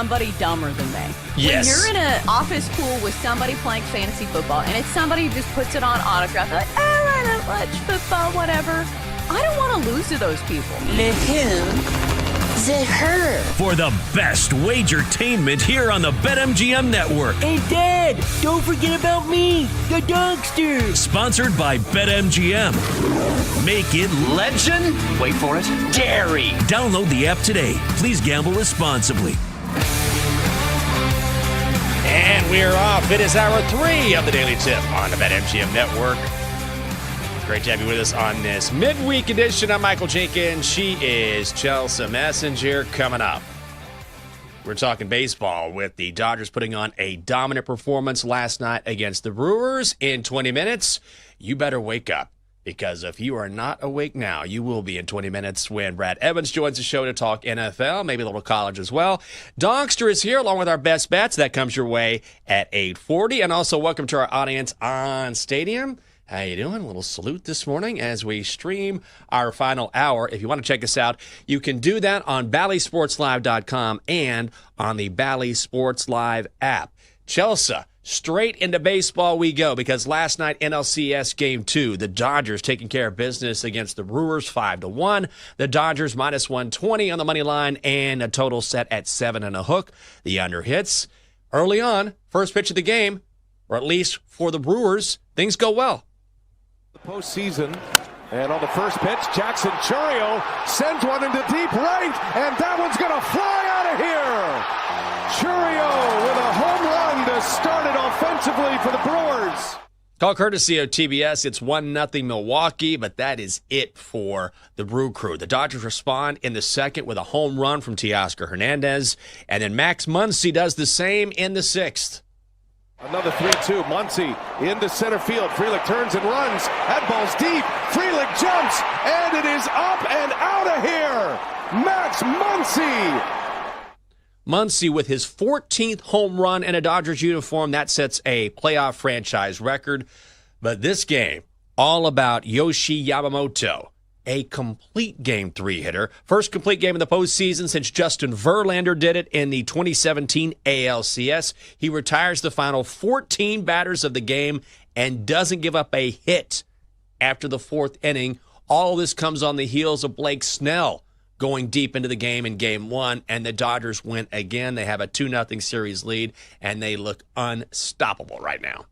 somebody dumber than me. Yes. When you're in an office pool with somebody playing fantasy football and it's somebody who just puts it on autograph, they're like, oh, I don't watch football, whatever. I don't want to lose to those people. Le who? The her. For the best wagertainment here on the BetMGM Network. Hey, Dad, don't forget about me, the Dogster. Sponsored by BetMGM. Make it legend. Wait for it. Dairy. Download the app today. Please gamble responsibly. And we're off. It is hour 3 of the Daily Tip on the BetMGM Network. Great to have you with us on this midweek edition. I'm Michael Jenkins. She is Chelsea Messenger. Coming up, we're talking baseball with the Dodgers putting on a dominant performance last night against the Brewers. In 20 minutes, you better wake up, because if you are not awake now, you will be in 20 minutes when Brad Evans joins the show to talk NFL, maybe a little college as well. Dogster is here along with our best bets. That comes your way at 8:40. And also welcome to our audience on Stadium. How you doing? A little salute this morning as we stream our final hour. If you want to check us out, you can do that on BallySportsLive.com and on the Bally Sports Live app. Chelsea, straight into baseball we go, because last night, NLCS Game 2, the Dodgers taking care of business against the Brewers 5-1. The Dodgers minus 120 on the money line and a total set at 7 and a hook. The under hits. Early on, first pitch of the game, or at least for the Brewers, things go well. Postseason, and on the first pitch, Jackson Chourio sends one into deep right, and that one's going to fly out of here. Chourio with a home run to start it offensively for the Brewers. Call courtesy of TBS. It's 1-0 Milwaukee, but that is it for the Brew Crew. The Dodgers respond in the second with a home run from Teoscar Hernandez, and then Max Muncy does the same in the sixth. Another 3-2. Muncy into center field. Frelick turns and runs. That ball's deep. Frelick jumps, and it is up and out of here. Max Muncy. Muncy with his 14th home run in a Dodgers uniform. That sets a playoff franchise record. But this game, all about Yoshi Yamamoto. A complete Game 3 hitter. First complete game in the postseason since Justin Verlander did it in the 2017 ALCS. He retires the final 14 batters of the game and doesn't give up a hit after the fourth inning. All of this comes on the heels of Blake Snell going deep into the game in Game 1, and the Dodgers win again. They have a 2-0 series lead, and they look unstoppable right now.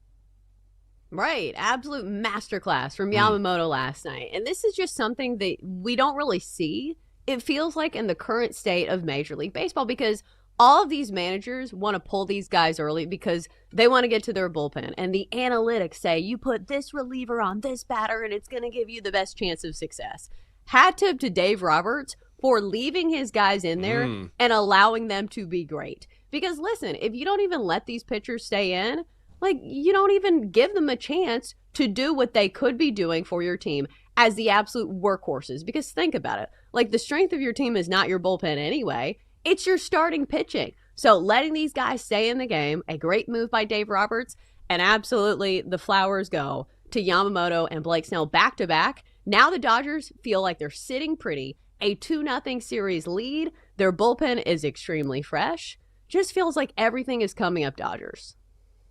Right. Absolute masterclass from Yamamoto last night. And this is just something that we don't really see, it feels like, in the current state of Major League Baseball, because all of these managers want to pull these guys early because they want to get to their bullpen. And the analytics say you put this reliever on this batter and it's going to give you the best chance of success. Hat tip to Dave Roberts for leaving his guys in there and allowing them to be great. Because listen, if you don't even let these pitchers stay in, like, you don't even give them a chance to do what they could be doing for your team as the absolute workhorses. Because think about it. Like, the strength of your team is not your bullpen anyway. It's your starting pitching. So letting these guys stay in the game, a great move by Dave Roberts. And absolutely, the flowers go to Yamamoto and Blake Snell back-to-back. Now the Dodgers feel like they're sitting pretty. A 2-0 series lead. Their bullpen is extremely fresh. Just feels like everything is coming up Dodgers.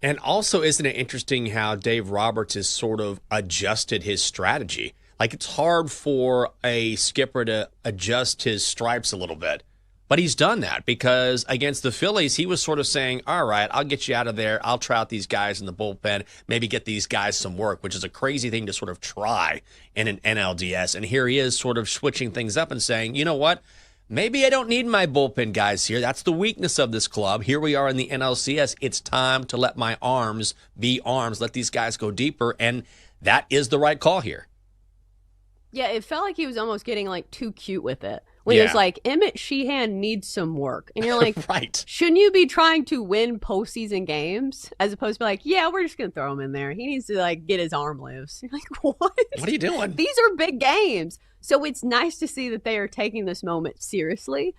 And also, isn't it interesting how Dave Roberts has sort of adjusted his strategy? Like, it's hard for a skipper to adjust his stripes a little bit. But he's done that because against the Phillies, he was sort of saying, all right, I'll get you out of there. I'll try out these guys in the bullpen, maybe get these guys some work, which is a crazy thing to sort of try in an NLDS. And here he is sort of switching things up and saying, you know what? Maybe I don't need my bullpen guys here. That's the weakness of this club. Here we are in the NLCS. It's time to let my arms be arms. Let these guys go deeper. And that is the right call here. Yeah, it felt like he was almost getting like too cute with it. When he was like, Emmett Sheehan needs some work. And you're like, right. Shouldn't you be trying to win postseason games as opposed to be like, yeah, we're just going to throw him in there. He needs to like get his arm loose. You're like, what? What are you doing? These are big games. So it's nice to see that they are taking this moment seriously.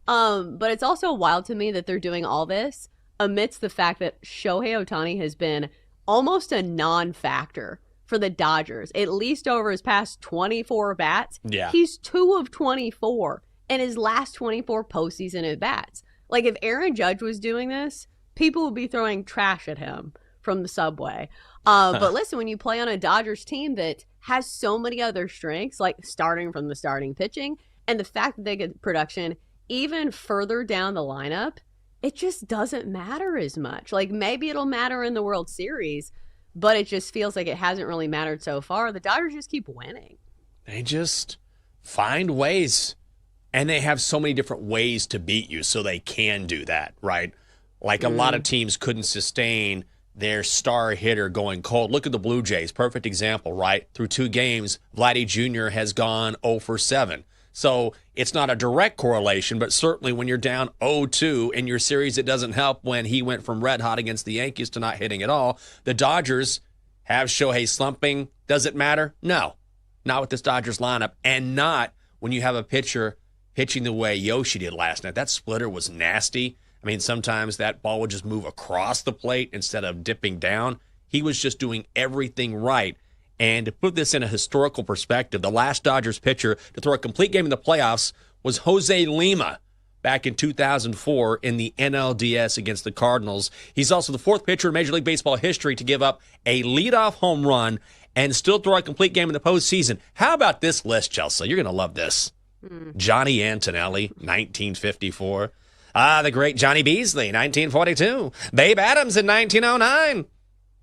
But it's also wild to me that they're doing all this amidst the fact that Shohei Ohtani has been almost a non-factor for the Dodgers, at least over his past 24 bats. Yeah. He's 2 of 24 in his last 24 postseason at bats. Like, if Aaron Judge was doing this, people would be throwing trash at him from the subway. But listen, when you play on a Dodgers team that has so many other strengths, like starting from the starting pitching, and the fact that they get production even further down the lineup, it just doesn't matter as much. Like, maybe it'll matter in the World Series, but it just feels like it hasn't really mattered so far. The Dodgers just keep winning. They just find ways, and they have so many different ways to beat you, so they can do that, right? Like a lot of teams couldn't sustain their star hitter going cold. Look at the Blue Jays, perfect example, right? Through 2 games, Vladdy Jr. has gone 0 for 7. So it's not a direct correlation, but certainly when you're down 0-2 in your series, it doesn't help when he went from red hot against the Yankees to not hitting at all. The Dodgers have Shohei slumping. Does it matter? No, not with this Dodgers lineup, and not when you have a pitcher pitching the way Yoshi did last night. That splitter was nasty. I mean, sometimes that ball would just move across the plate instead of dipping down. He was just doing everything right. And to put this in a historical perspective, the last Dodgers pitcher to throw a complete game in the playoffs was Jose Lima back in 2004 in the NLDS against the Cardinals. He's also the 4th pitcher in Major League Baseball history to give up a leadoff home run and still throw a complete game in the postseason. How about this list, Chelsea? You're going to love this. Johnny Antonelli, 1954. The great Johnny Beasley, 1942. Babe Adams in 1909.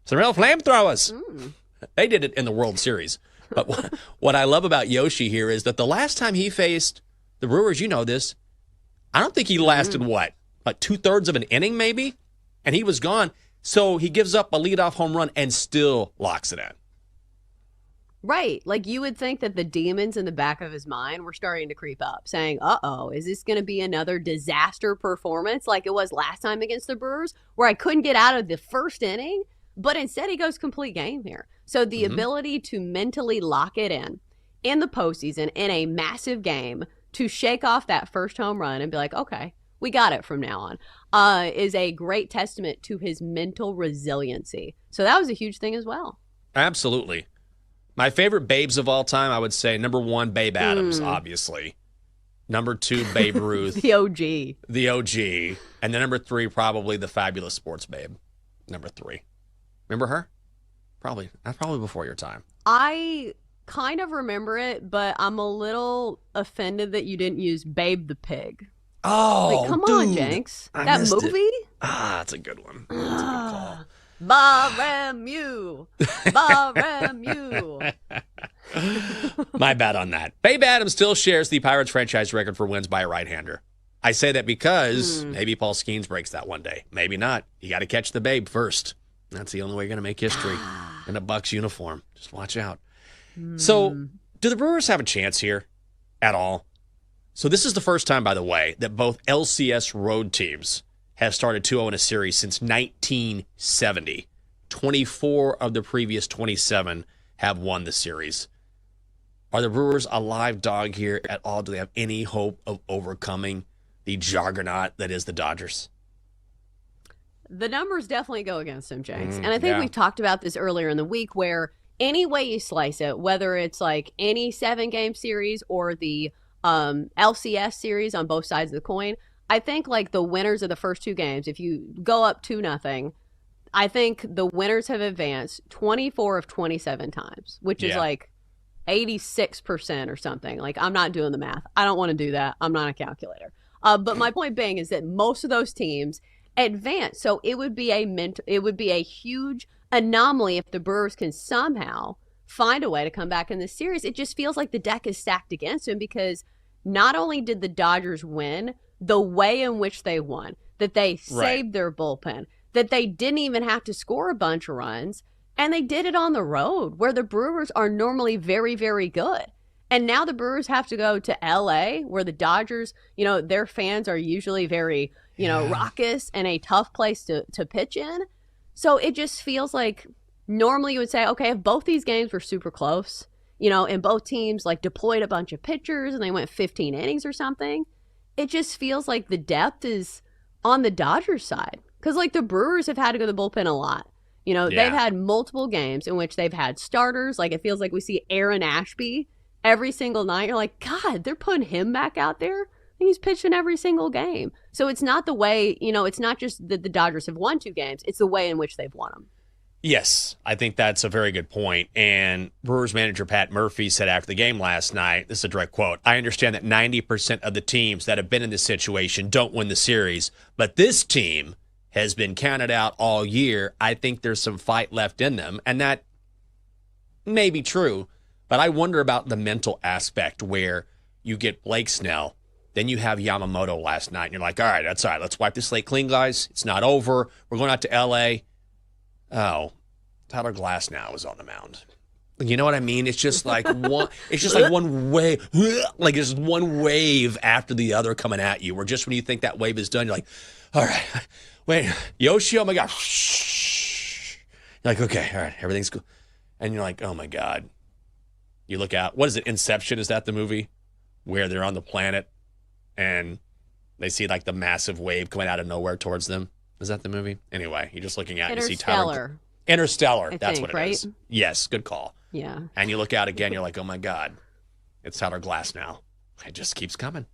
Some real flamethrowers. They did it in the World Series. But what I love about Yoshi here is that the last time he faced the Brewers, you know this, I don't think he lasted, like 2/3 of an inning maybe? And he was gone. So he gives up a leadoff home run and still locks it in. Right. Like, you would think that the demons in the back of his mind were starting to creep up, saying, uh-oh, is this going to be another disaster performance like it was last time against the Brewers, where I couldn't get out of the first inning? But instead, he goes complete game here. So the ability to mentally lock it in the postseason, in a massive game, to shake off that first home run and be like, okay, we got it from now on, is a great testament to his mental resiliency. So that was a huge thing as well. Absolutely. My favorite Babes of all time, I would say, number 1, Babe Adams, obviously. Number 2, Babe Ruth. The OG. The OG. And then number 3, probably the fabulous sports babe. Number 3. Remember her? That's probably before your time. I kind of remember it, but I'm a little offended that you didn't use Babe the Pig. Oh, like, come on, Jenks. That movie? It. That's a good one. That's a good call. Baremu. Baremu. My bad on that. Babe Adams still shares the Pirates franchise record for wins by a right-hander. I say that because maybe Paul Skeens breaks that one day. Maybe not. You got to catch the Babe first. That's the only way you're going to make history in a Bucs uniform. Just watch out. So, do the Brewers have a chance here at all? So this is the first time, by the way, that both LCS road teams have started 2-0 in a series since 1970. 24 of the previous 27 have won the series. Are the Brewers a live dog here at all? Do they have any hope of overcoming the juggernaut that is the Dodgers? The numbers definitely go against them, Jenks. And I think we talked about this earlier in the week, where any way you slice it, whether it's like any 7-game series or the LCS series on both sides of the coin, I think like the winners of the first 2 games, if you go up 2-0, I think the winners have advanced 24 of 27 times, which is like 86% or something. Like, I'm not doing the math. I don't want to do that. I'm not a calculator. But my point being is that most of those teams advance. So it would be a huge anomaly if the Brewers can somehow find a way to come back in this series. It just feels like the deck is stacked against them, because not only did the Dodgers win, the way in which they won, that they saved their bullpen, that they didn't even have to score a bunch of runs, and they did it on the road where the Brewers are normally very, very good. And now the Brewers have to go to LA, where the Dodgers, their fans are usually very, raucous and a tough place to pitch in. So it just feels like normally you would say, okay, if both these games were super close, and both teams like deployed a bunch of pitchers and they went 15 innings or something, it just feels like the depth is on the Dodgers side. Because like the Brewers have had to go to the bullpen a lot. They've had multiple games in which they've had starters. Like, it feels like we see Aaron Ashby every single night. You're like, God, they're putting him back out there think he's pitched in every single game. So it's not the way, it's not just that the Dodgers have won 2 games. It's the way in which they've won them. Yes, I think that's a very good point. And Brewers manager Pat Murphy said after the game last night, this is a direct quote, "I understand that 90% of the teams that have been in this situation don't win the series, but this team has been counted out all year. I think there's some fight left in them." And that may be true, but I wonder about the mental aspect where you get Blake Snell, then you have Yamamoto last night, and you're like, all right, that's all right. Let's wipe the slate clean, guys. It's not over. We're going out to L.A. Oh, Tyler Glasnow is on the mound. You know what I mean? It's just like one. It's just like one wave, like there's one wave after the other coming at you. Where just when you think that wave is done, you're like, all right, wait, Yoshi, oh my god, you're like, okay, all right, everything's cool, and you're like, oh my god. You look out. What is it? Inception? Is that the movie where they're on the planet and they see like the massive wave coming out of nowhere towards them? Is that the movie? Anyway, you're just looking out and you see Tyler. Interstellar. That's what it is. Yes, good call. Yeah. And you look out again, you're like, oh my God, it's Tyler Glasnow. It just keeps coming.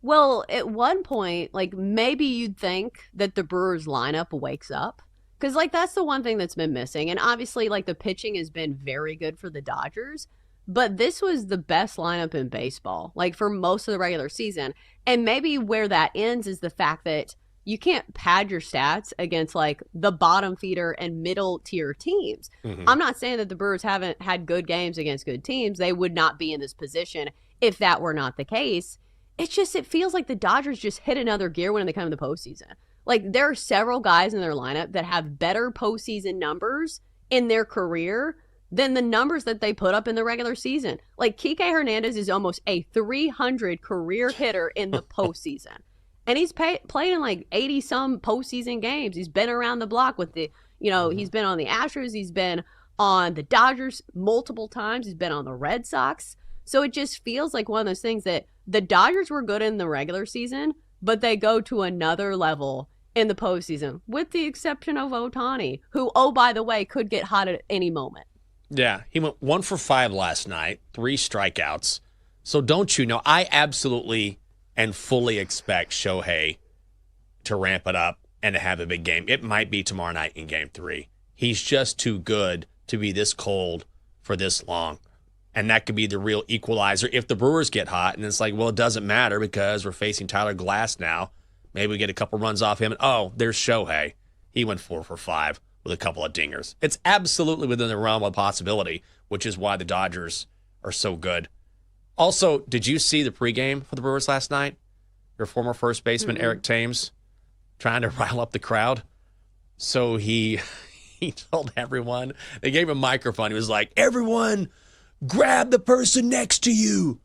Well, at one point, like maybe you'd think that the Brewers lineup wakes up. Because, like, that's the one thing that's been missing. And obviously, like, the pitching has been very good for the Dodgers. But this was the best lineup in baseball, like, for most of the regular season. And maybe where that ends is the fact that you can't pad your stats against, like, the bottom feeder and middle tier teams. Mm-hmm. I'm not saying that the Brewers haven't had good games against good teams. They would not be in this position if that were not the case. It's just, it feels like the Dodgers just hit another gear when they come to the postseason. Like, there are several guys in their lineup that have better postseason numbers in their career than the numbers that they put up in the regular season. Like, Kike Hernandez is almost a 300 career hitter in the postseason. And he's played in, like, 80-some postseason games. He's been around the block with the, he's been on the Astros. He's been on the Dodgers multiple times. He's been on the Red Sox. So it just feels like one of those things that the Dodgers were good in the regular season, but they go to another level in the postseason, with the exception of Ohtani, who, oh, by the way, could get hot at any moment. Yeah, he went 1 for 5 last night, 3 strikeouts. So don't you know, I absolutely and fully expect Shohei to ramp it up and to have a big game. It might be tomorrow night in Game 3. He's just too good to be this cold for this long. And that could be the real equalizer if the Brewers get hot. And it's like, well, it doesn't matter because we're facing Tyler Glasnow. Maybe we get a couple runs off him. And, oh, there's Shohei. He went 4 for 5 with a couple of dingers. It's absolutely within the realm of possibility, which is why the Dodgers are so good. Also, did you see the pregame for the Brewers last night? Your former first baseman, Eric Thames, trying to rile up the crowd. So he told everyone, they gave him a microphone. He was like, everyone, grab the person next to you.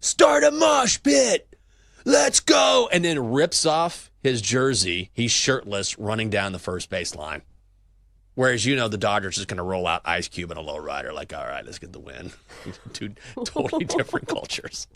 Start a mosh pit. Let's go. And then rips off his jersey. He's shirtless running down the first base line. Whereas, the Dodgers is going to roll out Ice Cube and a lowrider. Like, all right, let's get the win. 2 totally different cultures.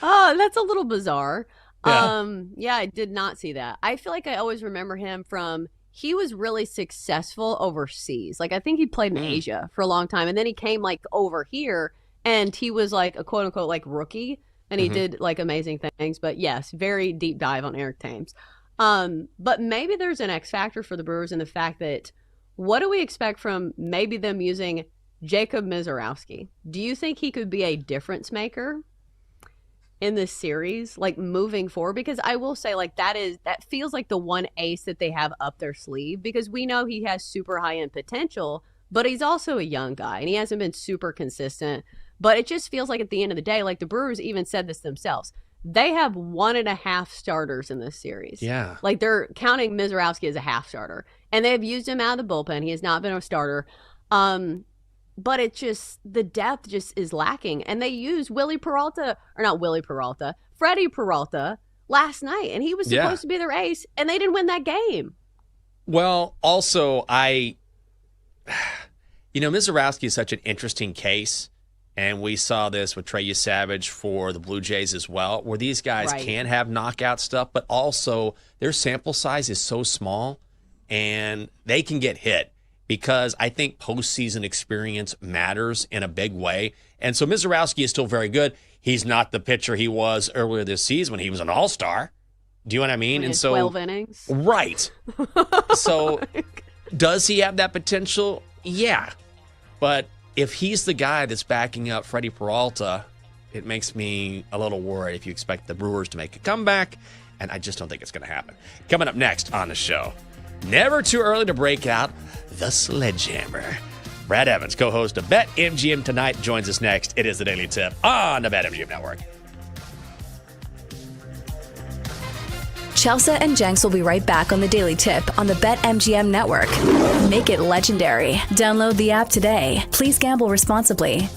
Oh, that's a little bizarre. Yeah. Yeah, I did not see that. I feel like I always remember him from, he was really successful overseas. Like, I think he played in Asia for a long time. And then he came, like, over here, and he was, like, a quote-unquote, like, rookie. And he did, like, amazing things. But, yes, very deep dive on Eric Thames. But maybe there's an X factor for the Brewers in the fact that what do we expect from maybe them using Jacob Misiorowski? Do you think he could be a difference maker in this series, like moving forward? Because I will say, like, that feels like the one ace that they have up their sleeve, because we know he has super high end potential, but he's also a young guy and he hasn't been super consistent. But it just feels like at the end of the day, like the Brewers even said this themselves, they have 1.5 starters in this series. Yeah. Like, they're counting Misiorowski as a half starter. And they've used him out of the bullpen. He has not been a starter. But it just, the depth just is lacking. And they used Freddie Peralta last night. And he was supposed to be their ace. And they didn't win that game. Well, also, Misiorowski is such an interesting case. And we saw this with Trey Savage for the Blue Jays as well, where these guys can have knockout stuff, but also their sample size is so small and they can get hit, because I think postseason experience matters in a big way. And so Misiorowski is still very good. He's not the pitcher he was earlier this season when he was an all-star. Do you know what I mean? And so 12 innings. Right. So does he have that potential? Yeah. But if he's the guy that's backing up Freddie Peralta, it makes me a little worried if you expect the Brewers to make a comeback, and I just don't think it's going to happen. Coming up next on the show, never too early to break out the sledgehammer. Brad Evans, co-host of BetMGM Tonight, joins us next. It is the Daily Tip on the BetMGM Network. Chelsea and Jenks will be right back on the Daily Tip on the BetMGM Network. Make it legendary. Download the app today. Please gamble responsibly.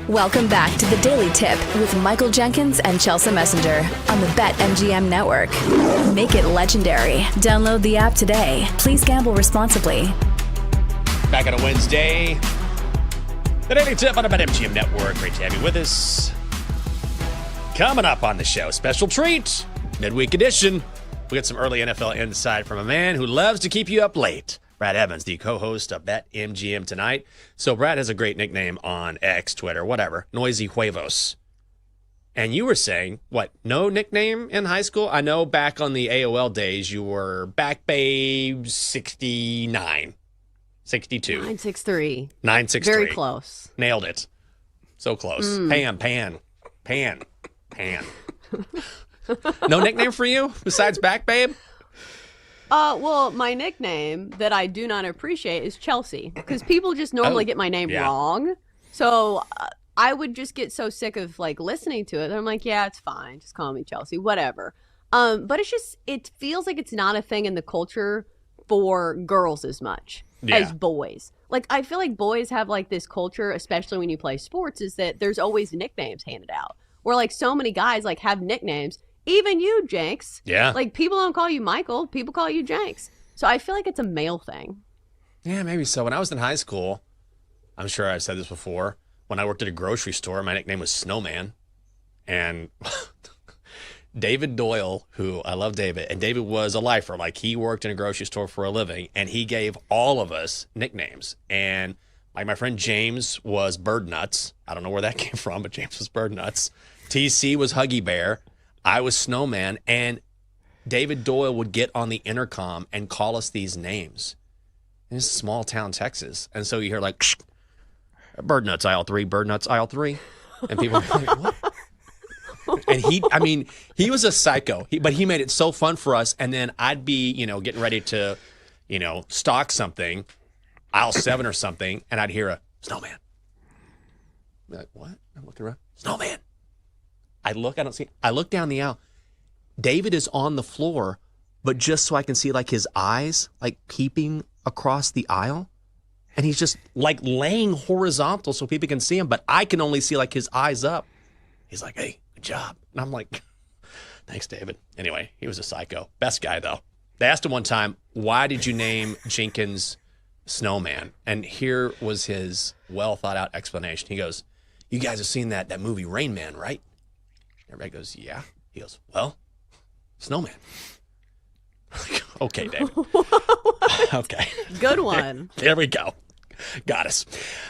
Welcome back to the Daily Tip with Michael Jenkins and Chelsea Messenger on the BetMGM Network. Make it legendary. Download the app today. Please gamble responsibly. Back on a Wednesday. The Daily Tip on the BetMGM Network. Great to have you with us. Coming up on the show, special treat, midweek edition. We got some early NFL insight from a man who loves to keep you up late. Brad Evans, the co-host of BetMGM Tonight. So Brad has a great nickname on X, Twitter, whatever, Noisy Huevos. And you were saying, what, no nickname in high school? I know back on the AOL days, you were Back Babe 69, 62. 963. 963. Very close. Nailed it. So close. Pan. No nickname for you besides Back Babe? Well, my nickname that I do not appreciate is Chelsea, because people just normally get my name wrong. So I would just get so sick of like listening to it that I'm like, yeah, it's fine. Just call me Chelsea, whatever. But it feels like it's not a thing in the culture for girls as much as boys. Like, I feel like boys have like this culture, especially when you play sports, is that there's always nicknames handed out. Where like so many guys like have nicknames. Even you, Jenks. Yeah. Like, people don't call you Michael. People call you Jenks. So I feel like it's a male thing. Yeah, maybe so. When I was in high school, I'm sure I've said this before, when I worked at a grocery store, my nickname was Snowman. And David Doyle, who I love David, and David was a lifer. Like, he worked in a grocery store for a living, and he gave all of us nicknames. And like my friend James was Bird Nuts. I don't know where that came from, but James was Bird Nuts. TC was Huggy Bear. I was Snowman, and David Doyle would get on the intercom and call us these names. And it's small town Texas. And so you hear like, Bird Nuts aisle 3, Bird Nuts aisle 3. And people are like, what? And he was a psycho, but he made it so fun for us. And then I'd be, getting ready to, stock something, aisle 7 or something, and I'd hear a Snowman. I'd be like, what? I'm looking around. Snowman. I don't see. I look down the aisle. David is on the floor, but just so I can see like his eyes, like peeping across the aisle. And he's just like laying horizontal so people can see him, but I can only see like his eyes up. He's like, hey, good job. And I'm like, thanks, David. Anyway, he was a psycho. Best guy, though. They asked him one time, why did you name Jenkins Snowman? And here was his well thought out explanation. He goes, you guys have seen that movie Rain Man, right? Everybody goes, yeah. He goes, well, Snowman. Okay, David. Okay. Good one. There we go. Got us.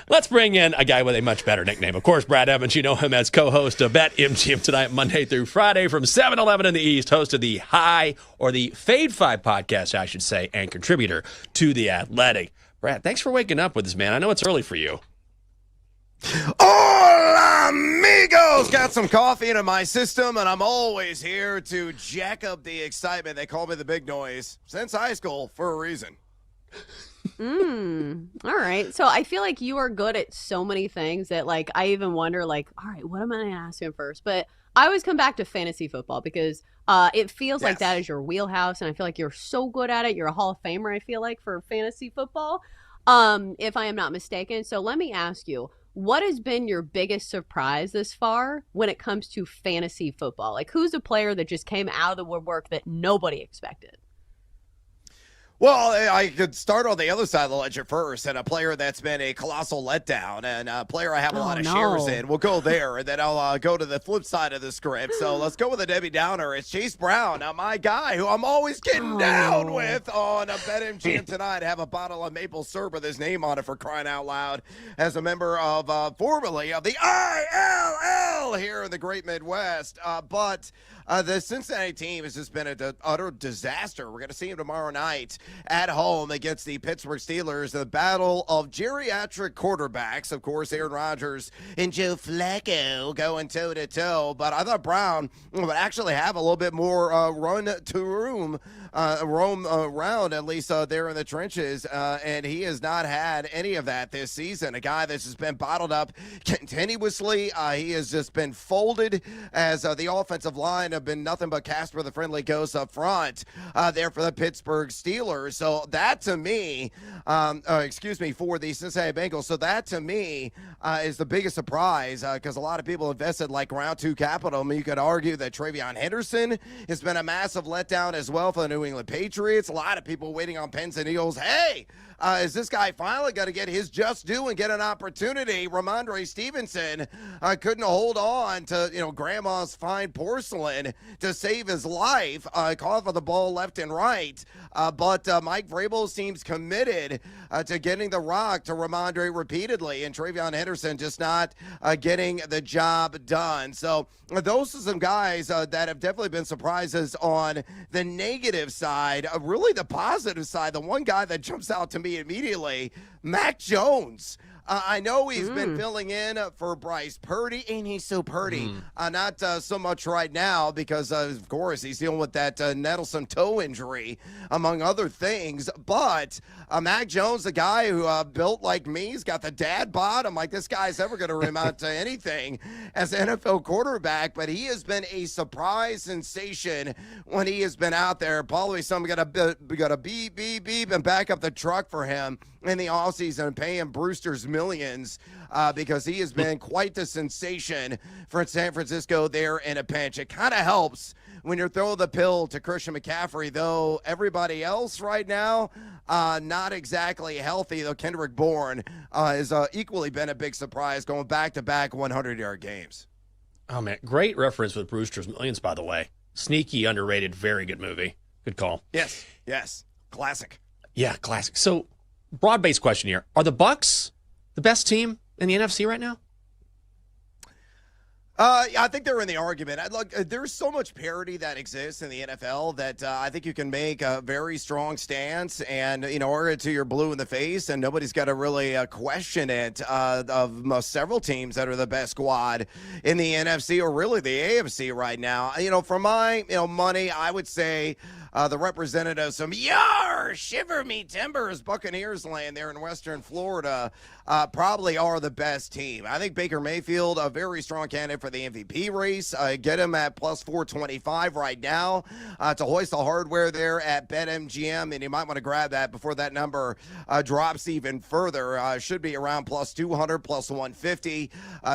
Let's bring in a guy with a much better nickname. Of course, Brad Evans. You know him as co-host of BetMGM Tonight, Monday through Friday from 7-11 in the East, host of the the Fade 5 podcast, I should say, and contributor to The Athletic. Brad, thanks for waking up with us, man. I know it's early for you. Hola, amigos! Got some coffee into my system, and I'm always here to jack up the excitement. They call me the big noise since high school for a reason. All right. So I feel like you are good at so many things that, like, I even wonder, like, all right, what am I going to ask him first? But I always come back to fantasy football because it feels like that is your wheelhouse, and I feel like you're so good at it. You're a Hall of Famer, I feel like, for fantasy football, if I am not mistaken. So let me ask you, what has been your biggest surprise this far when it comes to fantasy football? Like, who's a player that just came out of the woodwork that nobody expected? Well, I could start on the other side of the ledger first, and a player that's been a colossal letdown, and a player I have a lot of shares in. We'll go there, and then I'll go to the flip side of the script. So let's go with a Debbie Downer. It's Chase Brown, my guy, who I'm always getting down with on a BetMGM Tonight. I have a bottle of maple syrup with his name on it, for crying out loud, as a member of formerly of the ILL here in the Great Midwest. But the Cincinnati team has just been an utter disaster. We're going to see him tomorrow night at home against the Pittsburgh Steelers, the battle of geriatric quarterbacks. Of course, Aaron Rodgers and Joe Flacco going toe-to-toe. But I thought Brown would actually have a little bit more roam around, at least there in the trenches. And he has not had any of that this season. A guy that's just been bottled up continuously. He has just been folded as the offensive line have been nothing but Casper the Friendly Ghost up front there for the Pittsburgh Steelers. Steelers. So that to me, for the Cincinnati Bengals. So that to me is the biggest surprise because a lot of people invested like round 2 capital. I mean, you could argue that Travion Henderson has been a massive letdown as well for the New England Patriots. A lot of people waiting on Pens and Eagles. Hey, is this guy finally going to get his just due and get an opportunity? Ramondre Stevenson couldn't hold on to, grandma's fine porcelain to save his life, caught for the ball left and right. But Mike Vrabel seems committed to getting the rock to Ramondre repeatedly, and Travion Henderson just not getting the job done. So those are some guys that have definitely been surprises on the negative side. Really the positive side, the one guy that jumps out to me immediately, Mac Jones. I know he's been filling in for Bryce Purdy, and he's so Purdy. Not so much right now because, of course, he's dealing with that nettlesome toe injury, among other things. But Mac Jones, the guy who built like me, he's got the dad bod. I'm like, this guy's ever going to amount to anything as an NFL quarterback. But he has been a surprise sensation when he has been out there. Probably someone got to beep, beep, beep, and back up the truck for him in the offseason and pay him Brewster's millions because he has been quite the sensation for San Francisco there in a pinch. It kind of helps when you're throwing the pill to Christian McCaffrey, though everybody else right now not exactly healthy, though Kendrick Bourne has equally been a big surprise going back-to-back 100-yard games. Oh, man. Great reference with Brewster's Millions, by the way. Sneaky, underrated, very good movie. Good call. Yes. Classic. Yeah, classic. So, broad-based question here. Are the Bucs the best team in the NFC right now? I think they're in the argument. There's so much parity that exists in the NFL that I think you can make a very strong stance and, argue to your blue in the face, and nobody's got to really question it of several teams that are the best squad in the NFC or really the AFC right now. For my, money, I would say the representatives from Shiver Me Timbers, Buccaneers land there in Western Florida, probably are the best team. I think Baker Mayfield, a very strong candidate for the MVP race. Get him at plus 425 right now to hoist the hardware there at BetMGM, and you might want to grab that before that number drops even further. Should be around plus 200, plus 150.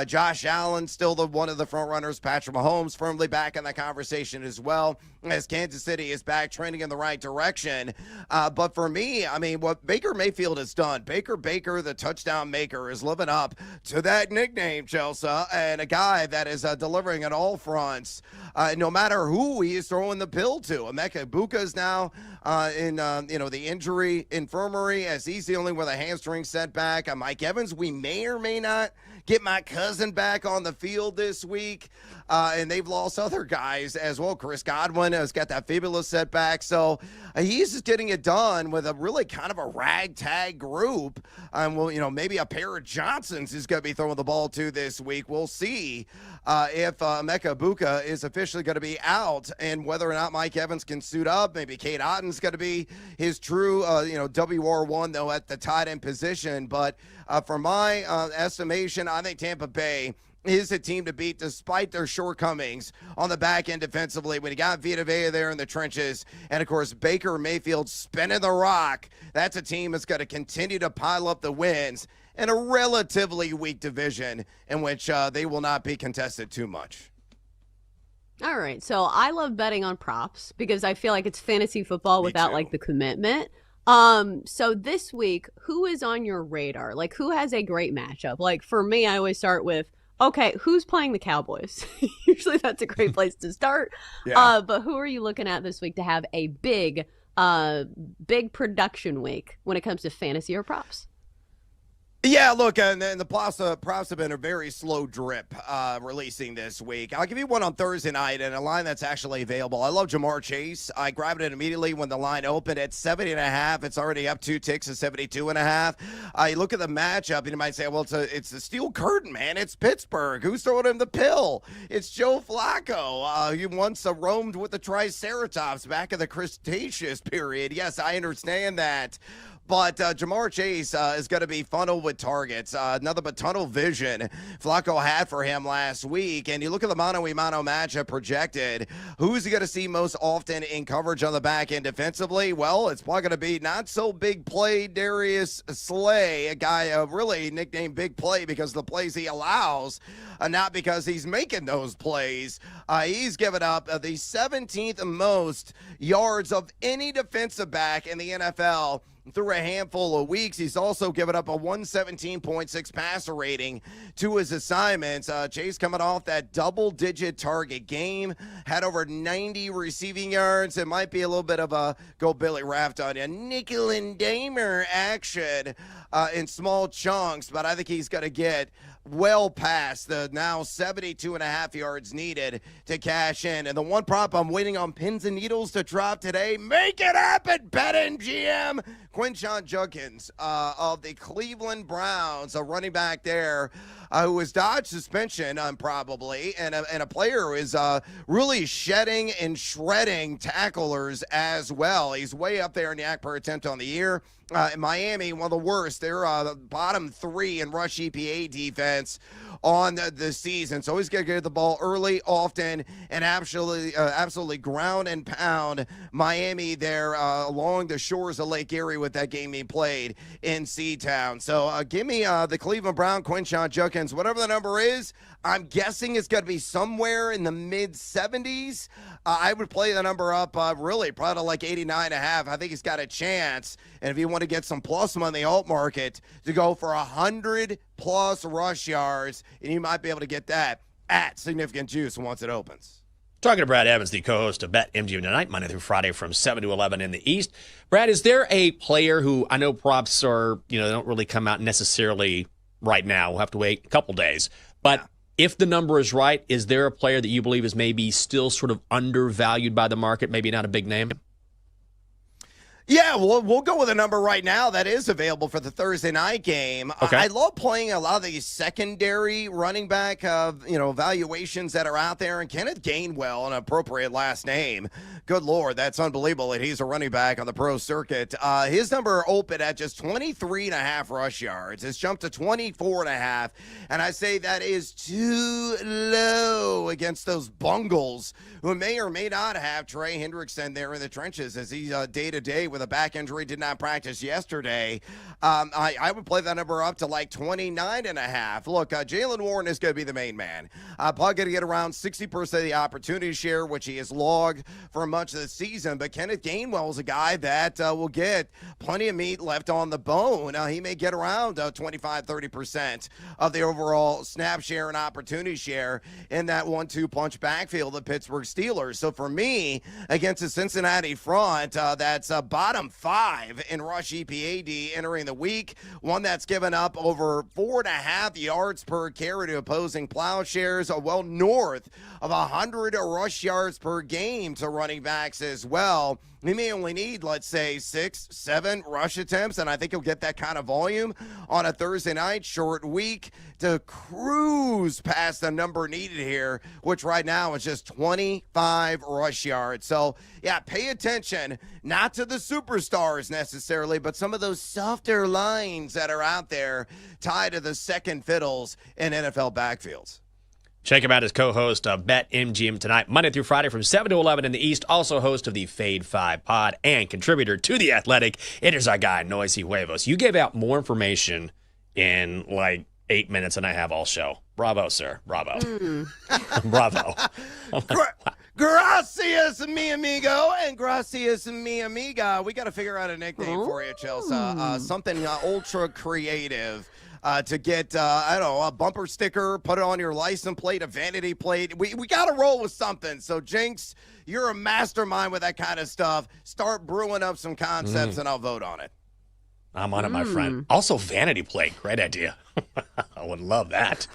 Josh Allen, still one of the front runners. Patrick Mahomes firmly back in the conversation as well, as Kansas City is back trending in the right direction. But for me, what Baker Mayfield has done, Baker, the touchdown maker, is living up to that nickname, Chelsea, and a guy that is delivering on all fronts, no matter who he is throwing the pill to. Emeka Egbuka is now in the injury infirmary, as he's dealing with a hamstring setback. Mike Evans, we may or may not get my cousin back on the field this week. And they've lost other guys as well. Chris Godwin has got that fabulous setback. So he's just getting it done with a really kind of a ragtag group. Maybe a pair of Johnsons is going to be throwing the ball to this week. We'll see if Emeka Egbuka is officially going to be out and whether or not Mike Evans can suit up. Maybe Kate Otten's going to be his true, WR1, though, at the tight end position. But for my estimation, I think Tampa Bay is a team to beat despite their shortcomings on the back end defensively. When you got Vita Vea there in the trenches, and of course Baker Mayfield spinning the rock, that's a team that's going to continue to pile up the wins in a relatively weak division in which they will not be contested too much. All right, so I love betting on props because I feel like it's fantasy football without like the commitment. So this week, who is on your radar? Like, who has a great matchup? Like, for me, I always start with, okay, who's playing the Cowboys? Usually that's a great place to start. Yeah. But who are you looking at this week to have a big production week when it comes to fantasy or props? Yeah, look, and the props have been a very slow drip releasing this week. I'll give you one on Thursday night and a line that's actually available. I love Jamar Chase. I grabbed it immediately when the line opened at 70.5. It's already up 2 ticks to 72.5. You look at the matchup and you might say, well, it's the steel curtain, man. It's Pittsburgh. Who's throwing him the pill? It's Joe Flacco. He once roamed with the Triceratops back in the Cretaceous period. Yes, I understand that. but Jamar Chase is going to be funneled with targets. Another but tunnel vision Flacco had for him last week. And you look at the mano-a-mano matchup projected. Who's he going to see most often in coverage on the back end defensively? Well, it's probably going to be not so big play Darius Slay, a guy really nicknamed Big Play because of the plays he allows, not because he's making those plays. He's given up the 17th most yards of any defensive back in the NFL through a handful of weeks. He's also given up a 117.6 passer rating to his assignments. Chase coming off that double-digit target game, had over 90 receiving yards. It might be a little bit of a go Billy Raft on you, nickel and dimer action in small chunks, but I think he's going to get well past the now 72.5 yards needed to cash in. And the one prop I'm waiting on pins and needles to drop today, make it happen, BetMGM. Quinshon Judkins of the Cleveland Browns, a running back there who has dodged suspension probably, and a player who is really shedding and shredding tacklers as well. He's way up there in the act per attempt on the year. In Miami, one of the worst. They're the bottom 3 in rush EPA defense on the season. So he's going to get the ball early, often, and absolutely ground and pound Miami there along the shores of Lake Erie with that game he played in Seatown. So give me the Cleveland Brown, Quinshon Judkins, whatever the number is. I'm guessing it's going to be somewhere in the mid-70s. I would play the number up really probably like 89.5. I think he's got a chance. And if you want to get some plus money in the alt market, to go for 100-plus rush yards, and you might be able to get that at Significant Juice once it opens. Talking to Brad Evans, the co-host of BetMGM Tonight, Monday through Friday from 7 to 11 in the East. Brad, is there a player who, I know props are, they don't really come out necessarily right now. We'll have to wait a couple days. But if the number is right, is there a player that you believe is maybe still sort of undervalued by the market, maybe not a big name? Yeah, we'll go with a number right now that is available for the Thursday night game. Okay. I love playing a lot of these secondary running back valuations that are out there. And Kenneth Gainwell, an appropriate last name. Good Lord, that's unbelievable that he's a running back on the pro circuit. His number opened at just 23.5 rush yards. It's jumped to 24.5. And I say that is too low against those Bungles who may or may not have Trey Hendrickson there in the trenches as he's day-to-day with a back injury, did not practice yesterday. I would play that number up to like 29.5. Look, Jaylen Warren is going to be the main man. Probably going to get around 60% of the opportunity share, which he has logged for much of the season. But Kenneth Gainwell is a guy that will get plenty of meat left on the bone. He may get around 25-30% of the overall snap share and opportunity share in that 1-2 punch backfield of the Pittsburgh Steelers. So for me, against the Cincinnati front, that's bottom 5 in rush EPAD entering the week, one that's given up over 4.5 yards per carry to opposing plowshares, well north of 100 rush yards per game to running backs as well. He may only need, let's say, 6-7 rush attempts, and I think he'll get that kind of volume on a Thursday night short week to cruise past the number needed here, which right now is just 25 rush yards. So, yeah, pay attention, not to the superstars necessarily, but some of those softer lines that are out there tied to the second fiddles in NFL backfields. Check him out as co-host of BetMGM Tonight, Monday through Friday from 7 to 11 in the East. Also host of the Fade 5 pod and contributor to The Athletic. It is our guy, Noisy Huevos. You gave out more information in like 8 minutes than I have all show. Bravo, sir. Bravo. Bravo. Gracias, mi amigo, and gracias, mi amiga. We got to figure out a nickname for you, Chelsea. Something ultra creative. To get, I don't know, a bumper sticker, put it on your license plate, a vanity plate. We got to roll with something. So, Jinx, you're a mastermind with that kind of stuff. Start brewing up some concepts, and I'll vote on it. I'm on it, my friend. Also, vanity plate. Great idea. I would love that.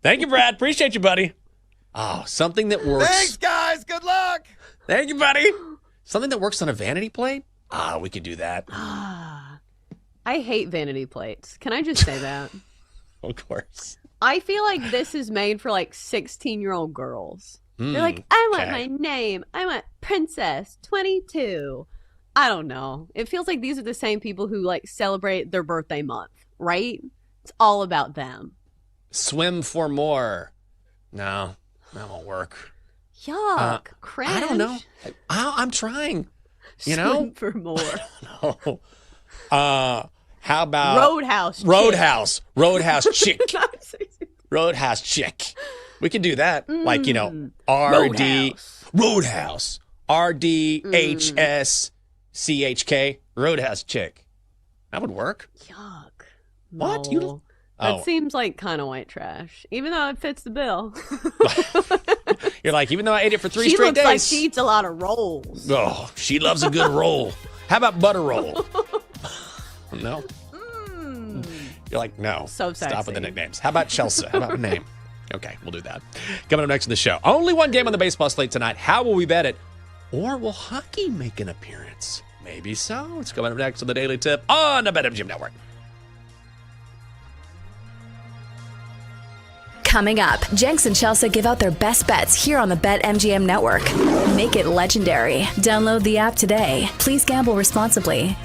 Thank you, Brad. Appreciate you, buddy. Oh, something that works. Thanks, guys. Good luck. Thank you, buddy. Something that works on a vanity plate? We could do that. I hate vanity plates. Can I just say that? Of course. I feel like this is made for like 16-year-old girls. They're like, I want my name. I want Princess 22. I don't know. It feels like these are the same people who like celebrate their birthday month, right? It's all about them. Swim for more. No, that won't work. Yuck. Cringe. I don't know. I'm trying. You Swim know? for more. No. How about Roadhouse chick. Roadhouse chick. We could do that. Like, you know, Roadhouse. RDHSCHK. Roadhouse chick. That would work. Yuck. What? No. That seems like kind of white trash, even though it fits the bill. You're like, even though I ate it for 3 straight days. She looks like she eats a lot of rolls. Oh, she loves a good roll. How about butter roll? No. You're like, no. So sexy. Stop with the nicknames. How about Chelsea? How about a name? Okay, we'll do that. Coming up next in the show. Only one game on the baseball slate tonight. How will we bet it? Or will hockey make an appearance? Maybe so. It's coming up next on the Daily Tip on the BetMGM Network. Coming up, Jenks and Chelsea give out their best bets here on the BetMGM Network. Make it legendary. Download the app today. Please gamble responsibly.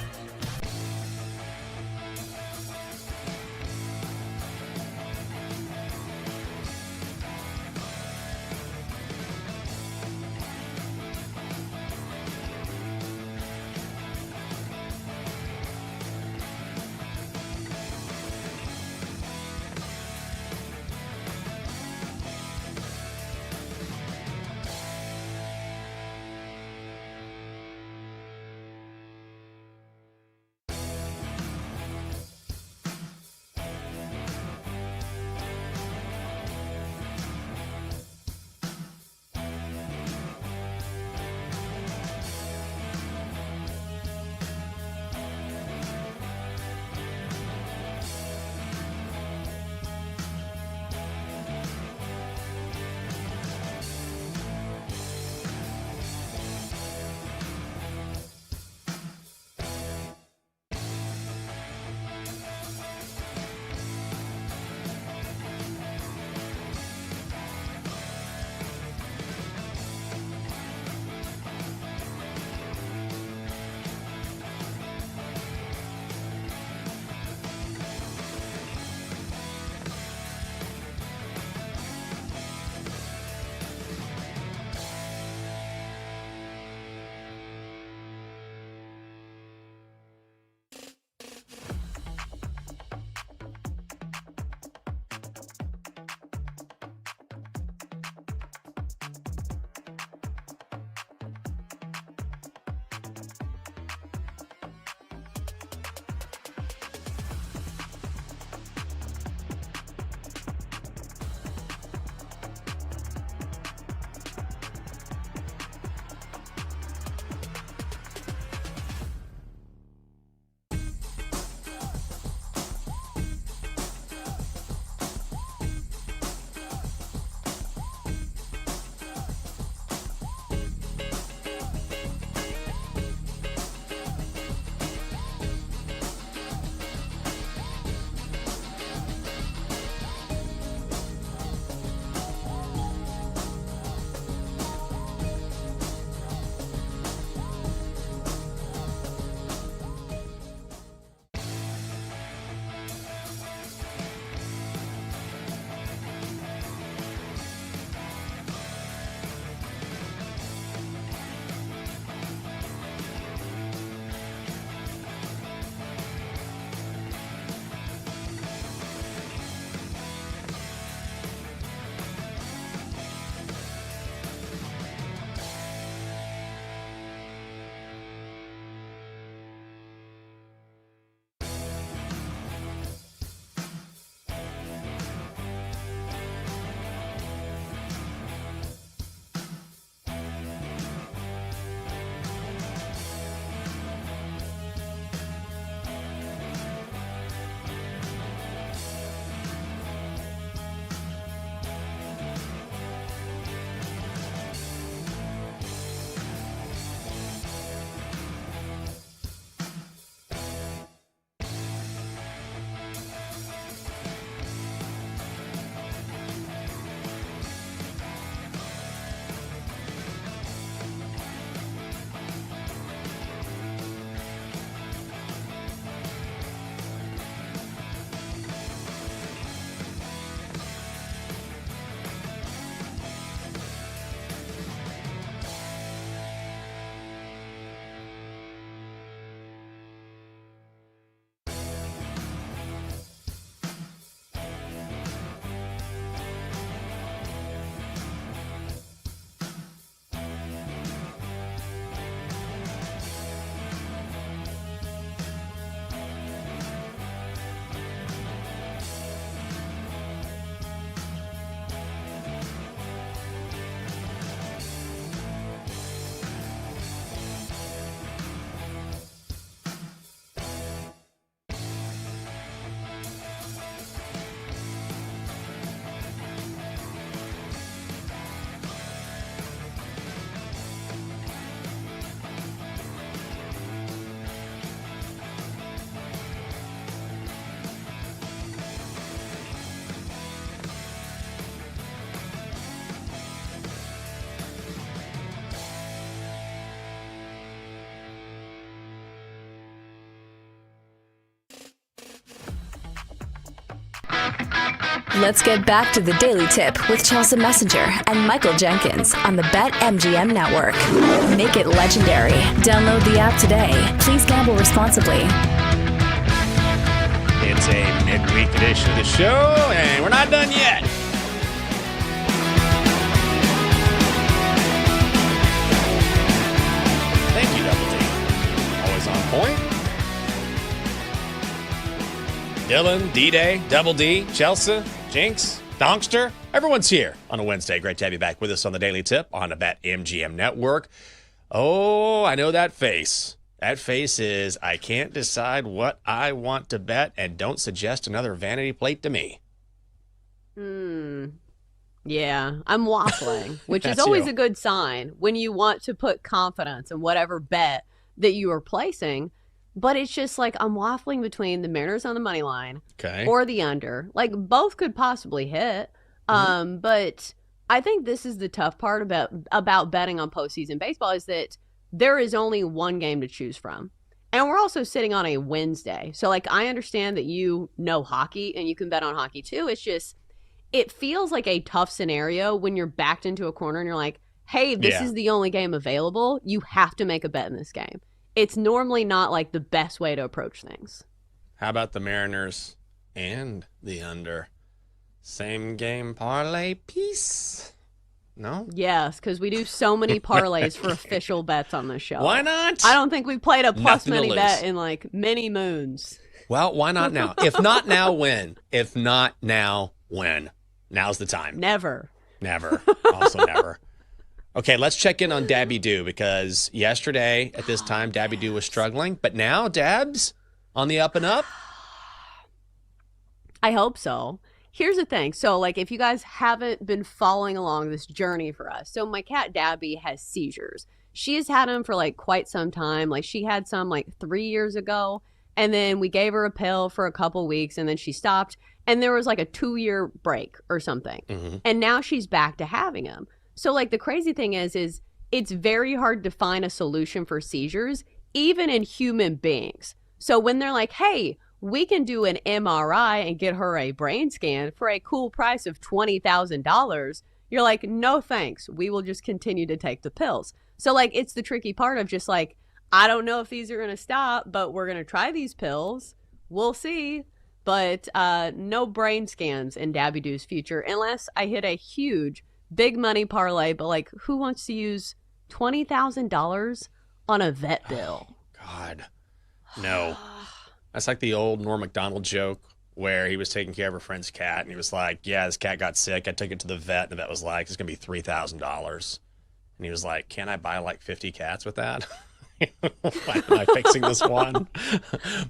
Let's get back to the Daily Tip with Chelsea Messenger and Michael Jenkins on the BetMGM Network. Make it legendary. Download the app today. Please gamble responsibly. It's a midweek edition of the show, and we're not done yet. Thank you, Double D. Always on point. Dylan, D-Day, Double D, Chelsea, Jinx, Donkster. Everyone's here on a Wednesday. Great to have you back with us on the Daily Tip on the BetMGM Network. Oh, I know that face. That face is, I can't decide what I want to bet, and don't suggest another vanity plate to me. Yeah, I'm waffling, which is always a good sign when you want to put confidence in whatever bet that you are placing. But it's just like I'm waffling between the Mariners on the money line or the under. Like both could possibly hit. But I think this is the tough part about betting on postseason baseball is that there is only one game to choose from. And we're also sitting on a Wednesday. So like I understand that you know hockey and you can bet on hockey too. It's just it feels like a tough scenario when you're backed into a corner and you're like, hey, this is the only game available. You have to make a bet in this game. It's normally not like the best way to approach things. How about the Mariners and the under? Same game parlay piece? No? Yes, because we do so many parlays for official bets on this show. Why not? I don't think we played a plus Nothing to many lose. Bet in like many moons. Well, why not now? If not now, when? If not now, when? Now's the time. Never. Never. Also never. Okay, let's check in on Dabby Doo because yesterday at this time, Dabby Doo was struggling. But now, Dab's on the up and up. I hope so. Here's the thing. So, like, if you guys haven't been following along this journey for us, so my cat Dabby has seizures. She has had them for, like, quite some time. Like, she had some, like, 3 years ago. And then we gave her a pill for a couple weeks, and then she stopped. And there was, like, a 2-year break or something. Mm-hmm. And now she's back to having them. So, like, the crazy thing is it's very hard to find a solution for seizures, even in human beings. So when they're like, hey, we can do an MRI and get her a brain scan for a cool price of $20,000, you're like, no thanks. We will just continue to take the pills. So, like, it's the tricky part of just like, I don't know if these are going to stop, but we're going to try these pills. We'll see. But no brain scans in Dabby Doo's future unless I hit a huge big money parlay, but like who wants to use $20,000 on a vet bill? Oh, God, no. That's like the old Norm Macdonald joke where he was taking care of a friend's cat and he was like, yeah, this cat got sick. I took it to the vet and the vet was like, it's going to be $3,000. And he was like, can I buy like 50 cats with that? Why am I fixing this one?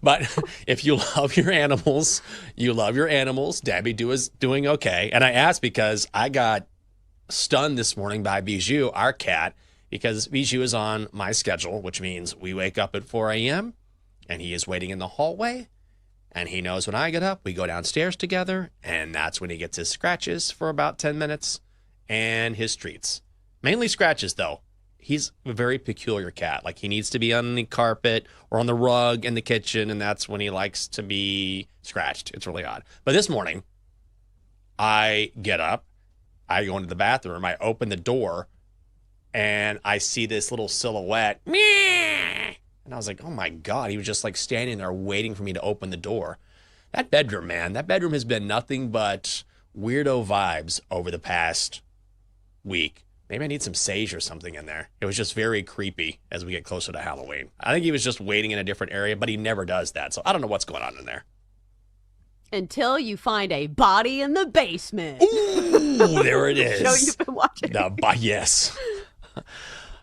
But if you love your animals, you love your animals. Dabby Doo is doing okay. And I asked because I got stunned this morning by Bijou, our cat, because Bijou is on my schedule, which means we wake up at 4 a.m. and he is waiting in the hallway. And he knows when I get up, we go downstairs together. And that's when he gets his scratches for about 10 minutes and his treats. Mainly scratches, though. He's a very peculiar cat. Like, he needs to be on the carpet or on the rug in the kitchen, and that's when he likes to be scratched. It's really odd. But this morning, I get up, I go into the bathroom, I open the door, and I see this little silhouette. And I was like, oh, my God. He was just, like, standing there waiting for me to open the door. That bedroom, man, that bedroom has been nothing but weirdo vibes over the past week. Maybe I need some sage or something in there. It was just very creepy as we get closer to Halloween. I think he was just waiting in a different area, but he never does that. So I don't know what's going on in there. Until you find a body in the basement. Ooh, there it is. Show you've been watching. Yes.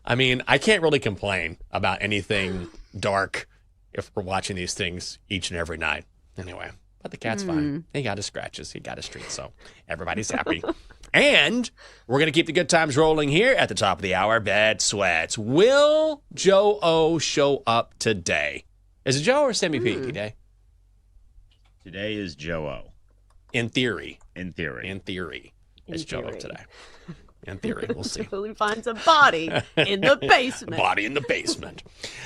I mean, I can't really complain about anything dark if we're watching these things each and every night. Anyway, but the cat's fine. He got his scratches. He got his treats. So everybody's happy. And we're going to keep the good times rolling here at the top of the hour. Bad Sweats. Will Joe O show up today? Is it Joe or Sammy P today? Today is Joe O. In theory. In theory. In theory. It's Joe O today. In theory, we'll see. Until he finds a body in the basement. Body in the basement.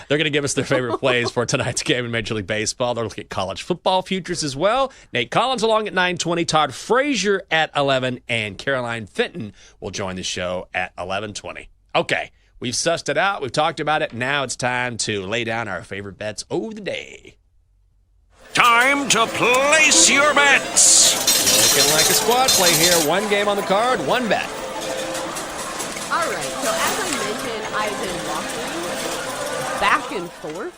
They're going to give us their favorite plays for tonight's game in Major League Baseball. They'll look at college football futures as well. Nate Collins along at 9:20, Todd Frazier at 11, and Caroline Fenton will join the show at 11:20. Okay, we've sussed it out. We've talked about it. Now it's time to lay down our favorite bets of the day. Time to place your bets. Looking like a squad play here. One game on the card, one bet. All right, so as I mentioned, I've been walking back and forth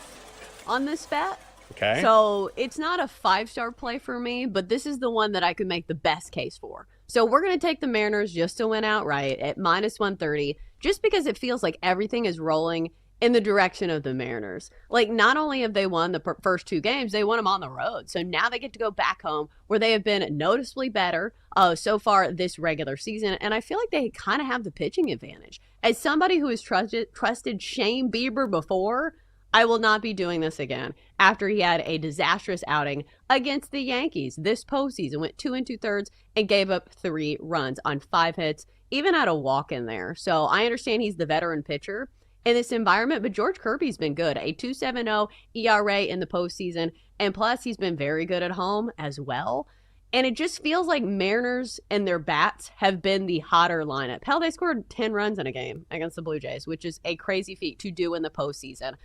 on this bet. Okay. So it's not a 5-star play for me, but this is the one that I could make the best case for. So we're going to take the Mariners just to win outright at -130, just because it feels like everything is rolling in the direction of the Mariners. Like, not only have they won the first 2 games, they won them on the road. So now they get to go back home where they have been noticeably better so far this regular season. And I feel like they kind of have the pitching advantage. As somebody who has trusted Shane Bieber before, I will not be doing this again after he had a disastrous outing against the Yankees this postseason. Went 2 2/3 and gave up 3 runs on 5 hits, even had a walk in there. So I understand he's the veteran pitcher in this environment, but George Kirby's been good. A 2.70 ERA in the postseason, and plus he's been very good at home as well. And it just feels like Mariners and their bats have been the hotter lineup. Hell, they scored 10 runs in a game against the Blue Jays, which is a crazy feat to do in the postseason.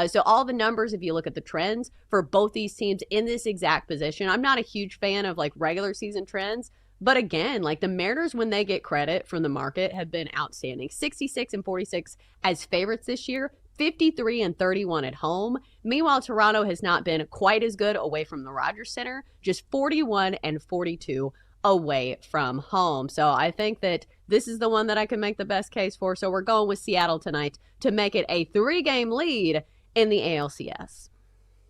So all the numbers, if you look at the trends for both these teams in this exact position, I'm not a huge fan of like regular season trends. But again, like the Mariners, when they get credit from the market, have been outstanding. 66 and 46 as favorites this year, 53 and 31 at home. Meanwhile, Toronto has not been quite as good away from the Rogers Center, just 41 and 42 away from home. So I think that this is the one that I can make the best case for. So we're going with Seattle tonight to make it a 3-game lead in the ALCS.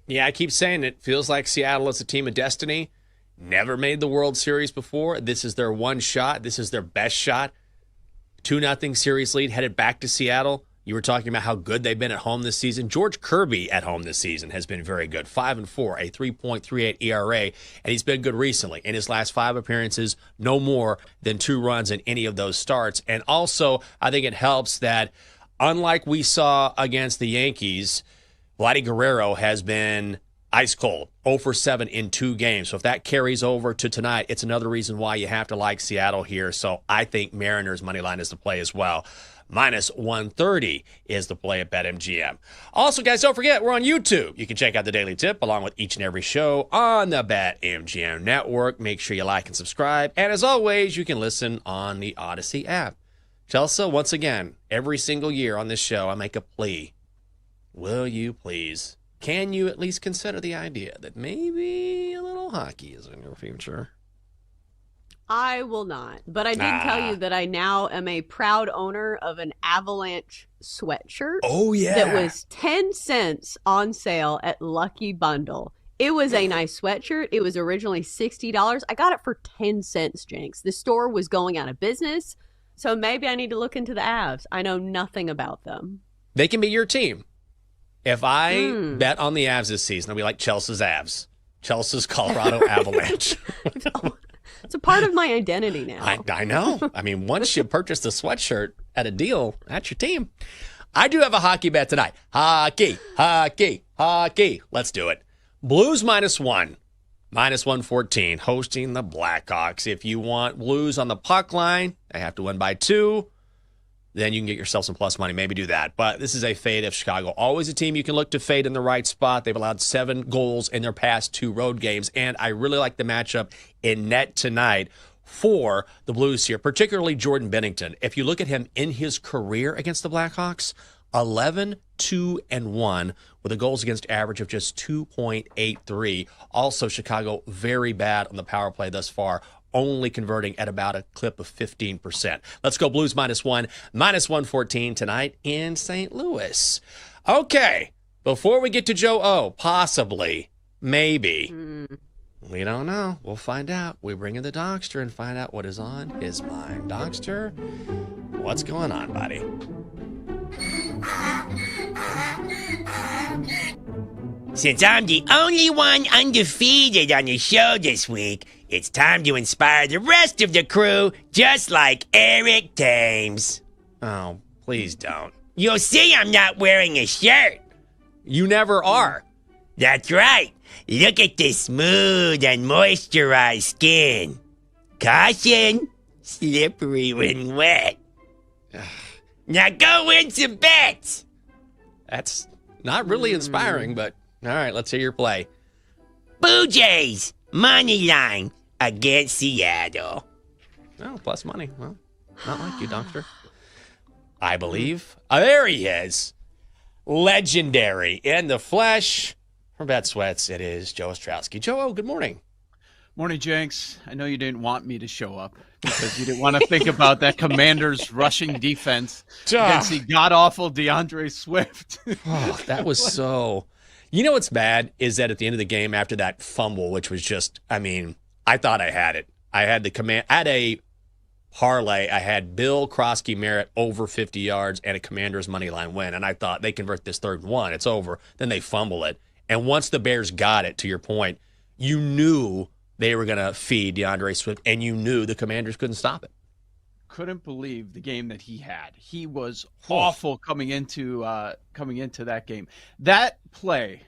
Yeah, I keep saying it feels like Seattle is a team of destiny. Never made the World Series before. This is their one shot. This is their best shot. 2-0 series lead headed back to Seattle. You were talking about how good they've been at home this season. George Kirby at home this season has been very good. 5-4, a 3.38 ERA, and he's been good recently. In his last 5 appearances, no more than 2 runs in any of those starts. And also, I think it helps that, unlike we saw against the Yankees, Vladdy Guerrero has been ice cold, 0 for 7 in 2 games. So if that carries over to tonight, it's another reason why you have to like Seattle here. So I think Mariners money line is the play as well. -130 is the play at BetMGM. Also, guys, don't forget, we're on YouTube. You can check out the Daily Tip along with each and every show on the BetMGM network. Make sure you like and subscribe. And as always, you can listen on the Odyssey app. Chelsea, once again, every single year on this show, I make a plea. Will you please? Can you at least consider the idea that maybe a little hockey is in your future? I will not. But I did tell you that I now am a proud owner of an Avalanche sweatshirt. Oh, yeah. That was 10 cents on sale at Lucky Bundle. It was a nice sweatshirt. It was originally $60. I got it for 10 cents, Jinx. The store was going out of business. So maybe I need to look into the Avs. I know nothing about them. They can be your team. If I bet on the Avs this season, I'll be like Chelsea's Avs. Chelsea's Colorado Avalanche. It's a part of my identity now. I know. I mean, once you purchase the sweatshirt at a deal, that's your team. I do have a hockey bet tonight. Hockey. Let's do it. Blues -1. -114, hosting the Blackhawks. If you want Blues on the puck line, they have to win by 2. Then you can get yourself some plus money. Maybe do that. But this is a fade of Chicago. Always a team you can look to fade in the right spot. They've allowed 7 goals in their past 2 road games. And I really like the matchup in net tonight for the Blues here, particularly Jordan Binnington. If you look at him in his career against the Blackhawks, 11-2-1 with a goals against average of just 2.83. Also, Chicago very bad on the power play thus far, only converting at about a clip of 15%. Let's go Blues -1, -114 tonight in St. Louis. Okay, before we get to Joe O, possibly, maybe, we don't know. We'll find out. We bring in the Dockster and find out what is on his mind. Dockster, what's going on, buddy? Since I'm the only one undefeated on the show this week, It's time to inspire the rest of the crew, just like Eric Thames. Oh, please don't. You'll see I'm not wearing a shirt. You never are. That's right. Look at this smooth and moisturized skin. Caution, slippery when wet. Now go win some bets. That's not really inspiring, but all right, let's hear your play. Blue Jays, money line against Seattle. Oh, plus money. Well, not like you, doctor. I believe. There he is. Legendary in the flesh. From Bet Sweats, it is Joe Ostrowski. Joe, good morning. Morning, Jenks. I know you didn't want me to show up because you didn't want to think about that Commanders rushing defense against the god-awful DeAndre Swift. Oh, that was so... You know what's bad is that at the end of the game, after that fumble, which was just, I mean, I thought I had it. I had a parlay. I had Bill Krosky Merritt over 50 yards and a Commanders money line win, and I thought they convert this third and one. It's over. Then they fumble it. And once the Bears got it, to your point, you knew they were going to feed DeAndre Swift, and you knew the Commanders couldn't stop it. Couldn't believe the game that he had. He was awful coming into that game. That play,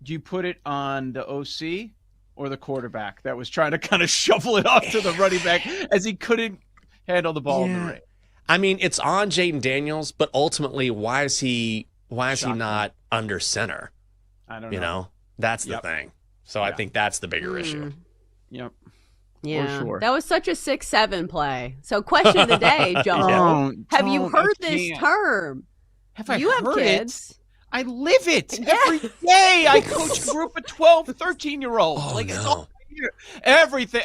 do you put it on the OC or the quarterback that was trying to kind of shovel it off to the running back as he couldn't handle the ball in the ring? I mean, it's on Jaden Daniels, but ultimately, why is he not under center? I don't know. You know, that's the thing. So I think that's the bigger issue. Yep. Yeah, for sure. That was such a 6-7 play. So question of the day, John. Have you heard this term? Have I you heard have kids. it? I live it every day. I coach a group of 12, 13-year-olds. Oh, it's all here. Everything.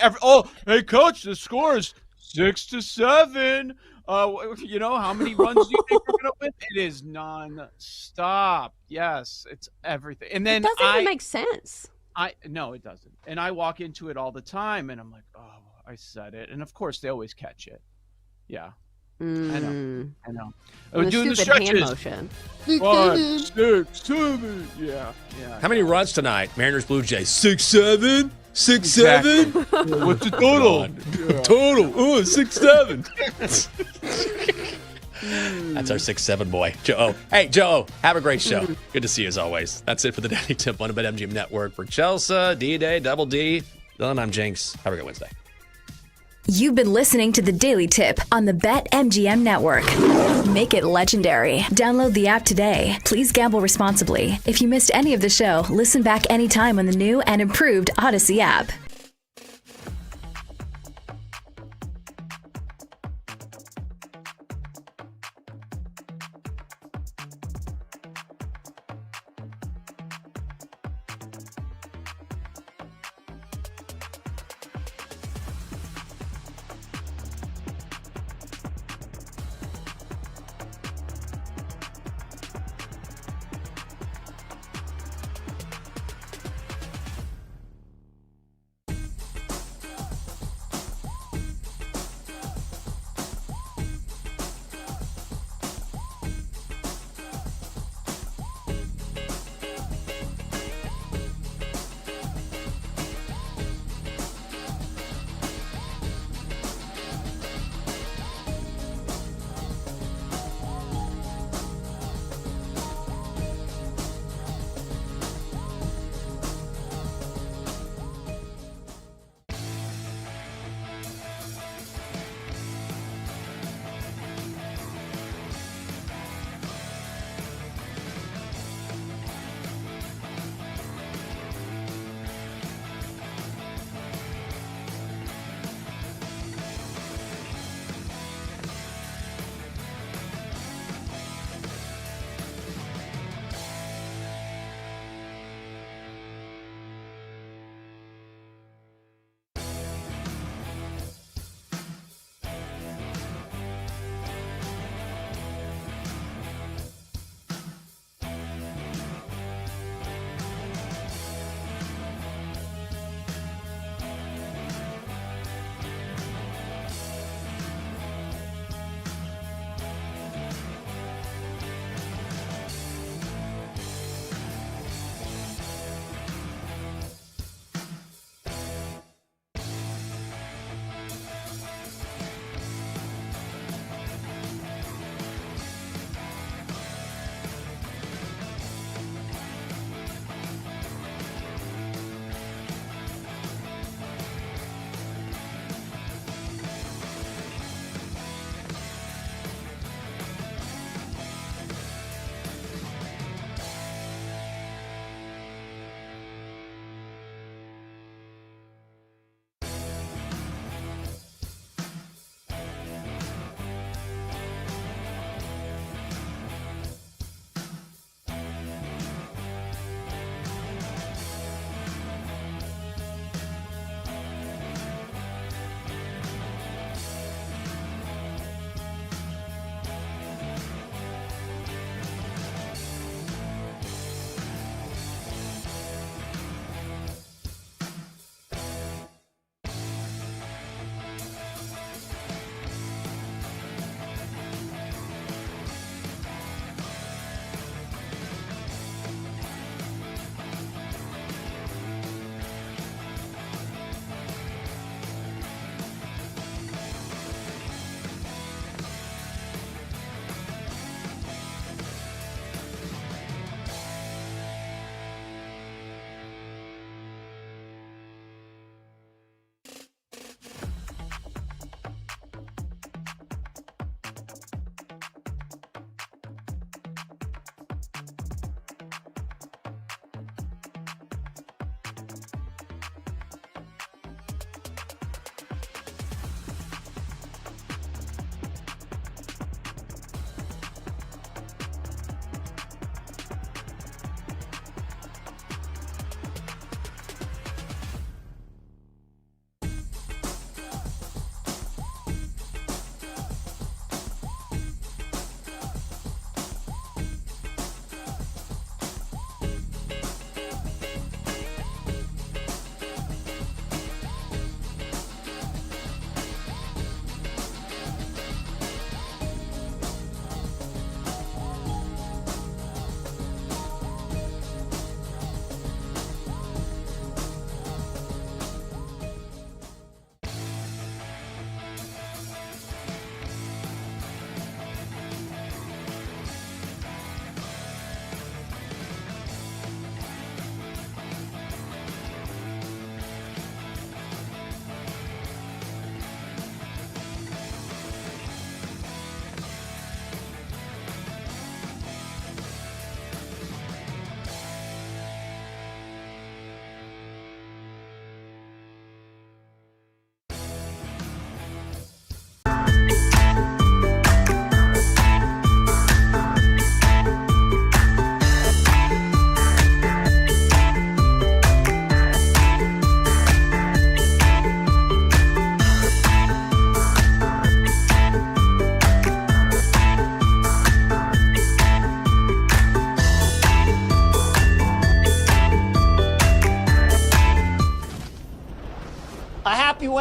Hey, coach, the score is 6-7. You know, how many runs do you think we're going to win? It is non-stop. Yes, it's everything. And then it doesn't even make sense. No, it doesn't. And I walk into it all the time, and I'm like, oh, I said it. And, of course, they always catch it. Yeah. I know. The doing the stupid hand stretches. motion. 5, 6, 7. Yeah. How many runs tonight? Mariners, Blue Jays. 6-7? 6-7? What's the total? Total. Oh, 6-7. That's our 6-7 boy, Joe. Hey, Joe, have a great show. Good to see you as always. That's it for the Daily Tip on the BetMGM Network. For Chelsea, D-Day, Double D, Dylan, I'm Jinx. Have a good Wednesday. You've been listening to the Daily Tip on the BetMGM Network. Make it legendary. Download the app today. Please gamble responsibly. If you missed any of the show, listen back anytime on the new and improved Odyssey app.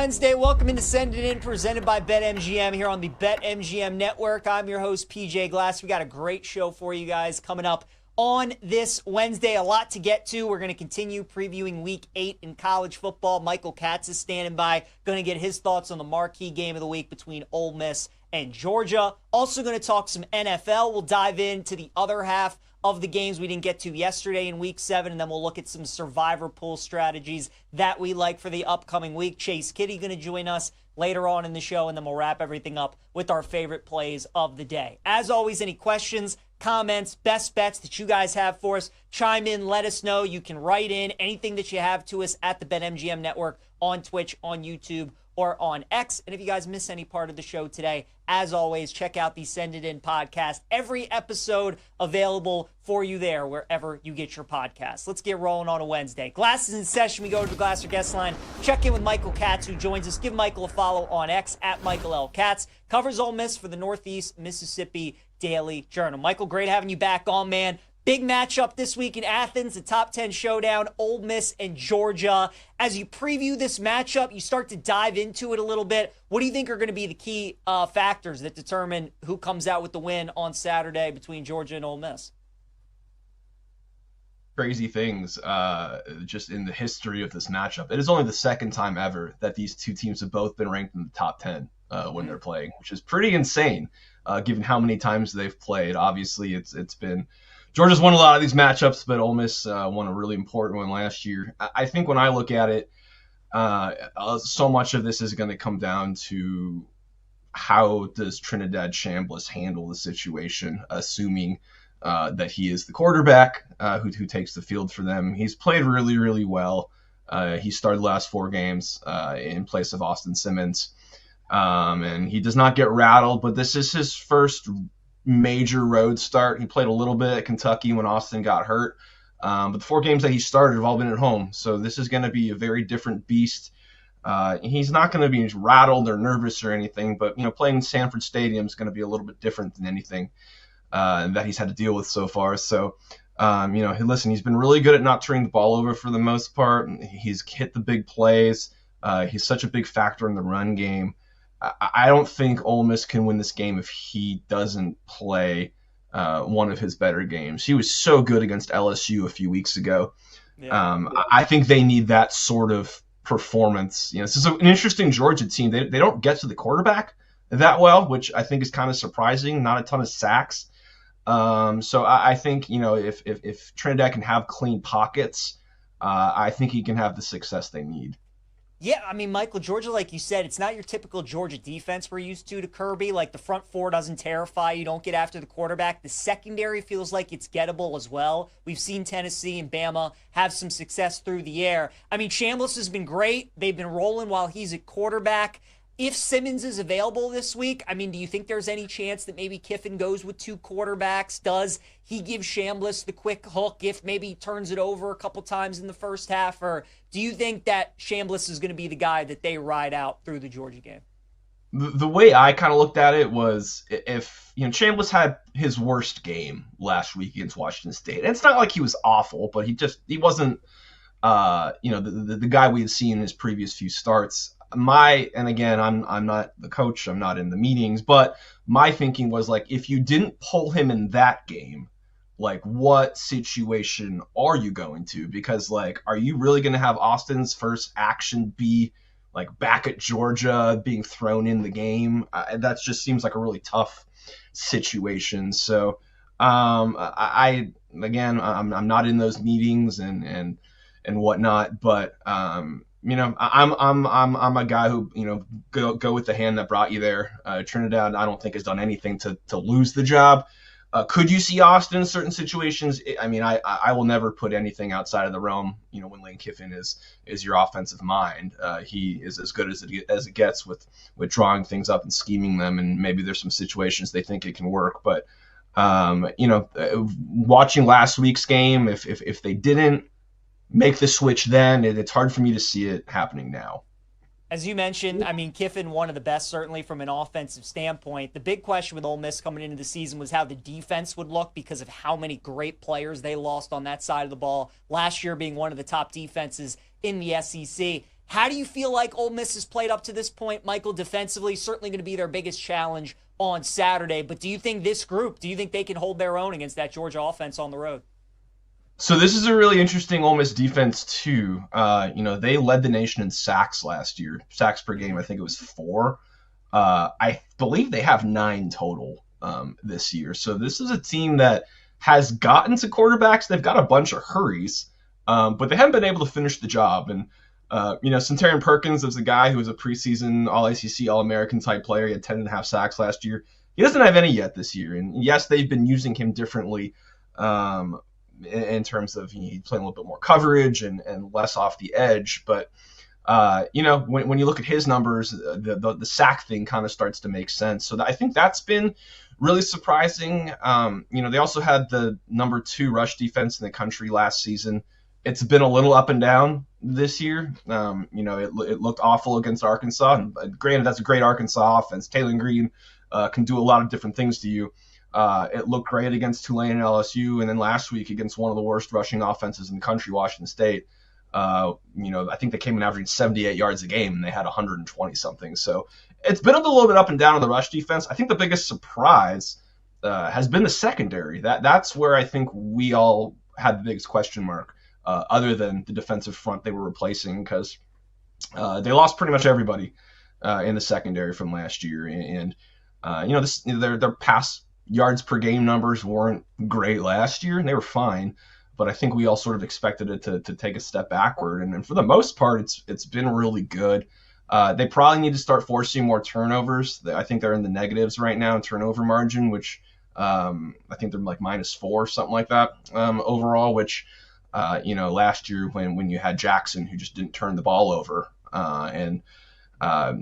Wednesday. Welcome into Send It In, presented by BetMGM here on the BetMGM Network. I'm your host, PJ Glass. We got a great show for you guys coming up on this Wednesday. A lot to get to. We're going to continue previewing Week 8 in college football. Michael Katz is standing by, going to get his thoughts on the marquee game of the week between Ole Miss and Georgia. Also going to talk some NFL. We'll dive into the other half of the games we didn't get to yesterday in Week 7, and then we'll look at some survivor pool strategies that we like for the upcoming week. Chase Kitty going to join us later on in the show, and then we'll wrap everything up with our favorite plays of the day. As always, any questions, comments, best bets that you guys have for us, chime in, let us know. You can write in anything that you have to us at the BetMGM Network on Twitch, on YouTube, or on X. And if you guys miss any part of the show today, as always, check out the Send It In podcast. Every episode available for you there wherever you get your podcasts. Let's get rolling on a Wednesday. Glass is in session. We go to the Glasser guest line. Check in with Michael Katz, who joins us. Give Michael a follow on X at Michael L. Katz. Covers Ole Miss for the Northeast Mississippi Daily Journal. Michael, great having you back on, man. Big matchup this week in Athens, the top 10 showdown, Ole Miss and Georgia. As you preview this matchup, you start to dive into it a little bit. What do you think are going to be the key factors that determine who comes out with the win on Saturday between Georgia and Ole Miss? Crazy things just in the history of this matchup. It is only the second time ever that these two teams have both been ranked in the top 10 when they're playing, which is pretty insane given how many times they've played. Obviously, it's been Georgia's won a lot of these matchups, but Ole Miss won a really important one last year. I think when I look at it, so much of this is going to come down to how does Trinidad Chambliss handle the situation, assuming that he is the quarterback who takes the field for them. He's played really, really well. He started the last 4 games in place of Austin Simmons, and he does not get rattled, but this is his first major road start. He played a little bit at Kentucky when Austin got hurt, but the 4 games that he started have all been at home, so this is going to be a very different beast. He's not going to be rattled or nervous or anything, but playing in Sanford Stadium is going to be a little bit different than anything that he's had to deal with so far. So listen, he's been really good at not turning the ball over for the most part. He's hit the big plays. He's such a big factor in the run game. I don't think Ole Miss can win this game if he doesn't play one of his better games. He was so good against LSU a few weeks ago. Yeah. I think they need that sort of performance. This is an interesting Georgia team. They don't get to the quarterback that well, which I think is kind of surprising. Not a ton of sacks. So I think if Trinidad can have clean pockets, I think he can have the success they need. Yeah, I mean, Michael, Georgia, like you said, it's not your typical Georgia defense we're used to Kirby. Like, the front 4 doesn't terrify you. Don't get after the quarterback. The secondary feels like it's gettable as well. We've seen Tennessee and Bama have some success through the air. I mean, Chambliss has been great. They've been rolling while he's at quarterback. If Simmons is available this week, I mean, do you think there's any chance that maybe Kiffin goes with 2 quarterbacks? Does he give Chambliss the quick hook if maybe he turns it over a couple times in the first half? Or do you think that Chambliss is going to be the guy that they ride out through the Georgia game? The way I kind of looked at it was if Chambliss had his worst game last week against Washington State. And it's not like he was awful, but he wasn't the guy we had seen in his previous few starts. And again, I'm not the coach, I'm not in the meetings, but my thinking was like, if you didn't pull him in that game, like, what situation are you going to? Because, like, are you really going to have Austin's first action be like back at Georgia being thrown in the game? That just seems like a really tough situation. So I'm not in those meetings and whatnot, but I'm a guy who go with the hand that brought you there. Trinidad, I don't think has done anything to lose the job. Could you see Austin in certain situations? I mean, I will never put anything outside of the realm. When Lane Kiffin is your offensive mind, he is as good as it gets with drawing things up and scheming them. And maybe there's some situations they think it can work. But watching last week's game, if they didn't make the switch then, it's hard for me to see it happening now. As you mentioned, I mean, Kiffin, one of the best, certainly from an offensive standpoint. The big question with Ole Miss coming into the season was how the defense would look because of how many great players they lost on that side of the ball. Last year being one of the top defenses in the SEC. How do you feel like Ole Miss has played up to this point, Michael, defensively? Certainly going to be their biggest challenge on Saturday. But do you think this group, do you think they can hold their own against that Georgia offense on the road? So this is a really interesting Ole Miss defense too. They led the nation in sacks last year. Sacks per game, I think it was 4. I believe they have 9 total this year. So this is a team that has gotten to quarterbacks. They've got a bunch of hurries, but they haven't been able to finish the job. And Centurion Perkins is a guy who was a preseason All-ACC, All-American type player. He had 10.5 sacks last year. He doesn't have any yet this year. And yes, they've been using him differently in terms of he's playing a little bit more coverage and less off the edge. But, when you look at his numbers, the sack thing kind of starts to make sense. So I think that's been really surprising. They also had the number 2 rush defense in the country last season. It's been a little up and down this year. It looked awful against Arkansas. And granted, that's a great Arkansas offense. Taylor Green can do a lot of different things to you. It looked great against Tulane and LSU, and then last week against one of the worst rushing offenses in the country, Washington State. I think they came in averaging 78 yards a game, and they had 120 something. So it's been a little bit up and down on the rush defense. I think the biggest surprise has been the secondary. That's where I think we all had the biggest question mark. Other than the defensive front they were replacing, because they lost pretty much everybody in the secondary from last year. And their pass yards per game numbers weren't great last year, and they were fine. But I think we all sort of expected it to take a step backward. And for the most part, it's been really good. They probably need to start forcing more turnovers. I think they're in the negatives right now in turnover margin, which I think they're like -4, something like that overall, which – last year when you had Jackson who just didn't turn the ball over and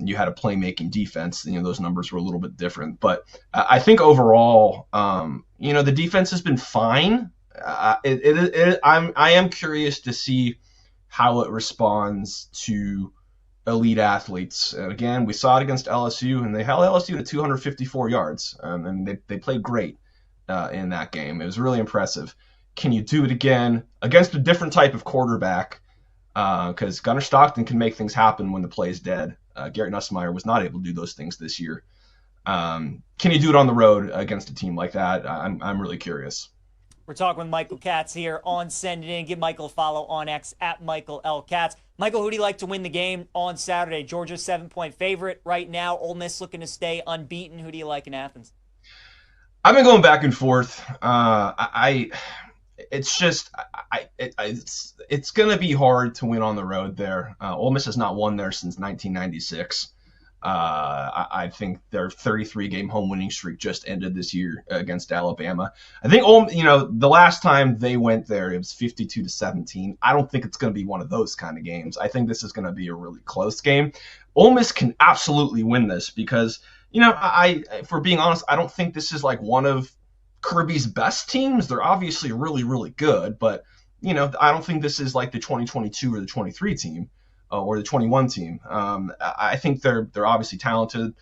you had a playmaking defense, those numbers were a little bit different. But I think overall, the defense has been fine. I am curious to see how it responds to elite athletes. And again, we saw it against LSU, and they held LSU to 254 yards, and they played great in that game. It was really impressive. Can you do it again against a different type of quarterback? Because Gunnar Stockton can make things happen when the play is dead. Garrett Nussmeier was not able to do those things this year. Can you do it on the road against a team like that? I'm really curious. We're talking with Michael Katz here on Send It In. Give Michael a follow on X at Michael L. Katz. Michael, who do you like to win the game on Saturday? Georgia's 7-point favorite right now. Ole Miss looking to stay unbeaten. Who do you like in Athens? I've been going back and forth. It's going to be hard to win on the road there. Ole Miss has not won there since 1996. I think their 33-game home winning streak just ended this year against Alabama. I think the last time they went there, it was 52-17. I don't think it's going to be one of those kind of games. I think this is going to be a really close game. Ole Miss can absolutely win this because, for being honest, I don't think this is like one of Kirby's best teams. They're obviously really, really good, but I don't think this is like the 2022 or the 23 team or the 21 team. I think they're obviously talented,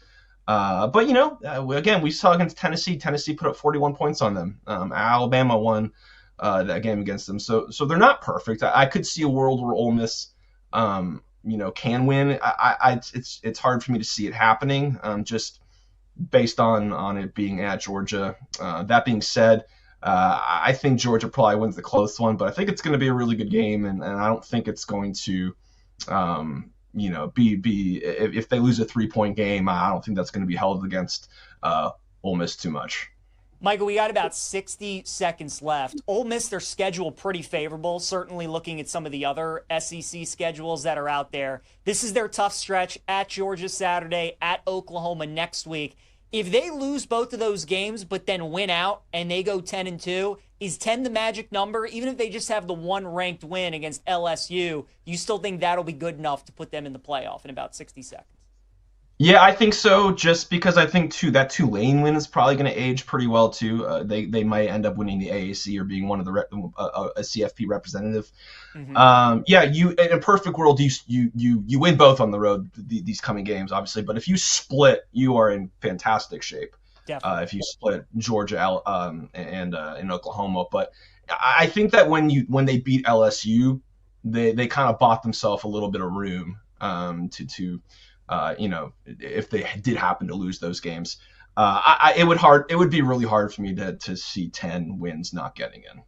but again, we saw against Tennessee. Tennessee put up 41 points on them. Alabama won that game against them, so they're not perfect. I could see a world where Ole Miss, can win. It's hard for me to see it happening. Just based on it being at Georgia. That being said, I think Georgia probably wins the close one, but I think it's going to be a really good game, and I don't think it's going to, be if they lose a 3-point game, I don't think that's going to be held against Ole Miss too much. Michael, we got about 60 seconds left. Ole Miss, their schedule pretty favorable, certainly looking at some of the other SEC schedules that are out there. This is their tough stretch at Georgia Saturday, at Oklahoma next week. If they lose both of those games but then win out and they go 10-2, is 10 the magic number? Even if they just have the one ranked win against LSU, you still think that'll be good enough to put them in the playoff in about 60 seconds? Yeah, I think so, just because I think, too, that Tulane win is probably going to age pretty well, too. They might end up winning the AAC or being one of the a CFP representative. Mm-hmm. In a perfect world, you win both on the road, these coming games, obviously. But if you split, you are in fantastic shape. If you split Georgia and in Oklahoma. But I think that when they beat LSU, they kind of bought themselves a little bit of room if they did happen to lose those games. It would be really hard for me to see 10 wins not getting in.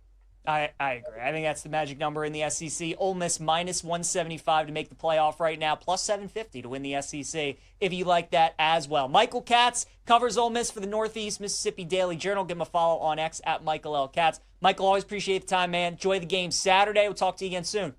I agree. I think that's the magic number in the SEC. Ole Miss minus 175 to make the playoff right now, plus 750 to win the SEC, if you like that as well. Michael Katz covers Ole Miss for the Northeast Mississippi Daily Journal. Give him a follow on X at Michael L. Katz. Michael, always appreciate the time, man. Enjoy the game Saturday. We'll talk to you again soon.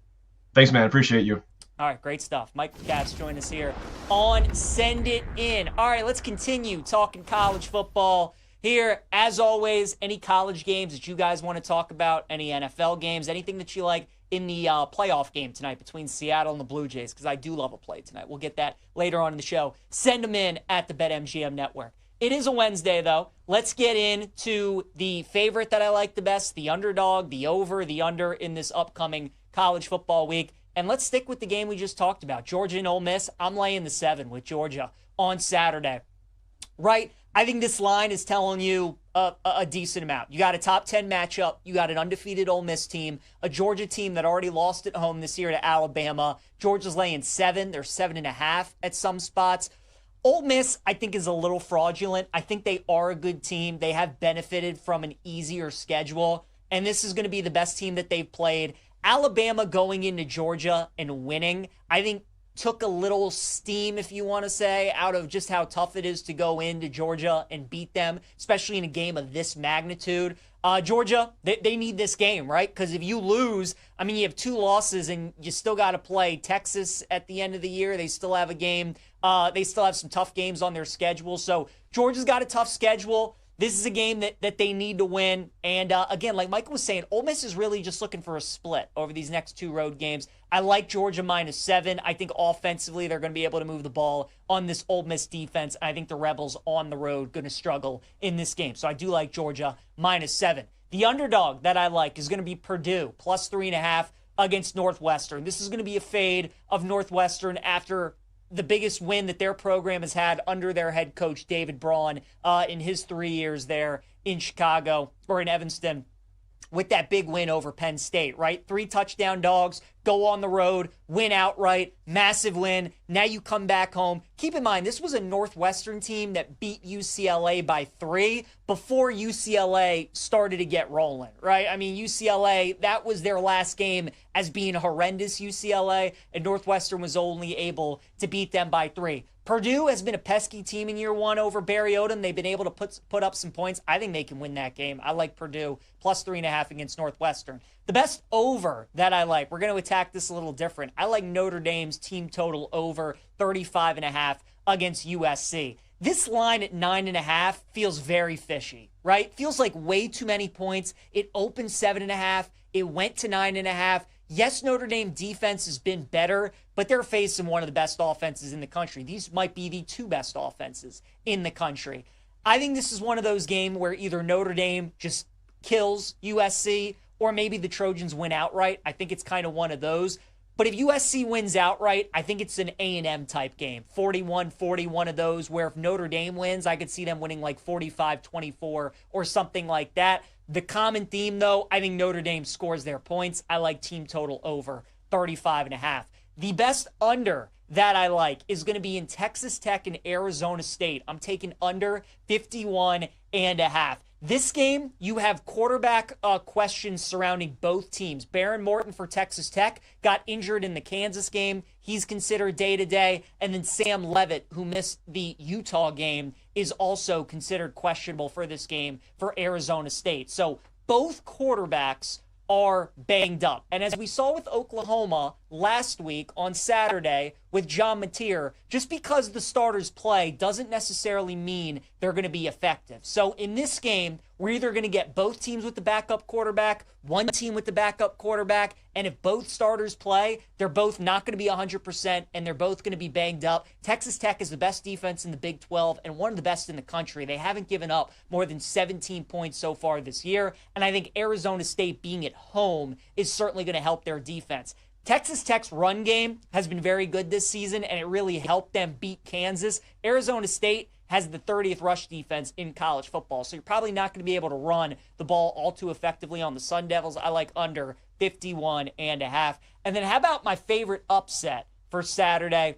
Thanks, man. Appreciate you. All right, great stuff. Michael Katz joined us here on Send It In. All right, let's continue talking college football. Here, as always, any college games that you guys want to talk about, any NFL games, anything that you like in the playoff game tonight between Seattle and the Blue Jays, because I do love a play tonight. We'll get that later on in the show. Send them in at the BetMGM Network. It is a Wednesday, though. Let's get into the favorite that I like the best, the underdog, the over, the under in this upcoming college football week. And let's stick with the game we just talked about, Georgia and Ole Miss. I'm laying the 7 with Georgia on Saturday. Right? I think this line is telling you a decent amount. You got a top 10 matchup. You got an undefeated Ole Miss team, a Georgia team that already lost at home this year to Alabama. Georgia's laying 7. They're 7.5 at some spots. Ole Miss, I think, is a little fraudulent. I think they are a good team. They have benefited from an easier schedule, and this is going to be the best team that they've played. Alabama going into Georgia and winning, I think, took a little steam, if you want to say, out of just how tough it is to go into Georgia and beat them, especially in a game of this magnitude. Georgia, they need this game, right? Because if you lose, I mean, you have 2 losses and you still got to play Texas at the end of the year. They still have a game. They still have some tough games on their schedule. So Georgia's got a tough schedule. This is a game that they need to win. And again, like Michael was saying, Ole Miss is really just looking for a split over these next 2 road games. I like Georgia minus 7. I think offensively they're going to be able to move the ball on this Ole Miss defense. I think the Rebels on the road going to struggle in this game. So I do like Georgia minus 7. The underdog that I like is going to be Purdue plus 3.5 against Northwestern. This is going to be a fade of Northwestern after the biggest win that their program has had under their head coach, David Braun, in his 3 years there in Chicago or in Evanston with that big win over Penn State, right? 3 touchdown dogs, go on the road, win outright, massive win. Now you come back home. Keep in mind, this was a Northwestern team that beat UCLA by 3 before UCLA started to get rolling, right? I mean, UCLA, that was their last game as being horrendous UCLA, and Northwestern was only able to beat them by 3. Purdue has been a pesky team in year 1 over Barry Odom. They've been able to put up some points. I think they can win that game. I like Purdue plus 3.5 against Northwestern. The best over that I like, we're going to attack this a little different. I like Notre Dame's team total over 35.5 against USC. This line at 9.5 feels very fishy, right? Feels like way too many points. It opened 7.5. It went to 9.5. Yes, Notre Dame defense has been better, but they're facing one of the best offenses in the country. These might be the 2 best offenses in the country. I think this is one of those games where either Notre Dame just kills USC or maybe the Trojans win outright. I think it's kind of one of those. But if USC wins outright, I think it's an A&M type game. 41-40, one of those where if Notre Dame wins, I could see them winning like 45-24 or something like that. The common theme, though, I think Notre Dame scores their points. I like team total over 35.5. The best under that I like is going to be in Texas Tech and Arizona State. I'm taking under 51.5. This game, you have quarterback questions surrounding both teams. Baron Morton for Texas Tech got injured in the Kansas game. He's considered day-to-day. And then Sam Leavitt, who missed the Utah game, is also considered questionable for this game for Arizona State. So both quarterbacks are banged up. And as we saw with Oklahoma last week on Saturday with John Mateer, just because the starters play doesn't necessarily mean they're going to be effective. So in this game, we're either going to get both teams with the backup quarterback, one team with the backup quarterback, and if both starters play, they're both not going to be 100% and they're both going to be banged up. Texas Tech is the best defense in the Big 12 and one of the best in the country. They haven't given up more than 17 points so far this year, and I think Arizona State being at home is certainly going to help their defense. Texas Tech's run game has been very good this season, and it really helped them beat Kansas. Arizona State has the 30th rush defense in college football, so you're probably not going to be able to run the ball all too effectively on the Sun Devils. I like under 51.5. And then how about my favorite upset for Saturday.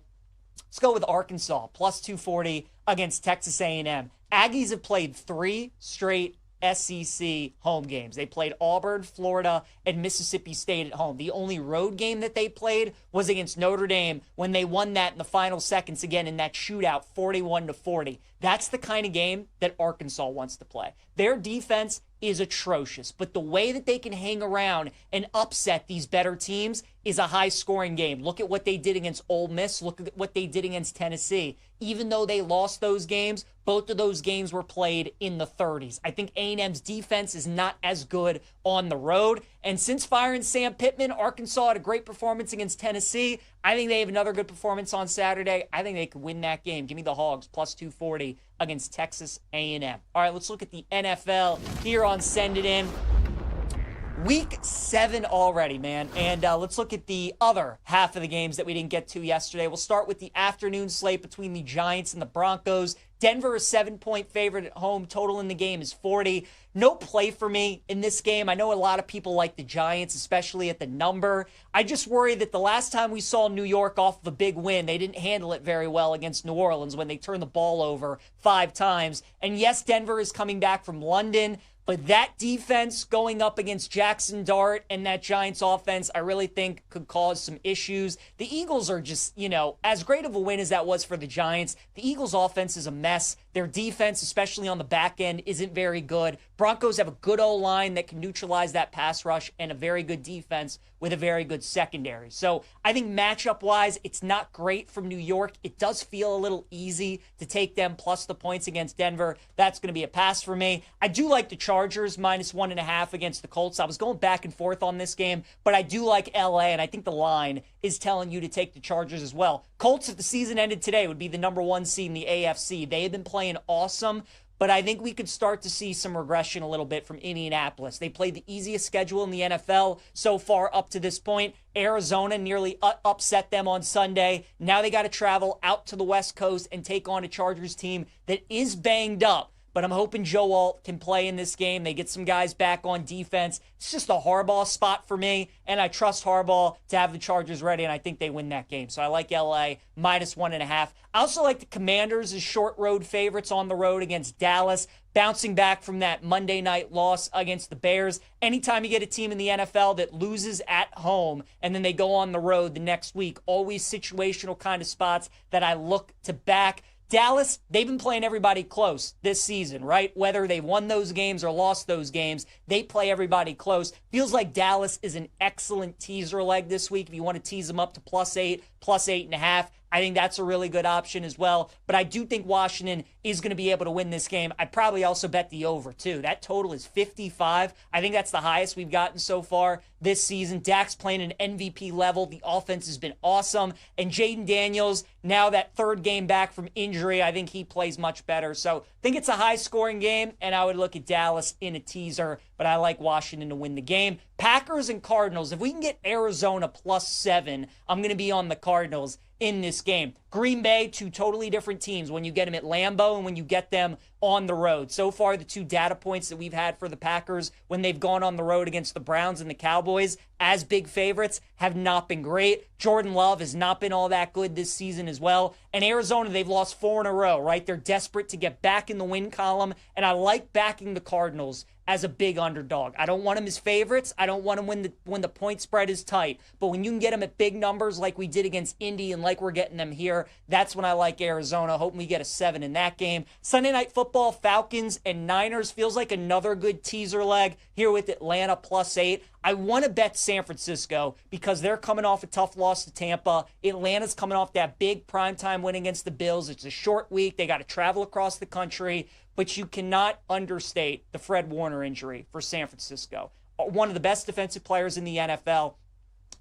Let's go with Arkansas, plus 240 against Texas A&M. Aggies have played 3 straight SEC home games. They played Auburn, Florida, and Mississippi State at home. The only road game that they played was against Notre Dame when they won that in the final seconds again in that shootout, 41-40. That's the kind of game that Arkansas wants to play. Their defense is atrocious, but the way that they can hang around and upset these better teams is a high-scoring game. Look at what they did against Ole Miss. Look at what they did against Tennessee. Even though they lost those games, both of those games were played in the 30s. I think A&M's defense is not as good on the road. And since firing Sam Pittman, Arkansas had a great performance against Tennessee. I think they have another good performance on Saturday. I think they could win that game. Give me the Hogs, plus 240 against Texas A&M. All right, let's look at the NFL here on Send It In. Week 7 already, man. And let's look at the other half of the games that we didn't get to yesterday. We'll start with the afternoon slate between the Giants and the Broncos. Denver is 7-point favorite at home. Total in the game is 40. No play for me in this game. I know a lot of people like the Giants, especially at the number. I just worry that the last time we saw New York off of a big win, they didn't handle it very well against New Orleans when they turned the ball over 5 times. And yes, Denver is coming back from London, but that defense going up against Jackson Dart and that Giants offense, I really think could cause some issues. The Eagles are just, as great of a win as that was for the Giants, the Eagles offense is a mess. Their defense, especially on the back end, isn't very good. Broncos have a good O-line that can neutralize that pass rush and a very good defense with a very good secondary. So I think matchup-wise, it's not great from New York. It does feel a little easy to take them plus the points against Denver. That's going to be a pass for me. I do like the Chargers minus 1.5 against the Colts. I was going back and forth on this game, but I do like LA, and I think the line is telling you to take the Chargers as well. Colts, if the season ended today, would be the number 1 seed in the AFC. They have been playing awesome, but I think we could start to see some regression a little bit from Indianapolis. They played the easiest schedule in the NFL so far up to this point. Arizona nearly upset them on Sunday. Now they got to travel out to the West Coast and take on a Chargers team that is banged up. But I'm hoping Joe Alt can play in this game. They get some guys back on defense. It's just a Harbaugh spot for me, and I trust Harbaugh to have the Chargers ready, and I think they win that game. So I like LA minus 1.5. I also like the Commanders as short road favorites on the road against Dallas, bouncing back from that Monday night loss against the Bears. Anytime you get a team in the NFL that loses at home and then they go on the road the next week, always situational kind of spots that I look to back. Dallas, they've been playing everybody close this season, right? Whether they won those games or lost those games, they play everybody close. Feels like Dallas is an excellent teaser leg this week. If you want to tease them up to +8, +8.5, I think that's a really good option as well. But I do think Washington is going to be able to win this game. I'd probably also bet the over, too. That total is 55. I think that's the highest we've gotten so far this season. Dak's playing an MVP level. The offense has been awesome. And Jaden Daniels, now that third game back from injury, I think he plays much better. So I think it's a high-scoring game, and I would look at Dallas in a teaser, but I like Washington to win the game. Packers and Cardinals. If we can get Arizona +7, I'm going to be on the Cardinals in this game. Green Bay, 2 totally different teams when you get them at Lambeau and when you get them on the road. So far, the 2 data points that we've had for the Packers when they've gone on the road against the Browns and the Cowboys as big favorites have not been great. Jordan Love has not been all that good this season as well. And Arizona, they've lost 4 in a row, right? They're desperate to get back in the win column, and I like backing the Cardinals as a big underdog. I don't want them as favorites. I don't want them when the point spread is tight. But when you can get them at big numbers like we did against Indy and like we're getting them here, that's when I like Arizona. Hoping we get a 7 in that game. Sunday Night Football, Falcons and Niners feels like another good teaser leg here with Atlanta +8. I want to bet San Francisco because they're coming off a tough loss to Tampa. Atlanta's coming off that big primetime win against the Bills. It's a short week. They got to travel across the country. But you cannot understate the Fred Warner injury for San Francisco. One of the best defensive players in the NFL,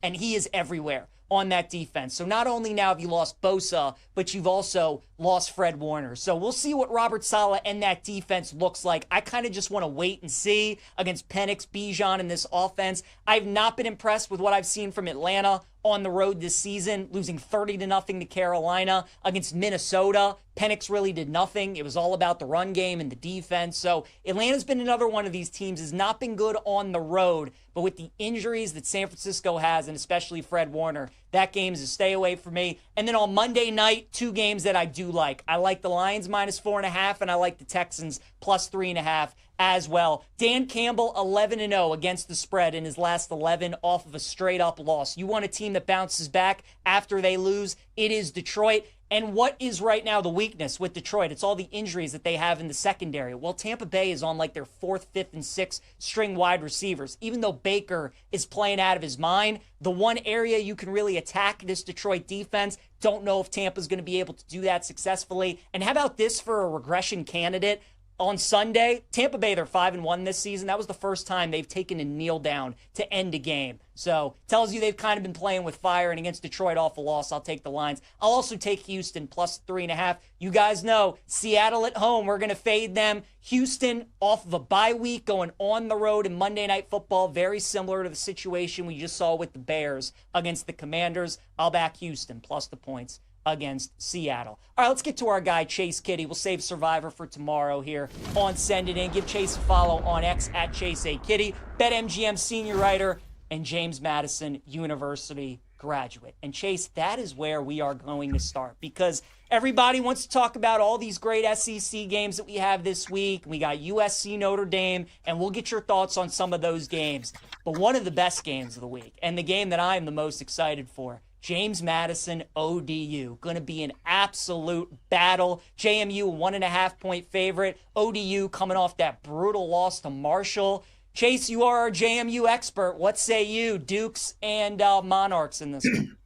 and he is everywhere on that defense. So not only now have you lost Bosa, but you've also lost Fred Warner. So we'll see what Robert Saleh and that defense looks like. I kind of just want to wait and see against Penix, Bijan, and this offense. I've not been impressed with what I've seen from Atlanta on the road this season, losing 30-0 to Carolina. Against Minnesota, Penix really did nothing. It was all about the run game and the defense. So Atlanta's been another one of these teams, has not been good on the road, but with the injuries that San Francisco has, and especially Fred Warner, That game's a stay away for me. And then on Monday night, 2 games that I do like. I like the Lions -4.5, and I like the Texans +3.5 as well. Dan Campbell, 11-0 against the spread in his last 11 off of a straight-up loss. You want a team that bounces back after they lose? It is Detroit. And what is right now the weakness with Detroit? It's all the injuries that they have in the secondary. Well, Tampa Bay is on like their 4th, 5th, and 6th string wide receivers. Even though Baker is playing out of his mind, the one area you can really attack this Detroit defense, don't know if Tampa's going to be able to do that successfully. And how about this for a regression candidate? On Sunday, Tampa Bay, they're 5-1 this season. That was the first time they've taken a kneel down to end a game. So tells you they've kind of been playing with fire, and against Detroit off a loss, I'll take the Lions. I'll also take Houston +3.5. You guys know, Seattle at home, we're going to fade them. Houston off of a bye week, going on the road in Monday Night Football, very similar to the situation we just saw with the Bears against the Commanders. I'll back Houston plus the points against Seattle. All right, let's get to our guy, Chase Kitty. We'll save Survivor for tomorrow here on Send It In. Give Chase a follow on X at Chase A. Kitty. BetMGM senior writer and James Madison University graduate. And Chase, that is where we are going to start, because everybody wants to talk about all these great SEC games that we have this week. We got USC Notre Dame, and we'll get your thoughts on some of those games. But one of the best games of the week, and the game that I am the most excited for, James Madison, ODU. Going to be an absolute battle. JMU, 1.5-point favorite. ODU coming off that brutal loss to Marshall. Chase, you are our JMU expert. What say you, Dukes and Monarchs in this one?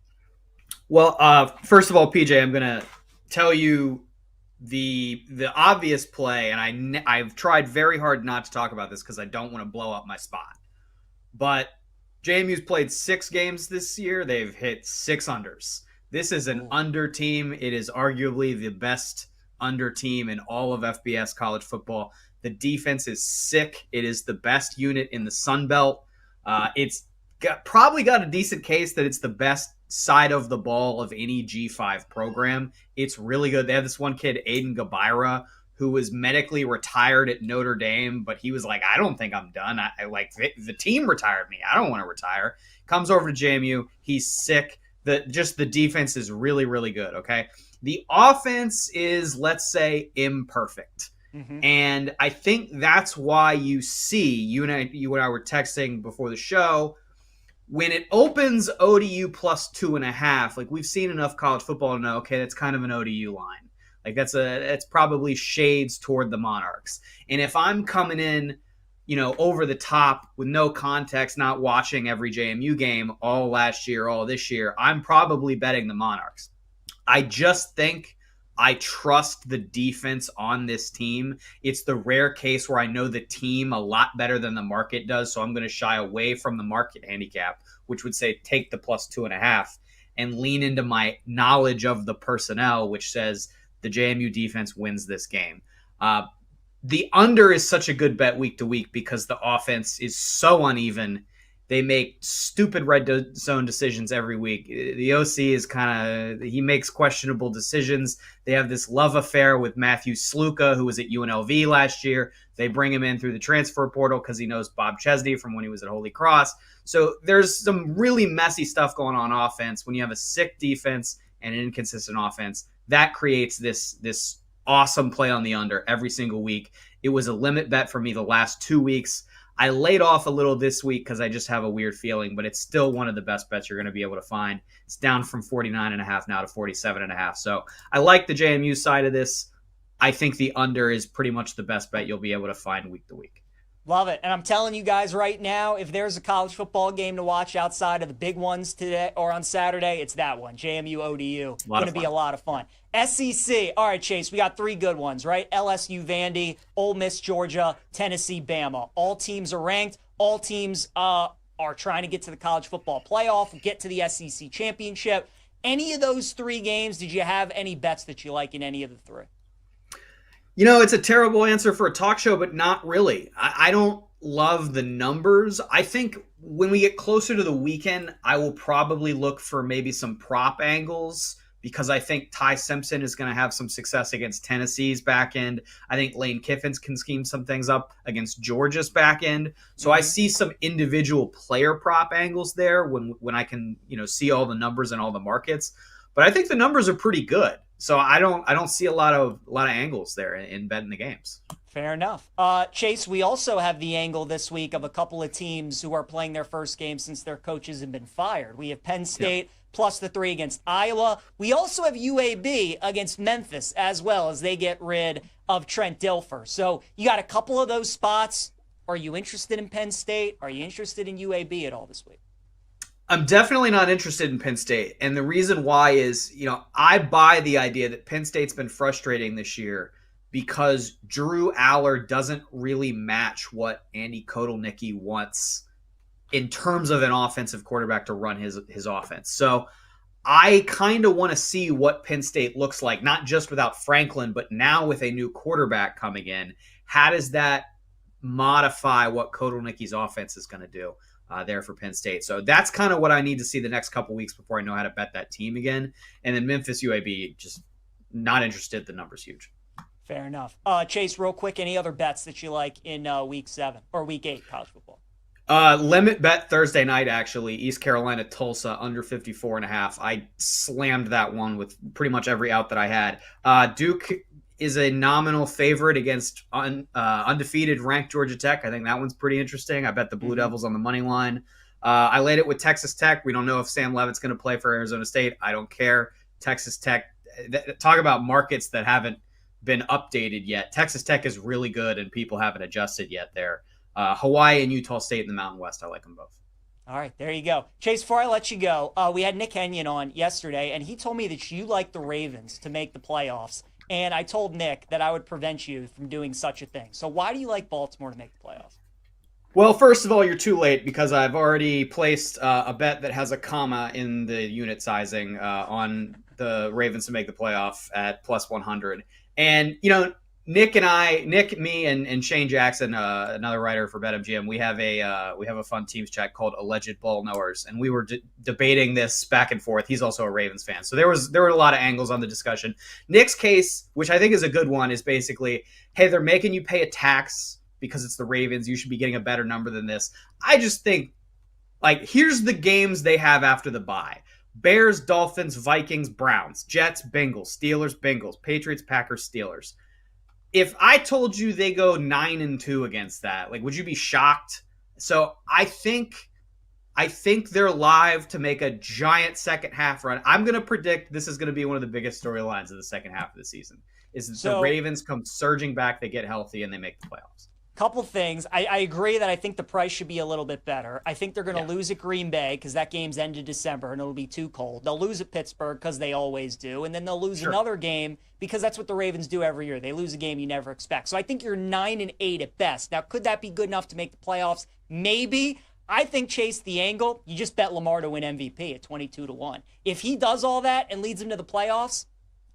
Well, first of all, PJ, I'm going to tell you the obvious play, and I've tried very hard not to talk about this because I don't want to blow up my spot. But JMU's played 6 games this year. They've hit 6 unders. This is an under team. It is arguably the best under team in all of FBS college football. The defense is sick. It is the best unit in the Sun Belt. It's probably got a decent case that it's the best side of the ball of any G5 program. It's really good. They have this one kid, Aiden Gabira, who was medically retired at Notre Dame, but he was like, I don't think I'm done. I like the team retired me. I don't want to retire. Comes over to JMU. He's sick. The defense is really, really good. Okay. The offense is, let's say, imperfect. Mm-hmm. And I think that's why you see, you and I were texting before the show, when it opens ODU +2.5, like we've seen enough college football to know, okay, that's kind of an ODU line. Like that's probably shades toward the Monarchs. And if I'm coming in, over the top with no context, not watching every JMU game all last year, all this year, I'm probably betting the Monarchs. I just think I trust the defense on this team. It's the rare case where I know the team a lot better than the market does, so I'm going to shy away from the market handicap, which would say take the +2.5, and lean into my knowledge of the personnel, which says the JMU defense wins this game. The under is such a good bet week to week because the offense is so uneven. They make stupid red zone decisions every week. The OC is he makes questionable decisions. They have this love affair with Matthew Sluka, who was at UNLV last year. They bring him in through the transfer portal because he knows Bob Chesney from when he was at Holy Cross. So there's some really messy stuff going on offense. When you have a sick defense and an inconsistent offense, that creates this awesome play on the under every single week. It was a limit bet for me the last 2 weeks. I laid off a little this week because I just have a weird feeling, but it's still one of the best bets you're going to be able to find. It's down from 49.5 now to 47.5. So I like the JMU side of this. I think the under is pretty much the best bet you'll be able to find week to week. Love it. And I'm telling you guys right now, if there's a college football game to watch outside of the big ones today or on Saturday, it's that one. JMU ODU. Going to be a lot of fun. SEC. All right, Chase, we got 3 good ones, right? LSU Vandy, Ole Miss Georgia, Tennessee Bama. All teams are ranked. All teams are trying to get to the college football playoff, get to the SEC championship. Any of those 3 games, did you have any bets that you like in any of the 3? It's a terrible answer for a talk show, but not really. I don't love the numbers. I think when we get closer to the weekend, I will probably look for maybe some prop angles because I think Ty Simpson is going to have some success against Tennessee's back end. I think Lane Kiffin can scheme some things up against Georgia's back end. So I see some individual player prop angles there when I can, see all the numbers and all the markets. But I think the numbers are pretty good. So I don't see a lot of angles there in betting the games. Fair enough. Chase, we also have the angle this week of a couple of teams who are playing their first game since their coaches have been fired. We have Penn State plus the 3 against Iowa. We also have UAB against Memphis as well as they get rid of Trent Dilfer. So you got a couple of those spots. Are you interested in Penn State? Are you interested in UAB at all this week? I'm definitely not interested in Penn State. And the reason why is, I buy the idea that Penn State's been frustrating this year because Drew Aller doesn't really match what Andy Kotelnicki wants in terms of an offensive quarterback to run his offense. So I kind of want to see what Penn State looks like, not just without Franklin, but now with a new quarterback coming in. How does that modify what Kotelnicki's offense is going to do there for Penn State? So that's kind of what I need to see the next couple weeks before I know how to bet that team again. And then Memphis UAB, just not interested. The number's huge. Fair enough. Chase, real quick, any other bets that you like in week 7 or week 8 college football? Limit bet Thursday night, actually. East Carolina, Tulsa, under 54.5. I slammed that one with pretty much every out that I had. Duke is a nominal favorite against undefeated ranked Georgia Tech. I think that one's pretty interesting. I bet the Blue Devils on the money line. I laid it with Texas Tech. We don't know if Sam Levitt's going to play for Arizona State. I don't care. Texas Tech, talk about markets that haven't been updated yet. Texas Tech is really good and people haven't adjusted yet there. Hawaii and Utah State in the Mountain West. I like them both. All right, there you go. Chase, before I let you go, we had Nick Kenyon on yesterday, and he told me that you like the Ravens to make the playoffs. And I told Nick that I would prevent you from doing such a thing. So why do you like Baltimore to make the playoffs? Well, first of all, you're too late because I've already placed a bet that has a comma in the unit sizing on the Ravens to make the playoff at plus 100. And, Nick, me, and Shane Jackson, another writer for BetMGM, we have a fun teams chat called Alleged Ball Knowers, and we were debating this back and forth. He's also a Ravens fan, so there were a lot of angles on the discussion. Nick's case, which I think is a good one, is basically, hey, they're making you pay a tax because it's the Ravens. You should be getting a better number than this. I just think, here's the games they have after the bye. Bears, Dolphins, Vikings, Browns, Jets, Bengals, Steelers, Bengals, Patriots, Packers, Steelers. If I told you they go 9-2 against that, would you be shocked? So I think they're live to make a giant second half run. I'm going to predict this is going to be one of the biggest storylines of the second half of the season. Is that the Ravens come surging back, they get healthy, and they make the playoffs. Couple things. I agree that I think the price should be a little bit better. I think they're going to lose at Green Bay because that game's ended December and it'll be too cold. They'll lose at Pittsburgh because they always do. And then they'll lose another game because that's what the Ravens do every year. They lose a game you never expect. So I think you're 9-8 at best. Now, could that be good enough to make the playoffs? Maybe. I think, Chase, the angle, you just bet Lamar to win MVP at 22-1. If he does all that and leads them to the playoffs,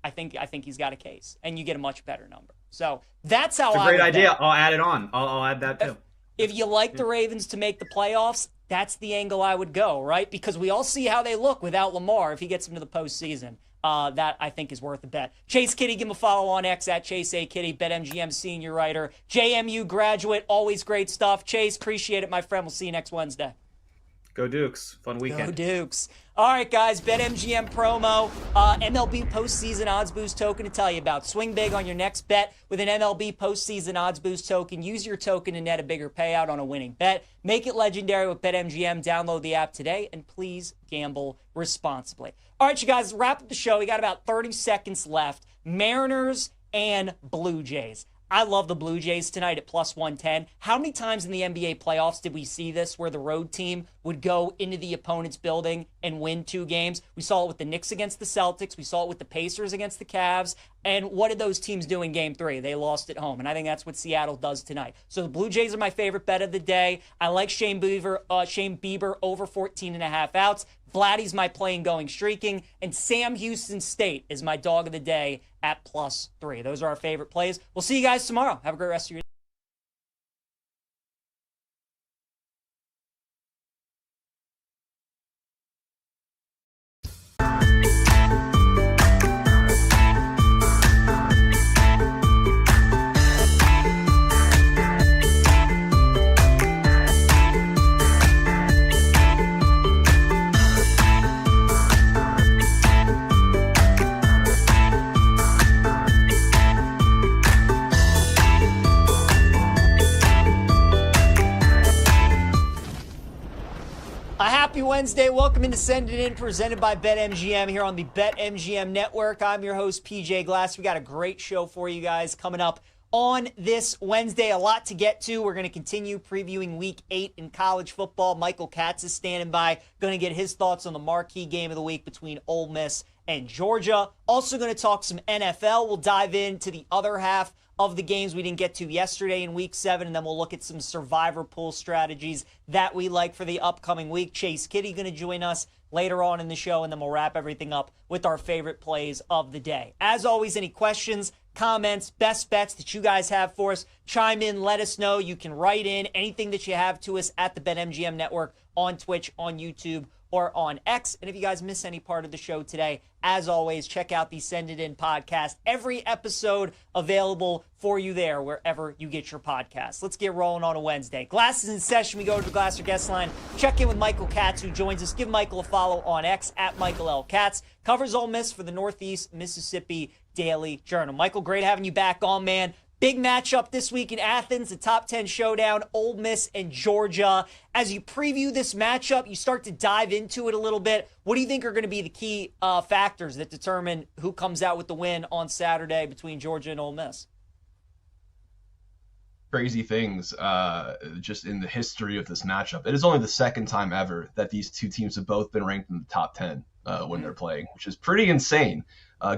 I think he's got a case. And you get a much better number. So that's how it's a great idea. I'll add it on. I'll add that too. If you like the Ravens to make the playoffs, that's the angle I would go, right? Because we all see how they look without Lamar if he gets them to the postseason. That I think is worth a bet. Chase Kitty, give him a follow on X at Chase A. Kitty, BetMGM senior writer, JMU graduate, always great stuff. Chase, appreciate it, my friend. We'll see you next Wednesday. Go Dukes. Fun weekend. Go Dukes. All right, guys, BetMGM promo, MLB postseason odds boost token to tell you about. Swing big on your next bet with an MLB postseason odds boost token. Use your token to net a bigger payout on a winning bet. Make it legendary with BetMGM. Download the app today, and please gamble responsibly. All right, you guys, wrap up the show. We got about 30 seconds left. Mariners and Blue Jays. I love the Blue Jays tonight at plus 110. How many times in the NBA playoffs did we see this where the road team would go into the opponent's building and win 2 games? We saw it with the Knicks against the Celtics. We saw it with the Pacers against the Cavs. And what did those teams do in Game 3? They lost at home. And I think that's what Seattle does tonight. So the Blue Jays are my favorite bet of the day. I like Shane Bieber over 14.5 outs. Vladdy's my playing going streaking. And Sam Houston State is my dog of the day at plus 3. Those are our favorite plays. We'll see you guys tomorrow. Have a great rest of your day. Happy Wednesday. Welcome into Send It In, presented by BetMGM here on the BetMGM Network. I'm your host, PJ Glass. We got a great show for you guys coming up on this Wednesday. A lot to get to. We're going to continue previewing Week 8 in college football. Michael Katz is standing by, going to get his thoughts on the marquee game of the week between Ole Miss and Georgia. Also going to talk some NFL. We'll dive into the other half of the games we didn't get to yesterday in Week 7, and then we'll look at some survivor pool strategies that we like for the upcoming week. Chase Kitty going to join us later on in the show, and then we'll wrap everything up with our favorite plays of the day. As always, any questions, comments, best bets that you guys have for us, chime in, let us know. You can write in anything that you have to us at the BetMGM Network on Twitch, on YouTube, or on X. And if you guys miss any part of the show today, as always, check out the Send It In podcast. Every episode available for you there, wherever you get your podcasts. Let's get rolling on a Wednesday. Glass is in session. We go to the Glasser guest line. Check in with Michael Katz, who joins us. Give Michael a follow on X at Michael L. Katz. Covers Ole Miss for the Northeast Mississippi Daily Journal. Michael, great having you back on, man. Big matchup this week in Athens, the top 10 showdown, Ole Miss and Georgia. As you preview this matchup, you start to dive into it a little bit. What do you think are going to be the key factors that determine who comes out with the win on Saturday between Georgia and Ole Miss? Crazy things just in the history of this matchup. It is only the second time ever that these two teams have both been ranked in the top 10 when they're playing, which is pretty insane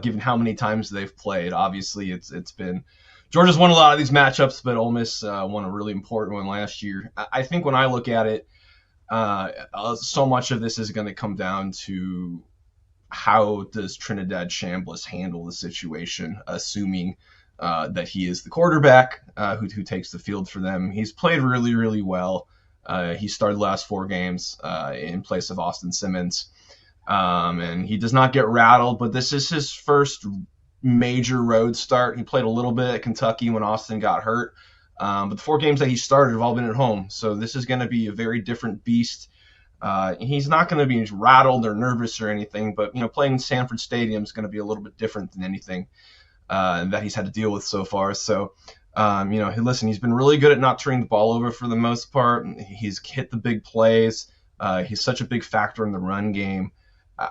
given how many times they've played. Obviously, it's been Georgia's won a lot of these matchups, but Ole Miss won a really important one last year. I think when I look at it, so much of this is going to come down to how does Trinidad Chambliss handle the situation, assuming that he is the quarterback who takes the field for them. He's played really, really well. He started the last 4 games in place of Austin Simmons, and he does not get rattled, but this is his first major road start. He played a little bit at Kentucky when Austin got hurt, but the 4 games that he started have all been at home, so this is going to be a very different beast. He's not going to be rattled or nervous or anything, but playing in Sanford Stadium is going to be a little bit different than anything that he's had to deal with so far. So listen, he's been really good at not turning the ball over for the most part. He's hit the big plays. He's such a big factor in the run game.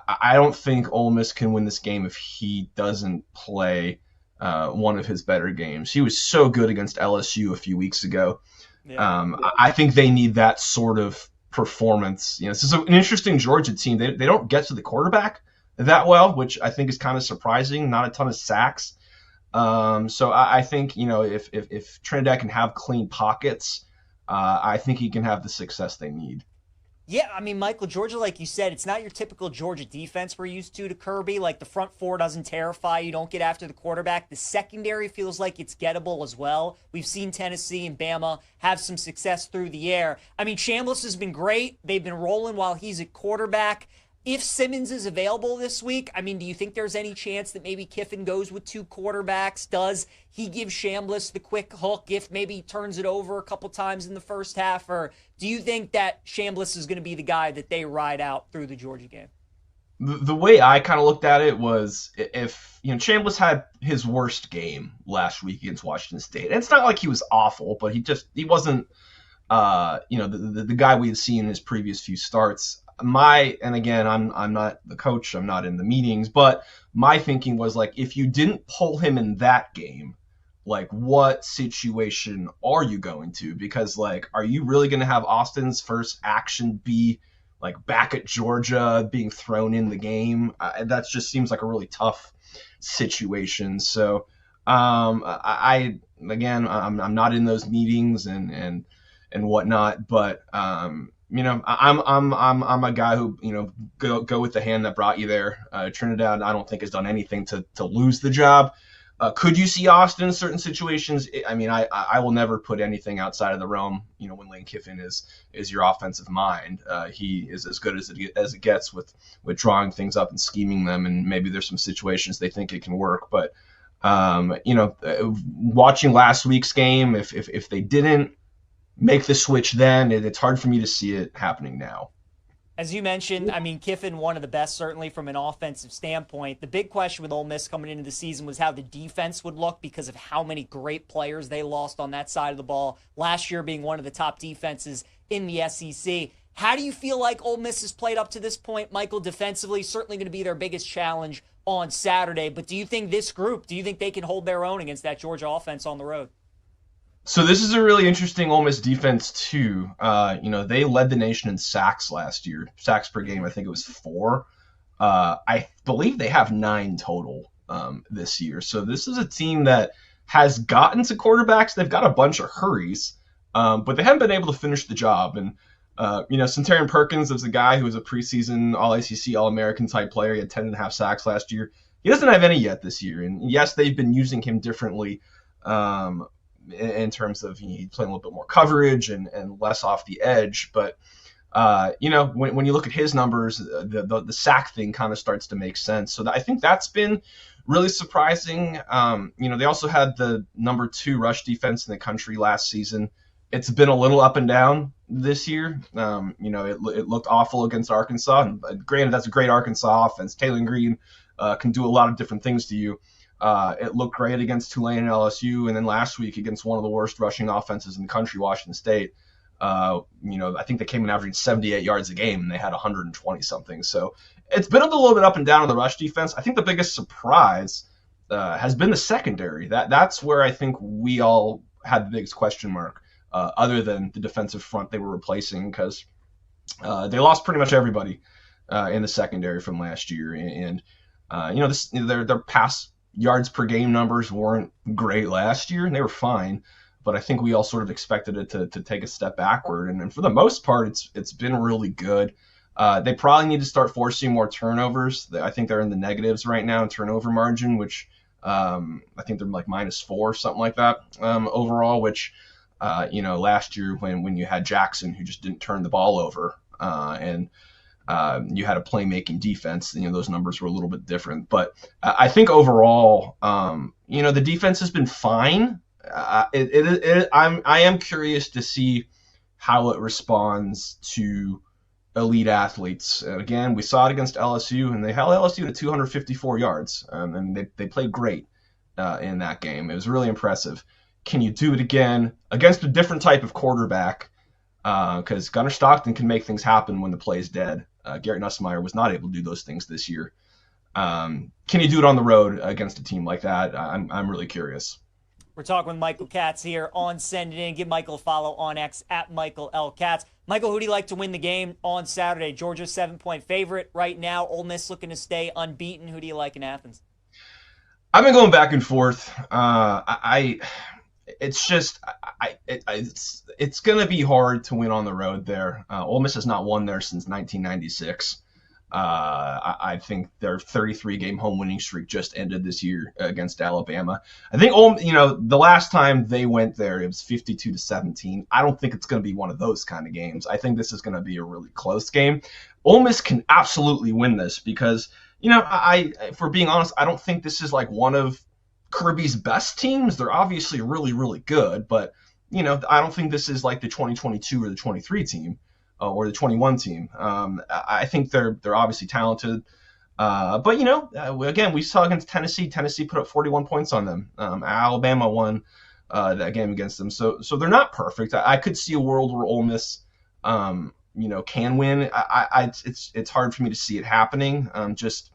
I don't think Ole Miss can win this game if he doesn't play one of his better games. He was so good against LSU a few weeks ago. Yeah. I think they need that sort of performance. This is an interesting Georgia team. They don't get to the quarterback that well, which I think is kind of surprising. Not a ton of sacks. So I think if Trinidad can have clean pockets, I think he can have the success they need. Yeah, I mean, Michael, Georgia, like you said, it's not your typical Georgia defense we're used to Kirby. Like, the front four doesn't terrify you. Don't get after the quarterback. The secondary feels like it's gettable as well. We've seen Tennessee and Bama have some success through the air. I mean, Chambliss has been great. They've been rolling while he's at quarterback. If Simmons is available this week, I mean, do you think there's any chance that maybe Kiffin goes with 2 quarterbacks? Does he give Chambliss the quick hook if maybe he turns it over a couple times in the first half? Or do you think that Chambliss is going to be the guy that they ride out through the Georgia game? The way I kind of looked at it was if, Chambliss had his worst game last week against Washington State. And it's not like he was awful, but he wasn't, the guy we had seen in his previous few starts. And again, I'm not the coach, I'm not in the meetings, but my thinking was like, if you didn't pull him in that game, like what situation are you going to? Because like, are you really going to have Austin's first action be like back at Georgia being thrown in the game? That just seems like a really tough situation. So I'm not in those meetings and whatnot, but I'm a guy who go with the hand that brought you there. Trinidad, I don't think has done anything to lose the job. Could you see Austin in certain situations? I mean, I will never put anything outside of the realm. When Lane Kiffin is your offensive mind, he is as good as it gets with drawing things up and scheming them. And maybe there's some situations they think it can work, but watching last week's game, if they didn't make the switch then, it's hard for me to see it happening now. As you mentioned, I mean, Kiffin, one of the best, certainly from an offensive standpoint. The big question with Ole Miss coming into the season was how the defense would look because of how many great players they lost on that side of the ball, last year being one of the top defenses in the SEC. How do you feel like Ole Miss has played up to this point, Michael, defensively? Certainly going to be their biggest challenge on Saturday. But do you think this group, do you think they can hold their own against that Georgia offense on the road? So this is a really interesting Ole Miss defense too. They led the nation in sacks last year. Sacks per game, I think it was 4. I believe they have 9 total this year. So this is a team that has gotten to quarterbacks. They've got a bunch of hurries, but they haven't been able to finish the job. And Centurion Perkins was a guy who was a preseason All-ACC, All-American type player. He had 10.5 sacks last year. He doesn't have any yet this year. And yes, they've been using him differently in terms of he's playing a little bit more coverage and less off the edge. But, when you look at his numbers, the sack thing kind of starts to make sense. So I think that's been really surprising. They also had the number 2 rush defense in the country last season. It's been a little up and down this year. It looked awful against Arkansas. And granted, that's a great Arkansas offense. Taylor Green can do a lot of different things to you. It looked great against Tulane and LSU. And then last week against one of the worst rushing offenses in the country, Washington State. I think they came in averaging 78 yards a game, and they had 120 something. So it's been a little bit up and down on the rush defense. I think the biggest surprise has been the secondary. That's where I think we all had the biggest question mark, other than the defensive front they were replacing, because they lost pretty much everybody in the secondary from last year. And their pass yards per game numbers weren't great last year, and they were fine. But I think we all sort of expected it to take a step backward. And for the most part, it's been really good. They probably need to start forcing more turnovers. I think they're in the negatives right now in turnover margin, which I think they're like -4, something like that overall, which, last year when you had Jackson, who just didn't turn the ball over, and you had a playmaking defense, those numbers were a little bit different. But I think overall, the defense has been fine. I am curious to see how it responds to elite athletes. And again, we saw it against LSU, and they held LSU to 254 yards, and they played great in that game. It was really impressive. Can you do it again against a different type of quarterback? Because Gunnar Stockton can make things happen when the play's dead. Garrett Nussmeier was not able to do those things this year. Can you do it on the road against a team like that? I'm really curious. We're talking with Michael Katz here on Send It In. Give Michael a follow on X at Michael L. Katz. Michael, who do you like to win the game on Saturday? Georgia's 7-point favorite right now. Ole Miss looking to stay unbeaten. Who do you like in Athens? I've been going back and forth. It's going to be hard to win on the road there. Ole Miss has not won there since 1996. I think their 33-game home winning streak just ended this year against Alabama. I think the last time they went there, it was 52-17. I don't think it's going to be one of those kind of games. I think this is going to be a really close game. Ole Miss can absolutely win this because, if we're being honest, I don't think this is like one of Kirby's best teams. They're obviously really, really good, but I don't think this is like the 2022 or the 23 team. Or the 21 team. I think they're obviously talented. But, again, we saw against Tennessee. Tennessee put up 41 points on them. Alabama won that game against them. So they're not perfect. I could see a world where Ole Miss, can win. It's hard for me to see it happening just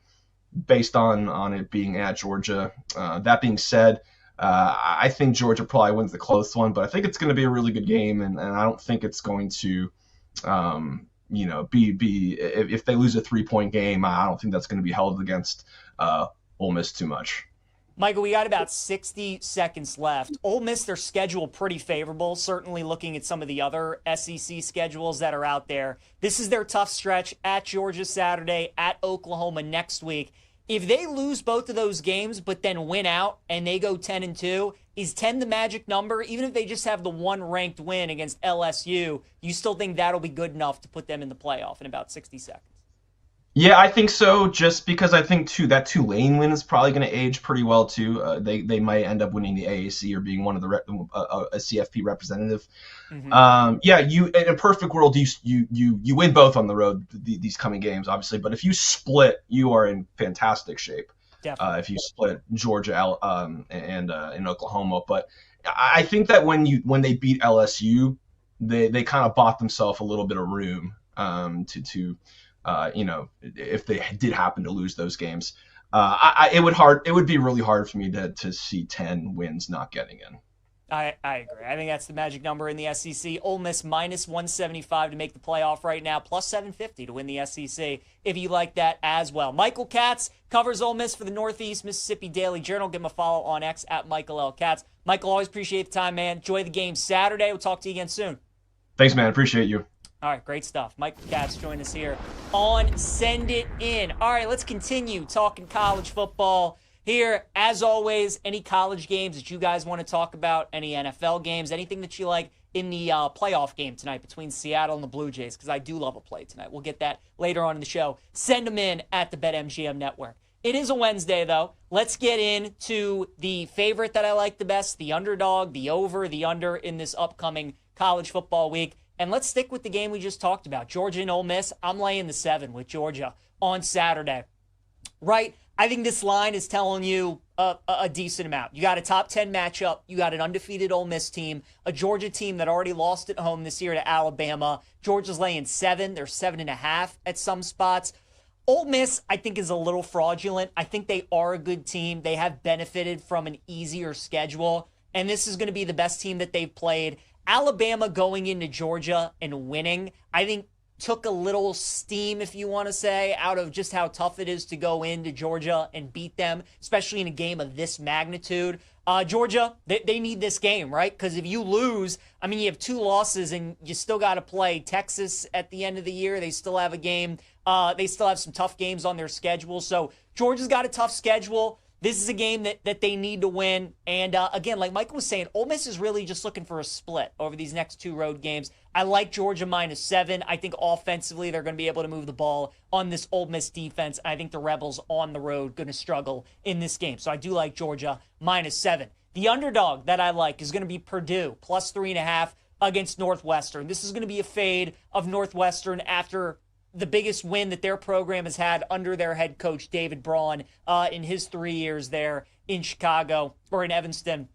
based on it being at Georgia. That being said, I think Georgia probably wins the close one, but I think it's going to be a really good game, and I don't think it's going to if they lose a 3-point game, I don't think that's going to be held against Ole Miss too much. Michael, we got about 60 seconds left. Ole Miss, their schedule pretty favorable, certainly looking at some of the other SEC schedules that are out there. This is their tough stretch at Georgia Saturday, at Oklahoma next week. If they lose both of those games but then win out and they go 10-2, is 10 the magic number? Even if they just have the one ranked win against LSU, you still think that'll be good enough to put them in the playoff in about 60 seconds? Yeah, I think so, just because I think, too, that Tulane win is probably going to age pretty well, too. They might end up winning the AAC or being one of the a CFP representative. Mm-hmm. In a perfect world, you win both on the road, these coming games, obviously. But if you split, you are in fantastic shape. If you split Georgia and in Oklahoma. But I think that when they beat LSU, they kind of bought themselves a little bit of room if they did happen to lose those games. It would be really hard for me to see 10 wins not getting in. I agree. I think that's the magic number in the SEC. Ole Miss minus 175 to make the playoff right now, plus 750 to win the SEC, if you like that as well. Michael Katz covers Ole Miss for the Northeast Mississippi Daily Journal. Give him a follow on X at Michael L. Katz. Michael, always appreciate the time, man. Enjoy the game Saturday. We'll talk to you again soon. Thanks, man. Appreciate you. All right, great stuff. Michael Katz joined us here on Send It In. All right, let's continue talking college football. Here, as always, any college games that you guys want to talk about, any NFL games, anything that you like in the playoff game tonight between Seattle and the Blue Jays, because I do love a play tonight. We'll get that later on in the show. Send them in at the BetMGM Network. It is a Wednesday, though. Let's get into the favorite that I like the best, the underdog, the over, the under in this upcoming college football week. And let's stick with the game we just talked about, Georgia and Ole Miss. I'm laying the 7 with Georgia on Saturday. Right? I think this line is telling you a decent amount. You got a top 10 matchup. You got an undefeated Ole Miss team, a Georgia team that already lost at home this year to Alabama. Georgia's laying 7. They're 7.5 at some spots. Ole Miss, I think, is a little fraudulent. I think they are a good team. They have benefited from an easier schedule, and this is going to be the best team that they've played. Alabama going into Georgia and winning, I think, took a little steam, if you want to say, out of just how tough it is to go into Georgia and beat them, especially in a game of this magnitude. Georgia, they need this game, right? Because if you lose, I mean, you have 2 losses and you still got to play Texas at the end of the year. They still have a game. They still have some tough games on their schedule. So Georgia's got a tough schedule. This is a game that they need to win. And again, like Michael was saying, Ole Miss is really just looking for a split over these next 2 road games. I like Georgia minus 7. I think offensively they're going to be able to move the ball on this Ole Miss defense. I think the Rebels on the road going to struggle in this game. So I do like Georgia minus 7. The underdog that I like is going to be Purdue plus 3.5 against Northwestern. This is going to be a fade of Northwestern after the biggest win that their program has had under their head coach, David Braun, in his 3 years there in Chicago, or in Evanston,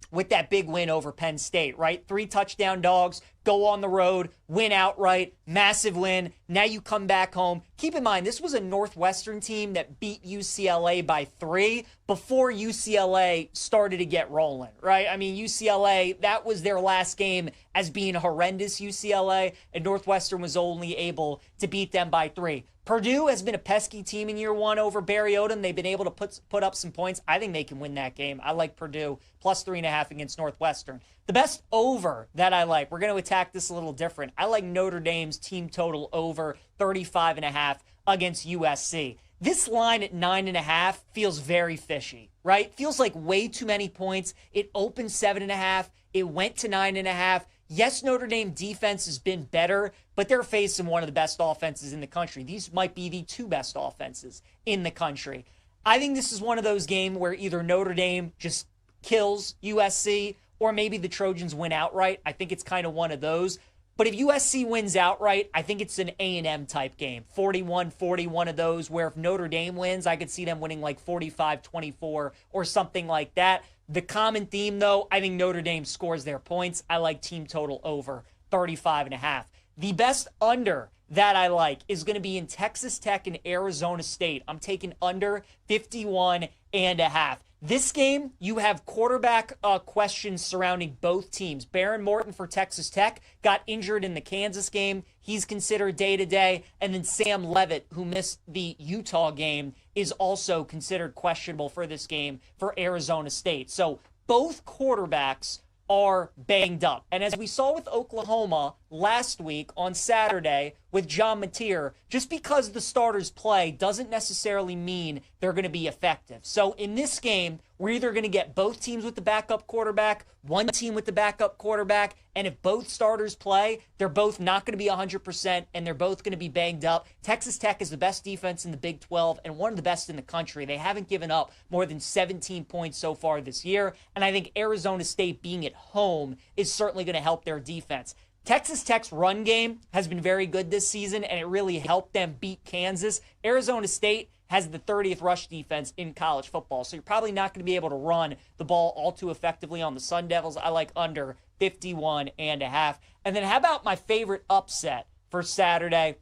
with that big win over Penn State, right? 3 touchdown dogs, go on the road, win outright, massive win. Now you come back home. Keep in mind, this was a Northwestern team that beat UCLA by 3 before UCLA started to get rolling, right? I mean, UCLA, that was their last game as being horrendous UCLA, and Northwestern was only able to beat them by 3. Purdue has been a pesky team in year 1 over Barry Odom. They've been able to put up some points. I think they can win that game. I like Purdue plus 3.5 against Northwestern. The best over that I like, we're going to attack this a little different. I like Notre Dame's team total over 35.5 against USC. This line at 9.5 feels very fishy, right? Feels like way too many points. It opened 7.5. It went to 9.5. Yes, Notre Dame defense has been better, but they're facing one of the best offenses in the country. These might be the 2 best offenses in the country. I think this is one of those games where either Notre Dame just kills USC or maybe the Trojans win outright. I think it's kind of one of those. But if USC wins outright, I think it's an A&M type game. 41-40, one of those where if Notre Dame wins, I could see them winning like 45-24 or something like that. The common theme, though, I think Notre Dame scores their points. I like team total over 35.5. The best under that I like is going to be in Texas Tech and Arizona State. I'm taking under 51.5. This game, you have quarterback questions surrounding both teams. Baron Morton for Texas Tech got injured in the Kansas game. He's considered day-to-day. And then Sam Leavitt, who missed the Utah game, is also considered questionable for this game for Arizona State. So both quarterbacks are banged up. And as we saw with Oklahoma last week on Saturday with John Mateer, just because the starters play doesn't necessarily mean they're going to be effective. So in this game, we're either going to get both teams with the backup quarterback, one team with the backup quarterback, and if both starters play, they're both not going to be 100%, and they're both going to be banged up. Texas Tech is the best defense in the Big 12 and one of the best in the country. They haven't given up more than 17 points so far this year, and I think Arizona State being at home is certainly going to help their defense. Texas Tech's run game has been very good this season, and it really helped them beat Kansas. Arizona State has the 30th rush defense in college football, so you're probably not going to be able to run the ball all too effectively on the Sun Devils. I like under 51.5. And then how about my favorite upset for Saturday.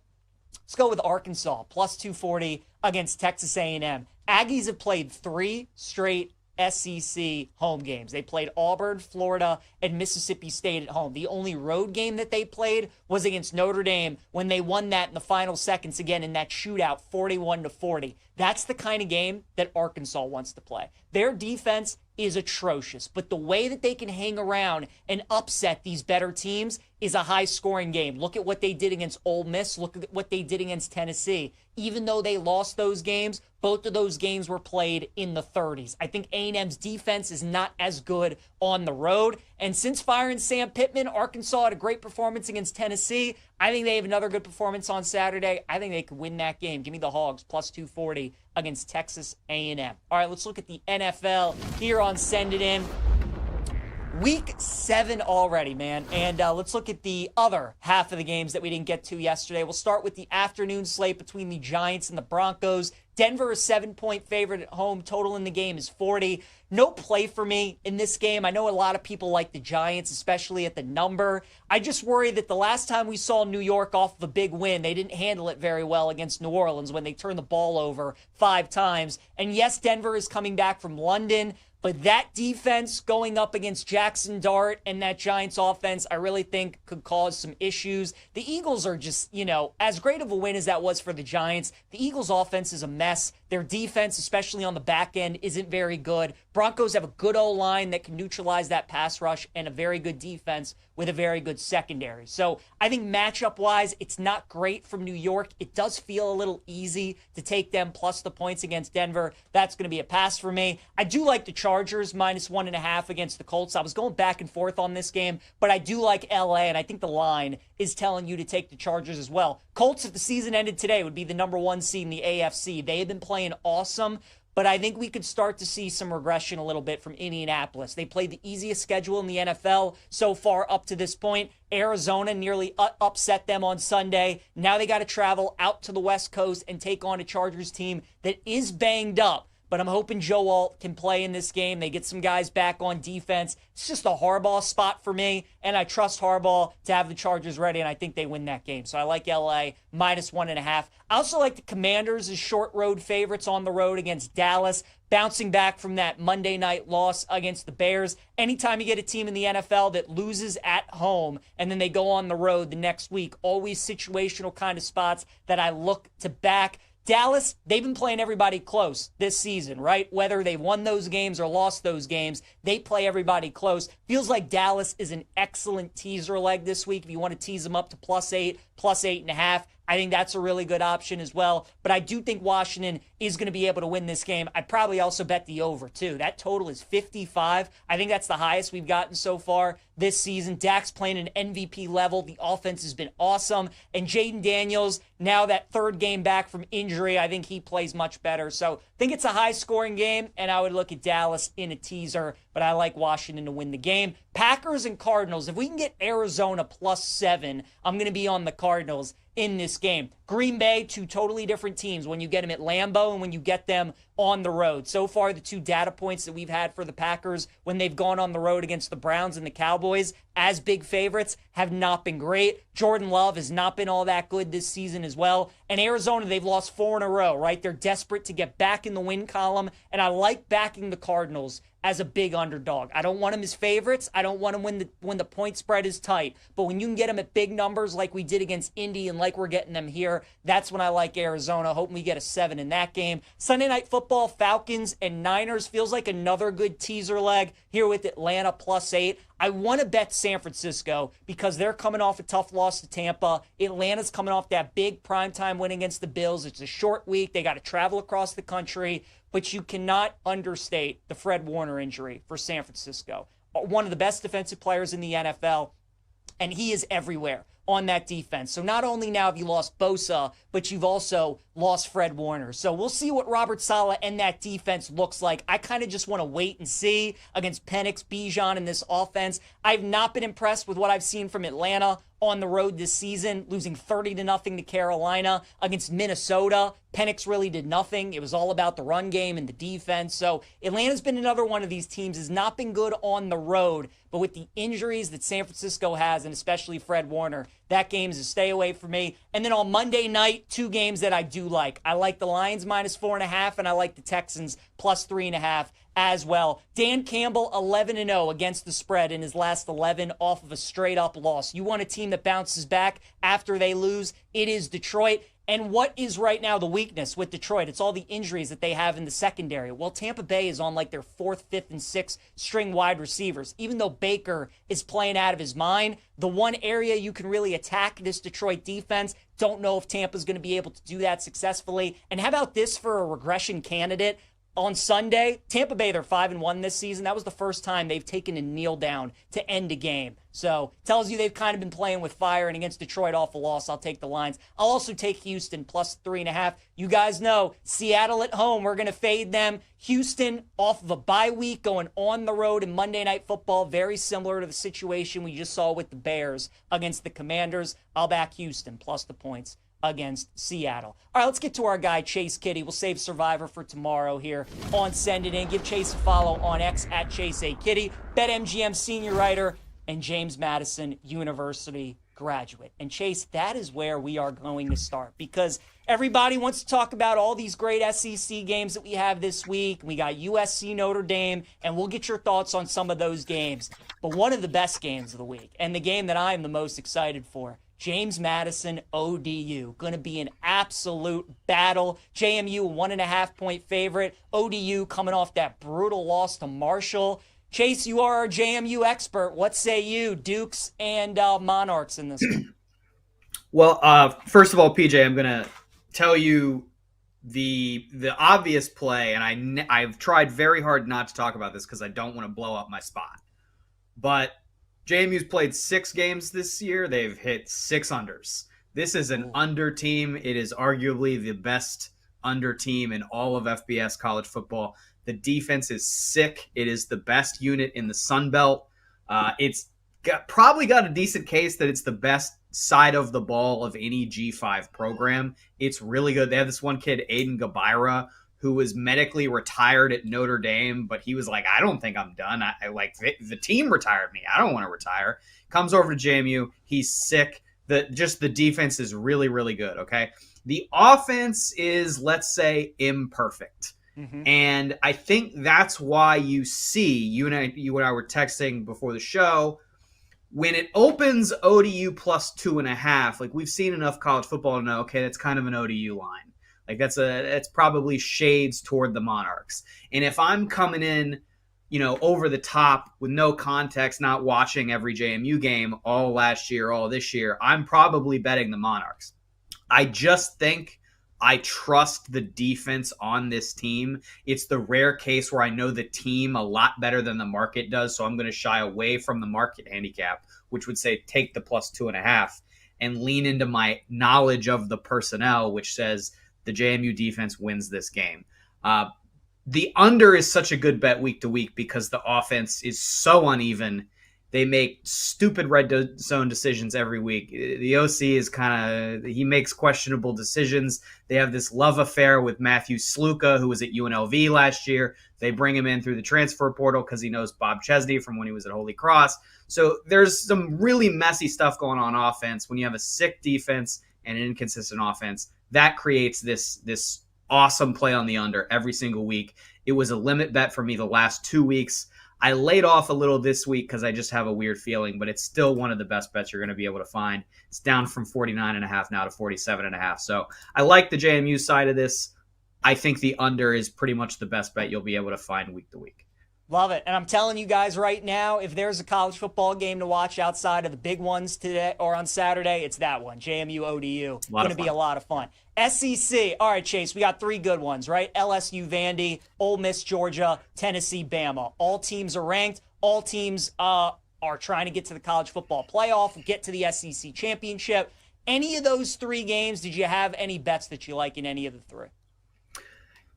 Let's go with Arkansas, plus 240 against Texas A&M. Aggies have played 3 straight SEC home games. They played Auburn, Florida, and Mississippi State at home. The only road game that they played was against Notre Dame when they won that in the final seconds again in that shootout, 41-40. That's the kind of game that Arkansas wants to play. Their defense is atrocious, but the way that they can hang around and upset these better teams is a high-scoring game. Look at what they did against Ole Miss. Look at what they did against Tennessee. Even though they lost those games, both of those games were played in the 30s. I think A&M's defense is not as good on the road. And since firing Sam Pittman, Arkansas had a great performance against Tennessee. I think they have another good performance on Saturday. I think they could win that game. Give me the Hogs, plus 240 against Texas A&M. All right, let's look at the NFL here on Send It In. Week 7 already, man. And let's look at the other half of the games that we didn't get to yesterday. We'll start with the afternoon slate between the Giants and the Broncos. Denver is 7-point favorite at home. Total in the game is 40. No play for me in this game. I know a lot of people like the Giants, especially at the number. I just worry that the last time we saw New York off of a big win, they didn't handle it very well against New Orleans when they turned the ball over 5 times. And yes, Denver is coming back from London, but that defense going up against Jackson Dart and that Giants offense, I really think could cause some issues. The Eagles are just, as great of a win as that was for the Giants, the Eagles offense is a mess. Their defense, especially on the back end, isn't very good. Broncos have a good O-line that can neutralize that pass rush and a very good defense with a very good secondary. So I think matchup-wise, it's not great from New York. It does feel a little easy to take them plus the points against Denver. That's going to be a pass for me. I do like the Chargers minus 1.5 against the Colts. I was going back and forth on this game, but I do like LA, and I think the line is telling you to take the Chargers as well. Colts, if the season ended today, would be the number 1 seed in the AFC. They have been playing awesome, but I think we could start to see some regression a little bit from Indianapolis. They played the easiest schedule in the NFL so far up to this point. Arizona nearly upset them on Sunday. Now they got to travel out to the West Coast and take on a Chargers team that is banged up. But I'm hoping Joe Alt can play in this game. They get some guys back on defense. It's just a Harbaugh spot for me, and I trust Harbaugh to have the Chargers ready, and I think they win that game. So I like LA minus 1.5. I also like the Commanders as short road favorites on the road against Dallas, bouncing back from that Monday night loss against the Bears. Anytime you get a team in the NFL that loses at home and then they go on the road the next week, always situational kind of spots that I look to back. Dallas, they've been playing everybody close this season, right? Whether they won those games or lost those games, they play everybody close. Feels like Dallas is an excellent teaser leg this week. If you want to tease them up to +8, +8.5, I think that's a really good option as well. But I do think Washington is going to be able to win this game. I'd probably also bet the over, too. That total is 55. I think that's the highest we've gotten so far this season. Dak's playing an MVP level. The offense has been awesome. And Jaden Daniels, now that 3rd game back from injury, I think he plays much better. So I think it's a high-scoring game, and I would look at Dallas in a teaser, but I like Washington to win the game. Packers and Cardinals, if we can get Arizona +7, I'm going to be on the Cardinals in this game. Green Bay, 2 totally different teams when you get them at Lambeau and when you get them on the road. So far, the 2 data points that we've had for the Packers when they've gone on the road against the Browns and the Cowboys as big favorites have not been great. Jordan Love has not been all that good this season as well. And Arizona, they've lost 4 in a row, right? They're desperate to get back in the win column, and I like backing the Cardinals as a big underdog. I don't want them as favorites. I don't want them when the point spread is tight. But when you can get them at big numbers like we did against Indy and like we're getting them here, that's when I like Arizona. Hoping we get a 7 in that game. Sunday Night Football, Falcons and Niners feels like another good teaser leg here with Atlanta +8. I want to bet San Francisco because they're coming off a tough loss to Tampa. Atlanta's coming off that big primetime win against the Bills. It's a short week. They got to travel across the country. But you cannot understate the Fred Warner injury for San Francisco. One of the best defensive players in the NFL, and he is everywhere on that defense. So not only now have you lost Bosa, but you've also lost Fred Warner. So we'll see what Robert Saleh and that defense looks like. I kind of just want to wait and see against Penix, Bijan, and this offense. I've not been impressed with what I've seen from Atlanta on the road this season, losing 30-0 to Carolina. Against Minnesota, Penix really did nothing. It was all about the run game and the defense. So Atlanta's been another one of these teams, has not been good on the road, But with the injuries that San Francisco has, and especially Fred Warner, that game's a stay away from me. And then on Monday night, 2 games that I do like. I like the Lions -4.5, and I like the Texans +3.5 as well. Dan Campbell, 11-0 against the spread in his last 11 off of a straight-up loss. You want a team that bounces back after they lose? It is Detroit. And what is right now the weakness with Detroit? It's all the injuries that they have in the secondary. Well, Tampa Bay is on like their 4th, 5th, and 6th string wide receivers. Even though Baker is playing out of his mind, the one area you can really attack this Detroit defense, don't know if Tampa's going to be able to do that successfully. And how about this for a regression candidate? On Sunday, Tampa Bay, they're 5-1 this season. That was the first time they've taken a kneel down to end a game. So tells you they've kind of been playing with fire, and against Detroit off a loss, I'll take the Lions. I'll also take Houston +3.5. You guys know, Seattle at home, we're going to fade them. Houston off of a bye week, going on the road in Monday Night Football, very similar to the situation we just saw with the Bears against the Commanders. I'll back Houston plus the points against Seattle. All right, let's get to our guy, Chase Kitty. We'll save Survivor for tomorrow here on Send It In. Give Chase a follow on X at Chase A. Kitty, BetMGM senior writer, and James Madison University graduate. And Chase, that is where we are going to start, because everybody wants to talk about all these great SEC games that we have this week. We got USC Notre Dame, and we'll get your thoughts on some of those games. But one of the best games of the week, and the game that I am the most excited for, James Madison, ODU. Going to be an absolute battle. JMU, 1.5-point favorite. ODU coming off that brutal loss to Marshall. Chase, you are our JMU expert. What say you, Dukes and Monarchs in this one? Well, first of all, PJ, I'm going to tell you the obvious play, and I've tried very hard not to talk about this because I don't want to blow up my spot. But JMU's played 6 games this year. They've hit 6 unders. This is an under team. It is arguably the best under team in all of FBS college football. The defense is sick. It is the best unit in the Sun Belt. It's probably got a decent case that it's the best side of the ball of any G5 program. It's really good. They have this one kid, Aiden Gabira, who was medically retired at Notre Dame, but he was like, I don't think I'm done. I like the team retired me. I don't want to retire. Comes over to JMU. He's sick. The defense is really, really good. Okay. The offense is, let's say, imperfect. Mm-hmm. And I think that's why you see, you and I were texting before the show, when it opens ODU +2.5, like we've seen enough college football to know, okay, that's kind of an ODU line. Like that's probably shades toward the Monarchs. And if I'm coming in, over the top with no context, not watching every JMU game all last year, all this year, I'm probably betting the Monarchs. I just think I trust the defense on this team. It's the rare case where I know the team a lot better than the market does, so I'm going to shy away from the market handicap, which would say take the +2.5, and lean into my knowledge of the personnel, which says the JMU defense wins this game. The under is such a good bet week to week because the offense is so uneven. They make stupid red zone decisions every week. The OC is he makes questionable decisions. They have this love affair with Matthew Sluka, who was at UNLV last year. They bring him in through the transfer portal because he knows Bob Chesney from when he was at Holy Cross. So there's some really messy stuff going on offense. When you have a sick defense and an inconsistent offense, that creates this awesome play on the under every single week. It was a limit bet for me the last 2 weeks. I laid off a little this week because I just have a weird feeling, but it's still one of the best bets you're going to be able to find. It's down from 49.5 now to 47.5. So I like the JMU side of this. I think the under is pretty much the best bet you'll be able to find week to week. Love it. And I'm telling you guys right now, if there's a college football game to watch outside of the big ones today or on Saturday, it's that one. JMU ODU. Going to be a lot of fun. SEC. All right, Chase, we got 3 good ones, right? LSU Vandy, Ole Miss Georgia, Tennessee Bama. All teams are ranked. All teams are trying to get to the college football playoff, get to the SEC championship. Any of those 3 games, did you have any bets that you like in any of the 3?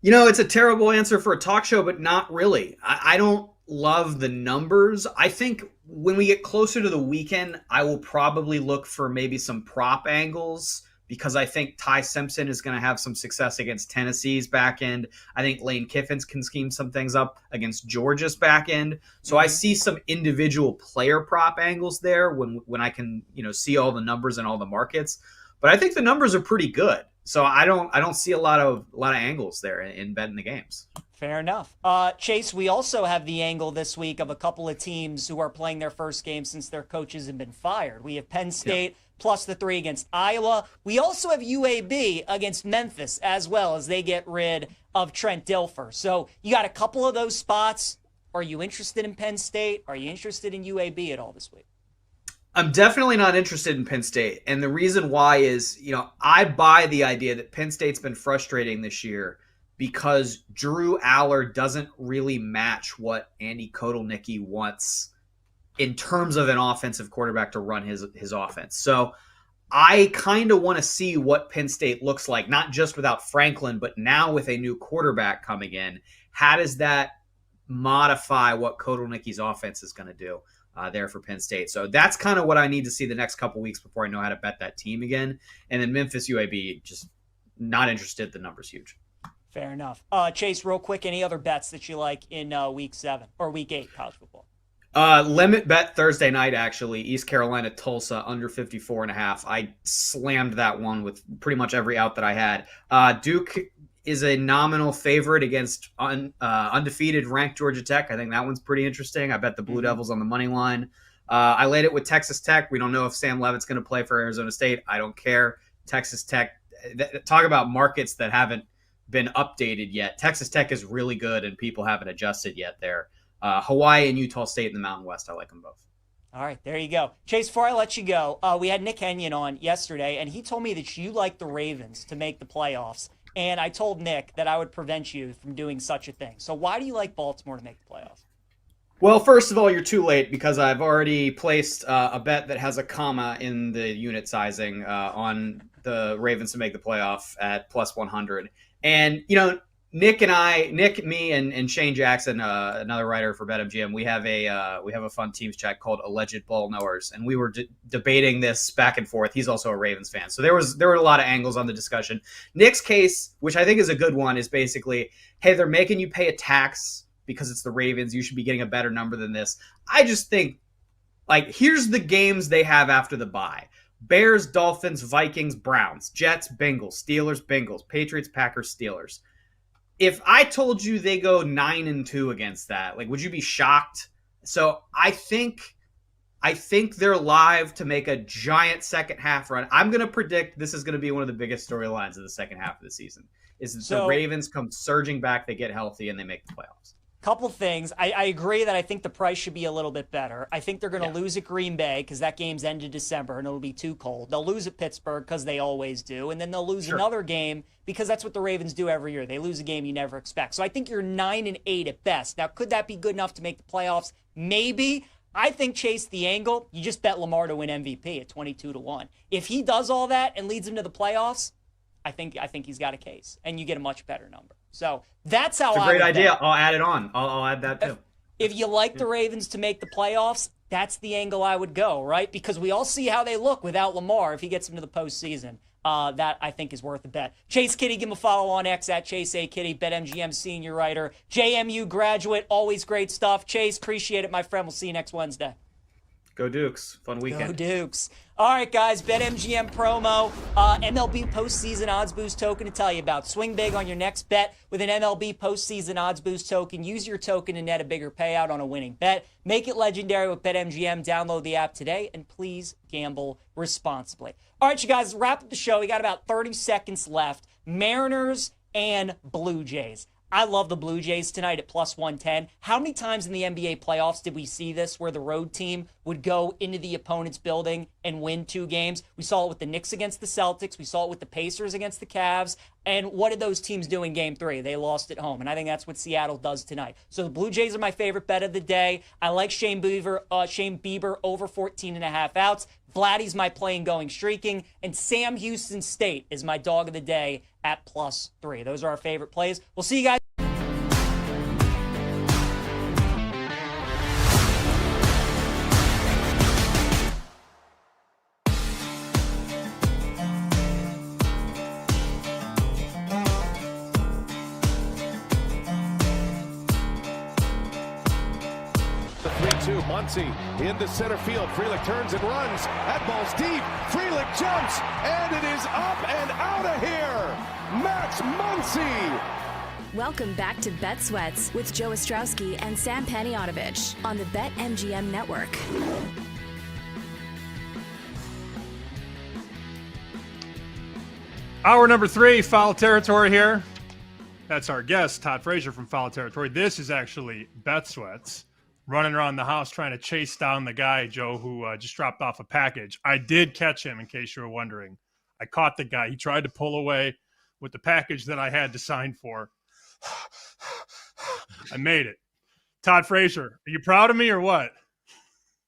It's a terrible answer for a talk show, but not really. I don't love the numbers. I think when we get closer to the weekend, I will probably look for maybe some prop angles because I think Ty Simpson is going to have some success against Tennessee's back end. I think Lane Kiffin can scheme some things up against Georgia's back end. So I see some individual player prop angles there when I can, see all the numbers and all the markets. But I think the numbers are pretty good. So I don't see a lot of angles there in betting the games. Fair enough. Chase, we also have the angle this week of a couple of teams who are playing their first game since their coaches have been fired. We have Penn State plus the 3 against Iowa. We also have UAB against Memphis as well as they get rid of Trent Dilfer. So you got a couple of those spots. Are you interested in Penn State? Are you interested in UAB at all this week? I'm definitely not interested in Penn State. And the reason why is, I buy the idea that Penn State's been frustrating this year because Drew Aller doesn't really match what Andy Kotelnicki wants in terms of an offensive quarterback to run his offense. So I kind of want to see what Penn State looks like, not just without Franklin, but now with a new quarterback coming in. How does that modify what Kotelnicki's offense is going to do there for Penn State? So that's kind of what I need to see the next couple weeks before I know how to bet that team again. And then Memphis UAB, just not interested. The number's huge. Fair enough. Chase, real quick, any other bets that you like in week 7 or week 8 college football? Limit bet Thursday night, actually. East Carolina, Tulsa, under 54.5. I slammed that one with pretty much every out that I had. Duke is a nominal favorite against undefeated ranked Georgia Tech. I think that one's pretty interesting. I bet the Blue Devils on the money line. I laid it with Texas Tech. We don't know if Sam Levitt's going to play for Arizona State. I don't care. Texas Tech, talk about markets that haven't been updated yet. Texas Tech is really good, and people haven't adjusted yet there. Hawaii and Utah State in the Mountain West. I like them both. All right, there you go. Chase, before I let you go, we had Nick Kenyon on yesterday, and he told me that you like the Ravens to make the playoffs. And I told Nick that I would prevent you from doing such a thing. So why do you like Baltimore to make the playoffs? Well, first of all, you're too late because I've already placed a bet that has a comma in the unit sizing on the Ravens to make the playoff at plus 100. And, Nick, me, and Shane Jackson, another writer for BetMGM, we have a fun teams chat called Alleged Ball Knowers, and we were debating this back and forth. He's also a Ravens fan, so there were a lot of angles on the discussion. Nick's case, which I think is a good one, is basically, hey, they're making you pay a tax because it's the Ravens. You should be getting a better number than this. I just think, here's the games they have after the bye: Bears, Dolphins, Vikings, Browns, Jets, Bengals, Steelers, Bengals, Patriots, Packers, Steelers. If I told you they go 9-2 against that, would you be shocked? So I think they're live to make a giant second half run. I'm going to predict this is going to be one of the biggest storylines of the second half of the season. The Ravens come surging back, they get healthy, and they make the playoffs. Couple things. I agree that I think the price should be a little bit better. I think they're going to lose at Green Bay because that game's ended December and it'll be too cold. They'll lose at Pittsburgh because they always do. And then they'll lose another game because that's what the Ravens do every year. They lose a game you never expect. So I think you're 9-8 at best. Now, could that be good enough to make the playoffs? Maybe. I think, Chase, the angle, you just bet Lamar to win MVP at 22-1. If he does all that and leads them to the playoffs, I think he's got a case, and you get a much better number. So that's how it's a great idea. Bet. I'll add it on. I'll add that too. If you like the Ravens to make the playoffs, that's the angle I would go, right? Because we all see how they look without Lamar if he gets them to the postseason. That, I think, is worth a bet. Chase Kitty, give him a follow on X at Chase A. Kitty, BetMGM senior writer, JMU graduate, always great stuff. Chase, appreciate it, my friend. We'll see you next Wednesday. Go Dukes. Fun weekend. Go Dukes. All right, guys, BetMGM promo, MLB postseason odds boost token to tell you about. Swing big on your next bet with an MLB postseason odds boost token. Use your token to net a bigger payout on a winning bet. Make it legendary with BetMGM. Download the app today, and please gamble responsibly. All right, you guys, wrap up the show. We got about 30 seconds left. Mariners and Blue Jays. I love the Blue Jays tonight at plus 110. How many times in the NBA playoffs did we see this where the road team would go into the opponent's building and win 2 games? We saw it with the Knicks against the Celtics. We saw it with the Pacers against the Cavs. And what did those teams do in Game 3? They lost at home. And I think that's what Seattle does tonight. So the Blue Jays are my favorite bet of the day. I like Shane Bieber over 14.5 outs. Vladdy's my play going streaking. And Sam Houston State is my dog of the day at plus 3. Those are our favorite plays. We'll see you guys. Muncy into center field. Frelick turns and runs. That ball's deep. Frelick jumps, and it is up and out of here. Max Muncy. Welcome back to Bet Sweats with Joe Ostrowski and Sam Panayotovich on the BetMGM Network. Hour number 3, Foul Territory here. That's our guest, Todd Frazier from Foul Territory. This is actually Bet Sweats, running around the house trying to chase down the guy, Joe, who just dropped off a package. I did catch him, in case you were wondering. I caught the guy. He tried to pull away with the package that I had to sign for. I made it. Todd Frazier, are you proud of me or what?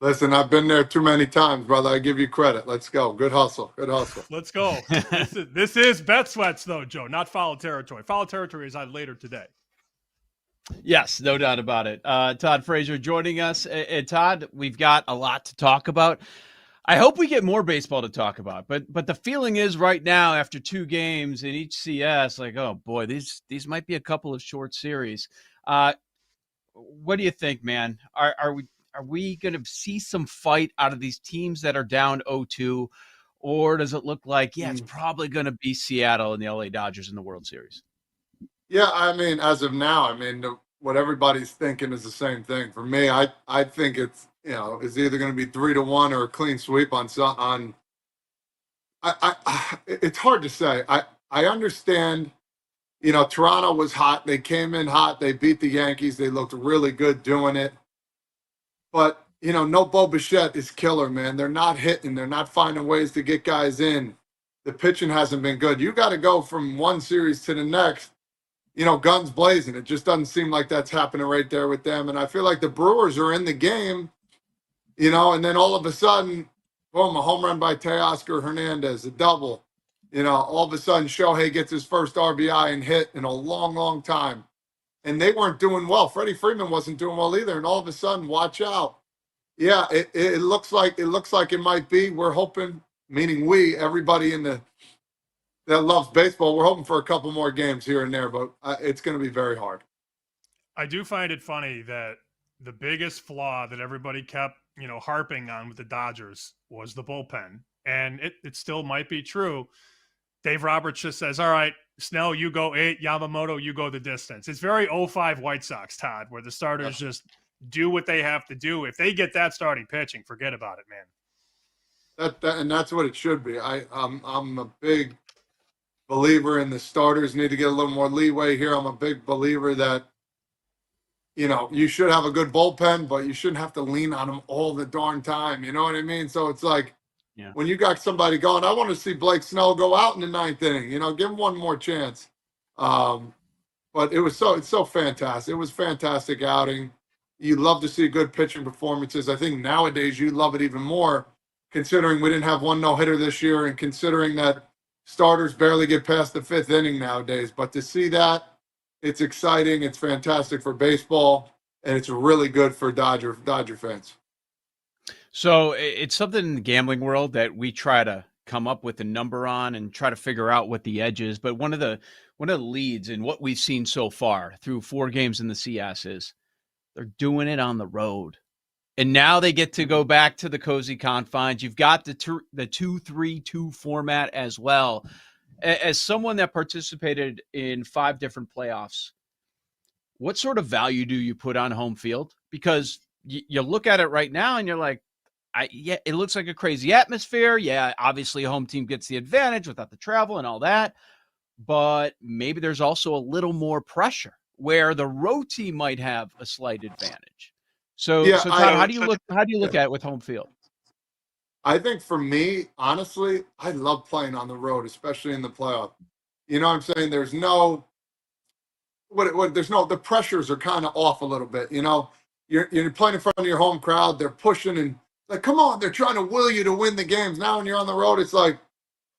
Listen, I've been there too many times, brother. I give you credit. Let's go. Good hustle. Good hustle. Let's go. This is Bet Sweats, though, Joe, not Foul Territory. Foul Territory is on later today. Yes, no doubt about it. Todd Frazier joining us. And Todd, we've got a lot to talk about. I hope we get more baseball to talk about, but the feeling is right now after 2 games in each CS, like, oh boy, these might be a couple of short series. What do you think, man? Are we going to see some fight out of these teams that are down 0-2, or does it look like, it's probably going to be Seattle and the LA Dodgers in the World Series? Yeah, I mean, as of now, what everybody's thinking is the same thing. For me, I think it's, it's either going to be 3-1 or a clean sweep on. It's hard to say. I understand. Toronto was hot. They came in hot. They beat the Yankees. They looked really good doing it. But, no Bo Bichette is killer, man. They're not hitting. They're not finding ways to get guys in. The pitching hasn't been good. You got to go from one series to the next, guns blazing. It just doesn't seem like that's happening right there with them. And I feel like the Brewers are in the game, and then all of a sudden, boom, a home run by Teoscar Hernandez, a double. All of a sudden, Shohei gets his first RBI and hit in a long, long time. And they weren't doing well. Freddie Freeman wasn't doing well either. And all of a sudden, watch out. Yeah, it looks like it might be. We're hoping, meaning we, everybody that loves baseball, we're hoping for a couple more games here and there, but it's going to be very hard. I do find it funny that the biggest flaw that everybody kept, harping on with the Dodgers was the bullpen. And it still might be true. Dave Roberts just says, all right, Snell, you go 8, Yamamoto, you go the distance. It's very 05 White Sox, Todd, where the starters just do what they have to do. If they get that starting pitching, forget about it, man. And that's what it should be. I'm a big believer in the starters need to get a little more leeway here. I'm a big believer that, you should have a good bullpen, but you shouldn't have to lean on them all the darn time. You know what I mean? So it's like, when you got somebody going, I want to see Blake Snell go out in the 9th inning, give him one more chance. But it's so fantastic. It was a fantastic outing. You love to see good pitching performances. I think nowadays you love it even more, considering we didn't have one no-hitter this year and considering that starters barely get past the 5th inning nowadays. But to see that, it's exciting. It's fantastic for baseball, and it's really good for Dodger fans. So it's something in the gambling world that we try to come up with a number on and try to figure out what the edge is. But one of the leads in what we've seen so far through 4 games in the CS is they're doing it on the road. And now they get to go back to the cozy confines. You've got the 2-3-2 format as well. As someone that participated in 5 different playoffs, what sort of value do you put on home field? Because you look at it right now and you're like, it looks like a crazy atmosphere. Yeah, obviously a home team gets the advantage without the travel and all that. But maybe there's also a little more pressure where the road team might have a slight advantage. So Todd, how do you look at it with home field? I think for me, honestly, I love playing on the road, especially in the playoff. You know what I'm saying? There's the pressures are kind of off a little bit. You're playing in front of your home crowd. They're pushing and like, come on, they're trying to will you to win the games. Now when you're on the road, it's like,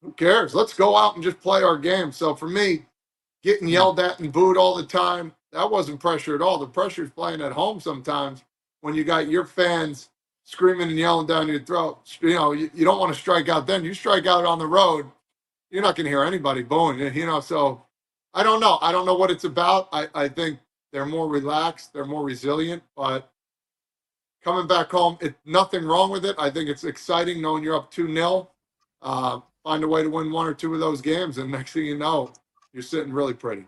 who cares? Let's go out and just play our game. So for me, getting yelled at and booed all the time, that wasn't pressure at all. The pressure is playing at home sometimes when you got your fans screaming and yelling down your throat. You don't want to strike out then. You strike out on the road, you're not going to hear anybody booing you, so I don't know. I don't know what it's about. I think they're more relaxed. They're more resilient. But coming back home, nothing wrong with it. I think it's exciting knowing you're up 2-0. Find a way to win one or two of those games, and next thing you know, you're sitting really pretty.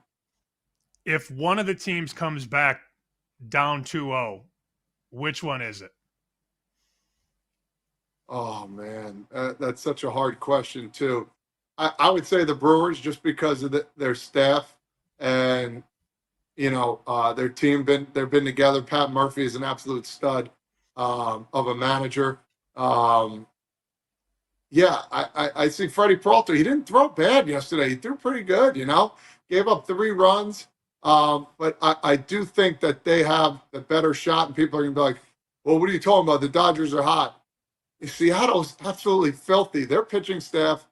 If one of the teams comes back down 2-0, which one is it? Oh, man, that's such a hard question, too. I would say the Brewers, just because of their staff and, their team. They've been together. Pat Murphy is an absolute stud of a manager. Yeah, I see Freddie Peralta. He didn't throw bad yesterday. He threw pretty good, Gave up 3 runs. But I do think that they have the better shot, and people are going to be like, well, what are you talking about? The Dodgers are hot. Seattle's absolutely filthy. Their pitching staff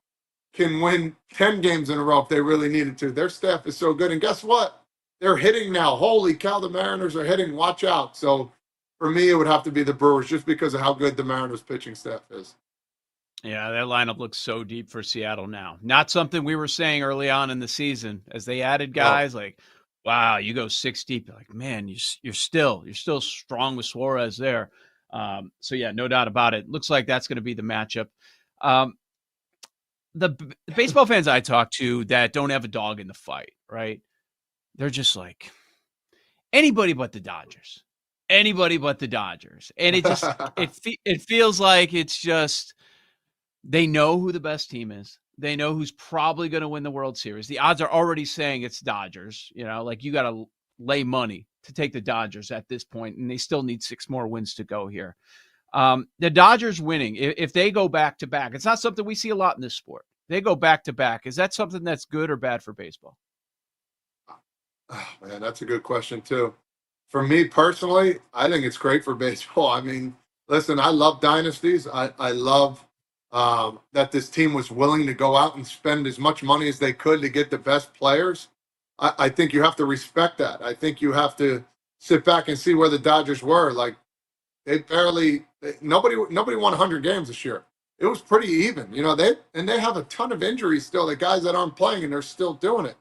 can win 10 games in a row if they really needed to. Their staff is so good. And guess what? They're hitting now. Holy cow, the Mariners are hitting. Watch out. So for me, it would have to be the Brewers just because of how good the Mariners pitching staff is. Yeah, that lineup looks so deep for Seattle now. Not something we were saying early on in the season as they added guys like, wow, you go 6 deep. You're like, man, you're still strong with Suarez there. So yeah, no doubt about it. Looks like that's going to be the matchup. The baseball fans I talk to that don't have a dog in the fight, right? They're just like, anybody but the Dodgers. Anybody but the Dodgers. And it just it feels like it's just they know who the best team is. They know who's probably going to win the World Series. The odds are already saying it's Dodgers. Like you got to lay money to take the Dodgers at this point, and they still need 6 more wins to go here. The Dodgers winning, if they go back to back, it's not something we see a lot in this sport. They go back to back. Is that something that's good or bad for baseball? Oh, man, that's a good question, too. For me personally, I think it's great for baseball. I mean, listen, I love dynasties. I love that this team was willing to go out and spend as much money as they could to get the best players. I think you have to respect that. I think you have to sit back and see where the Dodgers were. Like, nobody won 100 games this year. It was pretty even. They have a ton of injuries still, the guys that aren't playing, and they're still doing it.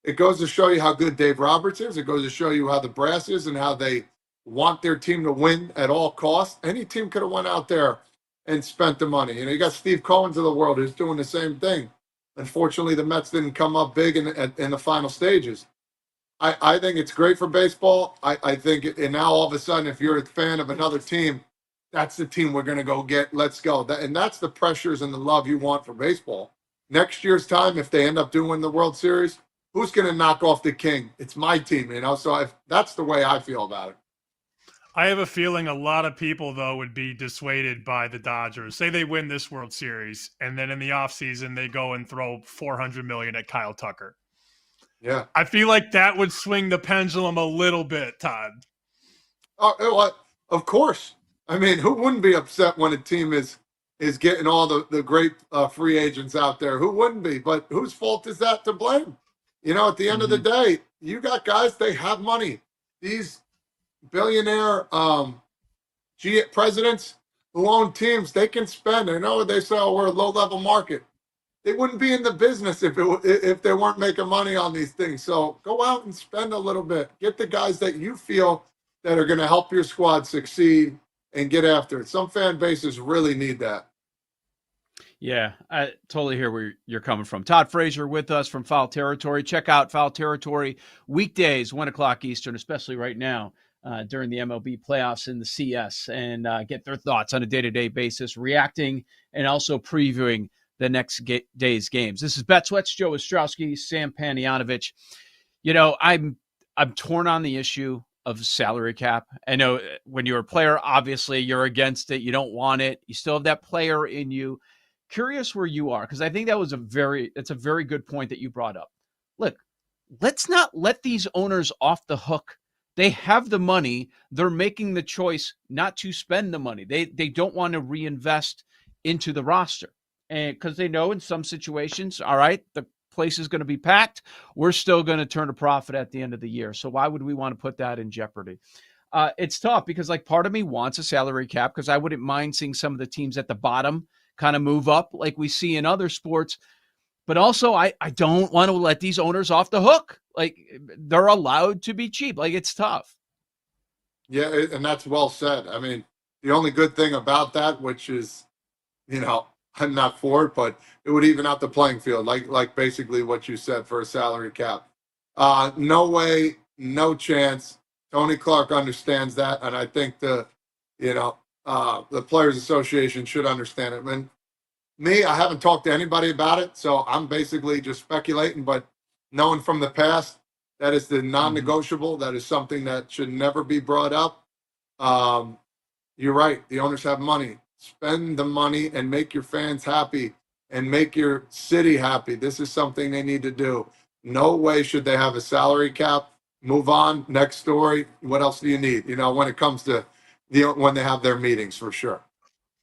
It goes to show you how good Dave Roberts is. It goes to show you how the brass is and how they want their team to win at all costs. Any team could have went out there and spent the money. You got Steve Cohen's of the world who's doing the same thing. Unfortunately, the Mets didn't come up big in the final stages. I think it's great for baseball. I think, and now all of a sudden, if you're a fan of another team, that's the team we're going to go get. Let's go. And that's the pressures and the love you want for baseball. Next year's time, if they end up doing the World Series, who's going to knock off the king? It's my team, So that's the way I feel about it. I have a feeling a lot of people, though, would be dissuaded by the Dodgers. Say they win this World Series, and then in the offseason, they go and throw $400 million at Kyle Tucker. Yeah. I feel like that would swing the pendulum a little bit, Todd. Oh, of course. I mean, who wouldn't be upset when a team is getting all the great free agents out there? Who wouldn't be? But whose fault is that to blame? At the end of the day, you got guys, they have money. These billionaire presidents who own teams, they can spend. I know they say, we're a low-level market. They wouldn't be in the business if they weren't making money on these things. So go out and spend a little bit. Get the guys that you feel that are going to help your squad succeed and get after it. Some fan bases really need that. Yeah, I totally hear where you're coming from. Todd Frazier with us from Foul Territory. Check out Foul Territory weekdays, 1 o'clock Eastern, especially right now during the MLB playoffs in the CS, and get their thoughts on a day-to-day basis, reacting and also previewing the next day's games. This is Bet Sweats, Joe Ostrowski, Sam Panayotovich. I'm torn on the issue of salary cap. I know when you're a player, obviously you're against it. You don't want it. You still have that player in you. Curious where you are, because I think that's a very good point that you brought up. Look, let's not let these owners off the hook. They have the money. They're making the choice not to spend the money. They don't want to reinvest into the roster. And because they know in some situations, all right, the place is going to be packed. We're still going to turn a profit at the end of the year. So why would we want to put that in jeopardy? It's tough because part of me wants a salary cap because I wouldn't mind seeing some of the teams at the bottom kind of move up like we see in other sports. But also I don't want to let these owners off the hook. They're allowed to be cheap. It's tough. Yeah, and that's well said. I mean, The only good thing about that, which is, I'm not for it, but it would even out the playing field, like basically what you said for a salary cap. No way, no chance. Tony Clark understands that, and I think the Players Association should understand it. And me, I haven't talked to anybody about it, so I'm basically just speculating. But knowing from the past, that is the non-negotiable. That is something that should never be brought up. You're right. The owners have money. Spend the money and make your fans happy and make your city happy. This is something they need to do. No way should they have a salary cap. Move on. Next story. What else do you need? When it comes to when they have their meetings, for sure.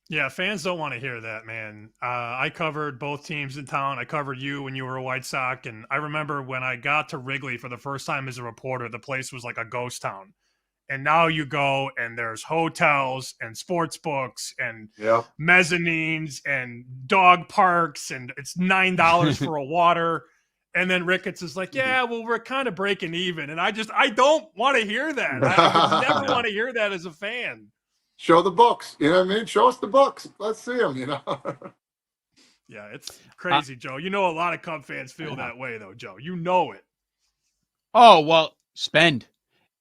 Yeah, fans don't want to hear that, man. I covered both teams in town. I covered you when you were a White Sox, and I remember when I got to Wrigley for the first time as a reporter, the place was like a ghost town. And now you go and there's hotels and sports books and mezzanines and dog parks, and it's $9 for a water. And then Ricketts is like, yeah, well, we're kind of breaking even. And I don't want to hear that. I would never want to hear that as a fan. Show the books. You know what I mean? Show us the books. Let's see them, Yeah, it's crazy, Joe. A lot of Cub fans feel that way, though, Joe. You know it. Oh, well, spend.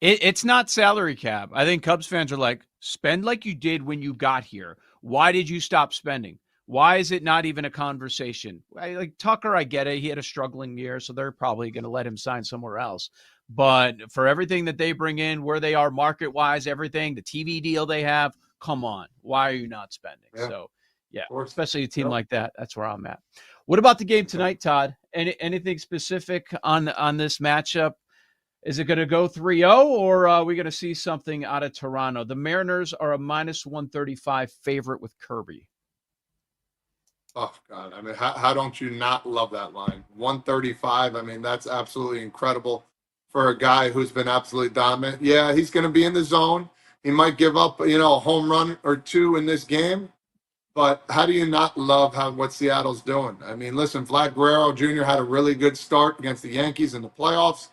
It's not salary cap. I think Cubs fans are like, spend like you did when you got here. Why did you stop spending? Why is it not even a conversation? Like Tucker, I get it. He had a struggling year, so they're probably going to let him sign somewhere else. But for everything that they bring in, where they are market-wise, everything, the TV deal they have, come on. Why are you not spending? Yeah. So, yeah, especially a team like that. That's where I'm at. What about the game tonight, Todd? Anything specific on this matchup? Is it going to go 3-0, or are we going to see something out of Toronto? The Mariners are a minus 135 favorite with Kirby. Oh, God. I mean, how don't you not love that line? 135. I mean, that's absolutely incredible for a guy who's been absolutely dominant. Yeah, he's going to be in the zone. He might give up, a home run or two in this game. But how do you not love what Seattle's doing? I mean, listen, Vlad Guerrero Jr. had a really good start against the Yankees in the playoffs.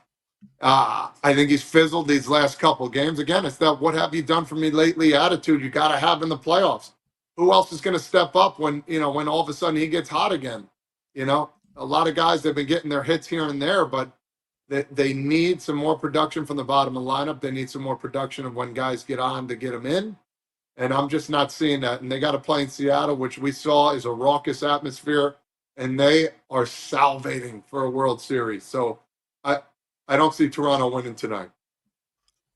I think he's fizzled these last couple games. Again, it's that what have you done for me lately attitude you got to have in the playoffs. Who else is going to step up when all of a sudden he gets hot again? A lot of guys have been getting their hits here and there, but they need some more production from the bottom of the lineup. They need some more production of when guys get on to get them in. And I'm just not seeing that. And they got to play in Seattle, which we saw is a raucous atmosphere, and they are salivating for a World Series. So I don't see Toronto winning tonight.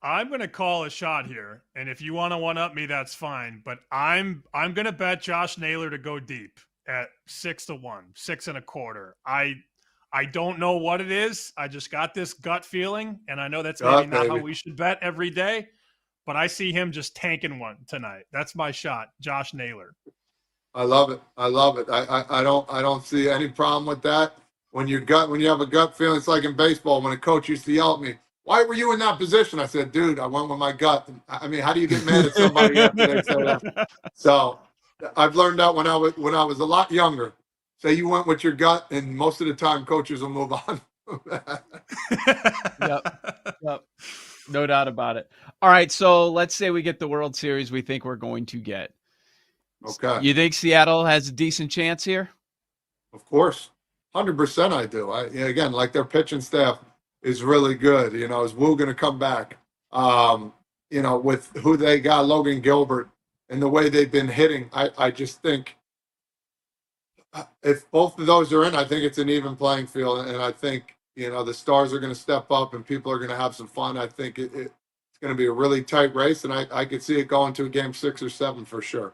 I'm going to call a shot here, and if you want to one-up me, that's fine. But I'm going to bet Josh Naylor to go deep at 6-1, 6.25. I don't know what it is. I just got this gut feeling, and I know that's maybe not how we should bet every day, but I see him just tanking one tonight. That's my shot, Josh Naylor. I love it. I don't see any problem with that. When you have a gut feeling, it's like in baseball when a coach used to yell at me, "Why were you in that position?" I said, "Dude, I went with my gut." I mean, how do you get mad at somebody after they say that? So I've learned that when I was a lot younger. Say you went with your gut, and most of the time coaches will move on. Yep. No doubt about it. All right, so let's say we get the World Series we think we're going to get. Okay. You think Seattle has a decent chance here? Of course. 100% I do. Again, like their pitching staff is really good. Is Wu going to come back? With who they got, Logan Gilbert, and the way they've been hitting, I just think if both of those are in, I think it's an even playing field. And I think, the stars are going to step up and people are going to have some fun. I think it's going to be a really tight race, and I could see it going to a game 6 or 7 for sure.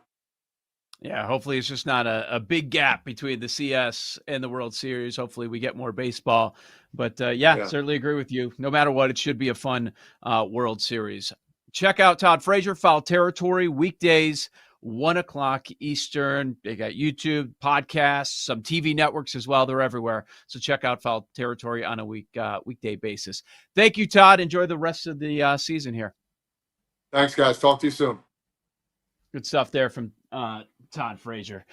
Yeah, hopefully it's just not a big gap between the CS and the World Series. Hopefully we get more baseball. But, certainly agree with you. No matter what, it should be a fun World Series. Check out Todd Frazier, Foul Territory, weekdays, 1 o'clock Eastern. They got YouTube, podcasts, some TV networks as well. They're everywhere. So check out Foul Territory on a weekday basis. Thank you, Todd. Enjoy the rest of the season here. Thanks, guys. Talk to you soon. Good stuff there from Todd Frazier.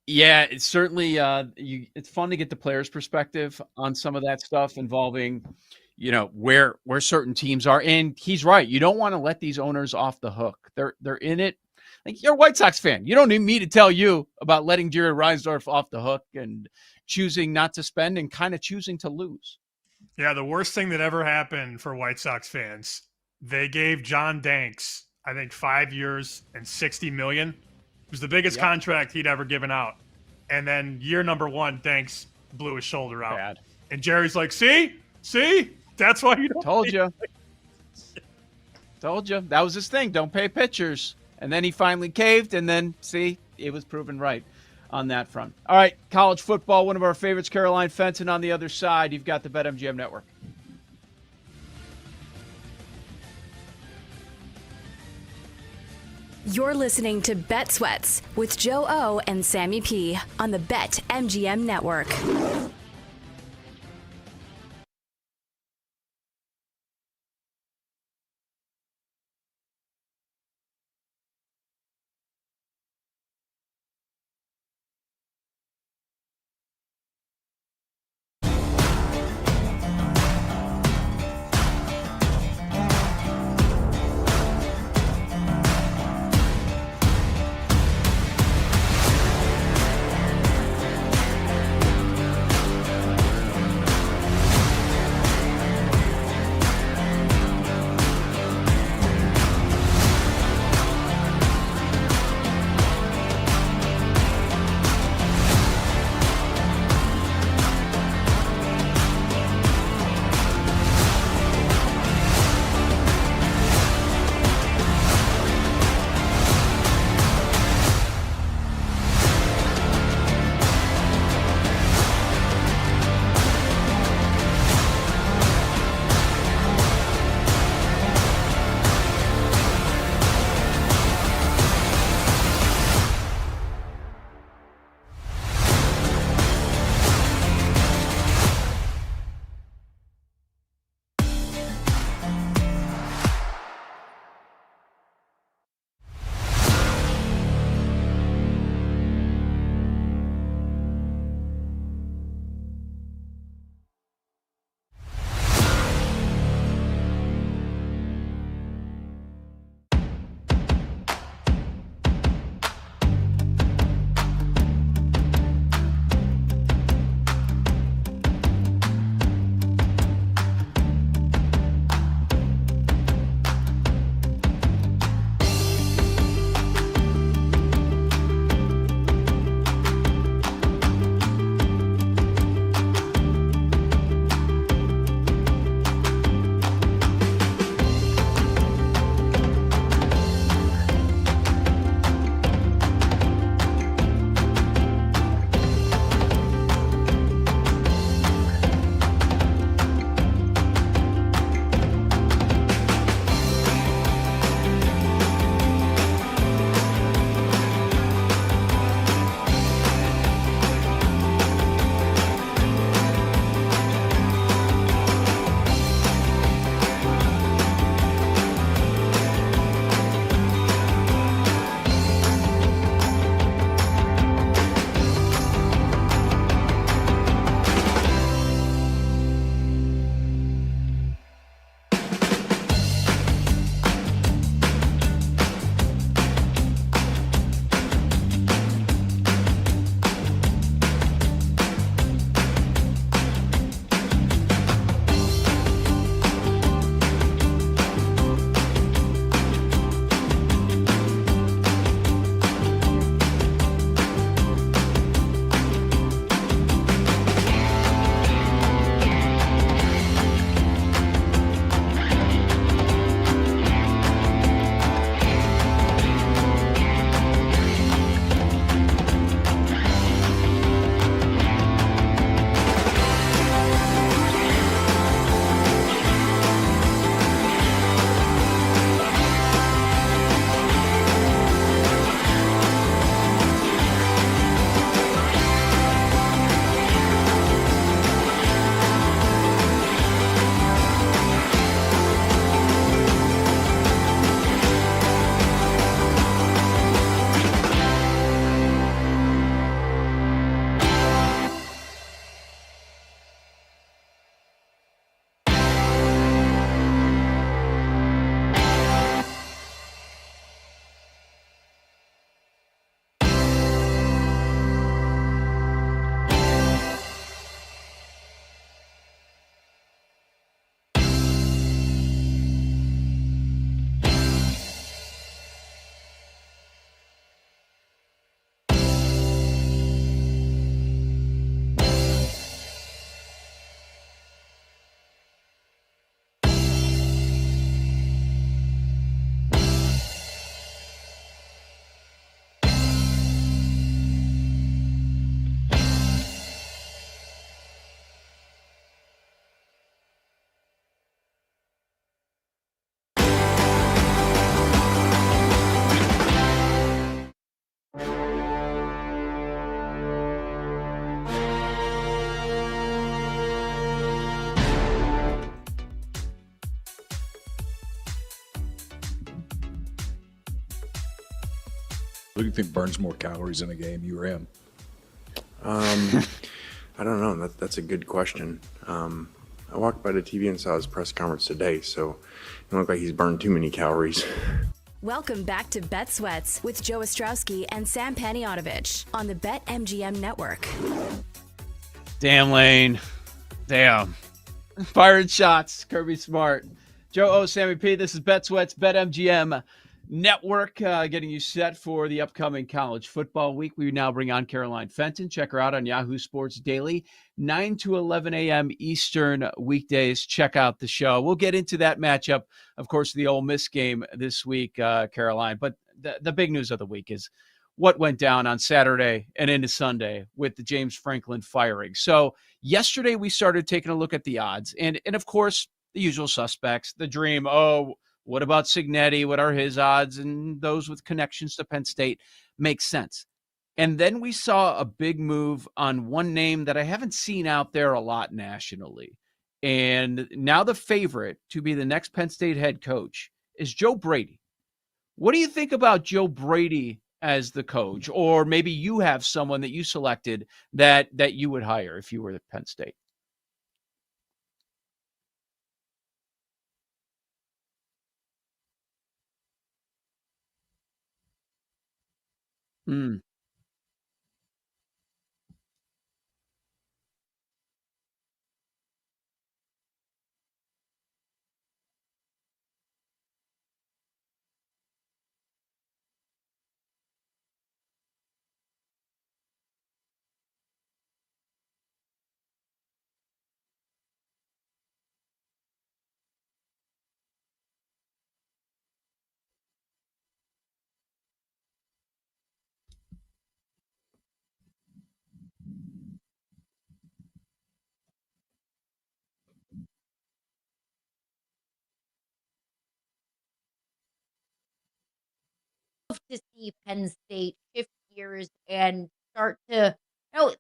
Yeah, it's certainly it's fun to get the player's perspective on some of that stuff involving, where certain teams are. And he's right. You don't want to let these owners off the hook. They're in it. Like, you're a White Sox fan. You don't need me to tell you about letting Jerry Reinsdorf off the hook and choosing not to spend and kind of choosing to lose. Yeah, the worst thing that ever happened for White Sox fans, they gave John Danks, I think, 5 years and $60 million. It was the biggest contract he'd ever given out. And then year number 1, Danks blew his shoulder out. Bad. And Jerry's like, see, that's why you don't. Told you. Told you. That was his thing. Don't pay pitchers. And then he finally caved, and then, see, it was proven right on that front. All right, college football, one of our favorites, Caroline Fenton on the other side. You've got the BetMGM Network. You're listening to Bet Sweats with Joe O and Sammy P on the BetMGM Network. Who do you think burns more calories in a game, you or him? I don't know. That's a good question. I walked by the TV and saw his press conference today, so it don't look like he's burned too many calories. Welcome back to Bet Sweats with Joe Ostrowski and Sam Paniotovich on the BetMGM Network. Damn, Lane. Damn. Firing shots. Kirby Smart. Joe O, Sammy P. This is Bet Sweats, BetMGM Network, getting you set for the upcoming college football week. We now bring on Caroline Fenton. Check her out on Yahoo Sports Daily, 9 to 11 a.m. Eastern weekdays. Check out the show. We'll get into that matchup, of course, the Ole Miss game this week, Caroline. But the big news of the week is what went down on Saturday and into Sunday with the James Franklin firing. So yesterday we started taking a look at the odds. And of course, the usual suspects, the dream, what about Signetti? What are his odds? And those with connections to Penn State makes sense. And then we saw a big move on one name that I haven't seen out there a lot nationally. And now the favorite to be the next Penn State head coach is Joe Brady. What do you think about Joe Brady as the coach? Or maybe you have someone that you selected that you would hire if you were at Penn State. Mm. To see Penn State shift gears and start to, air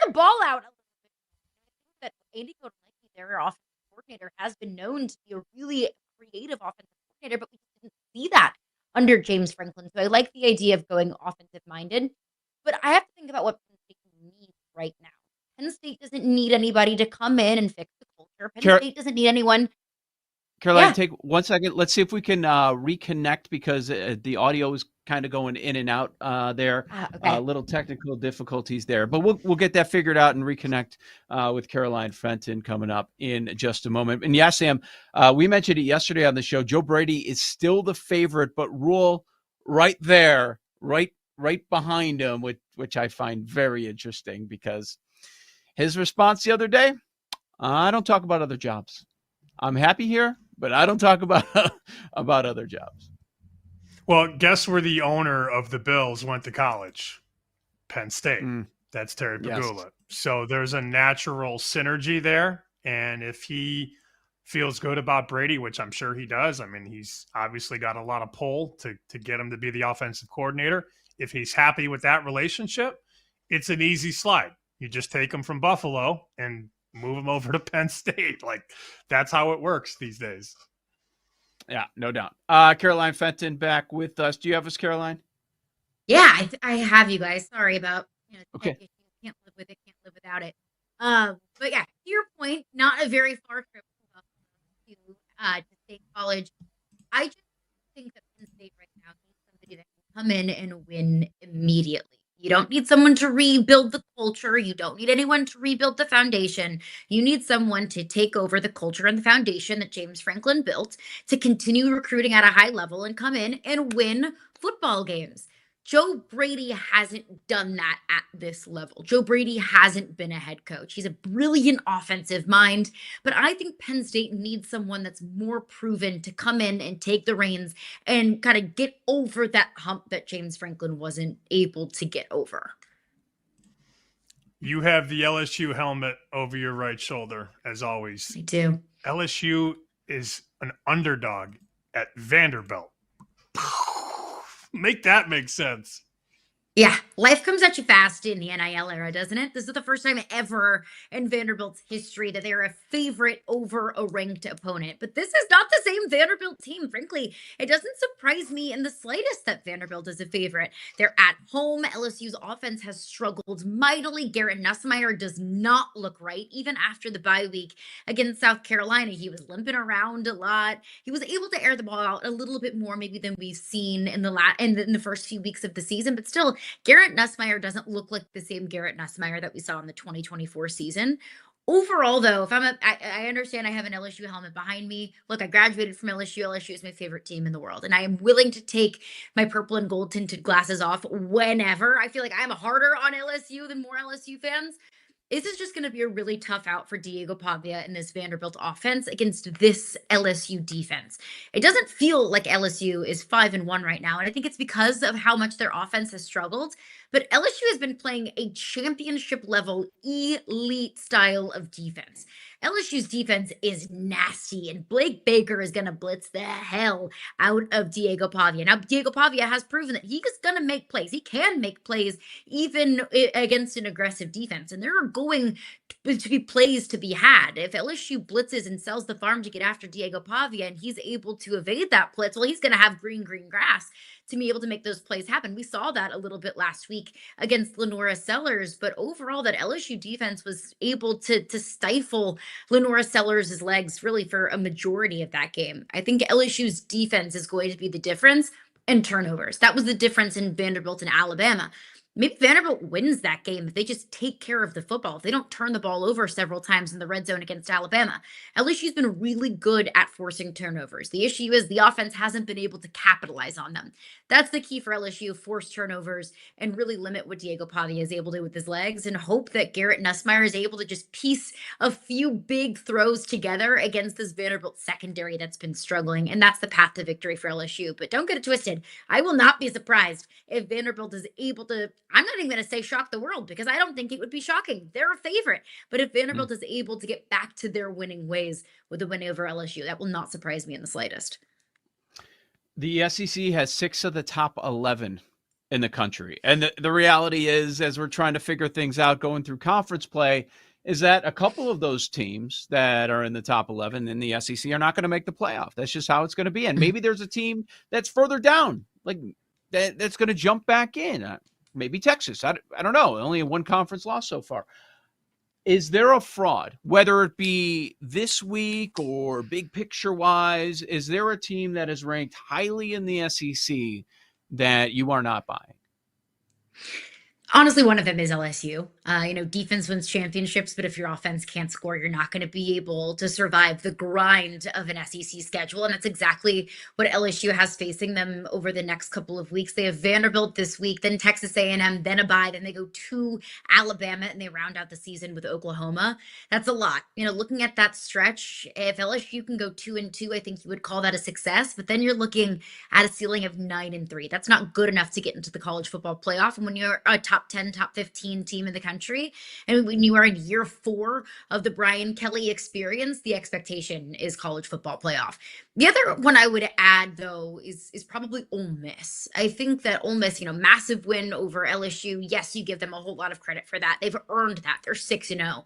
the ball out a little bit. I think that Andy Kotelnicki, their offensive coordinator, has been known to be a really creative offensive coordinator, but we didn't see that under James Franklin. So I like the idea of going offensive minded, but I have to think about what Penn State needs right now. Penn State doesn't need anybody to come in and fix the culture. Penn State doesn't need anyone. Caroline, take 1 second. Let's see if we can reconnect because the audio is kind of going in and out there. Okay. Little technical difficulties there, but we'll get that figured out and reconnect with Caroline Fenton coming up in just a moment. And yeah, Sam, we mentioned it yesterday on the show. Joe Brady is still the favorite, but Rule right there, right behind him, which I find very interesting because his response the other day, I don't talk about other jobs. I'm happy here, but I don't talk about other jobs. Well, guess where the owner of the Bills went to college? Penn State. That's Terry Pagula. Yes. So there's a natural synergy there. And if he feels good about Brady, which I'm sure he does, I mean, he's obviously got a lot of pull to get him to be the offensive coordinator. If he's happy with that relationship, it's an easy slide. You just take him from Buffalo and move him over to Penn State. Like, that's how it works these days. Yeah, no doubt. Caroline Fenton back with us. Do you have us, Caroline? Yeah, I have you guys. Sorry about Okay. tech issues. Can't live with it. Can't live without it. But yeah, to your point, not a very far trip to State College. I just think that Penn State right now needs somebody that can come in and win immediately. You don't need someone to rebuild the culture. You don't need anyone to rebuild the foundation. You need someone to take over the culture and the foundation that James Franklin built to continue recruiting at a high level and come in and win football games. Joe Brady hasn't done that at this level. Joe Brady hasn't been a head coach. He's a brilliant offensive mind, but I think Penn State needs someone that's more proven to come in and take the reins and kind of get over that hump that James Franklin wasn't able to get over. You have the LSU helmet over your right shoulder, as always. I do. LSU is an underdog at Vanderbilt. Make that make sense. Yeah, life comes at you fast in the NIL era, doesn't it? This is the first time ever in Vanderbilt's history that they're a favorite over a ranked opponent. But this is not the same Vanderbilt team. Frankly, it doesn't surprise me in the slightest that Vanderbilt is a favorite. They're at home. LSU's offense has struggled mightily. Garrett Nussmeier does not look right. Even after the bye week against South Carolina, he was limping around a lot. He was able to air the ball out a little bit more maybe than we've seen in the first few weeks of the season, but still Garrett Nussmeier doesn't look like the same Garrett Nussmeier that we saw in the 2024 season. Overall, though, I understand I have an LSU helmet behind me. Look, I graduated from LSU. LSU is my favorite team in the world, and I am willing to take my purple and gold tinted glasses off whenever. I feel like I'm harder on LSU than more LSU fans. This is just going to be a really tough out for Diego Pavia and this Vanderbilt offense against this LSU defense. It doesn't feel like LSU is 5-1 right now, and I think it's because of how much their offense has struggled. But LSU has been playing a championship level elite style of defense. LSU's defense is nasty, and Blake Baker is going to blitz the hell out of Diego Pavia. Now, Diego Pavia has proven that he's going to make plays. He can make plays even against an aggressive defense, and there are going to be plays to be had. If LSU blitzes and sells the farm to get after Diego Pavia and he's able to evade that blitz, well, he's going to have green grass to be able to make those plays happen. We saw that a little bit last week against Lenora Sellers, but overall that LSU defense was able to stifle Lenora Sellers' legs really for a majority of that game. I think LSU's defense is going to be the difference in turnovers. That was the difference in Vanderbilt and Alabama. Maybe Vanderbilt wins that game if they just take care of the football, if they don't turn the ball over several times in the red zone against Alabama. LSU's been really good at forcing turnovers. The issue is the offense hasn't been able to capitalize on them. That's the key for LSU, force turnovers and really limit what Diego Pavia is able to do with his legs, and hope that Garrett Nussmeier is able to just piece a few big throws together against this Vanderbilt secondary that's been struggling. And that's the path to victory for LSU. But don't get it twisted. I will not be surprised if Vanderbilt is able to, I'm not even going to say shock the world, because I don't think it would be shocking. They're a favorite. But if Vanderbilt is able to get back to their winning ways with a win over LSU, that will not surprise me in the slightest. The SEC has 6 of the top 11 in the country. And the reality is, as we're trying to figure things out going through conference play, is that a couple of those teams that are in the top 11 in the SEC are not going to make the playoff. That's just how it's going to be. And maybe there's a team that's further down, like that's going to jump back in. Maybe Texas. I don't know. Only one conference loss so far. Is there a fraud, whether it be this week or big picture wise? Is there a team that is ranked highly in the SEC that you are not buying? Honestly, one of them is LSU. Defense wins championships, but if your offense can't score, you're not going to be able to survive the grind of an SEC schedule. And that's exactly what LSU has facing them over the next couple of weeks. They have Vanderbilt this week, then Texas A&M, then a bye, then they go to Alabama, and they round out the season with Oklahoma. That's a lot. Looking at that stretch, if LSU can go 2-2, I think you would call that a success. But then you're looking at a ceiling of 9-3. That's not good enough to get into the college football playoff. And when you're a top 10, top 15 team in the country, and when you are in year 4 of the Brian Kelly experience, the expectation is college football playoff. The other one I would add, though, is probably Ole Miss. I think that Ole Miss, massive win over LSU. Yes, you give them a whole lot of credit for that. They've earned that. They're 6-0.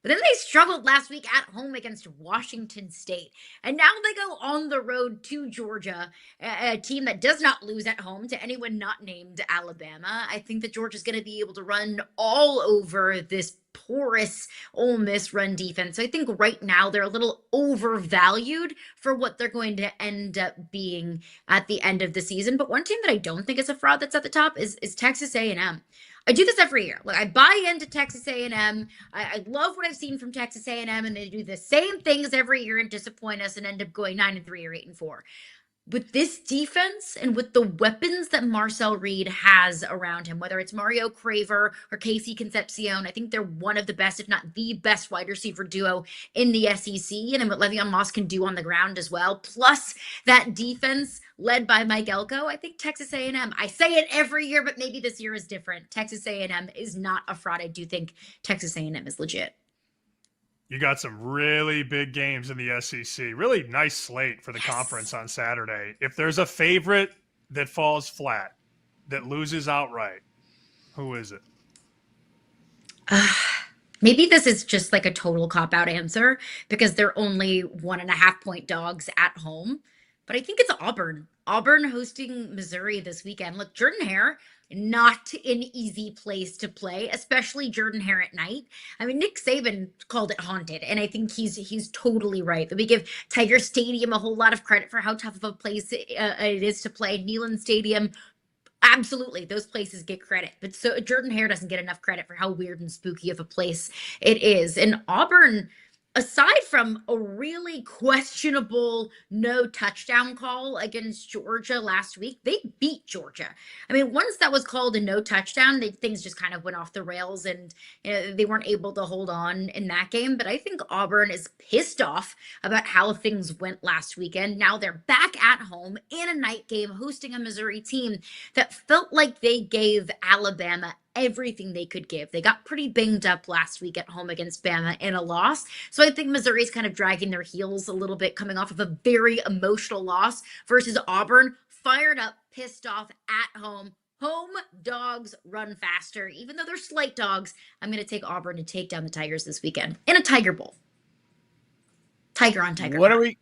But then they struggled last week at home against Washington State. And now they go on the road to Georgia, a team that does not lose at home to anyone not named Alabama. I think that Georgia's going to be able to run all over this porous Ole Miss run defense. So I think right now they're a little overvalued for what they're going to end up being at the end of the season. But one team that I don't think is a fraud that's at the top is Texas A&M. I do this every year. Like, I buy into Texas A&M. I love what I've seen from Texas A&M, and they do the same things every year and disappoint us and end up going 9-3 or 8-4. With this defense and with the weapons that Marcel Reed has around him, whether it's Mario Craver or Casey Concepcion, I think they're one of the best, if not the best, wide receiver duo in the SEC. And then what Le'Veon Moss can do on the ground as well, plus that defense led by Mike Elko. I think Texas A&M, I say it every year, but maybe this year is different. Texas A&M is not a fraud. I do think Texas A&M is legit. You got some really big games in the SEC. Really nice slate for the conference on Saturday. If there's a favorite that falls flat, that loses outright, Who is it? Maybe this is just like a total cop out answer because they're only 1.5 point dogs at home. But I think it's Auburn. Auburn hosting Missouri this weekend. Look, Jordan Hare, not an easy place to play, especially Jordan Hare at night. I mean, Nick Saban called it haunted, and I think he's totally right. That we give Tiger Stadium a whole lot of credit for how tough of a place it is to play. Neyland Stadium, absolutely, those places get credit, but so Jordan Hare doesn't get enough credit for how weird and spooky of a place it is. And Auburn, aside from a really questionable no touchdown call against Georgia last week, they beat Georgia. I mean, once that was called a no touchdown, things just kind of went off the rails, and they weren't able to hold on in that game. But I think Auburn is pissed off about how things went last weekend. Now they're back at home in a night game hosting a Missouri team that felt like they gave Alabama everything they could give. They got pretty banged up last week at home against Bama in a loss. So I think Missouri's kind of dragging their heels a little bit coming off of a very emotional loss versus Auburn, fired up, pissed off at home. Home dogs run faster. Even though they're slight dogs, I'm going to take Auburn to take down the Tigers this weekend in a Tiger Bowl. Tiger on Tiger. What are we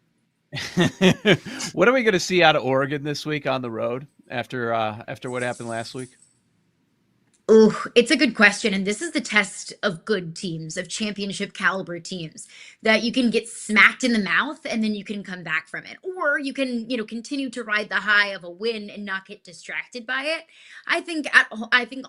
going to see out of Oregon this week on the road after what happened last week? Oh, it's a good question. And this is the test of good teams, of championship caliber teams, that you can get smacked in the mouth and then you can come back from it. Or you can, continue to ride the high of a win and not get distracted by it. I think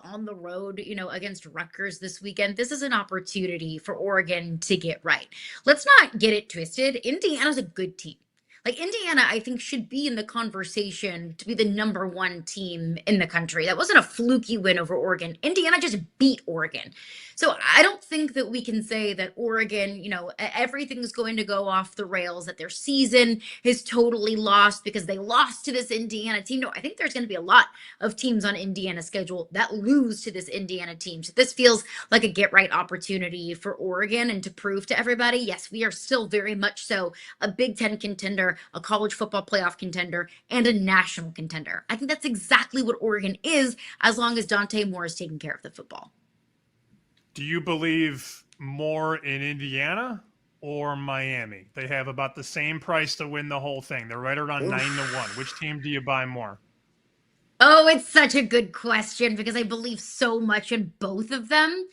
on the road, against Rutgers this weekend, this is an opportunity for Oregon to get right. Let's not get it twisted. Indiana's a good team. Like, Indiana, I think, should be in the conversation to be the number one team in the country. That wasn't a fluky win over Oregon. Indiana just beat Oregon. So I don't think that we can say that Oregon, everything's going to go off the rails, that their season is totally lost because they lost to this Indiana team. No, I think there's going to be a lot of teams on Indiana's schedule that lose to this Indiana team. So this feels like a get-right opportunity for Oregon and to prove to everybody, yes, we are still very much so a Big Ten contender, a college football playoff contender, and a national contender. I think that's exactly what Oregon is, as long as Dante Moore is taking care of the football. Do you believe more in Indiana or Miami? They have about the same price to win the whole thing. They're right around 9-1. Which team do you buy more? Oh, it's such a good question because I believe so much in both of them.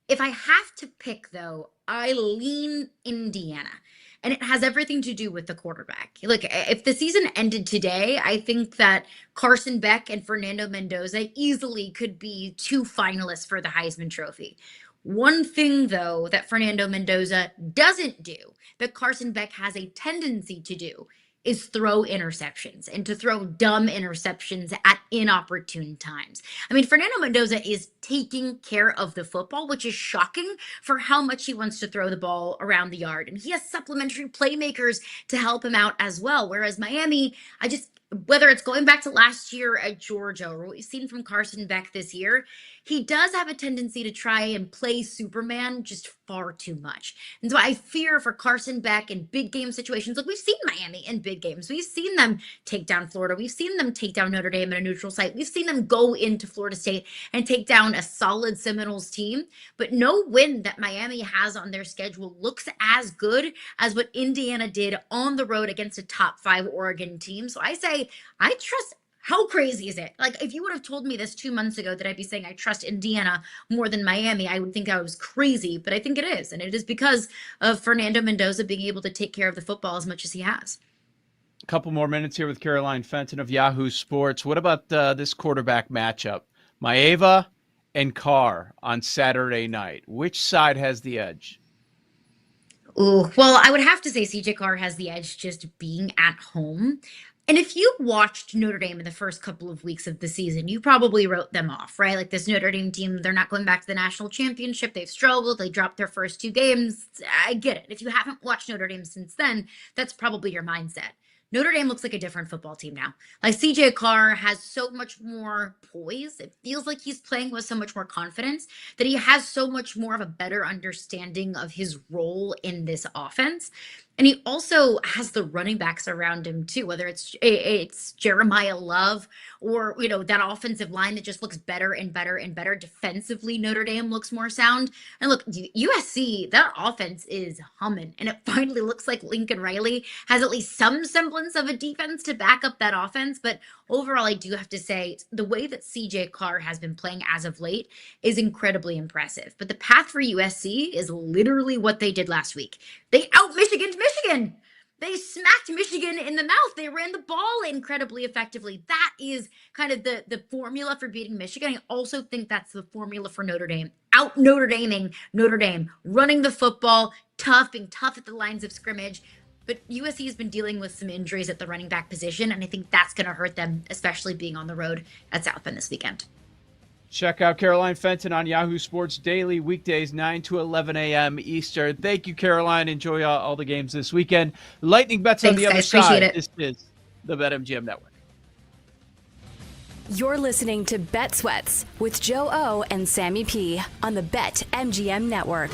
If I have to pick, though, I lean Indiana. And it has everything to do with the quarterback. Look, if the season ended today, I think that Carson Beck and Fernando Mendoza easily could be two finalists for the Heisman Trophy. One thing, though, that Fernando Mendoza doesn't do, that Carson Beck has a tendency to do, is throw interceptions and to throw dumb interceptions at inopportune times. I mean, Fernando Mendoza is taking care of the football, which is shocking for how much he wants to throw the ball around the yard. And he has supplementary playmakers to help him out as well. Whereas Miami, whether it's going back to last year at Georgia or what we've seen from Carson Beck this year, he does have a tendency to try and play Superman just far too much. And so I fear for Carson Beck in big game situations. Look, we've seen Miami in big games. We've seen them take down Florida. We've seen them take down Notre Dame at a neutral site. We've seen them go into Florida State and take down a solid Seminoles team. But no win that Miami has on their schedule looks as good as what Indiana did on the road against a top 5 Oregon team. So I say, I trust. How crazy is it? Like, if you would have told me this 2 months ago that I'd be saying I trust Indiana more than Miami, I would think I was crazy, but I think it is. And it is because of Fernando Mendoza being able to take care of the football as much as he has. A couple more minutes here with Caroline Fenton of Yahoo Sports. What about this quarterback matchup? Maeva and Carr on Saturday night. Which side has the edge? Ooh, well, I would have to say CJ Carr has the edge just being at home. And if you watched Notre Dame in the first couple of weeks of the season, you probably wrote them off, right? Like, this Notre Dame team, they're not going back to the national championship. They've struggled. They dropped their first 2 games. I get it. If you haven't watched Notre Dame since then, that's probably your mindset. Notre Dame looks like a different football team now. Like, CJ Carr has so much more poise. It feels like he's playing with so much more confidence, that he has so much more of a better understanding of his role in this offense. And he also has the running backs around him too, whether it's Jeremiah Love or that offensive line that just looks better and better and better. Defensively, Notre Dame looks more sound. And look, USC, that offense is humming, and it finally looks like Lincoln Riley has at least some semblance of a defense to back up that offense. But overall, I do have to say the way that CJ Carr has been playing as of late is incredibly impressive. But the path for USC is literally what they did last week. They out Michiganed Michigan. They smacked Michigan in the mouth. They ran the ball incredibly effectively. That is kind of the formula for beating Michigan. I also think that's the formula for Notre Dame. Out Notre Daming Notre Dame, running the football, being tough at the lines of scrimmage. But USC has been dealing with some injuries at the running back position, and I think that's going to hurt them, especially being on the road at South Bend this weekend. Check out Caroline Fenton on Yahoo Sports Daily, weekdays 9 to 11 a.m. Eastern. Thank you, Caroline. Enjoy all the games this weekend. Lightning bets on the other side. This is the BetMGM Network. You're listening to Bet Sweats with Joe O and Sammy P on the BetMGM Network.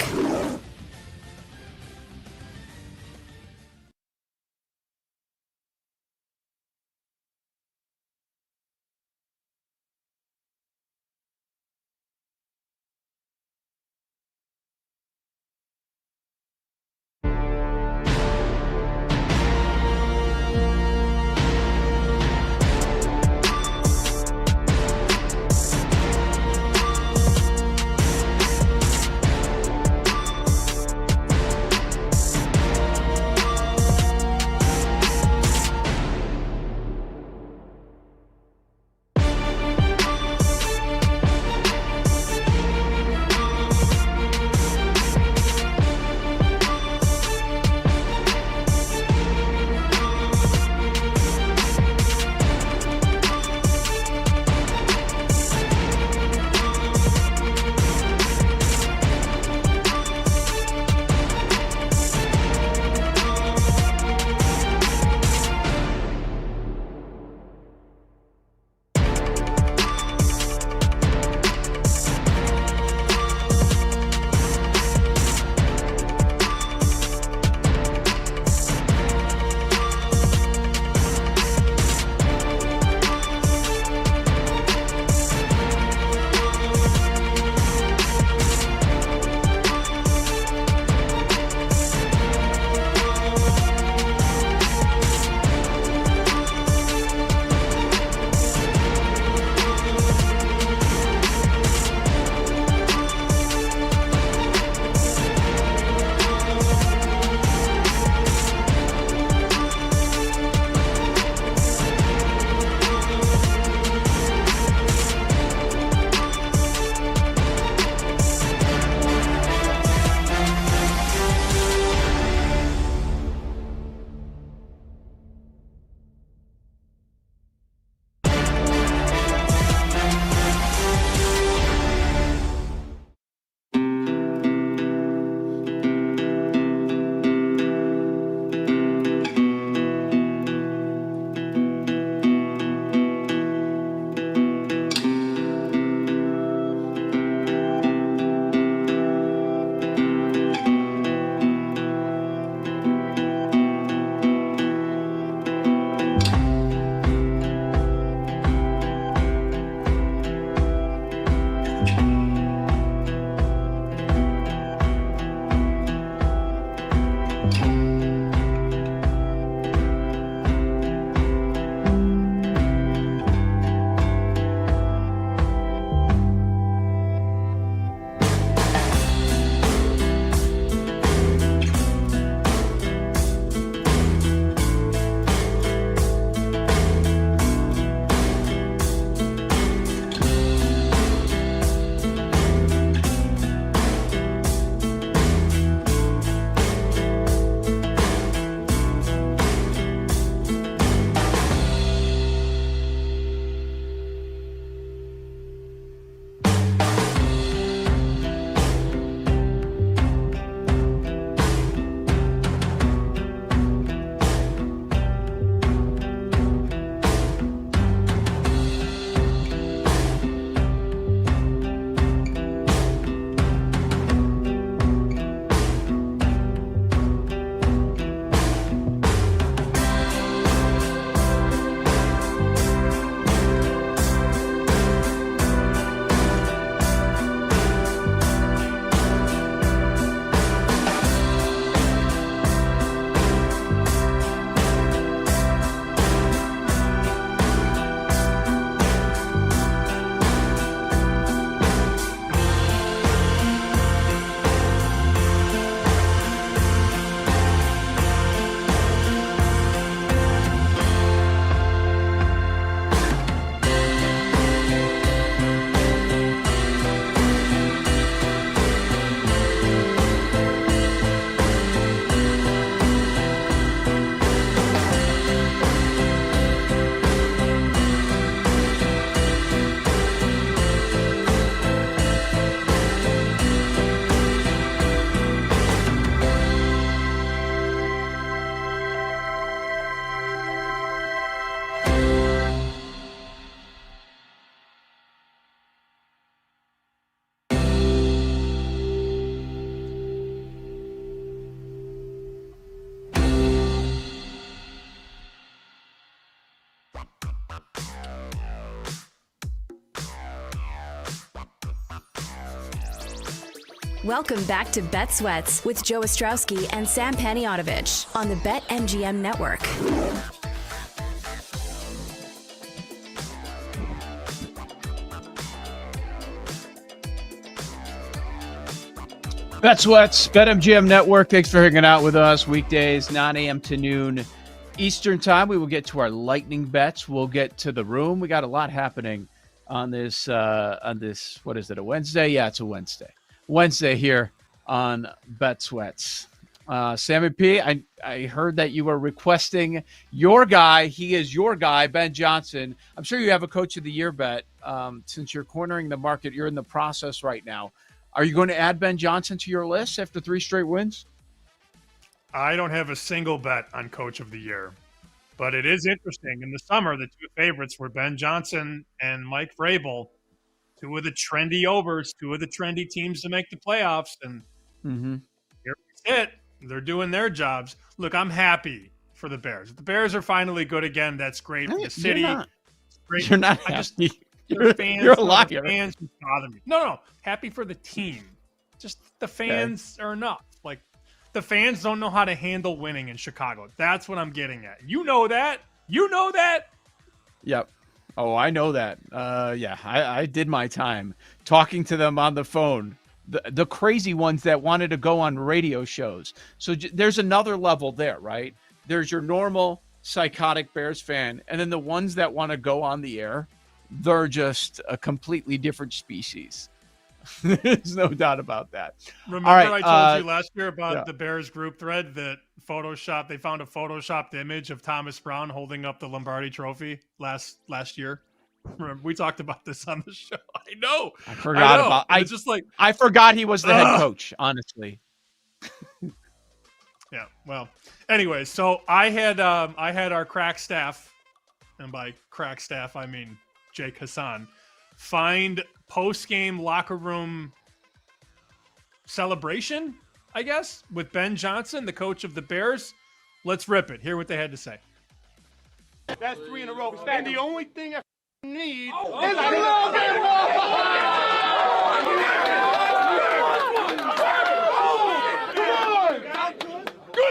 Welcome back to Bet Sweats with Joe Ostrowski and Sam Paniotovich on the BetMGM Network. Bet Sweats, BetMGM Network. Thanks for hanging out with us. Weekdays, 9 a.m. to noon Eastern time. We will get to our lightning bets. We'll get to the room. We got a lot happening on this, what is it, a Wednesday? Yeah, it's a Wednesday. Wednesday here on Bet Sweats. Sammy P, I heard that you were requesting your guy. He is your guy, Ben Johnson. I'm sure you have a Coach of the Year bet. Since you're cornering the market, you're in the process right now. Are you going to add Ben Johnson to your list after 3 straight wins? I don't have a single bet on Coach of the Year, but it is interesting. In the summer, the 2 favorites were Ben Johnson and Mike Vrabel, 2 of the trendy overs, 2 of the trendy teams to make the playoffs, and here's it. They're doing their jobs. Look, I'm happy for the Bears. If the Bears are finally good again, that's great for the city. You're not happy. Fans, you're a liar. Fans bother me. No. Happy for the team. Just the fans are enough. Like, the fans don't know how to handle winning in Chicago. That's what I'm getting at. You know that. You know that. Yep. Oh, I know that. Yeah, I did my time talking to them on the phone. The crazy ones that wanted to go on radio shows. So there's another level there, right? There's your normal psychotic Bears fan, and then the ones that want to go on the air. They're just a completely different species. There's no doubt about that. Remember I told you last year about the Bears group thread that they found a photoshopped image of Thomas Brown holding up the Lombardi trophy last year. Remember, we talked about this on the show. I know. I forgot It's just like I forgot he was the head coach, honestly. Yeah, well, anyway, so I had our crack staff, and by crack staff I mean Jake Hassan, find post-game locker room celebration, I guess, with Ben Johnson, the coach of the Bears. Let's rip it. Hear what they had to say. That's 3 in a row. And the only thing I need is good,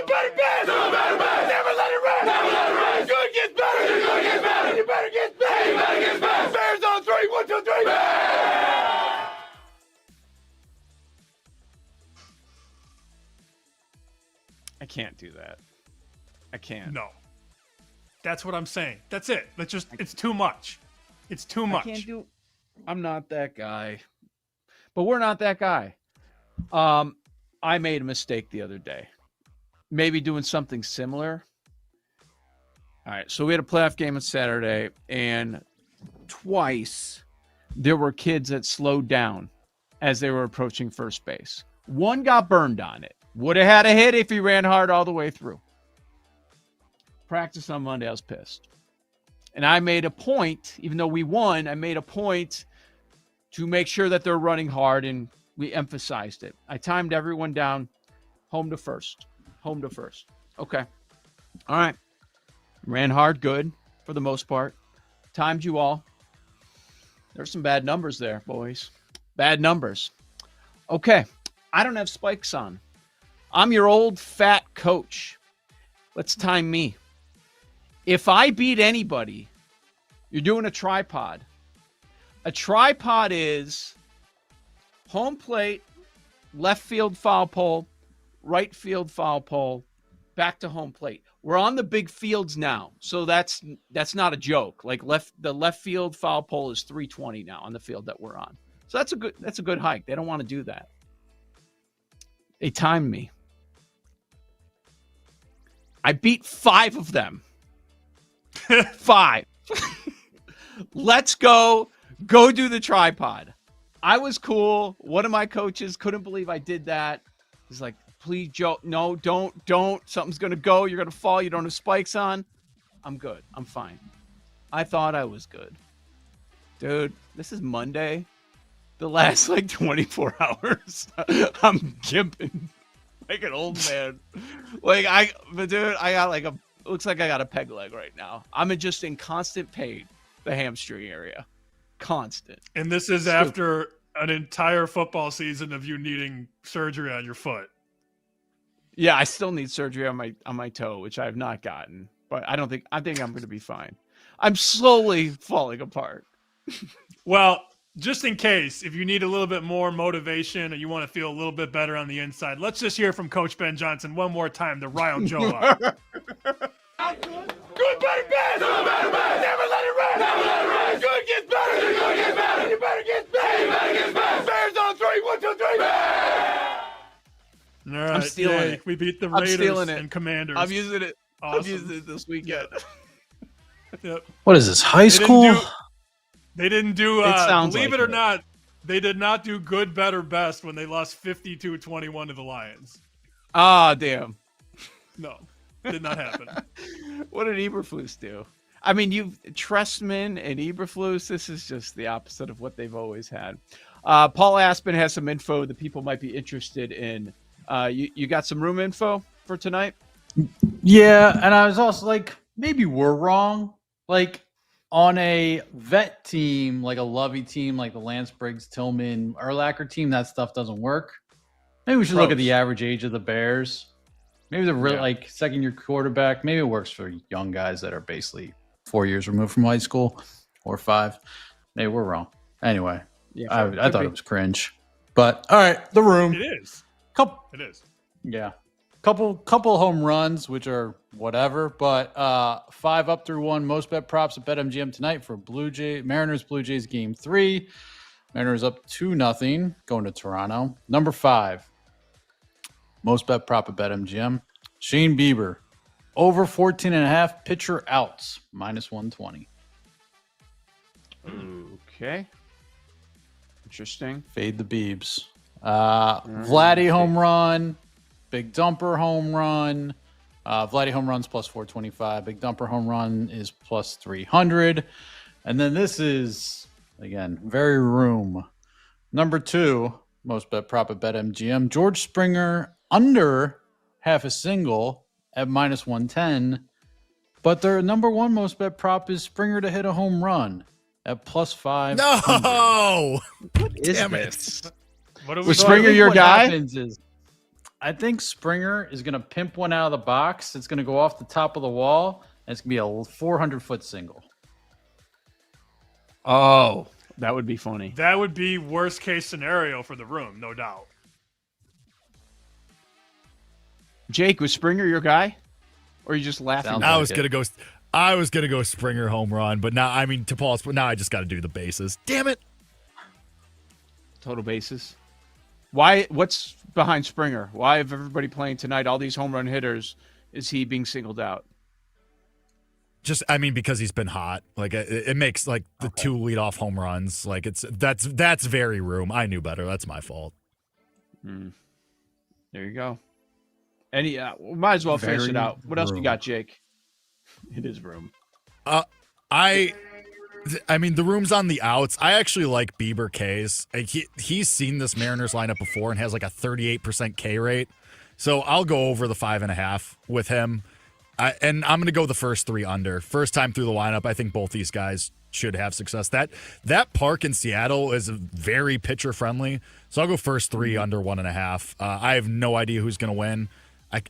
better, best. Never let it rest. Good gets better. Good gets better. You better get better. You better get better. Bears on 3. 1, 2, 3. I can't do that. I can't. No. That's what I'm saying. That's it. It's too much. It's too much. I'm not that guy. But we're not that guy. I made a mistake the other day. Maybe doing something similar. All right, so we had a playoff game on Saturday, and twice there were kids that slowed down as they were approaching first base. One got burned on it. Would have had a hit if he ran hard all the way through. Practice on Monday, I was pissed. And I made a point, even though we won, I made a point to make sure that they're running hard, and we emphasized it. I timed everyone down, home to first. Home to first. Okay. All right. Ran hard, good, for the most part. Timed you all. There's some bad numbers there, boys. Bad numbers. Okay. I don't have spikes on. I'm your old fat coach. Let's time me. If I beat anybody, you're doing a tripod. A tripod is home plate, left field foul pole, right field foul pole, back to home plate. We're on the big fields now, so that's not a joke. Like the left field foul pole is 320 now on the field that we're on. So that's a good hike. They don't want to do that. They timed me. I beat 5 of them. 5. Let's go do the tripod. I was cool. One of my coaches couldn't believe I did that. He's like, please, Joe, no, don't. Something's going to go. You're going to fall. You don't have spikes on. I'm good. I'm fine. I thought I was good. Dude, this is Monday. The last 24 hours, I'm gimping like an old man. But dude, I got looks like I got a peg leg right now. I'm just in constant pain, the hamstring area. Constant. And this is after an entire football season of you needing surgery on your foot. Yeah, I still need surgery on my toe, which I have not gotten. But I think I'm going to be fine. I'm slowly falling apart. Well, just in case, if you need a little bit more motivation or you want to feel a little bit better on the inside, let's just hear from Coach Ben Johnson one more time to rile Joe up. Good, better, bad. Good, better, bad. Never let it rest. Never let it rest. Good gets better. Good gets better. You better get better. You better get better. Bears on 3. 1, 2, 3. Bears. All right, I'm stealing it. We beat the I'm Raiders stealing it. and Commanders. I'm using it. Awesome. I'm using it this weekend. Yep. What is this, high school? They didn't do, It sounds believe like it or it. not, they did not do good, better, best when they lost 52-21 to the Lions. Ah, damn. No, did not happen. What did Eberflus do? I mean, Trestman and Eberflus, this is just the opposite of what they've always had. Paul Aspen has some info that people might be interested in. You got some room info for tonight? Yeah, and I was also like, maybe we're wrong. Like, on a vet team, like a Lovey team, like the Lance Briggs, Tillman, Urlacher team, that stuff doesn't work. Maybe we should look at the average age of the Bears. Maybe the like second-year quarterback. Maybe it works for young guys that are basically 4 years removed from high school or 5. Maybe we're wrong. Anyway, Yeah, I thought it was cringe. But all right, the room. It is. Couple. It is. Yeah. Couple home runs, which are whatever, but 5 up through 1 most bet props at BetMGM tonight for Mariners Blue Jays game 3. Mariners up 2-0 going to Toronto. Number 5 most bet prop at BetMGM. Shane Bieber over 14.5 pitcher outs -120. Okay. Interesting. Fade the Biebs. Vladdy home run. Big Dumper home run. Vladdy home runs plus 425. Big Dumper home run is plus 300. And then this is, again, very room. Number 2, most bet prop at BetMGM. George Springer under half a single at -110. But their number 1 most bet prop is Springer to hit a home run at plus 5. No! What is Damn this? it. What Was Springer your guy? I think Springer is going to pimp one out of the box. It's going to go off the top of the wall, and it's going to be a 400-foot single. Oh, that would be funny. That would be worst case scenario for the room, no doubt. Jake, was Springer your guy? Or are you just laughing? I was gonna go Springer home run, but now to Paul's, but now I just got to do the bases. Damn it! Total bases. Why? What's behind Springer? Why have everybody playing tonight? All these home run hitters. Is he being singled out? Just because he's been hot. Like it makes like the 2 leadoff home runs. Like that's very room. I knew better. That's my fault. There you go. We might as well finish it out. What else you got, Jake? It is room. The room's on the outs. I actually like Bieber K's. He's seen this Mariners lineup before and has like a 38% K rate. So I'll go over the 5.5 with him. And I'm going to go the first 3 under. First time through the lineup, I think both these guys should have success. That park in Seattle is very pitcher friendly. So I'll go first 3 under 1.5. I have no idea who's going to win.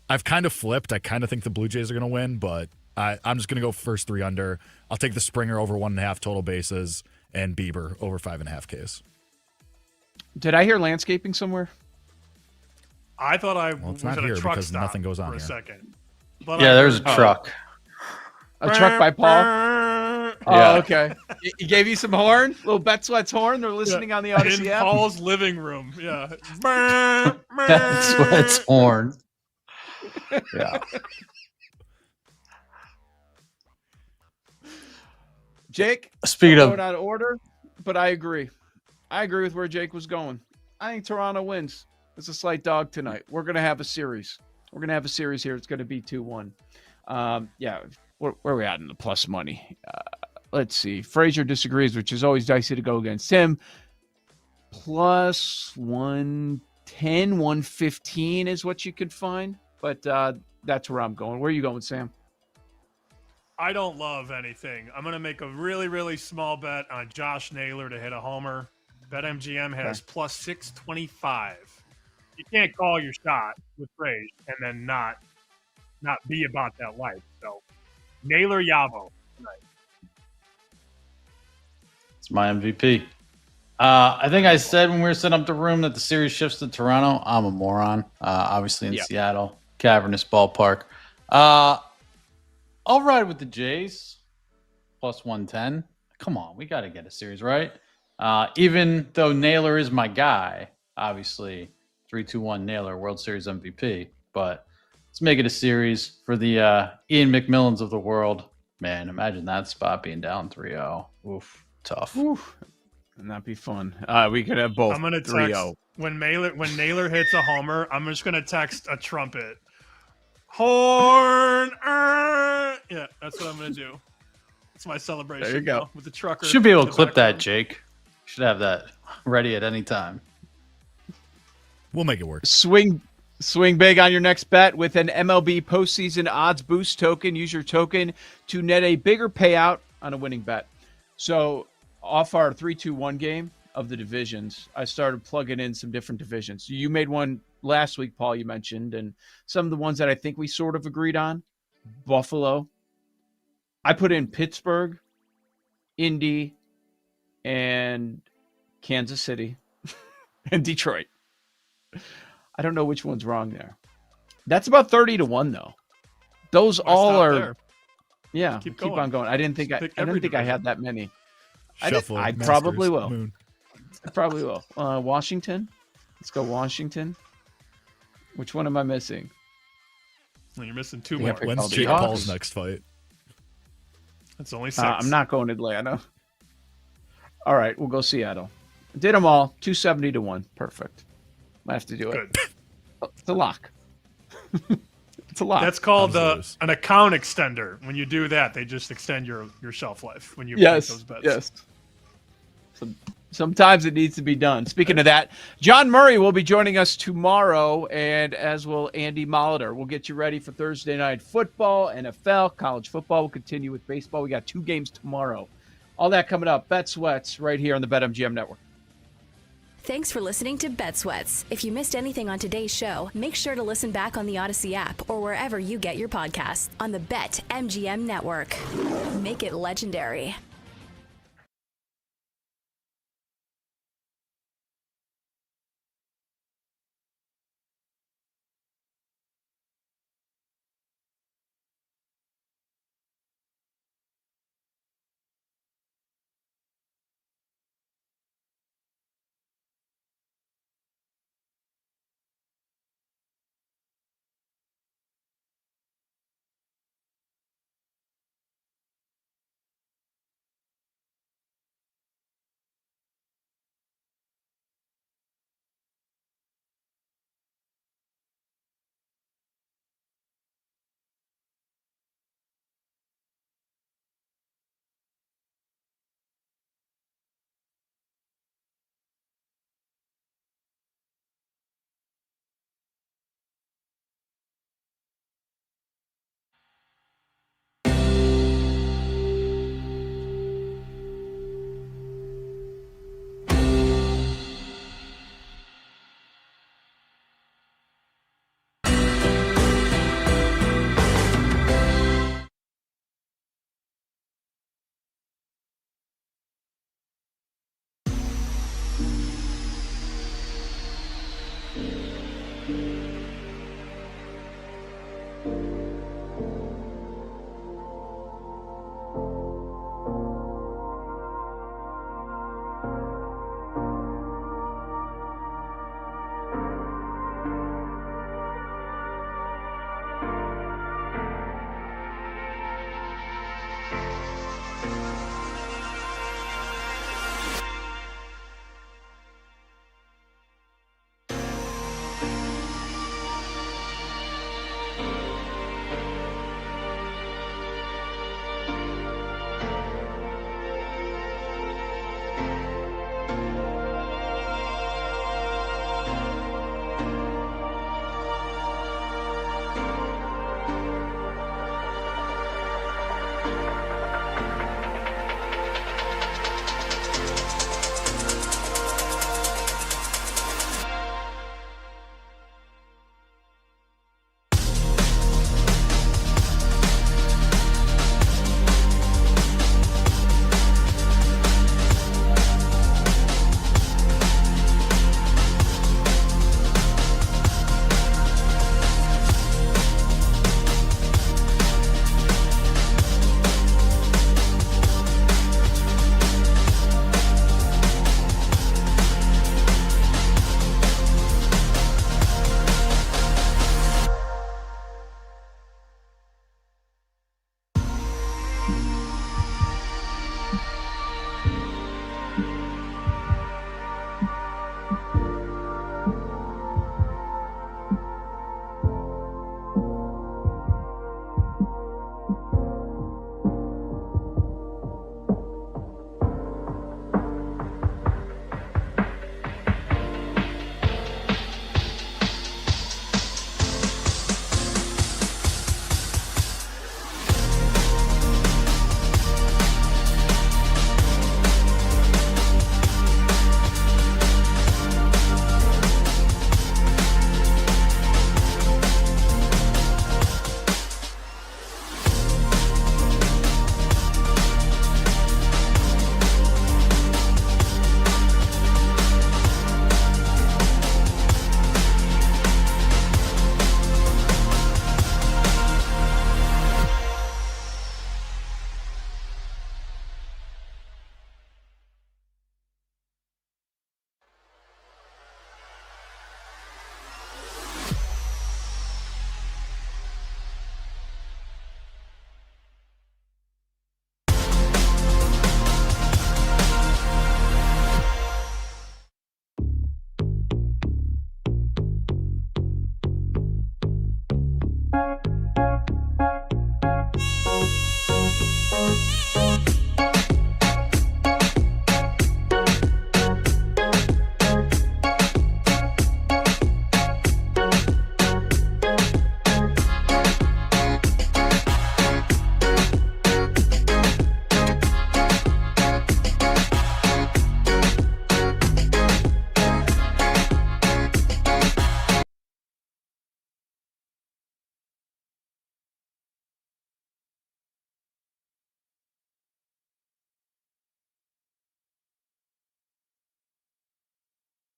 I've kind of flipped. I kind of think the Blue Jays are going to win, but I'm just going to go first 3 under. I'll take the Springer over 1.5 total bases and Bieber over 5.5 Ks. Did I hear landscaping somewhere? I thought it's not here because nothing goes on for a here. second. But Yeah, there's a truck. A truck by Paul? Oh, okay. He gave you some horn? Little Bet Sweat's horn? They're listening on the Odyssey in app? Paul's living room. Yeah. That's what it's horn. Yeah. Jake, Speaking of- out of order, but I agree. I agree with where Jake was going. I think Toronto wins. It's a slight dog tonight. We're going to have a series. We're going to have a series here. It's going to be 2-1. Yeah, where are we at in the plus money? Let's see. Frazier disagrees, which is always dicey to go against him. Plus 110, 115 is what you could find. But that's where I'm going. Where are you going, Sam? I don't love anything. I'm going to make a really, really small bet on Josh Naylor to hit a homer. BetMGM has plus 625. You can't call your shot with Rage and then not be about that life. So, Naylor Yavo tonight. It's my MVP. I think I said when we were setting up the room that the series shifts to Toronto. I'm a moron. Obviously in Seattle, cavernous ballpark. I'll ride with the Jays plus 110. Come on, we got to get a series, right? Even though Naylor is my guy, obviously 3-2-1 Naylor, World Series MVP. But let's make it a series for the Ian McMillans of the world. Man, imagine that spot being down 3-0. Oof, tough. Oof. And that'd be fun. We could have both. I'm gonna 3-0. text when Naylor hits a homer. I'm just gonna text a trumpet. Horn. Yeah, that's what I'm gonna do. It's my celebration. There you go. With the trucker. Should be able to clip that, Jake. Should have that ready at any time. We'll make it work. Swing big on your next bet with an MLB postseason odds boost token. Use your token to net a bigger payout on a winning bet. So off our 3-2-1 game of the divisions, I started plugging in some different divisions. You made one last week, Paul, you mentioned, and some of the ones that I think we sort of agreed on. Buffalo. I put in Pittsburgh, Indy, and Kansas City, and Detroit. I don't know which one's wrong there. That's about 30-1, though. Those all are there. Yeah, Keep keep on going. I didn't think I had that many. I probably will. Moon. I probably will. Washington. Let's go Washington. Which one am I missing? Well, you're missing two Yeah, more. When's Jake Seahawks. Paul's next fight? That's only 6. I'm not going Atlanta. All right, we'll go Seattle. Did them all. 270-1. Perfect. I have to do it. Good. It's a lock. It's a lock. That's called an account extender. When you do that, they just extend your shelf life when you make those bets. Yes. Sometimes it needs to be done. Speaking of that, John Murray will be joining us tomorrow, and as will Andy Molitor. We'll get you ready for Thursday night football, NFL, college football. We'll continue with baseball. We got 2 games tomorrow. All that coming up. Bet Sweats right here on the BetMGM Network. Thanks for listening to Bet Sweats. If you missed anything on today's show, make sure to listen back on the Odyssey app or wherever you get your podcasts on the BetMGM Network. Make it legendary.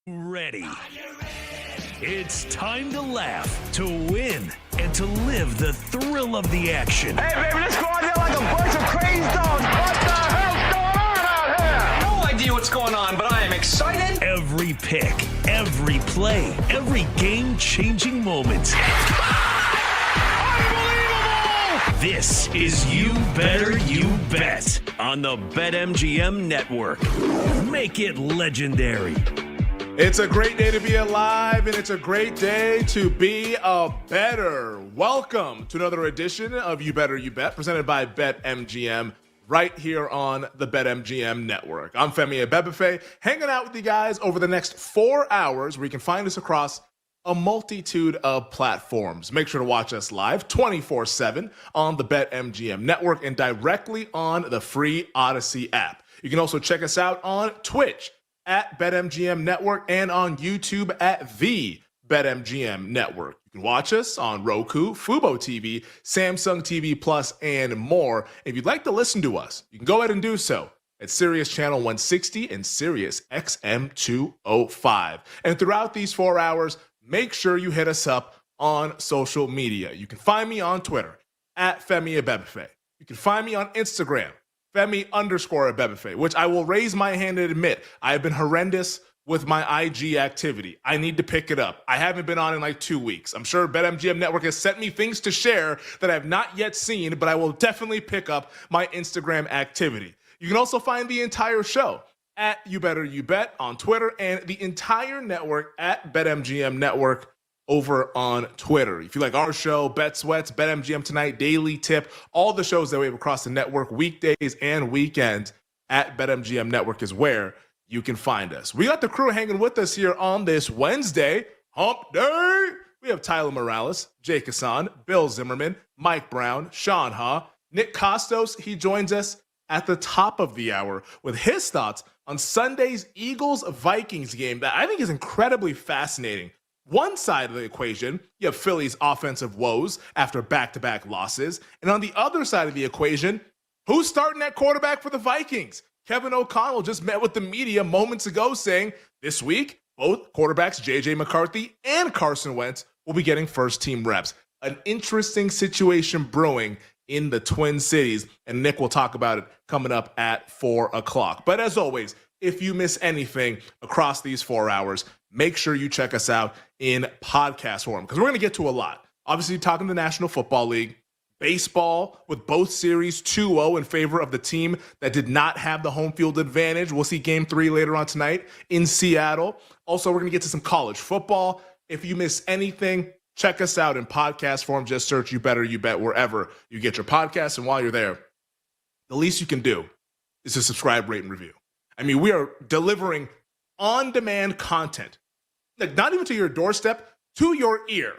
Ready. It's time to laugh, to win, and to live the thrill of the action. Hey, baby, let's go out there like a bunch of crazy dogs. What the hell's going on out here? No idea what's going on, but I am excited. Every pick, every play, every game-changing moment. Unbelievable! This is You Better You Bet on the BetMGM Network. Make it legendary. It's a great day to be alive, and it's a great day to be a better. Welcome to another edition of You Better You Bet, presented by BetMGM, right here on the BetMGM Network. I'm Femi Abebefe, hanging out with you guys over the next 4 hours, where you can find us across a multitude of platforms. Make sure to watch us live 24/7 on the BetMGM Network and directly on the free Odyssey app. You can also check us out on Twitch at BetMGM Network and on YouTube at the BetMGM Network. You can watch us on Roku, Fubo TV, Samsung TV Plus, and more. If you'd like to listen to us, you can go ahead and do so at Sirius Channel 160 and Sirius XM 205. And throughout these 4 hours, make sure you hit us up on social media. You can find me on Twitter at Femi Abebefe. You can find me on Instagram, Femi_Abebefe, which I will raise my hand and admit I have been horrendous with my IG activity. I need to pick it up. I haven't been on in like 2 weeks. I'm sure BetMGM Network has sent me things to share that I have not yet seen, but I will definitely pick up my Instagram activity. You can also find the entire show at You Better You Bet on Twitter and the entire network at BetMGM Network over on Twitter. If you like our show, Bet Sweats, BetMGM Tonight, Daily Tip, all the shows that we have across the network, weekdays and weekends at BetMGM Network is where you can find us. We got the crew hanging with us here on this Wednesday, Hump Day. We have Tyler Morales, Jake Hassan, Bill Zimmerman, Mike Brown, Sean Ha, Nick Costos. He joins us at the top of the hour with his thoughts on Sunday's Eagles-Vikings game that I think is incredibly fascinating. One side of the equation, you have Philly's offensive woes after back-to-back losses. And on the other side of the equation, who's starting at quarterback for the Vikings? Kevin O'Connell just met with the media moments ago saying this week, both quarterbacks, J.J. McCarthy and Carson Wentz, will be getting first-team reps. An interesting situation brewing in the Twin Cities, and Nick will talk about it coming up at 4 o'clock. But as always, if you miss anything across these 4 hours, make sure you check us out in podcast form, because we're going to get to a lot. Obviously, talking the National Football League, baseball with both series 2-0 in favor of the team that did not have the home field advantage. We'll see Game 3 later on tonight in Seattle. Also, we're going to get to some college football. If you miss anything, check us out in podcast form. Just search You Better You Bet wherever you get your podcasts. And while you're there, the least you can do is to subscribe, rate, and review. I mean, we are delivering on-demand content, like not even to your doorstep, to your ear.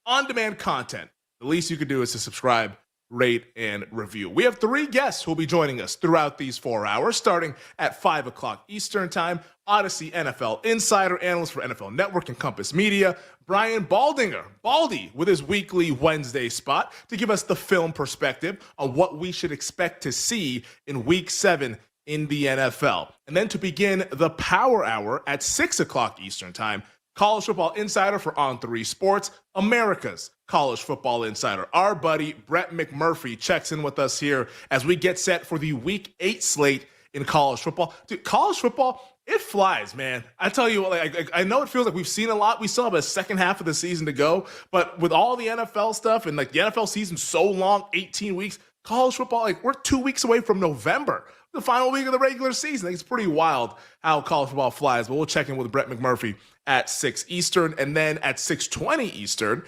On-demand content. The least you can do is to subscribe, rate, and review. We have 3 guests who will be joining us throughout these 4 hours, starting at 5 o'clock Eastern Time. Odyssey NFL Insider, analyst for NFL Network and Compass Media, Brian Baldinger, Baldy, with his weekly Wednesday spot to give us the film perspective on what we should expect to see in Week 7 in the NFL. And then to begin the Power Hour at 6 o'clock Eastern Time, College Football Insider for On3 Sports, America's College Football Insider. Our buddy Brett McMurphy checks in with us here as we get set for the Week 8 slate in college football. Dude, college football, it flies, man. I tell you, I know it feels like we've seen a lot. We still have a second half of the season to go, but with all the NFL stuff and like the NFL season so long, 18 weeks, college football, like we're 2 weeks away from November, the final week of the regular season. Like, it's pretty wild how college football flies, but we'll check in with Brett McMurphy at 6 Eastern, and then at 6:20 Eastern,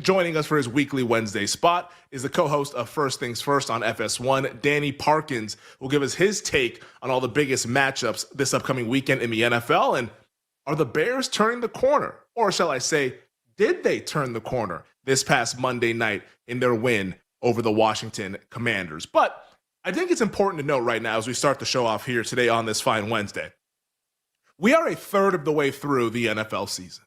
joining us for his weekly Wednesday spot is the co-host of First Things First on FS1, Danny Parkins, who will give us his take on all the biggest matchups this upcoming weekend in the NFL. And are the Bears turning the corner? Or shall I say, did they turn the corner this past Monday night in their win over the Washington Commanders? But I think it's important to note right now as we start the show off here today on this fine Wednesday, we are a third of the way through the NFL season.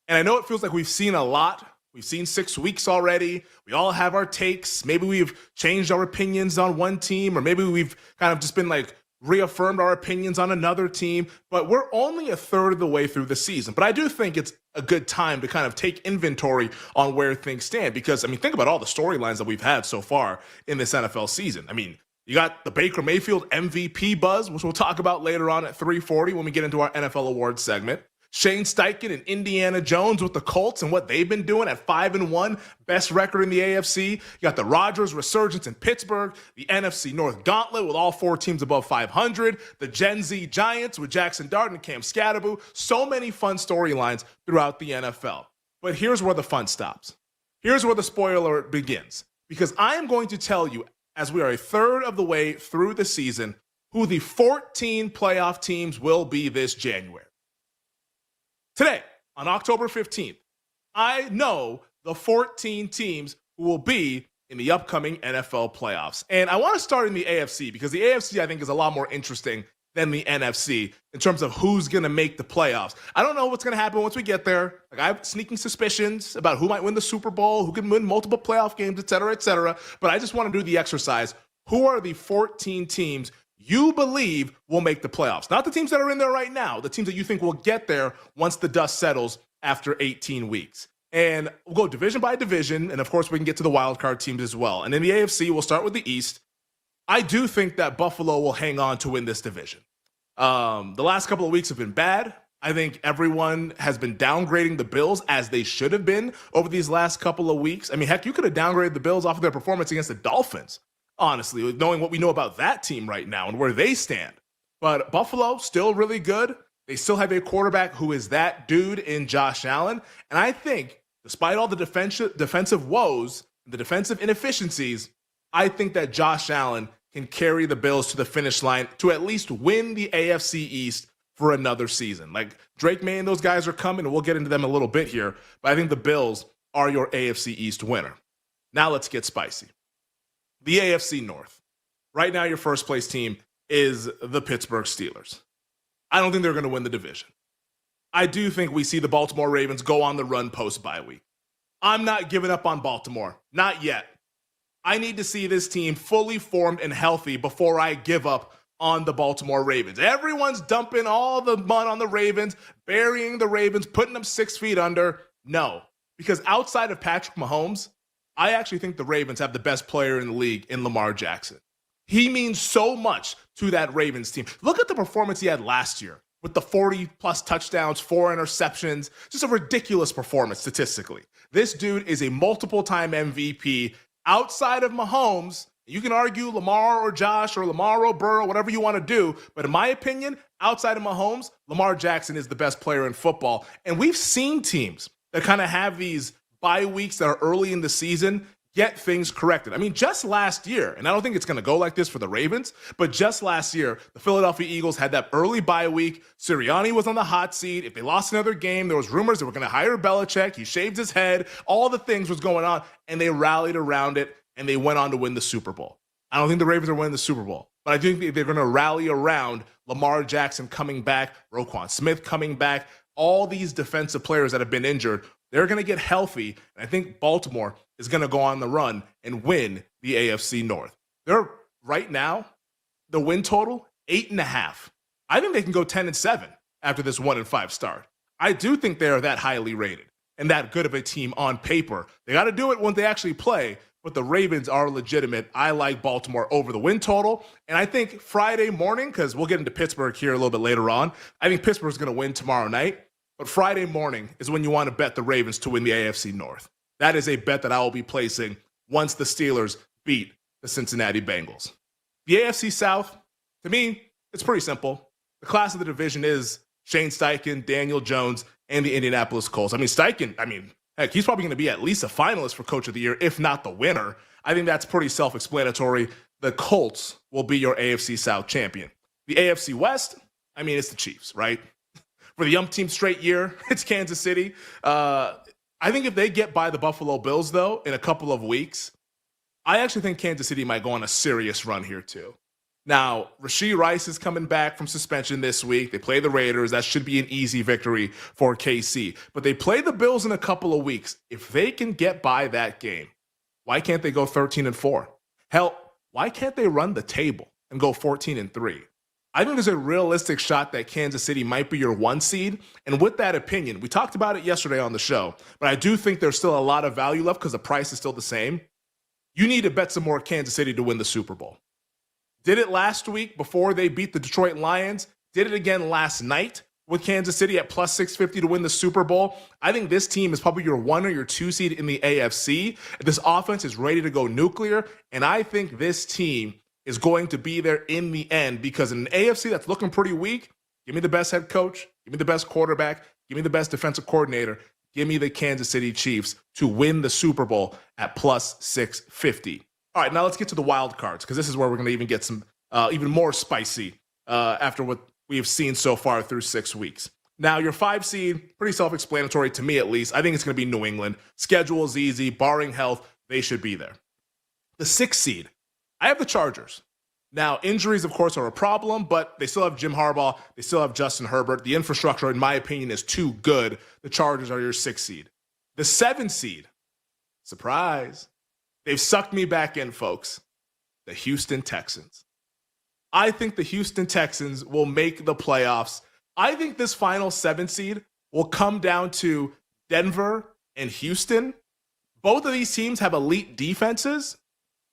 And I know it feels like we've seen a lot. We've seen 6 weeks already. We all have our takes. Maybe we've changed our opinions on one team, or maybe we've kind of just been like reaffirmed our opinions on another team, but we're only a third of the way through the season. But I do think it's a good time to kind of take inventory on where things stand because, I mean, think about all the storylines that we've had so far in this NFL season. I mean, you got the Baker Mayfield MVP buzz, which we'll talk about later on at 3:40 when we get into our NFL awards segment. Shane Steichen and Indiana Jones with the Colts and what they've been doing at 5-1, best record in the AFC. You got the Rodgers resurgence in Pittsburgh, the NFC North Gauntlet with all 4 teams above 500, the Gen Z Giants with Jackson Dart and Cam Scatterbo. So many fun storylines throughout the NFL. But here's where the fun stops. Here's where the spoiler begins. Because I am going to tell you, as we are a third of the way through the season, who the 14 playoff teams will be this January. Today, on October 15th, I know the 14 teams who will be in the upcoming NFL playoffs. And I want to start in the AFC because the AFC, I think, is a lot more interesting than the NFC in terms of who's going to make the playoffs. I don't know what's going to happen once we get there. Like, I have sneaking suspicions about who might win the Super Bowl, who can win multiple playoff games, et cetera, et cetera. But I just want to do the exercise. Who are the 14 teams you believe will make the playoffs? Not the teams that are in there right now, the teams that you think will get there once the dust settles after 18 weeks. And we'll go division by division, and of course we can get to the wild card teams as well. And in the AFC, we'll start with the East. I do think that Buffalo will hang on to win this division. The last couple of weeks have been bad. I think everyone has been downgrading the Bills as they should have been over these last couple of weeks. I mean, heck, you could have downgraded the Bills off of their performance against the Dolphins, honestly, knowing what we know about that team right now and where they stand. But Buffalo, still really good. They still have a quarterback who is that dude in Josh Allen. And I think, despite all the defensive woes, the defensive inefficiencies, I think that Josh Allen can carry the Bills to the finish line to at least win the AFC East for another season. Like, Drake May and those guys are coming, and we'll get into them a little bit here. But I think the Bills are your AFC East winner. Now let's get spicy. The AFC North. Right now, your first place team is the Pittsburgh Steelers. I don't think they're going to win the division. I do think we see the Baltimore Ravens go on the run post-bye week. I'm not giving up on Baltimore. Not yet. I need to see this team fully formed and healthy before I give up on the Baltimore Ravens. Everyone's dumping all the mud on the Ravens, burying the Ravens, putting them 6 feet under. No, because outside of Patrick Mahomes, I actually think the Ravens have the best player in the league in Lamar Jackson. He means so much to that Ravens team. Look at the performance he had last year with the 40-plus touchdowns, 4 interceptions. Just a ridiculous performance statistically. This dude is a multiple-time MVP. Outside of Mahomes, you can argue Lamar or Josh or Lamar or Burrow, whatever you want to do. But in my opinion, outside of Mahomes, Lamar Jackson is the best player in football. And we've seen teams that kind of have these bye weeks that are early in the season get things corrected. I mean, just last year, and I don't think it's going to go like this for the Ravens, but just last year, the Philadelphia Eagles had that early bye week. Sirianni was on the hot seat. If they lost another game, there was rumors they were going to hire Belichick. He shaved his head. All the things was going on, and they rallied around it, and they went on to win the Super Bowl. I don't think the Ravens are winning the Super Bowl, but I do think they're going to rally around Lamar Jackson coming back, Roquan Smith coming back, all these defensive players that have been injured. They're going to get healthy, and I think Baltimore is going to go on the run and win the AFC North. They're right now, the win total, 8.5. I think they can go 10-7 after this 1-5 start. I do think they are that highly rated and that good of a team on paper. They got to do it when they actually play, but the Ravens are legitimate. I like Baltimore over the win total, and I think Friday morning, because we'll get into Pittsburgh here a little bit later on, I think Pittsburgh's going to win tomorrow night. But Friday morning is when you want to bet the Ravens to win the AFC North. That is a bet that I will be placing once the Steelers beat the Cincinnati Bengals. The AFC South, to me, it's pretty simple. The class of the division is Shane Steichen, Daniel Jones, and the Indianapolis Colts. I mean, Steichen, heck, he's probably going to be at least a finalist for Coach of the Year, if not the winner. I think that's pretty self-explanatory. The Colts will be your AFC South champion. The AFC West, it's the Chiefs, right? For the umpteenth straight year, it's Kansas City. I think if they get by the Buffalo Bills, though, in a couple of weeks, I actually think Kansas City might go on a serious run here, too. Now, Rashee Rice is coming back from suspension this week. They play the Raiders. That should be an easy victory for KC. But they play the Bills in a couple of weeks. If they can get by that game, why can't they go 13-4? Hell, why can't they run the table and go 14-3? I think there's a realistic shot that Kansas City might be your 1 seed. And with that opinion, we talked about it yesterday on the show, but I do think there's still a lot of value left because the price is still the same. You need to bet some more Kansas City to win the Super Bowl. Did it last week before they beat the Detroit Lions. Did it again last night with Kansas City at plus 650 to win the Super Bowl. I think this team is probably your 1 or your 2 seed in the AFC. This offense is ready to go nuclear, and I think this team is going to be there in the end because in an AFC that's looking pretty weak, give me the best head coach, give me the best quarterback, give me the best defensive coordinator, give me the Kansas City Chiefs to win the Super Bowl at plus 650. All right, now let's get to the wild cards because this is where we're going to even get some even more spicy after what we've seen so far through 6 weeks. Now, your 5 seed, pretty self-explanatory to me at least. I think it's going to be New England. Schedule is easy. Barring health, they should be there. The 6 seed, I have the Chargers. Now, injuries, of course, are a problem, but they still have Jim Harbaugh. They still have Justin Herbert. The infrastructure, in my opinion, is too good. The Chargers are your 6 seed. The 7 seed, surprise, they've sucked me back in, folks. The Houston Texans. I think the Houston Texans will make the playoffs. I think this final 7 seed will come down to Denver and Houston. Both of these teams have elite defenses,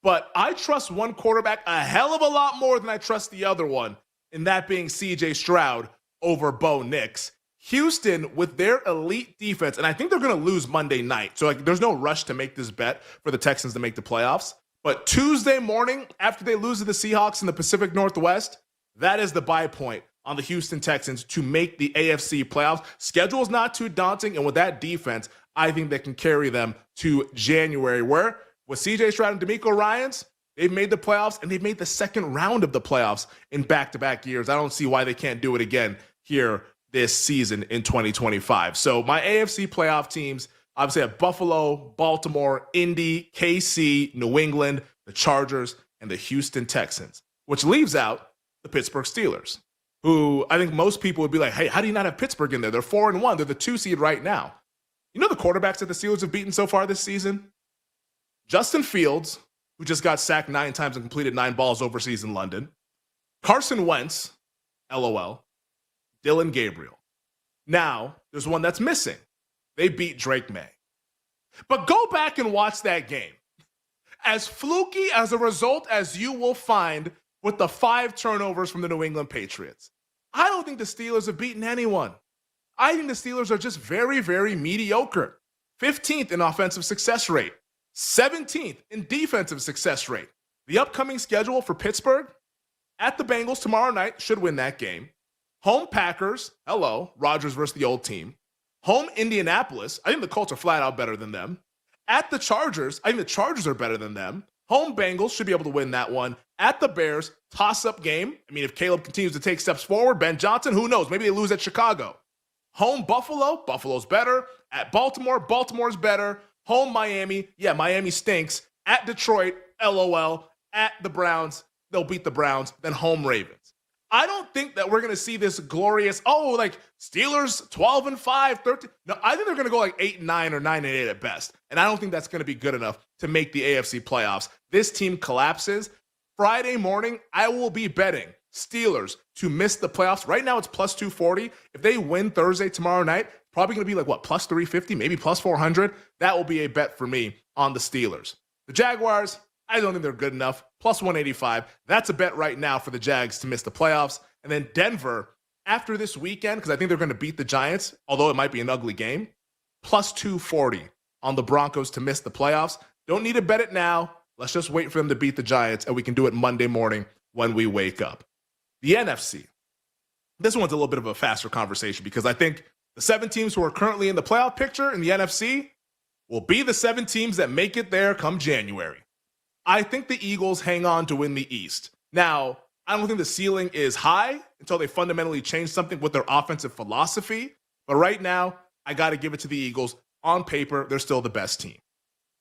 but I trust one quarterback a hell of a lot more than I trust the other one, and that being CJ Stroud over Bo Nix. Houston, with their elite defense, and I think they're going to lose Monday night, so there's no rush to make this bet for the Texans to make the playoffs. But Tuesday morning, after they lose to the Seahawks in the Pacific Northwest, that is the buy point on the Houston Texans to make the AFC playoffs. Schedule's not too daunting, and with that defense, I think they can carry them to January, where with CJ Stroud and DeMeco Ryans, they've made the playoffs, and they've made the second round of the playoffs in back-to-back years. I don't see why they can't do it again here this season in 2025. So my AFC playoff teams, obviously have Buffalo, Baltimore, Indy, KC, New England, the Chargers, and the Houston Texans, which leaves out the Pittsburgh Steelers, who I think most people would be like, hey, how do you not have Pittsburgh in there? They're 4-1. They're the 2 seed right now. You know the quarterbacks that the Steelers have beaten so far this season? Justin Fields, who just got sacked 9 times and completed 9 balls overseas in London. Carson Wentz, LOL. Dylan Gabriel. Now, there's one that's missing. They beat Drake May. But go back and watch that game. As fluky as a result as you will find with the 5 turnovers from the New England Patriots, I don't think the Steelers have beaten anyone. I think the Steelers are just very, very mediocre. 15th in offensive success rate. 17th in defensive success rate. The upcoming schedule for Pittsburgh, at the Bengals tomorrow night, should win that game. Home Packers, hello, Rodgers versus the old team. Home Indianapolis, I think the Colts are flat out better than them. At the Chargers, I think the Chargers are better than them. Home Bengals should be able to win that one. At the Bears, toss-up game. I mean, if Caleb continues to take steps forward, Ben Johnson, who knows? Maybe they lose at Chicago. Home Buffalo, Buffalo's better. At Baltimore, Baltimore's better. Home Miami, yeah, Miami stinks. At Detroit, LOL. At the Browns, they'll beat the Browns. Then home Ravens. I don't think that we're going to see this glorious, Steelers 12-5, 13. No, I think they're going to go 8-9 or 9-8 at best. And I don't think that's going to be good enough to make the AFC playoffs. This team collapses. Friday morning, I will be betting Steelers to miss the playoffs. Right now, it's plus 240. If they win Thursday, tomorrow night, probably going to be plus 350, maybe plus 400. That will be a bet for me on the Steelers. The Jaguars, I don't think they're good enough. Plus 185. That's a bet right now for the Jags to miss the playoffs. And then Denver, after this weekend, because I think they're going to beat the Giants, although it might be an ugly game, plus 240 on the Broncos to miss the playoffs. Don't need to bet it now. Let's just wait for them to beat the Giants, and we can do it Monday morning when we wake up. The NFC. This one's a little bit of a faster conversation because I think the 7 teams who are currently in the playoff picture in the NFC will be the 7 teams that make it there come January. I think the Eagles hang on to win the East. Now, I don't think the ceiling is high until they fundamentally change something with their offensive philosophy. But right now, I got to give it to the Eagles. On paper, they're still the best team.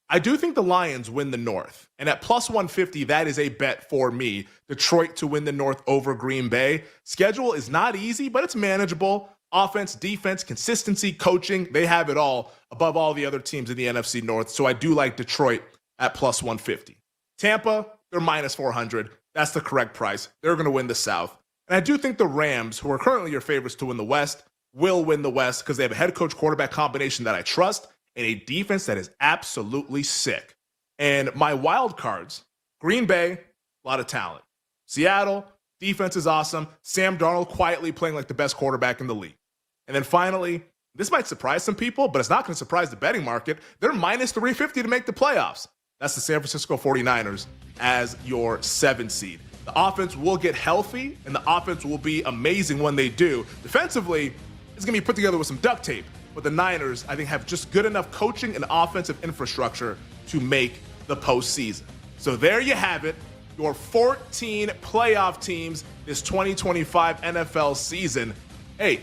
I do think the Lions win the North. And at plus 150, that is a bet for me. Detroit to win the North over Green Bay. Schedule is not easy, but it's manageable. Offense, defense, consistency, coaching, they have it all above all the other teams in the NFC North. So I do like Detroit at plus 150. Tampa, they're minus 400. That's the correct price. They're going to win the South. And I do think the Rams, who are currently your favorites to win the West, will win the West because they have a head coach quarterback combination that I trust and a defense that is absolutely sick. And my wild cards, Green Bay, a lot of talent. Seattle, defense is awesome. Sam Darnold quietly playing like the best quarterback in the league. And then finally, this might surprise some people, but it's not going to surprise the betting market. They're minus 350 to make the playoffs. That's the San Francisco 49ers as your 7th seed. The offense will get healthy, and the offense will be amazing when they do. Defensively, it's going to be put together with some duct tape. But the Niners, I think, have just good enough coaching and offensive infrastructure to make the postseason. So there you have it, your 14 playoff teams this 2025 NFL season. Hey,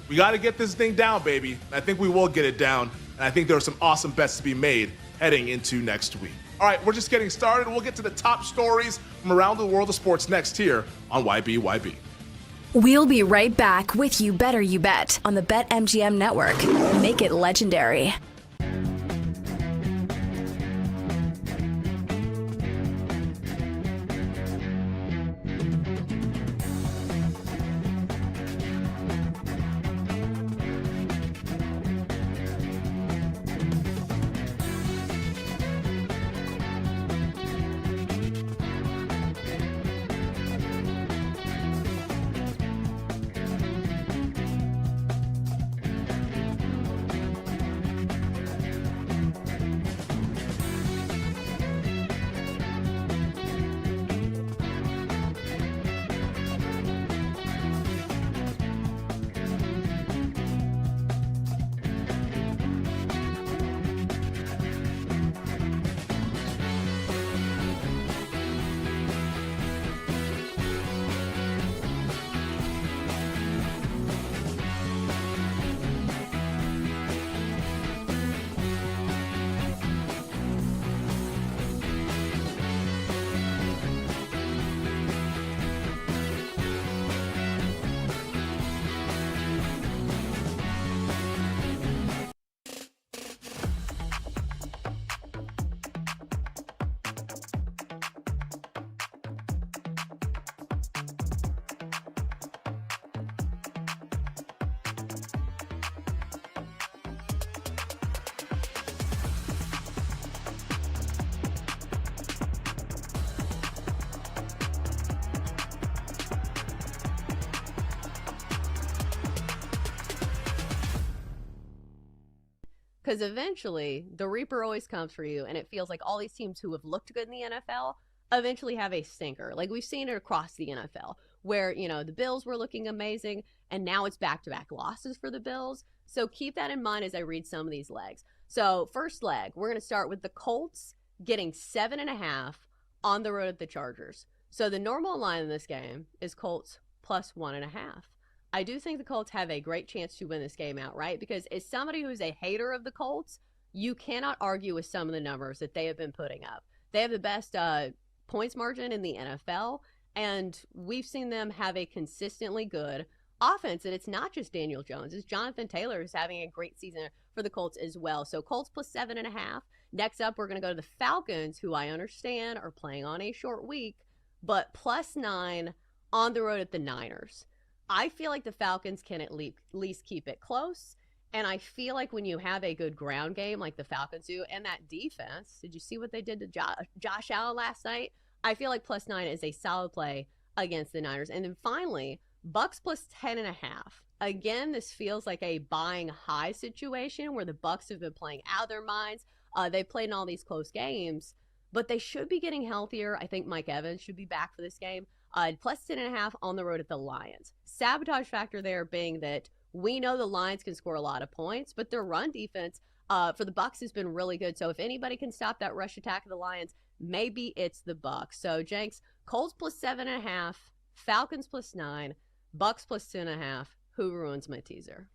we got to get this thing down, baby. I think we will get it down, and I think there are some awesome bets to be made heading into next week. All right, we're just getting started. We'll get to the top stories from around the world of sports next here on YBYB. We'll be right back with You Better You Bet on the BetMGM network. Make it legendary. Because eventually, the Reaper always comes for you, and it feels like all these teams who have looked good in the NFL eventually have a stinker. Like, we've seen it across the NFL, where, you know, the Bills were looking amazing, and now it's back-to-back losses for the Bills. So keep that in mind as I read some of these legs. So, first leg, we're going to start with the Colts getting 7.5 on the road at the Chargers. So the normal line in this game is Colts plus 1.5. I do think the Colts have a great chance to win this game outright because as somebody who's a hater of the Colts, you cannot argue with some of the numbers that they have been putting up. They have the best points margin in the NFL, and we've seen them have a consistently good offense. And it's not just Daniel Jones. It's Jonathan Taylor who's having a great season for the Colts as well. So Colts plus 7.5. Next up, we're going to go to the Falcons, who I understand are playing on a short week, but plus 9 on the road at the Niners. I feel like the Falcons can at least keep it close. And I feel like when you have a good ground game like the Falcons do, and that defense, did you see what they did to Josh Allen last night? I feel like plus 9 is a solid play against the Niners. And then finally, Bucks plus 10.5. Again, this feels like a buying high situation where the Bucks have been playing out of their minds. They played in all these close games, but they should be getting healthier. I think Mike Evans should be back for this game. Plus 10.5 on the road at the Lions. Sabotage factor there being that we know the Lions can score a lot of points, but their run defense for the Bucks has been really good. So if anybody can stop that rush attack of the Lions, maybe it's the Bucks. So Jenks, Colts plus 7.5, Falcons plus 9, Bucks plus 10.5. Who ruins my teaser?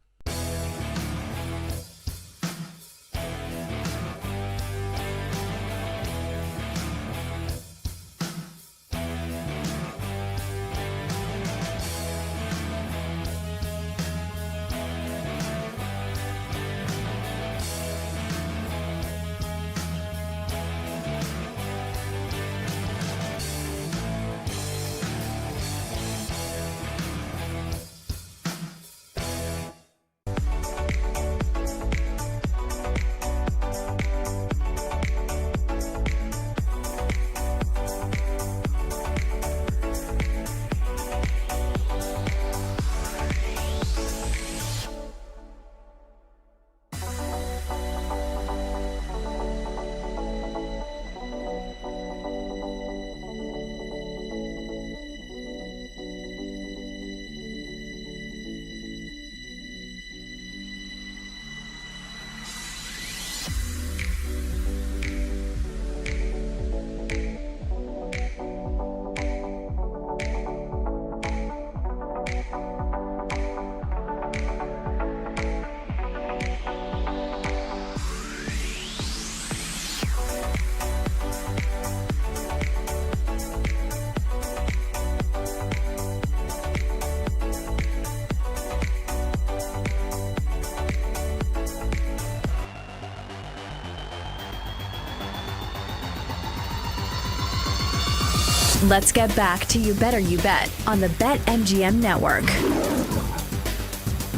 Let's get back to You Better You Bet on the BetMGM Network.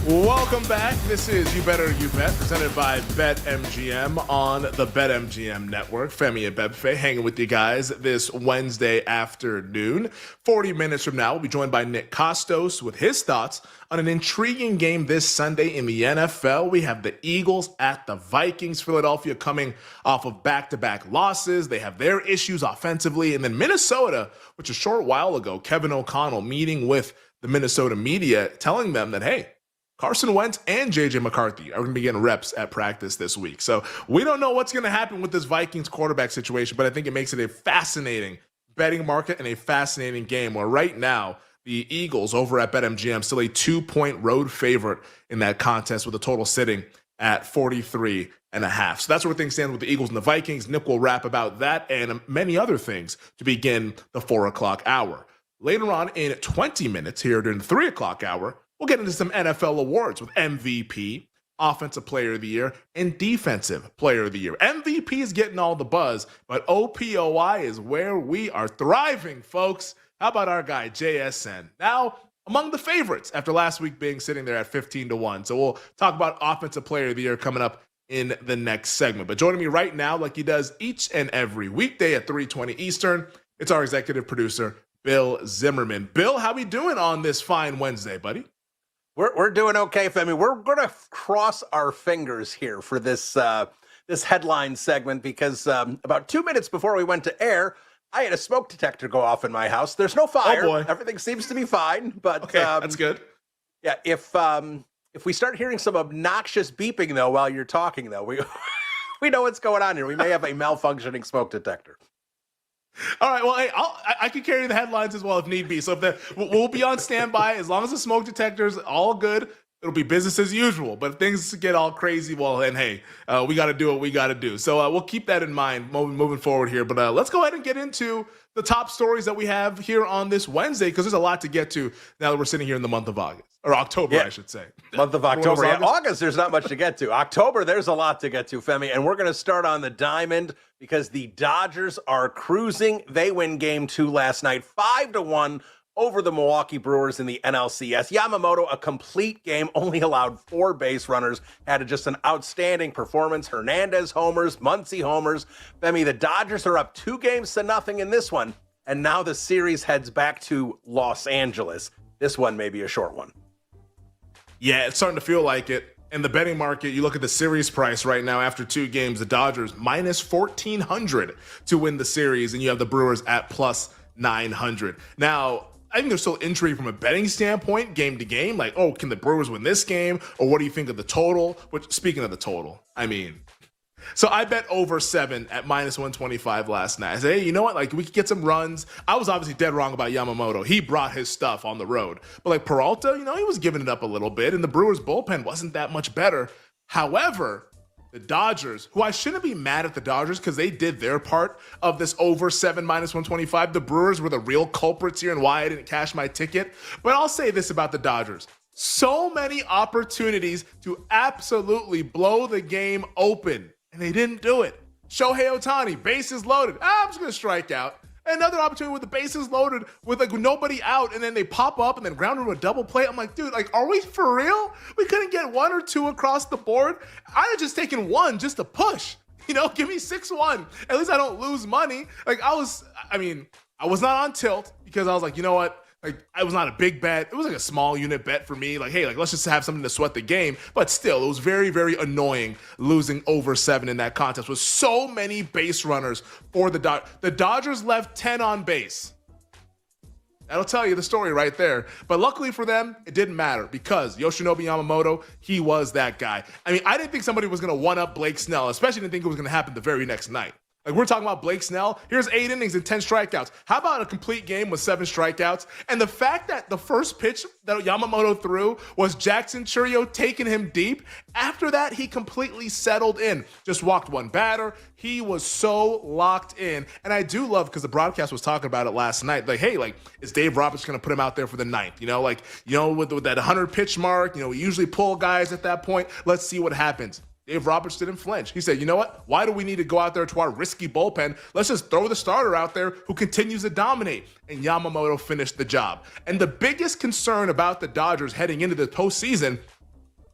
Welcome back. This is You Better You Bet, presented by BetMGM on the BetMGM Network. Femi and Bebfe hanging with you guys this Wednesday afternoon. 40 minutes from now, we'll be joined by Nick Costos with his thoughts on an intriguing game this Sunday in the NFL. We have the Eagles at the Vikings. Philadelphia coming off of back-to-back losses. They have their issues offensively. And then Minnesota, which a short while ago, Kevin O'Connell meeting with the Minnesota media, telling them that, hey, Carson Wentz and J.J. McCarthy are going to be getting reps at practice this week. So we don't know what's going to happen with this Vikings quarterback situation, but I think it makes it a fascinating betting market and a fascinating game where right now the Eagles over at BetMGM still a 2-point road favorite in that contest with a total sitting at 43.5. So that's where things stand with the Eagles and the Vikings. Nick will rap about that and many other things to begin the 4 o'clock hour. Later on in 20 minutes here during the 3 o'clock hour, we'll get into some NFL awards with MVP, Offensive Player of the Year, and Defensive Player of the Year. MVP is getting all the buzz, but OPOI is where we are thriving, folks. How about our guy, JSN? Now, among the favorites after last week being sitting there at 15-1. So we'll talk about Offensive Player of the Year coming up in the next segment. But joining me right now, like he does each and every weekday at 3:20 Eastern, it's our executive producer, Bill Zimmerman. Bill, how we doing on this fine Wednesday, buddy? We're doing okay, Femi. We're going to cross our fingers here for this this headline segment because about 2 minutes before we went to air, I had a smoke detector go off in my house. There's no fire. Oh boy. Everything seems to be fine. But okay, that's good. Yeah, if we start hearing some obnoxious beeping though while you're talking though, we know what's going on here. We may have a malfunctioning smoke detector. All right, well, hey, I can carry the headlines as well if need be. So we'll be on standby as long as the smoke detector's all good. It'll be business as usual. But if things get all crazy, well, then hey, we got to do what we got to do. So we'll keep that in mind moving forward here. But let's go ahead and get into the top stories that we have here on this Wednesday because there's a lot to get to now that we're sitting here in the month of August. Or October, yeah. I should say. Month of October. Yeah, August, there's not much to get to. October, there's a lot to get to, Femi. And we're going to start on the diamond because the Dodgers are cruising. They win game 2 last night, 5-1 over the Milwaukee Brewers in the NLCS. Yamamoto, a complete game, only allowed 4 base runners, had just an outstanding performance. Hernandez homers, Muncy homers. Femi, the Dodgers are up 2-0 in this one. And now the series heads back to Los Angeles. This one may be a short one. Yeah, it's starting to feel like it. In the betting market, you look at the series price right now after 2 games, the Dodgers minus 1,400 to win the series, and you have the Brewers at plus 900. Now, I think there's still intrigue from a betting standpoint, game to game. Like, oh, can the Brewers win this game? Or what do you think of the total? Which, speaking of the total, I mean, so I bet over 7 at minus 125 last night. I said, hey, you know what? Like, we could get some runs. I was obviously dead wrong about Yamamoto. He brought his stuff on the road. But like Peralta, you know, he was giving it up a little bit, and the Brewers bullpen wasn't that much better. However, the Dodgers, who I shouldn't be mad at the Dodgers because they did their part of this over 7 minus 125. The Brewers were the real culprits here and why I didn't cash my ticket. But I'll say this about the Dodgers. So many opportunities to absolutely blow the game open. And they didn't do it. Shohei Ohtani, bases loaded. I'm just going to strike out. Another opportunity with the bases loaded with like nobody out, and then they pop up and then ground into a double play. I'm like, dude, like, are we for real? We couldn't get 1 or 2 across the board. I had just taken 1 just to push. You know, give me 6-1. At least I don't lose money. Like, I was not on tilt because I was like, you know what? Like, it was not a big bet. It was like a small unit bet for me. Like, hey, like, let's just have something to sweat the game. But still, it was very, very annoying losing over 7 in that contest with so many base runners for the Dodgers. The Dodgers left 10 on base. That'll tell you the story right there. But luckily for them, it didn't matter because Yoshinobu Yamamoto, he was that guy. I mean, I didn't think somebody was going to one-up Blake Snell, especially didn't think it was going to happen the very next night. Like, we're talking about Blake Snell. Here's 8 innings and 10 strikeouts. How about a complete game with 7 strikeouts? And the fact that the first pitch that Yamamoto threw was Jackson Chourio taking him deep. After that, he completely settled in. Just walked 1 batter. He was so locked in. And I do love, because the broadcast was talking about it last night, like, hey, like, is Dave Roberts going to put him out there for the 9th? You know, like, you know, with that 100 pitch mark, you know, we usually pull guys at that point. Let's see what happens. Dave Roberts didn't flinch. He said, you know what? Why do we need to go out there to our risky bullpen? Let's just throw the starter out there who continues to dominate. And Yamamoto finished the job. And the biggest concern about the Dodgers heading into the postseason,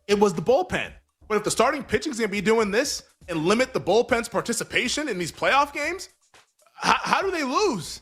it was the bullpen. But if the starting pitching is going to be doing this and limit the bullpen's participation in these playoff games, how do they lose?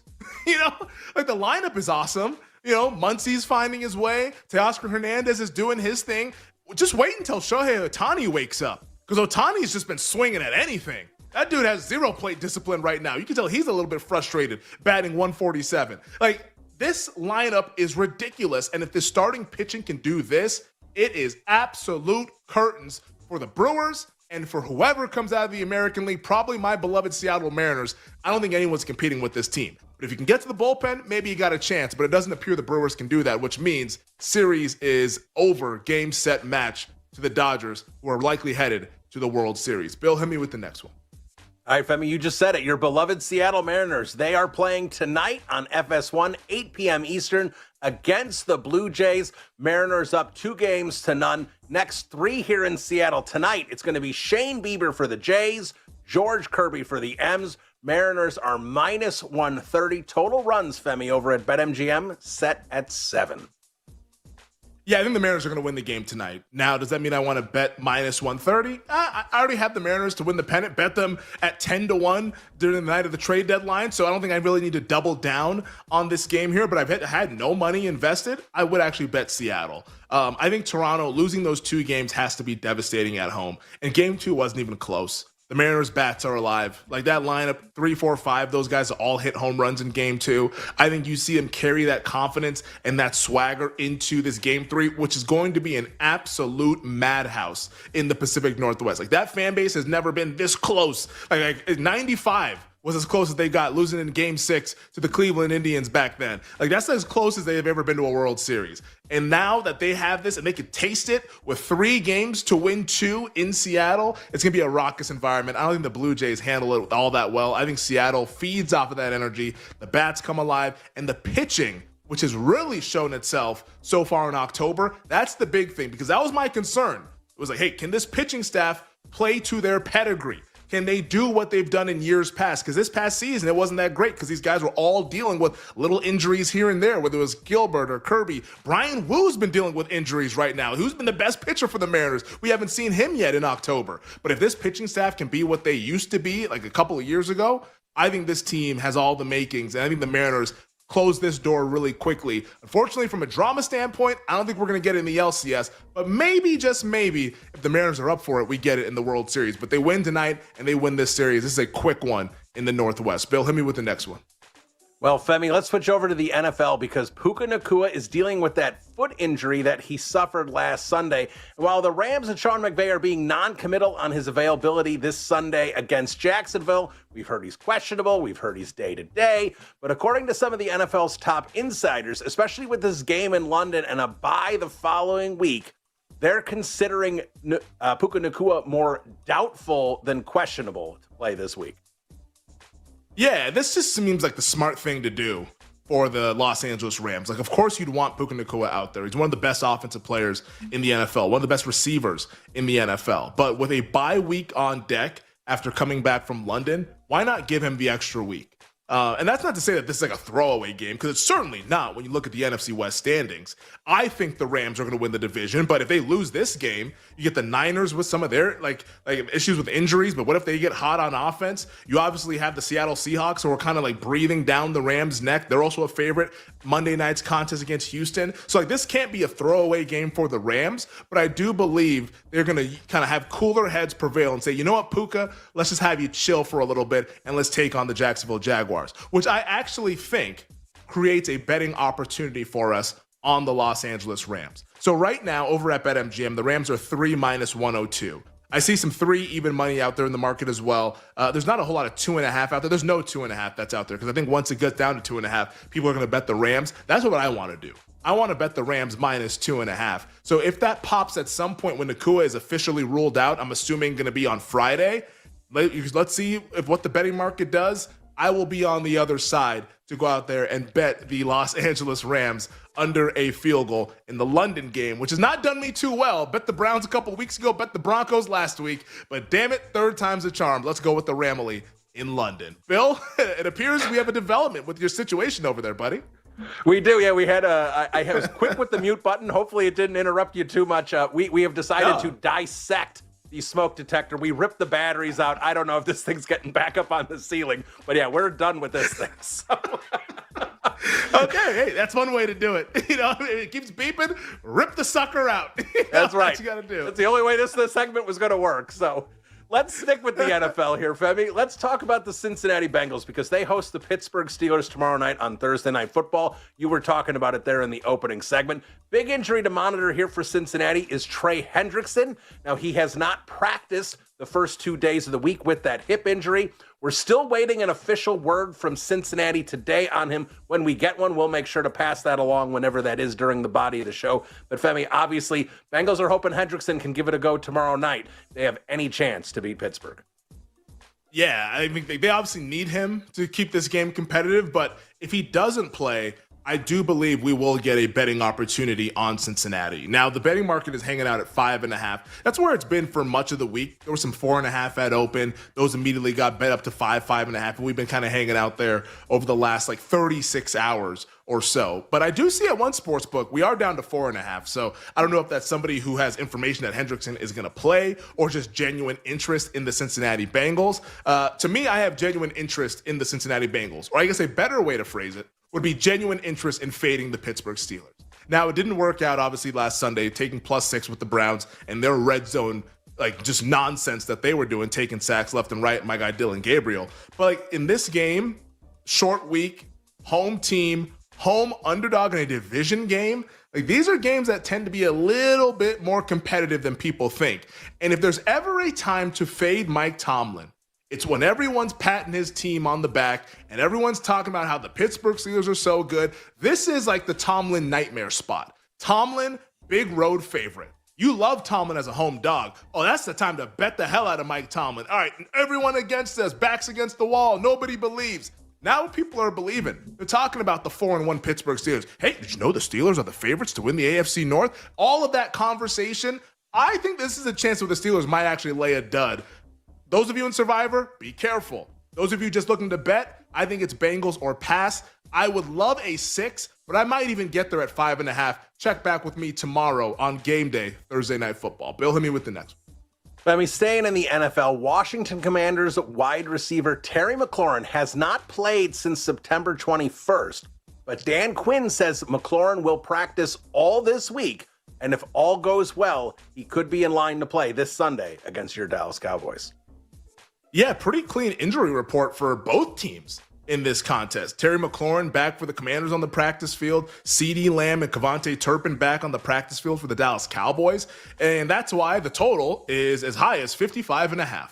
Like the lineup is awesome. Muncy's finding his way. Teoscar Hernandez is doing his thing. Just wait until Shohei Ohtani wakes up. Because Ohtani's just been swinging at anything. That dude has zero plate discipline right now. You can tell he's a little bit frustrated, batting 147. Like, this lineup is ridiculous. And if the starting pitching can do this, it is absolute curtains for the Brewers and for whoever comes out of the American League, probably my beloved Seattle Mariners. I don't think anyone's competing with this team. But if you can get to the bullpen, maybe you got a chance. But it doesn't appear the Brewers can do that, which means series is over, game, set, match to the Dodgers, who are likely headed to the World Series. Bill, hit me with the next one. All right, Femi, you just said it. Your beloved Seattle Mariners. They are playing tonight on FS1, 8 p.m. Eastern, against the Blue Jays. Mariners up 2-0. Next 3 here in Seattle tonight. It's going to be Shane Bieber for the Jays, George Kirby for the M's. Mariners are minus 130. Total runs, Femi, over at BetMGM, set at 7. Yeah, I think the Mariners are going to win the game tonight. Now, does that mean I want to bet minus 130? I already have the Mariners to win the pennant. Bet them at 10-1 during the night of the trade deadline, so I don't think I really need to double down on this game here, but I've had no money invested. I would actually bet Seattle. I think Toronto, losing those 2 games has to be devastating at home, and game 2 wasn't even close. The Mariners' bats are alive. Like that lineup, 3, 4, 5, those guys all hit home runs in game 2. I think you see them carry that confidence and that swagger into this game 3, which is going to be an absolute madhouse in the Pacific Northwest. Like that fan base has never been this close. Like 95 was as close as they got, losing in game 6 to the Cleveland Indians back then. Like that's as close as they have ever been to a World Series. And now that they have this and they can taste it with 3 games to win 2 in Seattle, it's going to be a raucous environment. I don't think the Blue Jays handle it all that well. I think Seattle feeds off of that energy. The bats come alive, and the pitching, which has really shown itself so far in October, that's the big thing, because that was my concern. It was like, hey, can this pitching staff play to their pedigree? Can they do what they've done in years past? Because this past season, it wasn't that great because these guys were all dealing with little injuries here and there, whether it was Gilbert or Kirby. Brian Woo's been dealing with injuries right now. Who's been the best pitcher for the Mariners? We haven't seen him yet in October. But if this pitching staff can be what they used to be like a couple of years ago, I think this team has all the makings. And I think the Mariners close this door really quickly. Unfortunately, from a drama standpoint, I don't think we're going to get it in the LCS, but maybe, just maybe, if the Mariners are up for it, we get it in the World Series. But they win tonight, and they win this series. This is a quick one in the Northwest. Bill, hit me with the next one. Well, Femi, let's switch over to the NFL because Puka Nacua is dealing with that foot injury that he suffered last Sunday. And while the Rams and Sean McVay are being non-committal on his availability this Sunday against Jacksonville, we've heard he's questionable, we've heard he's day-to-day. But according to some of the NFL's top insiders, especially with this game in London and a bye the following week, they're considering Puka Nacua more doubtful than questionable to play this week. Yeah, this just seems like the smart thing to do for the Los Angeles Rams. Like, of course you'd want Puka Nacua out there. He's one of the best offensive players in the NFL, one of the best receivers in the NFL. But with a bye week on deck after coming back from London, why not give him the extra week? And that's not to say that this is like a throwaway game, because it's certainly not when you look at the NFC West standings. I think the Rams are going to win the division, but if they lose this game, you get the Niners with some of their like issues with injuries, but what if they get hot on offense? You obviously have the Seattle Seahawks, who are kind of like breathing down the Rams' neck. They're also a favorite. Monday night's contest against Houston. So like this can't be a throwaway game for the Rams, but I do believe they're going to kind of have cooler heads prevail and say, you know what, Puka, let's just have you chill for a little bit and let's take on the Jacksonville Jaguars, which I actually think creates a betting opportunity for us on the Los Angeles Rams. So right now over at BetMGM, the Rams are 3 minus 102. I see some 3 even money out there in the market as well. There's not a whole lot of 2.5 out there. There's no 2.5 that's out there, because I think once it gets down to 2.5, people are going to bet the Rams. That's what I want to do. I want to bet the Rams minus 2.5. So if that pops at some point when Nacua is officially ruled out, I'm assuming going to be on Friday. Let's see if what the betting market does. I will be on the other side to go out there and bet the Los Angeles Rams under a field goal in the London game, which has not done me too well. Bet the Browns a couple of weeks ago, bet the Broncos last week, but damn it, third time's a charm. Let's go with the Ramily in London. Bill, it appears we have a development with your situation over there, buddy. We do, yeah. We had I was quick with the mute button. Hopefully it didn't interrupt you too much. We have decided to dissect the smoke detector. We ripped the batteries out. I don't know if this thing's getting back up on the ceiling, but yeah, we're done with this thing. So. Okay, hey, that's one way to do it. You know, it keeps beeping, rip the sucker out. That's right. What you got to do. That's the only way this segment was going to work. So let's stick with the NFL here, Femi. Let's talk about the Cincinnati Bengals because they host the Pittsburgh Steelers tomorrow night on Thursday Night Football. You were talking about it there in the opening segment. Big injury to monitor here for Cincinnati is Trey Hendrickson. Now, he has not practiced the first 2 days of the week with that hip injury. We're still waiting an official word from Cincinnati today on him. When we get one, we'll make sure to pass that along whenever that is during the body of the show. But Femi, obviously, Bengals are hoping Hendrickson can give it a go tomorrow night. They have any chance to beat Pittsburgh. Yeah, I think they obviously need him to keep this game competitive, but if he doesn't play, I do believe we will get a betting opportunity on Cincinnati. Now, the betting market is hanging out at 5.5. That's where it's been for much of the week. There were some 4.5 at open. Those immediately got bet up to 5.5. And we've been kind of hanging out there over the last 36 hours or so. But I do see at one sports book, we are down to 4.5. So I don't know if that's somebody who has information that Hendrickson is going to play or just genuine interest in the Cincinnati Bengals. To me, I have genuine interest in the Cincinnati Bengals. Or I guess a better way to phrase it would be genuine interest in fading the Pittsburgh Steelers. Now, it didn't work out, obviously, last Sunday, taking +6 with the Browns and their red zone, just nonsense that they were doing, taking sacks left and right, my guy Dylan Gabriel. But in this game, short week, home team, home underdog in a division game, these are games that tend to be a little bit more competitive than people think. And if there's ever a time to fade Mike Tomlin, it's when everyone's patting his team on the back and everyone's talking about how the Pittsburgh Steelers are so good. This is like the Tomlin nightmare spot. Tomlin, big road favorite. You love Tomlin as a home dog. Oh, that's the time to bet the hell out of Mike Tomlin. All right, everyone against us, backs against the wall. Nobody believes. Now people are believing. They're talking about the 4-1 Pittsburgh Steelers. Hey, did you know the Steelers are the favorites to win the AFC North? All of that conversation, I think this is a chance where the Steelers might actually lay a dud. Those of you in Survivor, be careful. Those of you just looking to bet, I think it's Bengals or pass. I would love a 6, but I might even get there at 5.5. Check back with me tomorrow on Game Day, Thursday Night Football. Bill, hit me with the next one. Let me staying in the NFL. Washington Commanders wide receiver Terry McLaurin has not played since September 21st, but Dan Quinn says McLaurin will practice all this week, and if all goes well, he could be in line to play this Sunday against your Dallas Cowboys. Yeah, pretty clean injury report for both teams in this contest. Terry McLaurin back for the Commanders on the practice field. CeeDee Lamb and Kevontae Turpin back on the practice field for the Dallas Cowboys. And that's why the total is as high as 55.5.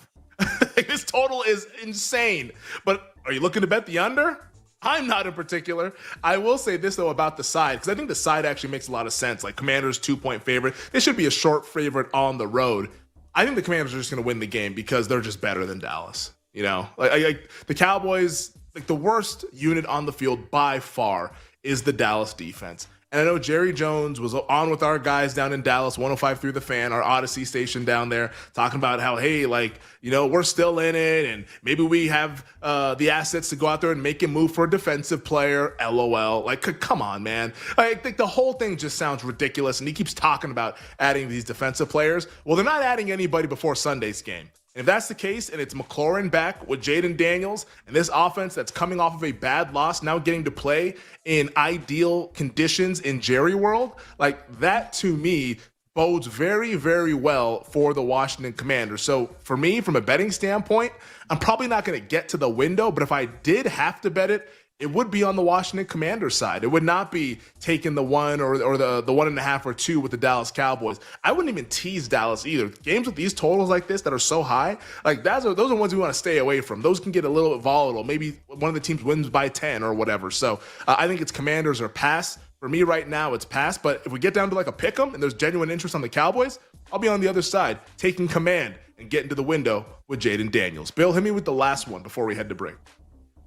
This total is insane. But are you looking to bet the under? I'm not in particular. I will say this, though, about the side, because I think the side actually makes a lot of sense. Like Commanders 2-point favorite. They should be a short favorite on the road. I think the Commanders are just going to win the game because they're just better than Dallas. You know, like the Cowboys, the worst unit on the field by far is the Dallas defense. And I know Jerry Jones was on with our guys down in Dallas, 105 through the fan, our Odyssey station down there, talking about how, hey, we're still in it, and maybe we have the assets to go out there and make a move for a defensive player. LOL. Come on, man. I think the whole thing just sounds ridiculous, and he keeps talking about adding these defensive players. Well, they're not adding anybody before Sunday's game. And if that's the case, and it's McLaurin back with Jaden Daniels, and this offense that's coming off of a bad loss, now getting to play in ideal conditions in Jerry World, that to me bodes very, very well for the Washington Commanders. So for me, from a betting standpoint, I'm probably not going to get to the window, but if I did have to bet it, it would be on the Washington Commanders side. It would not be taking the 1 or the 1.5 or 2 with the Dallas Cowboys. I wouldn't even tease Dallas either. Games with these totals like this that are so high, those are ones we want to stay away from. Those can get a little bit volatile. Maybe one of the teams wins by 10 or whatever. So I think it's Commanders or pass. For me right now, it's pass. But if we get down to a pick 'em and there's genuine interest on the Cowboys, I'll be on the other side, taking command and getting to the window with Jaden Daniels. Bill, hit me with the last one before we head to break.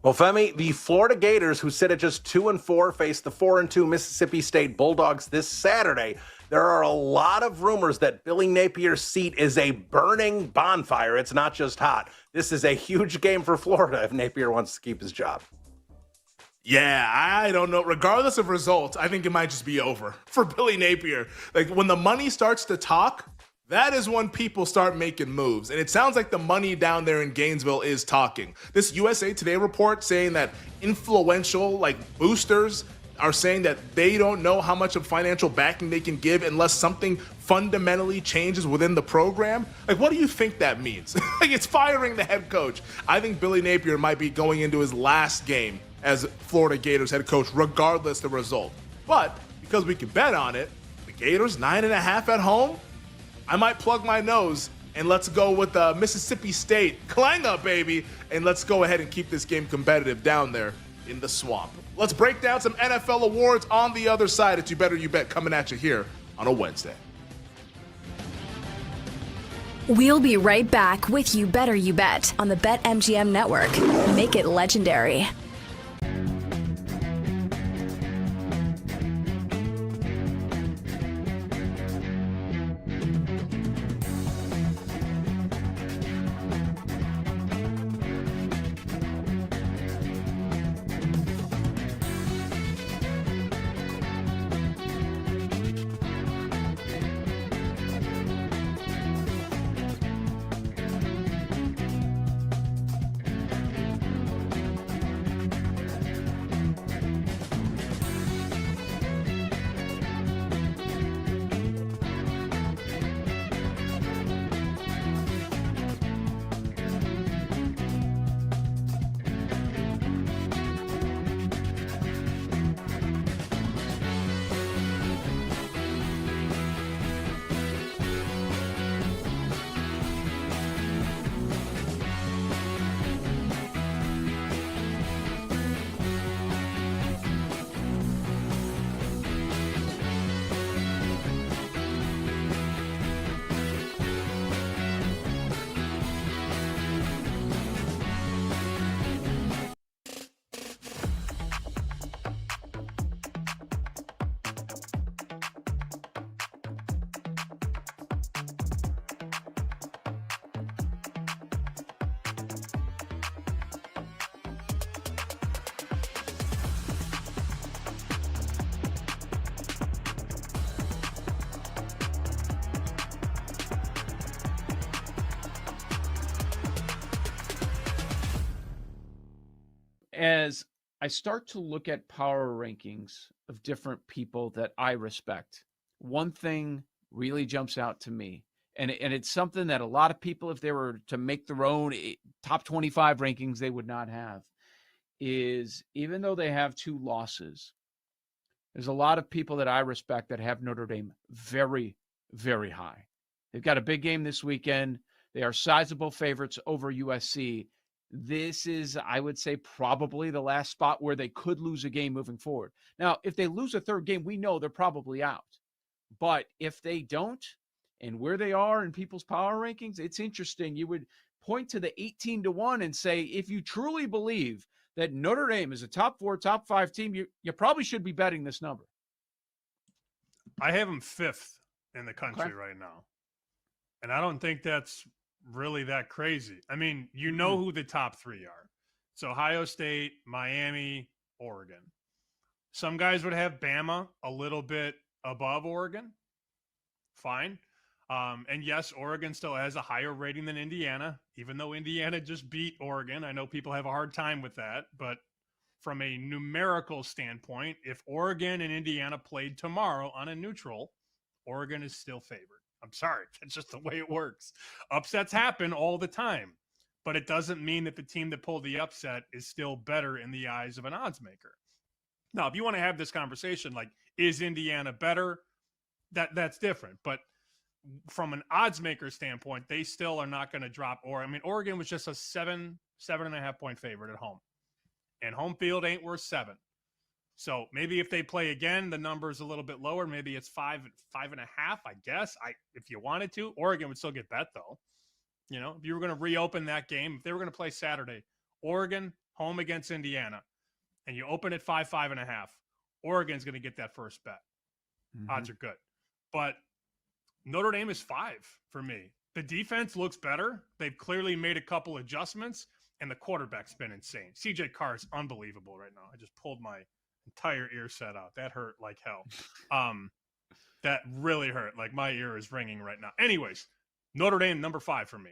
Well, Femi, the Florida Gators, who sit at just 2-4, face the 4-2 Mississippi State Bulldogs this Saturday. There are a lot of rumors that Billy Napier's seat is a burning bonfire. It's not just hot. This is a huge game for Florida if Napier wants to keep his job. Yeah, I don't know. Regardless of results, I think it might just be over for Billy Napier. Like, when the money starts to talk, that is when people start making moves. And it sounds like the money down there in Gainesville is talking. This USA Today report saying that influential, boosters are saying that they don't know how much of financial backing they can give unless something fundamentally changes within the program. What do you think that means? It's firing the head coach. I think Billy Napier might be going into his last game as Florida Gators head coach, regardless the result. But because we can bet on it, the Gators 9.5 at home, I might plug my nose and let's go with Mississippi State. Clang up, baby. And let's go ahead and keep this game competitive down there in the swamp. Let's break down some NFL awards on the other side. It's You Better You Bet coming at you here on a Wednesday. We'll be right back with You Better You Bet on the BetMGM Network. Make it legendary. As I start to look at power rankings of different people that I respect, one thing really jumps out to me, and it's something that a lot of people, if they were to make their own top 25 rankings, they would not have, is even though they have 2 losses, there's a lot of people that I respect that have Notre Dame very, very high. They've got a big game this weekend. They are sizable favorites over USC. This is, I would say, probably the last spot where they could lose a game moving forward. Now, if they lose a third game, we know they're probably out. But if they don't, and where they are in people's power rankings, it's interesting. You would point to the 18-1 and say, if you truly believe that Notre Dame is a top 4, top 5 team, you probably should be betting this number. I have them 5th in the country right now. And I don't think that's really that crazy. I mean, you know who the top 3 are. It's Ohio State, Miami, Oregon. Some guys would have Bama a little bit above Oregon. Fine. And yes, Oregon still has a higher rating than Indiana, even though Indiana just beat Oregon. I know people have a hard time with that, but from a numerical standpoint, if Oregon and Indiana played tomorrow on a neutral, Oregon is still favored. I'm sorry. That's just the way it works. Upsets happen all the time, but it doesn't mean that the team that pulled the upset is still better in the eyes of an odds maker. Now, if you want to have this conversation, like, is Indiana better? That's different. But from an odds maker standpoint, they still are not going to drop. Oregon was just a 7.5 point favorite at home, and home field ain't worth 7. So maybe if they play again, the number is a little bit lower. Maybe it's 5.5, I guess. If you wanted to, Oregon would still get bet though. You know, if you were going to reopen that game, if they were going to play Saturday, Oregon home against Indiana, and you open at 5.5, Oregon's going to get that first bet. Odds are good. But Notre Dame is 5 for me. The defense looks better. They've clearly made a couple adjustments, and the quarterback's been insane. CJ Carr is unbelievable right now. I just pulled my entire ear set out. That hurt like hell. That really hurt. Like, my ear is ringing right now. Anyways, Notre Dame, number 5 for me.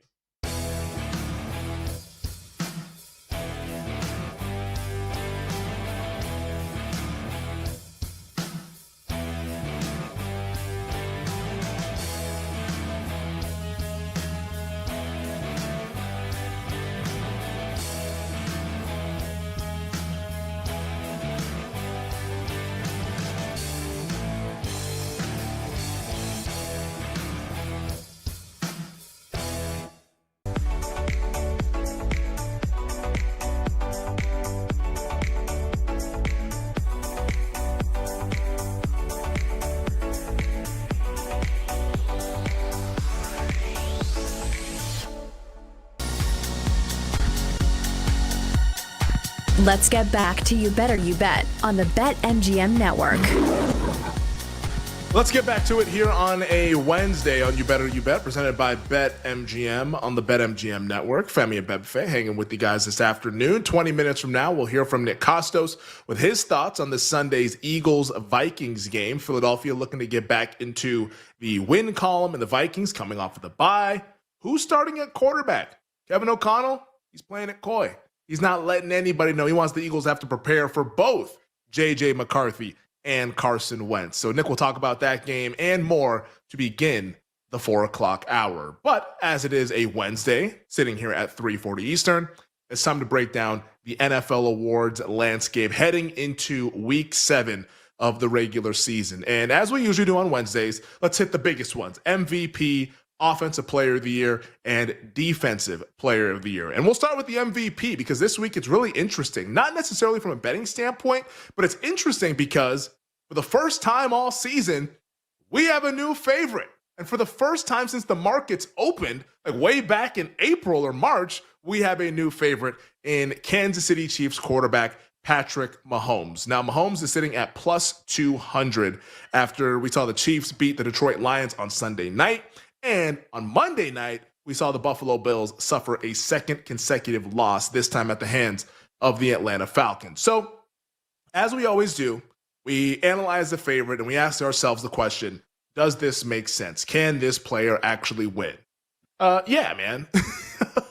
Let's get back to You Better You Bet on the BetMGM Network. Let's get back to it here on a Wednesday on You Better You Bet, presented by BetMGM on the BetMGM Network. Femi and Bebfe hanging with you guys this afternoon. 20 minutes from now, we'll hear from Nick Costos with his thoughts on this Sunday's Eagles-Vikings game. Philadelphia looking to get back into the win column, and the Vikings coming off of the bye. Who's starting at quarterback? Kevin O'Connell? He's playing it coy. He's not letting anybody know. He wants the Eagles to have to prepare for both J.J. McCarthy and Carson Wentz. So Nick will talk about that game and more to begin the 4 o'clock hour. But as it is a Wednesday, sitting here at 3:40 Eastern, it's time to break down the NFL awards landscape heading into week 7 of the regular season. And as we usually do on Wednesdays, let's hit the biggest ones: MVP, Offensive Player of the Year, and Defensive Player of the Year. And we'll start with the MVP because this week it's really interesting. Not necessarily from a betting standpoint, but it's interesting because for the first time all season, we have a new favorite. And for the first time since the markets opened, like way back in April or March, we have a new favorite in Kansas City Chiefs quarterback Patrick Mahomes. Now, Mahomes is sitting at plus 200 after we saw the Chiefs beat the Detroit Lions on Sunday night. And on Monday night, we saw the Buffalo Bills suffer a second consecutive loss, this time at the hands of the Atlanta Falcons. So, as we always do, we analyze the favorite and we ask ourselves the question, does this make sense? Can this player actually win? Yeah, man.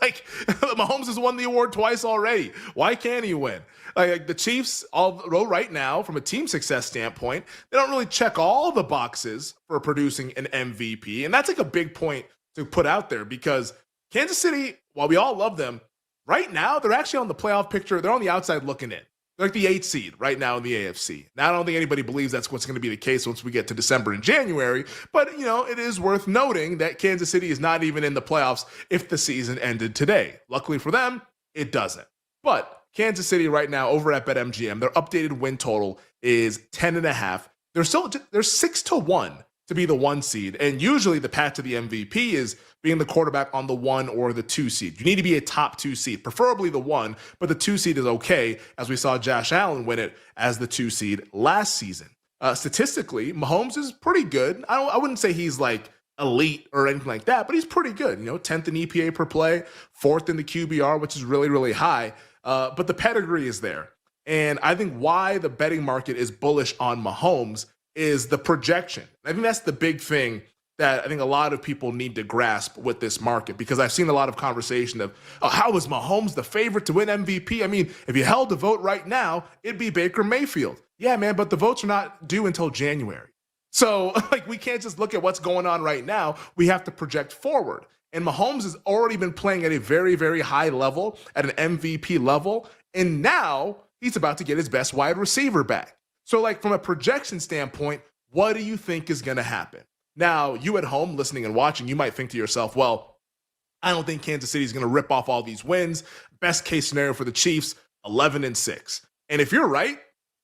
Like, Mahomes has won the award twice already. Why can't he win? Like the Chiefs, although right now, from a team success standpoint, they don't really check all the boxes for producing an MVP. And that's like a big point to put out there because Kansas City, while we all love them, right now, they're actually on the playoff picture. They're on the outside looking in. They're like the 8th seed right now in the AFC. Now, I don't think anybody believes that's what's going to be the case once we get to December and January. But, you know, it is worth noting that Kansas City is not even in the playoffs if the season ended today. Luckily for them, it doesn't. But Kansas City right now over at BetMGM, their updated win total is 10.5. They're 6-1 to be the 1 seed. And usually the path to the MVP is being the quarterback on the 1 or the 2 seed. You need to be a top 2 seed, preferably the 1, but the 2 seed is okay, as we saw Josh Allen win it as the 2 seed last season. Statistically, Mahomes is pretty good. I wouldn't say he's like elite or anything like that, but he's pretty good. You know, 10th in EPA per play, 4th in the QBR, which is really, really high. But the pedigree is there. And I think why the betting market is bullish on Mahomes is the projection. I think that's the big thing that I think a lot of people need to grasp with this market, because I've seen a lot of conversation of, oh, how is Mahomes the favorite to win MVP? I mean, if you held a vote right now, it'd be Baker Mayfield. Yeah, man, but the votes are not due until January. So, like, we can't just look at what's going on right now. We have to project forward. And Mahomes has already been playing at a very, very high level, at an MVP level. And now he's about to get his best wide receiver back. So, like, from a projection standpoint, what do you think is going to happen? Now, you at home listening and watching, you might think to yourself, well, I don't think Kansas City is going to rip off all these wins. Best case scenario for the Chiefs, 11-6. And if you're right,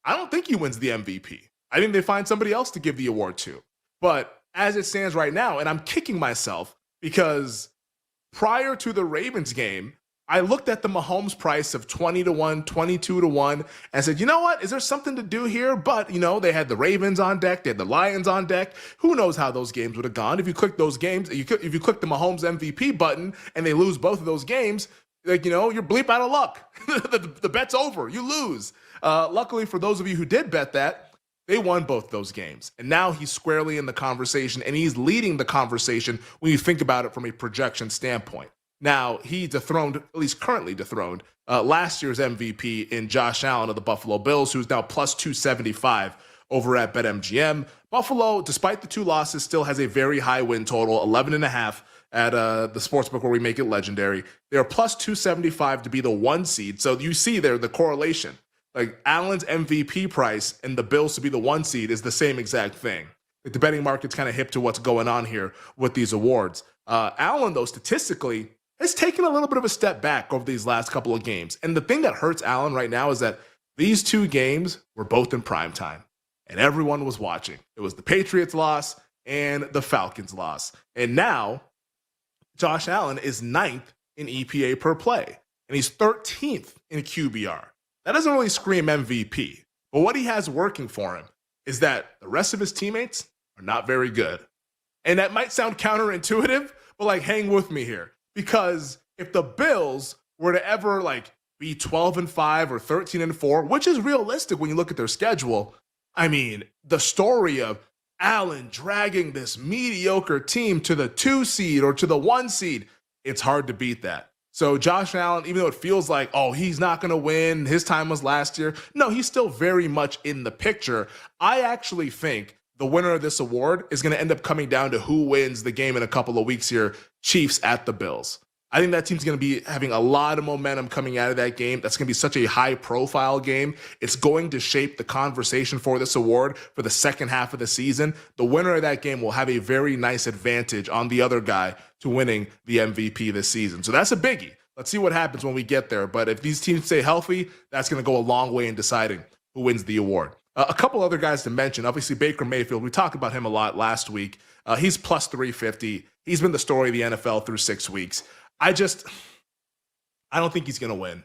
I don't think he wins the MVP. I think they find somebody else to give the award to. But as it stands right now, and I'm kicking myself because prior to the Ravens game, I looked at the Mahomes price of 20-1, 22-1, and said, you know what? Is there something to do here? But, they had the Ravens on deck. They had the Lions on deck. Who knows how those games would have gone? If you click those games, if you click the Mahomes MVP button and they lose both of those games, you're bleep out of luck. the bet's over. You lose. Luckily for those of you who did bet that, they won both those games. And now he's squarely in the conversation, and he's leading the conversation when you think about it from a projection standpoint. Now, he dethroned, at least currently dethroned, last year's MVP in Josh Allen of the Buffalo Bills, who's now plus 275 over at BetMGM. Buffalo, despite the 2 losses, still has a very high win total, 11.5 at the sportsbook where we make it legendary. They're plus 275 to be the 1 seed. So you see there the correlation. Like Allen's MVP price and the Bills to be the 1 seed is the same exact thing. Like the betting market's kind of hip to what's going on here with these awards. Allen, though, statistically, has taken a little bit of a step back over these last couple of games. And the thing that hurts Allen right now is that these 2 games were both in prime time, and everyone was watching. It was the Patriots loss and the Falcons loss. And now Josh Allen is 9th in EPA per play, and he's 13th in QBR. That doesn't really scream MVP, but what he has working for him is that the rest of his teammates are not very good. And that might sound counterintuitive, but hang with me here. Because if the Bills were to ever be 12-5 or 13-4, which is realistic when you look at their schedule, I mean, the story of Allen dragging this mediocre team to the 2 seed or to the 1 seed, it's hard to beat that. So Josh Allen, even though it feels like, he's not going to win, his time was last year, no, he's still very much in the picture. I actually think the winner of this award is going to end up coming down to who wins the game in a couple of weeks here, Chiefs at the Bills. I think that team's going to be having a lot of momentum coming out of that game. That's going to be such a high-profile game. It's going to shape the conversation for this award for the second half of the season. The winner of that game will have a very nice advantage on the other guy to winning the MVP this season. So that's a biggie. Let's see what happens when we get there. But if these teams stay healthy, that's going to go a long way in deciding who wins the award. A couple other guys to mention. Obviously, Baker Mayfield. We talked about him a lot last week. He's plus 350. He's been the story of the NFL through 6 weeks. I don't think he's going to win.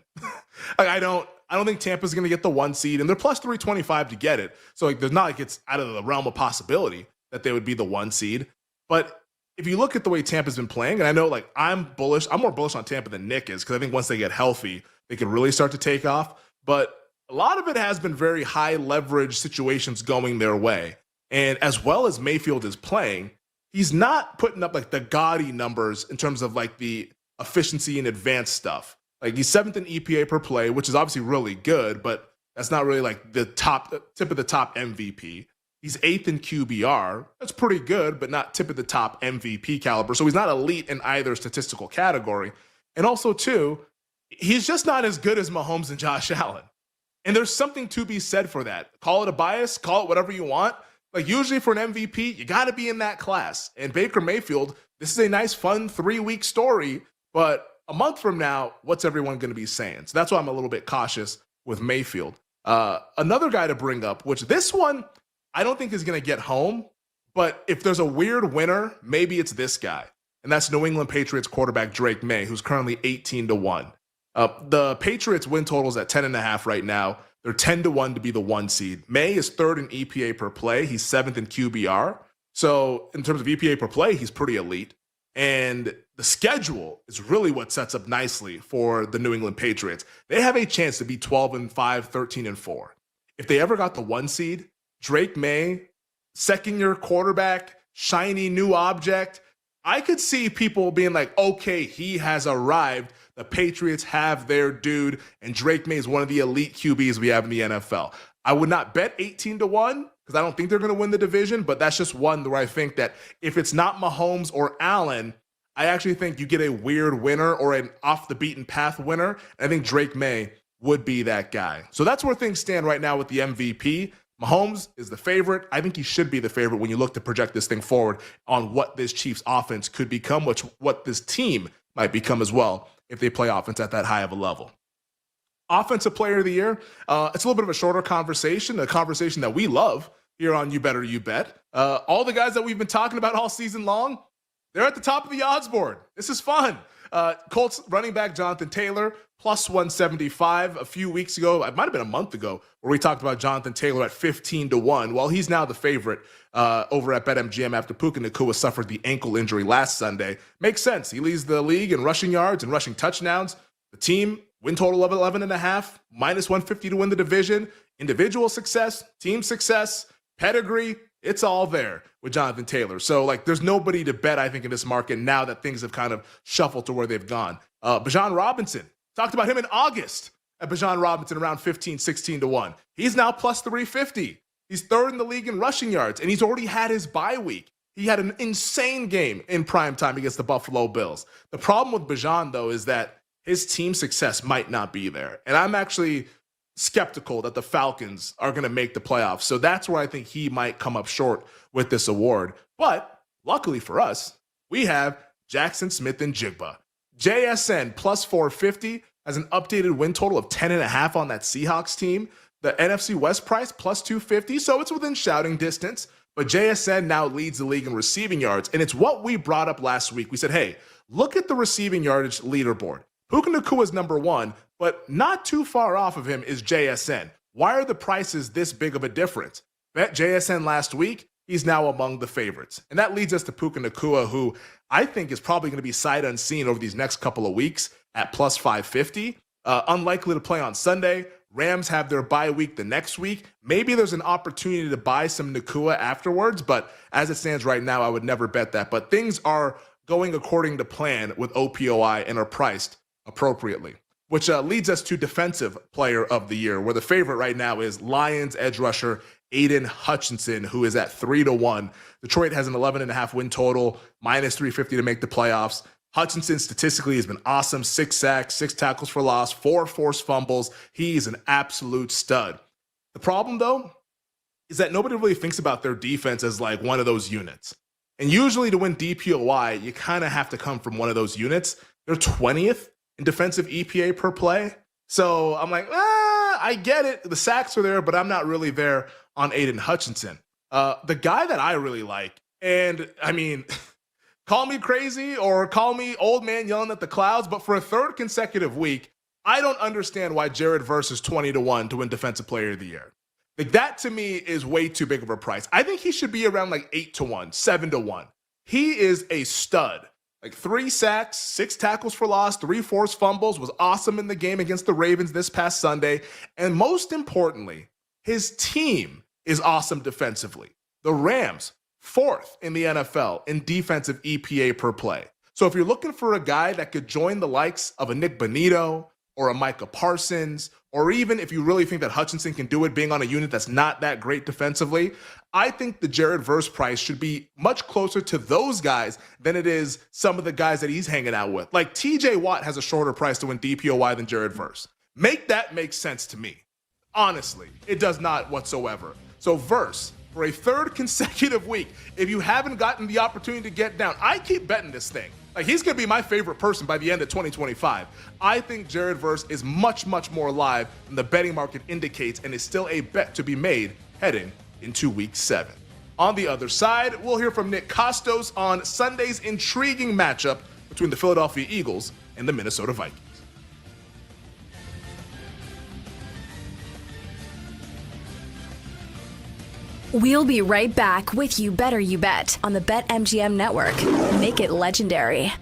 I don't think Tampa's going to get the 1 seed, and they're plus 325 to get it. So there's not it's out of the realm of possibility that they would be the 1 seed. But if you look at the way Tampa's been playing, and I know I'm bullish. I'm more bullish on Tampa than Nick is, because I think once they get healthy, they can really start to take off. But a lot of it has been very high leverage situations going their way. And as well as Mayfield is playing, he's not putting up the gaudy numbers in terms of the efficiency and advanced stuff. He's 7th in EPA per play, which is obviously really good, but that's not really the tip of the top MVP. He's 8th in QBR. That's pretty good, but not tip of the top MVP caliber. So he's not elite in either statistical category. And also, too, he's just not as good as Mahomes and Josh Allen. And there's something to be said for that. Call it a bias, call it whatever you want. Usually for an MVP, you got to be in that class. And Baker Mayfield, this is a nice, fun 3-week story. But a month from now, what's everyone going to be saying? So that's why I'm a little bit cautious with Mayfield. Another guy to bring up, which this one I don't think is going to get home. But if there's a weird winner, maybe it's this guy. And that's New England Patriots quarterback Drake May, who's currently 18-1. The Patriots win totals at 10.5 right now. They're 10-1 to be the 1 seed. May is 3rd in EPA per play. He's 7th in QBR. So in terms of EPA per play, he's pretty elite. And the schedule is really what sets up nicely for the New England Patriots. They have a chance to be 12-5, 13-4. If they ever got the 1 seed, Drake May, second-year quarterback, shiny new object, I could see people being like, okay, he has arrived. The Patriots have their dude, and Drake May is one of the elite QBs we have in the NFL. I would not bet 18-1 because I don't think they're going to win the division, but that's just one where I think that if it's not Mahomes or Allen, I actually think you get a weird winner or an off-the-beaten-path winner. I think Drake May would be that guy. So that's where things stand right now with the MVP. Mahomes is the favorite. I think he should be the favorite when you look to project this thing forward on what this Chiefs offense could become, what this team might become as well if they play offense at that high of a level. Offensive Player of the Year, it's a little bit of a shorter conversation, a conversation that we love here on You Better You Bet. All the guys that we've been talking about all season long, they're at the top of the odds board. This is fun. Colts running back Jonathan Taylor, plus 175 a few weeks ago. It might have been a month ago where we talked about Jonathan Taylor at 15-1. Well, he's now the favorite over at BetMGM after Puka Nacua suffered the ankle injury last Sunday. Makes sense. He leads the league in rushing yards and rushing touchdowns. The team win total of 11.5, minus 150 to win the division. Individual success, team success, pedigree, it's all there with Jonathan Taylor. So, there's nobody to bet, I think, in this market now that things have kind of shuffled to where they've gone. Bijan Robinson, talked about him in August at Bijan Robinson around 16-1. He's now plus 350. He's third in the league in rushing yards, and he's already had his bye week. He had an insane game in prime time against the Buffalo Bills. The problem with Bijan, though, is that his team success might not be there. And I'm actually skeptical that the Falcons are going to make the playoffs. So that's where I think he might come up short with this award. But luckily for us, we have Jackson Smith and Jigba. JSN plus 450 has an updated win total of 10.5 on that Seahawks team. The NFC West price plus 250, so it's within shouting distance. But JSN now leads the league in receiving yards, and it's what we brought up last week. We said, hey, look at the receiving yardage leaderboard. Puka Nacua is number one, but not too far off of him is JSN. Why are the prices this big of a difference? Bet JSN last week, he's now among the favorites. And that leads us to Puka Nacua, who I think is probably going to be sight unseen over these next couple of weeks at plus 550. Unlikely to play on Sunday. Rams have their bye week the next week. Maybe there's an opportunity to buy some Nacua afterwards, but as it stands right now, I would never bet that. But things are going according to plan with OPOI and are priced appropriately, which leads us to Defensive Player of the Year, where the favorite right now is Lions edge rusher Aiden Hutchinson, who is at 3-1. Detroit has an 11.5 win total, minus 350 to make the playoffs. Hutchinson statistically has been awesome. 6 sacks, 6 tackles for loss, 4 forced fumbles. He's an absolute stud. The problem, though, is that nobody really thinks about their defense as one of those units. And usually to win DPOY, you kind of have to come from one of those units. They're 20th in defensive EPA per play. So I'm I get it. The sacks are there, but I'm not really there on Aiden Hutchinson. The guy that I really like, and I mean, call me crazy or call me old man yelling at the clouds, but for a third consecutive week, I don't understand why Jared Verse is 20-1 to win Defensive Player of the Year. That to me is way too big of a price. I think he should be around 8-1, 7-1. He is a stud. 3 sacks, 6 tackles for loss, 3 forced fumbles, was awesome in the game against the Ravens this past Sunday. And most importantly, his team is awesome defensively. The Rams, 4th in the NFL in defensive EPA per play. So if you're looking for a guy that could join the likes of a Nick Bonito or a Micah Parsons, or even if you really think that Hutchinson can do it being on a unit that's not that great defensively, I think the Jared Verse price should be much closer to those guys than it is some of the guys that he's hanging out with. TJ Watt has a shorter price to win DPOY than Jared Verse. Make that make sense to me. Honestly, it does not whatsoever. So Verse, for a third consecutive week, if you haven't gotten the opportunity to get down, I keep betting this thing. He's going to be my favorite person by the end of 2025. I think Jared Verse is much, much more live than the betting market indicates and is still a bet to be made heading into week 7. On the other side, we'll hear from Nick Costos on Sunday's intriguing matchup between the Philadelphia Eagles and the Minnesota Vikings. We'll be right back with You Better You Bet on the BetMGM Network. Make it legendary.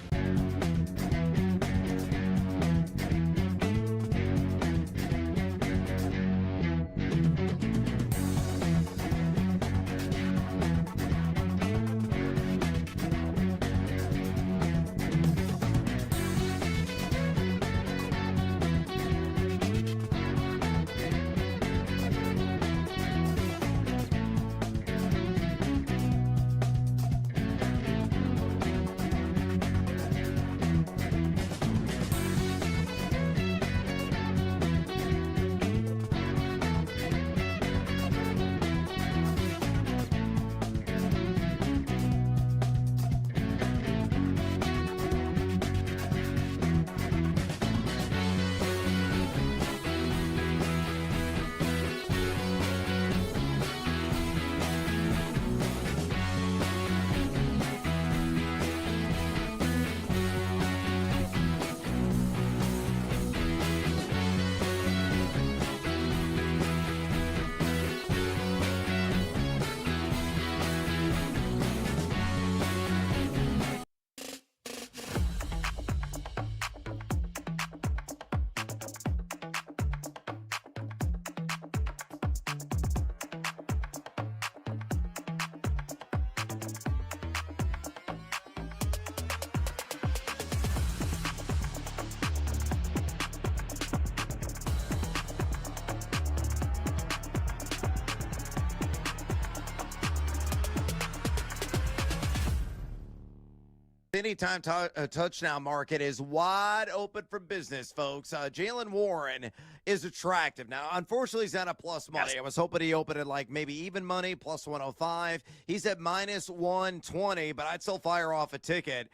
anytime touchdown market is wide open for business, folks. Jalen Warren is attractive. Now, unfortunately, he's not a plus money. I was hoping he opened at like maybe even money, plus 105. He's at minus 120, but I'd still fire off a ticket.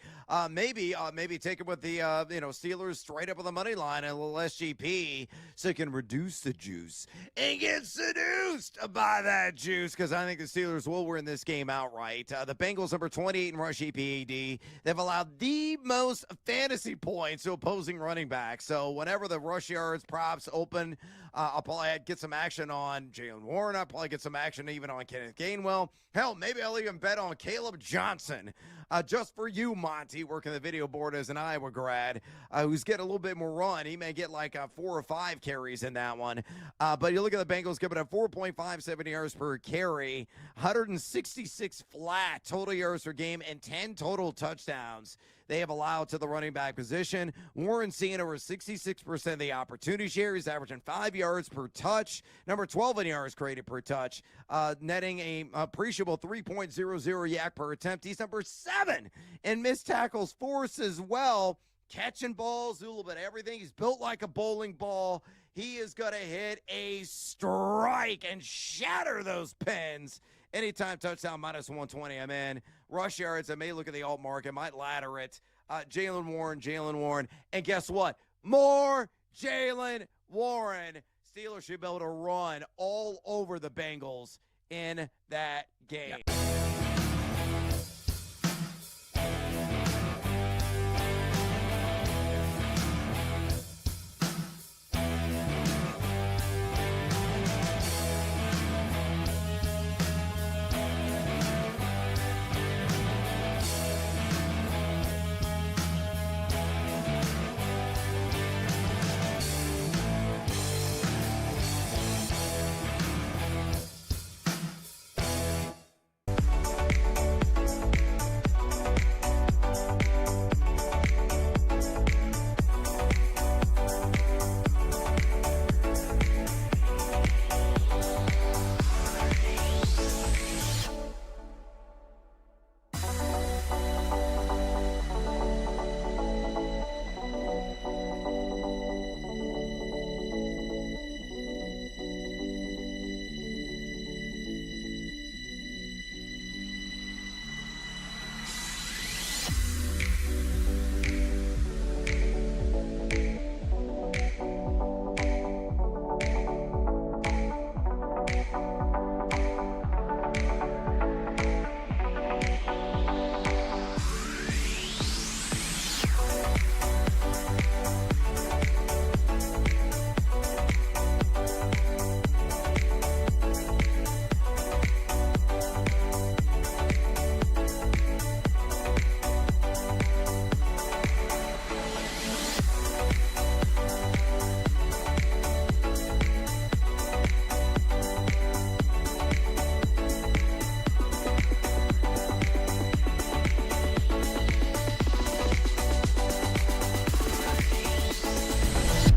Maybe take it with the Steelers straight up with the money line and a little SGP so you can reduce the juice and get seduced by that juice, because I think the Steelers will win this game outright. The Bengals number 28 in rush EPAD. They've allowed the most fantasy points to opposing running backs. So whenever the rush yards props open, I'll probably get some action on Jalen Warren. I'll probably get some action even on Kenneth Gainwell. Hell, maybe I'll even bet on Caleb Johnson. Just for you, Monty, working the video board as an Iowa grad, who's getting a little bit more run. He may get like 4 or 5 carries in that one. But you look at the Bengals giving up 4.57 yards per carry, 166 flat total yards per game, and 10 total touchdowns they have allowed to the running back position. Warren seeing over 66% of the opportunity share. He's averaging 5 yards per touch, number 12 in yards created per touch, netting a appreciable 3.00 yak per attempt. He's number 7 in missed tackles force as well. Catching balls, do a little bit of everything. He's built like a bowling ball. He is going to hit a strike and shatter those pins. Anytime touchdown, minus 120, I'm in. Rush yards, I may look at the alt market, might ladder it. Jalen Warren. And guess what? More Jalen Warren. Steelers should be able to run all over the Bengals in that game. Yeah.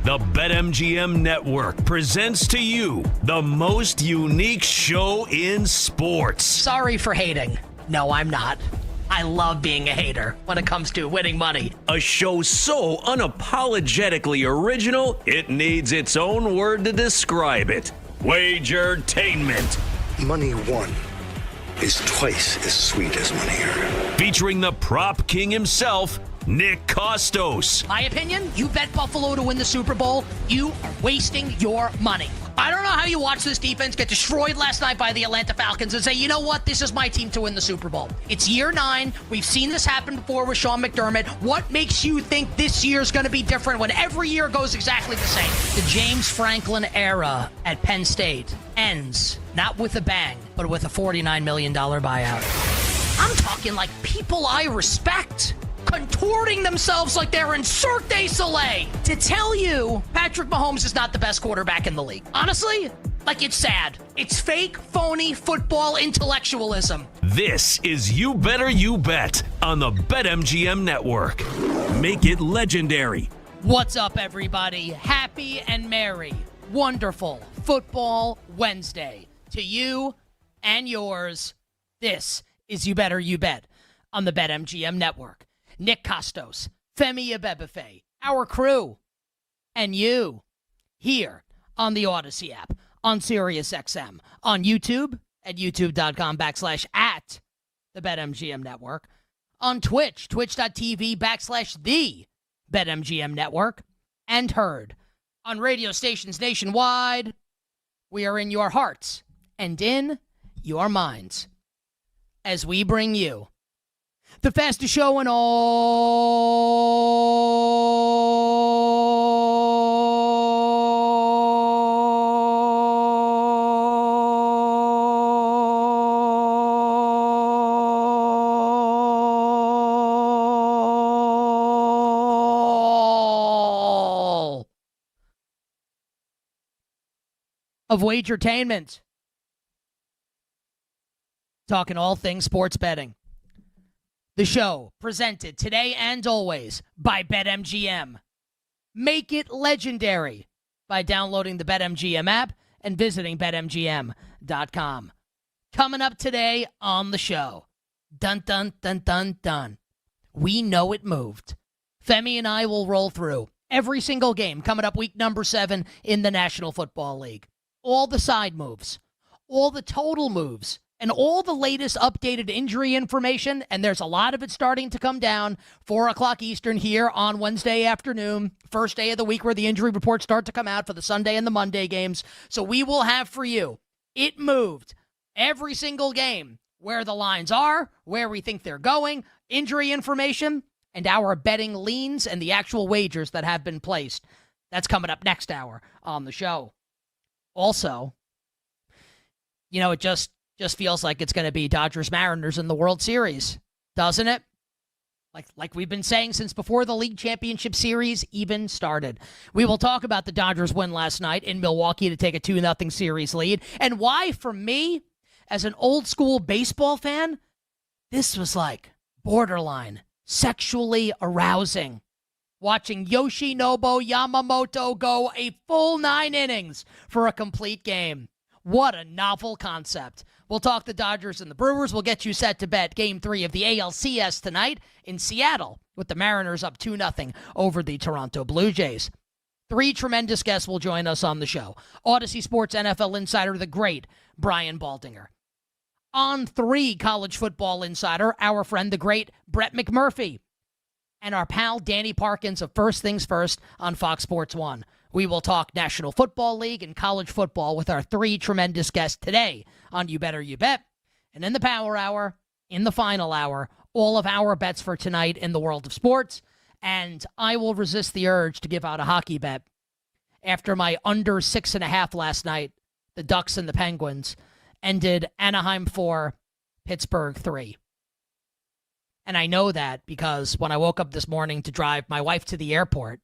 The BetMGM Network presents to you the most unique show in sports. Sorry for hating. No, I'm not. I love being a hater when it comes to winning money. A show so unapologetically original, it needs its own word to describe it. Wagertainment. Money won is twice as sweet as money earned. Featuring the prop king himself, Nick Costos. My opinion, you bet Buffalo to win the Super Bowl, you are wasting your money. I don't know how you watch this defense get destroyed last night by the Atlanta Falcons and say, you know what, this is my team to win the Super Bowl. It's year 9. We've seen this happen before with Sean McDermott. What makes you think this year is going to be different when every year goes exactly the same? The James Franklin era at Penn State ends not with a bang, but with a $49 million buyout. I'm talking like people I respect contorting themselves like they're in Cirque du Soleil to tell you Patrick Mahomes is not the best quarterback in the league. Honestly, like, it's sad. It's fake, phony football intellectualism. This is You Better You Bet on the BetMGM Network. Make it legendary. What's up, everybody? Happy and merry, wonderful Football Wednesday to you and yours. This is You Better You Bet on the BetMGM Network. Nick Costos, Femi Abebefe, our crew, and you here on the Odyssey app, on SiriusXM, on YouTube at youtube.com/at the BetMGM Network, on Twitch, twitch.tv/the BetMGM Network, and heard on radio stations nationwide. We are in your hearts and in your minds as we bring you the fastest show in all of Wagertainment. Talking all things sports betting. The show presented today and always by BetMGM. Make it legendary by downloading the BetMGM app and visiting BetMGM.com. Coming up today on the show. Dun, dun, dun, dun, dun. We know it moved. Femi and I will roll through every single game coming up week number 7 in the National Football League. All the side moves, all the total moves, and all the latest updated injury information, and there's a lot of it starting to come down, 4 o'clock Eastern here on Wednesday afternoon, first day of the week where the injury reports start to come out for the Sunday and the Monday games. So we will have for you, it moved, every single game, where the lines are, where we think they're going, injury information, and our betting leans and the actual wagers that have been placed. That's coming up next hour on the show. Also, it just feels like it's going to be Dodgers-Mariners in the World Series, doesn't it? Like we've been saying since before the League Championship Series even started. We will talk about the Dodgers' win last night in Milwaukee to take a 2-0 series lead, and why, for me, as an old-school baseball fan, this was like borderline sexually arousing. Watching Yoshinobu Yamamoto go a full 9 innings for a complete game. What a novel concept. We'll talk the Dodgers and the Brewers. We'll get you set to bet Game 3 of the ALCS tonight in Seattle with the Mariners up 2-0 over the Toronto Blue Jays. 3 tremendous guests will join us on the show. Odyssey Sports NFL insider, the great Brian Baldinger. On 3, college football insider, our friend, the great Brett McMurphy. And our pal Danny Parkins of First Things First on Fox Sports 1. We will talk National Football League and college football with our 3 tremendous guests today on You Better You Bet. And in the Power Hour, in the final hour, all of our bets for tonight in the world of sports. And I will resist the urge to give out a hockey bet after my under 6.5 last night. The Ducks and the Penguins ended Anaheim 4, Pittsburgh 3. And I know that because when I woke up this morning to drive my wife to the airport,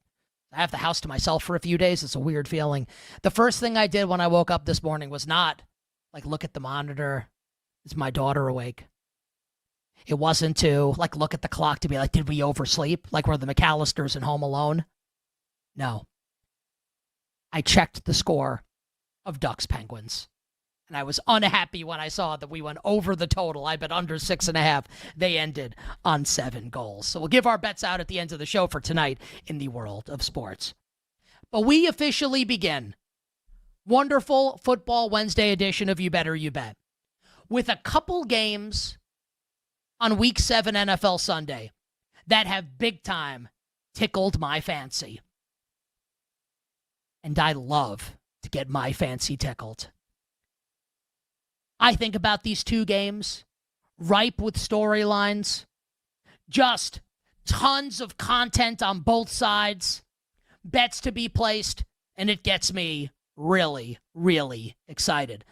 I have the house to myself for a few days. It's a weird feeling. The first thing I did when I woke up this morning was not look at the monitor. Is my daughter awake? It wasn't to look at the clock to be like, did we oversleep? Like we're the McAllisters in Home Alone? No. I checked the score of Ducks Penguins. And I was unhappy when I saw that we went over the total. I bet under 6.5. They ended on 7 goals. So we'll give our bets out at the end of the show for tonight in the world of sports. But we officially begin wonderful Football Wednesday edition of You Better You Bet with a couple games on Week 7 NFL Sunday that have big time tickled my fancy. And I love to get my fancy tickled. I think about these 2 games, ripe with storylines, just tons of content on both sides, bets to be placed, and it gets me really, really excited.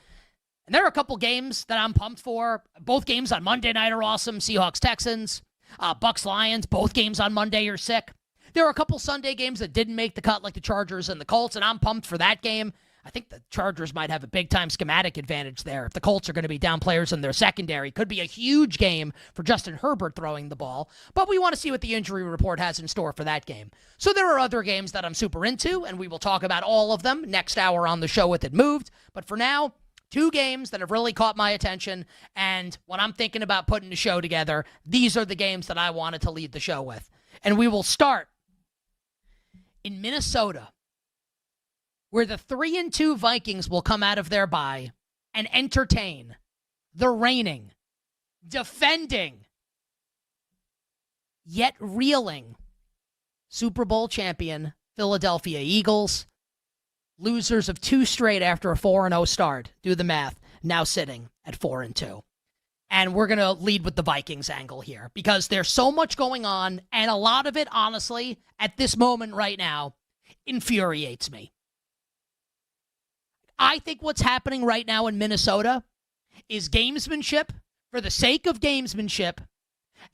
And there are a couple games that I'm pumped for. Both games on Monday night are awesome. Seahawks-Texans, Bucks-Lions, both games on Monday are sick. There are a couple Sunday games that didn't make the cut, like the Chargers and the Colts, and I'm pumped for that game. I think the Chargers might have a big-time schematic advantage there. If the Colts are going to be down players in their secondary, could be a huge game for Justin Herbert throwing the ball. But we want to see what the injury report has in store for that game. So there are other games that I'm super into, and we will talk about all of them next hour on the show with It Moved. But for now, 2 games that have really caught my attention, and when I'm thinking about putting the show together, these are the games that I wanted to lead the show with. And we will start in Minnesota, where the 3-2 Vikings will come out of their bye and entertain the reigning, defending, yet reeling Super Bowl champion Philadelphia Eagles, losers of 2 straight after a 4-0 start. Do the math. Now sitting at 4-2. And we're going to lead with the Vikings angle here because there's so much going on, and a lot of it, honestly, at this moment right now, infuriates me. I think what's happening right now in Minnesota is gamesmanship for the sake of gamesmanship,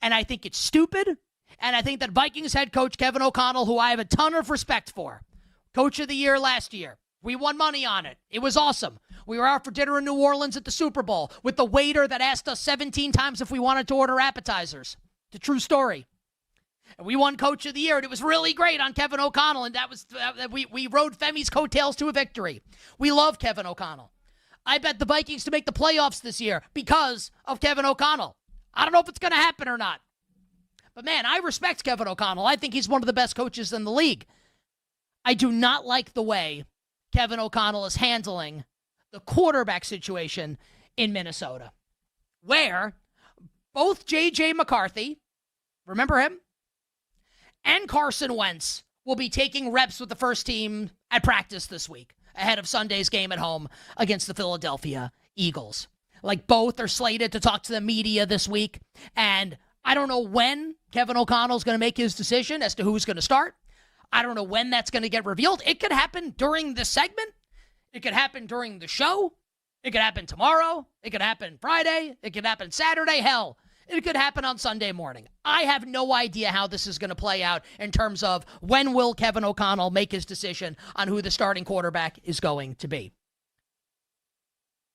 and I think it's stupid, and I think that Vikings head coach Kevin O'Connell, who I have a ton of respect for, Coach of the Year last year, we won money on it. It was awesome. We were out for dinner in New Orleans at the Super Bowl with the waiter that asked us 17 times if we wanted to order appetizers. It's a true story. And we won Coach of the Year, and it was really great on Kevin O'Connell, and that was we rode Femi's coattails to a victory. We love Kevin O'Connell. I bet the Vikings to make the playoffs this year because of Kevin O'Connell. I don't know if it's going to happen or not. But, man, I respect Kevin O'Connell. I think he's one of the best coaches in the league. I do not like the way Kevin O'Connell is handling the quarterback situation in Minnesota, where both J.J. McCarthy, remember him, and Carson Wentz will be taking reps with the first team at practice this week ahead of Sunday's game at home against the Philadelphia Eagles. Like, both are slated to talk to the media this week, and I don't know when Kevin O'Connell's going to make his decision as to who's going to start. I don't know when that's going to get revealed. It could happen during this segment. It could happen during the show. It could happen tomorrow. It could happen Friday. It could happen Saturday. Hell, it could happen on Sunday morning. I have no idea how this is going to play out in terms of when will Kevin O'Connell make his decision on who the starting quarterback is going to be.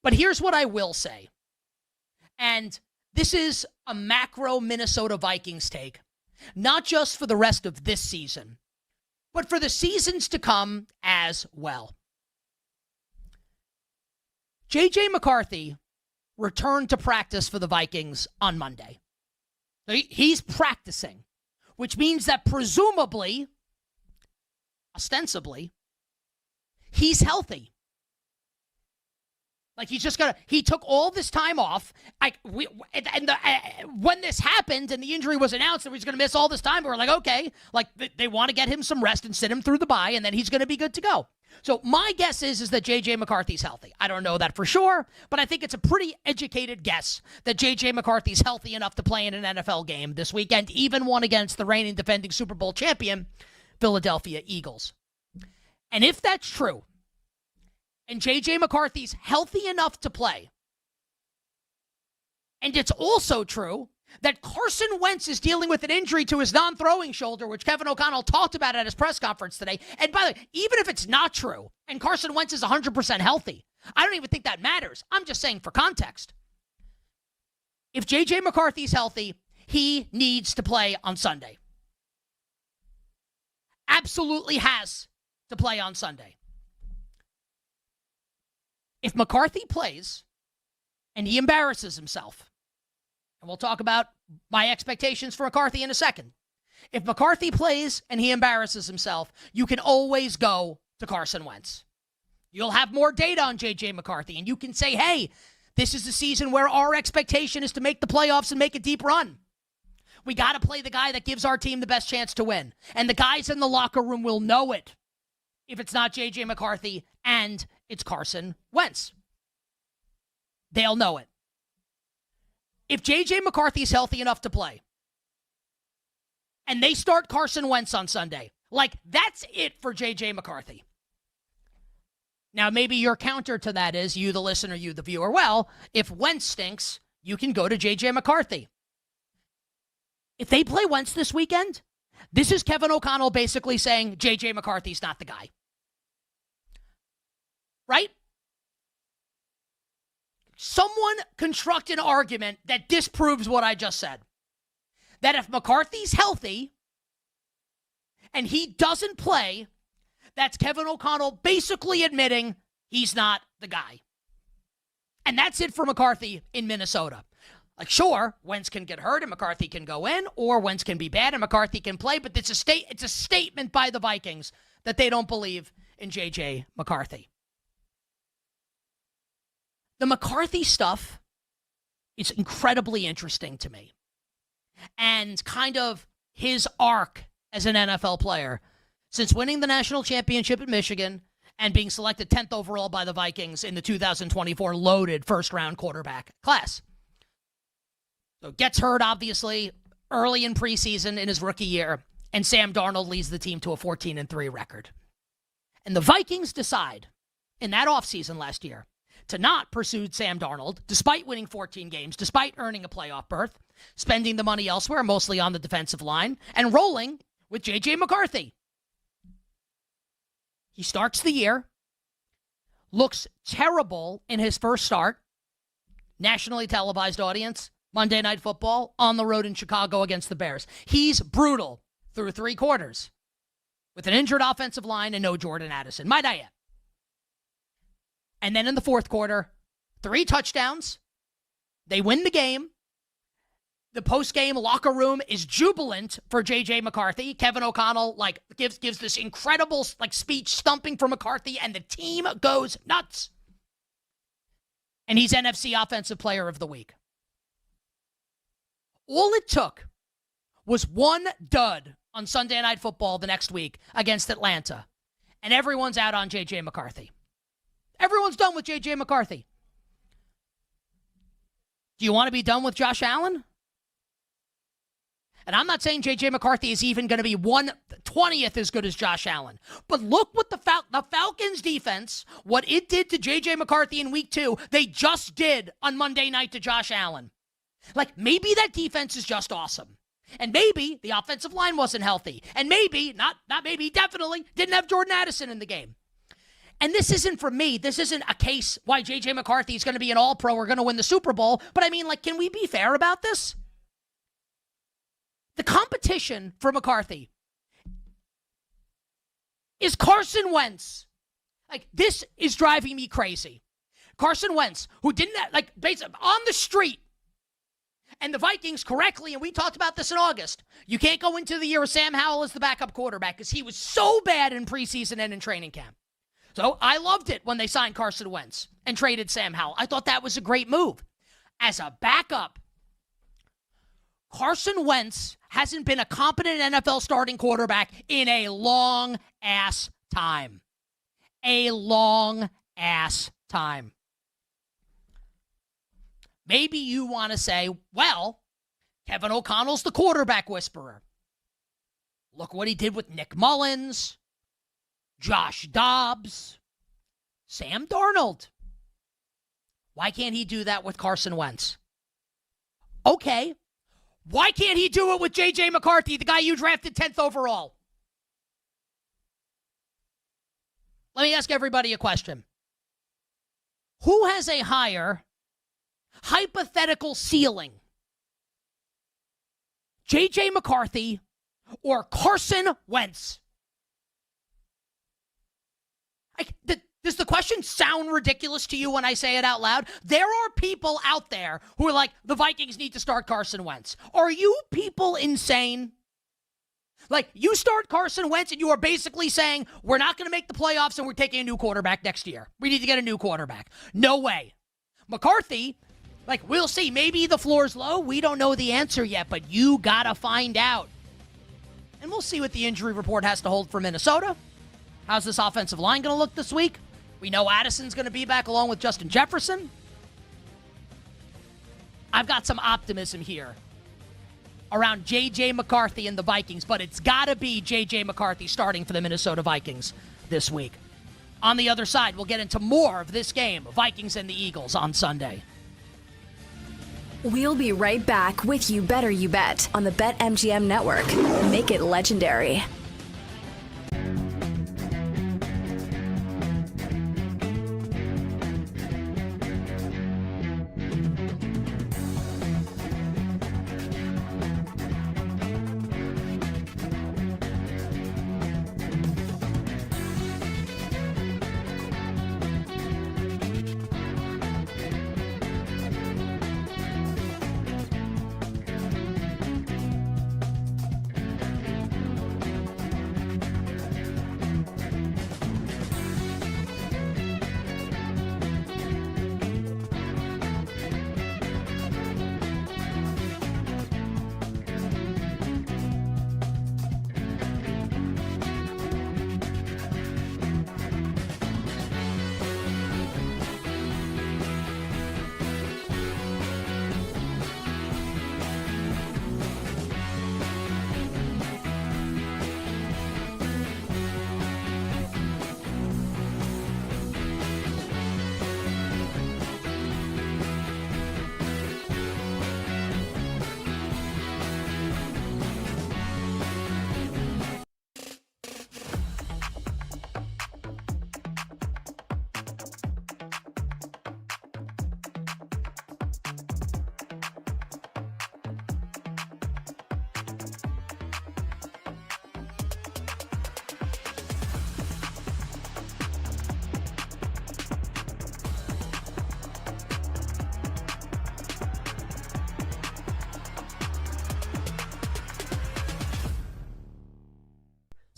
But here's what I will say. And this is a macro Minnesota Vikings take, not just for the rest of this season, but for the seasons to come as well. J.J. McCarthy returned to practice for the Vikings on Monday. He's practicing, which means that presumably, ostensibly, he's healthy. Like, he took all this time off. When this happened and the injury was announced that he was going to miss all this time, we were like, okay, like they want to get him some rest and sit him through the bye, and then he's going to be good to go. So my guess is that J.J. McCarthy's healthy. I don't know that for sure, but I think it's a pretty educated guess that J.J. McCarthy's healthy enough to play in an NFL game this weekend, even one against the reigning defending Super Bowl champion, Philadelphia Eagles. And if that's true, and J.J. McCarthy's healthy enough to play, and it's also true that Carson Wentz is dealing with an injury to his non-throwing shoulder, which Kevin O'Connell talked about at his press conference today. And by the way, even if it's not true, and Carson Wentz is 100% healthy, I don't even think that matters. I'm just saying for context. If J.J. McCarthy's healthy, he needs to play on Sunday. Absolutely has to play on Sunday. If McCarthy plays and he embarrasses himself, and we'll talk about my expectations for McCarthy in a second. If McCarthy plays and he embarrasses himself, you can always go to Carson Wentz. You'll have more data on J.J. McCarthy, and you can say, hey, this is a season where our expectation is to make the playoffs and make a deep run. We got to play the guy that gives our team the best chance to win. And the guys in the locker room will know it if it's not J.J. McCarthy and it's Carson Wentz. They'll know it. If J.J. McCarthy's healthy enough to play, and they start Carson Wentz on Sunday, like, that's it for J.J. McCarthy. Now, maybe your counter to that is, you the listener, you the viewer, well, if Wentz stinks, you can go to J.J. McCarthy. If they play Wentz this weekend, this is Kevin O'Connell basically saying J.J. McCarthy's not the guy. Right? Someone construct an argument that disproves what I just said. That if McCarthy's healthy and he doesn't play, that's Kevin O'Connell basically admitting he's not the guy. And that's it for McCarthy in Minnesota. Like, sure, Wentz can get hurt and McCarthy can go in, or Wentz can be bad and McCarthy can play, but it's a statement by the Vikings that they don't believe in J.J. McCarthy. The McCarthy stuff is incredibly interesting to me. And kind of his arc as an NFL player since winning the national championship at Michigan and being selected 10th overall by the Vikings in the 2024 loaded first-round quarterback class. So gets hurt, obviously, early in preseason in his rookie year, and Sam Darnold leads the team to a 14-3 record. And the Vikings decide in that offseason last year to not pursue Sam Darnold, despite winning 14 games, despite earning a playoff berth, spending the money elsewhere, mostly on the defensive line, and rolling with J.J. McCarthy. He starts the year, looks terrible in his first start, nationally televised audience, Monday Night Football, on the road in Chicago against the Bears. He's brutal through 3 quarters with an injured offensive line and no Jordan Addison. Might I add? And then in the fourth quarter, 3 touchdowns. They win the game. The post-game locker room is jubilant for J.J. McCarthy. Kevin O'Connell gives this incredible speech stumping for McCarthy, and the team goes nuts. And he's NFC Offensive Player of the Week. All it took was one dud on Sunday Night Football the next week against Atlanta, and everyone's out on J.J. McCarthy. Everyone's done with J.J. McCarthy. Do you want to be done with Josh Allen? And I'm not saying J.J. McCarthy is even going to be 1/20th as good as Josh Allen. But look what the Falcons defense, what it did to J.J. McCarthy in week 2, they just did on Monday night to Josh Allen. Maybe that defense is just awesome. And maybe the offensive line wasn't healthy. And maybe, not maybe, definitely didn't have Jordan Addison in the game. And this isn't for me. This isn't a case why J.J. McCarthy is going to be an all-pro or going to win the Super Bowl. But I mean, can we be fair about this? The competition for McCarthy is Carson Wentz. This is driving me crazy. Carson Wentz, who didn't have, basically on the street, and the Vikings correctly, and we talked about this in August, you can't go into the year with Sam Howell as the backup quarterback because he was so bad in preseason and in training camp. So I loved it when they signed Carson Wentz and traded Sam Howell. I thought that was a great move. As a backup, Carson Wentz hasn't been a competent NFL starting quarterback in a long-ass time. A long-ass time. Maybe you want to say, well, Kevin O'Connell's the quarterback whisperer. Look what he did with Nick Mullins, Josh Dobbs, Sam Darnold. Why can't he do that with Carson Wentz? Okay. Why can't he do it with J.J. McCarthy, the guy you drafted 10th overall? Let me ask everybody a question. Who has a higher hypothetical ceiling? J.J. McCarthy or Carson Wentz? Does the question sound ridiculous to you when I say it out loud? There are people out there who are like, the Vikings need to start Carson Wentz. Are you people insane? You start Carson Wentz and you are basically saying, we're not going to make the playoffs and we're taking a new quarterback next year. We need to get a new quarterback. No way. McCarthy, we'll see. Maybe the floor's low. We don't know the answer yet, but you got to find out. And we'll see what the injury report has to hold for Minnesota. How's this offensive line going to look this week? We know Addison's going to be back along with Justin Jefferson. I've got some optimism here around J.J. McCarthy and the Vikings, but it's got to be J.J. McCarthy starting for the Minnesota Vikings this week. On the other side, we'll get into more of this game, Vikings and the Eagles, on Sunday. We'll be right back with You Better You Bet on the BetMGM Network. Make it legendary.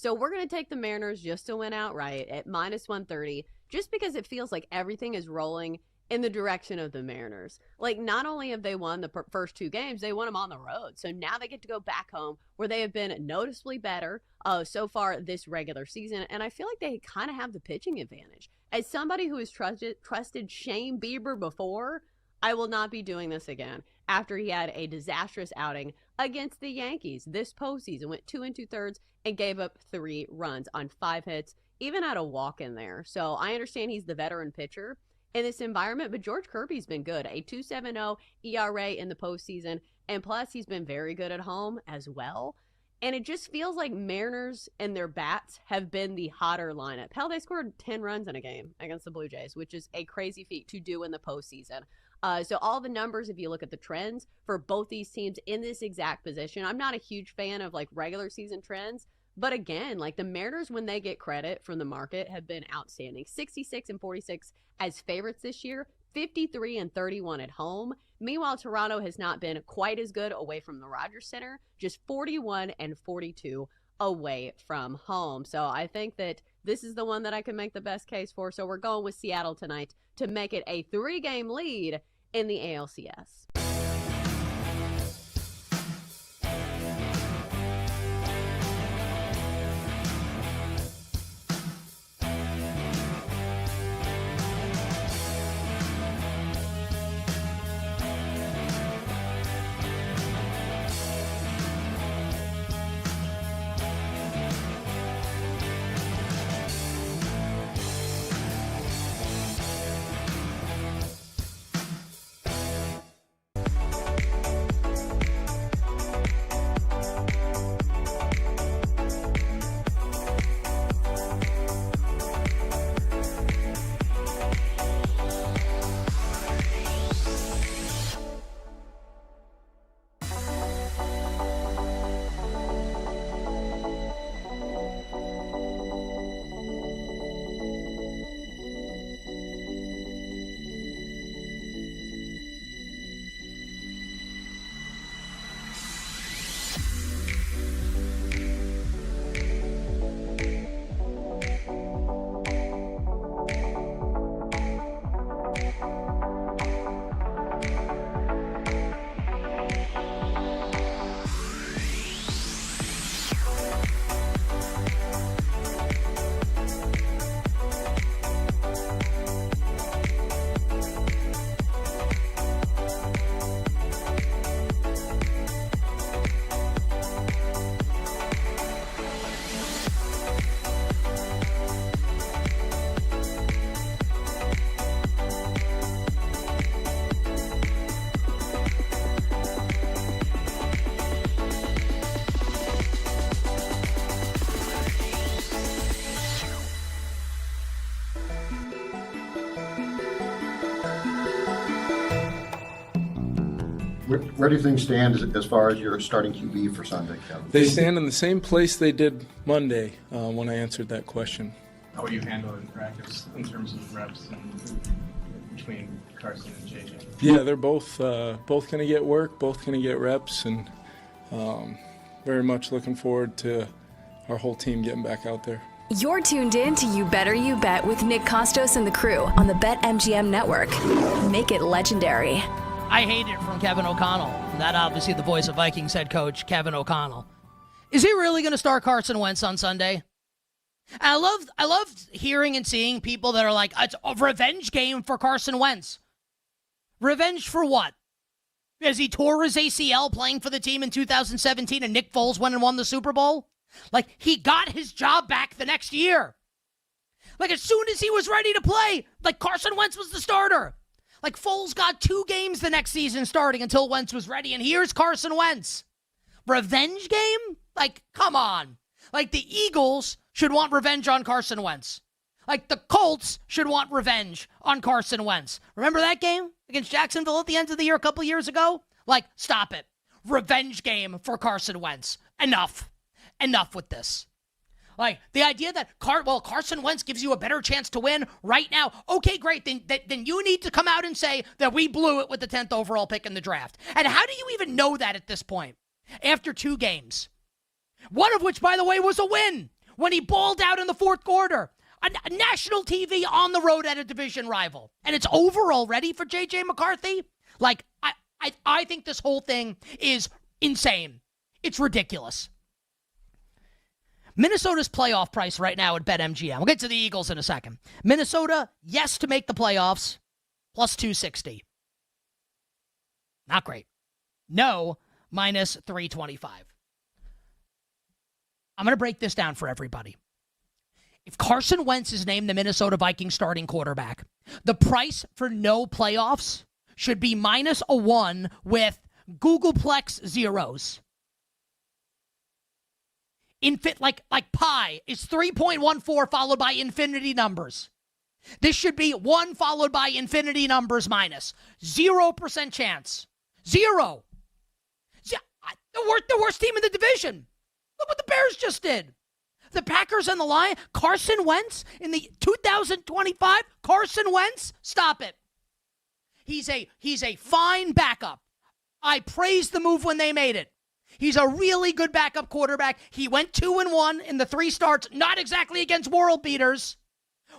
So we're going to take the Mariners just to win outright at -130, just because it feels like everything is rolling in the direction of the Mariners. Like, not only have they won the first 2 games, they won them on the road. So now they get to go back home where they have been noticeably better so far this regular season. And I feel like they kind of have the pitching advantage. As somebody who has trusted Shane Bieber before, I will not be doing this again after he had a disastrous outing against the Yankees this postseason. Went 2 2/3 and gave up 3 runs on 5 hits, even had a walk in there. So I understand he's the veteran pitcher in this environment, but George Kirby's been good. A 2.70 ERA in the postseason, and plus he's been very good at home as well. And it just feels like Mariners and their bats have been the hotter lineup. Hell, they scored 10 runs in a game against the Blue Jays, which is a crazy feat to do in the postseason. So all the numbers, if you look at the trends for both these teams in this exact position, I'm not a huge fan of like regular season trends. But again, like the Mariners, when they get credit from the market, have been outstanding. 66-46 as favorites this year, 53-31 at home. Meanwhile, Toronto has not been quite as good away from the Rogers Center, just 41-42 away from home. So I think that this is the one that I can make the best case for. So we're going with Seattle tonight to make it a 3-game lead in the ALCS. Where do things stand as far as your starting QB for Sunday, Kevin? They stand in the same place they did Monday when I answered that question. How will you handle it in practice in terms of reps and between Carson and JJ? Yeah, they're both going to get work, both going to get reps, and very much looking forward to our whole team getting back out there. You're tuned in to You Better You Bet with Nick Costos and the crew on the BetMGM network. Make it legendary. I hate it from Kevin O'Connell. That obviously the voice of Vikings head coach Kevin O'Connell. Is he really going to start Carson Wentz on Sunday? And I love hearing and seeing people that are like, it's a revenge game for Carson Wentz. Revenge for what? Because he tore his ACL playing for the team in 2017 and Nick Foles went and won the Super Bowl? Like, he got his job back the next year. Like, as soon as he was ready to play, like, Carson Wentz was the starter. Like, Foles got 2 games the next season starting until Wentz was ready, and here's Carson Wentz. Revenge game? Like, come on. Like, the Eagles should want revenge on Carson Wentz. Like, the Colts should want revenge on Carson Wentz. Remember that game against Jacksonville at the end of the year a couple years ago? Like, stop it. Revenge game for Carson Wentz. Enough. Enough with this. Like, the idea that Carson Wentz gives you a better chance to win right now. Okay, great. Then you need to come out and say that we blew it with the 10th overall pick in the draft. And how do you even know that at this point? After 2 games. One of which, by the way, was a win. when he balled out in the fourth quarter. A national TV on the road at a division rival. And it's over already for J.J. McCarthy? Like, I think this whole thing is insane. It's ridiculous. Minnesota's playoff price right now at BetMGM. We'll get to the Eagles in a second. Minnesota, yes to make the playoffs, plus 260. Not great. No, minus 325. I'm going to break this down for everybody. If Carson Wentz is named the Minnesota Vikings starting quarterback, the price for no playoffs should be minus a 1 with Googleplex zeros. Like pi is 3.14 followed by infinity numbers. This should be 1 followed by infinity numbers minus. 0% chance. Zero. The worst team in the division. Look what the Bears just did. The Packers and the Lions. Carson Wentz in the 2025. Carson Wentz. Stop it. He's a fine backup. I praised the move when they made it. He's a really good backup quarterback. He went 2-1 in the 3 starts, not exactly against world beaters.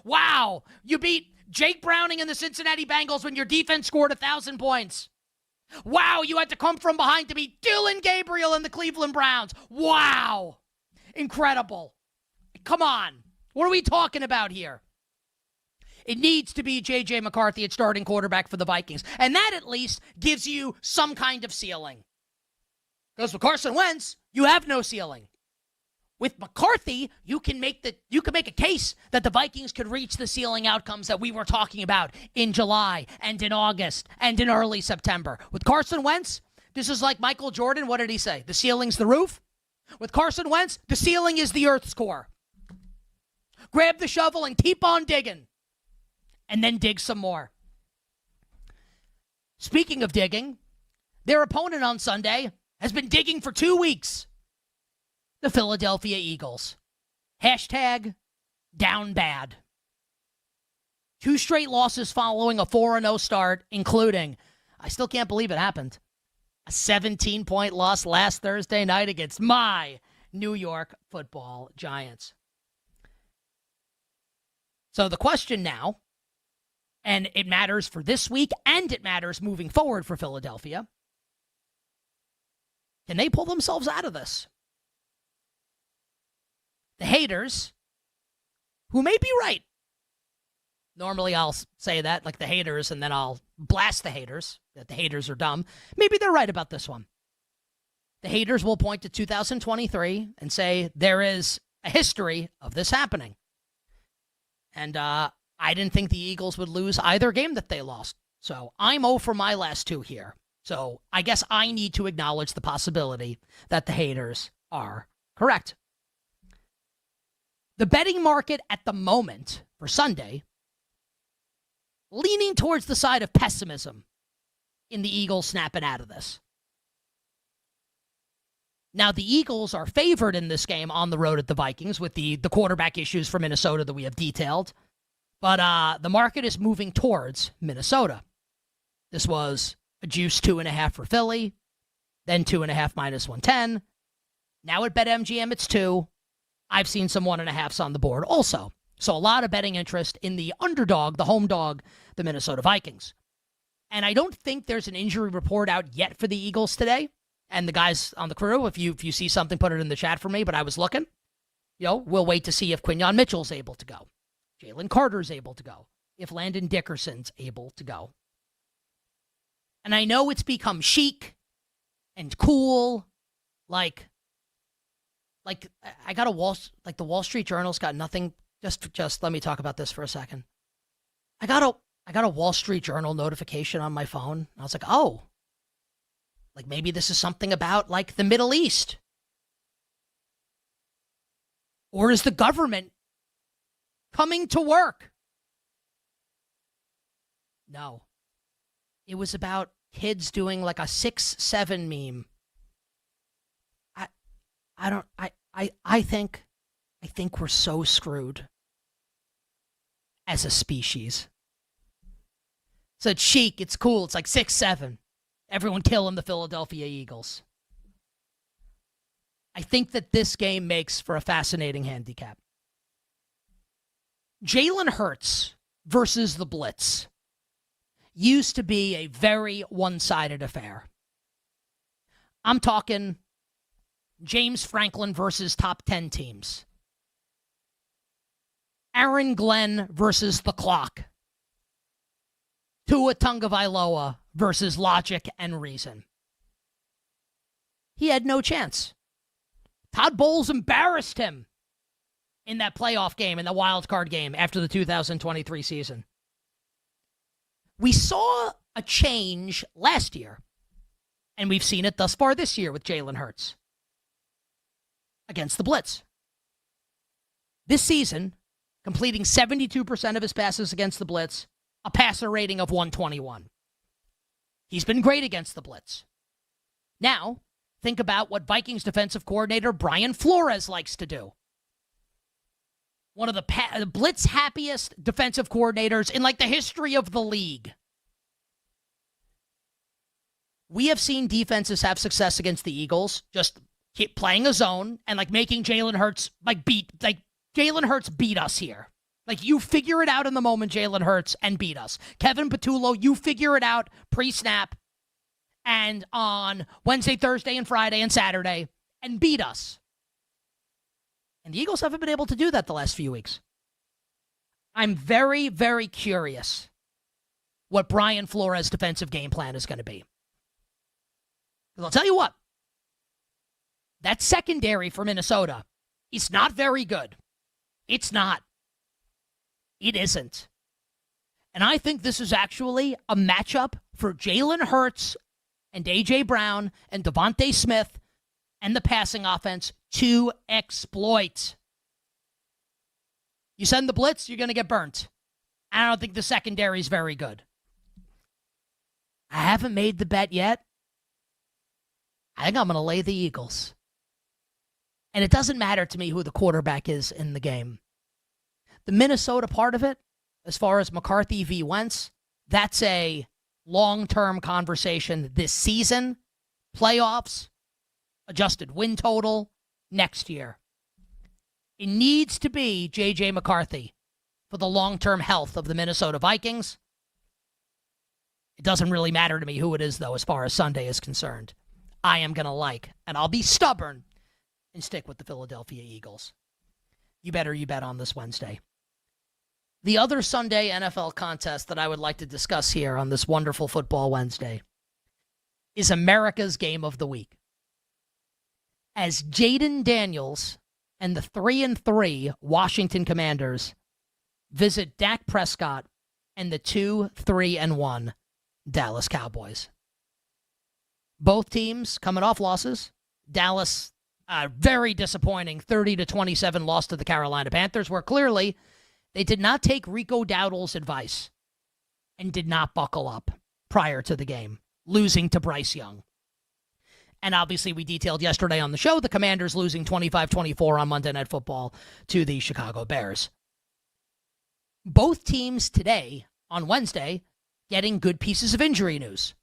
Wow, you beat Jake Browning and the Cincinnati Bengals when your defense scored 1,000 points. Wow, you had to come from behind to beat Dylan Gabriel and the Cleveland Browns. Wow, incredible. Come on, what are we talking about here? It needs to be J.J. McCarthy at starting quarterback for the Vikings, and that at least gives you some kind of ceiling. Because with Carson Wentz, you have no ceiling. With McCarthy, you can make a case that the Vikings could reach the ceiling outcomes that we were talking about in July and in August and in early September. With Carson Wentz, this is like Michael Jordan. What did he say? The ceiling's the roof. With Carson Wentz, the ceiling is the Earth's core. Grab the shovel and keep on digging. And then dig some more. Speaking of digging, their opponent on Sunday has been digging for 2 weeks. The Philadelphia Eagles. Hashtag down bad. 2 straight losses following a 4-0 start, including, I still can't believe it happened, a 17-point loss last Thursday night against my New York Football Giants. So the question now, and it matters for this week and it matters moving forward for Philadelphia, can they pull themselves out of this? The haters, who may be right. Normally I'll say that, like the haters, and then I'll blast the haters, that the haters are dumb. Maybe they're right about this one. The haters will point to 2023 and say there is a history of this happening. And I didn't think the Eagles would lose either game that they lost. So I'm 0 for my last 2 here. So I guess I need to acknowledge the possibility that the haters are correct. The betting market at the moment for Sunday, leaning towards the side of pessimism in the Eagles snapping out of this. Now, the Eagles are favored in this game on the road at the Vikings with the quarterback issues for Minnesota that we have detailed. But the market is moving towards Minnesota. This was a juice 2.5 for Philly, then 2.5 minus 110. Now at BetMGM, it's 2. I've seen some 1.5s on the board also. So a lot of betting interest in the underdog, the home dog, the Minnesota Vikings. And I don't think there's an injury report out yet for the Eagles today. And the guys on the crew, if you see something, put it in the chat for me. But I was looking. We'll wait to see if Quinyon Mitchell's able to go. Jalen Carter's able to go. If Landon Dickerson's able to go. And I know it's become chic and cool. Like I got the Wall Street Journal's got nothing. Just let me talk about this for a second. I got a Wall Street Journal notification on my phone. I was like, oh, like maybe this is something about like the Middle East. Or is the government coming to work? No. It was about kids doing like a 6-7 meme. I think we're so screwed as a species. So it's chic, it's cool, it's like 6-7. Everyone killing the Philadelphia Eagles. I think that this game makes for a fascinating handicap. Jalen Hurts versus the Blitz used to be a very one-sided affair. I'm talking James Franklin versus top 10 teams. Aaron Glenn versus the clock. Tua Tagovailoa versus logic and reason. He had no chance. Todd Bowles embarrassed him in that playoff game, in the wild card game after the 2023 season. We saw a change last year, and we've seen it thus far this year with Jalen Hurts against the Blitz. This season, completing 72% of his passes against the Blitz, a passer rating of 121. He's been great against the Blitz. Now, think about what Vikings defensive coordinator Brian Flores likes to do. One of the Blitz happiest defensive coordinators in like the history of the league. We have seen defenses have success against the Eagles, just keep playing a zone and like making Jalen Hurts Jalen Hurts beat us here. Like, you figure it out in the moment, Jalen Hurts, and beat us. Kevin Patullo, you figure it out pre-snap and on Wednesday, Thursday, and Friday, and Saturday, and beat us. And the Eagles haven't been able to do that the last few weeks. I'm very, very curious what Brian Flores' defensive game plan is going to be. Because I'll tell you what, that secondary for Minnesota is not very good. It's not. It isn't. And I think this is actually a matchup for Jalen Hurts and A.J. Brown and Devontae Smith and the passing offense to exploit. You send the blitz, you're going to get burnt. I don't think the secondary is very good. I haven't made the bet yet. I think I'm going to lay the Eagles. And it doesn't matter to me who the quarterback is in the game. The Minnesota part of it, as far as McCarthy v. Wentz, that's a long-term conversation this season, playoffs, adjusted win total next year. It needs to be J.J. McCarthy for the long-term health of the Minnesota Vikings. It doesn't really matter to me who it is, though, as far as Sunday is concerned. I am going to like, and I'll be stubborn and stick with the Philadelphia Eagles. You bet on this Wednesday. The other Sunday NFL contest that I would like to discuss here on this wonderful Football Wednesday is America's Game of the Week. As Jaden Daniels and the 3-3 Washington Commanders visit Dak Prescott and the 2-3-1 Dallas Cowboys. Both teams coming off losses. Dallas, very disappointing 30-27 loss to the Carolina Panthers, where clearly they did not take Rico Dowdle's advice and did not buckle up prior to the game, losing to Bryce Young. And obviously, we detailed yesterday on the show the Commanders losing 25-24 on Monday Night Football to the Chicago Bears. Both teams today, on Wednesday, getting good pieces of injury news.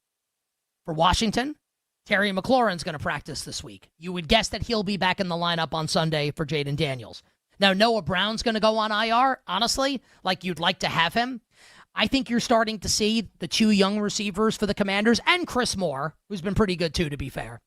For Washington, Terry McLaurin's going to practice this week. You would guess that he'll be back in the lineup on Sunday for Jaden Daniels. Now, Noah Brown's going to go on IR, honestly, like you'd like to have him. I think you're starting to see the two young receivers for the Commanders and Chris Moore, who's been pretty good too, to be fair.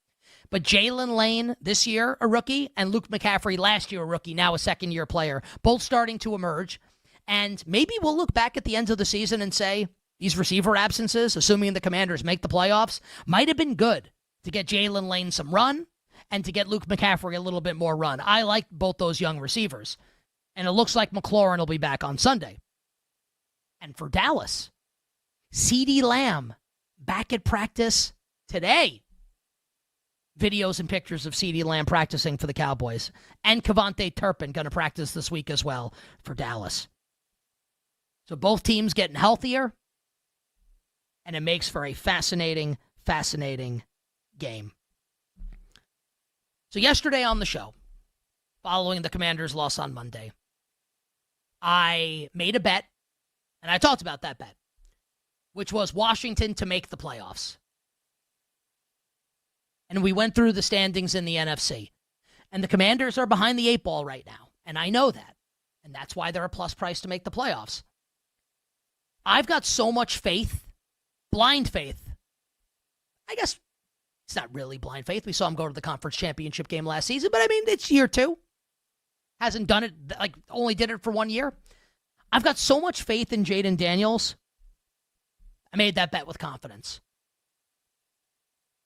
But Jalen Lane this year, a rookie, and Luke McCaffrey last year, a rookie, now a second-year player, both starting to emerge. And maybe we'll look back at the end of the season and say these receiver absences, assuming the Commanders make the playoffs, might have been good to get Jalen Lane some run and to get Luke McCaffrey a little bit more run. I like both those young receivers. And it looks like McLaurin will be back on Sunday. And for Dallas, CeeDee Lamb back at practice today. Videos and pictures of CeeDee Lamb practicing for the Cowboys. And Kevontae Turpin going to practice this week as well for Dallas. So both teams getting healthier. And it makes for a fascinating game. So yesterday on the show, following the Commanders' loss on Monday, I made a bet, and I talked about that bet, which was Washington to make the playoffs. And we went through the standings in the NFC. And the Commanders are behind the 8 ball right now. And I know that. And that's why they're a plus price to make the playoffs. I've got so much faith, blind faith. I guess it's not really blind faith. We saw him go to the conference championship game last season, but I mean, it's year 2. Hasn't done it, only did it for 1 year. I've got so much faith in Jaden Daniels. I made that bet with confidence.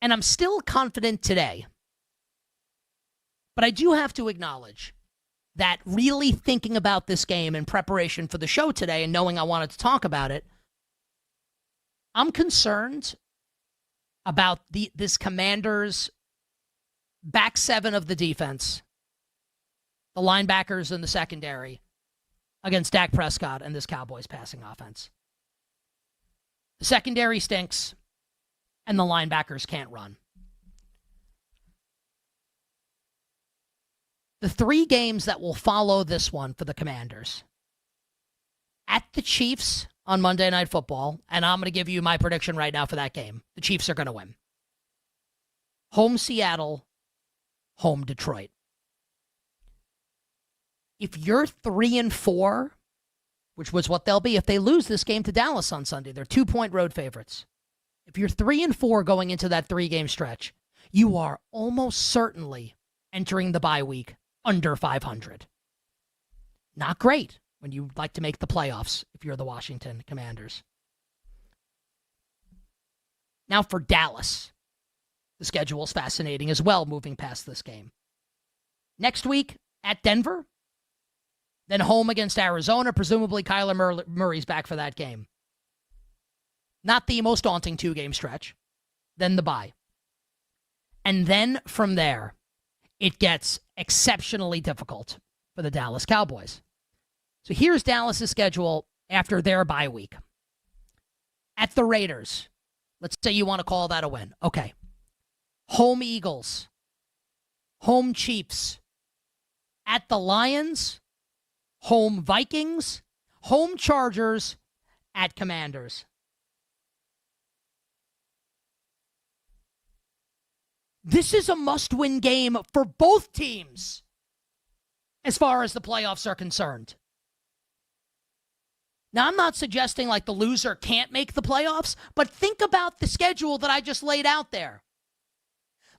And I'm still confident today. But I do have to acknowledge that really thinking about this game in preparation for the show today and knowing I wanted to talk about it, I'm concerned about this Commanders back 7 of the defense, the linebackers in the secondary, against Dak Prescott and this Cowboys passing offense. The secondary stinks, and the linebackers can't run. The 3 games that will follow this one for the Commanders. At the Chiefs on Monday Night Football, and I'm going to give you my prediction right now for that game. The Chiefs are going to win. Home Seattle, home Detroit. If you're 3-4, which was what they'll be if they lose this game to Dallas on Sunday, they're 2-point road favorites. If you're 3-4 going into that 3-game stretch, you are almost certainly entering the bye week under 500. Not great when you like to make the playoffs if you're the Washington Commanders. Now for Dallas. The schedule is fascinating as well moving past this game. Next week at Denver, then home against Arizona. Presumably Kyler Murray's back for that game. Not the most daunting 2-game stretch. Then the bye. And then from there, it gets exceptionally difficult for the Dallas Cowboys. So here's Dallas' schedule after their bye week. At the Raiders. Let's say you want to call that a win. Okay. Home Eagles. Home Chiefs. At the Lions. Home Vikings. Home Chargers. At Commanders. This is a must-win game for both teams as far as the playoffs are concerned. Now, I'm not suggesting like the loser can't make the playoffs, but think about the schedule that I just laid out there.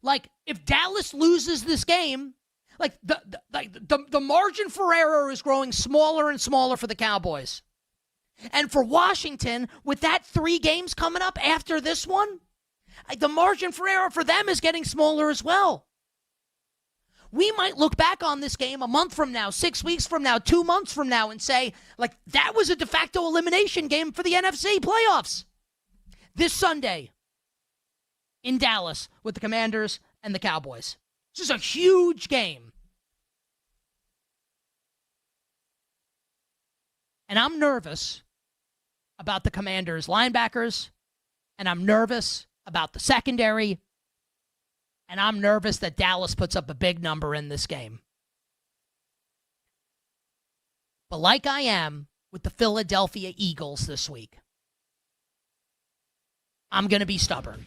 Like, if Dallas loses this game, like the margin for error is growing smaller and smaller for the Cowboys. And for Washington, with that 3 games coming up after this one, the margin for error for them is getting smaller as well. We might look back on this game a month from now, 6 weeks from now, 2 months from now, and say, like, that was a de facto elimination game for the NFC playoffs. This Sunday in Dallas with the Commanders and the Cowboys. This is a huge game. And I'm nervous about the Commanders' linebackers, and I'm nervous about the secondary, and I'm nervous that Dallas puts up a big number in this game. But like I am with the Philadelphia Eagles this week, I'm going to be stubborn.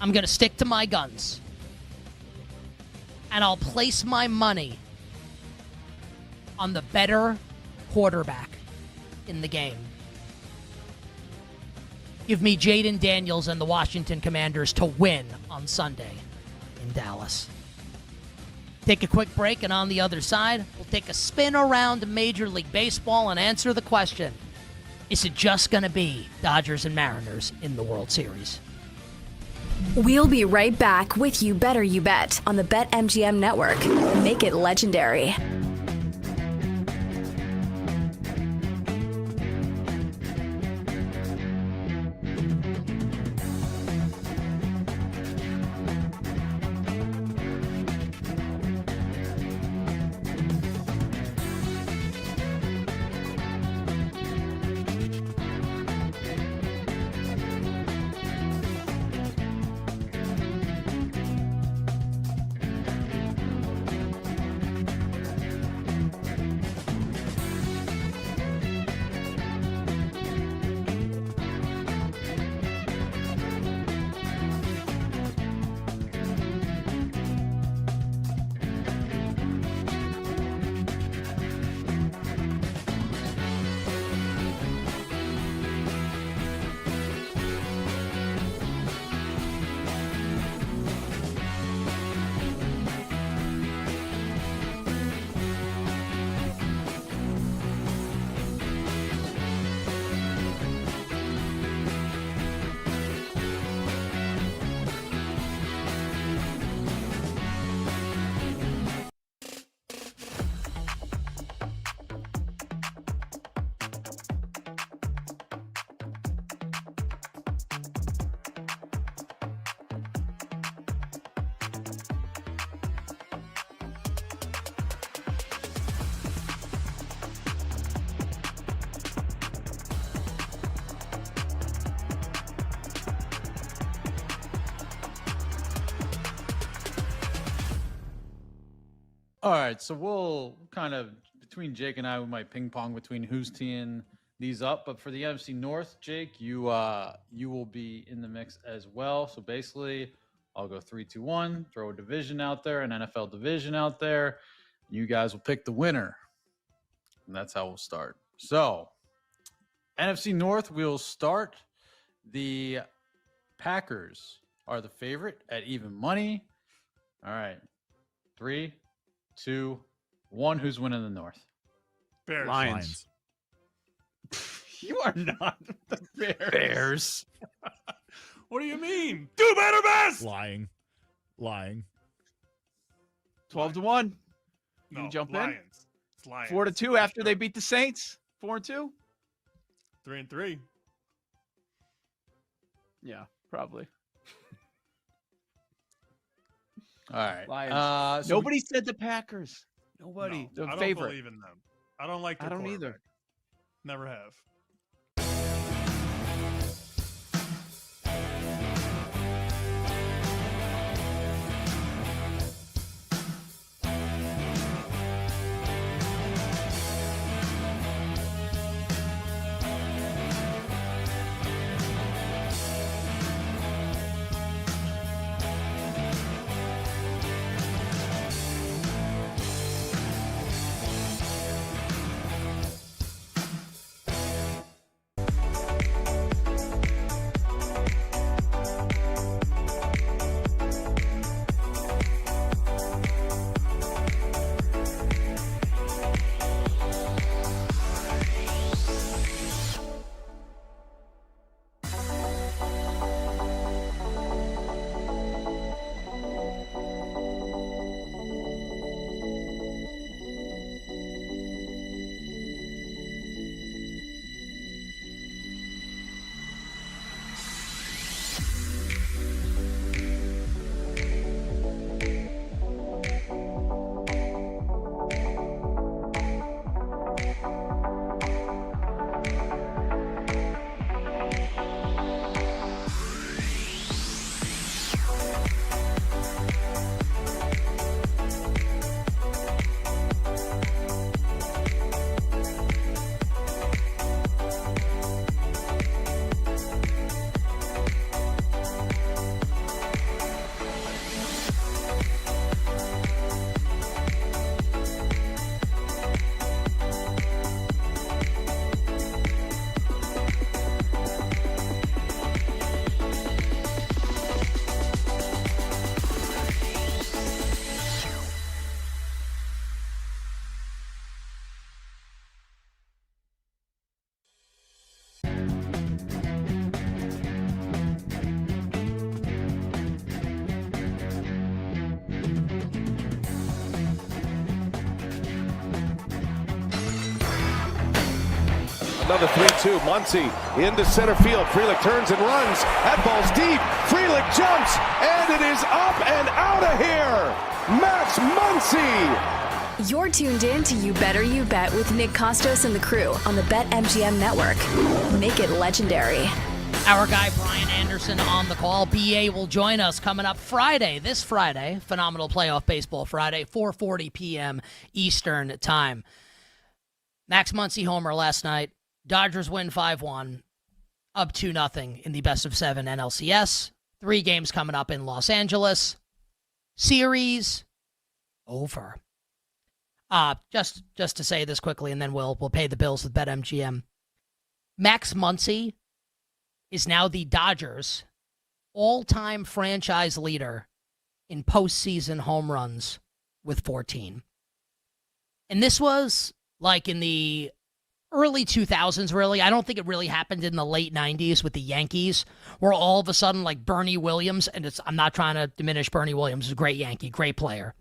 I'm going to stick to my guns. And I'll place my money on the better quarterback in the game. Give me Jaden Daniels and the Washington Commanders to win on Sunday in Dallas. Take a quick break, and on the other side, we'll take a spin around Major League Baseball and answer the question, is it just going to be Dodgers and Mariners in the World Series? We'll be right back with You Better You Bet on the BetMGM Network. Make it legendary. All right, so we'll kind of, between Jake and I, we might ping pong between who's teeing these up. But for the NFC North, Jake, you will be in the mix as well. So basically, I'll go 3-2-1, throw a division out there, an NFL division out there. You guys will pick the winner, and that's how we'll start. So NFC North, we'll start. The Packers are the favorite at even money. All right, 3, 2, 1. Who's winning the North? Bears. Lions. You are not the Bears. Bears. What do you mean? Do better, best. Lying. 12-1. No, You jump Lions. in. It's Lions. 4-2 after they beat the Saints. 4-2. 3-3. Yeah, probably. All right. Lions. So Nobody said the Packers. Nobody. No, The I favorite. don't believe in them. I don't like their I don't either. quarterback. Never have. Another 3-2. Muncie into center field. Freelick turns and runs. That ball's deep. Freelick jumps, and it is up and out of here. Max Muncie. You're tuned in to You Better You Bet with Nick Costos and the crew on the BetMGM network. Make it legendary. Our guy Brian Anderson on the call. BA will join us coming up this Friday. Phenomenal Playoff Baseball Friday, 4:40 p.m. Eastern Time. Max Muncie homer last night. Dodgers win 5-1, up 2-0 in the best-of-7 NLCS. 3 games coming up in Los Angeles. Series over. Just to say this quickly, and then we'll pay the bills with BetMGM. Max Muncie is now the Dodgers' all-time franchise leader in postseason home runs with 14. And this was like in the early 2000s, really. I don't think it really happened in the late 90s with the Yankees, where all of a sudden, like Bernie Williams, and I'm not trying to diminish Bernie Williams, he's a great Yankee, great player,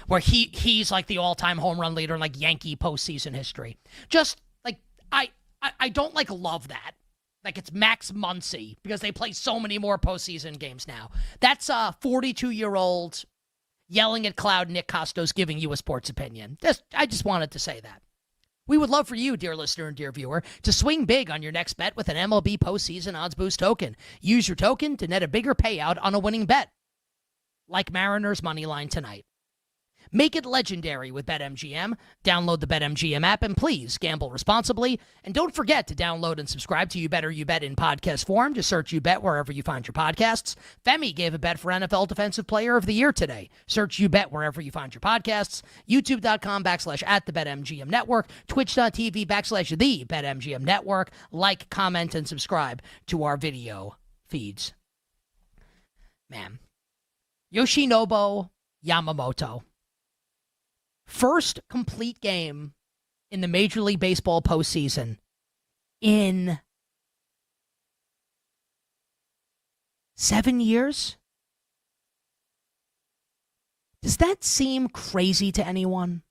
where he's like the all-time home run leader in like Yankee postseason history. Just like, I don't like love that. Like it's Max Muncy because they play so many more postseason games now. That's a 42-year-old yelling at cloud Nick Costos giving you a sports opinion. I just wanted to say that. We would love for you, dear listener and dear viewer, to swing big on your next bet with an MLB postseason odds boost token. Use your token to net a bigger payout on a winning bet, like Mariners money line tonight. Make it legendary with BetMGM. Download the BetMGM app and please gamble responsibly. And don't forget to download and subscribe to You Better You Bet in podcast form. Just search You Bet wherever you find your podcasts. Femi gave a bet for NFL Defensive Player of the Year today. Search You Bet wherever you find your podcasts. YouTube.com/@the BetMGM Network. Twitch.tv/the BetMGM Network. Like, comment, and subscribe to our video feeds. Man. Yoshinobu Yamamoto. First complete game in the Major League Baseball postseason in 7 years? Does that seem crazy to anyone?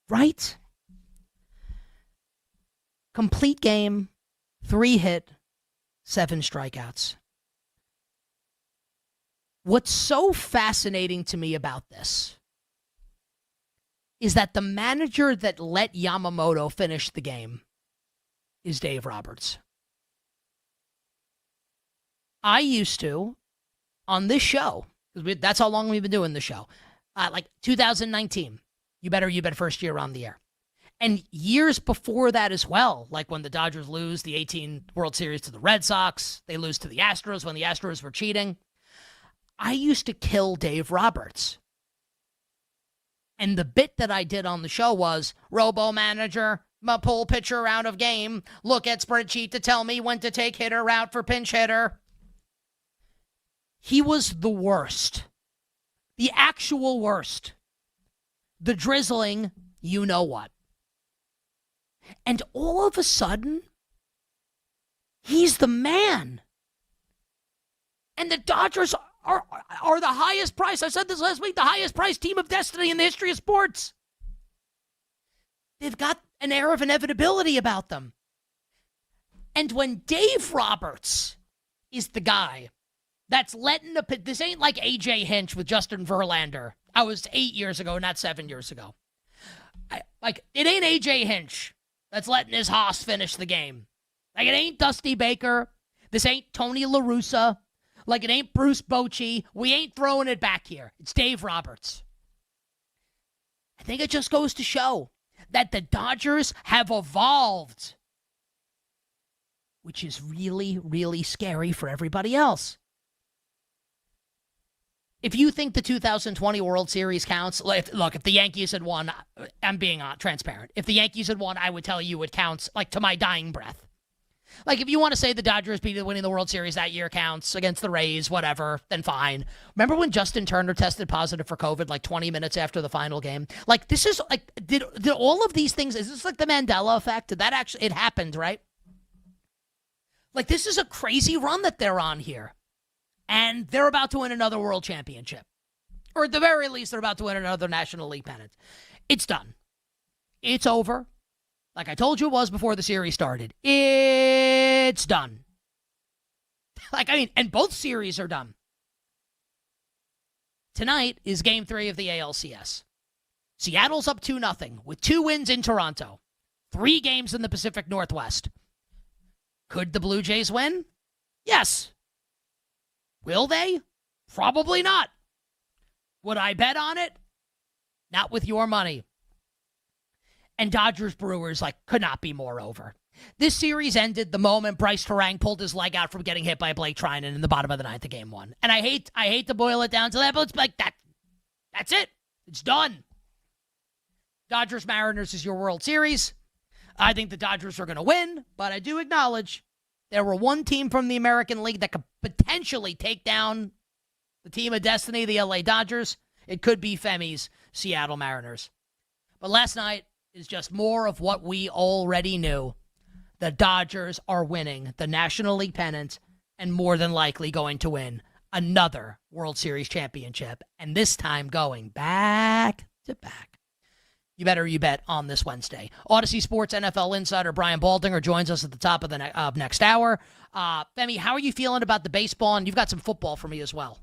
Right? Complete game, 3 hit, 7 strikeouts. What's so fascinating to me about this is that the manager that let Yamamoto finish the game is Dave Roberts. I used to, on this show, because that's how long we've been doing the show, like 2019, You Bet first year on the air. And years before that as well, like when the Dodgers lose the 18 World Series to the Red Sox, they lose to the Astros when the Astros were cheating. I used to kill Dave Roberts. And the bit that I did on the show was, Robo Manager, pull pitcher out of game, look at spreadsheet to tell me when to take hitter out for pinch hitter. He was the worst. The actual worst. The drizzling, you know what. And all of a sudden, he's the man. And the Dodgers are the highest price. I said this last week, the highest priced team of destiny in the history of sports. They've got an air of inevitability about them. And when Dave Roberts is the guy that's letting this ain't like A.J. Hinch with Justin Verlander. I was 8 years ago, not 7 years ago. It ain't A.J. Hinch that's letting his hoss finish the game. Like, it ain't Dusty Baker. This ain't Tony La Russa. Like, it ain't Bruce Bochy. We ain't throwing it back here. It's Dave Roberts. I think it just goes to show that the Dodgers have evolved, which is really, really scary for everybody else. If you think the 2020 World Series counts, if the Yankees had won, I'm being transparent. If the Yankees had won, I would tell you it counts, like, to my dying breath. Like, if you want to say the Dodgers winning the World Series that year counts against the Rays, whatever, then fine. Remember when Justin Turner tested positive for COVID like 20 minutes after the final game? Like, this is, like, did all of these things, is this like the Mandela effect? Did that actually, it happened, right? Like, this is a crazy run that they're on here. And they're about to win another world championship. Or at the very least, they're about to win another National League pennant. It's done. It's over. Like I told you it was before the series started. It's done. And both series are done. Tonight is Game 3 of the ALCS. Seattle's up 2-0 with 2 wins in Toronto. 3 games in the Pacific Northwest. Could the Blue Jays win? Yes. Will they? Probably not. Would I bet on it? Not with your money. And Dodgers-Brewers, could not be more over. This series ended the moment Bryce Harang pulled his leg out from getting hit by Blake Trinan in the bottom of the 9th of Game 1. And I hate to boil it down to that, but it's like that. That's it. It's done. Dodgers-Mariners is your World Series. I think the Dodgers are going to win, but I do acknowledge there were one team from the American League that could potentially take down the team of destiny, the LA Dodgers. It could be Femi's Seattle Mariners. But last night is just more of what we already knew. The Dodgers are winning the National League pennant and more than likely going to win another World Series championship, and this time going back to back. You Better You Bet on this Wednesday. Odyssey Sports NFL insider Brian Baldinger joins us at the top of the next hour. Femi, how are you feeling about the baseball? And you've got some football for me as well.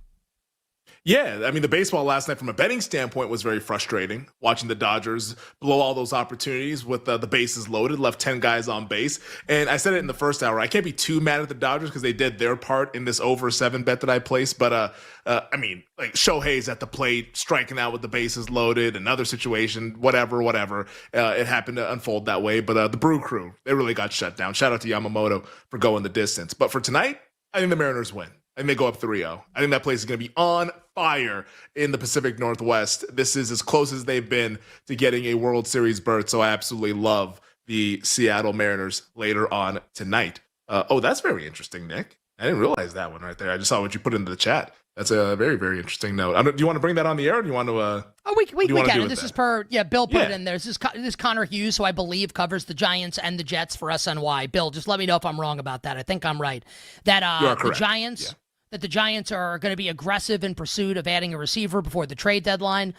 Yeah, I mean, the baseball last night from a betting standpoint was very frustrating. Watching the Dodgers blow all those opportunities with the bases loaded, left 10 guys on base. And I said it in the first hour, I can't be too mad at the Dodgers because they did their part in this over 7 bet that I placed. But, I mean, like Shohei's at the plate, striking out with the bases loaded, another situation, whatever. It happened to unfold that way. But the Brew Crew, they really got shut down. Shout out to Yamamoto for going the distance. But for tonight, I think the Mariners win. I think they go up 3-0. I think that place is going to be on fire in the Pacific Northwest. This is as close as they've been to getting a World Series berth, so I absolutely love the Seattle Mariners later on tonight. That's very interesting, Nick. I didn't realize that one right there. I just saw what you put into the chat. That's a very, very interesting note. Do you want to bring that on the air, or do you want to? We can. This is Bill put it in there. This is Connor Hughes, who I believe covers the Giants and the Jets for SNY. Bill, just let me know if I'm wrong about that. I think I'm right. That you are correct. The Giants. Yeah. That the Giants are going to be aggressive in pursuit of adding a receiver before the trade deadline.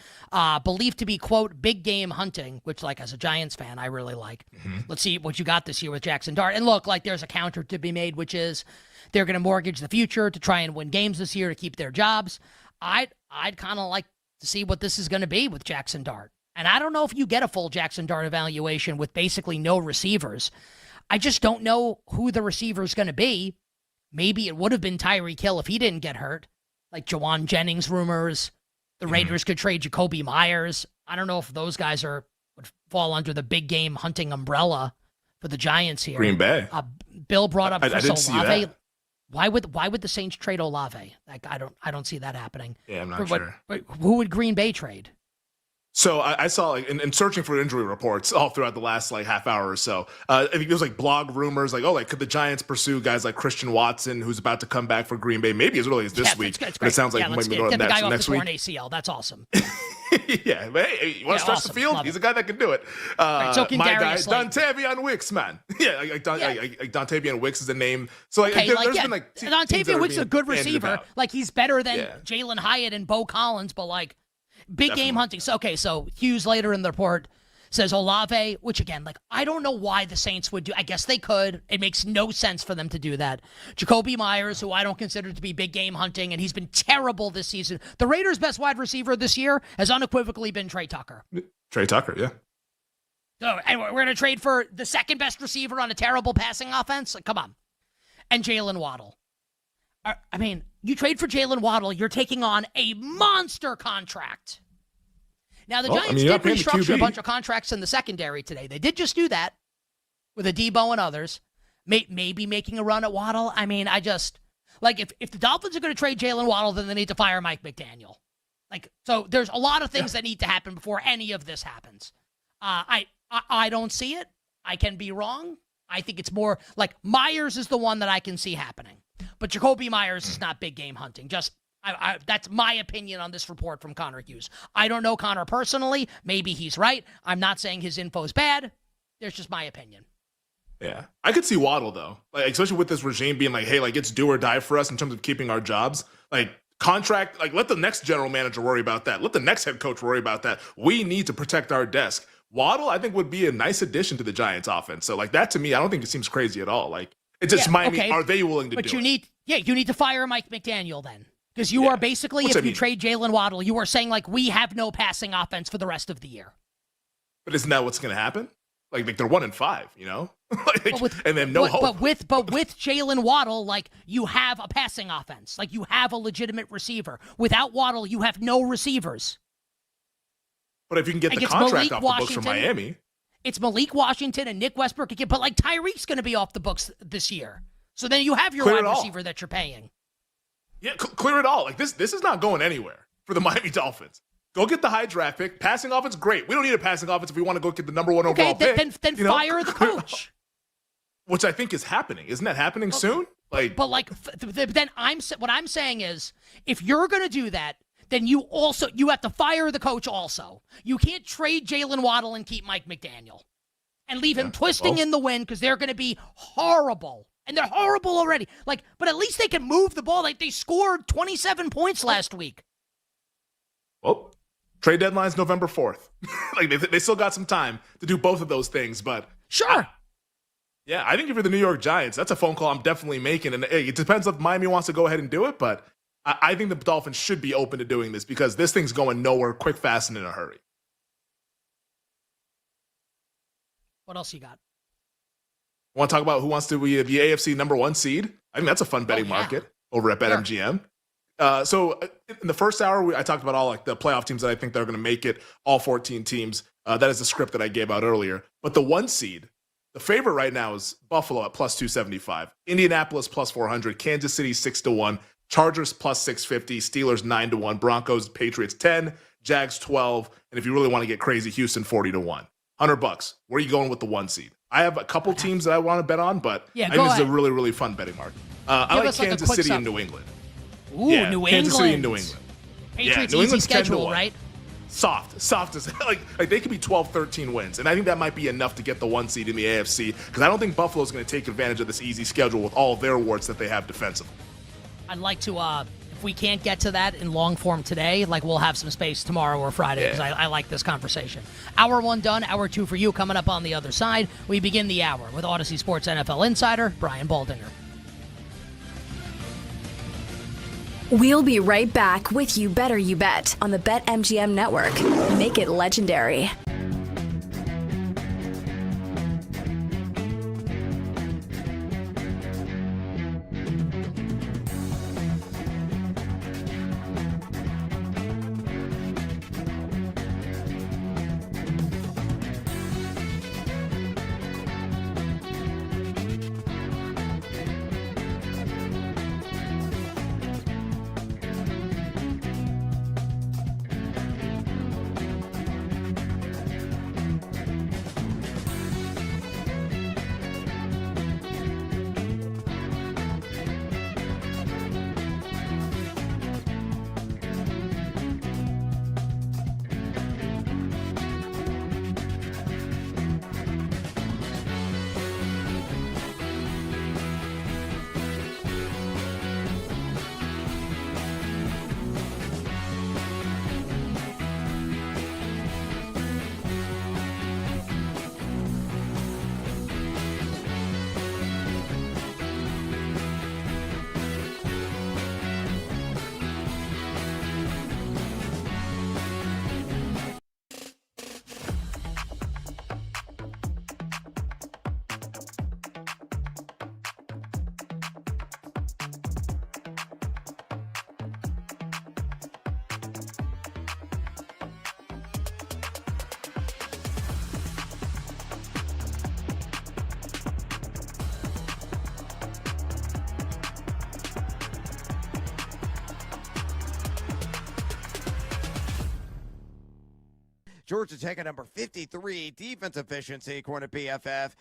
Believed to be, quote, big game hunting, which, like, as a Giants fan, I really like. Mm-hmm. Let's see what you got this year with Jackson Dart. And look, like, there's a counter to be made, which is they're going to mortgage the future to try and win games this year to keep their jobs. I'd kind of like to see what this is going to be with Jackson Dart. And I don't know if you get a full Jackson Dart evaluation with basically no receivers. I just don't know who the receiver is going to be. Maybe it would have been Tyreek Hill if he didn't get hurt. Like Jawan Jennings rumors. The Raiders could trade Jacoby Myers. I don't know if those guys would fall under the big game hunting umbrella for the Giants here. Green Bay. Bill brought up Chris Olave. Why would the Saints trade Olave? Like I don't see that happening. Yeah, I'm not sure. Who would Green Bay trade? So I saw, like, in searching for injury reports all throughout the last, like, half hour or so, I think there was, like, blog rumors, like, could the Giants pursue guys like Christian Watson, who's about to come back for Green Bay, maybe as early as this week. It's but it sounds like he might be going get the guy off next the torn week. ACL. That's awesome. Yeah, but hey, you want to stretch the field? Love He's a guy that can do it. So can my Darius guy, Slade. Dontavian Wicks, man. Dontavian Wicks is a name. So, like, there's been, like, Dontavian Wicks is a good receiver. About. Like, he's better than Jalen Hyatt and Bo Collins, but, like, big game hunting. So Hughes later in the report says Olave, which again, like, I don't know why the Saints would do. I guess they could. It makes no sense for them to do that. Jacoby Myers, who I don't consider to be big game hunting, and he's been terrible this season. The Raiders' best wide receiver this year has unequivocally been Trey Tucker. Trey Tucker, yeah. So, and we're going to trade for the second best receiver on a terrible passing offense? Like, come on. And Jalen Waddle. I mean, you trade for Jalen Waddle, you're taking on a monster contract. Now, the Giants did restructure a bunch of contracts in the secondary today. They did just do that with a Debo and others. Maybe making a run at Waddle. I mean, I just, like, if the Dolphins are going to trade Jalen Waddle, then they need to fire Mike McDaniel. Like, so there's a lot of things that need to happen before any of this happens. I don't see it. I can be wrong. I think it's more like Myers is the one that I can see happening. But Jacoby Myers is not big game hunting. Just that's my opinion on this report from Connor Hughes. I don't know Connor personally. Maybe he's right. I'm not saying his info is bad. There's just my opinion. Yeah. I could see Waddle, though. Like, especially with this regime being like, hey, like, it's do or die for us in terms of keeping our jobs. Like, contract, like, let the next general manager worry about that. Let the next head coach worry about that. We need to protect our desk. Waddle, I think, would be a nice addition to the Giants offense. So, like, that to me, I don't think it seems crazy at all. Like, it's just Miami. Okay. Are they willing to do it? You need to fire Mike McDaniel then. Because you are basically, if you trade Jalen Waddle, you are saying, like, we have no passing offense for the rest of the year. But isn't that what's going to happen? Like they're 1-5, you know? And then no hope. But with Jalen Waddle, like, you have a passing offense. Like, you have a legitimate receiver. Without Waddle, you have no receivers. But if you can get the contract off the books from Miami. It's Malik Washington and Nick Westbrook again. But, like, Tyreek's going to be off the books this year. So then you have your wide receiver that you're paying. Yeah, clear it all. Like, this is not going anywhere for the Miami Dolphins. Go get the high draft pick. Passing offense, great. We don't need a passing offense if we want to go get the number one overall pick. Then fire the coach. Which I think is happening. Isn't that happening soon? Like, but like, then what I'm saying is, if you're going to do that, then you have to fire the coach also. You can't trade Jalen Waddle and keep Mike McDaniel and leave him twisting in the wind because they're going to be horrible. And they're horrible already. Like, but at least they can move the ball. Like, they scored 27 points last week. Well, trade deadline's November 4th. Like, they still got some time to do both of those things, but sure. I think if you're the New York Giants, that's a phone call I'm definitely making. And hey, it depends if Miami wants to go ahead and do it, but I think the Dolphins should be open to doing this because this thing's going nowhere quick, fast, and in a hurry. What else you got? Want to talk about who wants to be the AFC number 1 seed? I think that's a fun betting market over at BetMGM. So in the first hour, I talked about all like the playoff teams that I think they're going to make it, all 14 teams. That is the script that I gave out earlier. But the 1 seed, the favorite right now is Buffalo at plus 275, Indianapolis plus 400, Kansas City 6-1, Chargers plus 650, Steelers 9-1, Broncos, Patriots 10, Jags 12, and if you really want to get crazy, Houston 40-1. $100. Where are you going with the 1 seed? I have a couple teams that I want to bet on, but I think this is a really, really fun betting market. I like Kansas City and New England. Ooh, yeah, New Kansas England. City and New England. Patriots New easy England's schedule, 10-1. right? Soft as like they could be 12-13 wins, and I think that might be enough to get the 1 seed in the AFC because I don't think Buffalo's going to take advantage of this easy schedule with all of their warts that they have defensively. I'd like to, if we can't get to that in long form today, like we'll have some space tomorrow or Friday because I like this conversation. Hour 1 done, hour 2 for you coming up on the other side. We begin the hour with Odyssey Sports NFL insider Brian Baldinger. We'll be right back with You Better You Bet on the BetMGM network. Make it legendary. Georgia Tech at number 53, defense efficiency, according to PFF.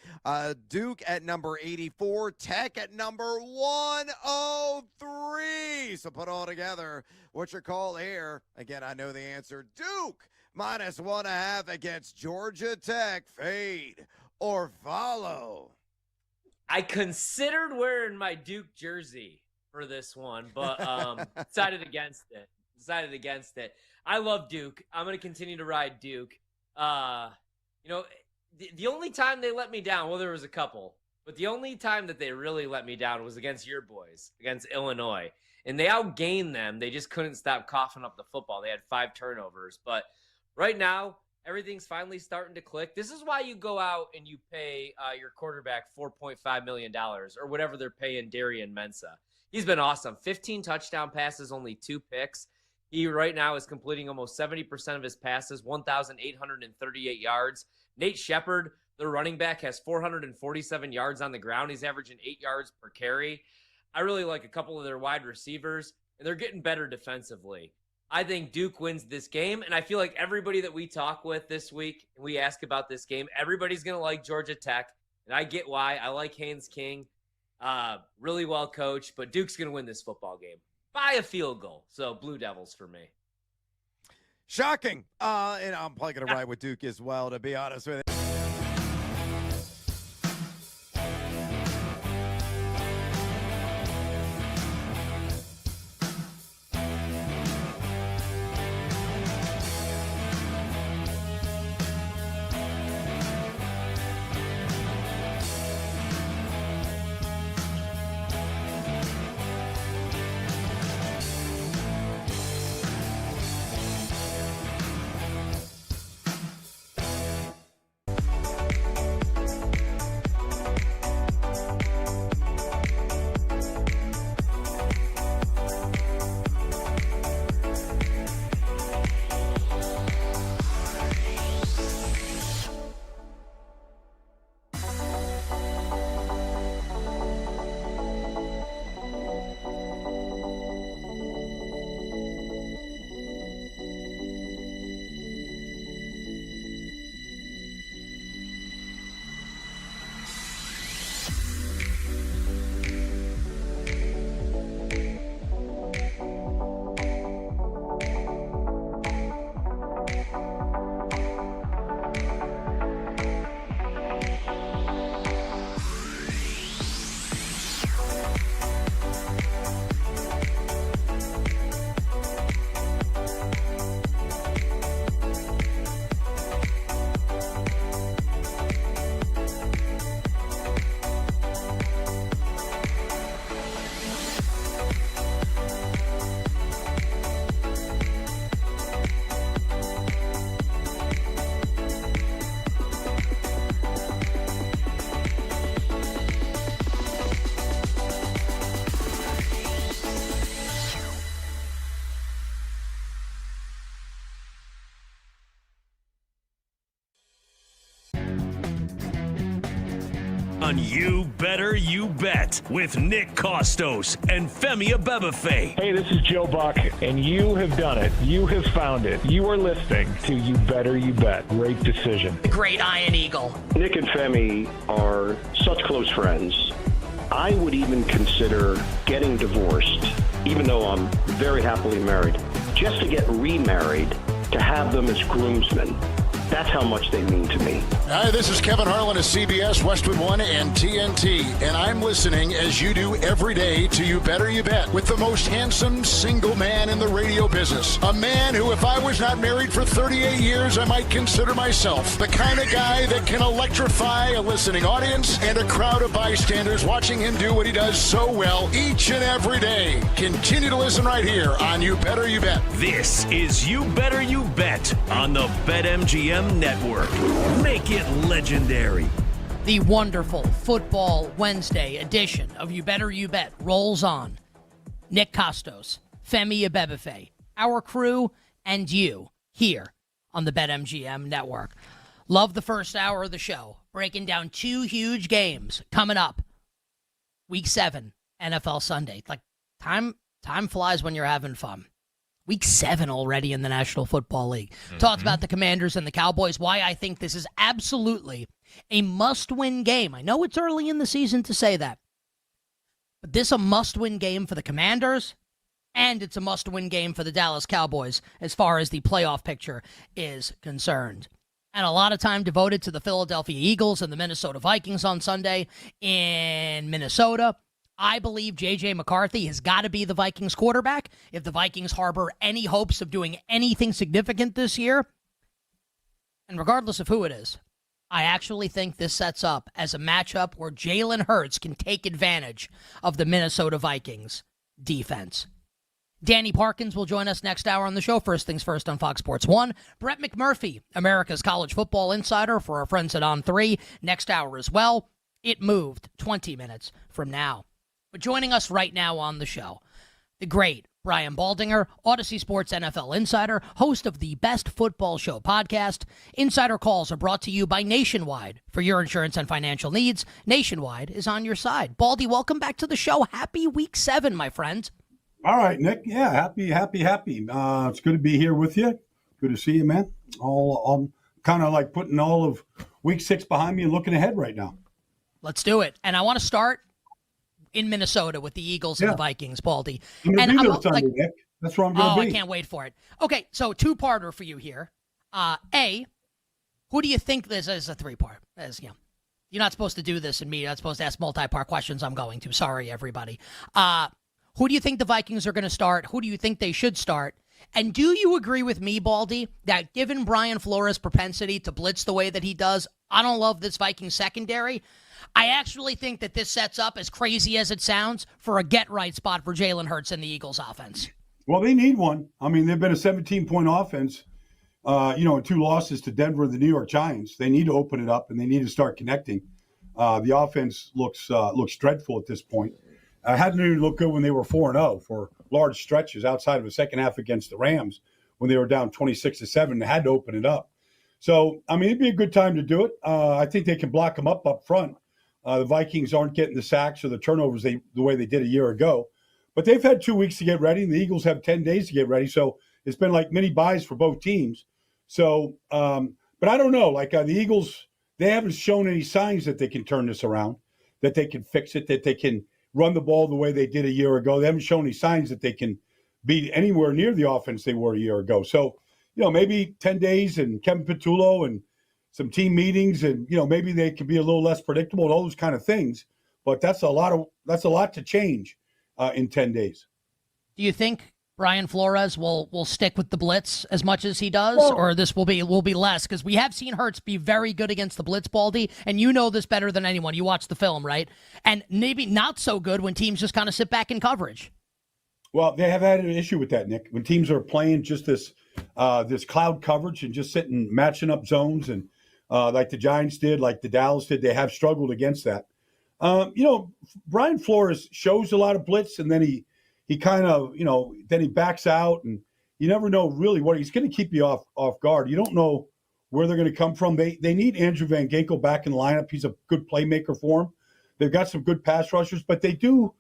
Duke at number 84, Tech at number 103. So put all together, what's your call here? Again, I know the answer. Duke minus 1.5 against Georgia Tech. Fade or follow? I considered wearing my Duke jersey for this one, but decided against it. I love Duke. I'm going to continue to ride Duke. The only time they let me down, well, there was a couple, but the only time that they really let me down was against your boys, against Illinois. And they outgained them. They just couldn't stop coughing up the football. They had 5 turnovers. But right now, everything's finally starting to click. This is why you go out and you pay your quarterback $4.5 million or whatever they're paying Darian Mensah. He's been awesome. 15 touchdown passes, only 2 picks. He right now is completing almost 70% of his passes, 1,838 yards. Nate Shepard, the running back, has 447 yards on the ground. He's averaging 8 yards per carry. I really like a couple of their wide receivers, and they're getting better defensively. I think Duke wins this game, and I feel like everybody that we talk with this week and we ask about this game, everybody's going to like Georgia Tech, and I get why. I like Haynes King, really well coached, but Duke's going to win this football game by a field goal. So Blue Devils for me. Shocking. And I'm probably going to ride with Duke as well, to be honest with you. on You Better You Bet with Nick Costos and Femi Abebefe. Hey, this is Joe Buck, and you have done it. You have found it. You are listening to You Better You Bet. Great decision. The great Iron Eagle. Nick and Femi are such close friends. I would even consider getting divorced, even though I'm very happily married, just to get remarried, to have them as groomsmen. That's how much they mean to me. Hi, this is Kevin Harlan of CBS, Westwood One, and TNT, and I'm listening as you do every day to You Better You Bet with the most handsome single man in the radio business. A man who, if I was not married for 38 years, I might consider myself the kind of guy that can electrify a listening audience and a crowd of bystanders watching him do what he does so well each and every day. Continue to listen right here on You Better You Bet. This is You Better You Bet on the BetMGM Network. Make it legendary. The wonderful Football Wednesday edition of You Better You Bet rolls on. Nick Costos, Femi Abebefe, our crew, and you here on the BetMGM Network. Love the first hour of the show. Breaking down two huge games coming up. Week 7, NFL Sunday. Like, time flies when you're having fun. Week 7 already in the National Football League. Talked about the Commanders and the Cowboys, why I think this is absolutely a must-win game. I know it's early in the season to say that, but this is a must-win game for the Commanders, and it's a must-win game for the Dallas Cowboys as far as the playoff picture is concerned. And a lot of time devoted to the Philadelphia Eagles and the Minnesota Vikings on Sunday in Minnesota. I believe J.J. McCarthy has got to be the Vikings quarterback if the Vikings harbor any hopes of doing anything significant this year. And regardless of who it is, I actually think this sets up as a matchup where Jalen Hurts can take advantage of the Minnesota Vikings defense. Danny Parkins will join us next hour on the show. First things first on Fox Sports 1. Brett McMurphy, America's college football insider for our friends at On3, next hour as well. It moved 20 minutes from now. But joining us right now on the show, the great Brian Baldinger, Odyssey Sports NFL insider, host of the Best Football Show podcast. Insider calls are brought to you by Nationwide. For your insurance and financial needs, Nationwide is on your side. Baldy, welcome back to the show. Happy Week 7, my friend. All right, Nick. Yeah, happy. It's good to be here with you. Good to see you, man. I'm kind of like putting all of Week 6 behind me and looking ahead right now. Let's do it. And I want to start in Minnesota with the Eagles and the Vikings, Baldy. I'm going to be there Sunday, Nick. That's where I'm going to be. I can't wait for it. Okay, so two-parter for you here. A, who do you think this is a three-part? As you know, you're not supposed to do this in me. You're not supposed to ask multi-part questions. I'm going to. Sorry, everybody. Who do you think the Vikings are going to start? Who do you think they should start? And do you agree with me, Baldy, that given Brian Flores' propensity to blitz the way that he does, I don't love this Vikings secondary. I actually think that this sets up, as crazy as it sounds, for a get-right spot for Jalen Hurts and the Eagles offense. Well, they need one. I mean, they've been a 17-point offense, in 2 losses to Denver and the New York Giants. They need to open it up, and they need to start connecting. The offense looks dreadful at this point. Hadn't even looked good when they were 4-0 for large stretches outside of the second half against the Rams when they were down 26-7. They had to open it up. So, I mean, it'd be a good time to do it. I think they can block them up front. The Vikings aren't getting the sacks or the turnovers the way they did a year ago. But they've had 2 weeks to get ready, and the Eagles have 10 days to get ready. So it's been like mini buys for both teams. So, but I don't know. Like the Eagles, they haven't shown any signs that they can turn this around, that they can fix it, that they can run the ball the way they did a year ago. They haven't shown any signs that they can be anywhere near the offense they were a year ago. So, maybe 10 days and Kevin Patullo and some team meetings, and maybe they can be a little less predictable and all those kind of things. But that's a lot to change in 10 days. Do you think Brian Flores will stick with the blitz as much as he does, or this will be less? Because we have seen Hurts be very good against the blitz, Baldy, and you know this better than anyone. You watch the film, right? And maybe not so good when teams just kind of sit back in coverage. Well, they have had an issue with that, Nick. When teams are playing just this cloud coverage and just sitting matching up zones, and like the Giants did, like the Dallas did, they have struggled against that. Brian Flores shows a lot of blitz, and then he kind of, then he backs out, and you never know really what he's going to keep you off guard. You don't know where they're going to come from. They need Andrew Van Ginkel back in the lineup. He's a good playmaker for him. They've got some good pass rushers, but they do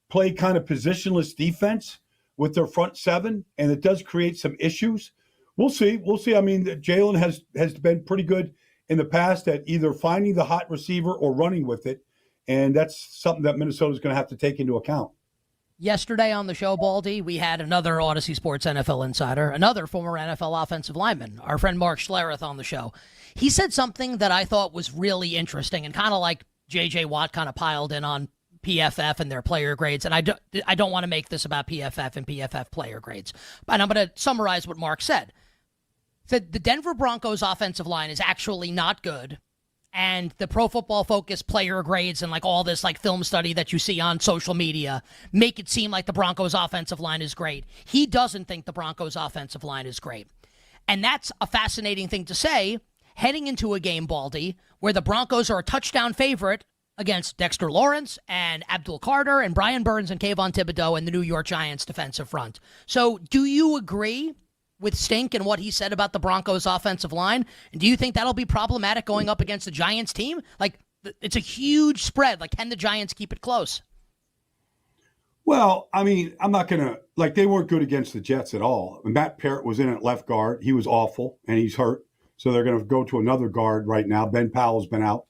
play kind of positionless defense with their front seven, and it does create some issues. We'll see. I mean, Jalen has been pretty good in the past at either finding the hot receiver or running with it, and that's something that Minnesota's going to have to take into account. Yesterday on the show, Baldy, we had another Odyssey Sports NFL insider, another former NFL offensive lineman, our friend Mark Schlereth on the show. He said something that I thought was really interesting, and kind of like J.J. Watt kind of piled in on PFF and their player grades, and I don't want to make this about PFF and PFF player grades, but I'm going to summarize what Mark said. Said the Denver Broncos offensive line is actually not good, and the Pro Football Focus player grades and like all this like film study that you see on social media make it seem like the Broncos offensive line is great. He doesn't think the Broncos offensive line is great. And that's a fascinating thing to say heading into a game, Baldy, where the Broncos are a touchdown favorite against Dexter Lawrence and Abdul Carter and Brian Burns and Kayvon Thibodeau and the New York Giants defensive front. So do you agree with Stink and what he said about the Broncos offensive line? And do you think that'll be problematic going up against the Giants team? Like, it's a huge spread. Like, can the Giants keep it close? Well, I mean, I'm not going to, like, they weren't good against the Jets at all. Matt Parrott was in at left guard. He was awful, and he's hurt. So they're going to go to another guard right now. Ben Powell's been out.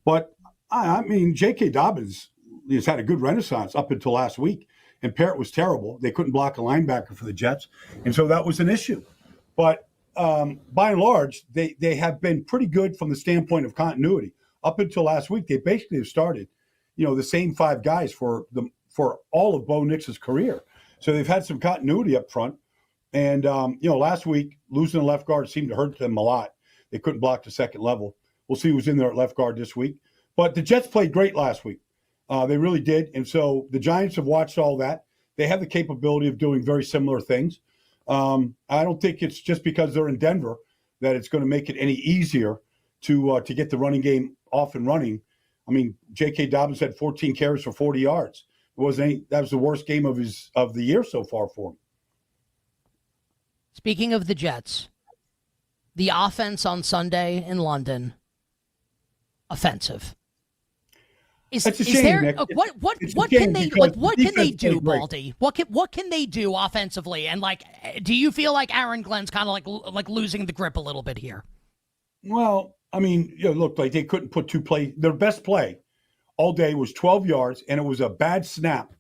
But, I mean, J.K. Dobbins has had a good renaissance up until last week. And Parrott was terrible. They couldn't block a linebacker for the Jets. And so that was an issue. But by and large, they have been pretty good from the standpoint of continuity. Up until last week, they basically have started, the same five guys for all of Bo Nix's career. So they've had some continuity up front. And, last week, losing the left guard seemed to hurt them a lot. They couldn't block the second level. We'll see who's in there at left guard this week. But the Jets played great last week. They really did. And so the Giants have watched all that. They have the capability of doing very similar things. I don't think it's just because they're in Denver that it's going to make it any easier to get the running game off and running. I mean, J.K. Dobbins had 14 carries for 40 yards. That was the worst game of the year so far for him. Speaking of the Jets, the offense on Sunday in London, offensive. Is there Nick. What can they do, Baldy? What can they do offensively? And do you feel like Aaron Glenn's kind of like losing the grip a little bit here? Well, I mean, look, like they couldn't put their best play all day was 12 yards, and it was a bad snap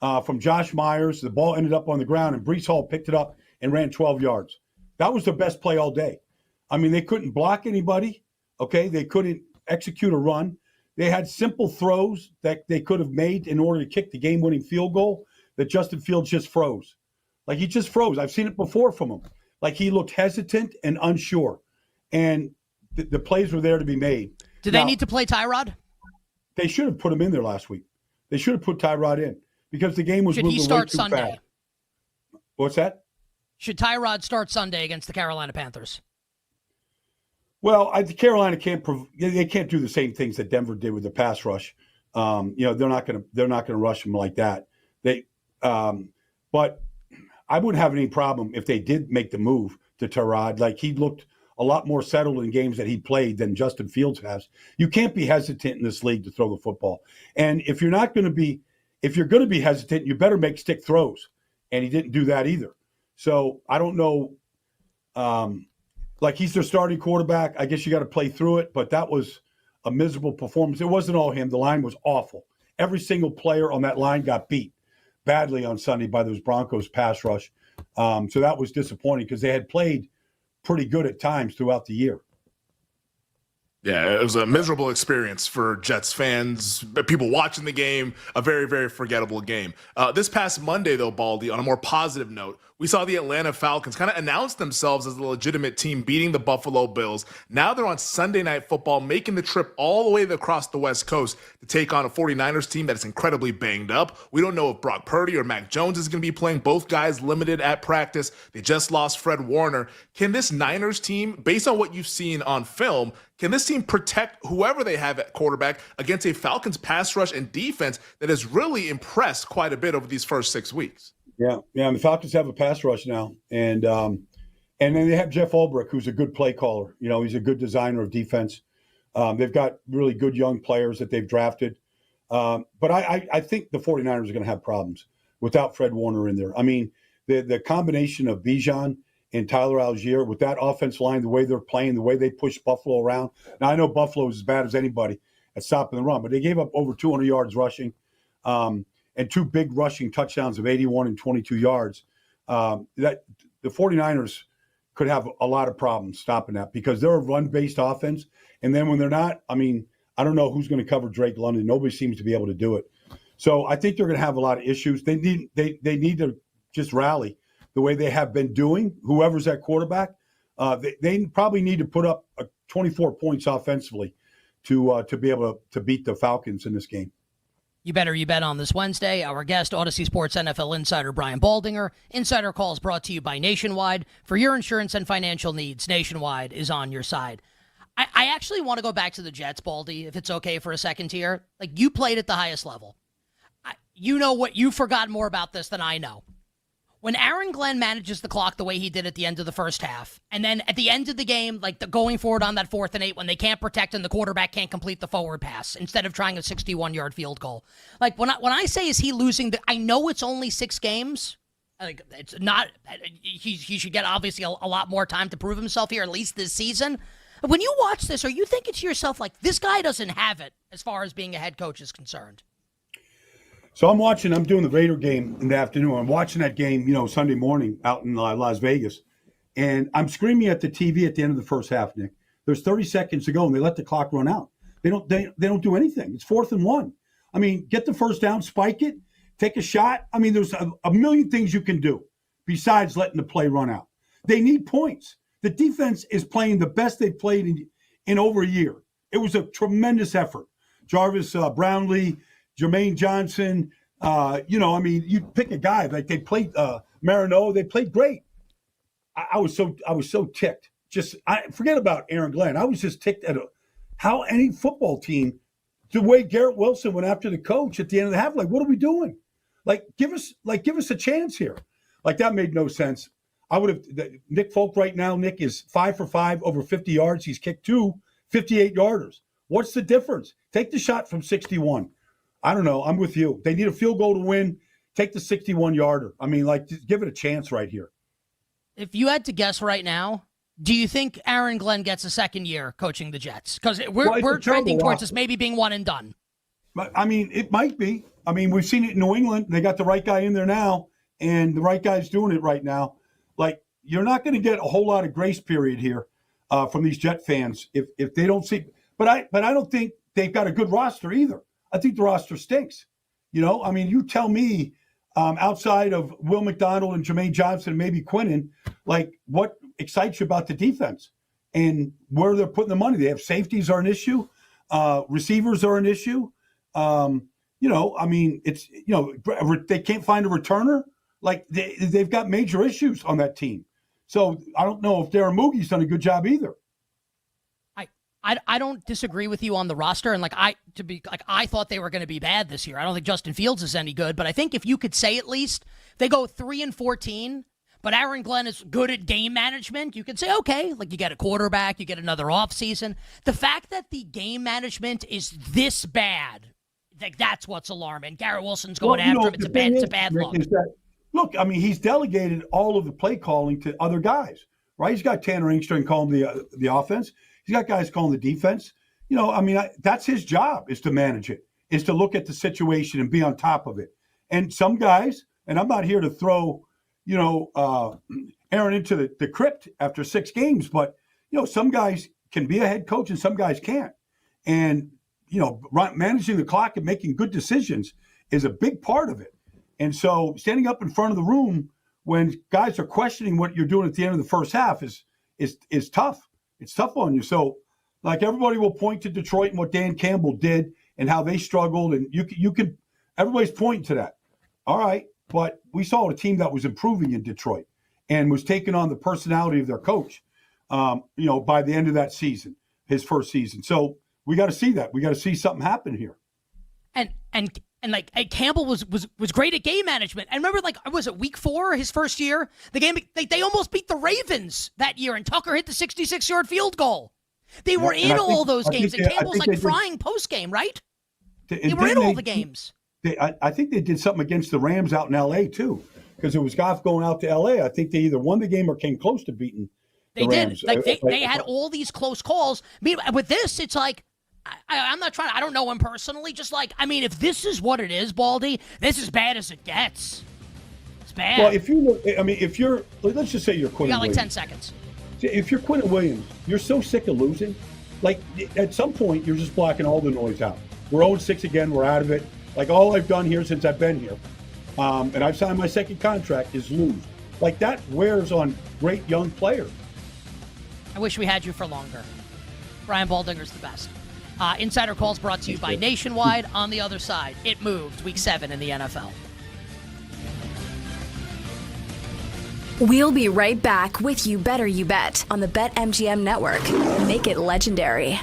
from Josh Myers. The ball ended up on the ground, and Breece Hall picked it up and ran 12 yards. That was their best play all day. I mean, they couldn't block anybody. Okay, they couldn't execute a run. They had simple throws that they could have made in order to kick the game-winning field goal that Justin Fields just froze. Like, he just froze. I've seen it before from him. Like, he looked hesitant and unsure. And the plays were there to be made. Do they need to play Tyrod? They should have put him in there last week. They should have put Tyrod in because the game was moving way too fast. Should he start Sunday? What's that? Should Tyrod start Sunday against the Carolina Panthers? Well, Carolina can't do the same things that Denver did with the pass rush. They're not going to rush them like that. But I wouldn't have any problem if they did make the move to Tyrod. Like, he looked a lot more settled in games that he played than Justin Fields has. You can't be hesitant in this league to throw the football. And if you're going to be hesitant, you better make stick throws. And he didn't do that either. So I don't know. He's their starting quarterback. I guess you got to play through it, but that was a miserable performance. It wasn't all him. The line was awful. Every single player on that line got beat badly on Sunday by those Broncos pass rush. So that was disappointing because they had played pretty good at times throughout the year. Yeah, it was a miserable experience for Jets fans, people watching the game, a very, very forgettable game. This past Monday, though, Baldy, on a more positive note, we saw the Atlanta Falcons kind of announce themselves as a legitimate team beating the Buffalo Bills. Now they're on Sunday Night Football, making the trip all the way across the West Coast to take on a 49ers team that is incredibly banged up. We don't know if Brock Purdy or Mac Jones is going to be playing. Both guys limited at practice. They just lost Fred Warner. Can this Niners team, based on what you've seen on film, can this team protect whoever they have at quarterback against a Falcons pass rush and defense that has really impressed quite a bit over these first 6 weeks? Yeah. The Falcons have a pass rush now, and then they have Jeff Ulbrich, who's a good play caller. He's a good designer of defense. They've got really good young players that they've drafted. But I think the 49ers are going to have problems without Fred Warner in there. I mean, the combination of Bijan and Tyler Algier with that offensive line, the way they're playing, the way they push Buffalo around. Now, I know Buffalo is as bad as anybody at stopping the run, but they gave up over 200 yards rushing and 2 big rushing touchdowns of 81 and 22 yards. That the 49ers could have a lot of problems stopping that because they're a run-based offense. And then when they're not, I mean, I don't know who's going to cover Drake London. Nobody seems to be able to do it. So I think they're going to have a lot of issues. They need to just rally the way they have been doing. Whoever's at quarterback, they probably need to put up 24 points offensively to be able to beat the Falcons in this game. You better you bet on this Wednesday. Our guest, Odyssey Sports NFL insider Brian Baldinger. Insider Calls brought to you by Nationwide. For your insurance and financial needs, Nationwide is on your side. I actually want to go back to the Jets, Baldy, if it's okay for a second here. Like, you played at the highest level. You know what? You forgot more about this than I know. When Aaron Glenn manages the clock the way he did at the end of the first half, and then at the end of the game, like going forward on that 4th and 8, when they can't protect and the quarterback can't complete the forward pass instead of trying a 61-yard field goal. Like, when I say, is he losing? I know it's only 6 games. Like, it's not. He should get obviously a lot more time to prove himself here, at least this season. When you watch this, are you thinking to yourself, like, this guy doesn't have it as far as being a head coach is concerned? So I'm doing the Raider game in the afternoon. I'm watching that game, Sunday morning out in Las Vegas. And I'm screaming at the TV at the end of the first half, Nick. There's 30 seconds to go, and they let the clock run out. They don't do anything. It's 4th and 1. I mean, get the first down, spike it, take a shot. I mean, there's a million things you can do besides letting the play run out. They need points. The defense is playing the best they've played in over a year. It was a tremendous effort. Jarvis Brownlee, Jermaine Johnson, you pick a guy like they played Marino. They played great. I was so ticked. Forget about Aaron Glenn. I was just ticked at how any football team, the way Garrett Wilson went after the coach at the end of the half. Like, what are we doing? Like, give us a chance here. Like, that made no sense. I would have Nick Folk right now. Nick is 5 for 5 over 50 yards. He's kicked 2 58-yarders. What's the difference? Take the shot from 61. I don't know. I'm with you. They need a field goal to win. Take the 61-yarder. I mean, like, just give it a chance right here. If you had to guess right now, do you think Aaron Glenn gets a second year coaching the Jets? Because we're trending towards this maybe being one and done. But, I mean, it might be. I mean, we've seen it in New England. They got the right guy in there now, and the right guy's doing it right now. Like, you're not going to get a whole lot of grace period here from these Jet fans if they don't see. But I don't think they've got a good roster either. I think the roster stinks. I mean, you tell me outside of Will McDonald and Jermaine Johnson and maybe Quinnen, like, what excites you about the defense and where they're putting the money? They have safeties are an issue. Receivers are an issue. I mean, it's, they can't find a returner. Like, they've got major issues on that team. So I don't know if Darren Moogie's done a good job either. I don't disagree with you on the roster, and I thought they were going to be bad this year. I don't think Justin Fields is any good, but I think if you could say at least they go 3-14, but Aaron Glenn is good at game management, you could say, okay, like, you get a quarterback, you get another offseason. The fact that the game management is this bad, like, that's what's alarming. Garrett Wilson's going after him. It's a bad look. Look, I mean, he's delegated all of the play calling to other guys, right? He's got Tanner Engstrom calling the offense. He's got guys calling the defense. I mean, that's his job, is to manage it, is to look at the situation and be on top of it. And some guys, and I'm not here to throw, Aaron into the crypt after 6 games, but, some guys can be a head coach and some guys can't. And, managing the clock and making good decisions is a big part of it. And so standing up in front of the room when guys are questioning what you're doing at the end of the first half is tough. It's tough on you. So, like, everybody will point to Detroit and what Dan Campbell did and how they struggled, and you can everybody's pointing to that. All right, but we saw a team that was improving in Detroit and was taking on the personality of their coach. By the end of that season, his first season. So we got to see that. We got to see something happen here. And Campbell was great at game management. And remember, was it week 4, his first year? The game, they almost beat the Ravens that year, and Tucker hit the 66-yard field goal. They were in all those games, and Campbell's frying post-game, right? They were in all the games. I think they did something against the Rams out in L.A. too, because it was Goff going out to L.A. I think they either won the game or came close to beating the Rams. They did. They had all these close calls. I mean, with this, it's like, I'm not trying. I don't know him personally. Just like, I mean, if this is what it is, Baldy, this is as bad as it gets. It's bad. Well, if you're, let's just say you're Quinn. You got like Williams. 10 seconds. If you're Quinn Williams, you're so sick of losing. Like, at some point, you're just blocking all the noise out. We're 0-6 again. We're out of it. Like, all I've done here since I've been here, and I've signed my second contract, is lose. Like, that wears on great young players. I wish we had you for longer. Brian Baldinger's the best. Insider Calls brought to you by Nationwide. On the other side, it moved Week 7 in the NFL. We'll be right back with You Better You Bet on the BetMGM Network. Make it legendary.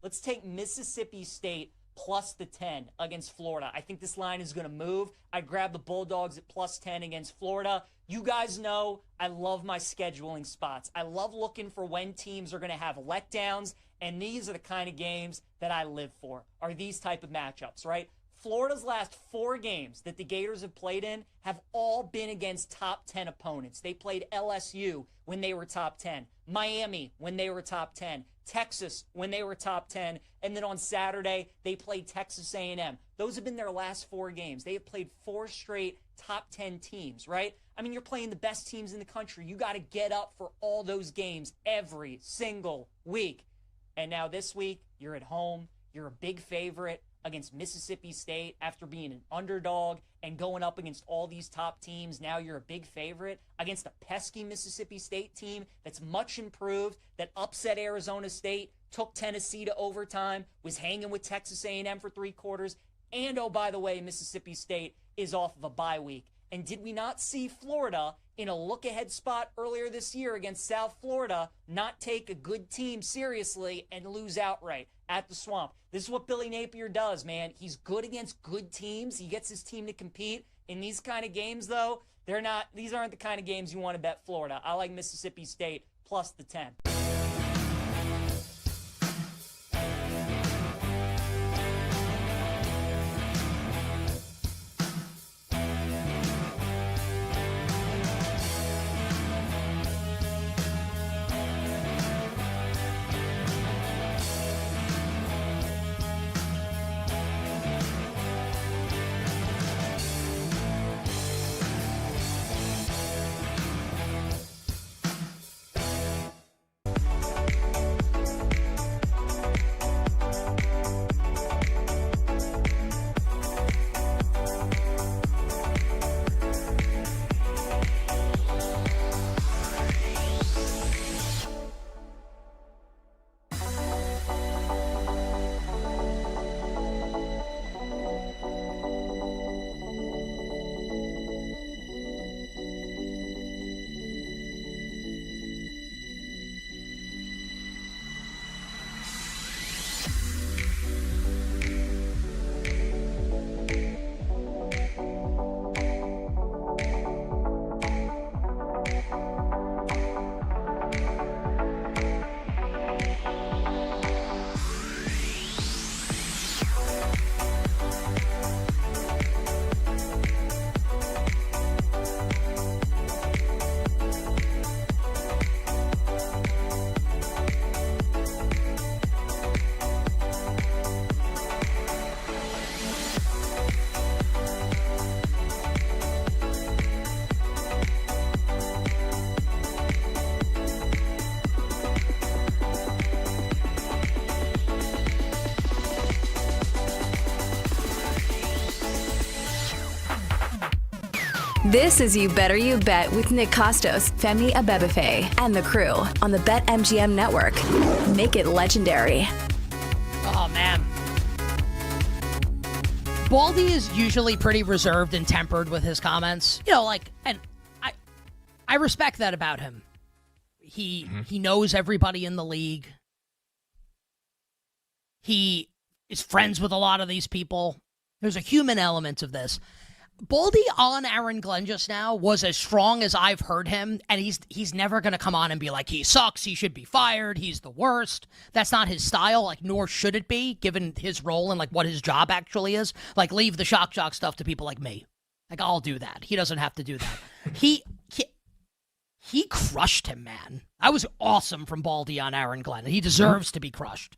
Let's take Mississippi State plus the 10 against Florida. I think this line is going to move. I'd grab the Bulldogs at plus 10 against Florida. You guys know I love my scheduling spots. I love looking for when teams are going to have letdowns, and these are the kind of games that I live for, are these type of matchups, right? Florida's last 4 games that the Gators have played in have all been against top 10 opponents. They played LSU when they were top 10, Miami when they were top 10, Texas when they were top 10, and then on Saturday they played Texas A&M. Those have been their last 4 games. They have played 4 straight top 10 teams, right? I mean, you're playing the best teams in the country. You got to get up for all those games every single week. And now this week, you're at home. You're a big favorite against Mississippi State after being an underdog and going up against all these top teams. Now you're a big favorite against a pesky Mississippi State team that's much improved, that upset Arizona State, took Tennessee to overtime, was hanging with Texas A&M for 3 quarters. And, oh, by the way, Mississippi State is off of a bye week. And did we not see Florida in a look-ahead spot earlier this year against South Florida not take a good team seriously and lose outright at the Swamp? This is what Billy Napier does, man. He's good against good teams. He gets his team to compete. In these kind of games, though, these aren't the kind of games you want to bet Florida. I like Mississippi State plus the 10. This is You Better You Bet with Nick Costos, Femi Abebefe, and the crew on the BetMGM network. Make it legendary. Oh, man. Baldy is usually pretty reserved and tempered with his comments. And I respect that about him. He knows everybody in the league. He is friends with a lot of these people. There's a human element of this. Baldy on Aaron Glenn just now was as strong as I've heard him, and he's never going to come on and be like, he sucks, he should be fired, he's the worst. That's not his style, nor should it be, given his role and, what his job actually is. Leave the shock jock stuff to people like me. I'll do that. He doesn't have to do that. He crushed him, man. I was awesome from Baldy on Aaron Glenn. He deserves to be crushed.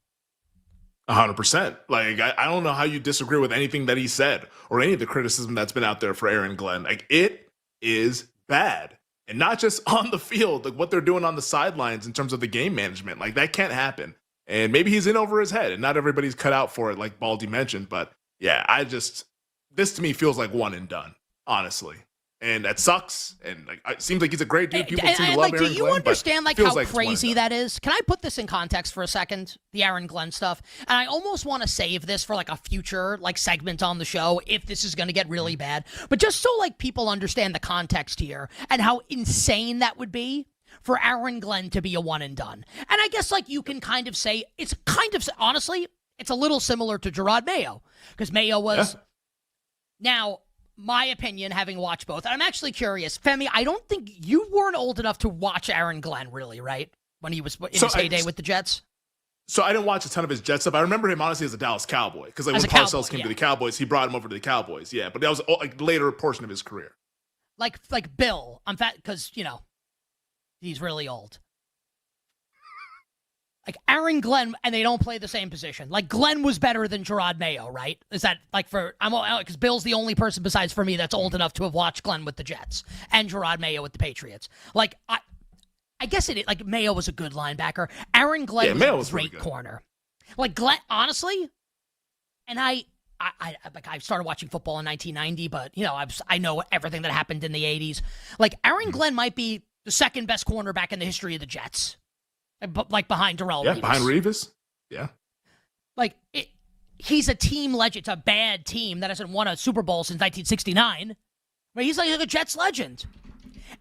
100%. I don't know how you disagree with anything that he said or any of the criticism that's been out there for Aaron Glenn. It is bad. And not just on the field, what they're doing on the sidelines in terms of the game management. That can't happen. And maybe he's in over his head and not everybody's cut out for it, like Baldy mentioned. But yeah, this to me feels like one and done, honestly. And that sucks. And it seems like he's a great dude. People seem to love Aaron Glenn. Do you understand how like crazy that is? Can I put this in context for a second? The Aaron Glenn stuff. And I almost want to save this for a future segment on the show if this is going to get really bad. But just so people understand the context here and how insane that would be for Aaron Glenn to be a one and done. And I guess you can kind of say it's honestly, it's a little similar to Gerard Mayo because Mayo was now. My opinion, having watched both, and I'm actually curious, Femi, I don't think you weren't old enough to watch Aaron Glenn, really, right? When he was in his heyday with the Jets? So I didn't watch a ton of his Jets stuff. I remember him, honestly, as a Dallas Cowboy. Because when Parcells came to the Cowboys, he brought him over to the Cowboys. Yeah, but that was later portion of his career. Like Bill. I'm fat because, he's really old. Aaron Glenn, and they don't play the same position. Glenn was better than Gerard Mayo, right? Is that because Bill's the only person besides for me that's old enough to have watched Glenn with the Jets and Gerard Mayo with the Patriots. I guess it is. Mayo was a good linebacker. Aaron Glenn was a great corner. Glenn, honestly, and I started watching football in 1990, but I know everything that happened in the 80s. Aaron Glenn might be the second best cornerback in the history of the Jets. Behind Darrell Revis. Yeah, behind Revis. Yeah. He's a team legend. It's a bad team that hasn't won a Super Bowl since 1969. But he's like a Jets legend.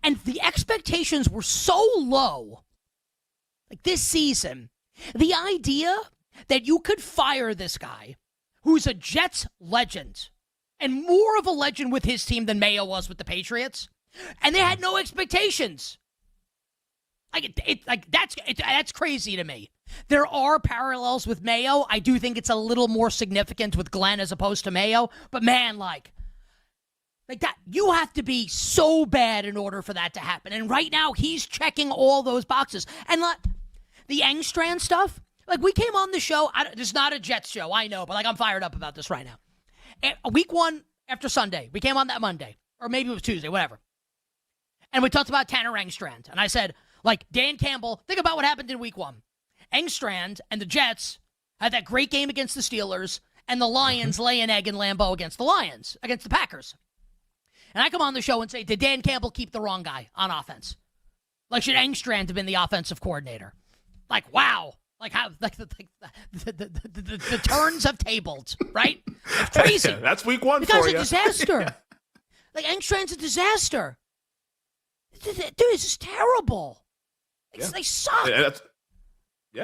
And the expectations were so low. This season, the idea that you could fire this guy who's a Jets legend and more of a legend with his team than Mayo was with the Patriots, and they had no expectations. That's crazy to me. There are parallels with Mayo. I do think it's a little more significant with Glenn as opposed to Mayo. But man, that you have to be so bad in order for that to happen. And right now, he's checking all those boxes. And the Engstrand stuff, we came on the show. This is not a Jets show, I know, but I'm fired up about this right now. Week 1 after Sunday, we came on that Monday, or maybe it was Tuesday, whatever. And we talked about Tanner Engstrand. And I said, Dan Campbell, think about what happened in week 1. Engstrand and the Jets had that great game against the Steelers, and the Lions lay an egg in Lambeau against the Packers. And I come on the show and say, did Dan Campbell keep the wrong guy on offense? Should Engstrand have been the offensive coordinator? Wow. How the turns have tabled, right? It's crazy. That's week 1 for you. The guy's a disaster. Engstrand's a disaster. Dude, this is terrible. They suck.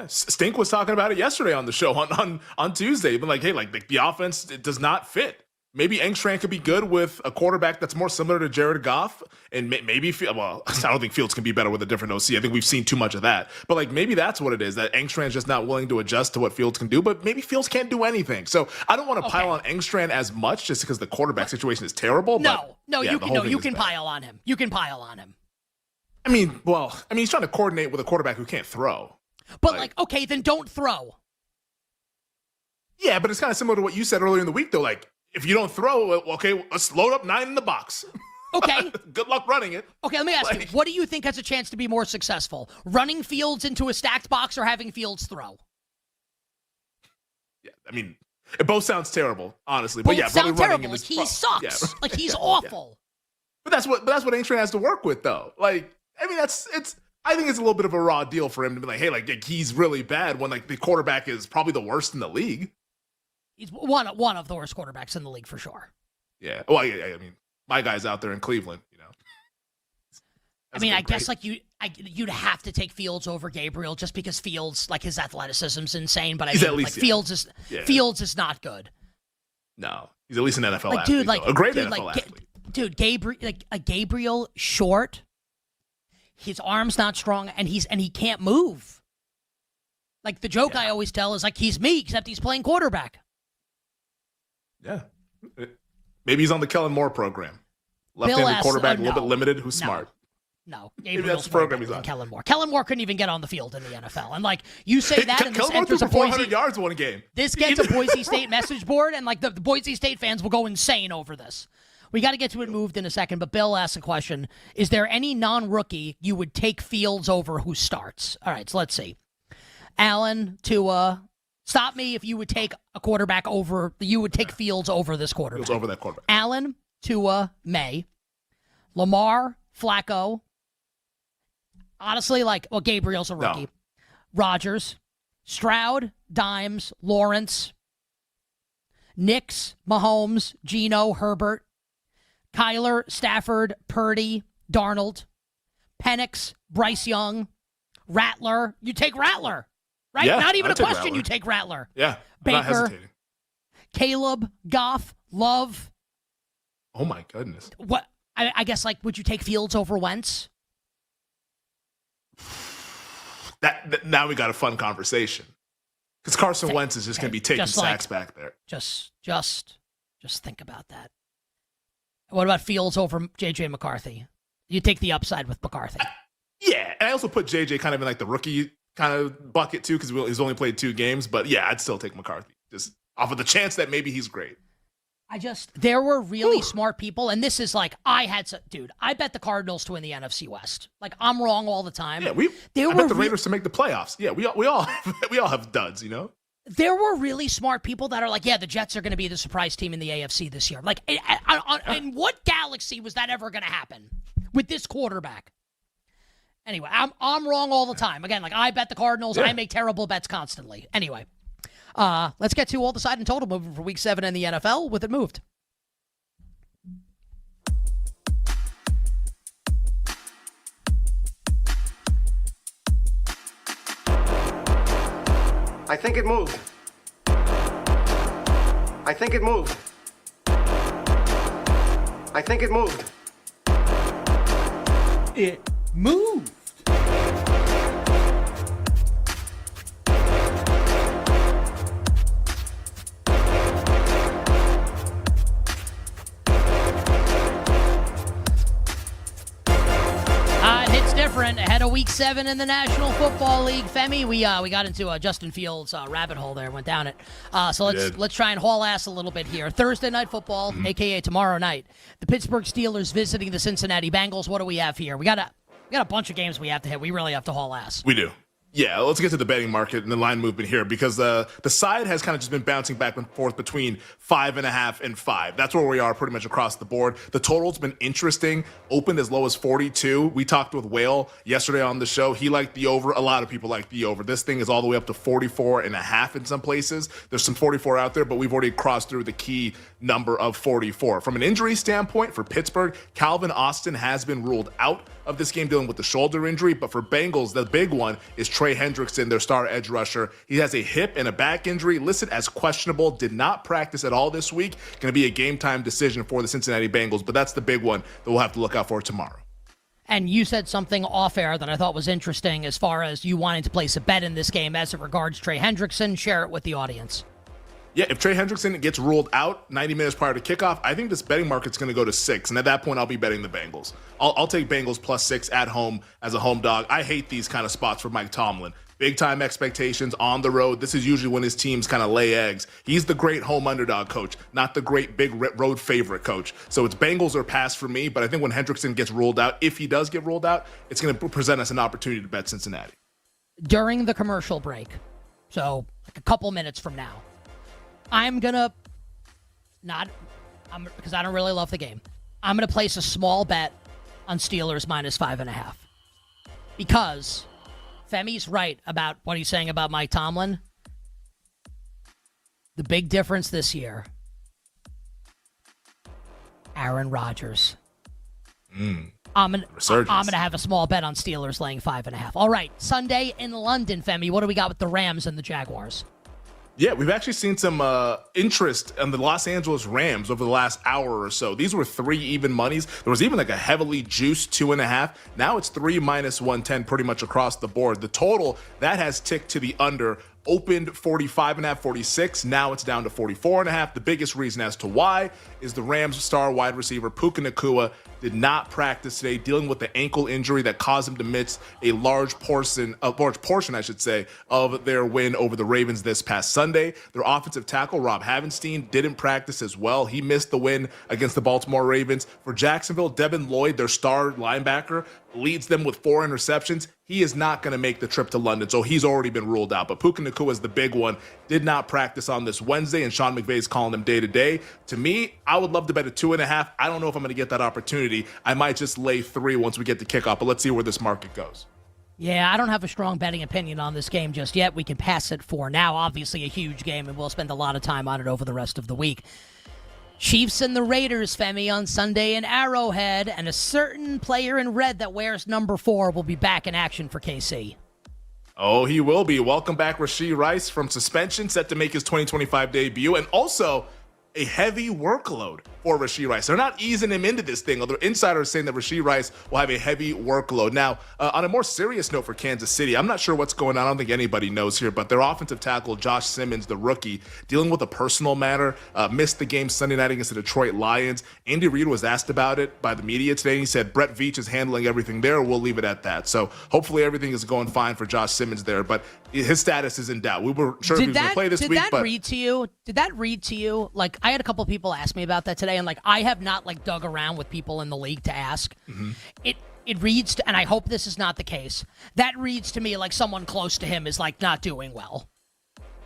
Stink was talking about it yesterday on the show on Tuesday. But the offense does not fit. Maybe Engstrand could be good with a quarterback that's more similar to Jared Goff, and maybe I don't think Fields can be better with a different OC. I think we've seen too much of that. But maybe that's what it is, that Engstrand's just not willing to adjust to what Fields can do. But maybe Fields can't do anything. So I don't want to pile on Engstrand as much just because the quarterback situation is terrible. You can pile on him. You can pile on him. He's trying to coordinate with a quarterback who can't throw. But then don't throw. Yeah, but it's kind of similar to what you said earlier in the week, though. If you don't throw, okay, let's load up 9 in the box. Okay. Good luck running it. Okay, let me ask you, what do you think has a chance to be more successful? Running Fields into a stacked box or having Fields throw? Yeah, it both sounds terrible, honestly. Both but yeah, sound running terrible. He sucks. Yeah. He's awful. But that's what A-Train has to work with, though. Like, I mean, I think it's a little bit of a raw deal for him to be like, hey, like he's really bad when like the quarterback is probably the worst in the league. He's one of the worst quarterbacks in the league for sure. Yeah. Well, yeah, I mean, my guy's out there in Cleveland, you know. I mean, I guess like you'd have to take Fields over Gabriel just because Fields, like his athleticism's insane, but I mean, like Fields is not good. No, he's at least an NFL athlete. Dude, like a great dude, NFL athlete. Dude, Gabriel short, his arm's not strong, and he can't move. Like the joke I always tell is like he's me, except he's playing quarterback. Yeah, maybe he's on the Kellen Moore program. Left-handed quarterback, a little bit limited. Who's smart? No, maybe that's the program he's on. Kellen Moore. Kellen Moore couldn't even get on the field in the NFL. And like you say that, and this Kellen Moore enters threw a for 400 Boise yards one game. This gets a Boise State message board, and like the Boise State fans will go insane over this. We got to get to it moved in a second, but Bill asked a question. Is there any non-rookie you would take Fields over who starts? All right, so let's see. Allen, Tua. Stop me if you would take a quarterback over. You would take Fields over this quarterback. Fields over that quarterback. Allen, Tua, May. Lamar, Flacco. Honestly, Gabriel's a rookie. No. Rodgers, Stroud, Dimes, Lawrence, Nix, Mahomes, Geno, Herbert, Kyler, Stafford, Purdy, Darnold, Penix, Bryce Young, Rattler. You take Rattler, right? Yeah, Not even I'd a take question. Rattler. You take Rattler. Yeah, I'm not Baker, hesitating. Caleb, Goff, Love. Oh my goodness. What? I guess would you take Fields over Wentz? That now we got a fun conversation because Carson Wentz is just going to be taking sacks back there. Just think about that. What about Fields over JJ McCarthy? You take the upside with McCarthy. Yeah, and I also put JJ kind of in the rookie kind of bucket too because he's only played 2 games. But yeah, I'd still take McCarthy just off of the chance that maybe he's great. There were really smart people, and this is I bet the Cardinals to win the NFC West. I'm wrong all the time. Yeah, I bet the Raiders to make the playoffs. Yeah, we all have duds, you know. There were really smart people that are the Jets are going to be the surprise team in the AFC this year. In what galaxy was that ever going to happen with this quarterback? Anyway, I'm wrong all the time. Again, I bet the Cardinals. I make terrible bets constantly. Anyway. Let's get to all the side and total moving for Week 7 in the NFL with it moved. I think it moved. I think it moved. I think it moved. It moved. Ahead of Week 7 in the National Football League, Femi, we got into a Justin Fields rabbit hole there, went down it. So let's try and haul ass a little bit here. Thursday Night Football, aka tomorrow night, the Pittsburgh Steelers visiting the Cincinnati Bengals. What do we have here? We got a bunch of games we have to hit. We really have to haul ass. We do. Yeah, let's get to the betting market and the line movement here because the side has kind of just been bouncing back and forth between 5.5 and 5. That's where we are pretty much across the board. The total's been interesting, opened as low as 42. We talked with Whale yesterday on the show. He liked the over. A lot of people like the over. This thing is all the way up to 44.5 in some places. There's some 44 out there, but we've already crossed through the key number of 44. From an injury standpoint for Pittsburgh, Calvin Austin has been ruled out of this game dealing with the shoulder injury, but for Bengals, the big one is Trey Hendrickson, their star edge rusher. He has a hip and a back injury listed as questionable, did not practice at all this week. Going to be a game time decision for the Cincinnati Bengals, but that's the big one that we'll have to look out for tomorrow. And you said something off air that I thought was interesting as far as you wanting to place a bet in this game as it regards Trey Hendrickson. Share it with the audience. Yeah, if Trey Hendrickson gets ruled out 90 minutes prior to kickoff, I think this betting market's going to go to 6. And at that point, I'll be betting the Bengals. I'll take Bengals plus 6 at home as a home dog. I hate these kind of spots for Mike Tomlin. Big time expectations on the road. This is usually when his teams kind of lay eggs. He's the great home underdog coach, not the great big road favorite coach. So it's Bengals or pass for me. But I think when Hendrickson gets ruled out, if he does get ruled out, it's going to present us an opportunity to bet Cincinnati. During the commercial break, so a couple minutes from now, I'm going to because I don't really love the game. I'm going to place a small bet on Steelers minus 5.5. Because Femi's right about what he's saying about Mike Tomlin. The big difference this year, Aaron Rodgers. I'm gonna have a small bet on Steelers laying 5.5. All right, Sunday in London, Femi. What do we got with the Rams and the Jaguars? Yeah, we've actually seen some interest in the Los Angeles Rams over the last hour or so. These were 3 even monies. There was even like a heavily juiced 2.5. Now it's 3 minus 110 pretty much across the board. The total, that has ticked to the under. Opened 45.5, 46. Now it's down to 44.5. The biggest reason as to why is the Rams star wide receiver Puka Nacua did not practice today, dealing with the ankle injury that caused him to miss a large portion, I should say, of their win over the Ravens this past Sunday. Their offensive tackle Rob Havenstein didn't practice as well. He missed the win against the Baltimore Ravens. For Jacksonville, Devin Lloyd, their star linebacker, leads them with 4 interceptions. He is not going to make the trip to London, so he's already been ruled out. But Puka Nacua is the big one. Did not practice on this Wednesday, and Sean McVay is calling him day-to-day. To me, I would love to bet a 2.5. I don't know if I'm going to get that opportunity. I might just lay 3 once we get to kickoff, but let's see where this market goes. Yeah, I don't have a strong betting opinion on this game just yet. We can pass it for now. Obviously a huge game, and we'll spend a lot of time on it over the rest of the week. Chiefs and the Raiders, Femi, on Sunday in Arrowhead, and a certain player in red that wears number 4 will be back in action for KC. Oh, he will be. Welcome back, Rashee Rice from suspension, set to make his 2025 debut, and also a heavy workload for Rashee Rice. They're not easing him into this thing, although insiders are saying that Rashee Rice will have a heavy workload. Now, on a more serious note for Kansas City, I'm not sure what's going on. I don't think anybody knows here, but their offensive tackle, Josh Simmons, the rookie, dealing with a personal matter, missed the game Sunday night against the Detroit Lions. Andy Reid was asked about it by the media today, and he said Brett Veach is handling everything there. We'll leave it at that. So hopefully everything is going fine for Josh Simmons there, but his status is in doubt. We were sure if he was going to play this week, but... Did that read to you? Like, I had a couple people ask me about that today, and like I have not like dug around with people in the league to ask. Mm-hmm. It reads to, and I hope this is not the case, that reads to me like someone close to him is like not doing well.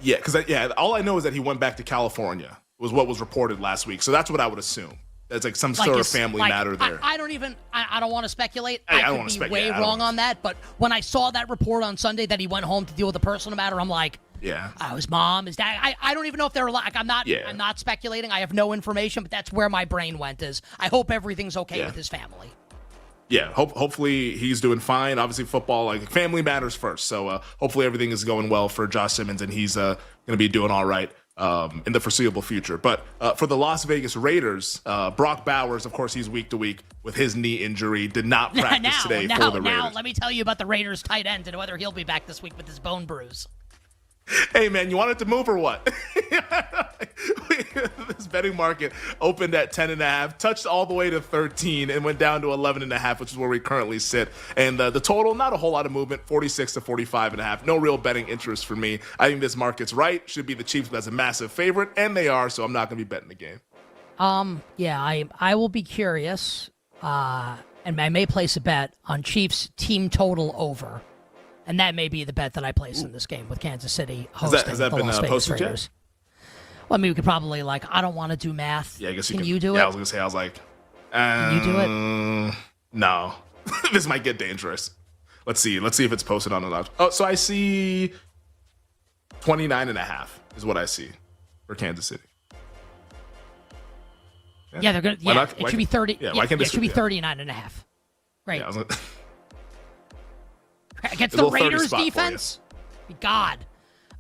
Yeah, because all I know is that he went back to California was what was reported last week. So that's what I would assume. It's like some sort of family matter there. I don't want to speculate. I could be way wrong on that. But when I saw that report on Sunday that he went home to deal with a personal matter, I'm like, yeah, his mom, his dad. I don't even know if they're like. I'm not speculating. I have no information, but that's where my brain went. Is I hope everything's okay with his family. Yeah, hopefully he's doing fine. Obviously, football, like family matters first. So hopefully everything is going well for Josh Simmons, and he's going to be doing all right in the foreseeable future. But for the Las Vegas Raiders, Brock Bowers, of course, he's week to week with his knee injury, did not practice today for the Raiders. Now, let me tell you about the Raiders tight end and whether he'll be back this week with his bone bruise. Hey, man, you want it to move or what? This betting market opened at 10.5, touched all the way to 13, and went down to 11.5, which is where we currently sit. And the total, not a whole lot of movement, 46 to 45.5. No real betting interest for me. I think this market's right. Should be the Chiefs as a massive favorite, and they are, so I'm not going to be betting the game. Yeah, I will be curious, and I may place a bet on Chiefs team total over. And that may be the bet that I place in this game with Kansas City hosting has that the been Las Vegas posted Raiders. Well, I mean, we could probably, I don't want to do math. Yeah, I guess you can. Can you do it? Yeah, I was going to say, can you do it? No. This might get dangerous. Let's see if it's posted on the left. Oh, so I see 29.5 is what I see for Kansas City. Yeah, they're going to, it should be 30. Yeah, it should be 39.5. Great. Yeah, Against the Raiders defense? God.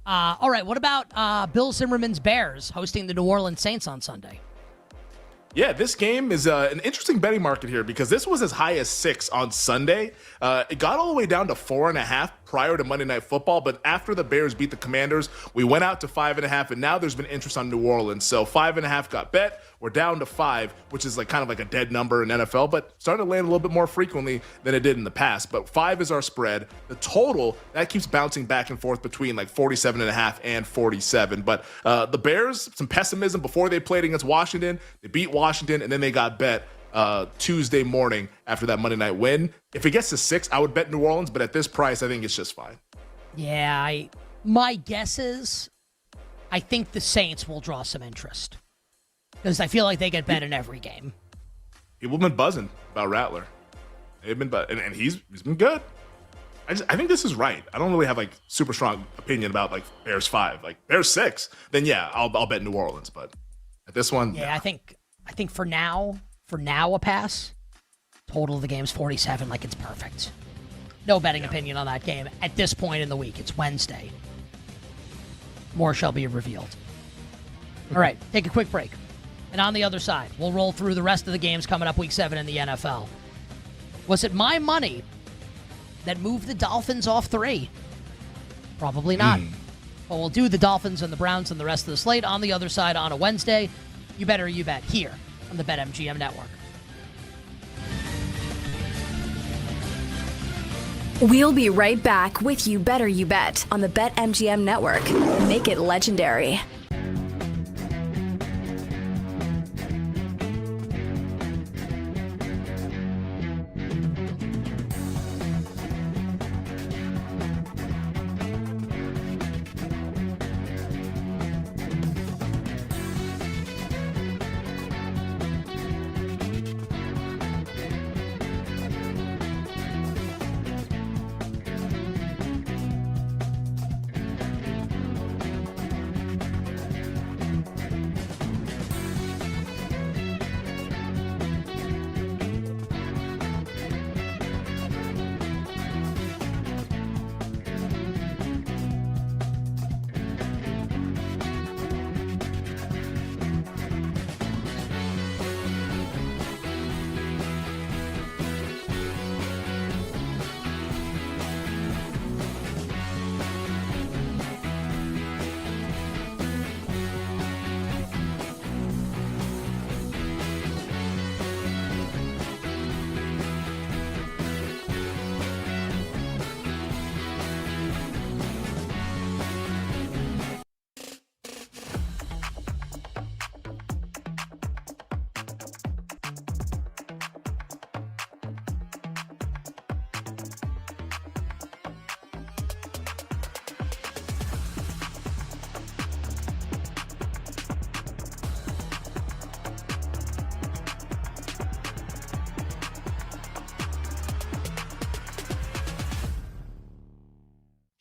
All right, what about Bill Zimmerman's Bears hosting the New Orleans Saints on Sunday? Yeah, this game is an interesting betting market here because this was as high as 6 on Sunday. It got all the way down to 4.5 prior to Monday Night Football, but after the Bears beat the Commanders, we went out to 5.5, and now there's been interest on New Orleans. So 5.5 got bet. We're down to 5, which is kind of like a dead number in NFL, but starting to land a little bit more frequently than it did in the past. But 5 is our spread. The total, that keeps bouncing back and forth between 47.5 and 47. But the Bears, some pessimism before they played against Washington. They beat Washington, and then they got bet Tuesday morning after that Monday night win. If it gets to 6, I would bet New Orleans, but at this price, I think it's just fine. Yeah, my guess is I think the Saints will draw some interest because I feel like they get bet in every game. People have been buzzing about Rattler. They've been, and he's been good. I think this is right. I don't really have like super strong opinion about like Bears 5, like Bears 6. Then yeah, I'll bet New Orleans. But at this one, yeah, I think for now a pass. Total of the game's 47. Like, it's perfect. No betting opinion on that game at this point in the week. It's Wednesday. More shall be revealed. All right, take a quick break. And on the other side, we'll roll through the rest of the games coming up week 7 in the NFL. Was it my money that moved the Dolphins off 3? Probably not. But we'll do the Dolphins and the Browns and the rest of the slate on the other side on a Wednesday. You better you bet here on the BetMGM Network. We'll be right back with You Better You Bet on the BetMGM Network. Make it legendary.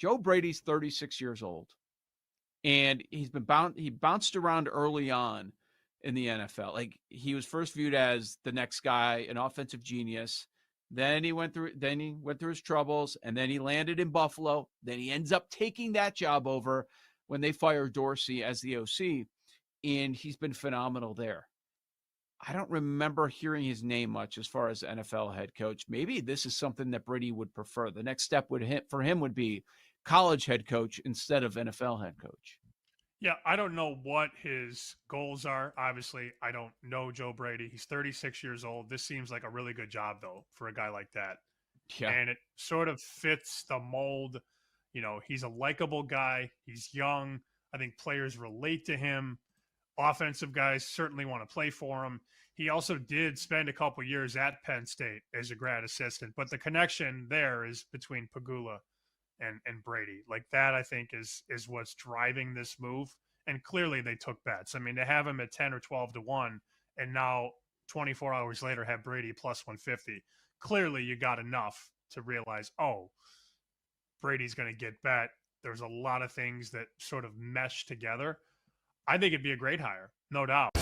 Joe Brady's 36 years old, and he bounced around early on in the NFL. Like, he was first viewed as the next guy, an offensive genius. Then he went through his troubles, and then he landed in Buffalo. Then he ends up taking that job over when they fired Dorsey as the OC, and he's been phenomenal there. I don't remember hearing his name much as far as NFL head coach. Maybe this is something that Brady would prefer. The next step for him would be college head coach instead of NFL head coach. Yeah, I don't know what his goals are. Obviously, I don't know Joe Brady. He's 36 years old. This seems like a really good job, though, for a guy like that. Yeah. And it sort of fits the mold. You know, he's a likable guy. He's young. I think players relate to him. Offensive guys certainly want to play for him. He also did spend a couple years at Penn State as a grad assistant, but the connection there is between Pagula and Brady. Like, that, I think, is what's driving this move. And clearly they took bets. I mean, to have him at 10 or 12 to 1 and now 24 hours later have Brady plus 150. Clearly you got enough to realize, oh, Brady's going to get bet. There's a lot of things that sort of mesh together. I think it'd be a great hire, no doubt.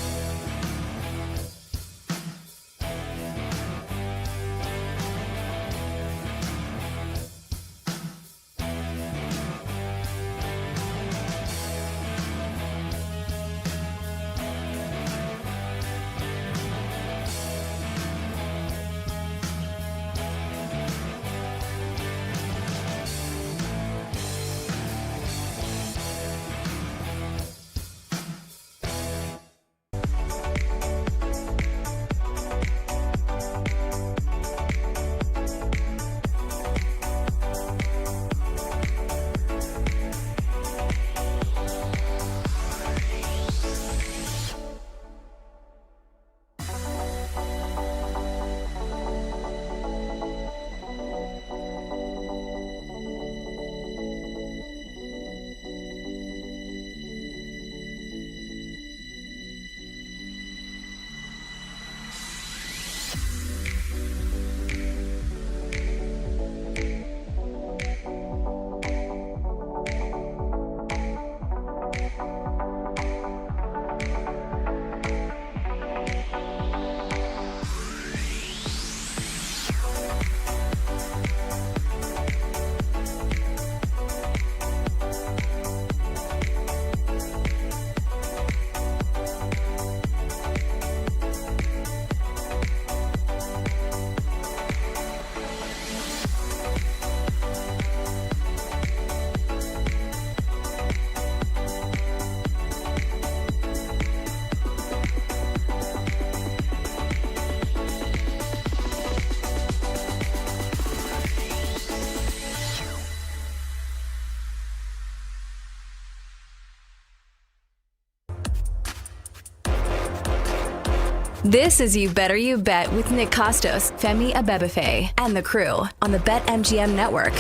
This is You Better You Bet with Nick Costos, Femi Abebefe, and the crew on the BetMGM Network.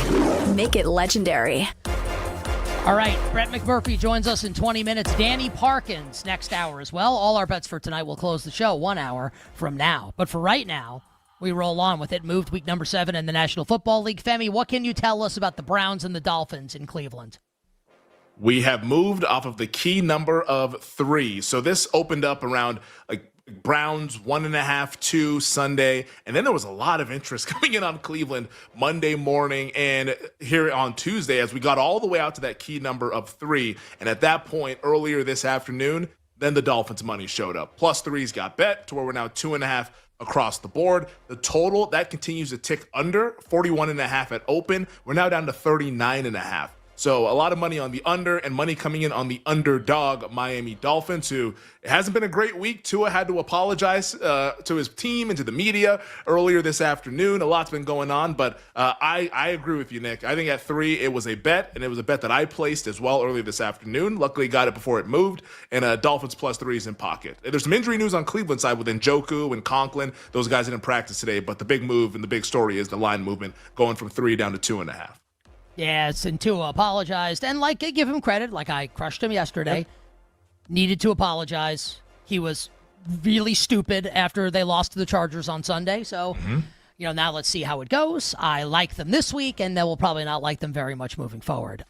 Make it legendary. All right, Brett McMurphy joins us in 20 minutes. Danny Parkins next hour as well. All our bets for tonight will close the show 1 hour from now. But for right now, we roll on with it. Moved week number 7 in the National Football League. Femi, what can you tell us about the Browns and the Dolphins in Cleveland? We have moved off of the key number of 3. So this opened up around Browns 1.5, 2 Sunday. And then there was a lot of interest coming in on Cleveland Monday morning and here on Tuesday as we got all the way out to that key number of 3. And at that point, earlier this afternoon, then the Dolphins money showed up. +3s got bet to where we're now 2.5 across the board. The total, that continues to tick under 41.5 at open. We're now down to 39.5. So a lot of money on the under and money coming in on the underdog Miami Dolphins, who it hasn't been a great week. Tua had to apologize to his team and to the media earlier this afternoon. A lot's been going on, but I agree with you, Nick. I think at 3, it was a bet, and it was a bet that I placed as well earlier this afternoon. Luckily, got it before it moved, and Dolphins +3s in pocket. There's some injury news on Cleveland side with Njoku and Conklin. Those guys didn't practice today, but the big move and the big story is the line movement going from 3 down to 2.5. Yes, and Tua apologized. And, give him credit, like I crushed him yesterday. Yep. Needed to apologize. He was really stupid after they lost to the Chargers on Sunday. So, now let's see how it goes. I like them this week, and then we'll probably not like them very much moving forward.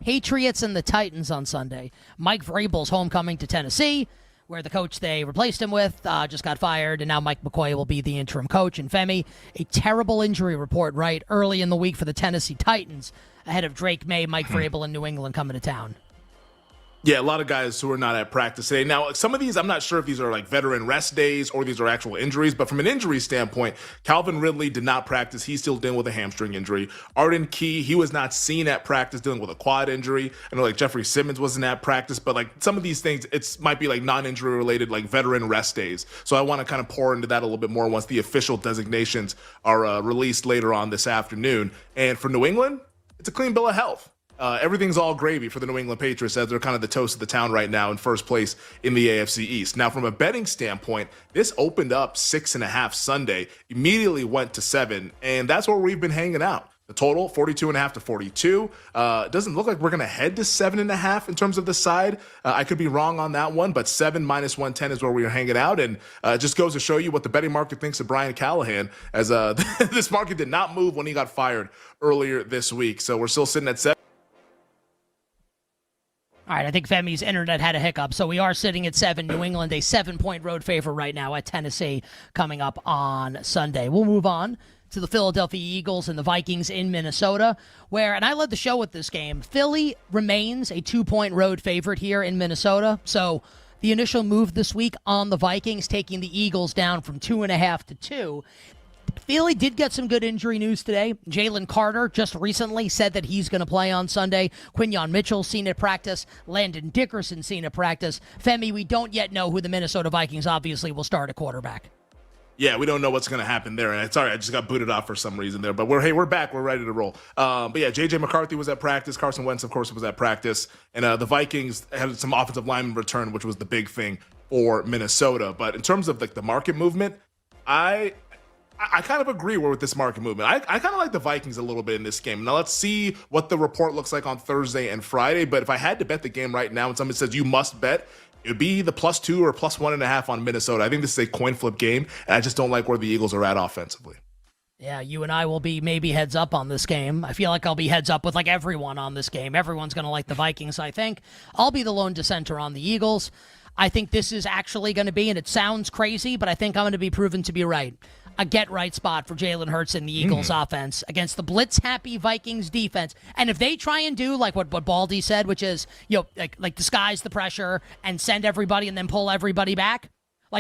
Patriots and the Titans on Sunday. Mike Vrabel's homecoming to Tennessee, where the coach they replaced him with just got fired, and now Mike McCoy will be the interim coach. And Femi, a terrible injury report right early in the week for the Tennessee Titans ahead of Drake May, Mike Vrabel, and New England coming to town. Yeah, a lot of guys who are not at practice today. Now, some of these, I'm not sure if these are veteran rest days or these are actual injuries, but from an injury standpoint, Calvin Ridley did not practice. He's still dealing with a hamstring injury. Arden Key, he was not seen at practice dealing with a quad injury. I know Jeffrey Simmons wasn't at practice, but some of these things, it might be non-injury related, veteran rest days. So I want to kind of pour into that a little bit more once the official designations are released later on this afternoon. And for New England, it's a clean bill of health. Everything's all gravy for the New England Patriots as they're kind of the toast of the town right now in first place in the AFC East. Now, from a betting standpoint, this opened up 6.5 Sunday, immediately went to 7, and that's where we've been hanging out. The total, 42.5 to 42. It doesn't look like we're going to head to 7.5 in terms of the side. I could be wrong on that one, but 7 minus 110 is where we are hanging out. And it just goes to show you what the betting market thinks of Brian Callahan, as this market did not move when he got fired earlier this week. So we're still sitting at 7. All right, I think Femi's internet had a hiccup, so we are sitting at 7. New England, a 7-point road favorite right now at Tennessee coming up on Sunday. We'll move on to the Philadelphia Eagles and the Vikings in Minnesota, and I led the show with this game, Philly remains a 2-point road favorite here in Minnesota. So the initial move this week on the Vikings, taking the Eagles down from 2.5 to 2. Philly did get some good injury news today. Jalen Carter just recently said that he's going to play on Sunday. Quinyon Mitchell seen at practice. Landon Dickerson seen at practice. Femi, we don't yet know who the Minnesota Vikings obviously will start at quarterback. Yeah, we don't know what's going to happen there. And sorry, I just got booted off for some reason there. But we're back. We're ready to roll. But yeah, J.J. McCarthy was at practice. Carson Wentz, of course, was at practice. And the Vikings had some offensive lineman return, which was the big thing for Minnesota. But in terms of the market movement, I kind of agree with this market movement. I kind of like the Vikings a little bit in this game. Now, let's see what the report looks like on Thursday and Friday. But if I had to bet the game right now and somebody says you must bet, it would be the +2 or +1.5 on Minnesota. I think this is a coin flip game, and I just don't like where the Eagles are at offensively. Yeah, you and I will be maybe heads up on this game. I feel like I'll be heads up with everyone on this game. Everyone's going to like the Vikings, I think. I'll be the lone dissenter on the Eagles. I think this is actually going to be, and it sounds crazy, but I think I'm going to be proven to be right, a get-right spot for Jalen Hurts and the Eagles offense against the blitz-happy Vikings defense. And if they try and do what Baldy said, which is, disguise the pressure and send everybody and then pull everybody back,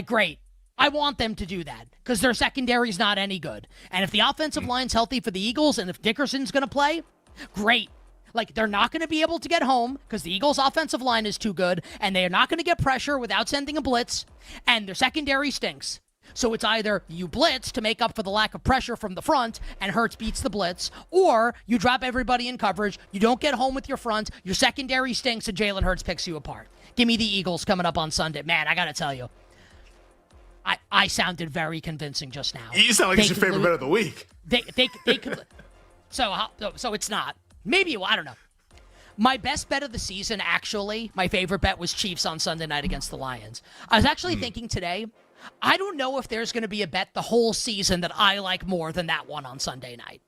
great. I want them to do that because their secondary is not any good. And if the offensive line's healthy for the Eagles and if Dickerson's going to play, great. They're not going to be able to get home because the Eagles' offensive line is too good, and they are not going to get pressure without sending a blitz, and their secondary stinks. So it's either you blitz to make up for the lack of pressure from the front and Hurts beats the blitz, or you drop everybody in coverage, you don't get home with your front, your secondary stinks, and Jalen Hurts picks you apart. Give me the Eagles coming up on Sunday. Man, I got to tell you, I sounded very convincing just now. You sound like it's your favorite bet of the week. They could. So it's not. Maybe, I don't know. My best bet of the season, actually, my favorite bet was Chiefs on Sunday night against the Lions. I was actually thinking today, I don't know if there's going to be a bet the whole season that I like more than that one on Sunday night.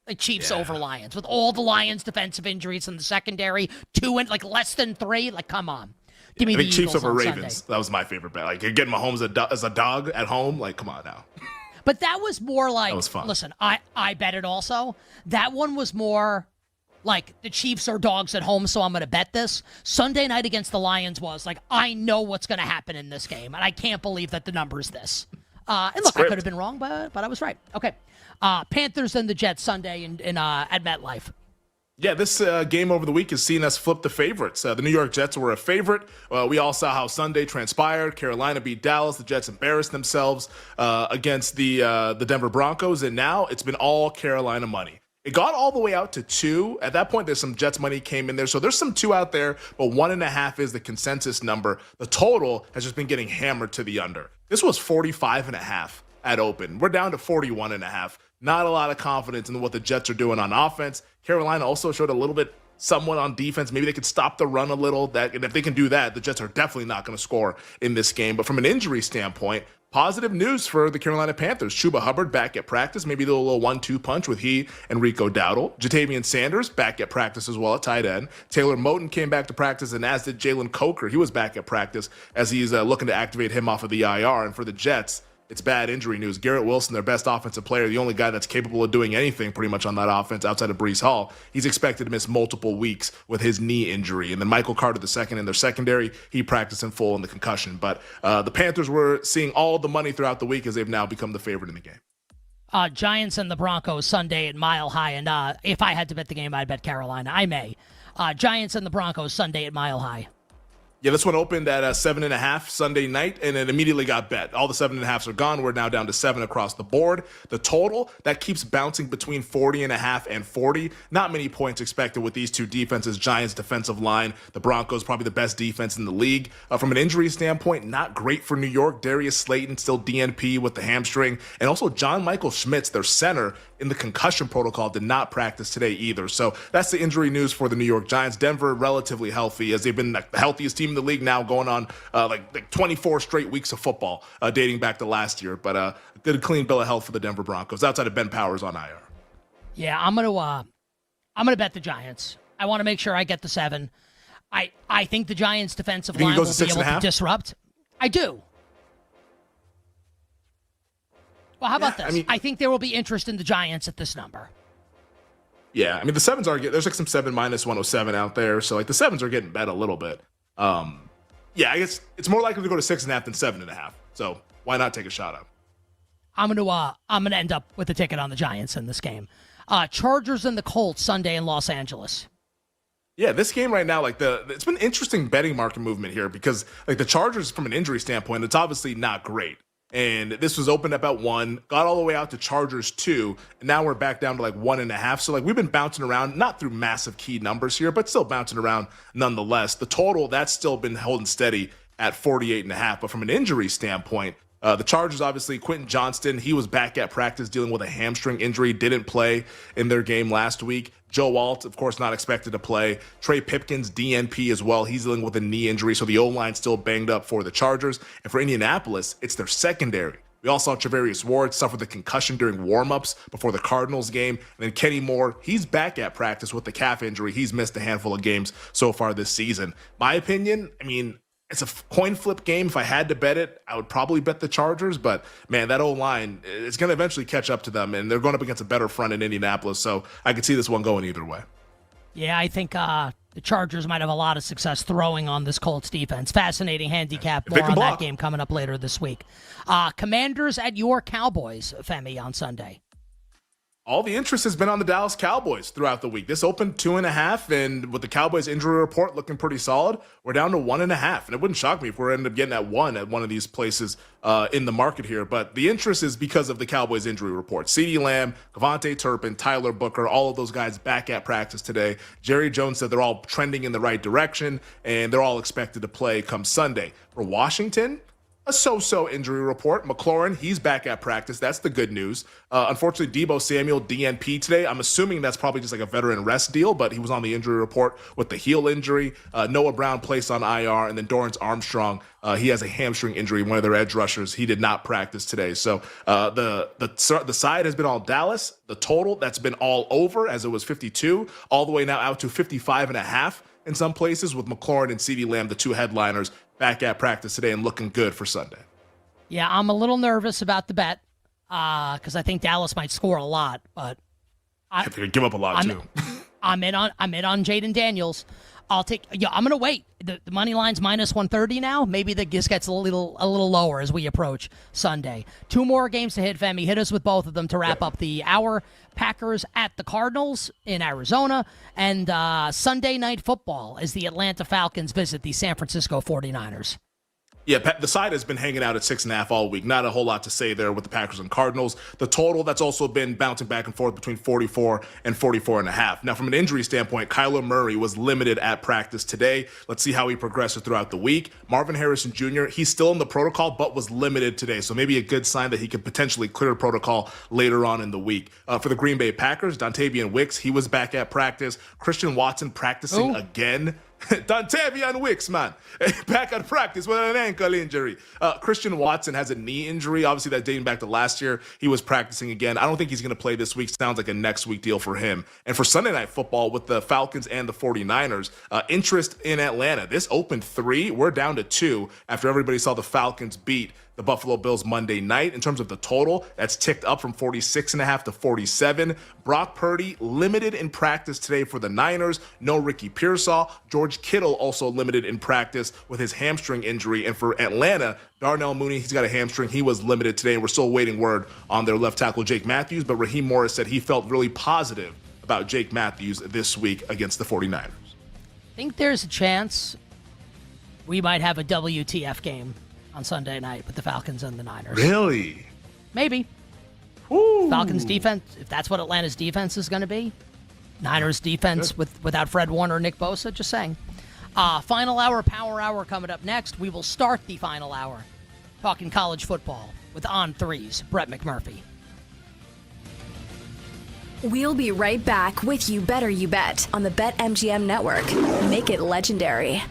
Like Chiefs over Lions. With all the Lions' defensive injuries in the secondary, less than 3, come on. Give me I the think Chiefs Eagles over on Ravens. Sunday. That was my favorite bet. Like, you're getting Mahomes as a dog at home. Like, come on now. But that was more like, that was fun. Listen, I bet it also. That one was more like the Chiefs are dogs at home, so I'm going to bet this. Sunday night against the Lions was like, I know what's going to happen in this game, and I can't believe that the number's this. And look, I could have been wrong, but I was right. Okay. Panthers and the Jets Sunday at MetLife. Yeah, this game over the week has seen us flip the favorites. The New York Jets were a favorite. We all saw how Sunday transpired. Carolina beat Dallas. The Jets embarrassed themselves against the Denver Broncos, and now it's been all Carolina money. It got all the way out to 2. At that point, there's some Jets money came in there. So there's some 2 out there, but 1.5 is the consensus number. The total has just been getting hammered to the under. This was 45.5 at open. We're down to 41.5. Not a lot of confidence in what the Jets are doing on offense. Carolina also showed a little bit somewhat on defense. Maybe they could stop the run a little. And if they can do that, the Jets are definitely not going to score in this game. But from an injury standpoint, positive news for the Carolina Panthers. Chuba Hubbard back at practice. Maybe a little 1-2 punch with he and Rico Dowdle. Jatavian Sanders back at practice as well at tight end. Taylor Moton came back to practice, and as did Jalen Coker. He was back at practice as he's looking to activate him off of the IR. And for the Jets, it's bad injury news. Garrett Wilson, their best offensive player, the only guy that's capable of doing anything pretty much on that offense outside of Breece Hall, he's expected to miss multiple weeks with his knee injury. And then Michael Carter II in their secondary, he practiced in full in the concussion. But the Panthers were seeing all the money throughout the week as they've now become the favorite in the game. Giants and the Broncos Sunday at Mile High. And if I had to bet the game, I'd bet Carolina. I may. Giants and the Broncos Sunday at Mile High. Yeah, this one opened at 7.5 Sunday night, and it immediately got bet. All the 7.5s are gone. We're now down to 7 across the board. The total, that keeps bouncing between 40.5 and 40. Not many points expected with these two defenses. Giants defensive line, the Broncos probably the best defense in the league. From an injury standpoint, not great for New York. Darius Slayton still DNP with the hamstring, and also John Michael Schmitz, their center, in the concussion protocol, did not practice today either. So that's the injury news for the New York Giants. Denver relatively healthy, as they've been the healthiest team in the league now, going on like 24 straight weeks of football dating back to last year. But did a clean bill of health for the Denver Broncos outside of Ben Powers on IR. Yeah, I'm gonna bet the Giants. I want to make sure I get the 7. I think the Giants defensive line will be able to disrupt. I do. Well, how about this? I think there will be interest in the Giants at this number. Yeah, I mean, the 7s are getting, there's like some 7 minus 107 out there. So like the 7s are getting bet a little bit. Yeah, I guess it's more likely to go to 6.5 than 7.5. So why not take a shot at? I'm gonna end up with a ticket on the Giants in this game. Chargers and the Colts Sunday in Los Angeles. Yeah, this game right now, it's been interesting betting market movement here because like the Chargers from an injury standpoint, it's obviously not great. And this was opened up at 1, got all the way out to Chargers 2, and now we're back down to like 1.5. So like we've been bouncing around, not through massive key numbers here, but still bouncing around nonetheless. The total, that's still been holding steady at 48.5. But from an injury standpoint, the Chargers, obviously, Quentin Johnston, he was back at practice dealing with a hamstring injury, didn't play in their game last week. Joe Alt, of course, not expected to play. Trey Pipkins, DNP as well. He's dealing with a knee injury, so the O-line's still banged up for the Chargers. And for Indianapolis, it's their secondary. We all saw Travarius Ward suffer the concussion during warmups before the Cardinals game. And then Kenny Moore, he's back at practice with the calf injury. He's missed a handful of games so far this season. My opinion, I mean, it's a coin flip game. If I had to bet it, I would probably bet the Chargers. But, man, that O-line, it's going to eventually catch up to them. And they're going up against a better front in Indianapolis. So I could see this one going either way. Yeah, I think the Chargers might have a lot of success throwing on this Colts defense. Fascinating handicap. More on that game coming up later this week. Commanders at your Cowboys, Femi, on Sunday. All the interest has been on the Dallas Cowboys throughout the week. This opened 2.5, and with the Cowboys injury report looking pretty solid, we're down to 1.5. And it wouldn't shock me if we're ended up getting at 1 at one of these places in the market here. But the interest is because of the Cowboys injury report. CeeDee Lamb, Devontae Turpin, Tyler Booker, all of those guys back at practice today. Jerry Jones said they're all trending in the right direction, and they're all expected to play come Sunday. For Washington, a so-so injury report. McLaurin, he's back at practice. That's the good news. Unfortunately, Deebo Samuel, DNP today. I'm assuming that's probably just like a veteran rest deal, but he was on the injury report with the heel injury. Noah Brown placed on IR, and then Dorrance Armstrong, he has a hamstring injury, one of their edge rushers. He did not practice today. So the side has been all Dallas. The total, that's been all over, as it was 52, all the way now out to 55.5 in some places, with McLaurin and CeeDee Lamb, the two headliners, back at practice today and looking good for Sunday. Yeah, I'm a little nervous about the bet because I think Dallas might score a lot, but I think they give up a lot too. I'm in on Jaden Daniels. I'm gonna wait. The money line's minus 130 now. Maybe this gets a little lower as we approach Sunday. 2 more games to hit, Femi. Hit us with both of them to wrap up the hour. Packers at the Cardinals in Arizona, and Sunday Night Football as the Atlanta Falcons visit the San Francisco 49ers. Yeah, the side has been hanging out at 6.5 all week. Not a whole lot to say there with the Packers and Cardinals. The total, that's also been bouncing back and forth between 44 and 44.5. Now, from an injury standpoint, Kyler Murray was limited at practice today. Let's see how he progresses throughout the week. Marvin Harrison Jr., he's still in the protocol, but was limited today. So maybe a good sign that he could potentially clear protocol later on in the week. For the Green Bay Packers, Dontavian Wicks, he was back at practice. Christian Watson practicing again. Dontavian Wicks, man, back at practice with an ankle injury. Christian Watson has a knee injury, obviously that dating back to last year. He was practicing again. I don't think he's going to play this week. Sounds like a next week deal for him. And for Sunday Night Football with the Falcons and the 49ers, interest in Atlanta. This opened 3. We're down to 2 after everybody saw the Falcons beat the Buffalo Bills Monday night. In terms of the total, that's ticked up from 46.5 to 47. Brock Purdy limited in practice today for the Niners. No Ricky Pearsall. George Kittle also limited in practice with his hamstring injury. And for Atlanta, Darnell Mooney, he's got a hamstring. He was limited today, and we're still waiting word on their left tackle, Jake Matthews. But Raheem Morris said he felt really positive about Jake Matthews this week against the 49ers. I think there's a chance we might have a WTF game on Sunday night with the Falcons and the Niners. Really? Maybe. Ooh. Falcons defense, if that's what Atlanta's defense is going to be. Niners defense without Fred Warner, Nick Bosa, just saying. Final hour, power hour coming up next. We will start the final hour talking college football with On Three's Brett McMurphy. We'll be right back with You Better You Bet on the BetMGM network. Make it legendary.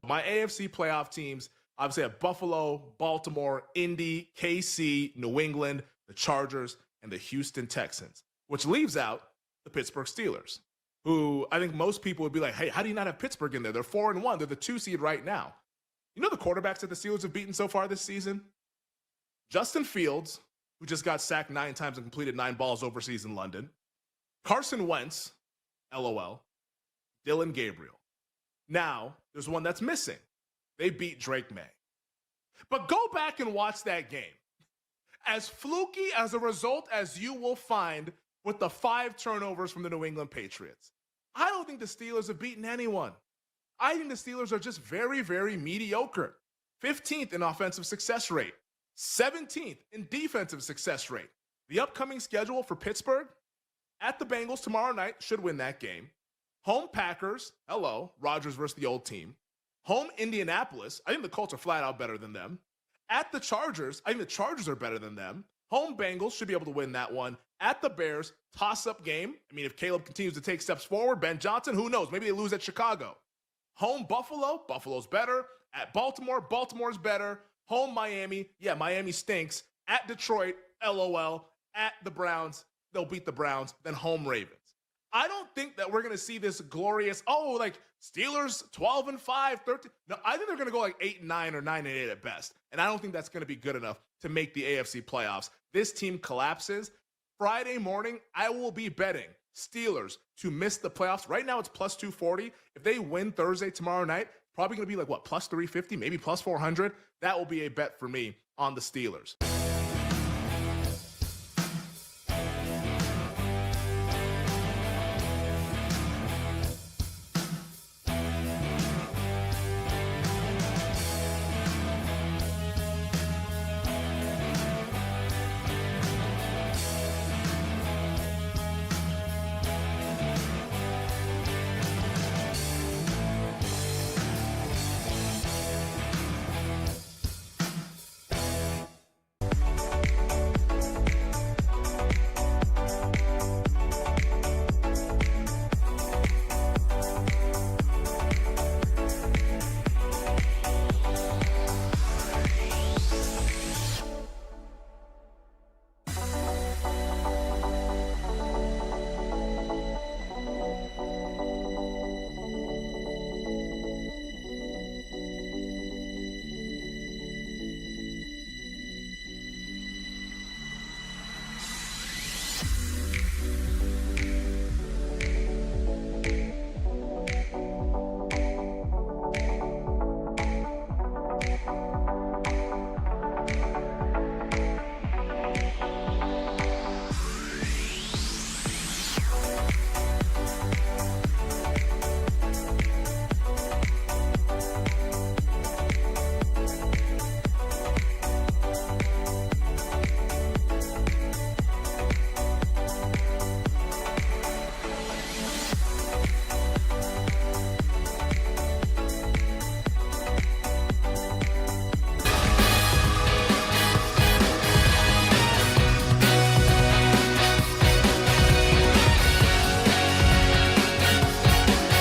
My AFC playoff teams, obviously, have Buffalo, Baltimore, Indy, KC, New England, the Chargers, and the Houston Texans, which leaves out the Pittsburgh Steelers, who I think most people would be like, hey, how do you not have Pittsburgh in there? They're 4-1. They're the 2 seed right now. You know the quarterbacks that the Steelers have beaten so far this season? Justin Fields, who just got sacked 9 times and completed 9 balls overseas in London. Carson Wentz, LOL. Dylan Gabriel. Now, there's one that's missing. They beat Drake May. But go back and watch that game. as fluky as a result as you will find with the 5 turnovers from the New England Patriots. I don't think the Steelers have beaten anyone. I think the Steelers are just very, very mediocre. 15th in offensive success rate, 17th in defensive success rate. The upcoming schedule for Pittsburgh, at the Bengals tomorrow night, should win that game. Home Packers, hello, Rodgers versus the old team. Home Indianapolis, I think the Colts are flat out better than them. At the Chargers, I think the Chargers are better than them. Home Bengals should be able to win that one. At the Bears, toss-up game. I mean, if Caleb continues to take steps forward, Ben Johnson, who knows? Maybe they lose at Chicago. Home Buffalo, Buffalo's better. At Baltimore, Baltimore's better. Home Miami, yeah, Miami stinks. At Detroit, LOL. At the Browns, they'll beat the Browns. Then home Ravens. I don't think that we're going to see this glorious, Steelers 12-5, 13. No, I think they're going to go like 8-9 or 9-8 at best. And I don't think that's going to be good enough to make the AFC playoffs. This team collapses. Friday morning, I will be betting Steelers to miss the playoffs. Right now, it's plus 240. If they win Thursday, tomorrow night, probably going to be like, plus 350, maybe plus 400. That will be a bet for me on the Steelers.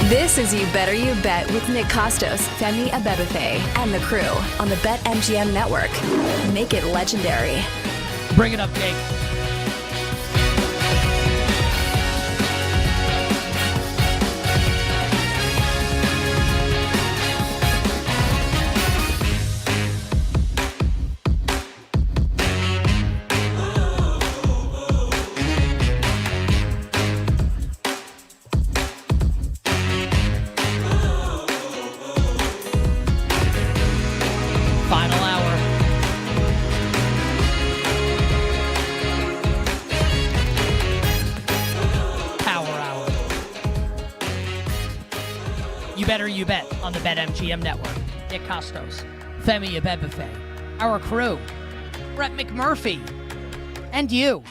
This is You Better You Bet with Nick Costos, Femi Abebefe, and the crew on the BetMGM network. Make it legendary. Bring it up, Jake. Final hour. Power hour. You better you bet on the BetMGM network. Nick Costos, Femi Abebefe, our crew, Brett McMurphy, and you.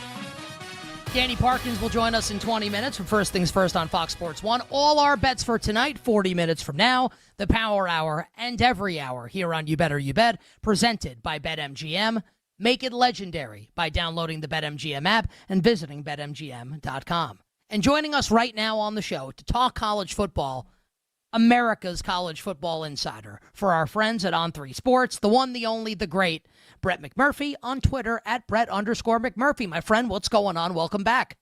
Danny Parkins will join us in 20 minutes for First Things First on Fox Sports 1. All our bets for tonight, 40 minutes from now, the Power Hour, and every hour here on You Better You Bet, presented by BetMGM. Make it legendary by downloading the BetMGM app and visiting BetMGM.com. And joining us right now on the show to talk college football, America's college football insider for our friends at On3 Sports, the one, the only, the great, Brett McMurphy on Twitter at Brett_McMurphy. My friend, what's going on? Welcome back.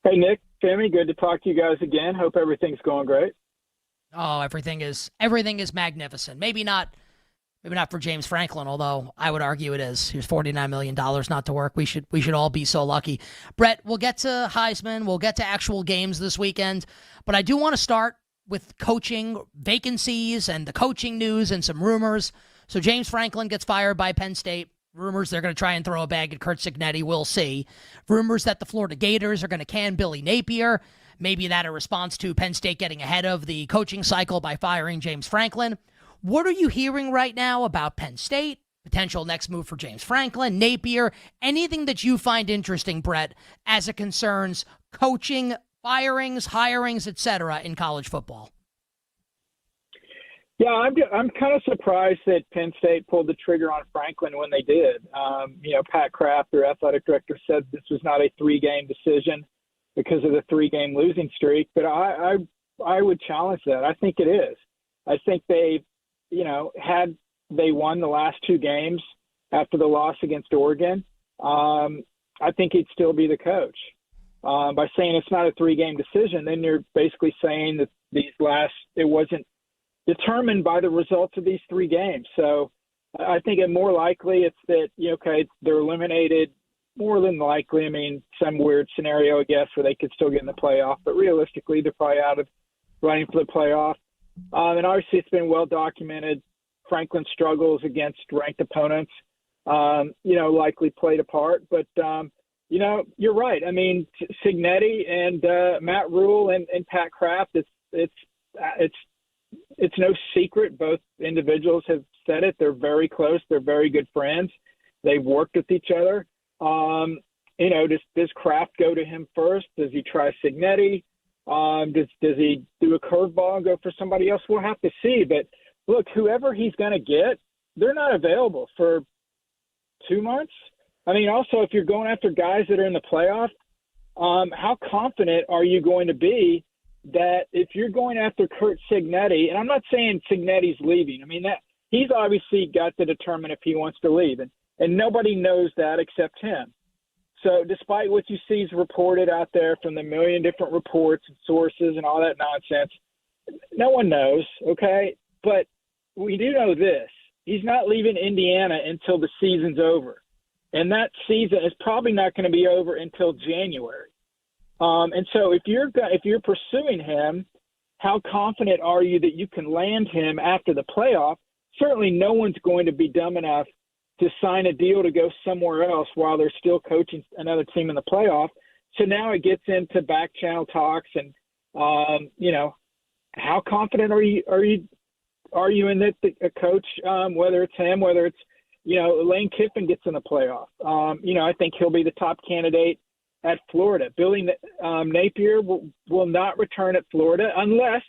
Hey, Nick, Femi, good to talk to you guys again. Hope everything's going great. Oh, everything is magnificent. Maybe not for James Franklin, although I would argue it is. Here's $49 million not to work. We should all be so lucky. Brett, we'll get to Heisman. We'll get to actual games this weekend. But I do want to start with coaching vacancies and the coaching news and some rumors. So James Franklin gets fired by Penn State. Rumors they're going to try and throw a bag at Kurt Cignetti. We'll see. Rumors that the Florida Gators are going to can Billy Napier. Maybe that a response to Penn State getting ahead of the coaching cycle by firing James Franklin. What are you hearing right now about Penn State? Potential next move for James Franklin, Napier, anything that you find interesting, Brett, as it concerns coaching, firings, hirings, etc. in college football? Yeah, I'm kind of surprised that Penn State pulled the trigger on Franklin when they did. Pat Kraft, their athletic director, said this was not a 3-game decision because of the 3-game losing streak. But I would challenge that. I think it is. I think they, had they won the last 2 games after the loss against Oregon, I think he'd still be the coach. By saying it's not a 3-game decision, then you're basically saying that it wasn't determined by the results of these 3 games. So I think it more likely it's that, they're eliminated more than likely. I mean, some weird scenario, I guess, where they could still get in the playoff, but realistically, they're probably out of running for the playoff. And obviously it's been well documented. Franklin's struggles against ranked opponents, likely played a part, but you're right. I mean, Cignetti and Matt Rule and Pat Kraft, it's no secret. Both individuals have said it. They're very close. They're very good friends. They've worked with each other. Does Kraft go to him first? Does he try Cignetti? Does he do a curveball and go for somebody else? We'll have to see. But look, whoever he's going to get, they're not available for 2 months. I mean, also, if you're going after guys that are in the playoff, how confident are you going to be that if you're going after Kurt Cignetti, and I'm not saying Cignetti's leaving. I mean, that he's obviously got to determine if he wants to leave, and nobody knows that except him. So despite what you see is reported out there from the million different reports and sources and all that nonsense, no one knows, okay? But we do know this. He's not leaving Indiana until the season's over. And that season is probably not going to be over until January. And so if you're pursuing him, how confident are you that you can land him after the playoff? Certainly no one's going to be dumb enough to sign a deal to go somewhere else while they're still coaching another team in the playoff. So now it gets into back channel talks and, how confident are you in that a coach, whether it's him, whether it's, Lane Kiffin gets in the playoff. I think he'll be the top candidate at Florida. Billy Napier will not return at Florida unless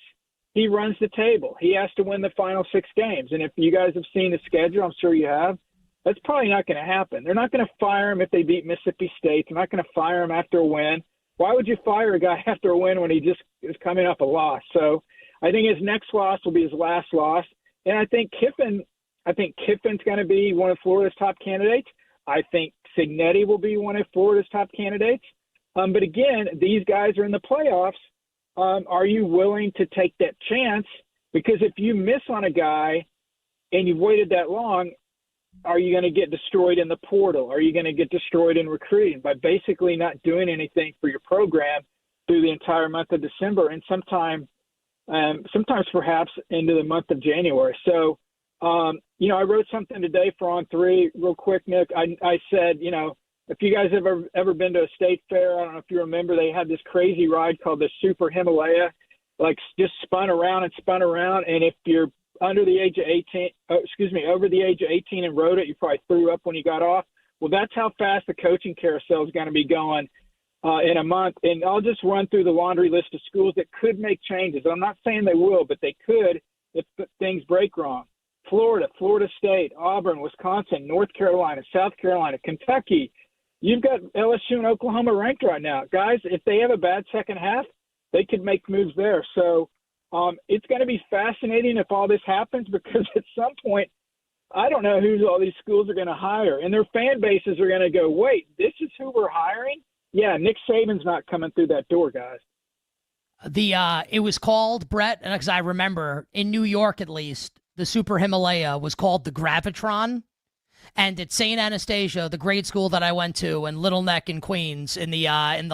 he runs the table. He has to win the final 6 games. And if you guys have seen the schedule, I'm sure you have, that's probably not going to happen. They're not going to fire him if they beat Mississippi State. They're not going to fire him after a win. Why would you fire a guy after a win when he just is coming off a loss? So I think his next loss will be his last loss. And I think Kiffin's going to be one of Florida's top candidates. I think Cignetti will be one of Florida's top candidates. But again, these guys are in the playoffs. Are you willing to take that chance? Because if you miss on a guy and you've waited that long, are you going to get destroyed in the portal? Are you going to get destroyed in recruiting by basically not doing anything for your program through the entire month of December and sometimes perhaps into the month of January? So, I wrote something today for On 3 real quick, Nick. I said, if you guys have ever been to a state fair, I don't know if you remember, they had this crazy ride called the Super Himalaya, just spun around. And if you're over the age of 18 and rode it, you probably threw up when you got off. Well, that's how fast the coaching carousel is going to be going in a month. And I'll just run through the laundry list of schools that could make changes. I'm not saying they will, but they could if things break wrong. Florida, Florida State, Auburn, Wisconsin, North Carolina, South Carolina, Kentucky. You've got LSU and Oklahoma ranked right now. Guys, if they have a bad second half, they could make moves there. So it's going to be fascinating if all this happens, because at some point, I don't know who all these schools are going to hire. And their fan bases are going to go, wait, this is who we're hiring? Yeah, Nick Saban's not coming through that door, guys. It was called, Brett, and because I remember, in New York at least, the Super Himalaya was called the Gravitron. And at St. Anastasia, the grade school that I went to in Little Neck in Queens in the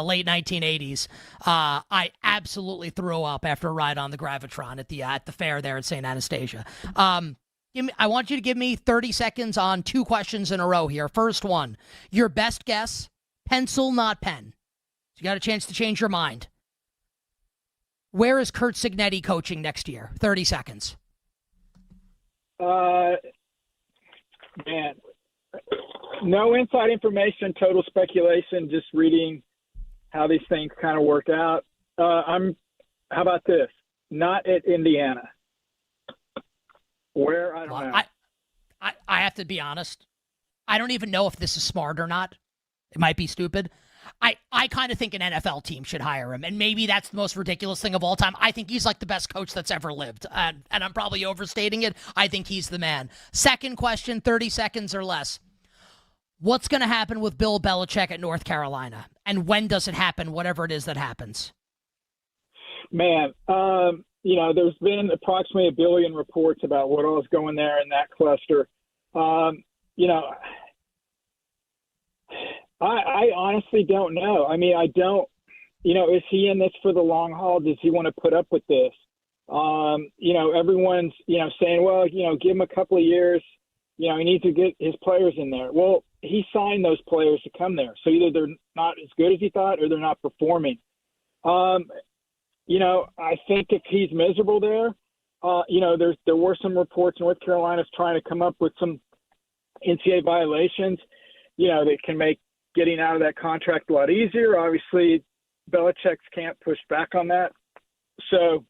late 1980s, I absolutely threw up after a ride on the Gravitron at the fair there at St. Anastasia. I want you to give me 30 seconds on 2 questions in a row here. First one, your best guess, pencil, not pen. You got a chance to change your mind. Where is Kurt Cignetti coaching next year? 30 seconds. Man, no inside information, total speculation, just reading how these things kind of work out. How about this? Not at Indiana. Where? I don't know. I have to be honest. I don't even know if this is smart or not. It might be stupid. I kind of think an NFL team should hire him, and maybe that's the most ridiculous thing of all time. I think he's like the best coach that's ever lived, and I'm probably overstating it. I think he's the man. Second question, 30 seconds or less. What's going to happen with Bill Belichick at North Carolina, and when does it happen, whatever it is that happens? Man, there's been approximately 1 billion reports about what all's going there in that cluster. I honestly don't know. I mean, I don't, is he in this for the long haul? Does he want to put up with this? Everyone's, saying, well, give him a couple of years. He needs to get his players in there. Well, he signed those players to come there. So either they're not as good as he thought or they're not performing. I think if he's miserable there, there were some reports North Carolina's trying to come up with some NCAA violations, that can make getting out of that contract a lot easier. Obviously, Belichick's camp pushed back on that. So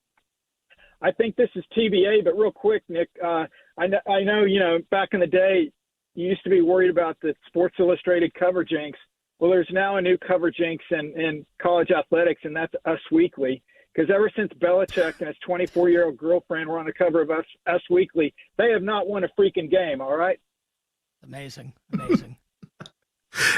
I think this is TBA, but real quick, Nick, I know, back in the day, you used to be worried about the Sports Illustrated cover jinx. Well, there's now a new cover jinx in college athletics, and that's Us Weekly. Because ever since Belichick and his 24-year-old girlfriend were on the cover of Us Weekly, they have not won a freaking game, all right? Amazing.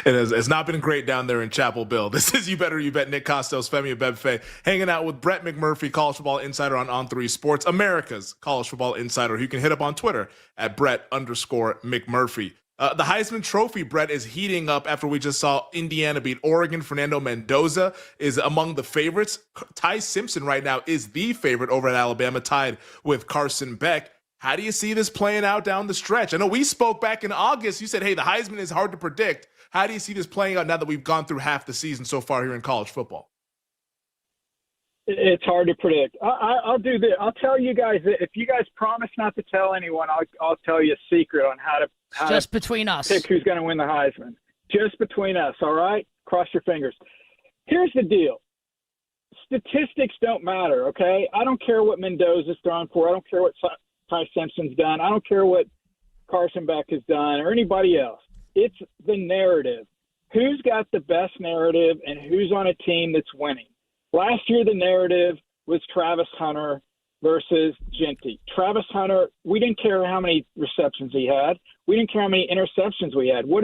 It's not been great down there in Chapel Hill. This is You Better You Bet. Nick Costos, Femi Abebfe, hanging out with Brett McMurphy, college football insider on On3 Sports, America's college football insider, who you can hit up on Twitter at Brett_McMurphy. The Heisman Trophy, Brett, is heating up after we just saw Indiana beat Oregon. Fernando Mendoza is among the favorites. Ty Simpson right now is the favorite over at Alabama, tied with Carson Beck. How do you see this playing out down the stretch? I know we spoke back in August. You said, hey, the Heisman is hard to predict. How do you see this playing out now that we've gone through half the season so far here in college football? It's hard to predict. I'll do this. I'll tell you guys, if you guys promise not to tell anyone, I'll tell you a secret on how just between us. Pick who's going to win the Heisman. Just between us, all right? Cross your fingers. Here's the deal. Statistics don't matter, okay? I don't care what Mendoza's thrown for. I don't care what Ty Simpson's done. I don't care what Carson Beck has done or anybody else. It's the narrative. Who's got the best narrative and who's on a team that's winning? Last year, the narrative was Travis Hunter versus Genty. Travis Hunter, we didn't care how many receptions he had. We didn't care how many interceptions we had. What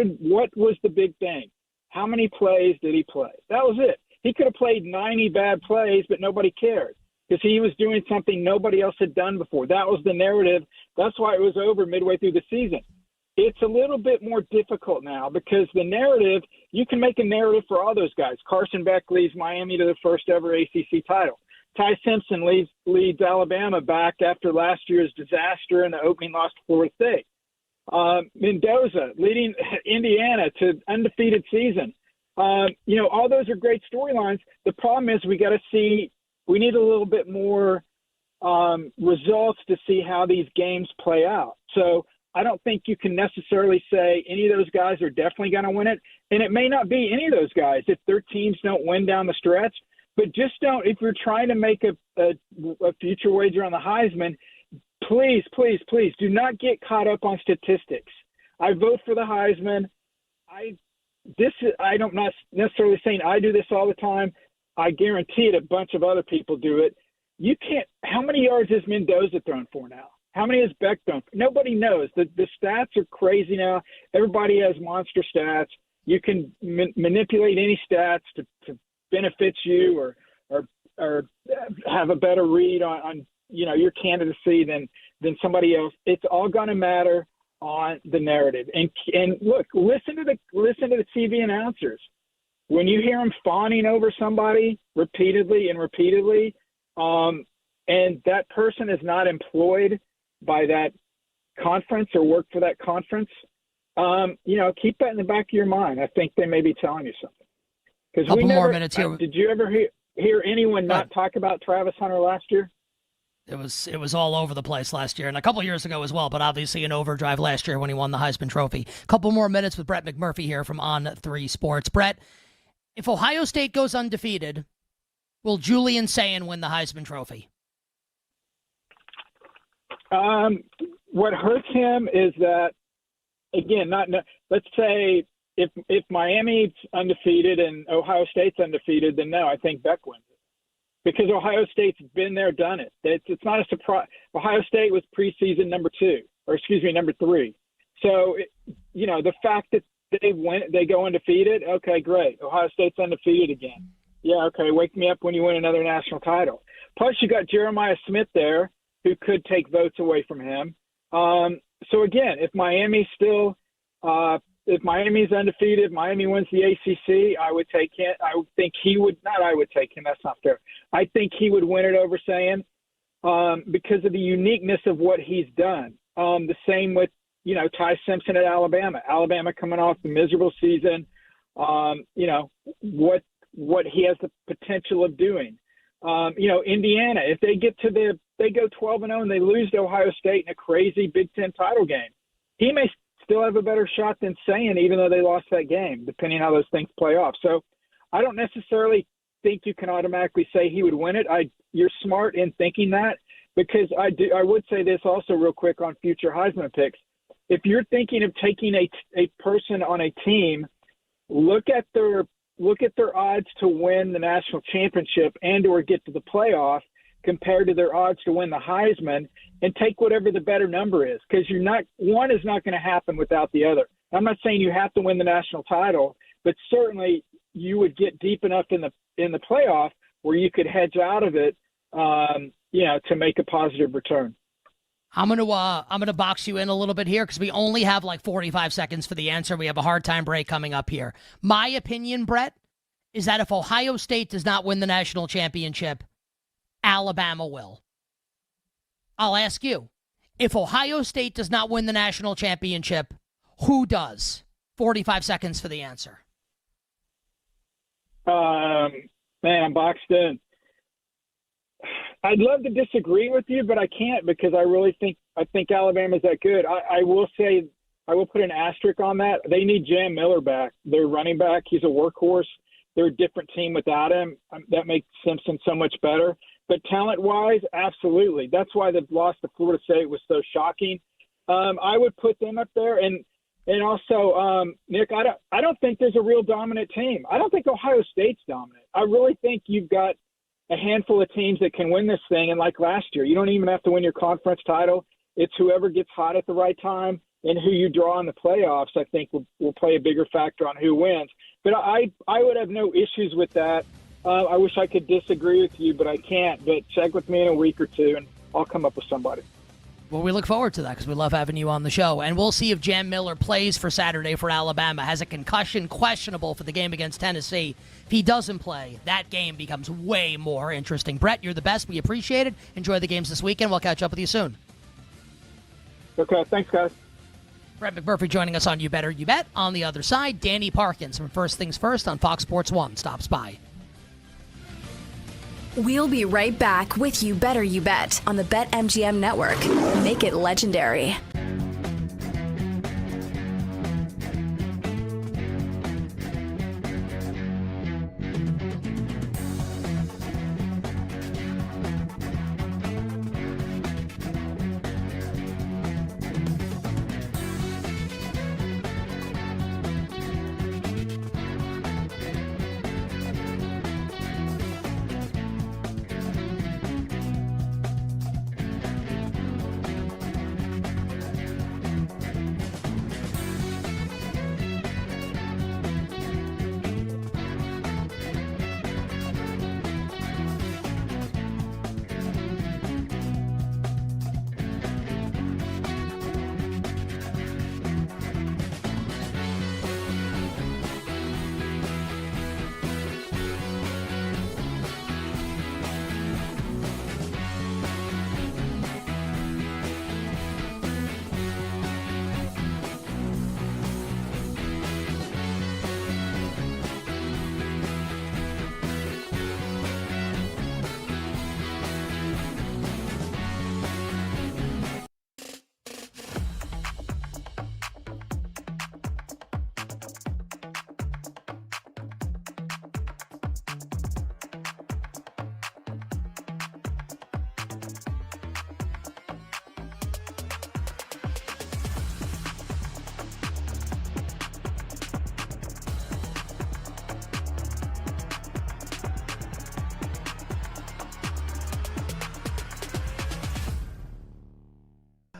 was the big thing? How many plays did he play? That was it. He could have played 90 bad plays, but nobody cared because he was doing something nobody else had done before. That was the narrative. That's why it was over midway through the season. It's a little bit more difficult now because the narrative, you can make a narrative for all those guys. Carson Beck leads Miami to the first ever ACC title. Ty Simpson leads Alabama back after last year's disaster and the opening loss to Florida State. Mendoza leading Indiana to undefeated season. All those are great storylines. The problem is we need a little bit more results to see how these games play out. So I don't think you can necessarily say any of those guys are definitely going to win it. And it may not be any of those guys if their teams don't win down the stretch. But just don't, if you're trying to make a future wager on the Heisman, please, please, please do not get caught up on statistics. I vote for the Heisman. I'm not necessarily saying I do this all the time. I guarantee it a bunch of other people do it. You can't – how many yards has Mendoza thrown for now? How many has Beck thrown for? Nobody knows. The stats are crazy now. Everybody has monster stats. You can manipulate any stats to benefit you or have a better read on your candidacy than somebody else. It's all going to matter on the narrative. And look, listen to the TV announcers. When you hear them fawning over somebody repeatedly, and that person is not employed by that conference or work for that conference, keep that in the back of your mind. I think they may be telling you something. Because Couple more minutes here. Did you ever hear anyone not talk about Travis Hunter last year? It was all over the place last year, and a couple years ago as well, but obviously in overdrive last year when he won the Heisman Trophy. Couple more minutes with Brett McMurphy here from On3 Sports. Brett, if Ohio State goes undefeated, will Julian Sayin win the Heisman Trophy? What hurts him is that, again, let's say if Miami's undefeated and Ohio State's undefeated, then no, I think Beck wins it. Because Ohio State's been there, done it. It's not a surprise. Ohio State was preseason number 3. So, the fact that they go undefeated, okay, great. Ohio State's undefeated again. Yeah, okay, wake me up when you win another national title. Plus, you got Jeremiah Smith there, who could take votes away from him. So again, if Miami's undefeated, Miami wins the ACC, I would take him. That's not fair. I think he would win it over Sayin because of the uniqueness of what he's done. The same with, Ty Simpson at Alabama. Alabama coming off the miserable season. What he has the potential of doing. Indiana, if they go 12-0 and they lose to Ohio State in a crazy Big Ten title game, he may still have a better shot than Sayin, even though they lost that game, depending how those things play off. So I don't necessarily think you can automatically say he would win it. You're smart in thinking that, because I would say this also real quick on future Heisman picks. If you're thinking of taking a person on a team, look at their odds to win the national championship and or get to the playoff compared to their odds to win the Heisman, and take whatever the better number is, because one is not going to happen without the other. I'm not saying you have to win the national title, but certainly you would get deep enough in the playoff where you could hedge out of it, to make a positive return. I'm gonna box you in a little bit here because we only have like 45 seconds for the answer. We have a hard time break coming up here. My opinion, Brett, is that if Ohio State does not win the national championship, Alabama will. I'll ask you, if Ohio State does not win the national championship, who does? 45 seconds for the answer. Man, I'm boxed in. I'd love to disagree with you, but I can't, because I think Alabama's that good. I will put an asterisk on that. They need Jam Miller back. Their running back, he's a workhorse. They're a different team without him. That makes Simpson so much better. But talent-wise, absolutely. That's why the loss to Florida State was so shocking. I would put them up there. And also, Nick, I don't think there's a real dominant team. I don't think Ohio State's dominant. I really think you've got a handful of teams that can win this thing. And like last year, you don't even have to win your conference title. It's whoever gets hot at the right time and who you draw in the playoffs, I think will play a bigger factor on who wins. But I would have no issues with that. I wish I could disagree with you, but I can't. But check with me in a week or two, and I'll come up with somebody. Well, we look forward to that because we love having you on the show. And we'll see if Jam Miller plays for Saturday for Alabama. Has a concussion, questionable for the game against Tennessee. If he doesn't play, that game becomes way more interesting. Brett, you're the best. We appreciate it. Enjoy the games this weekend. We'll catch up with you soon. Okay, thanks, guys. Brett McMurphy joining us on You Better You Bet. On the other side, Danny Parkins from First Things First on Fox Sports 1 stops by. We'll be right back with You Better You Bet on the BetMGM Network. Make it legendary.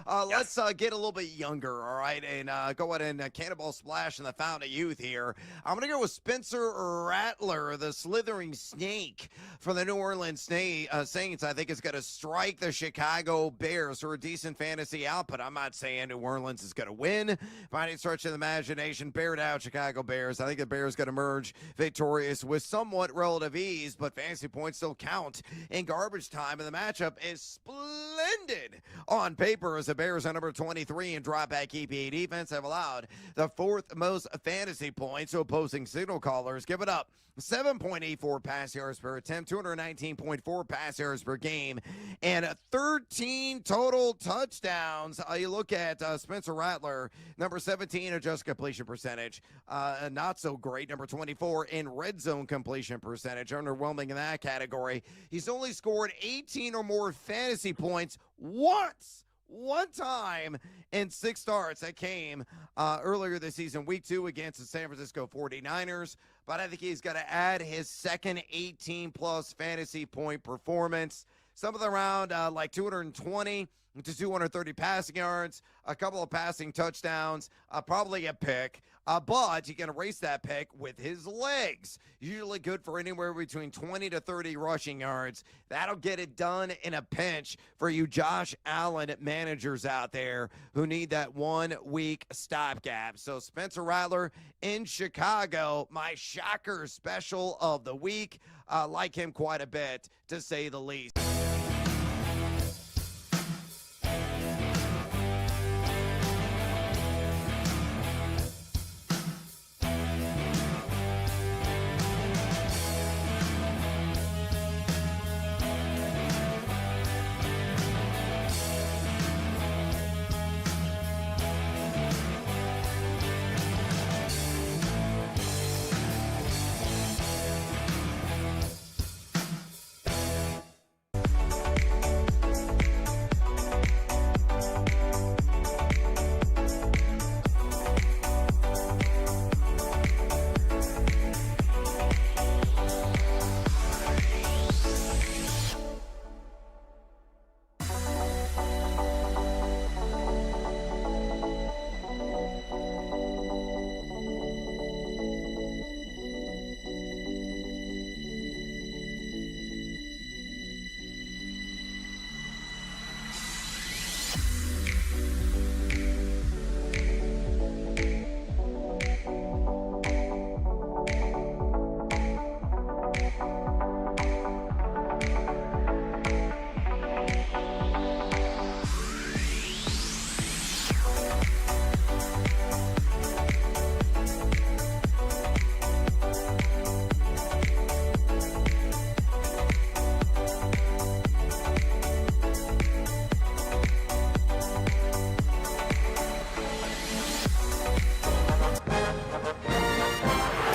Let's get a little bit younger, all right, and go ahead and cannonball splash in the fountain of youth here. I'm going to go with Spencer Rattler, the slithering snake for the New Orleans Saints. I think is going to strike the Chicago Bears for a decent fantasy output. I'm not saying New Orleans is going to win. By any stretch of the imagination, bear down Chicago Bears. I think the Bears going to emerge victorious with somewhat relative ease, but fantasy points still count in garbage time, and the matchup is splendid on paper as the Bears are number 23 in drop-back EPA defense have allowed the fourth most fantasy points to opposing signal callers. Give it up. 7.84 pass yards per attempt, 219.4 pass yards per game, and 13 total touchdowns. You look at Spencer Rattler, number 17 adjusted completion percentage, not so great. Number 24 in red zone completion percentage, underwhelming in that category. He's only scored 18 or more fantasy points once. One time in 6 starts. That came earlier this season, week 2 against the San Francisco 49ers. But I think he's got to add his second 18-plus fantasy point performance. Some of the around like 220 to 230 passing yards, a couple of passing touchdowns, probably a pick. But you can erase that pick with his legs. Usually good for anywhere between 20 to 30 rushing yards. That'll get it done in a pinch for you Josh Allen managers out there who need that 1 week stopgap. So Spencer Rattler in Chicago, my shocker special of the week. Like him quite a bit, to say the least.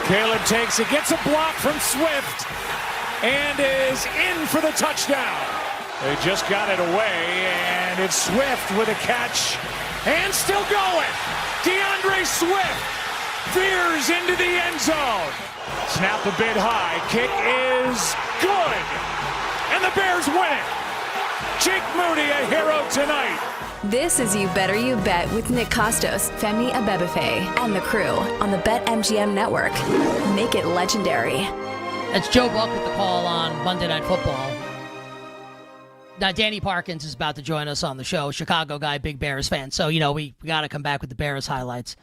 Caleb takes it, gets a block from Swift, and is in for the touchdown. They just got it away, and it's Swift with a catch, and still going. DeAndre Swift veers into the end zone. Snap a bit high, kick is good, and the Bears win it. Jake Moody, a hero tonight. This is You Better You Bet with Nick Costos, Femi Abebefe, and the crew on the BetMGM Network. Make it legendary. That's Joe Buck with the call on Monday Night Football. Now, Danny Parkins is about to join us on the show. Chicago guy, big Bears fan. So, we got to come back with the Bears highlights.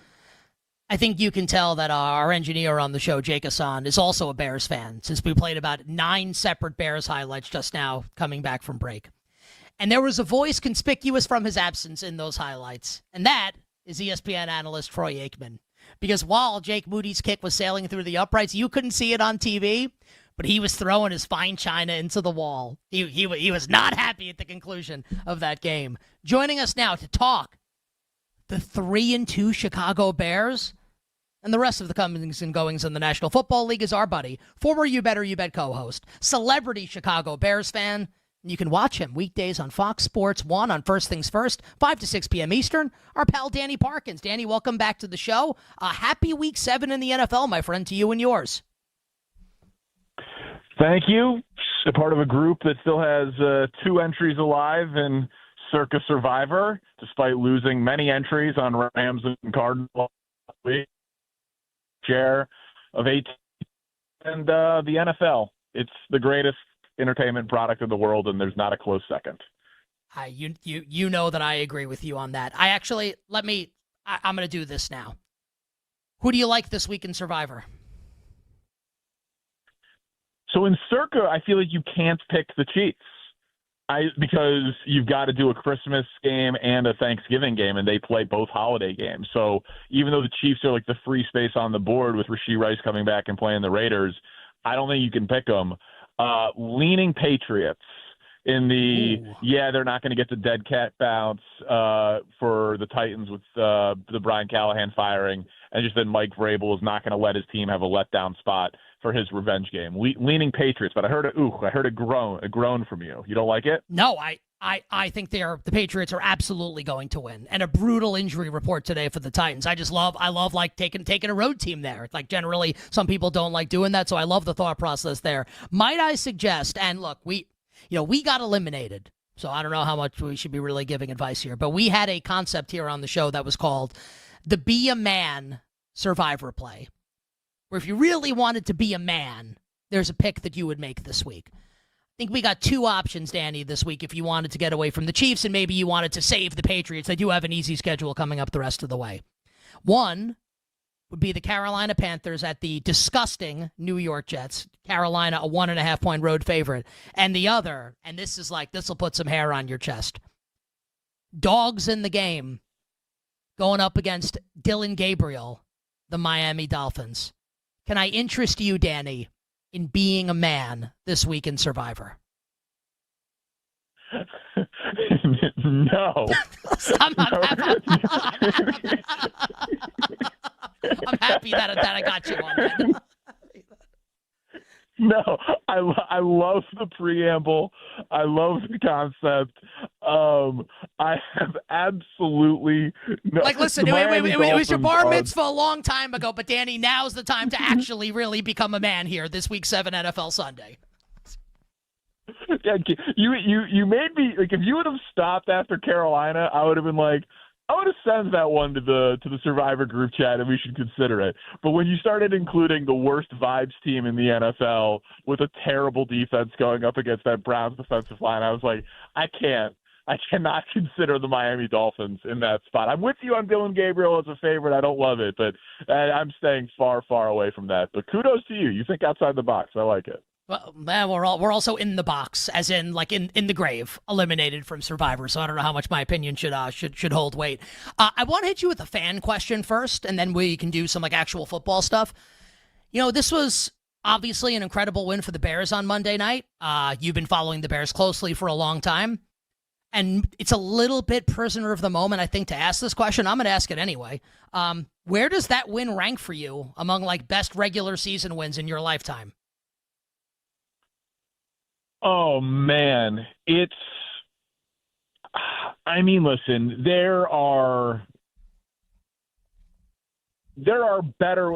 I think you can tell that our engineer on the show, Jake Hassan, is also a Bears fan, since we played about 9 separate Bears highlights just now coming back from break. And there was a voice conspicuous from his absence in those highlights, and that is ESPN analyst Troy Aikman. Because while Jake Moody's kick was sailing through the uprights, you couldn't see it on TV, but he was throwing his fine china into the wall. He was not happy at the conclusion of that game. Joining us now to talk the 3-2 Chicago Bears and the rest of the comings and goings in the National Football League is our buddy, former You Better You Bet co-host, celebrity Chicago Bears fan. You can watch him weekdays on Fox Sports 1 on First Things First, 5 to 6 p.m. Eastern. Our pal Danny Parkins. Danny, welcome back to the show. Happy Week 7 in the NFL, my friend, to you and yours. Thank you. A part of a group that still has 2 entries alive and Circa Survivor, despite losing many entries on Rams and Cardinals last week. Share of 18 and the NFL. It's the greatest entertainment product in the world, and there's not a close second. You know that I agree with you on that. I'm going to do this now. Who do you like this week in Survivor? So in Circa, I feel like you can't pick the Chiefs. Because you've got to do a Christmas game and a Thanksgiving game, and they play both holiday games. So even though the Chiefs are like the free space on the board with Rashee Rice coming back and playing the Raiders, I don't think you can pick them. Leaning Patriots in the, they're not going to get the dead cat bounce for the Titans with the Brian Callahan firing, and just that Mike Vrabel is not going to let his team have a letdown spot for his revenge game. Leaning Patriots, but I heard a groan from you. You don't like it? No, I think the Patriots are absolutely going to win. And a brutal injury report today for the Titans. I love like taking a road team there. Like generally some people don't like doing that, so I love the thought process there. Might I suggest, and look, we got eliminated. So I don't know how much we should be really giving advice here, but we had a concept here on the show that was called the Be a Man Survivor play, where if you really wanted to be a man, there's a pick that you would make this week. I think we got two options, Danny, this week if you wanted to get away from the Chiefs and maybe you wanted to save the Patriots. They do have an easy schedule coming up the rest of the way. One would be the Carolina Panthers at the disgusting New York Jets. Carolina, a 1.5-point road favorite. And the other, and this will put some hair on your chest. Dogs in the game going up against Dylan Gabriel, the Miami Dolphins. Can I interest you, Danny, in being a man this week in Survivor? No. I'm happy that I got you on that. No, I love the preamble. I love the concept. I have absolutely no. Like, listen, it was your bar mitzvah a long time ago, but Danny, now's the time to actually really become a man here this week 7 NFL Sunday. Yeah, you made me like, if you would have stopped after Carolina, I would have been like, I would have sent that one to the Survivor group chat, and we should consider it. But when you started including the worst vibes team in the NFL with a terrible defense going up against that Browns defensive line, I was like, I cannot consider the Miami Dolphins in that spot. I'm with you on Dylan Gabriel as a favorite. I don't love it, but I'm staying far, far away from that. But kudos to you. You think outside the box. I like it. Well, man, we're also in the box, as in like in the grave, eliminated from Survivor. So I don't know how much my opinion should hold weight. I want to hit you with a fan question first, and then we can do some like actual football stuff. You know, this was obviously an incredible win for the Bears on Monday night. You've been following the Bears closely for a long time, and it's a little bit prisoner of the moment, I think, to ask this question. I'm going to ask it anyway. Where does that win rank for you among like best regular season wins in your lifetime? Oh, man. Listen, there are better.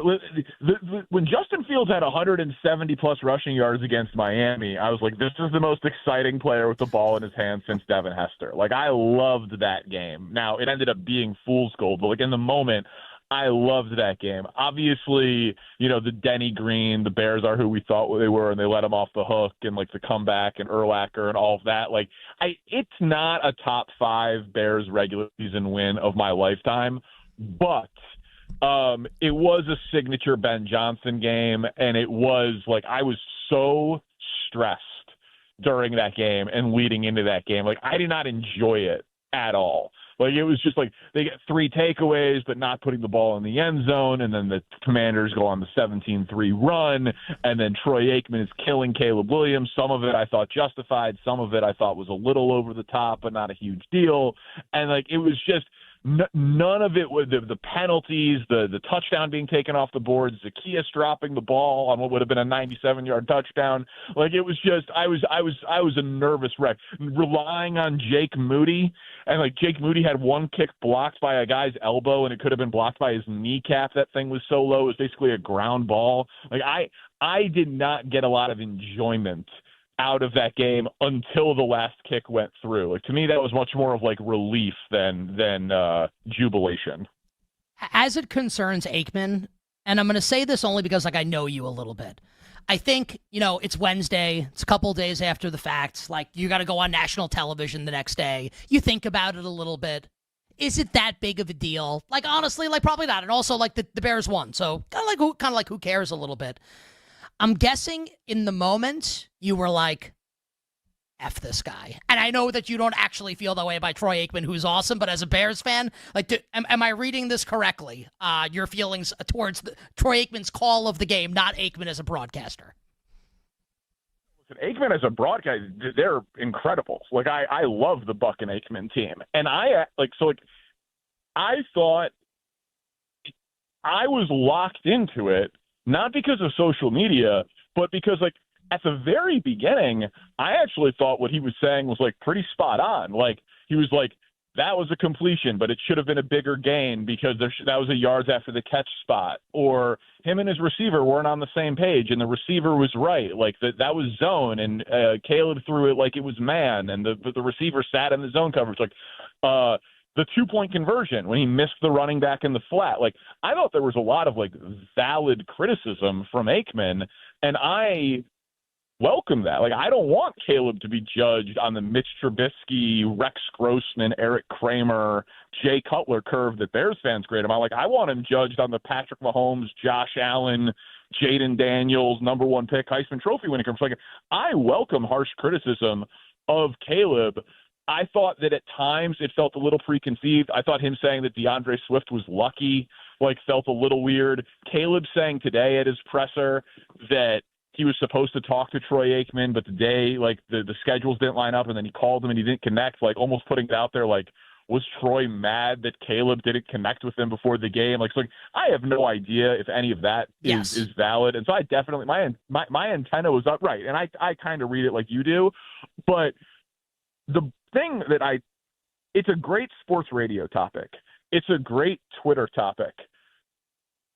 When Justin Fields had 170-plus rushing yards against Miami, I was like, this is the most exciting player with the ball in his hand since Devin Hester. Like, I loved that game. Now, it ended up being fool's gold, but like in the moment, I loved that game. Obviously, the Denny Green, the Bears are who we thought they were, and they let them off the hook, and like the comeback and Urlacher and all of that. Like, it's not a top 5 Bears regular season win of my lifetime, but it was a signature Ben Johnson game, and it was like I was so stressed during that game and leading into that game. Like, I did not enjoy it at all. Like, it was just like they get 3 takeaways, but not putting the ball in the end zone. And then the Commanders go on the 17-3 run. And then Troy Aikman is killing Caleb Williams. Some of it I thought justified. Some of it I thought was a little over the top, but not a huge deal. And like, it was just none of it was the penalties, the touchdown being taken off the board, Zacchaeus dropping the ball on what would have been a 97-yard touchdown. Like, it was just, I was a nervous wreck, relying on Jake Moody. And like, Jake Moody had one kick blocked by a guy's elbow, and it could have been blocked by his kneecap. That thing was so low. It was basically a ground ball. Like, I did not get a lot of enjoyment out of that game until the last kick went through. Like, to me, that was much more of like relief than jubilation. As it concerns Aikman, and I'm going to say this only because like I know you a little bit. I think, it's Wednesday. It's a couple days after the fact. Like, you got to go on national television the next day. You think about it a little bit. Is it that big of a deal? Like, honestly, like probably not. And also, like the Bears won, so kind of like who cares a little bit. I'm guessing in the moment you were like, F this guy. And I know that you don't actually feel that way about Troy Aikman, who's awesome, but as a Bears fan, like, am I reading this correctly? Your feelings towards Troy Aikman's call of the game, not Aikman as a broadcaster. Aikman as a broadcaster, they're incredible. Like, I love the Buck and Aikman team. And I thought I was locked into it, not because of social media, but because, like, at the very beginning, I actually thought what he was saying was, like, pretty spot on. Like, he was like, that was a completion, but it should have been a bigger gain because that was a yards after the catch spot. Or him and his receiver weren't on the same page, and the receiver was right. Like, that was zone, and Caleb threw it like it was man, and the receiver sat in the zone coverage. Like, the 2-point conversion when he missed the running back in the flat. Like, I thought there was a lot of, like, valid criticism from Aikman, and I welcome that. Like, I don't want Caleb to be judged on the Mitch Trubisky, Rex Grossman, Eric Kramer, Jay Cutler curve that Bears fans grade him on. Like, I want him judged on the Patrick Mahomes, Josh Allen, Jaden Daniels, number 1 pick, Heisman Trophy winning curve. Like, I welcome harsh criticism of Caleb. I thought that at times it felt a little preconceived. I thought him saying that DeAndre Swift was lucky, like, felt a little weird. Caleb saying today at his presser that he was supposed to talk to Troy Aikman, but the day, like, the schedules didn't line up, and then he called him and he didn't connect, like, almost putting it out there, like, was Troy mad that Caleb didn't connect with him before the game? Like, so, like, I have no idea if any of that is valid. And so I definitely, my antenna was up, right, and I kind of read it like you do. But the thing that it's a great sports radio topic. It's a great Twitter topic.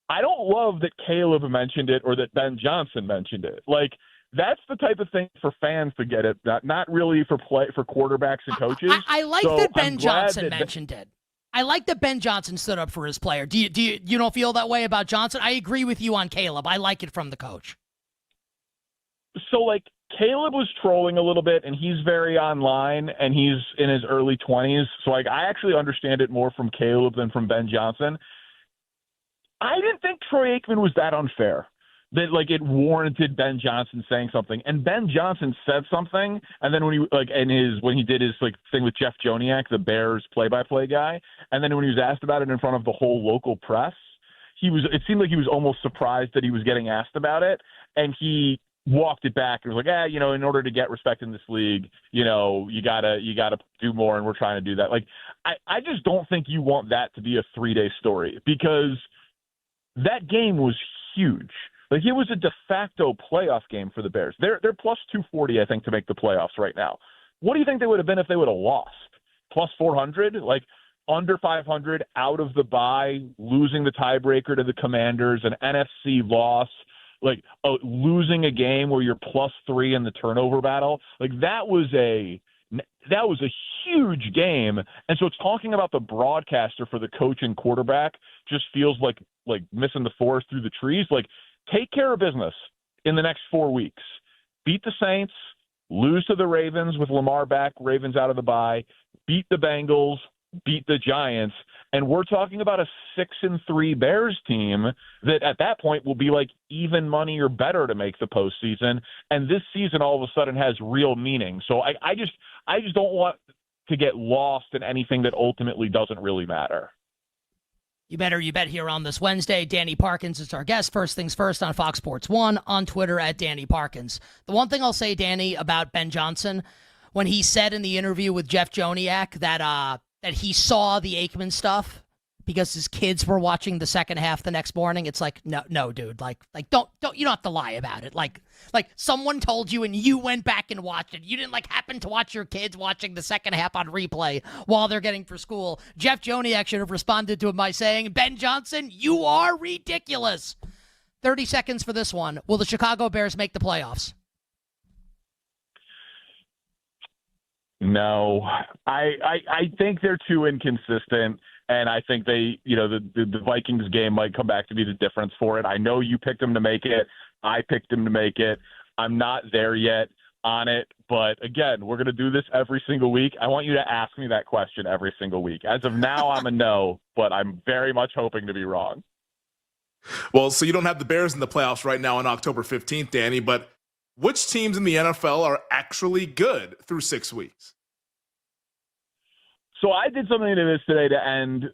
I don't love that Caleb mentioned it or that Ben Johnson mentioned it. Like, that's the type of thing for fans to get it, not really for quarterbacks and coaches. I like that Ben Johnson mentioned it. I like that Ben Johnson stood up for his player. Do you don't feel that way about Johnson? I agree with you on Caleb. I like it from the coach. So, like, Caleb was trolling a little bit, and he's very online, and he's in his early 20s. So, like, I actually understand it more from Caleb than from Ben Johnson. I didn't think Troy Aikman was that unfair, that, like, it warranted Ben Johnson saying something. And Ben Johnson said something, and then when he did his, like, thing with Jeff Joniak, the Bears play-by-play guy, and then when he was asked about it in front of the whole local press, it seemed like he was almost surprised that he was getting asked about it, and he walked it back and was like, in order to get respect in this league, you gotta do more, and we're trying to do that. Like, I just don't think you want that to be a 3-day story, because that game was huge. Like, it was a de facto playoff game for the Bears. They're plus 240, I think, to make the playoffs right now. What do you think they would have been if they would have lost? Plus 400? Like, under 500, out of the bye, losing the tiebreaker to the Commanders, an NFC loss, like, losing a game where you're plus 3 in the turnover battle. Like, that was a huge game. And so talking about the broadcaster for the coach and quarterback just feels like missing the forest through the trees. Like, take care of business in the next 4 weeks. Beat the Saints, lose to the Ravens with Lamar back, Ravens out of the bye, beat the Bengals, beat the Giants, and we're talking about a 6-3 Bears team that at that point will be like even money or better to make the postseason. And this season all of a sudden has real meaning. So I just don't want to get lost in anything that ultimately doesn't really matter. You bet here on this Wednesday. Danny Parkins is our guest. First things first on Fox Sports 1, on Twitter at Danny Parkins. The one thing I'll say, Danny, about Ben Johnson, when he said in the interview with Jeff Joniak that he saw the Aikman stuff because his kids were watching the second half the next morning, it's like, no, dude, like don't you don't have to lie about it. Like someone told you and you went back and watched it. You didn't happen to watch your kids watching the second half on replay while they're getting for school. Jeff Joniak should have responded to him by saying, Ben Johnson, you are ridiculous. 30 seconds for this one. Will the Chicago Bears make the playoffs? No, I think they're too inconsistent, and I think they, the Vikings game might come back to be the difference for it. I know you picked them to make it. I picked them to make it. I'm not there yet on it, but again, we're going to do this every single week. I want you to ask me that question every single week. As of now, I'm a no, but I'm very much hoping to be wrong. Well, so you don't have the Bears in the playoffs right now on October 15th, Danny, but which teams in the NFL are actually good through 6 weeks? So I did something to this today to end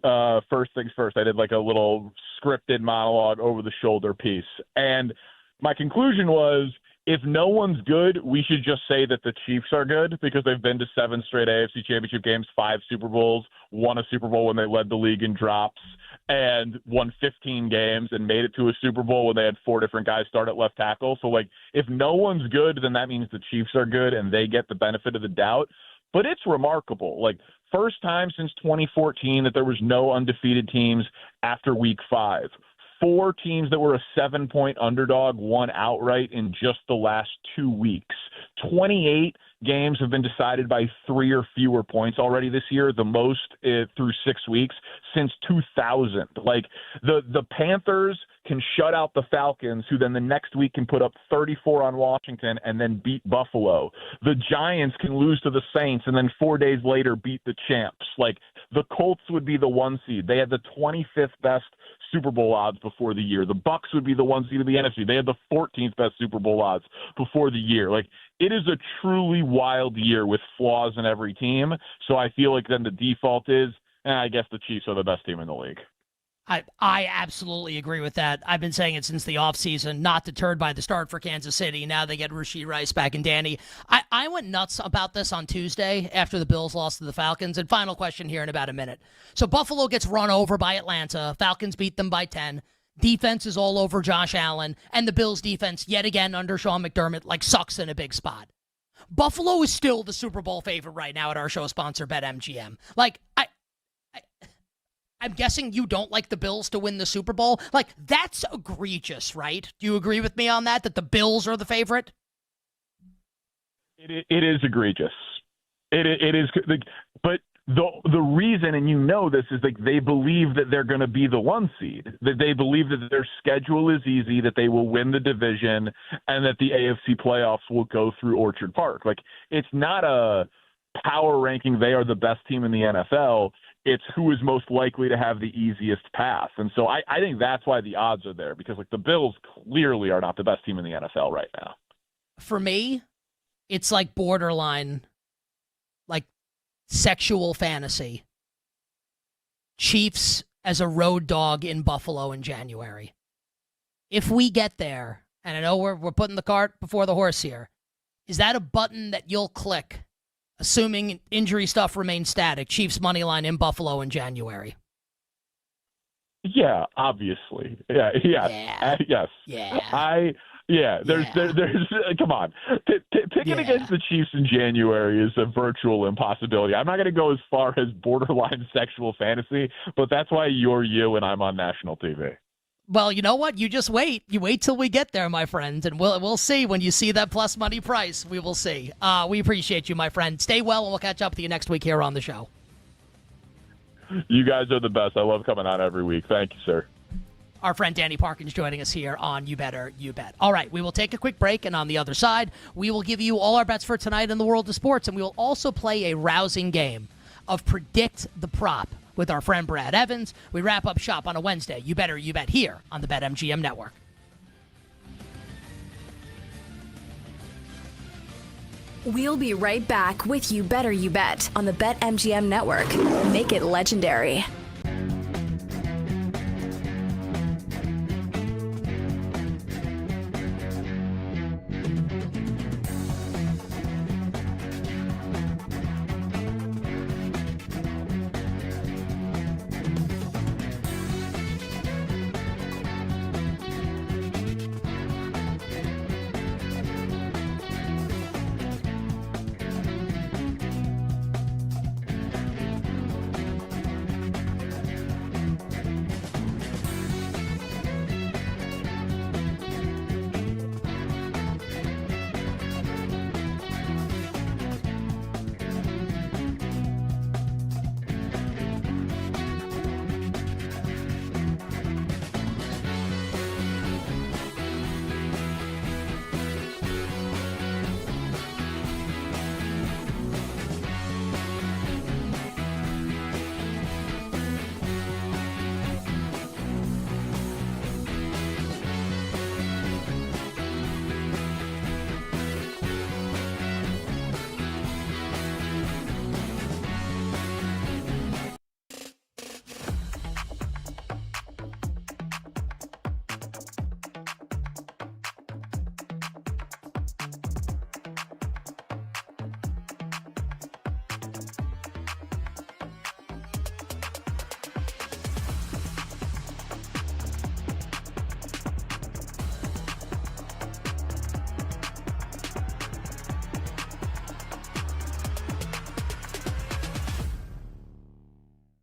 first things first. I did like a little scripted monologue over the shoulder piece. And my conclusion was, if no one's good, we should just say that the Chiefs are good because they've been to 7 straight AFC Championship games, 5 Super Bowls, won a Super Bowl when they led the league in drops, and won 15 games and made it to a Super Bowl when they had 4 different guys start at left tackle. So, like, if no one's good, then that means the Chiefs are good and they get the benefit of the doubt. But it's remarkable. Like, first time since 2014 that there was no undefeated teams after week 5. 4 teams that were a 7-point underdog won outright in just the last 2 weeks. 28 games have been decided by 3 or fewer points already this year, the most through 6 weeks since 2000. Like, the Panthers can shut out the Falcons, who then the next week can put up 34 on Washington and then beat Buffalo. The Giants can lose to the Saints and then 4 days later beat the champs. Like, the Colts would be the 1 seed. They had the 25th best Super Bowl odds before the year. The Bucs would be the 1 seed of the NFC. They had the 14th best Super Bowl odds before the year. Like, it is a truly wild year with flaws in every team. So I feel like then the default is, I guess the Chiefs are the best team in the league. I absolutely agree with that. I've been saying it since the offseason, not deterred by the start for Kansas City. Now they get Rashee Rice back. And Danny, I went nuts about this on Tuesday after the Bills lost to the Falcons. And final question here in about a minute. So Buffalo gets run over by Atlanta. Falcons beat them by 10. Defense is all over Josh Allen. And the Bills defense, yet again under Sean McDermott, like sucks in a big spot. Buffalo is still the Super Bowl favorite right now at our show sponsor, BetMGM. Like, I'm guessing you don't like the Bills to win the Super Bowl. Like, that's egregious, right? Do you agree with me on that the Bills are the favorite? It is egregious. It is, but the reason, and you know this, is like they believe that they're going to be the 1 seed, that they believe that their schedule is easy, that they will win the division, and that the AFC playoffs will go through Orchard Park. Like, it's not a power ranking, they are the best team in the NFL. It's who is most likely to have the easiest path. And so I think that's why the odds are there, because like the Bills clearly are not the best team in the NFL right now. For me, it's like borderline, like sexual fantasy. Chiefs as a road dog in Buffalo in January. If we get there, and I know we're putting the cart before the horse here, is that a button that you'll click? Assuming injury stuff remains static, Chiefs money line in Buffalo in January. Yeah, obviously. Yeah. Yes. Yeah. There's come on. Picking against the Chiefs in January is a virtual impossibility. I'm not going to go as far as borderline sexual fantasy, but that's why you're you and I'm on national TV. Well, you know what? You just wait. You wait till we get there, my friends, and we'll see when you see that plus money price. We will see. We appreciate you, my friend. Stay well, and we'll catch up with you next week here on the show. You guys are the best. I love coming on every week. Thank you, sir. Our friend Danny Parkins joining us here on You Better You Bet. All right, we will take a quick break, and on the other side, we will give you all our bets for tonight in the world of sports, and we will also play a rousing game of Predict the Prop with our friend Brad Evans. We wrap up shop on a Wednesday. You Better You Bet here on the BetMGM Network. We'll be right back with You Better You Bet on the BetMGM Network. Make it legendary.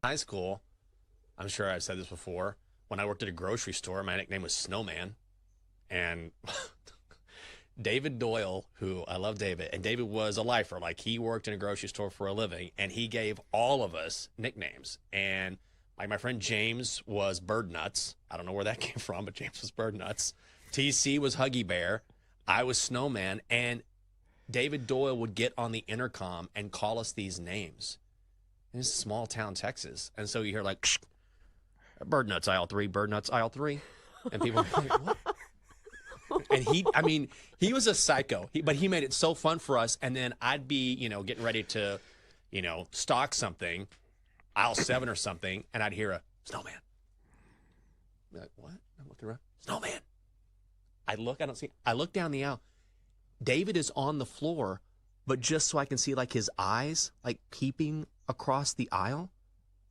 high school, I'm sure I've said this before, when I worked at a grocery store, my nickname was Snowman. And David Doyle, who I love David, and David was a lifer. Like, he worked in a grocery store for a living, and he gave all of us nicknames. And like, my friend James was Bird Nuts. I don't know where that came from, but James was Bird Nuts. TC was Huggy Bear. I was Snowman. And David Doyle would get on the intercom and call us these names. And this is small town Texas. And so you hear like, Bird Nuts aisle 3, Bird Nuts aisle 3. And people are like, what? And he was a psycho, but he made it so fun for us. And then I'd be, getting ready to, stock something, aisle 7 or something, and I'd hear a Snowman. I'm like, what? I'm looking around. Snowman. I look down the aisle. David is on the floor, but just so I can see like his eyes, like peeping across the aisle.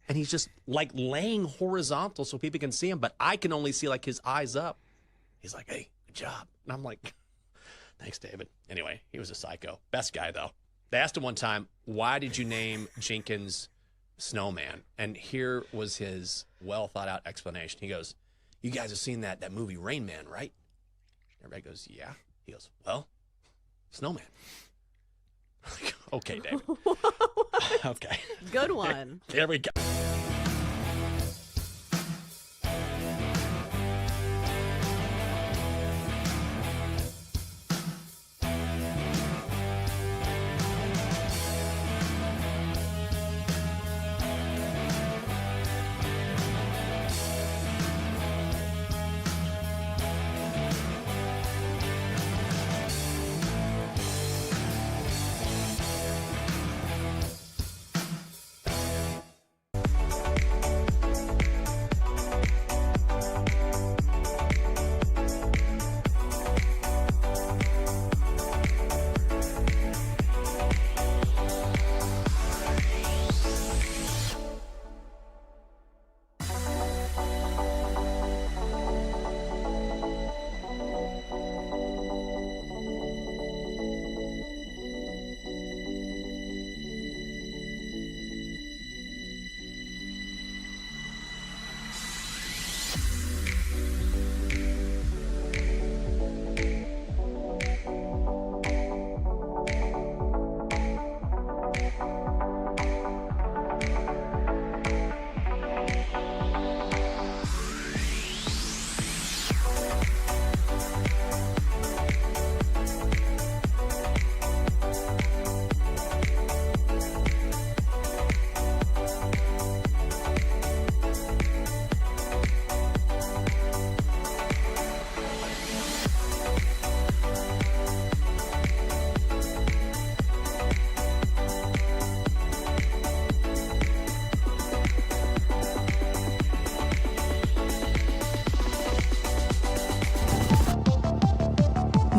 And he's just like laying horizontal so people can see him, but I can only see like his eyes up. He's like, hey, good job. And I'm like, thanks, David. Anyway, he was a psycho. Best guy, though. They asked him one time, why did you name Jenkins Snowman? And here was his well-thought-out explanation. He goes, you guys have seen that movie Rain Man, right? Everybody goes, yeah. He goes, well, Snowman. Okay, David. Okay. Good one. There we go.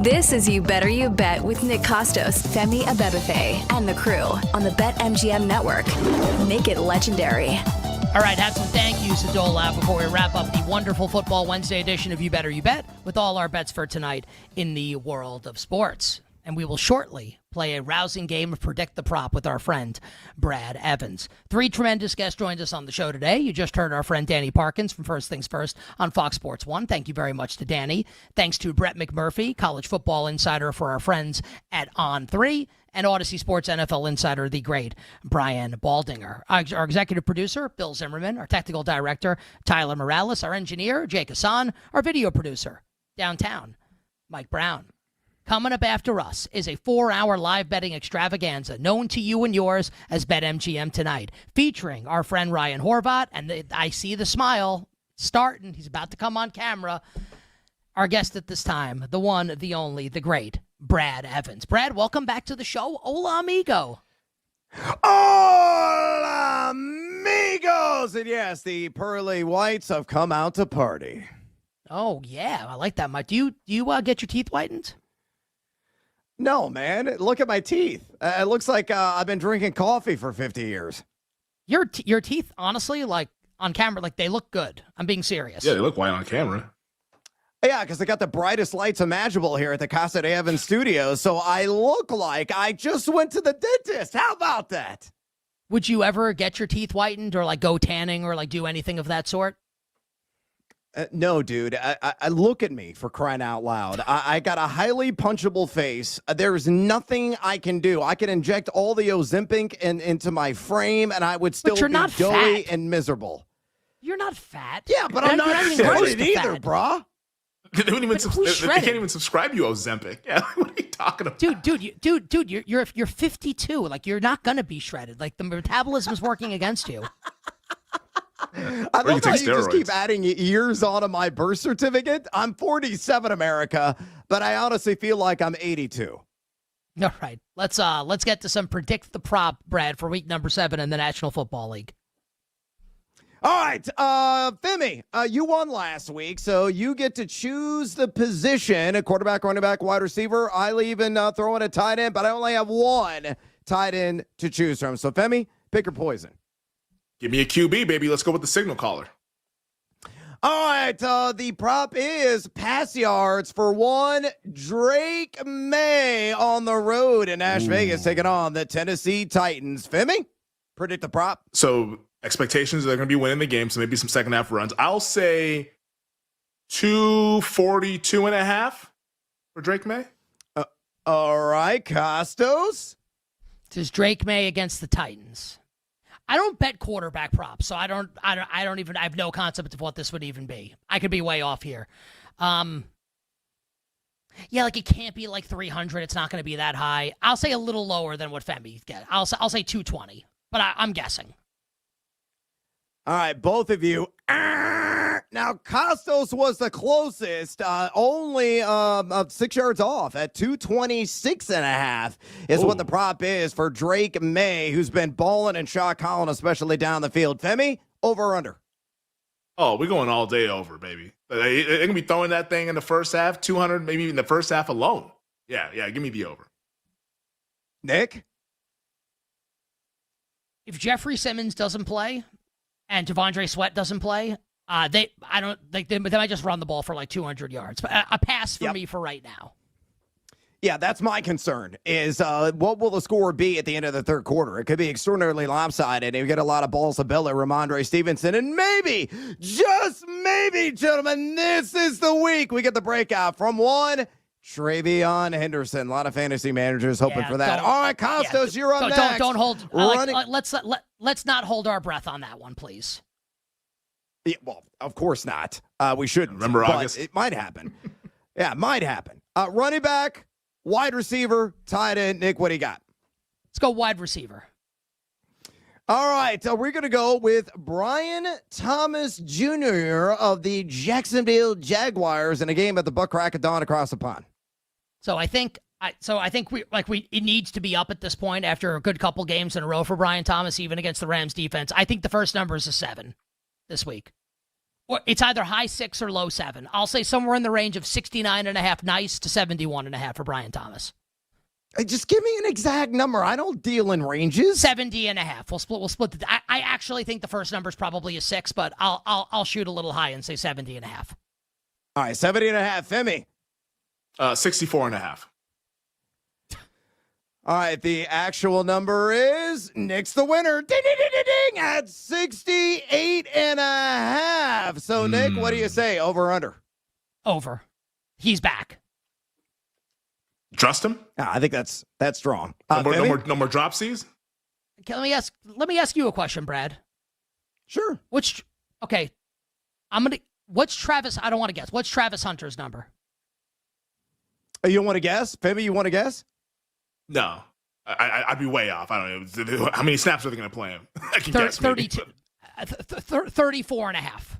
This is You Better You Bet with Nick Costos, Femi Abebefe, and the crew on the BetMGM network. Make it legendary. All right, have some thank yous to dole out before we wrap up the wonderful Football Wednesday edition of You Better You Bet with all our bets for tonight in the world of sports. And we will shortly play a rousing game of Predict the Prop with our friend Brad Evans. 3 tremendous guests joined us on the show today. You just heard our friend Danny Parkins from First Things First on Fox Sports 1. Thank you very much to Danny. Thanks to Brett McMurphy, college football insider for our friends at On3, and Odyssey Sports NFL insider, the great Brian Baldinger. Our executive producer, Bill Zimmerman. Our technical director, Tyler Morales. Our engineer, Jake Hassan. Our video producer, downtown, Mike Brown. Coming up after us is a 4-hour live betting extravaganza known to you and yours as BetMGM Tonight, featuring our friend Ryan Horvat, and I see the smile starting. He's about to come on camera. Our guest at this time, the one, the only, the great Brad Evans. Brad, welcome back to the show. Hola, amigo. Hola, amigos! And yes, the pearly whites have come out to party. Oh, yeah. I like that, Mike. Do you get your teeth whitened? No, man. Look at my teeth. It looks like I've been drinking coffee for 50 years. Your teeth, honestly, like on camera, like they look good. I'm being serious. Yeah, they look white on camera. Yeah, because they got the brightest lights imaginable here at the Casa de Evans studios, so I look like I just went to the dentist. How about that? Would you ever get your teeth whitened or like go tanning or like do anything of that sort? No, dude. I look at me, for crying out loud. I got a highly punchable face. There's nothing I can do. I can inject all the Ozempic into my frame, and I would still be not doughy fat. and miserable. You're not fat. Yeah, but I'm not shredded either, brah. They wouldn't even Who's they can't shredded? even subscribe you Ozempic. Yeah, what are you talking about? Dude, you're 52. Like you're not gonna be shredded. Like the metabolism's working against you. I Or you love how take you just keep steroids. adding years onto my birth certificate. I'm 47, America, but I honestly feel like I'm 82. All right, let's get to some predict the prop, Brad, for week number 7 in the National Football League. All right, Femi, you won last week, so you get to choose the position: a quarterback, running back, wide receiver. I'll even throw in a tight end, but I only have one tight end to choose from. So, Femi, pick your poison. Give me a QB, baby. Let's go with the signal caller. All right, the prop is pass yards for one. Drake May on the road in Las Vegas taking on the Tennessee Titans. Femi, predict the prop. So expectations are they're going to be winning the game, so maybe some second half runs. I'll say 242.5 for Drake May. All right, Costos. This is Drake May against the Titans. I don't bet quarterback props, so I have no concept of what this would even be. I could be way off here. Yeah, like it can't be like 300. It's not going to be that high. I'll say a little lower than what Femi get. I'll say 220, but I'm guessing. All right, both of you. Now, Costos was the closest, only 6 yards off at 226.5 is what the prop is for Drake May, who's been balling and shot calling, especially down the field. Femi, over or under? Oh, we're going all day over, baby. They're going to be throwing that thing in the first half, 200, maybe even the first half alone. Yeah, give me the over. Nick? If Jeffrey Simmons doesn't play and Devondre Sweat doesn't play, they might just run the ball for like 200 yards. But a pass for me for right now. Yeah, that's my concern is what will the score be at the end of the third quarter? It could be extraordinarily lopsided. And you get a lot of balls to Bill at Ramondre Stevenson. And maybe, just maybe, gentlemen, this is the week we get the breakout from one Travion Henderson. A lot of fantasy managers hoping for that. All right, Costos, you're up next. Don't hold. Let's not hold our breath on that one, please. Yeah, well, of course not. We shouldn't. Remember but August? It might happen. Yeah, it might happen. Running back, wide receiver, tight end. Nick, what do you got? Let's go wide receiver. All right, we're going to go with Brian Thomas Jr. of the Jacksonville Jaguars in a game at the Buck Crack of Dawn across the pond. So I think it needs to be up at this point after a good couple games in a row for Brian Thomas, even against the Rams defense. I think the first number is a 7 this week. Or it's either high 6 or low 7. I'll say somewhere in the range of 69.5 nice to 71.5 for Brian Thomas. Just give me an exact number. I don't deal in ranges. 70.5. We'll split it. I actually think the first number is probably a 6, but I'll shoot a little high and say 70.5. All right, 70.5. Femi. 64.5. All right, the actual number is Nick's the winner. Ding, ding, ding, ding, ding, at 68.5. So, Nick, what do you say? Over or under? Over. He's back. Trust him? I think that's strong. No more dropsies? Okay, let me ask you a question, Brad. Sure. What's Travis? I don't want to guess. What's Travis Hunter's number? You don't want to guess? Femi, you want to guess? No. I'd be way off. I don't know. How many snaps are they going to play him? I can guess. 32. 34.5.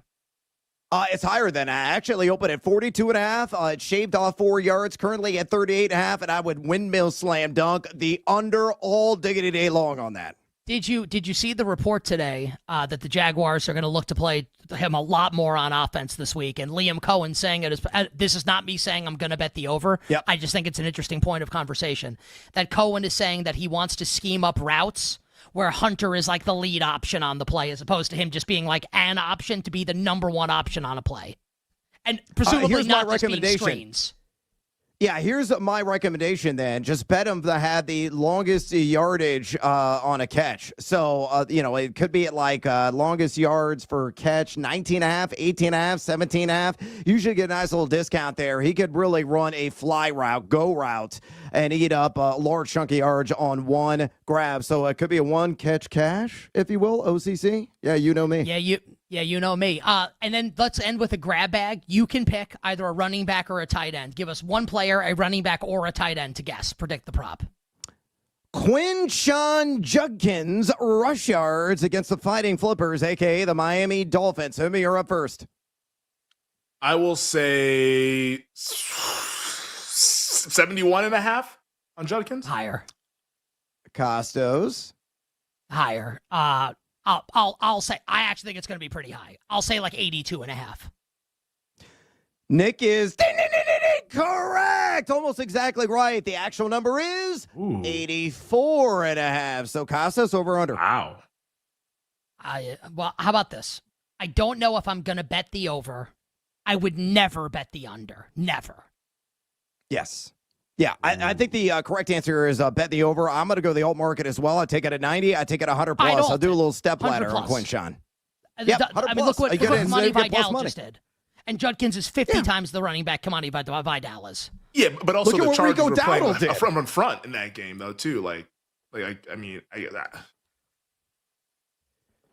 It's higher than that. I actually opened at 42.5. It shaved off 4 yards. Currently at 38.5, and I would windmill slam dunk the under all diggity day long on that. Did you see the report today that the Jaguars are going to look to play him a lot more on offense this week? And Liam Cohen saying this is not me saying I'm going to bet the over. Yep. I just think it's an interesting point of conversation that Cohen is saying that he wants to scheme up routes where Hunter is like the lead option on the play as opposed to him just being like an option to be the number one option on a play. And presumably here's not my just being recommendation. screens. Yeah, here's my recommendation then. Just bet them that had the longest yardage on a catch. So, it could be at like longest yards for catch, 19.5, 18.5, 17.5. You should get a nice little discount there. He could really run a fly route, go route, and eat up a large chunk of yards on one grab. So it could be a one catch cash, if you will, OCC. Yeah, you know me. Yeah, you know me. And then let's end with a grab bag. You can pick either a running back or a tight end. Give us one player, a running back, or a tight end to guess. Predict the prop. Quinshon Judkins rush yards against the Fighting Flippers, a.k.a. the Miami Dolphins. Humi, you're up first. I will say 71.5 on Judkins. Higher. Costos. Higher. I'll say, I actually think it's going to be pretty high. I'll say like 82.5. Nick is correct. Almost exactly right. The actual number is 84.5. So Costas over under. Wow. Well, how about this? I don't know if I'm going to bet the over. I would never bet the under. Never. Yes. Yeah, I think the correct answer is bet the over. I'm going to go the alt market as well. I take it at 90. I take it 100 plus. I'll do a little step ladder on Quinshon. Yep, 100 look what Kamani Vidal just did. And Judkins is 50 times the running back Kamani Vidal is. Yeah, but also the Chargers were playing from in front in that game, though, too. I get that.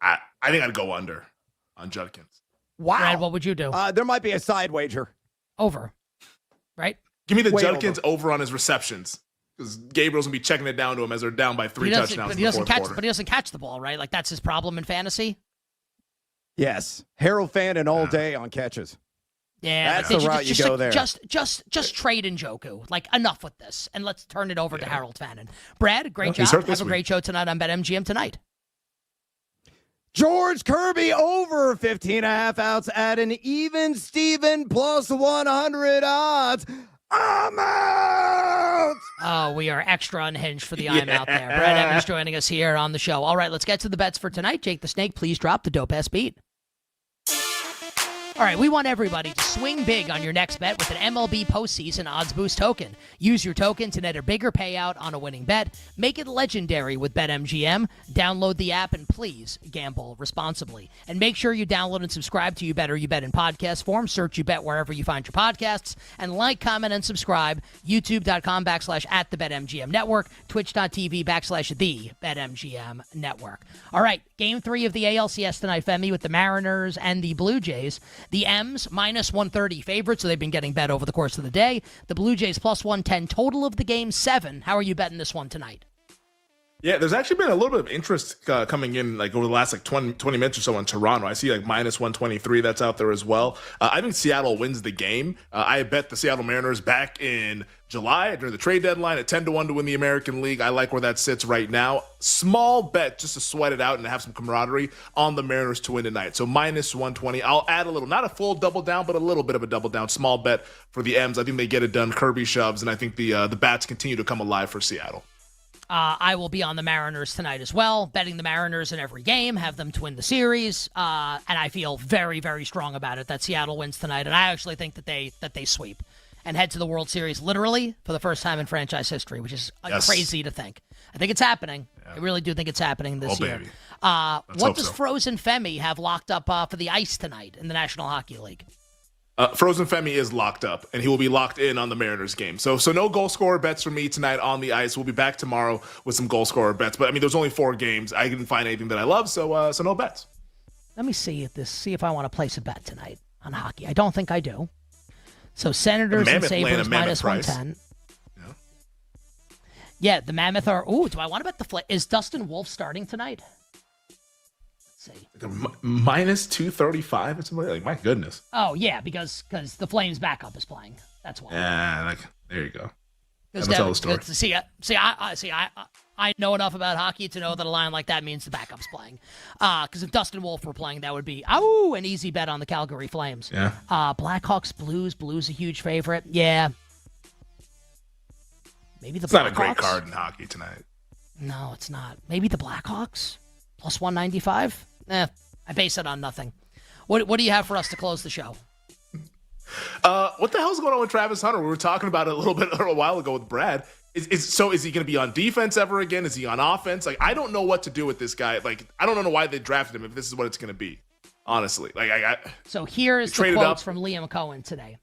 I think I'd go under on Judkins. Wow. Brad, what would you do? There might be a side wager. Over. Right? Give me the Judkins over on his receptions, because Gabriel's going to be checking it down to him as they're down by 3 touchdowns in the fourth quarter. But he doesn't catch the ball, right? Like, that's his problem in fantasy? Yes. Harold Fannin all day on catches. Yeah. That's the route you go there. Just trade Njoku. Like, enough with this, and let's turn it over to Harold Fannin. Brad, great job. Have a great show tonight on BetMGM tonight. George Kirby over 15.5 outs at an even Steven plus 100 odds. I'm out! Oh, we are extra unhinged for the I'm out there. Brad Evans joining us here on the show. All right, let's get to the bets for tonight. Jake the Snake, please drop the dope-ass beat. All right, we want everybody to swing big on your next bet with an MLB postseason odds boost token. Use your token to net a bigger payout on a winning bet. Make it legendary with BetMGM. Download the app and please gamble responsibly. And make sure you download and subscribe to You Better You Bet in podcast form. Search You Bet wherever you find your podcasts. And like, comment, and subscribe. YouTube.com/@TheBetMGM Network. Twitch.tv/The BetMGM Network. All right, Game 3 of the ALCS tonight, Femi, with the Mariners and the Blue Jays. The M's minus 130 favorites, so they've been getting bet over the course of the day. The Blue Jays plus 110, total of the game 7. How are you betting this one tonight? Yeah, there's actually been a little bit of interest coming in like over the last 20 minutes or so in Toronto. I see like minus 123 that's out there as well. I think Seattle wins the game. I bet the Seattle Mariners back in July during the trade deadline at 10-1 to win the American League. I like where that sits right now. Small bet just to sweat it out and have some camaraderie on the Mariners to win tonight. So minus 120. I'll add a little, not a full double down, but a little bit of a double down. Small bet for the M's. I think they get it done. Kirby shoves, and I think the bats continue to come alive for Seattle. I will be on the Mariners tonight as well, betting the Mariners in every game, have them to win the series, and I feel very, very strong about it that Seattle wins tonight, and I actually think that they sweep and head to the World Series literally for the first time in franchise history, which is crazy to think. I think it's happening. Yeah. I really do think it's happening this year. What does Frozen Femi have locked up for the ice tonight in the National Hockey League? Frozen Femi is locked up, and he will be locked in on the Mariners game. So no goal scorer bets for me tonight on the ice. We'll be back tomorrow with some goal scorer bets. But, I mean, there's only 4 games. I didn't find anything that I love, so no bets. Let me see if I want to place a bet tonight on hockey. I don't think I do. So Senators and Sabres minus 110. Yeah, the Mammoth are... Ooh, do I want to bet the... Is Dustin Wolf starting tonight? Minus 235 or something like, my goodness. Oh yeah, because the Flames backup is playing. That's why. Yeah, there you go. Tell the story. I know enough about hockey to know that a line like that means the backup's playing. Because if Dustin Wolf were playing, that would be an easy bet on the Calgary Flames. Yeah. Blackhawks Blues a huge favorite. Yeah. Maybe the Blackhawks. It's not a great card in hockey tonight. No, it's not. Maybe the Blackhawks plus 195. I base it on nothing. What do you have for us to close the show? What the hell's going on with Travis Hunter? We were talking about it a while ago with Brad. Is he going to be on defense ever again? Is he on offense? Like, I don't know what to do with this guy. Like, I don't know why they drafted him if this is what it's going to be. Honestly, So here's the quotes from Liam Cohen today.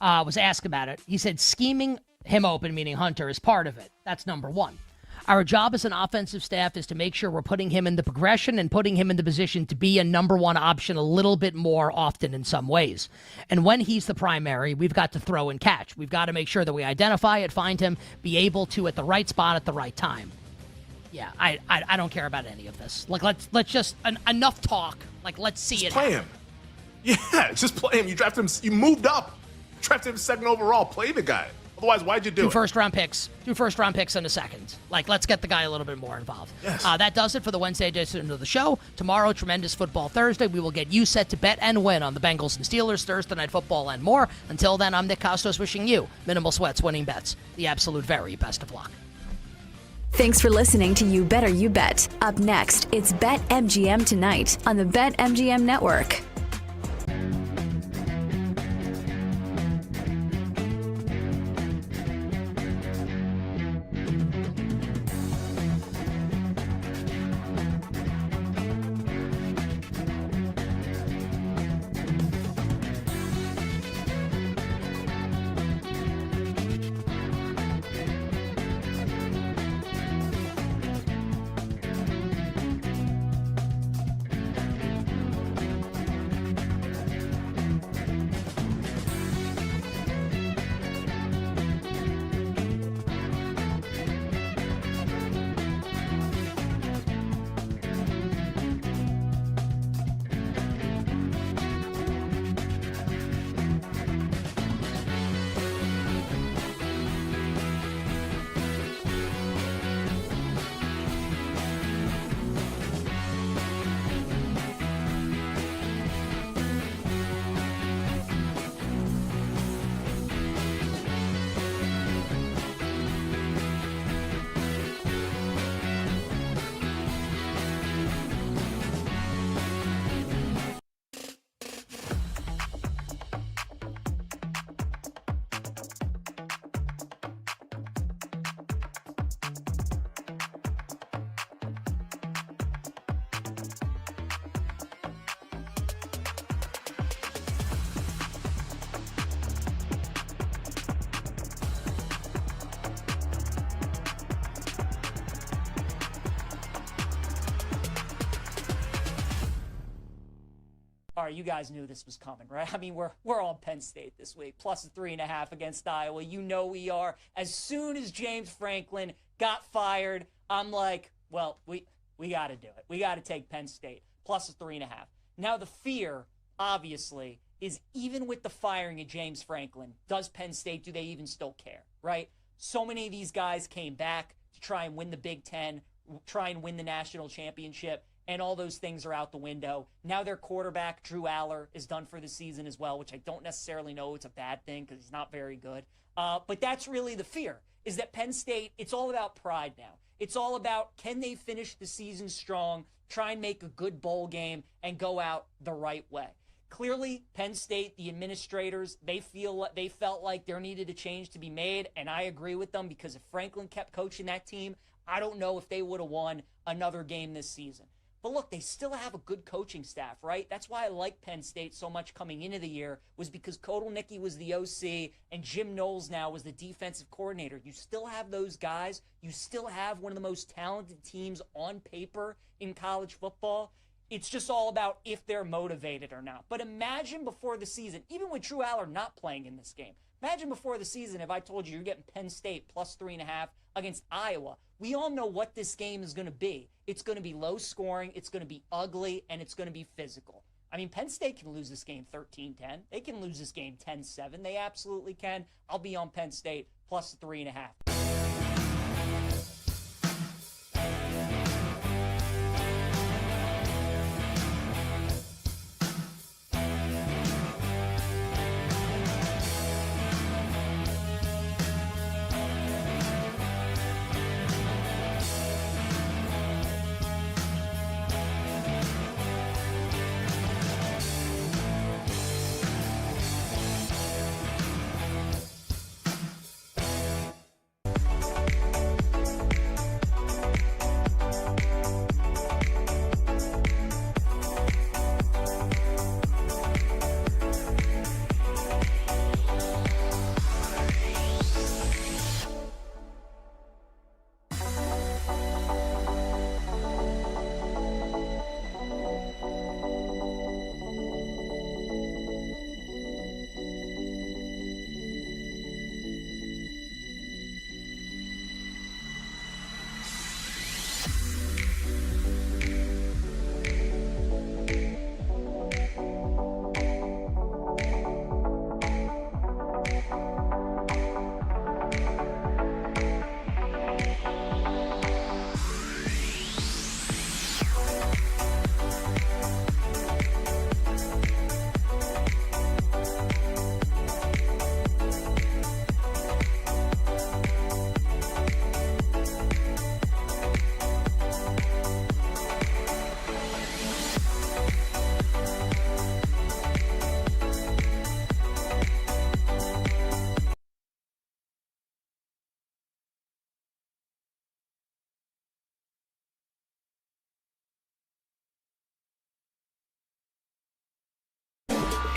Was asked about it. He said, scheming him open, meaning Hunter, is part of it. That's number one. Our job as an offensive staff is to make sure we're putting him in the progression and putting him in the position to be a number one option a little bit more often in some ways. And when he's the primary, we've got to throw and catch. We've got to make sure that we identify it, find him, be able to at the right spot at the right time. Yeah, I don't care about any of this. Like, let's just enough talk. Like, let's see it. Play him. Yeah, just play him. You drafted him. You moved up. Drafted him second overall. Play the guy. Otherwise, why'd you do it? 2 first-round picks. 2 first-round picks and a second. Like, let's get the guy a little bit more involved. Yes. That does it for the Wednesday edition of the show. Tomorrow, Tremendous Football Thursday. We will get you set to bet and win on the Bengals and Steelers, Thursday Night Football, and more. Until then, I'm Nick Costos wishing you minimal sweats, winning bets. The absolute very best of luck. Thanks for listening to You Better You Bet. Up next, it's BetMGM tonight on the BetMGM Network. All right, you guys knew this was coming, right? I mean, we're on Penn State this week, plus a 3.5 against Iowa. You know we are. As soon as James Franklin got fired, I'm like, well, we got to do it. We got to take Penn State, plus a 3.5. Now the fear, obviously, is even with the firing of James Franklin, does Penn State, do they even still care, right? So many of these guys came back to try and win the Big Ten, try and win the national championship, and all those things are out the window. Now their quarterback, Drew Aller, is done for the season as well, which I don't necessarily know it's a bad thing because he's not very good. But that's really the fear, is that Penn State, it's all about pride now. It's all about, can they finish the season strong, try and make a good bowl game, and go out the right way. Clearly, Penn State, the administrators, they felt like there needed a change to be made, and I agree with them, because if Franklin kept coaching that team, I don't know if they would have won another game this season. But look, they still have a good coaching staff, right? That's why I like Penn State so much coming into the year, was because Kotelnicki was the OC and Jim Knowles now was the defensive coordinator. You still have those guys. You still have one of the most talented teams on paper in college football. It's just all about if they're motivated or not. But imagine before the season, even with Drew Aller not playing in this game, imagine before the season if I told you you're getting Penn State plus 3.5 against Iowa. We all know what this game is going to be. It's going to be low scoring, it's going to be ugly, and it's going to be physical. I mean, Penn State can lose this game 13-10. They can lose this game 10-7. They absolutely can. I'll be on Penn State plus 3.5.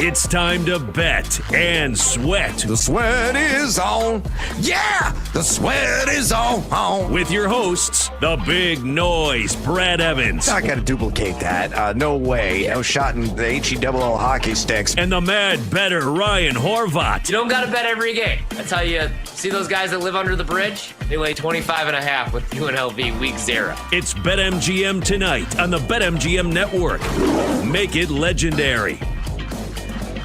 It's time to bet and sweat. The sweat is on. Yeah, the sweat is on. With your hosts, the big noise, Brad Evans. I got to duplicate that. No way. No shot in the HE-double-L hockey sticks. And the mad better, Ryan Horvat. You don't got to bet every game. That's how you see those guys that live under the bridge? They lay 25.5 with UNLV week 0. It's BetMGM tonight on the BetMGM Network. Make it legendary.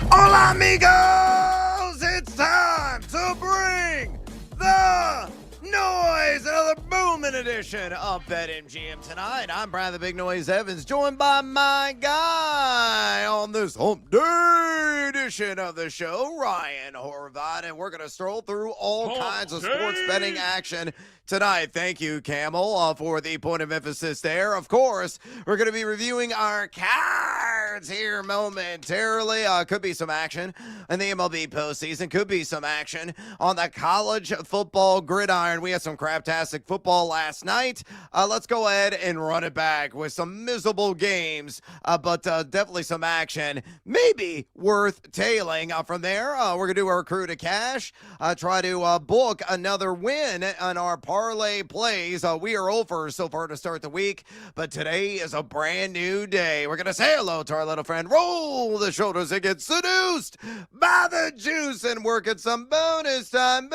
Hola, amigos! It's time to bring the noise. Another booming edition of BetMGM tonight. I'm Brad the Big Noise Evans, joined by my guy on this hump day edition of the show, Ryan Horvat, and we're going to stroll through all kinds of sports betting action tonight. Thank you, Camel, for the point of emphasis there. Of course, we're going to be reviewing our cards here momentarily. Could be some action in the MLB postseason. Could be some action on the college football gridiron. We had some craptastic football last night. Let's go ahead and run it back with some miserable games, but definitely some action. Maybe worth tailing. From there, we're going to do our crew to cash, try to book another win on our parlay plays. We are over so far to start the week, but today is a brand new day. We're going to say hello to our little friend, roll the shoulders and get seduced by the juice, and work at some bonus time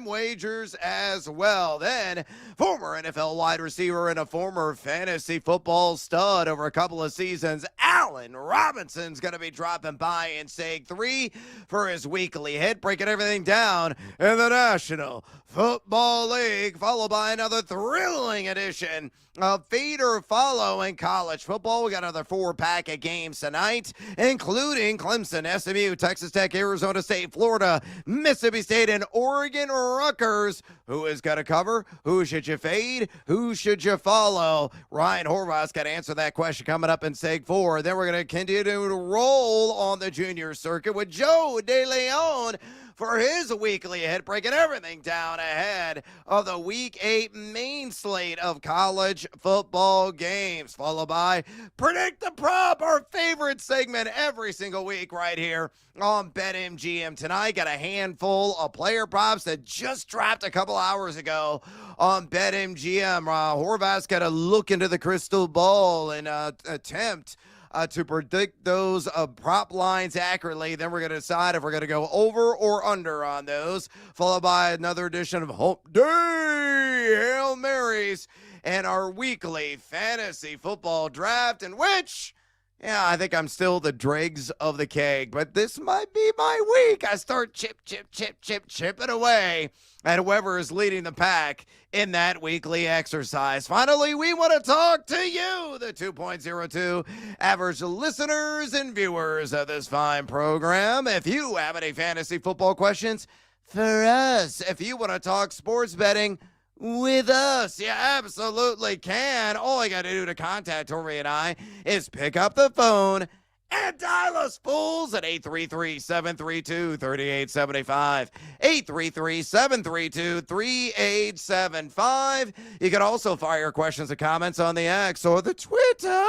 wagers as well. Then, former NFL wide receiver and a former fantasy football stud over a couple of seasons, Allen Robinson's going to be dropping by in Seg 3 for his weekly hit, breaking everything down in the National Football League, followed by another thrilling edition of Feed or Follow in college football. We got another 4-pack of games tonight, including Clemson, SMU, Texas Tech, Arizona State, Florida, Mississippi State, and Oregon Rutgers. Who is going to cover? Who should you fade? Who should you follow? Ryan Horvat's got to answer that question coming up in Seg 4. Then we're going to continue to roll on the junior circuit with Joe DeLeon for his weekly hit, breaking everything down ahead of the Week 8 main slate of college football games, followed by Predict the Prop, our favorite segment every single week right here on BetMGM tonight. Got a handful of player props that just dropped a couple hours ago on BetMGM. Horvat's got to look into the crystal ball and attempt to predict those prop lines accurately. Then we're going to decide if we're going to go over or under on those, followed by another edition of Hump Day Hail Marys and our weekly fantasy football draft, in which, yeah, I think I'm still the dregs of the keg, but this might be my week. I start chipping away at whoever is leading the pack in that weekly exercise. Finally, we want to talk to you, the 2.02 average listeners and viewers of this fine program. If you have any fantasy football questions for us, if you want to talk sports betting with us, you absolutely can. All you got to do to contact Tori and I is pick up the phone and dial us fools at 833-732-3875. 833-732-3875. You can also fire your questions and comments on the X or the Twitter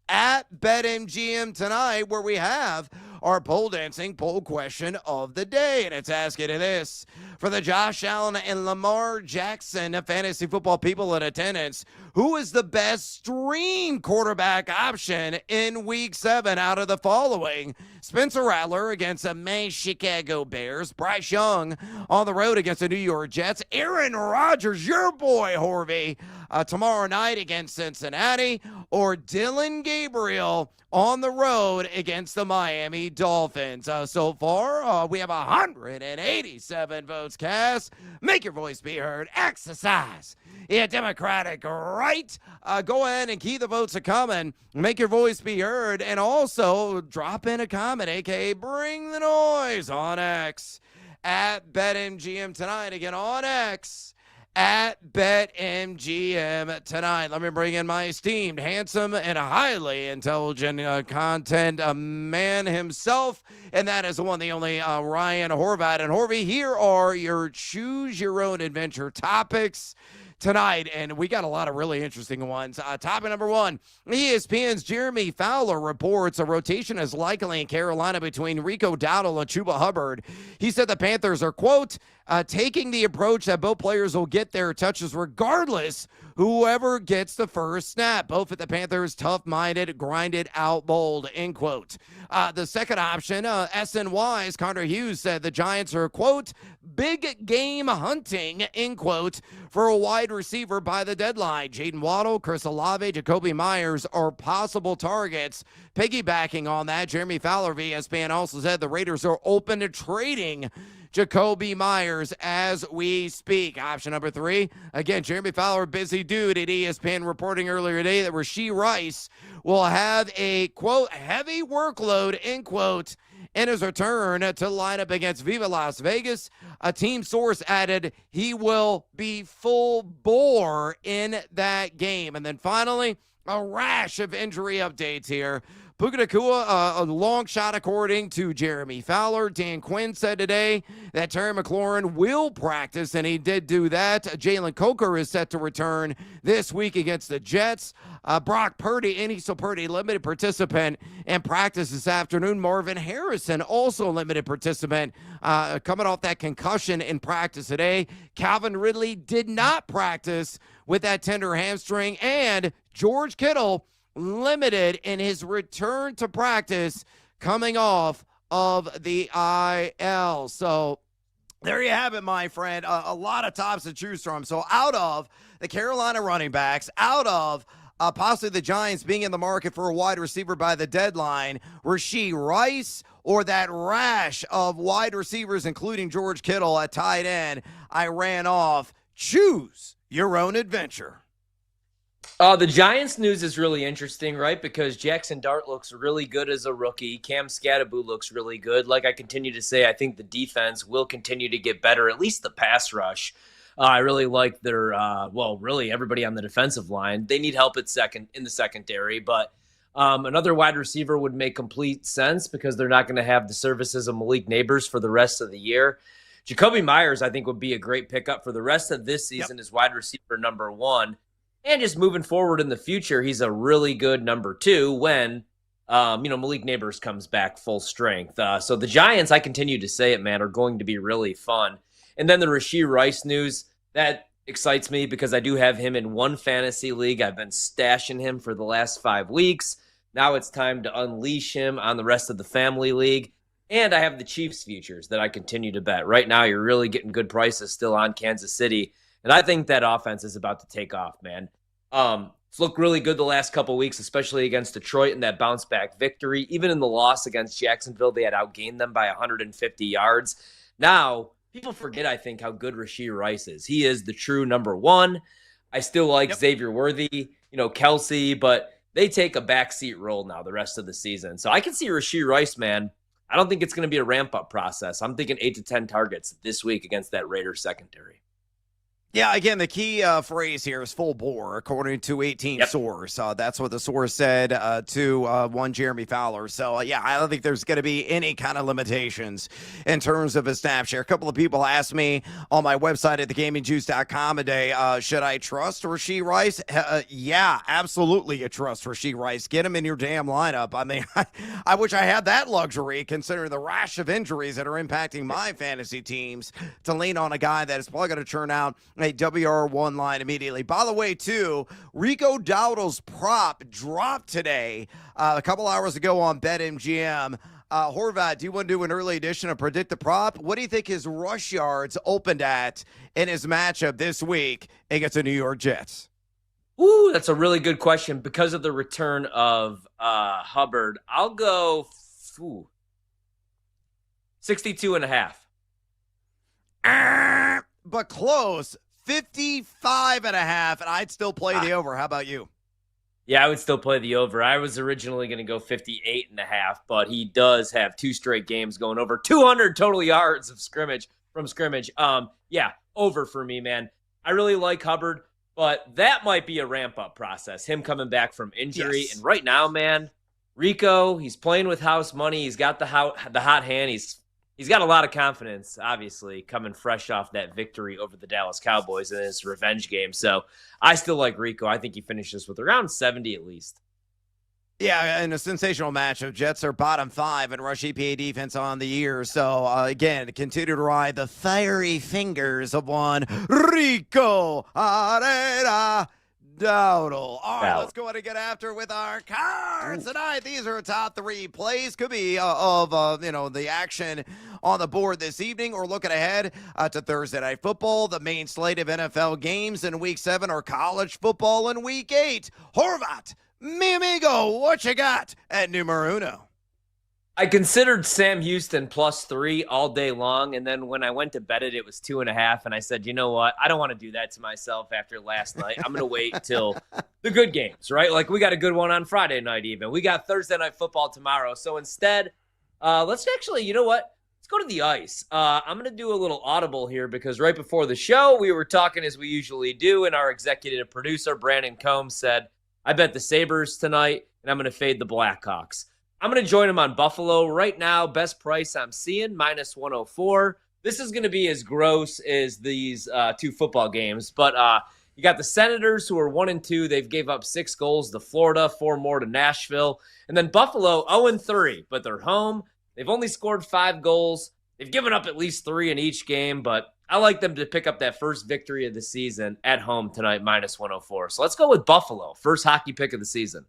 at BetMGM tonight, where we have our pole dancing poll question of the day. And it's asking this: for the Josh Allen and Lamar Jackson fantasy football people in attendance, who is the best stream quarterback option in week 7 out of the following? Spencer Rattler against the Chicago Bears, Bryce Young on the road against the New York Jets, Aaron Rodgers, your boy Horvey, tomorrow night against Cincinnati, or Dylan Gabriel on the road against the Miami Dolphins. So far, we have 187 votes cast. Make your voice be heard. Exercise your democratic right. Go ahead and keep the votes coming. Make your voice be heard. And also drop in a comment, a.k.a. bring the noise on X at BetMGM tonight. Again, on X at BetMGM tonight. Let me bring in my esteemed, handsome, and highly intelligent content man himself, and that is the one, the only Ryan Horvat. And Horvey, here are your choose your own adventure topics tonight, and we got a lot of really interesting ones. Topic number one, ESPN's Jeremy Fowler reports a rotation is likely in Carolina between Rico Dowdle and Chuba Hubbard. He said the Panthers are, quote, taking the approach that both players will get their touches regardless whoever gets the first snap. Both at the Panthers, tough-minded, grinded-out mold, end quote. The second option, SNY's Connor Hughes said the Giants are, quote, big game hunting, end quote, for a wide receiver by the deadline. Jaden Waddle, Chris Olave, Jacoby Myers are possible targets. Piggybacking on that, Jeremy Fowler of ESPN also said the Raiders are open to trading Jacoby Myers as we speak. Option number three, again, Jeremy Fowler, busy dude at ESPN, reporting earlier today that Rashee Rice will have a, quote, heavy workload, end quote, in his return to line up against Viva Las Vegas. A team source added he will be full bore in that game. And then finally, a rash of injury updates here. Puka Nacua, a long shot according to Jeremy Fowler. Dan Quinn said today that Terry McLaurin will practice, and he did do that. Jalen Coker is set to return this week against the Jets. Brock Purdy, Enisel Purdy, limited participant in practice this afternoon. Marvin Harrison, also a limited participant, coming off that concussion in practice today. Calvin Ridley did not practice with that tender hamstring, and George Kittle limited in his return to practice coming off of the IL. So there you have it, my friend. A lot of tops to choose from. So out of the Carolina running backs, out of possibly the Giants being in the market for a wide receiver by the deadline, Rashee Rice, or that rash of wide receivers, including George Kittle at tight end, I ran off. Choose your own adventure. The Giants news is really interesting, right? Because Jackson Dart looks really good as a rookie. Cam Scatterbo looks really good. Like I continue to say, I think the defense will continue to get better, at least the pass rush. I really like their, really everybody on the defensive line. They need help in the secondary, but another wide receiver would make complete sense because they're not going to have the services of Malik Neighbors for the rest of the year. Jacoby Myers, I think, would be a great pickup for the rest of this season as wide receiver number one. And just moving forward in the future, he's a really good number two when, Malik Neighbors comes back full strength. So the Giants, I continue to say it, man, are going to be really fun. And then the Rashee Rice news, that excites me because I do have him in one fantasy league. I've been stashing him for the last 5 weeks. Now it's time to unleash him on the rest of the family league. And I have the Chiefs futures that I continue to bet. Right now, you're really getting good prices still on Kansas City. And I think that offense is about to take off, man. It's looked really good the last couple weeks, especially against Detroit in that bounce-back victory. Even in the loss against Jacksonville, they had outgained them by 150 yards. Now, people forget, I think, how good Rashee Rice is. He is the true number one. I still like Xavier Worthy, Kelsey, but they take a backseat role now the rest of the season. So I can see Rashee Rice, man. I don't think it's going to be a ramp-up process. I'm thinking 8 to 10 targets this week against that Raiders secondary. Yeah, again, the key phrase here is full bore, according to 18 source. That's what the source said to one Jeremy Fowler. So, I don't think there's going to be any kind of limitations in terms of a snap share. A couple of people asked me on my website at thegamingjuice.com today, should I trust Rashee Rice? Yeah, absolutely you trust Rashee Rice. Get him in your damn lineup. I mean, I wish I had that luxury, considering the rash of injuries that are impacting my fantasy teams, to lean on a guy that is probably going to turn out a WR1 line immediately. By the way, too, Rico Dowdle's prop dropped today a couple hours ago on BetMGM. Horvat, do you want to do an early edition of Predict the Prop? What do you think his rush yards opened at in his matchup this week against the New York Jets? Ooh, that's a really good question. Because of the return of Hubbard, I'll go 62.5. But close. 55.5, and I'd still play the over. How about you? Yeah, I would still play the over. I was originally going to go 58.5, but he does have 2 straight games going over 200 total yards of scrimmage. Over for me, man. I really like Hubbard, but that might be a ramp-up process, him coming back from injury. Yes. And right now, man, Rico, he's playing with house money. He's got the hot hand. He's he's got a lot of confidence, obviously, coming fresh off that victory over the Dallas Cowboys in his revenge game. So I still like Rico. I think he finishes with around 70 at least. Yeah, in a sensational matchup. Jets are bottom 5 in rush EPA defense on the year. So, again, continue to ride the fiery fingers of one Rico Herrera Dowdle. All right, let's go ahead and get after with our cards tonight. These are top 3 plays. Could be of the action on the board this evening, or looking ahead to Thursday Night Football. The main slate of NFL games in Week 7 or college football in Week 8. Horvat, mi amigo, what you got at numero uno? I considered Sam Houston +3 all day long, and then when I went to bet it, it was 2.5, and I said, you know what? I don't want to do that to myself after last night. I'm going to wait till the good games, right? Like, we got a good one on Friday night even. We got Thursday Night Football tomorrow. So instead, let's actually, you know what? Let's go to the ice. I'm going to do a little audible here because right before the show, we were talking as we usually do, and our executive producer, Brandon Combs, said, I bet the Sabres tonight, and I'm going to fade the Blackhawks. I'm going to join him on Buffalo. Right now, best price I'm seeing, -104. This is going to be as gross as these 2 football games. But you got the Senators, who are 1-2. They've gave up 6 goals to Florida, 4 more to Nashville. And then Buffalo, 0-3, but they're home. They've only scored 5 goals. They've given up at least 3 in each game, but I like them to pick up that first victory of the season at home tonight, -104. So let's go with Buffalo, first hockey pick of the season.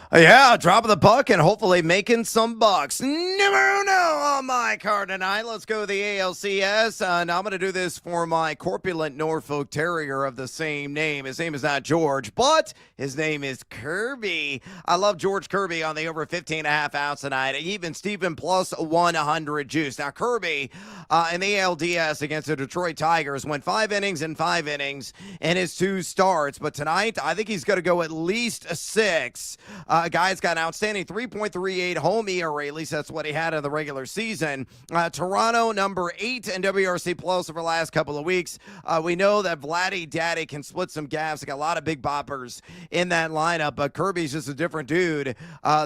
Yeah, dropping the buck and hopefully making some bucks. Numero uno on my card tonight. Let's go to the ALCS. And I'm going to do this for my corpulent Norfolk Terrier of the same name. His name is not George, but his name is Kirby. I love George Kirby on the over 15.5 ounce tonight. Even Steven +100 juice. Now, Kirby in the ALDS against the Detroit Tigers went 5 innings in 5 innings in his 2 starts. But tonight, I think he's going to go at least 6. Guy's got an outstanding 3.38 home ERA. At least that's what he had in the regular season. Toronto, number 8 in WRC Plus over the last couple of weeks. We know that Vladdy Daddy can split some gaps. They got a lot of big boppers in that lineup, but Kirby's just a different dude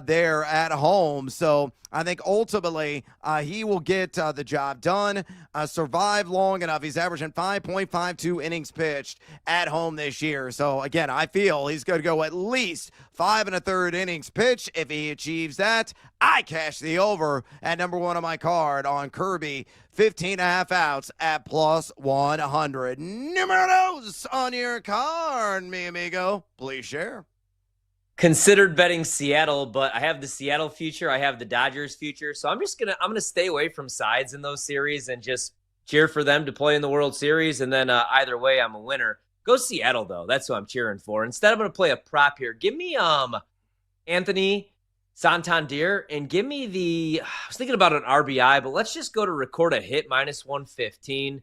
there at home. So I think ultimately he will get the job done, survive long enough. He's averaging 5.52 innings pitched at home this year. So, again, I feel he's going to go at least 5 1/3 innings pitched. If he achieves that, I cash the over at number 1 on my card on Kirby, 15.5 outs at +100. Numeros on your card, mi amigo. Please share. Considered betting Seattle, but I have the Seattle future. I have the Dodgers future. So I'm gonna stay away from sides in those series and just cheer for them to play in the World Series. And then either way, I'm a winner. Go Seattle, though. That's who I'm cheering for. Instead, I'm going to play a prop here. Give me Anthony Santander and give me I was thinking about an RBI, but let's just go to record a hit, -115.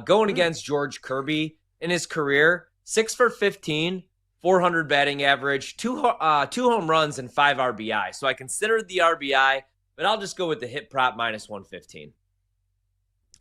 Going against George Kirby in his career, 6 for 15, 400 batting average, 2 home runs, and 5 RBI. So I considered the RBI, but I'll just go with the hit prop -115.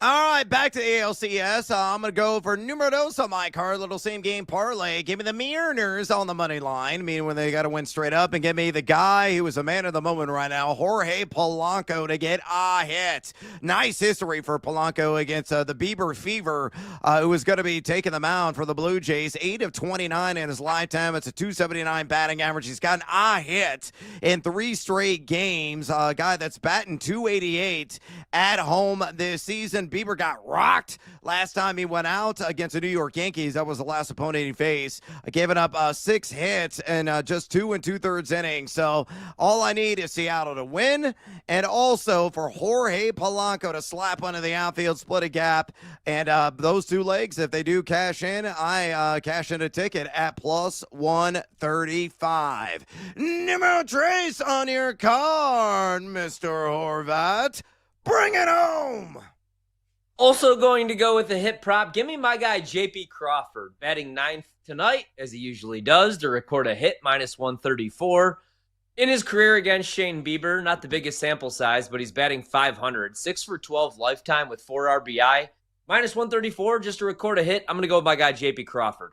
All right, back to ALCS. I'm going to go for numero dos on my card. Little same game parlay. Give me the Mariners on the money line, meaning when they got to win straight up, and give me the guy who is a man of the moment right now, Jorge Polanco, to get a hit. Nice history for Polanco against the Bieber Fever, who is going to be taking the mound for the Blue Jays. 8 of 29 in his lifetime. It's a .279 batting average. He's gotten a hit in 3 straight games. A guy that's batting .288 at home this season. Bieber got rocked last time he went out against the New York Yankees. That was the last opponent he faced. Giving up 6 hits in just 2 2/3 innings. So all I need is Seattle to win, and also for Jorge Polanco to slap under the outfield, split a gap, and those 2 legs, if they do cash in, I cash in a ticket at +135. Numero tres on your card, Mr. Horvat. Bring it home. Also going to go with the hit prop. Give me my guy J.P. Crawford, batting 9th tonight, as he usually does, to record a hit, -134. In his career against Shane Bieber, not the biggest sample size, but he's batting .500. 6 for 12 lifetime with 4 RBI. -134 just to record a hit. I'm going to go with my guy J.P. Crawford.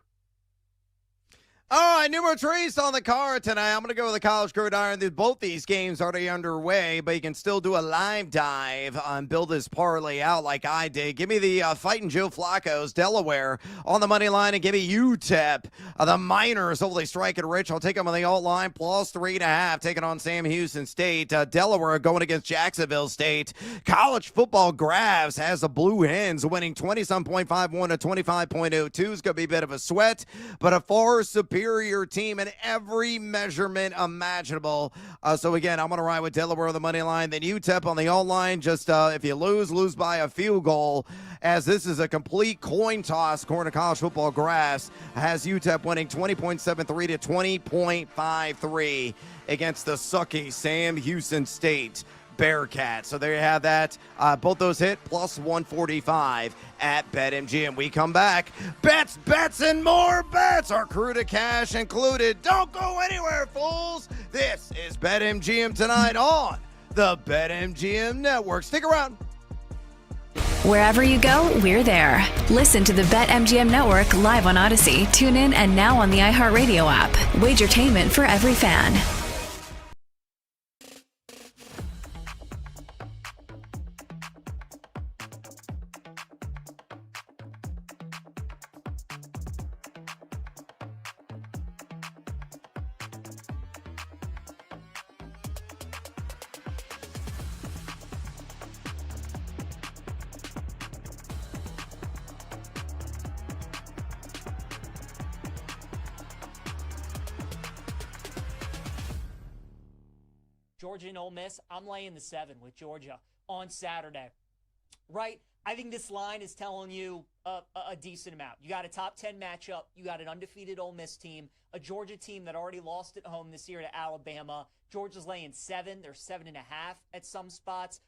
All right, Numero Tres on the card tonight. I'm going to go with the College Gridiron. Both these games are already underway, but you can still do a live dive and build this parlay out like I did. Give me the Fighting Joe Flacco's Delaware on the money line, and give me UTEP. The Miners, hopefully striking rich. I'll take them on the alt line, plus 3.5, taking on Sam Houston State. Delaware going against Jacksonville State. College football Graphs has the Blue Hens winning 27.51 to 25.02. It's going to be a bit of a sweat, but a far superior team in every measurement imaginable. So again, I'm going to ride with Delaware on the money line, then UTEP on the alt line. Just if you lose by a field goal, as this is a complete coin toss. According to College Football Graphs, has UTEP winning 20.73 to 20.53 against the sucky Sam Houston State Bearcats. So there you have that. Both those hit, plus 145 at BetMGM. We come back. Bets, and more bets. Our crew to cash included. Don't go anywhere, fools. This is BetMGM tonight on the BetMGM Network. Stick around. Wherever you go, we're there. Listen to the BetMGM Network live on Odyssey, TuneIn, and now on the iHeartRadio app. Wagertainment for every fan. Georgia and Ole Miss, I'm laying the 7 with Georgia on Saturday. Right? I think this line is telling you a decent amount. You got a top 10 matchup. You got an undefeated Ole Miss team, a Georgia team that already lost at home this year to Alabama. Georgia's laying 7. They're 7.5 at some spots.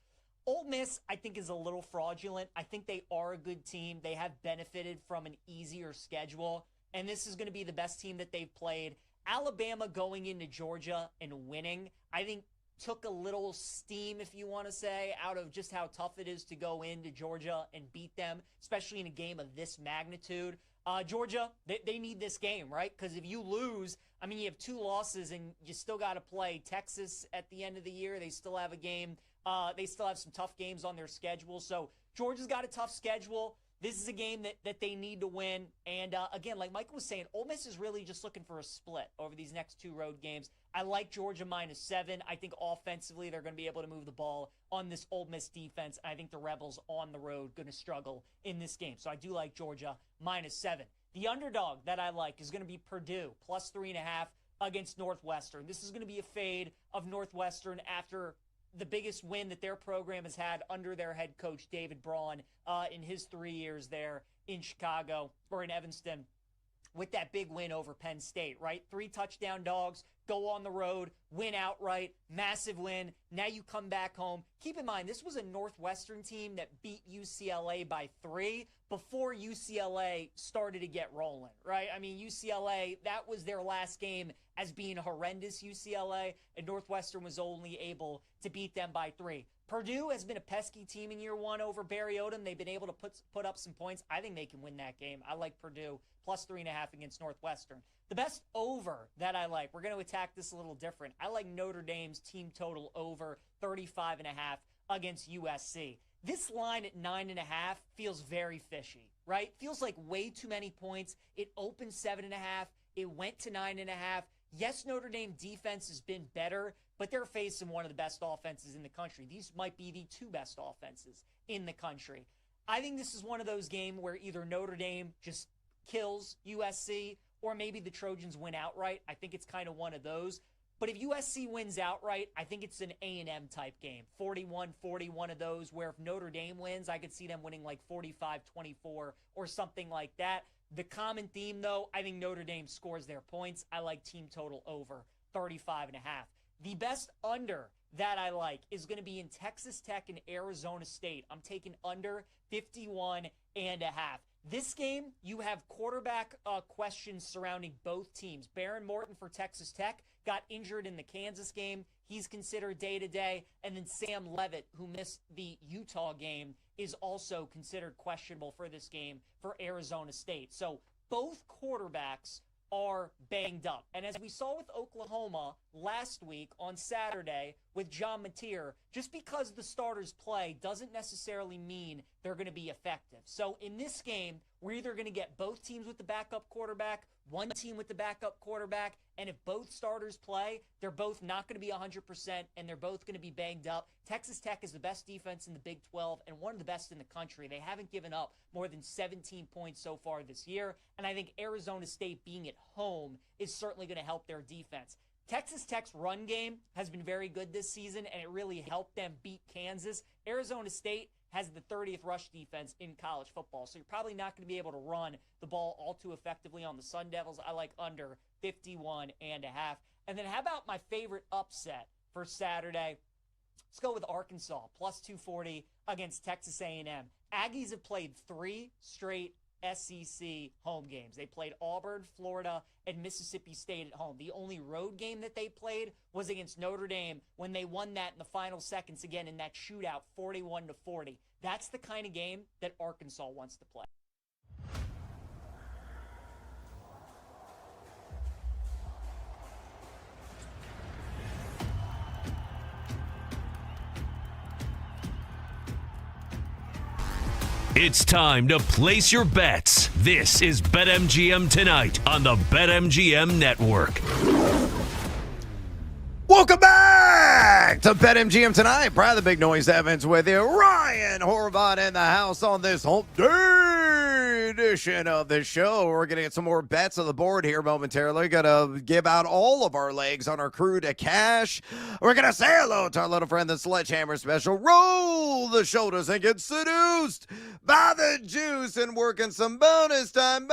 Ole Miss, I think, is a little fraudulent. I think they are a good team. They have benefited from an easier schedule, and this is going to be the best team that they've played. Alabama going into Georgia and winning, I think, took a little steam, if you want to say, out of just how tough it is to go into Georgia and beat them, especially in a game of this magnitude. Georgia, they need this game, right? Because if you lose, I mean, you have 2 losses and you still got to play Texas at the end of the year. They still have a game. They still have some tough games on their schedule. So Georgia's got a tough schedule. This is a game that they need to win. And again, like Michael was saying, Ole Miss is really just looking for a split over these next 2 road games. I like Georgia -7. I think offensively they're going to be able to move the ball on this Ole Miss defense. I think the Rebels on the road going to struggle in this game. So I do like Georgia -7. The underdog that I like is going to be Purdue plus 3.5 against Northwestern. This is going to be a fade of Northwestern after the biggest win that their program has had under their head coach, David Braun, in his 3 years there in Chicago or in Evanston, with that big win over Penn State, right? 3 touchdown dogs, go on the road, win outright, massive win. Now you come back home. Keep in mind, this was a Northwestern team that beat UCLA by 3 before UCLA started to get rolling, right? I mean, UCLA, that was their last game as being horrendous UCLA, and Northwestern was only able to beat them by 3. Purdue has been a pesky team in year 1 over Barry Odom. They've been able to put up some points. I think they can win that game. I like Purdue plus 3.5 against Northwestern. The best over that I like, we're going to attack this a little different. I like Notre Dame's team total over 35.5 against USC. This line at 9.5 feels very fishy, right? Feels like way too many points. It opened 7.5. It went to 9.5. Yes, Notre Dame defense has been better, but they're facing one of the best offenses in the country. These might be the 2 best offenses in the country. I think this is one of those games where either Notre Dame just kills USC or maybe the Trojans win outright. I think it's kind of one of those. But if USC wins outright, I think it's an A&M type game. 41-40, one of those where if Notre Dame wins, I could see them winning like 45-24 or something like that. The common theme, though, I think Notre Dame scores their points. I like team total over 35.5. The best under that I like is going to be in Texas Tech and Arizona State. I'm taking under 51.5. This game, you have quarterback questions surrounding both teams. Baron Morton for Texas Tech got injured in the Kansas game. He's considered day-to-day. And then Sam Leavitt, who missed the Utah game, is also considered questionable for this game for Arizona State. So both quarterbacks are banged up. And as we saw with Oklahoma last week on Saturday with John Mateer, just because the starters play doesn't necessarily mean they're going to be effective. So in this game, we're either going to get both teams with the backup quarterback, one team with the backup quarterback, and if both starters play, they're both not going to be 100%, and they're both going to be banged up. Texas Tech is the best defense in the Big 12 and one of the best in the country. They haven't given up more than 17 points so far this year, and I think Arizona State being at home is certainly going to help their defense. Texas Tech's run game has been very good this season, and it really helped them beat Kansas. Arizona State has the 30th rush defense in college football, so you're probably not going to be able to run the ball all too effectively on the Sun Devils. I like under 51.5. And then how about my favorite upset for Saturday? Let's go with Arkansas, plus 240 against Texas A&M. Aggies have played 3 straight SEC home games. They played Auburn, Florida, and Mississippi State at home. The only road game that they played was against Notre Dame when they won that in the final seconds again in that shootout, 41-40. That's the kind of game that Arkansas wants to play. It's time to place your bets. This is BetMGM Tonight on the BetMGM Network. Welcome back to BetMGM Tonight. Brad the Big Noise Evans with you. Ryan Horvath in the house on this hump day edition of the show. We're going to get some more bets on the board here momentarily. Going to give out all of our legs on our crew to cash. We're going to say hello to our little friend, the Sledgehammer Special. Roll the shoulders and get seduced by the juice, and working some bonus time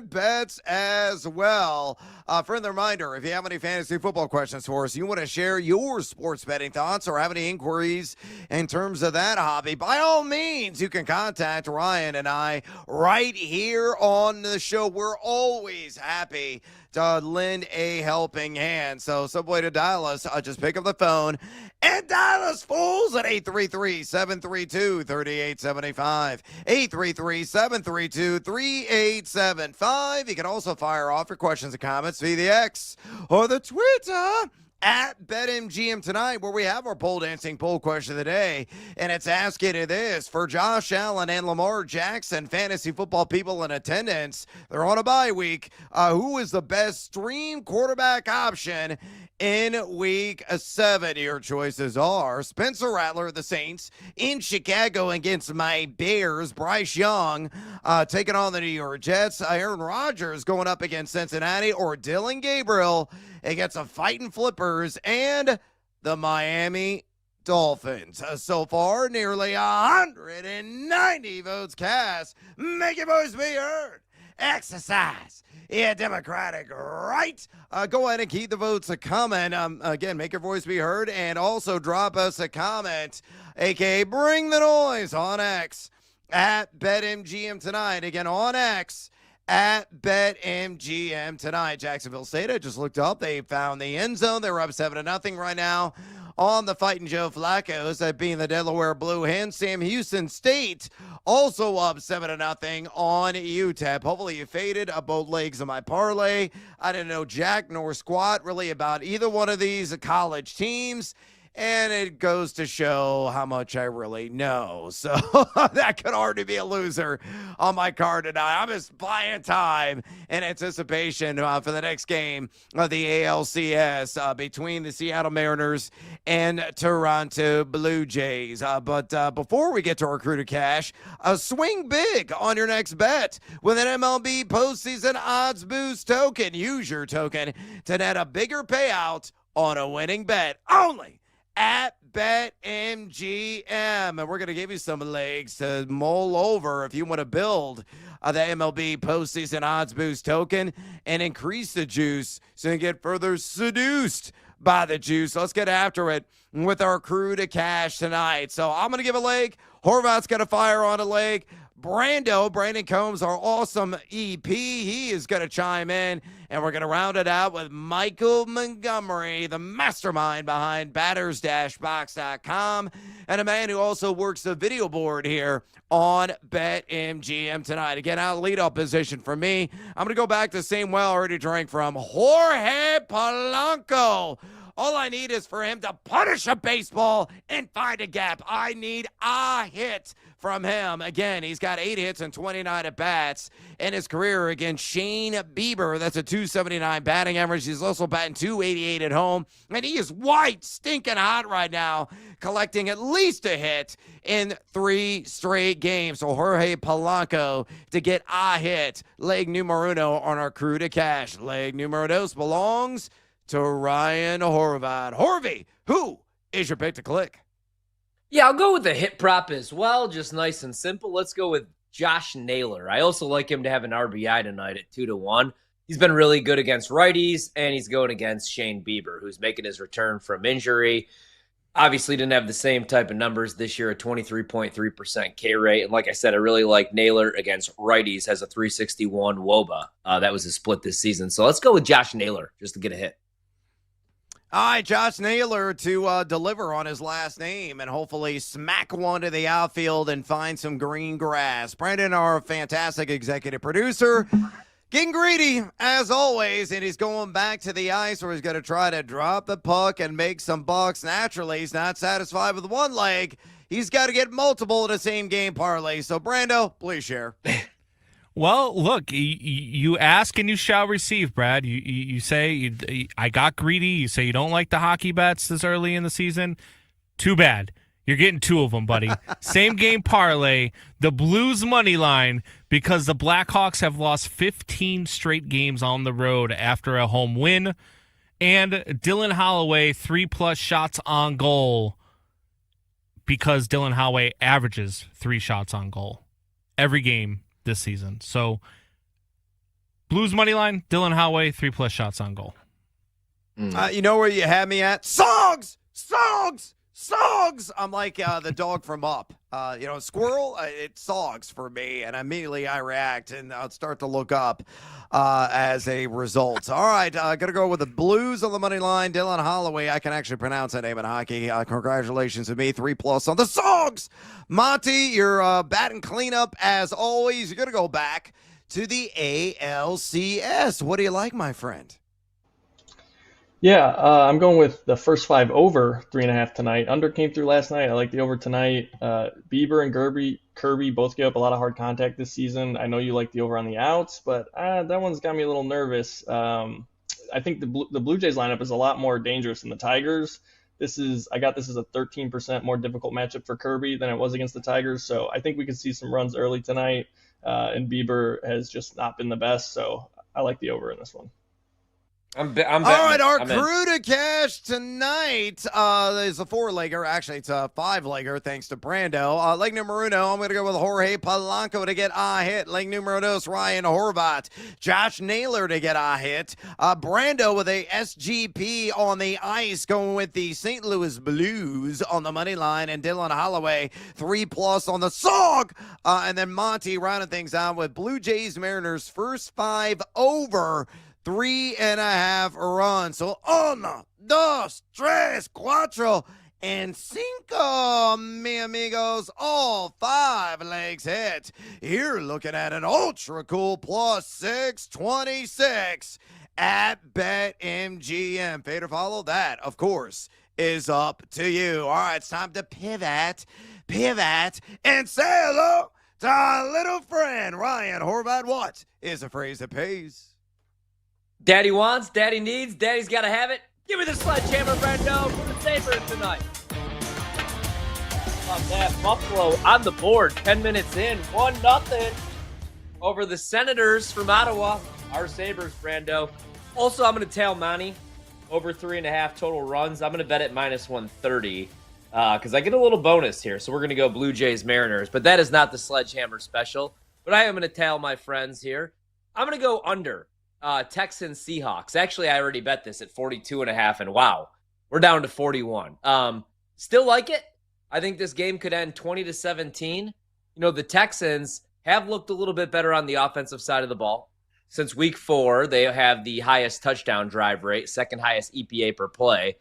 bets as well. Friendly reminder, if you have any fantasy football questions for us, you want to share your sports betting thoughts or have any inquiries in terms of that hobby, by all means, you can contact Ryan and I right here on the show. We're always happy to lend a helping hand. So some way to dial us, just pick up the phone and dial us, fools, at 833-732-3875. 833-732-3875. You can also fire off your questions and comments via the X or the Twitter at BetMGM Tonight, where we have our pole dancing poll question of the day. And it's asking you this: for Josh Allen and Lamar Jackson, fantasy football people in attendance, they're on a bye week. Who is the best stream quarterback option in week 7? Your choices are Spencer Rattler of the Saints in Chicago against my Bears. Bryce Young taking on the New York Jets. Aaron Rodgers going up against Cincinnati, or Dylan Gabriel against the Fighting Flippers and the Miami Dolphins. So far, nearly 190 votes cast. Make your voice be heard. Exercise your democratic right. Go ahead and keep the votes coming. Again, make your voice be heard, and also drop us a comment, aka bring the noise, on X at BetMGM Tonight. Again, on X at BetMGM Tonight. Jacksonville State, I just looked up. They found the end zone. They're up 7-0 right now on the Fighting Joe Flacco's, that being the Delaware Blue Hens. Sam Houston State also up 7-0 on UTEP. Hopefully you faded both legs of my parlay. I didn't know jack nor squat really about either one of these college teams, and it goes to show how much I really know. So that could hardly be a loser on my card tonight. I'm just buying time in anticipation for the next game of the ALCS between the Seattle Mariners and Toronto Blue Jays. But before we get to our crew to cash, swing big on your next bet with an MLB postseason odds boost token. Use your token to net a bigger payout on a winning bet only at BetMGM. And we're going to give you some legs to mull over if you want to build the MLB postseason odds boost token and increase the juice so you can get further seduced by the juice. Let's get after it with our crew to cash tonight. So I'm going to give a leg. Horvath's going to fire on a leg. Brandon Combs, our awesome EP, he is going to chime in And we're going to round it out with Michael Montgomery, the mastermind behind batters-box.com, and a man who also works the video board here on BetMGM tonight. Again, out of leadoff position for me, I'm going to go back to the same well I already drank from, Jorge Polanco. All I need is for him to punish a baseball and find a gap. I need a hit from him. Again, he's got 8 hits and 29 at-bats in his career against Shane Bieber. That's a 279 batting average. He's also batting 288 at home. And he is white, stinking hot right now, collecting at least a hit in 3 straight games. So Jorge Polanco to get a hit. Leg numero uno on our crew to cash. Leg numero dos belongs to Ryan Horvat. Horvey, who is your pick to click? Yeah, I'll go with the hit prop as well. Just nice and simple. Let's go with Josh Naylor. I also like him to have an RBI tonight at 2-1. He's been really good against righties, and he's going against Shane Bieber, who's making his return from injury. Obviously didn't have the same type of numbers this year, a 23.3% K rate. And like I said, I really like Naylor against righties, has a 361 WOBA. That was his split this season. So let's go with Josh Naylor just to get a hit. All right, Josh Naylor to deliver on his last name and hopefully smack one to the outfield and find some green grass. Brandon, our fantastic executive producer, getting greedy as always, and he's going back to the ice where he's going to try to drop the puck and make some bucks. Naturally, he's not satisfied with one leg. He's got to get multiple in the same game parlay. So, Brando, please share. Well, look, you ask and you shall receive, Brad. You say, I got greedy. You say you don't like the hockey bets this early in the season. Too bad. You're getting 2 of them, buddy. Same game parlay, the Blues money line, because the Blackhawks have lost 15 straight games on the road after a home win. And Dylan Holloway, 3+ shots on goal, because Dylan Holloway averages 3 shots on goal every game this season. So Blues money line, Dylan Holloway, 3+ shots on goal. You know where you had me at? Songs! I'm like the dog from Up. Squirrel, it's Sogs for me, and immediately I react, and I'll start to look up as a result. All right, going to go with the Blues on the money line. Dylan Holloway, I can actually pronounce that name in hockey. Congratulations to me, 3+ on the Sogs. Monty, you're batting cleanup as always. You're going to go back to the ALCS. What do you like, my friend? Yeah, I'm going with the first 5 over 3.5 tonight. Under came through last night. I like the over tonight. Bieber and Kirby both gave up a lot of hard contact this season. I know you like the over on the outs, but that one's got me a little nervous. I think the Blue Jays lineup is a lot more dangerous than the Tigers. I got this as a 13% more difficult matchup for Kirby than it was against the Tigers. So I think we could see some runs early tonight. And Bieber has just not been the best. So I like the over in this one. I'm betting. All right, our I'm crew to cash tonight is a 4-legger. Actually, it's a 5-legger, thanks to Brando. Leg numero uno, I'm going to go with Jorge Polanco to get a hit. Leg numero dos, Ryan Horvat. Josh Naylor to get a hit. Brando with a SGP on the ice, going with the St. Louis Blues on the money line. And Dylan Holloway, 3+ on the SOG. And then Monty rounding things out with Blue Jays Mariners first 5 over 3.5 runs. So 1, 2, 3, 4, and 5, mi amigos. All 5 legs hit. You're looking at an ultra cool +626 at BetMGM. Fade or follow that, of course, is up to you. All right, it's time to pivot, and say hello to our little friend, Ryan Horvat. What is a phrase that pays? Daddy wants, daddy needs, daddy's got to have it. Give me the sledgehammer, Brando, for the Sabres tonight. Love that. Buffalo on the board, 10 minutes in, 1-0 over the Senators from Ottawa. Our Sabres, Brando. Also, I'm going to tail Monty over 3.5 total runs. I'm going to bet at -130 because I get a little bonus here. So we're going to go Blue Jays Mariners, but that is not the sledgehammer special. But I am going to tail my friends here. I'm going to go under. Texans Seahawks. Actually, I already bet this at 42.5, and wow, we're down to 41. Still like it. I think this game could end 20-17. The Texans have looked a little bit better on the offensive side of the ball. since week 4, they have the highest touchdown drive rate, second highest EPA per play.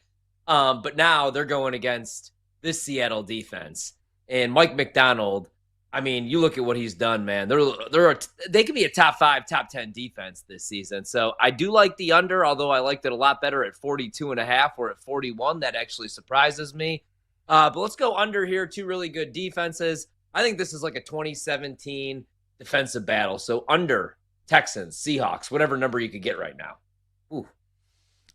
But now they're going against this Seattle defense. And Mike McDonald, I mean, you look at what he's done, man. They could be a top 5, top 10 defense this season. So I do like the under, although I liked it a lot better at 42.5 or at 41. That actually surprises me. But let's go under here. 2 really good defenses. I think this is like a 2017 defensive battle. So under Texans, Seahawks, whatever number you could get right now. Ooh.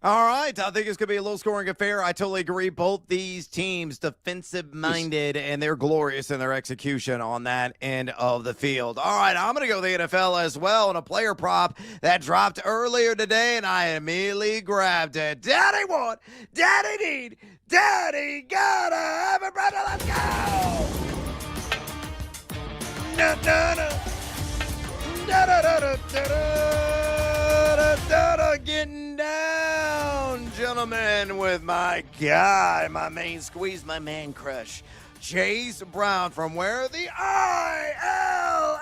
All right. I think it's going to be a low-scoring affair. I totally agree. Both these teams defensive-minded, and they're glorious in their execution on that end of the field. All right. I'm going to go the NFL as well on a player prop that dropped earlier today, and I immediately grabbed it. Daddy want, Daddy need, Daddy gotta have a brother. Let's go! Getting down, gentlemen, with my guy, my main squeeze, my man crush, Chase Brown from where the ILL.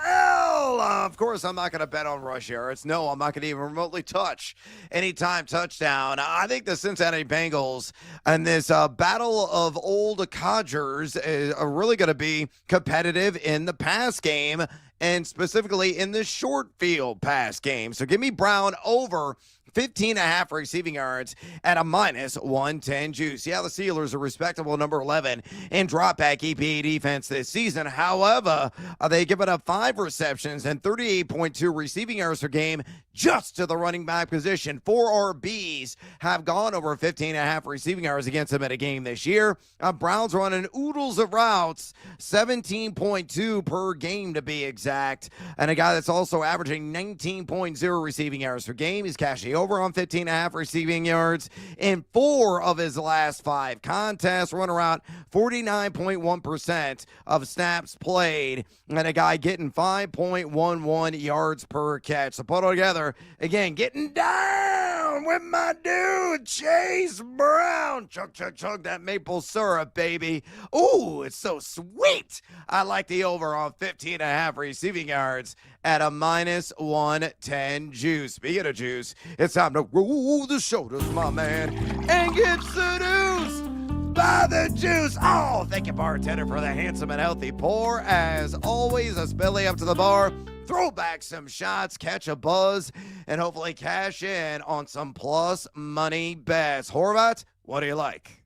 Of course, I'm not going to bet on rush yards. No, I'm not going to even remotely touch anytime touchdown. I think the Cincinnati Bengals and this battle of old codgers are really going to be competitive in the pass game, and specifically in the short field pass game. So give me Brown over 15.5 receiving yards at a -110 juice. Yeah, the Steelers are respectable number 11 in drop-back EPA defense this season. However, they given up 5 receptions and 38.2 receiving yards per game just to the running back position. 4 RBs have gone over 15.5 receiving yards against them in a game this year. Browns running oodles of routes, 17.2 per game to be exact. And a guy that's also averaging 19.0 receiving yards per game. He's cashing over on 15.5 receiving yards in 4 of his last 5 contests. Run around 49.1% of snaps played, and a guy getting 5.11 yards per catch. So put it all together, again, getting down with my dude, Chase Brown. Chug, chug, chug that maple syrup, baby. Ooh, it's so sweet. I like the over on 15.5 receiving yards at a -110 juice. Speaking of juice, it's time to roll the shoulders, my man, and get seduced by the juice. Oh, thank you, bartender, for the handsome and healthy pour. As always, us belly up to the bar, throw back some shots, catch a buzz, and hopefully cash in on some plus money bets. Horvat, what do you like?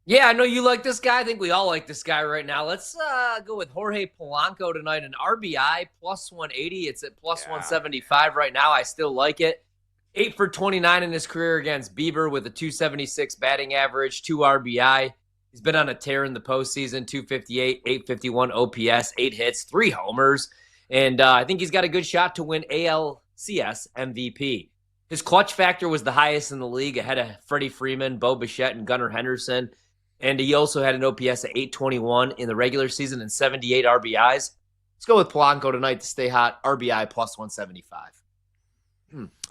Yeah, I know you like this guy. I think we all like this guy right now. Let's go with Jorge Polanco tonight. An RBI +180. It's at +175 right now. I still like it. 8 for 29 in his career against Bieber with a 276 batting average, 2 RBI. He's been on a tear in the postseason, 258, 851 OPS, 8 hits, 3 homers. And I think he's got a good shot to win ALCS MVP. His clutch factor was the highest in the league, ahead of Freddie Freeman, Bo Bichette, and Gunnar Henderson. And he also had an OPS at 821 in the regular season and 78 RBIs. Let's go with Polanco tonight to stay hot. RBI +175.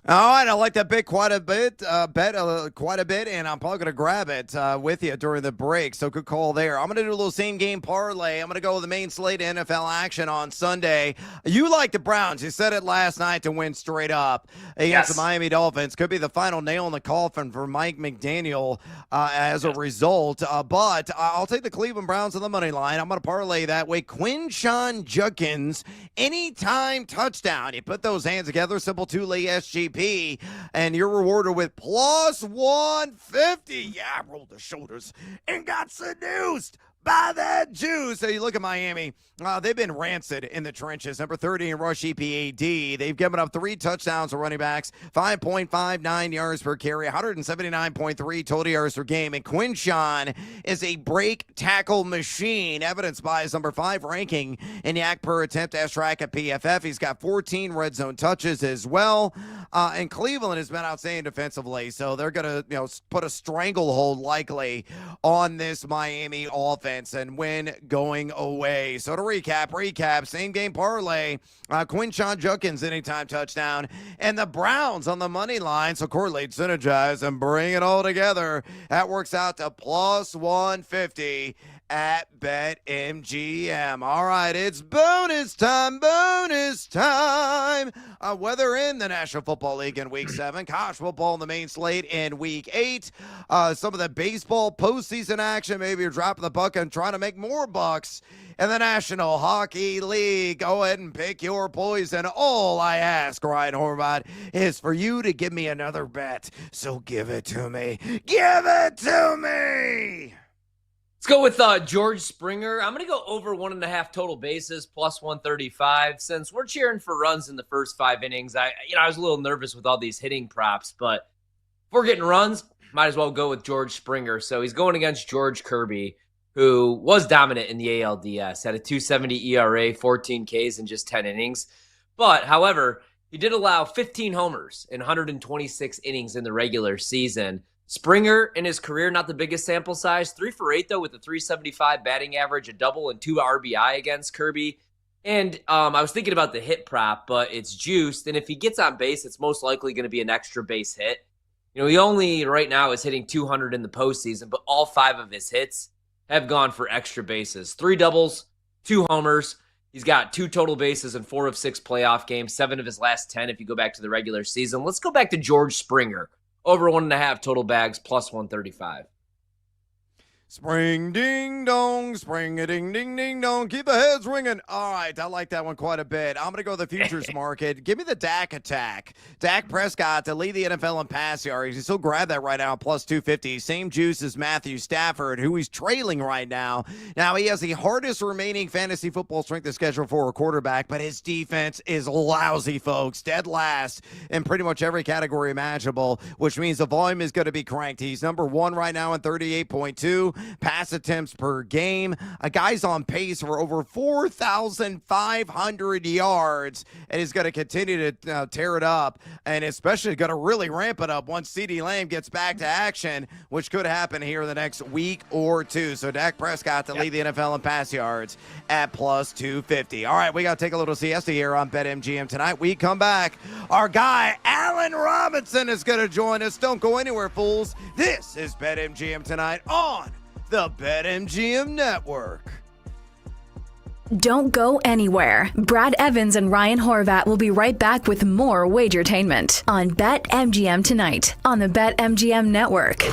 All right, I like that bet quite a bit, and I'm probably going to grab it with you during the break, so good call there. I'm going to do a little same-game parlay. I'm going to go with the main slate of NFL action on Sunday. You like the Browns. You said it last night to win straight up against the Miami Dolphins. Could be the final nail in the coffin for Mike McDaniel as a result, but I'll take the Cleveland Browns on the money line. I'm going to parlay that way. Quinshon Judkins, anytime touchdown. You put those hands together, simple 2-lay SGP, and you're rewarded with +150. Yeah, I rolled the shoulders and got seduced by that juice. So you look at Miami, they've been rancid in the trenches. Number 30 in rush EPAD. They've given up 3 touchdowns to running backs, 5.59 yards per carry, 179.3 total yards per game. And Quinshon is a break tackle machine, evidenced by his number 5 ranking in yak per attempt as track at PFF. He's got 14 red zone touches as well. And Cleveland has been outstanding defensively, so they're going to put a stranglehold likely on this Miami offense and win going away. So to recap, same game parlay, Quinshon Judkins anytime touchdown, and the Browns on the money line. So correlate, synergize, and bring it all together. That works out to +150 at BetMGM. All right, it's bonus time, bonus time. Weather in the National Football League in Week 7, college football in the main slate in Week 8, some of the baseball postseason action. Maybe you're dropping the buck and trying to make more bucks in the National Hockey League. Go ahead and pick your poison. All I ask, Ryan Horvat, is for you to give me another bet. So give it to me. Give it to me! Let's go with George Springer. I'm going to go over 1.5 total bases plus 135. Since we're cheering for runs in the first 5 innings, I was a little nervous with all these hitting props, but if we're getting runs, might as well go with George Springer. So he's going against George Kirby, who was dominant in the ALDS, had a 2.70 ERA, 14 Ks in just 10 innings. But, however, he did allow 15 homers in 126 innings in the regular season. Springer in his career, not the biggest sample size, 3 for 8 though with a 375 batting average, a double and 2 RBI against Kirby. And I was thinking about the hit prop, but it's juiced. And if he gets on base, it's most likely going to be an extra base hit. He only right now is hitting 200 in the postseason, but all 5 of his hits have gone for extra bases. 3 doubles, 2 homers. He's got 2 total bases in 4 of 6 playoff games, 7 of his last 10 if you go back to the regular season. Let's go back to George Springer. Over 1.5 total bags, plus 135. Spring ding dong, spring a ding ding ding dong. Keep the heads ringing. All right, I like that one quite a bit. I'm going to go the futures market. Give me the Dak attack. Dak Prescott to lead the NFL in pass yards. He still grab that right now, plus 250. Same juice as Matthew Stafford, who he's trailing right now. Now, he has the hardest remaining fantasy football strength of schedule for a quarterback, but his defense is lousy, folks. Dead last in pretty much every category imaginable, which means the volume is going to be cranked. He's number 1 right now in 38.2. Pass attempts per game. A guy's on pace for over 4,500 yards, and he's going to continue to tear it up, and especially going to really ramp it up once CeeDee Lamb gets back to action, which could happen here in the next week or 2. So Dak Prescott to lead the NFL in pass yards at plus 250. All right, we got to take a little siesta here on BetMGM tonight. We come back. Our guy, Allen Robinson, is going to join us. Don't go anywhere, fools. This is BetMGM tonight on the BetMGM Network. Don't go anywhere. Brad Evans and Ryan Horvat will be right back with more Wagertainment on BetMGM tonight on the BetMGM Network.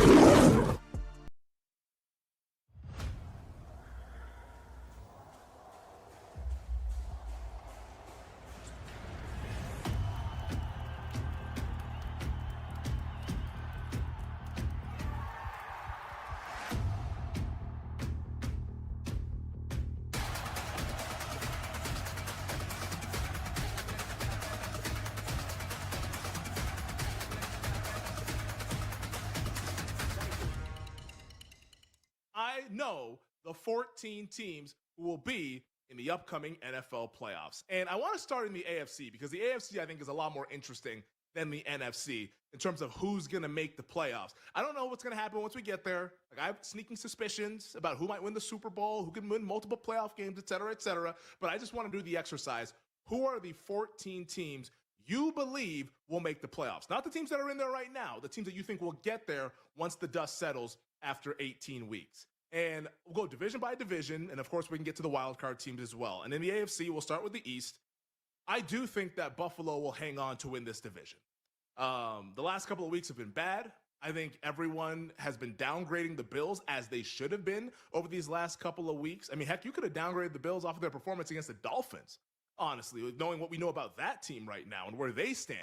I know the 14 teams who will be in the upcoming NFL playoffs. And I want to start in the AFC because the AFC, I think, is a lot more interesting than the NFC in terms of who's going to make the playoffs. I don't know what's going to happen once we get there. Like, I have sneaking suspicions about who might win the Super Bowl, who can win multiple playoff games, et cetera, but I just want to do the exercise. Who are the 14 teams you believe will make the playoffs? Not the teams that are in there right now, the teams that you think will get there once the dust settles after 18 weeks. And we'll go division by division, and of course we can get to the wild card teams as well. And in the AFC, we'll start with the East. I do think that Buffalo will hang on to win this division. The last couple of weeks have been bad. I think everyone has been downgrading the Bills as they should have been over these last couple of weeks. I mean, heck, you could have downgraded the Bills off of their performance against the Dolphins, honestly, knowing what we know about that team right now and where they stand.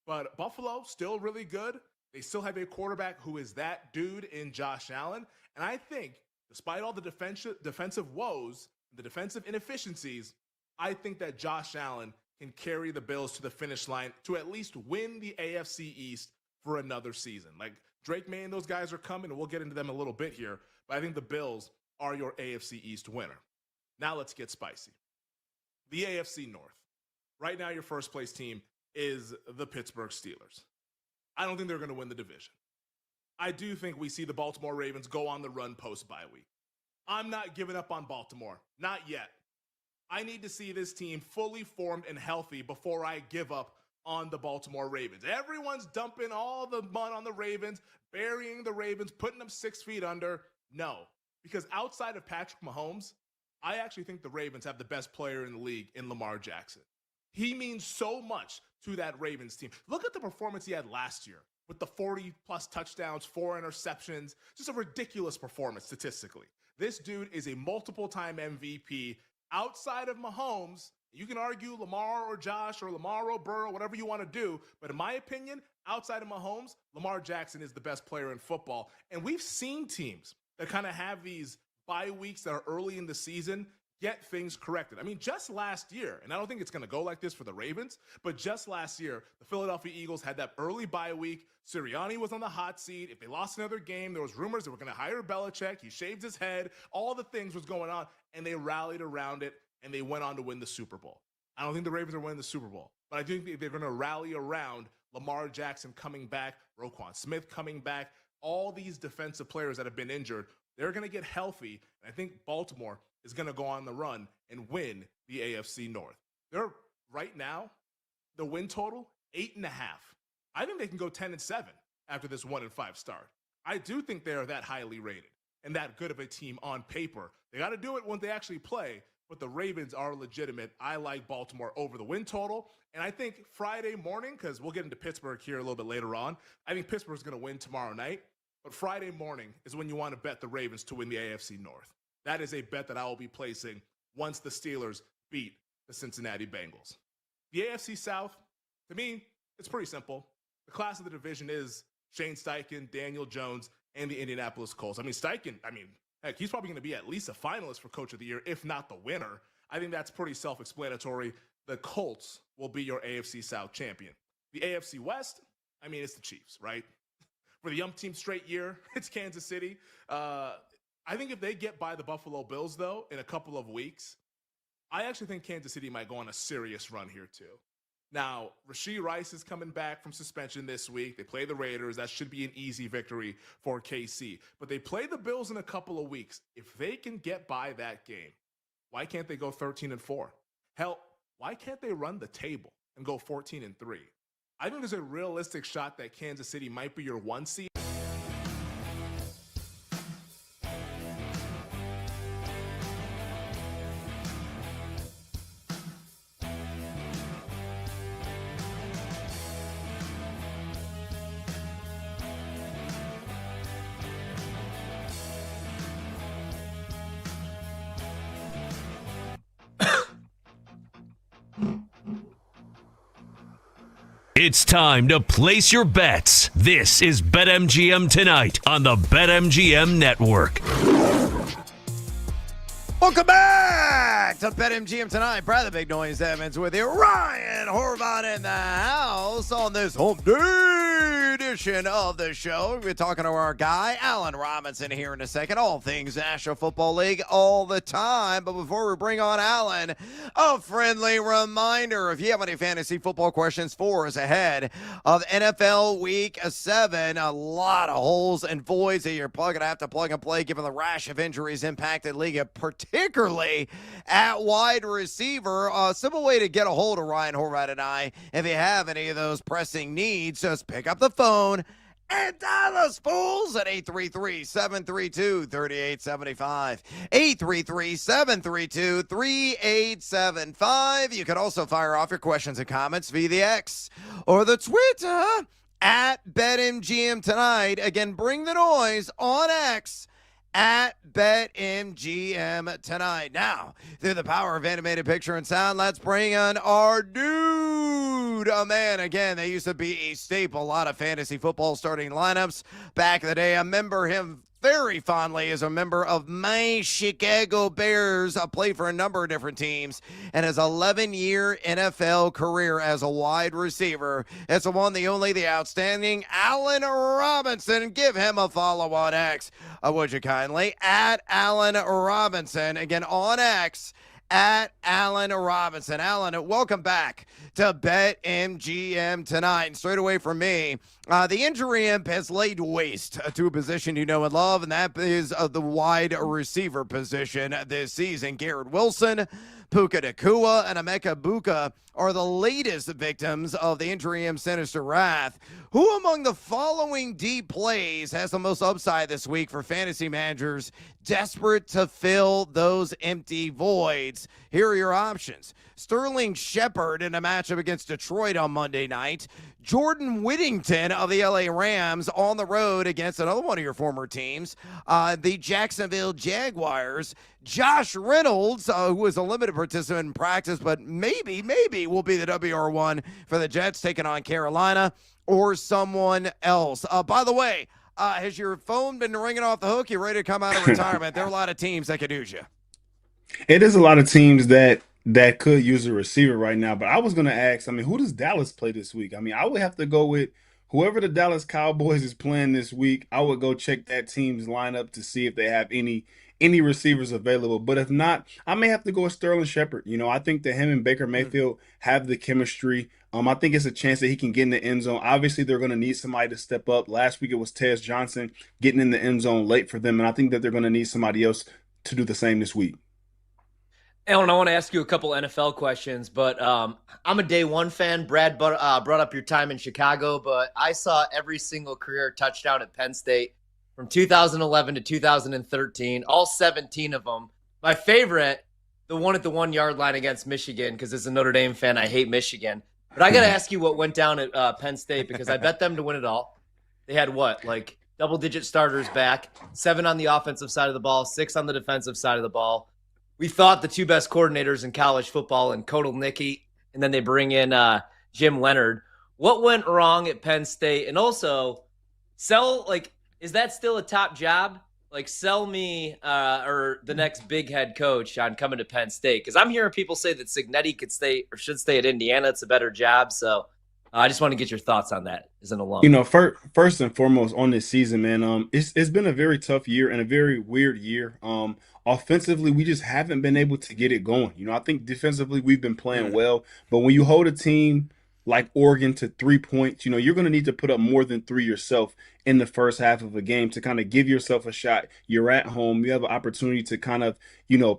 But Buffalo, still really good. They still have a quarterback who is that dude in Josh Allen. And I think, despite all the defensive woes, the defensive inefficiencies, I think that Josh Allen can carry the Bills to the finish line to at least win the AFC East for another season. Like, Drake May and those guys are coming, and we'll get into them a little bit here, but I think the Bills are your AFC East winner. Now let's get spicy. The AFC North. Right now, your first place team is the Pittsburgh Steelers. I don't think they're going to win the division. I do think we see the Baltimore Ravens go on the run post-bye week. I'm not giving up on Baltimore. Not yet. I need to see this team fully formed and healthy before I give up on the Baltimore Ravens. Everyone's dumping all the mud on the Ravens, burying the Ravens, putting them 6 feet under. No, Because outside of Patrick Mahomes, I actually think the Ravens have the best player in the league in Lamar Jackson. He means so much to that Ravens team. Look at the performance he had last year with the 40-plus touchdowns, 4 interceptions, just a ridiculous performance statistically. This dude is a multiple-time MVP. Outside of Mahomes, you can argue Lamar or Josh or Lamar or Burrow, whatever you want to do. But in my opinion, outside of Mahomes, Lamar Jackson is the best player in football. And we've seen teams that kind of have these bye weeks that are early in the season get things corrected. I mean, just last year, and I don't think it's going to go like this for the Ravens, but just last year, the Philadelphia Eagles had that early bye week. Sirianni was on the hot seat. If they lost another game, there was rumors they were going to hire Belichick. He shaved his head. All the things was going on, and they rallied around it, and they went on to win the Super Bowl. I don't think the Ravens are winning the Super Bowl, but I do think they're going to rally around Lamar Jackson coming back, Roquan Smith coming back, all these defensive players that have been injured. They're going to get healthy, and I think Baltimore is going to go on the run and win the AFC North. They're right now, the win total, 8.5. I think they can go 10-7 after this 1-5 start. I do think they're that highly rated and that good of a team on paper. They got to do it when they actually play, but the Ravens are legitimate. I like Baltimore over the win total, and I think Friday morning, because we'll get into Pittsburgh here a little bit later on, I think Pittsburgh's going to win tomorrow night, but Friday morning is when you want to bet the Ravens to win the AFC North. That is a bet that I will be placing once the Steelers beat the Cincinnati Bengals. The AFC South, to me, it's pretty simple. The class of the division is Shane Steichen, Daniel Jones, and the Indianapolis Colts. I mean, Steichen, heck, he's probably going to be at least a finalist for Coach of the Year, if not the winner. I think that's pretty self-explanatory. The Colts will be your AFC South champion. The AFC West, it's the Chiefs, right? For the umpteenth straight year, it's Kansas City. I think if they get by the Buffalo Bills, though, in a couple of weeks, I actually think Kansas City might go on a serious run here, too. Now, Rashee Rice is coming back from suspension this week. They play the Raiders. That should be an easy victory for KC. But they play the Bills in a couple of weeks. If they can get by that game, why can't they go 13-4? Hell, why can't they run the table and go 14-3? I think there's a realistic shot that Kansas City might be your 1 seed. It's time to place your bets. This is BetMGM Tonight on the BetMGM Network. Welcome back to BetMGM Tonight. Brad the Big Noise Evans with you. Ryan Horvat in the house on this hump day edition of the show. We're talking to our guy, Allen Robinson, here in a second. All things National Football League all the time. But before we bring on Allen, a friendly reminder, if you have any fantasy football questions for us ahead of NFL Week 7, a lot of holes and voids that you're going to have to plug and play given the rash of injuries impacted league, particularly at wide receiver. A simple way to get a hold of Ryan Horvat and I, if you have any of those pressing needs, just pick up the phone and dial us, fools, at 833-732-3875. 833-732-3875. You can also fire off your questions and comments via the X or the Twitter at BetMGM Tonight. Again, bring the noise on X at BetMGM Tonight. Now, through the power of animated picture and sound, let's bring on our dude. A man, again, they used to be a staple, a lot of fantasy football starting lineups back in the day. I remember him very fondly as a member of my Chicago Bears. Played for a number of different teams, and his 11-year NFL career as a wide receiver. It's the one, the only, the outstanding Allen Robinson. Give him a follow on X, would you kindly? At Allen Robinson. Again, on X, at Allen Robinson. Allen, welcome back to BetMGM Tonight. And straight away from me, the injury imp has laid waste to a position you know and love, and that is the wide receiver position this season. Garrett Wilson Puka Nakua and Emeka Buka are the latest victims of the injury and sinister wrath. Who among the following deep plays has the most upside this week for fantasy managers desperate to fill those empty voids? Here are your options. Sterling Shepard in a matchup against Detroit on Monday night. Jordan Whittington of the LA Rams on the road against another one of your former teams, the Jacksonville Jaguars. Josh Reynolds, who is a limited participant in practice, but maybe will be the WR1 for the Jets taking on Carolina, or someone else. By the way, has your phone been ringing off the hook? You ready to come out of retirement? There are a lot of teams that could use you. It is a lot of teams that could use a receiver right now. But I was going to ask, who does Dallas play this week? I would have to go with whoever the Dallas Cowboys is playing this week. I would go check that team's lineup to see if they have any receivers available. But if not, I may have to go with Sterling Shepard. I think that him and Baker Mayfield have the chemistry. I think it's a chance that he can get in the end zone. Obviously, they're going to need somebody to step up. Last week, it was Tez Johnson getting in the end zone late for them. And I think that they're going to need somebody else to do the same this week. Alan, I want to ask you a couple NFL questions, but I'm a day one fan. Brad brought up your time in Chicago, but I saw every single career touchdown at Penn State from 2011 to 2013, all 17 of them. My favorite, the one at the 1 yard line against Michigan, because as a Notre Dame fan, I hate Michigan. But I got to ask you what went down at Penn State, because I bet them to win it all. They had double-digit starters back, 7 on the offensive side of the ball, 6 on the defensive side of the ball. We thought the 2 best coordinators in college football, and Kotelnicki, and then they bring in Jim Leonard. What went wrong at Penn State? And also, is that still a top job? Sell me or the next big head coach on coming to Penn State. Because I'm hearing people say that Cignetti could stay or should stay at Indiana. It's a better job. So I just want to get your thoughts on that as an alum. First and foremost on this season, man, it's been a very tough year and a very weird year. Offensively, we just haven't been able to get it going. I think defensively we've been playing well, but when you hold a team like Oregon to 3 points, you're going to need to put up more than 3 yourself in the first half of a game to kind of give yourself a shot. You're at home. You have an opportunity to kind of,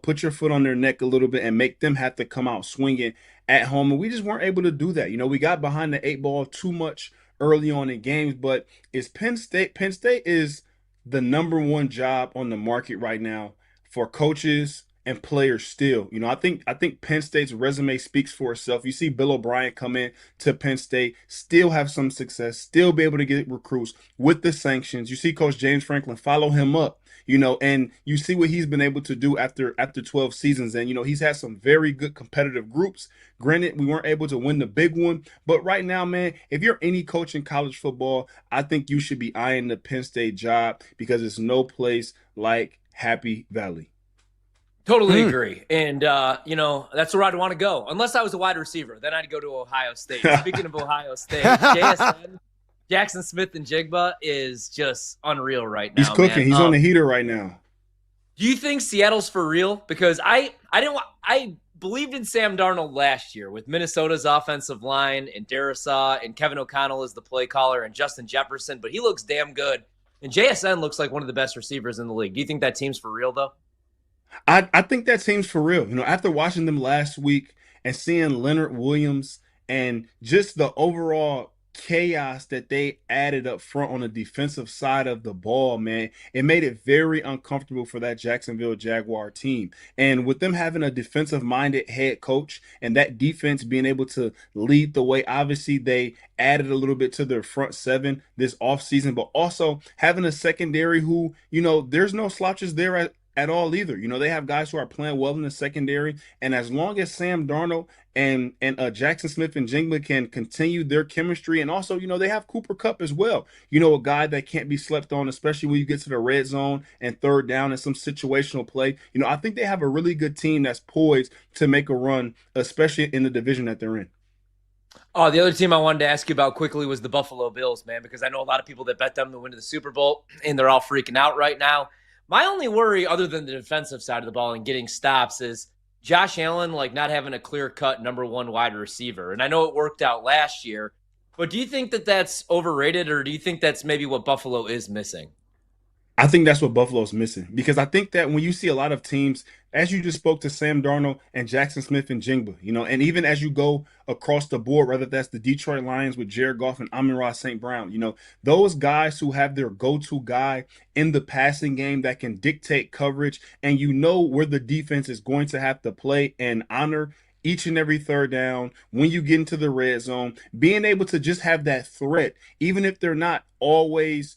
put your foot on their neck a little bit and make them have to come out swinging at home. And we just weren't able to do that. We got behind the 8 ball too much early on in games, but it's Penn State. Penn State is the number one job on the market right now for coaches and players still. I think Penn State's resume speaks for itself. You see Bill O'Brien come in to Penn State, still have some success, still be able to get recruits with the sanctions. You see Coach James Franklin follow him up, and you see what he's been able to do after 12 seasons. And, he's had some very good competitive groups. Granted, we weren't able to win the big one, but right now, man, if you're any coach in college football, I think you should be eyeing the Penn State job, because it's no place like Happy Valley. Totally agree. And, that's where I'd want to go. Unless I was a wide receiver. Then I'd go to Ohio State. Speaking of Ohio State, JSN, Jackson Smith and Jigba is just unreal right now. He's cooking. Man. He's on the heater right now. Do you think Seattle's for real? Because I believed in Sam Darnold last year with Minnesota's offensive line and Darisaw and Kevin O'Connell as the play caller and Justin Jefferson, but he looks damn good. And JSN looks like one of the best receivers in the league. Do you think that team's for real, though? I think that team's for real. After watching them last week and seeing Leonard Williams and just the overall chaos that they added up front on the defensive side of the ball, man, it made it very uncomfortable for that Jacksonville Jaguar team. And with them having a defensive-minded head coach and that defense being able to lead the way, obviously they added a little bit to their front seven this offseason, but also having a secondary who, there's no slouches there at all either. They have guys who are playing well in the secondary, and as long as Sam Darnold and Jackson Smith and Jigba can continue their chemistry, and also, they have Cooper Kupp as well. A guy that can't be slept on, especially when you get to the red zone and third down and some situational play. I think they have a really good team that's poised to make a run, especially in the division that they're in. Oh, the other team I wanted to ask you about quickly was the Buffalo Bills, man, because I know a lot of people that bet them to win the Super Bowl, and they're all freaking out right now. My only worry, other than the defensive side of the ball and getting stops, is Josh Allen not having a clear-cut number one wide receiver. And I know it worked out last year, but do you think that that's overrated, or do you think that's maybe what Buffalo is missing? I think that's what Buffalo's missing because I think that when you see a lot of teams, as you just spoke to Sam Darnold and Jackson Smith and Jingba, and even as you go across the board, whether that's the Detroit Lions with Jared Goff and Amon-Ra St. Brown, those guys who have their go-to guy in the passing game that can dictate coverage and where the defense is going to have to play and honor each and every third down when you get into the red zone, being able to just have that threat, even if they're not always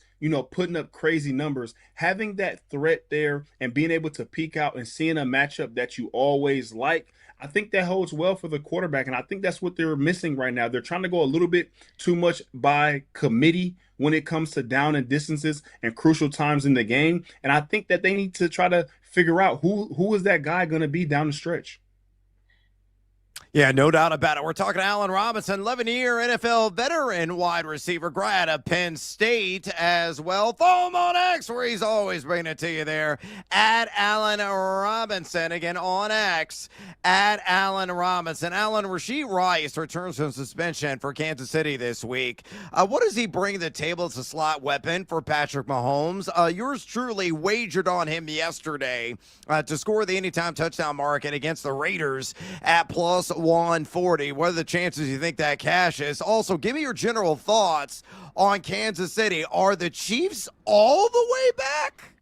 putting up crazy numbers, having that threat there and being able to peek out and seeing a matchup that you always like, I think that holds well for the quarterback. And I think that's what they're missing right now. They're trying to go a little bit too much by committee when it comes to down and distances and crucial times in the game. And I think that they need to try to figure out who is that guy going to be down the stretch. Yeah, no doubt about it. We're talking to Allen Robinson, 11-year NFL veteran wide receiver, grad of Penn State as well. Follow him on X, where he's always bringing it to you there, at Allen Robinson. Again, on X, at Allen Robinson. Allen, Rashee Rice returns from suspension for Kansas City this week. What does he bring to the table as a slot weapon for Patrick Mahomes? Yours truly wagered on him yesterday to score the anytime touchdown market against the Raiders at plus 140. What are the chances you think that cashes? Also, give me your general thoughts on Kansas City. Are the Chiefs all the way back?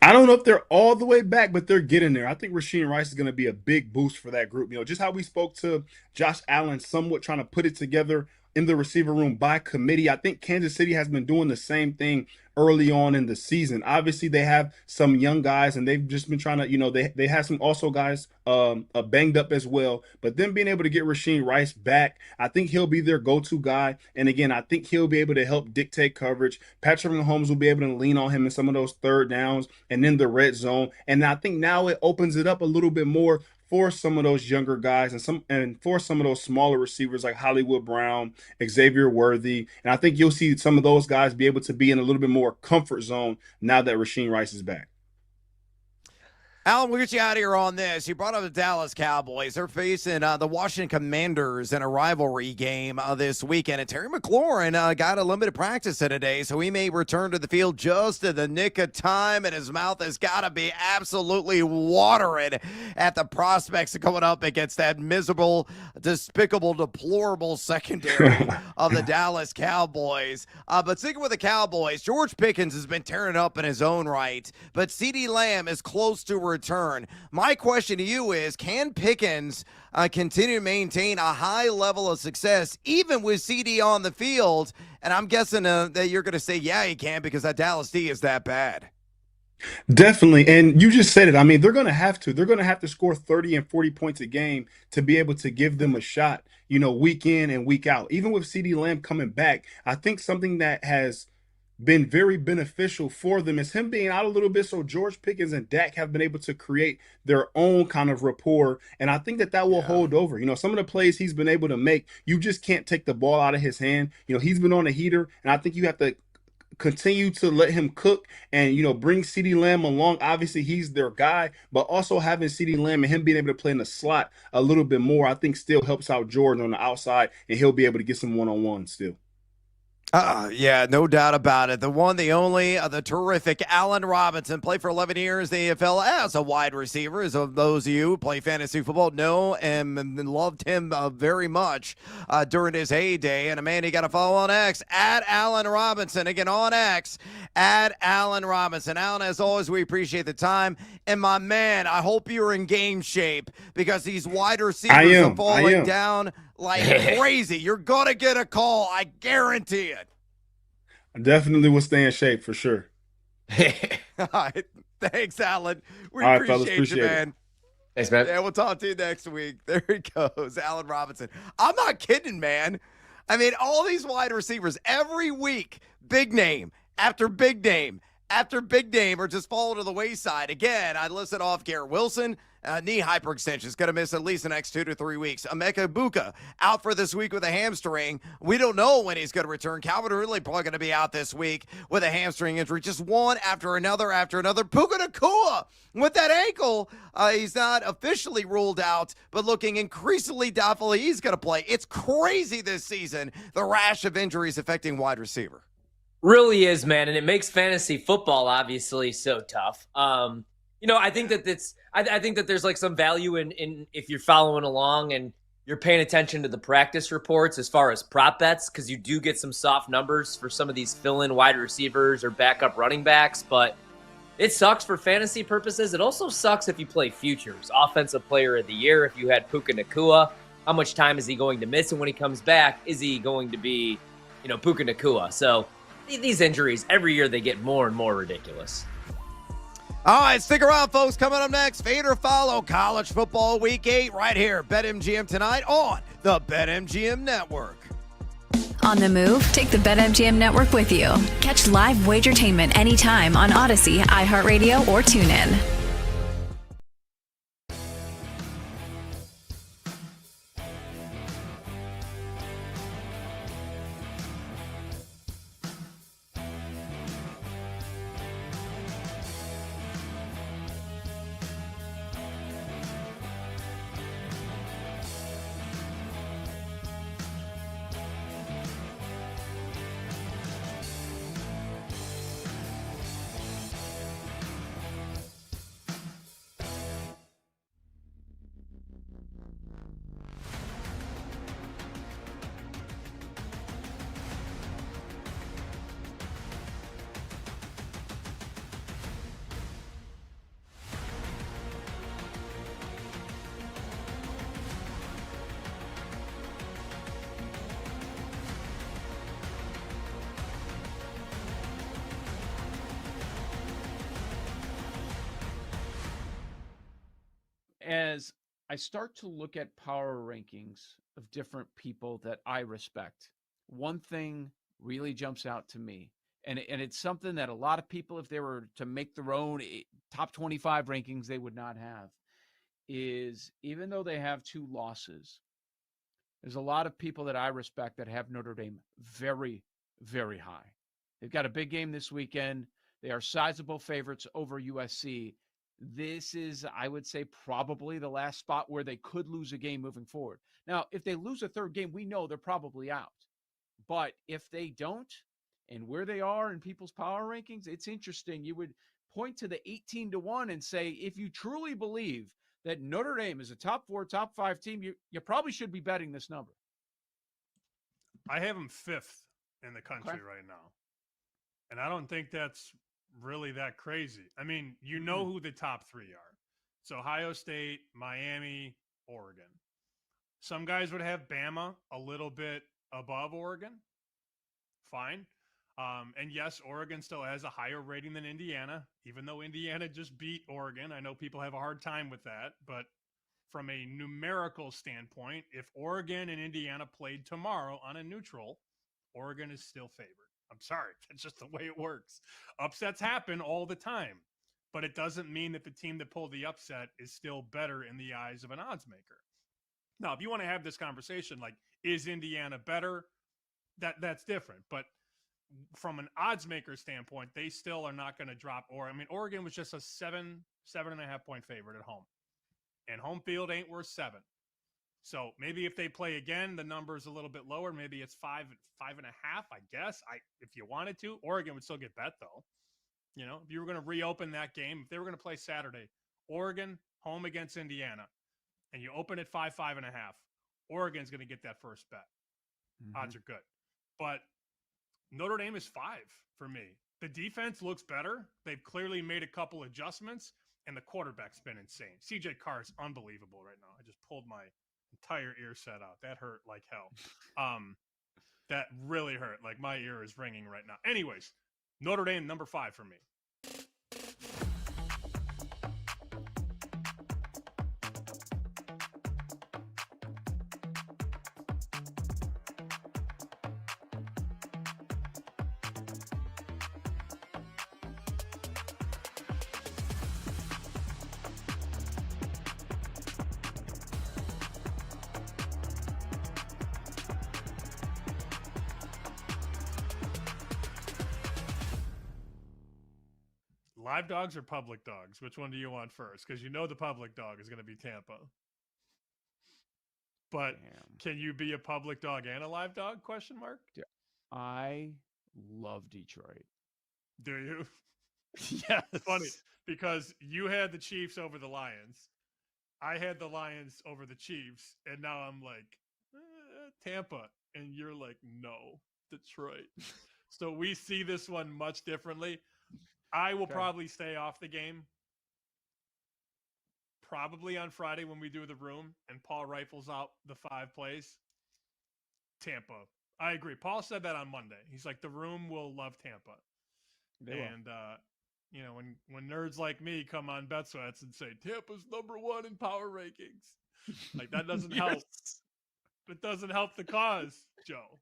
I don't know if they're all the way back, but they're getting there. I think Rashee Rice is going to be a big boost for that group. Just how we spoke to Josh Allen, somewhat trying to put it together in the receiver room by committee. I think Kansas City has been doing the same thing early on in the season. Obviously, they have some young guys, and they've just been trying to, they have some also guys banged up as well. But them being able to get Rashee Rice back, I think he'll be their go-to guy. And again, I think he'll be able to help dictate coverage. Patrick Mahomes will be able to lean on him in some of those third downs and in the red zone. And I think now it opens it up a little bit more for some of those younger guys and for some of those smaller receivers like Hollywood Brown, Xavier Worthy. And I think you'll see some of those guys be able to be in a little bit more comfort zone now that Rashee Rice is back. Alan, we'll get you out of here on this. You brought up the Dallas Cowboys. They're facing the Washington Commanders in a rivalry game this weekend. And Terry McLaurin got a limited practice today, so he may return to the field just in the nick of time. And his mouth has got to be absolutely watering at the prospects of going up against that miserable, despicable, deplorable secondary of the Dallas Cowboys. But sticking with the Cowboys, George Pickens has been tearing up in his own right, but CeeDee Lamb is close to return. My question to you is, can Pickens continue to maintain a high level of success even with CD on the field? And I'm guessing that you're going to say, yeah, he can, because that Dallas D is that bad. Definitely. And you just said it. I mean, they're going to have to. They're going to have to score 30 and 40 points a game to be able to give them a shot, week in and week out. Even with CeeDee Lamb coming back, I think something that has been very beneficial for them is him being out a little bit, so George Pickens and Dak have been able to create their own kind of rapport, and I think that will hold over. Some of the plays he's been able to make, you just can't take the ball out of his hand. He's been on a heater, and I think you have to continue to let him cook and, bring CeeDee Lamb along. Obviously, he's their guy, but also having CeeDee Lamb and him being able to play in the slot a little bit more, I think still helps out Jordan on the outside, and he'll be able to get some one-on-one still. Yeah, no doubt about it. The one, the only, the terrific Allen Robinson played for 11 years in the AFL as a wide receiver. As of those of you who play fantasy football know and loved him very much during his heyday. And a man you got to follow on X, at Allen Robinson. Again, on X, at Allen Robinson. Allen, as always, we appreciate the time. And my man, I hope you're in game shape, because these wide receivers are falling down like crazy. You're going to get a call. I guarantee it. I definitely will stay in shape for sure. All right. Thanks, Allen. We All right, fellas, appreciate you, man. Thanks, man. Yeah, we'll talk to you next week. There he goes, Allen Robinson. I'm not kidding, man. I mean, all these wide receivers every week, big name after big name after big name, are just falling to the wayside. Again, I listed off Garrett Wilson, knee hyperextension, is going to miss at least the next 2 to 3 weeks. Emeka Buka out for this week with a hamstring. We don't know when he's going to return. Calvin Ridley probably going to be out this week with a hamstring injury. Just one after another after another. Puka Nacua with that ankle. He's not officially ruled out, but looking increasingly doubtful he's going to play. It's crazy this season, the rash of injuries affecting wide receiver. Really is, man, and it makes fantasy football obviously so tough. I think that I think that there's like some value in if you're following along and you're paying attention to the practice reports as far as prop bets, because you do get some soft numbers for some of these fill-in wide receivers or backup running backs, but it sucks for fantasy purposes. It also sucks if you play futures. Offensive player of the year, if you had Puka Nacua, how much time is he going to miss? And when he comes back, is he going to be, Puka Nacua? So these injuries, every year they get more and more ridiculous. All right, stick around, folks. Coming up next, fade or follow college football week 8 right here. BetMGM tonight on the BetMGM Network. On the move? Take the BetMGM Network with you. Catch live Wagertainment anytime on Odyssey, iHeartRadio, or TuneIn. As I start to look at power rankings of different people that I respect, one thing really jumps out to me. And it's something that a lot of people, if they were to make their own top 25 rankings, they would not have, is even though they have 2 losses, there's a lot of people that I respect that have Notre Dame very, very high. They've got a big game this weekend. They are sizable favorites over USC. This is, I would say, probably the last spot where they could lose a game moving forward. Now, if they lose a third game, we know they're probably out. But if they don't, and where they are in people's power rankings, it's interesting. You would point to the 18-1 and say, if you truly believe that Notre Dame is a top 4, top 5 team, you probably should be betting this number. I have them 5th in the country right now. And I don't think that's really that crazy. I mean, you know who the top 3 are. It's Ohio State, Miami, Oregon. Some guys would have Bama a little bit above Oregon. Fine. And yes, Oregon still has a higher rating than Indiana, even though Indiana just beat Oregon. I know people have a hard time with that, but from a numerical standpoint, if Oregon and Indiana played tomorrow on a neutral, Oregon is still favored. I'm sorry. That's just the way it works. Upsets happen all the time, but it doesn't mean that the team that pulled the upset is still better in the eyes of an odds maker. Now, if you want to have this conversation, like, is Indiana better? That's different. But from an odds maker standpoint, they still are not going to drop. Oregon was just a 7.5 point favorite at home, and home field ain't worth 7. So maybe if they play again, the number is a little bit lower. Maybe it's 5.5, I guess. If you wanted to, Oregon would still get bet though. If you were going to reopen that game, if they were going to play Saturday, Oregon home against Indiana, and you open at 5.5, Oregon's going to get that first bet. Odds are good. But Notre Dame is 5 for me. The defense looks better. They've clearly made a couple adjustments, and the quarterback's been insane. CJ Carr is unbelievable right now. I just pulled my entire ear set out. That hurt like hell. That really hurt. Like, my ear is ringing right now. Anyways, Notre Dame, number 5 for me. Live dogs or public dogs? Which one do you want first? Because the public dog is going to be Tampa. But can you be a public dog and a live dog? Question mark. I love Detroit. Do you? Yes. It's funny because you had the Chiefs over the Lions. I had the Lions over the Chiefs, and now I'm like, Tampa. And you're like, no, Detroit. So we see this one much differently. I will probably stay off the game. Probably on Friday when we do the room and Paul rifles out the 5 plays. Tampa. I agree. Paul said that on Monday. He's like, the room will love Tampa. And, you know, when nerds like me come on Bet Sweats and say, Tampa's #1 in power rankings, like that doesn't help. It doesn't help the cause, Joe.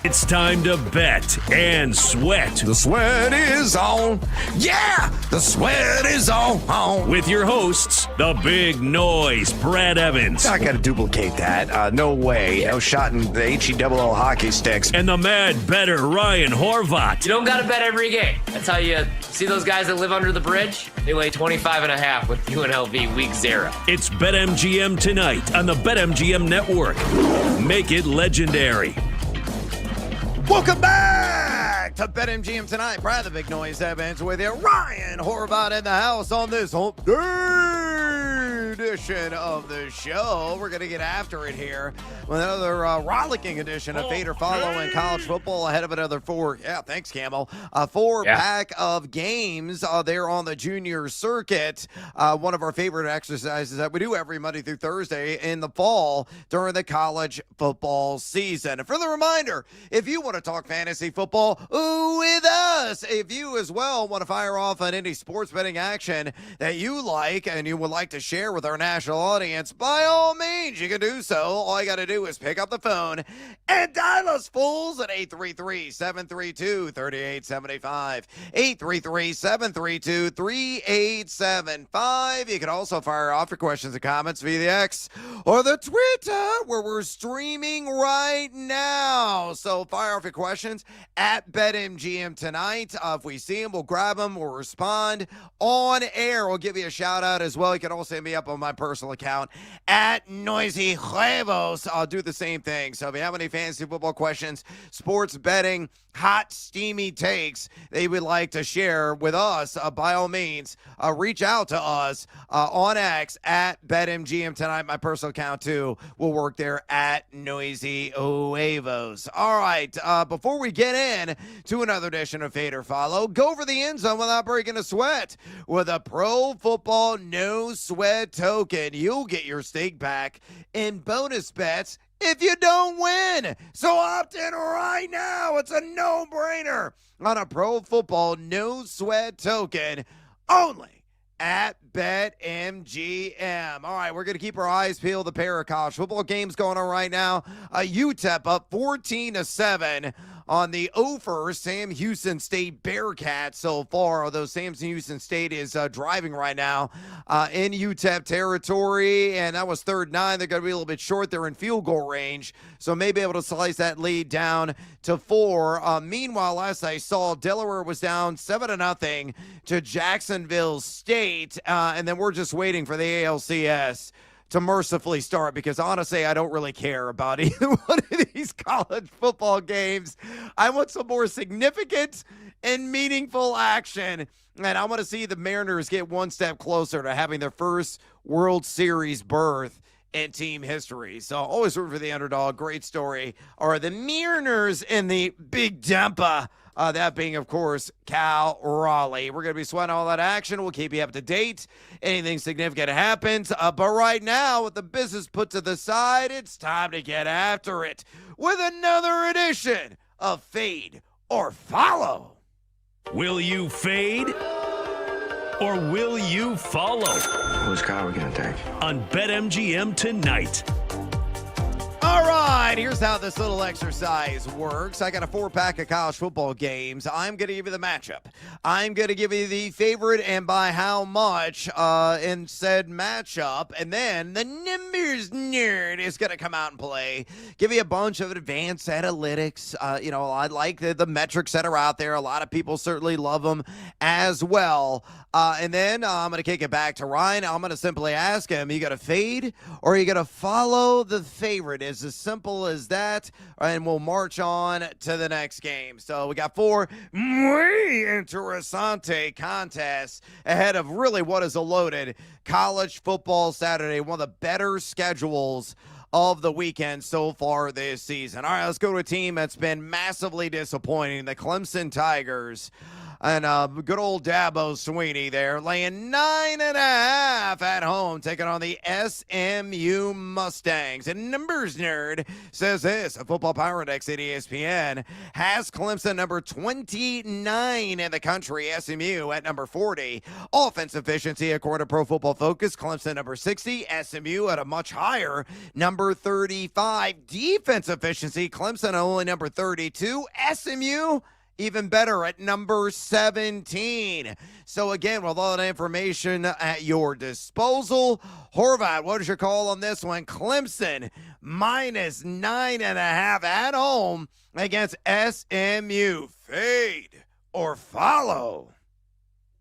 It's time to bet and sweat. The sweat is on. Yeah, the sweat is on. With your hosts, the big noise, Brad Evans. I got to duplicate that. No way. No shot in the HE-double-L hockey sticks. And the mad better, Ryan Horvat. You don't got to bet every game. That's how you see those guys that live under the bridge? They lay 25.5 with UNLV week 0. It's BetMGM tonight on the BetMGM network. Make it legendary. Welcome back to BetMGM tonight. Brad the Big Noise Evans with you. Ryan Horvat in the house on this hump day edition of the show. We're going to get after it here with another rollicking edition of Fade or Follow in college football ahead of another 4. Yeah, thanks, Camel. 4-pack of games there on the junior circuit. One of our favorite exercises that we do every Monday through Thursday in the fall during the college football season. And for the reminder, if you want to talk fantasy football with us, if you as well want to fire off on any sports betting action that you like and you would like to share with our national audience, by all means, you can do so. All you got to do is pick up the phone and dial us fools at 833-732-3875. 833-732-3875. You can also fire off your questions and comments via the X or the Twitter, where we're streaming right now. So fire off your questions at BetMGM tonight. If we see them, we'll grab them. We'll respond on air. We'll give you a shout out as well. You can also hit me up on my personal account at Noisy Huevos. I'll do the same thing. So if you have any fantasy football questions, sports betting, hot, steamy takes they would like to share with us, by all means, reach out to us on X at BetMGM tonight. My personal account, too, will work there at Noisy Huevos. All right, before we get in to another edition of Fade or Follow, go for the end zone without breaking a sweat with a Pro Football No Sweat token. You'll get your stake back in bonus bets if you don't win. So opt in right now. It's a no-brainer on a Pro Football No Sweat token only at BetMGM. All right, we're going to keep our eyes peeled. The pair of college football games going on right now. UTEP up 14-7 on the over Sam Houston State Bearcats so far, although Sam Houston State is driving right now in UTEP territory, and that was 3rd and 9. They're going to be a little bit short. They're in field goal range, so may be able to slice that lead down to 4. Meanwhile, last I saw, Delaware was down 7-0 to Jacksonville State, and then we're just waiting for the ALCS to mercifully start, because honestly, I don't really care about either one of these college football games. I want some more significant and meaningful action, and I want to see the Mariners get one step closer to having their first World Series berth in team history. So always root for the underdog. Great story. Are the Mariners in the Big Dampa? That being, of course, Cal Raleigh. We're going to be sweating all that action. We'll keep you up to date. Anything significant happens. But right now, with the business put to the side, it's time to get after it with another edition of Fade or Follow. Will you fade or will you follow? Whose car are we going to take? On BetMGM tonight. All right, here's how this little exercise works. I got a 4-pack of college football games. I'm going to give you the matchup. I'm going to give you the favorite and by how much in said matchup. And then the numbers nerd is going to come out and play. Give you a bunch of advanced analytics. I like the metrics that are out there. A lot of people certainly love them as well. And then I'm going to kick it back to Ryan. I'm going to simply ask him, you got to fade or are you going to follow the favorite? It's as simple as that. And we'll march on to the next game. So we got 4 muy interesante contests ahead of really what is a loaded college football Saturday. One of the better schedules of the weekend so far this season. All right, let's go to a team that's been massively disappointing, the Clemson Tigers. And good old Dabo Sweeney there, laying 9.5 at home, taking on the SMU Mustangs. And Numbers Nerd says this, a Football Power Index at ESPN has Clemson number 29 in the country, SMU at number 40. Offense efficiency, according to Pro Football Focus, Clemson number 60, SMU at a much higher number 35. Defense efficiency, Clemson only number 32, SMU even better at number 17. So again, with all that information at your disposal, Horvat, what is your call on this one? Clemson minus 9.5 at home against SMU. Fade or follow?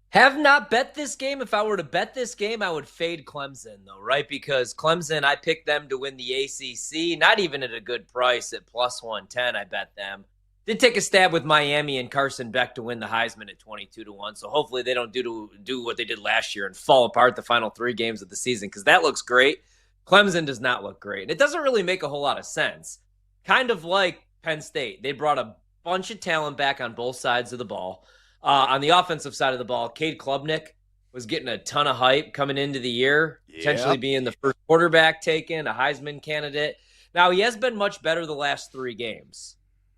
Have not bet this game. If I were to bet this game, I would fade Clemson, though, right? Because Clemson, I picked them to win the ACC, not even at a good price at plus 110, I bet them. Did take a stab with Miami and Carson Beck to win the Heisman at 22-1. So hopefully they don't do what they did last year and fall apart the final 3 games of the season, because that looks great. Clemson does not look great. And it doesn't really make a whole lot of sense. Kind of like Penn State. They brought a bunch of talent back on both sides of the ball. On the offensive side of the ball, Cade Klubnik was getting a ton of hype coming into the year, potentially being the first quarterback taken, a Heisman candidate. Now, he has been much better the last 3 games.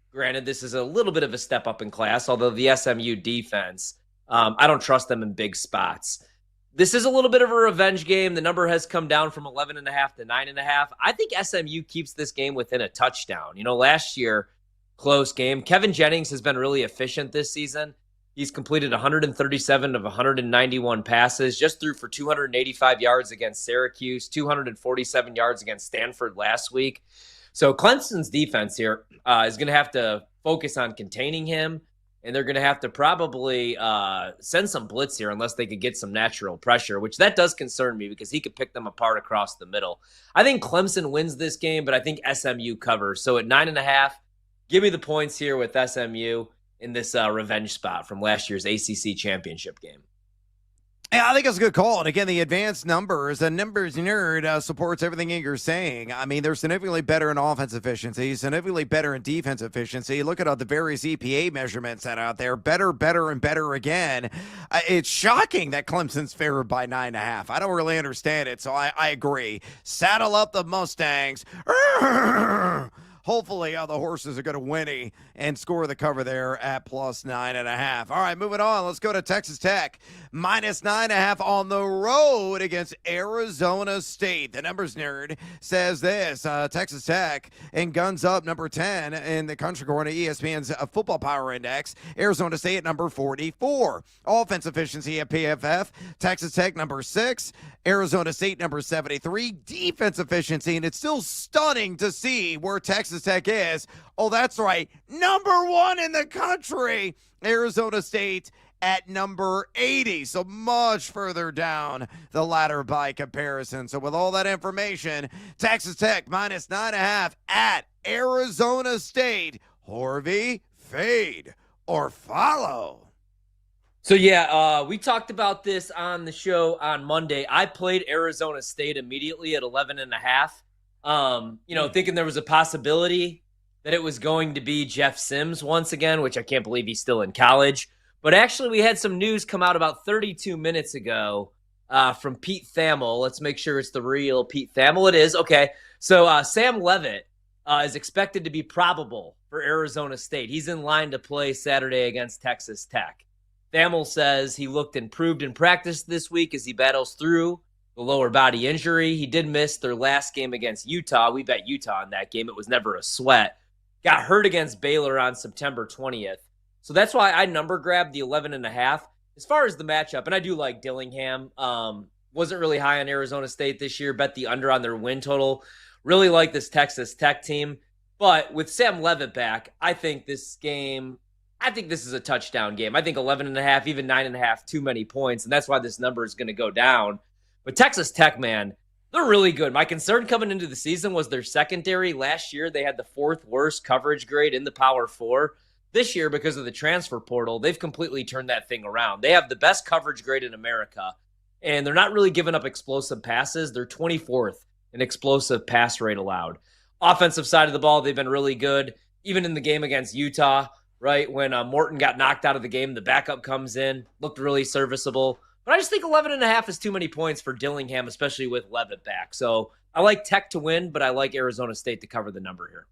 Granted, this is a little bit of a step up in class, although the SMU defense, I don't trust them in big spots. This is a little bit of a revenge game. The number has come down from 11.5 to 9.5. I think SMU keeps this game within a touchdown. Last year, close game. Kevin Jennings has been really efficient this season. He's completed 137 of 191 passes, just threw for 285 yards against Syracuse, 247 yards against Stanford last week. So Clemson's defense here is going to have to focus on containing him, and they're going to have to probably send some blitz here unless they could get some natural pressure, which that does concern me because he could pick them apart across the middle. I think Clemson wins this game, but I think SMU covers. So at 9.5, give me the points here with SMU in this revenge spot from last year's ACC championship game. Yeah, I think it's a good call. And again, the advanced numbers, the numbers nerd supports everything you're saying. I mean, they're significantly better in offense efficiency, significantly better in defense efficiency. Look at all the various EPA measurements that are out there. Better, and better again. It's shocking that Clemson's favored by 9.5. I don't really understand it, so I agree. Saddle up the Mustangs. Hopefully, the horses are going to win and score the cover there at plus 9.5. All right, moving on. Let's go to Texas Tech. Minus 9.5 on the road against Arizona State. The numbers nerd says this. Texas Tech and guns up number 10 in the country according to ESPN's Football Power Index. Arizona State at number 44. Offense efficiency at PFF. Texas Tech number 6. Arizona State number 73. Defense efficiency, and it's still stunning to see where Texas Tech is. Oh, that's right. Number 1 in the country. Arizona State at number 80. So much further down the ladder by comparison. So with all that information, Texas Tech minus 9.5 at Arizona State. Horvey, fade or follow? So, yeah, we talked about this on the show on Monday. I played Arizona State immediately at 11.5. Thinking there was a possibility that it was going to be Jeff Sims once again, which I can't believe he's still in college. But actually, we had some news come out about 32 minutes ago from Pete Thamel. Let's make sure it's the real Pete Thamel. It is. Okay. So Sam Leavitt is expected to be probable for Arizona State. He's in line to play Saturday against Texas Tech. Thamel says he looked improved in practice this week as he battles through the lower body injury. He did miss their last game against Utah. We bet Utah in that game. It was never a sweat. Got hurt against Baylor on September 20th. So that's why I number grabbed the 11.5. As far as the matchup, and I do like Dillingham. Wasn't really high on Arizona State this year. Bet the under on their win total. Really like this Texas Tech team. But with Sam Leavitt back, I think this is a touchdown game. I think 11.5, even 9.5, too many points. And that's why this number is going to go down. But Texas Tech, man, they're really good. My concern coming into the season was their secondary. Last year, they had the 4th worst coverage grade in the Power 4. This year, because of the transfer portal, they've completely turned that thing around. They have the best coverage grade in America, and they're not really giving up explosive passes. They're 24th in explosive pass rate allowed. Offensive side of the ball, they've been really good. Even in the game against Utah, right, when Morton got knocked out of the game, the backup comes in, looked really serviceable. But I just think 11.5 is too many points for Dillingham, especially with Leavitt back. So I like Tech to win, but I like Arizona State to cover the number here.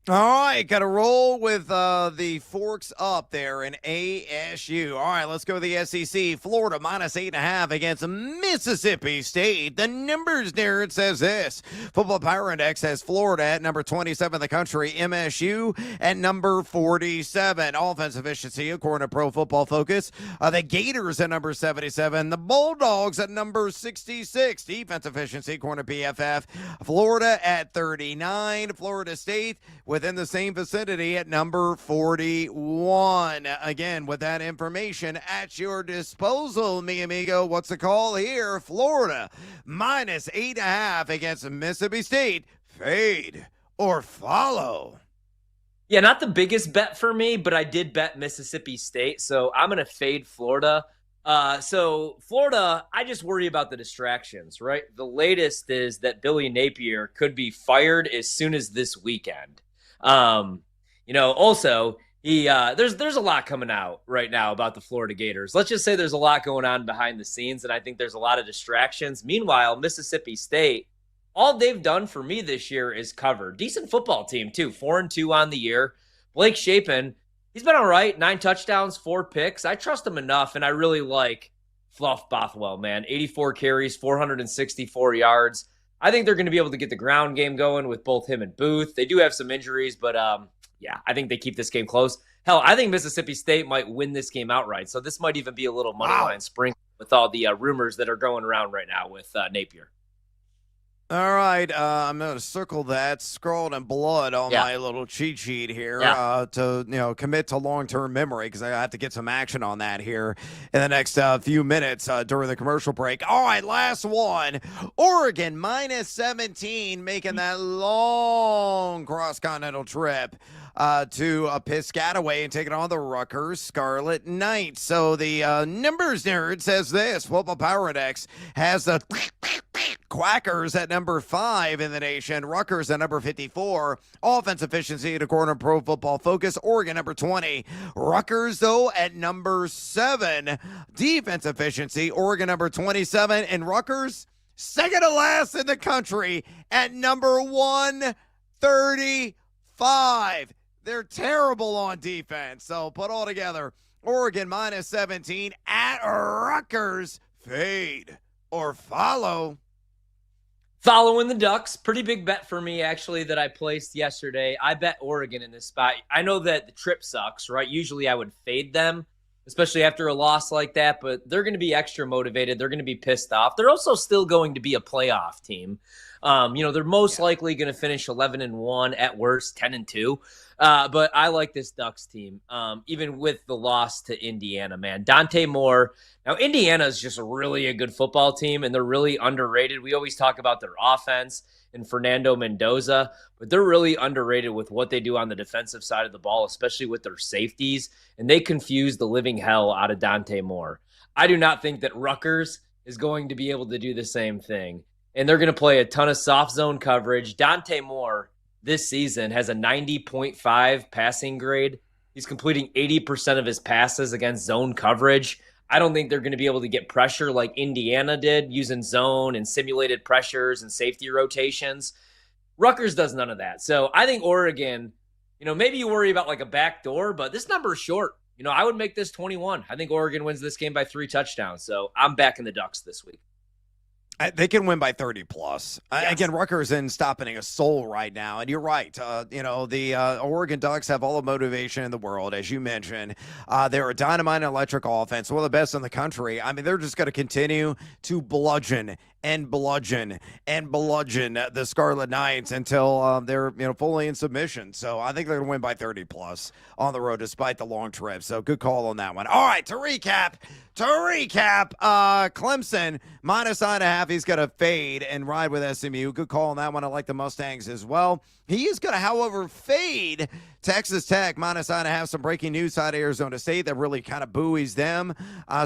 All right, got to roll with the forks up there in ASU. All right, let's go to the SEC. Florida minus 8.5 against Mississippi State. The numbers there, it says this. Football Power Index has Florida at number 27 in the country, MSU at number 47. Offense efficiency, according to Pro Football Focus. The Gators at number 77. The Bulldogs at number 66. Defense efficiency, according to PFF. Florida at 39. Florida State within the same vicinity at number 41. Again, with that information at your disposal, mi amigo, what's the call here? Florida minus 8.5 against Mississippi State. Fade or follow? Yeah, not the biggest bet for me, but I did bet Mississippi State, so I'm going to fade Florida. So Florida, I just worry about the distractions, right? The latest is that Billy Napier could be fired as soon as this weekend. Also there's a lot coming out right now about the Florida Gators. Let's just say there's a lot going on behind the scenes, and I think there's a lot of distractions. Meanwhile, Mississippi State, all they've done for me this year is cover. Decent football team too, 4-2 on the year. Blake Shapen, he's been all right, 9 touchdowns, 4 picks. I trust him enough, and I really like Fluff Bothwell, man. 84 carries, 464 yards. I think they're going to be able to get the ground game going with both him and Booth. They do have some injuries, but I think they keep this game close. Hell, I think Mississippi State might win this game outright. So this might even be a little money line spring with all the rumors that are going around right now with Napier. All right, I'm going to circle that, scrawled in blood on my little cheat sheet here to commit to long-term memory because I have to get some action on that here in the next few minutes during the commercial break. All right, last one. Oregon minus 17, making that long cross-continental trip to Piscataway and taking on the Rutgers Scarlet Knights. So the numbers there, it says this. Football Power Index has the Quackers at number 5 in the nation. Rutgers at number 54. Offense efficiency according to Pro Football Focus. Oregon number 20. Rutgers, though, at number 7. Defense efficiency. Oregon number 27. And Rutgers, second to last in the country at number 135. They're terrible on defense. So put all together, Oregon minus 17 at Rutgers. Fade or follow? Following the Ducks, pretty big bet for me, actually, that I placed yesterday. I bet Oregon in this spot. I know that the trip sucks, right? Usually I would fade them, especially after a loss like that, but they're going to be extra motivated. They're going to be pissed off. They're also still going to be a playoff team. They're most likely going to finish 11-1, at worst 10-2. But I like this Ducks team, even with the loss to Indiana, man. Dante Moore. Now, Indiana is just really a good football team, and they're really underrated. We always talk about their offense and Fernando Mendoza, but they're really underrated with what they do on the defensive side of the ball, especially with their safeties, and they confuse the living hell out of Dante Moore. I do not think that Rutgers is going to be able to do the same thing, and they're going to play a ton of soft zone coverage. Dante Moore this season has a 90.5 passing grade. He's completing 80% of his passes against zone coverage. I don't think they're going to be able to get pressure like Indiana did using zone and simulated pressures and safety rotations. Rutgers does none of that. So I think Oregon, maybe you worry about like a back door, but this number is short. I would make this 21. I think Oregon wins this game by 3 touchdowns. So I'm backing the Ducks this week. They can win by 30 plus. Yes. Again, Rutgers isn't stopping a soul right now, and you're right. The Oregon Ducks have all the motivation in the world, as you mentioned. They're a dynamite electric offense, one of the best in the country. I mean, they're just going to continue to bludgeon and bludgeon and bludgeon the Scarlet Knights until they're fully in submission. So I think they're going to win by 30 plus on the road, despite the long trip. So good call on that one. All right, to recap, Clemson minus 9.5. He's going to fade and ride with SMU. Good call on that one. I like the Mustangs as well. He is going to, however, fade Texas Tech minus 9.5. Some breaking news out of Arizona State that really kind of buoys them.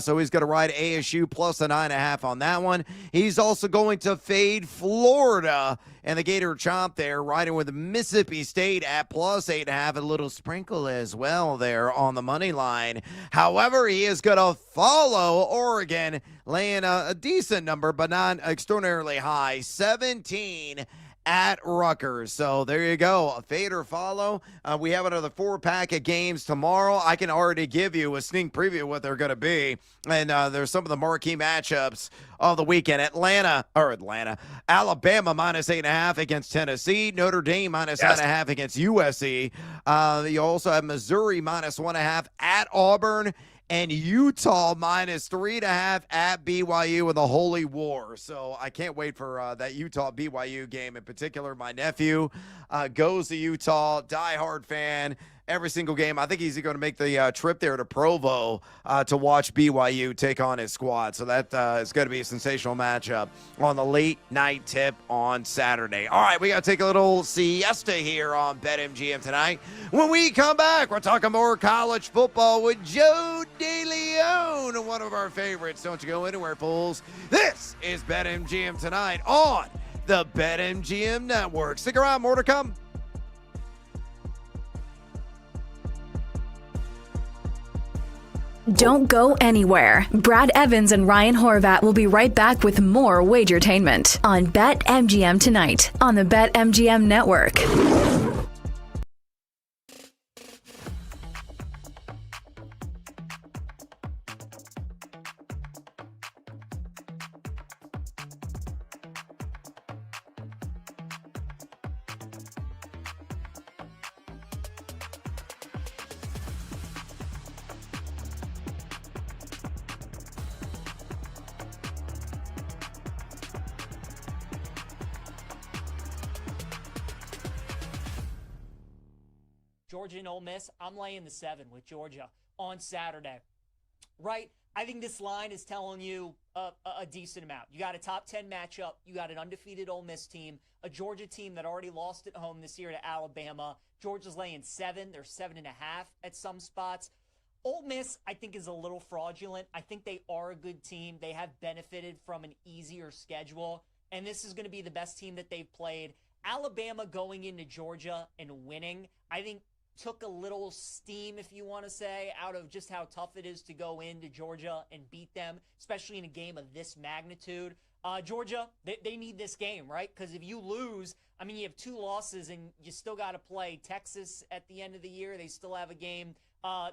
So he's going to ride ASU plus a 9.5 on that one. He's also going to fade Florida and the Gator Chomp there, riding with Mississippi State at plus 8.5. A little sprinkle as well there on the money line. However, he is going to follow Oregon, laying a decent number, but not extraordinarily high, 17 at Rutgers. So there you go. A fade or follow. We have another 4-pack of games tomorrow. I can already give you a sneak preview of what they're going to be. And there's some of the marquee matchups of the weekend. Alabama minus 8.5 against Tennessee. Notre Dame minus 9.5 against USC. You also have Missouri minus 1.5 at Auburn. And Utah minus 3.5 at BYU in the Holy War. So I can't wait for that Utah-BYU game in particular. My nephew goes to Utah, diehard fan, every single game. I think he's going to make the trip there to Provo to watch BYU take on his squad. So that is going to be a sensational matchup on the late night tip on Saturday. All right, we got to take a little siesta here on BetMGM tonight. When we come back, we're talking more college football with Joe DeLeon, one of our favorites. Don't you go anywhere, fools. This is BetMGM tonight on the BetMGM Network. Stick around, more to come. Don't go anywhere. Brad Evans and Ryan Horvat will be right back with more Wagertainment on BetMGM tonight on the BetMGM Network. Georgia and Ole Miss, I'm laying the 7 with Georgia on Saturday. Right? I think this line is telling you a decent amount. You got a top 10 matchup. You got an undefeated Ole Miss team, a Georgia team that already lost at home this year to Alabama. Georgia's laying 7. They're 7.5 at some spots. Ole Miss, I think, is a little fraudulent. I think they are a good team. They have benefited from an easier schedule, and this is going to be the best team that they've played. Alabama going into Georgia and winning, I think, took a little steam, if you want to say, out of just how tough it is to go into Georgia and beat them, especially in a game of this magnitude. Georgia, they need this game, right? Because if you lose, I mean, you have 2 losses and you still got to play Texas at the end of the year. They still have a game.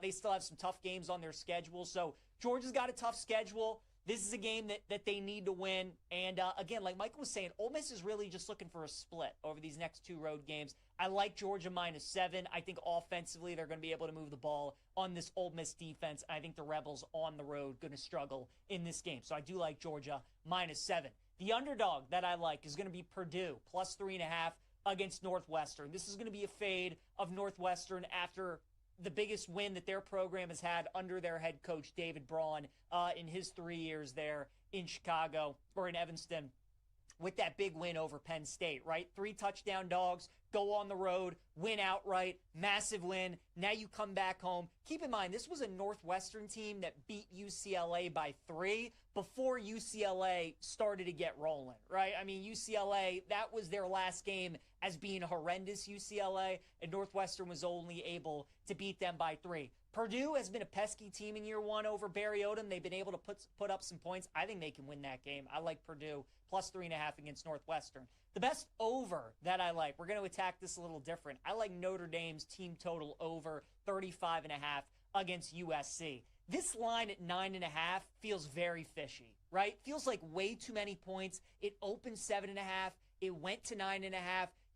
They still have some tough games on their schedule. So Georgia's got a tough schedule. This is a game that they need to win. And again, like Michael was saying, Ole Miss is really just looking for a split over these next 2 road games. I like Georgia minus 7. I think offensively they're going to be able to move the ball on this Ole Miss defense. I think the Rebels on the road going to struggle in this game. So I do like Georgia minus 7. The underdog that I like is going to be Purdue plus 3.5 against Northwestern. This is going to be a fade of Northwestern after the biggest win that their program has had under their head coach, David Braun, in his 3 years there in Chicago or in Evanston with that big win over Penn State, right? 3 touchdown dogs, go on the road, win outright, massive win. Now you come back home. Keep in mind, this was a Northwestern team that beat UCLA by 3 before UCLA started to get rolling, right? I mean, UCLA, that was their last game as being horrendous UCLA, and Northwestern was only able to beat them by 3. Purdue has been a pesky team in year 1 over Barry Odom. They've been able to put up some points. I think they can win that game. I like Purdue plus 3.5 against Northwestern. The best over that I like, we're going to attack this a little different. I like Notre Dame's team total over 35.5 against USC. This line at 9.5 feels very fishy, right? Feels like way too many points. It opened 7.5. It went to 9.5.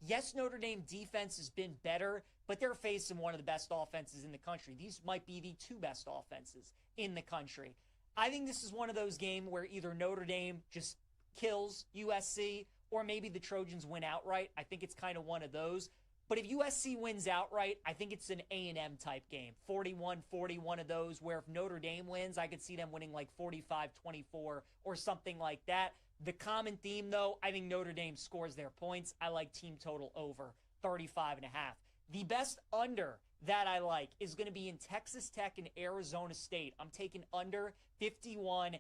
Yes, Notre Dame defense has been better, but they're facing one of the best offenses in the country. These might be the two best offenses in the country. I think this is one of those games where either Notre Dame just kills USC or maybe the Trojans win outright. I think it's kind of one of those. But if USC wins outright, I think it's an A&M type game. 41-40, one of those where if Notre Dame wins, I could see them winning like 45-24 or something like that. The common theme, though, I think Notre Dame scores their points. I like team total over 35.5. The best under that I like is going to be in Texas Tech and Arizona State. I'm taking under 51.5.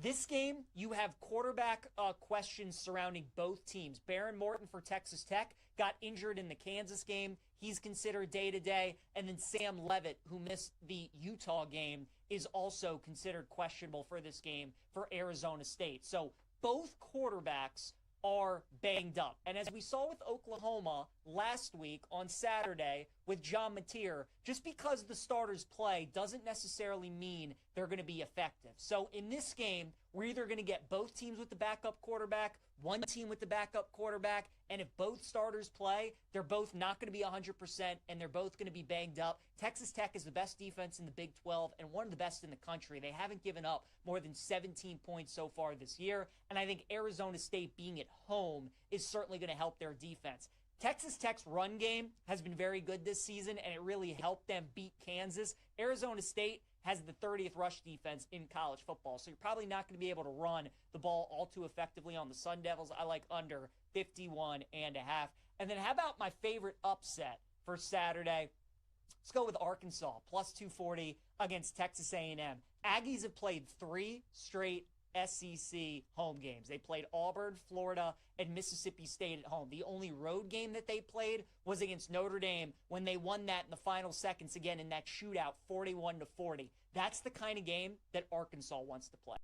This game, you have quarterback questions surrounding both teams. Baron Morton for Texas Tech got injured in the Kansas game. He's considered day-to-day. And then Sam Levitt, who missed the Utah game, is also considered questionable for this game for Arizona State. So both quarterbacks are banged up. And as we saw with Oklahoma last week on Saturday with John Mateer, just because the starters play doesn't necessarily mean they're going to be effective. So in this game, we're either going to get both teams with the backup quarterback, one team with the backup quarterback, and if both starters play, they're both not going to be 100%, and they're both going to be banged up. Texas Tech is the best defense in the Big 12 and one of the best in the country. They haven't given up more than 17 points so far this year, and I think Arizona State being at home is certainly going to help their defense. Texas Tech's run game has been very good this season, and it really helped them beat Kansas. Arizona State has the 30th rush defense in college football, so you're probably not going to be able to run the ball all too effectively on the Sun Devils. I like under 51.5. And then how about my favorite upset for Saturday? Let's go with Arkansas, plus 240 against Texas A&M. Aggies have played 3 straight SEC home games. They played Auburn, Florida, and Mississippi State at home. The only road game that they played was against Notre Dame when they won that in the final seconds again in that shootout, 41-40. That's the kind of game that Arkansas wants to play.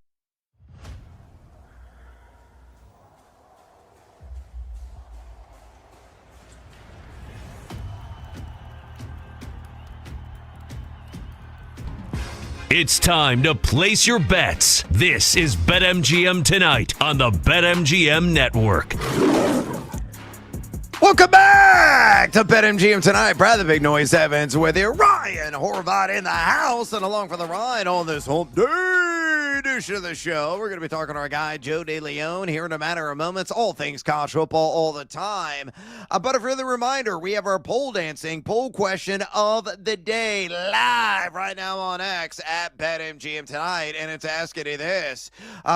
It's time to place your bets. This is BetMGM Tonight on the BetMGM Network. Welcome back to BetMGM Tonight. Brad the Big Noise Evans with you. Ryan Horvat in the house and along for the ride on this hump day edition of the show. We're going to be talking to our guy, Joe DeLeon, here in a matter of moments. All things college football all the time. But a further reminder, we have our pole dancing poll question of the day live right now on X at BetMGM Tonight. And it's asking you this.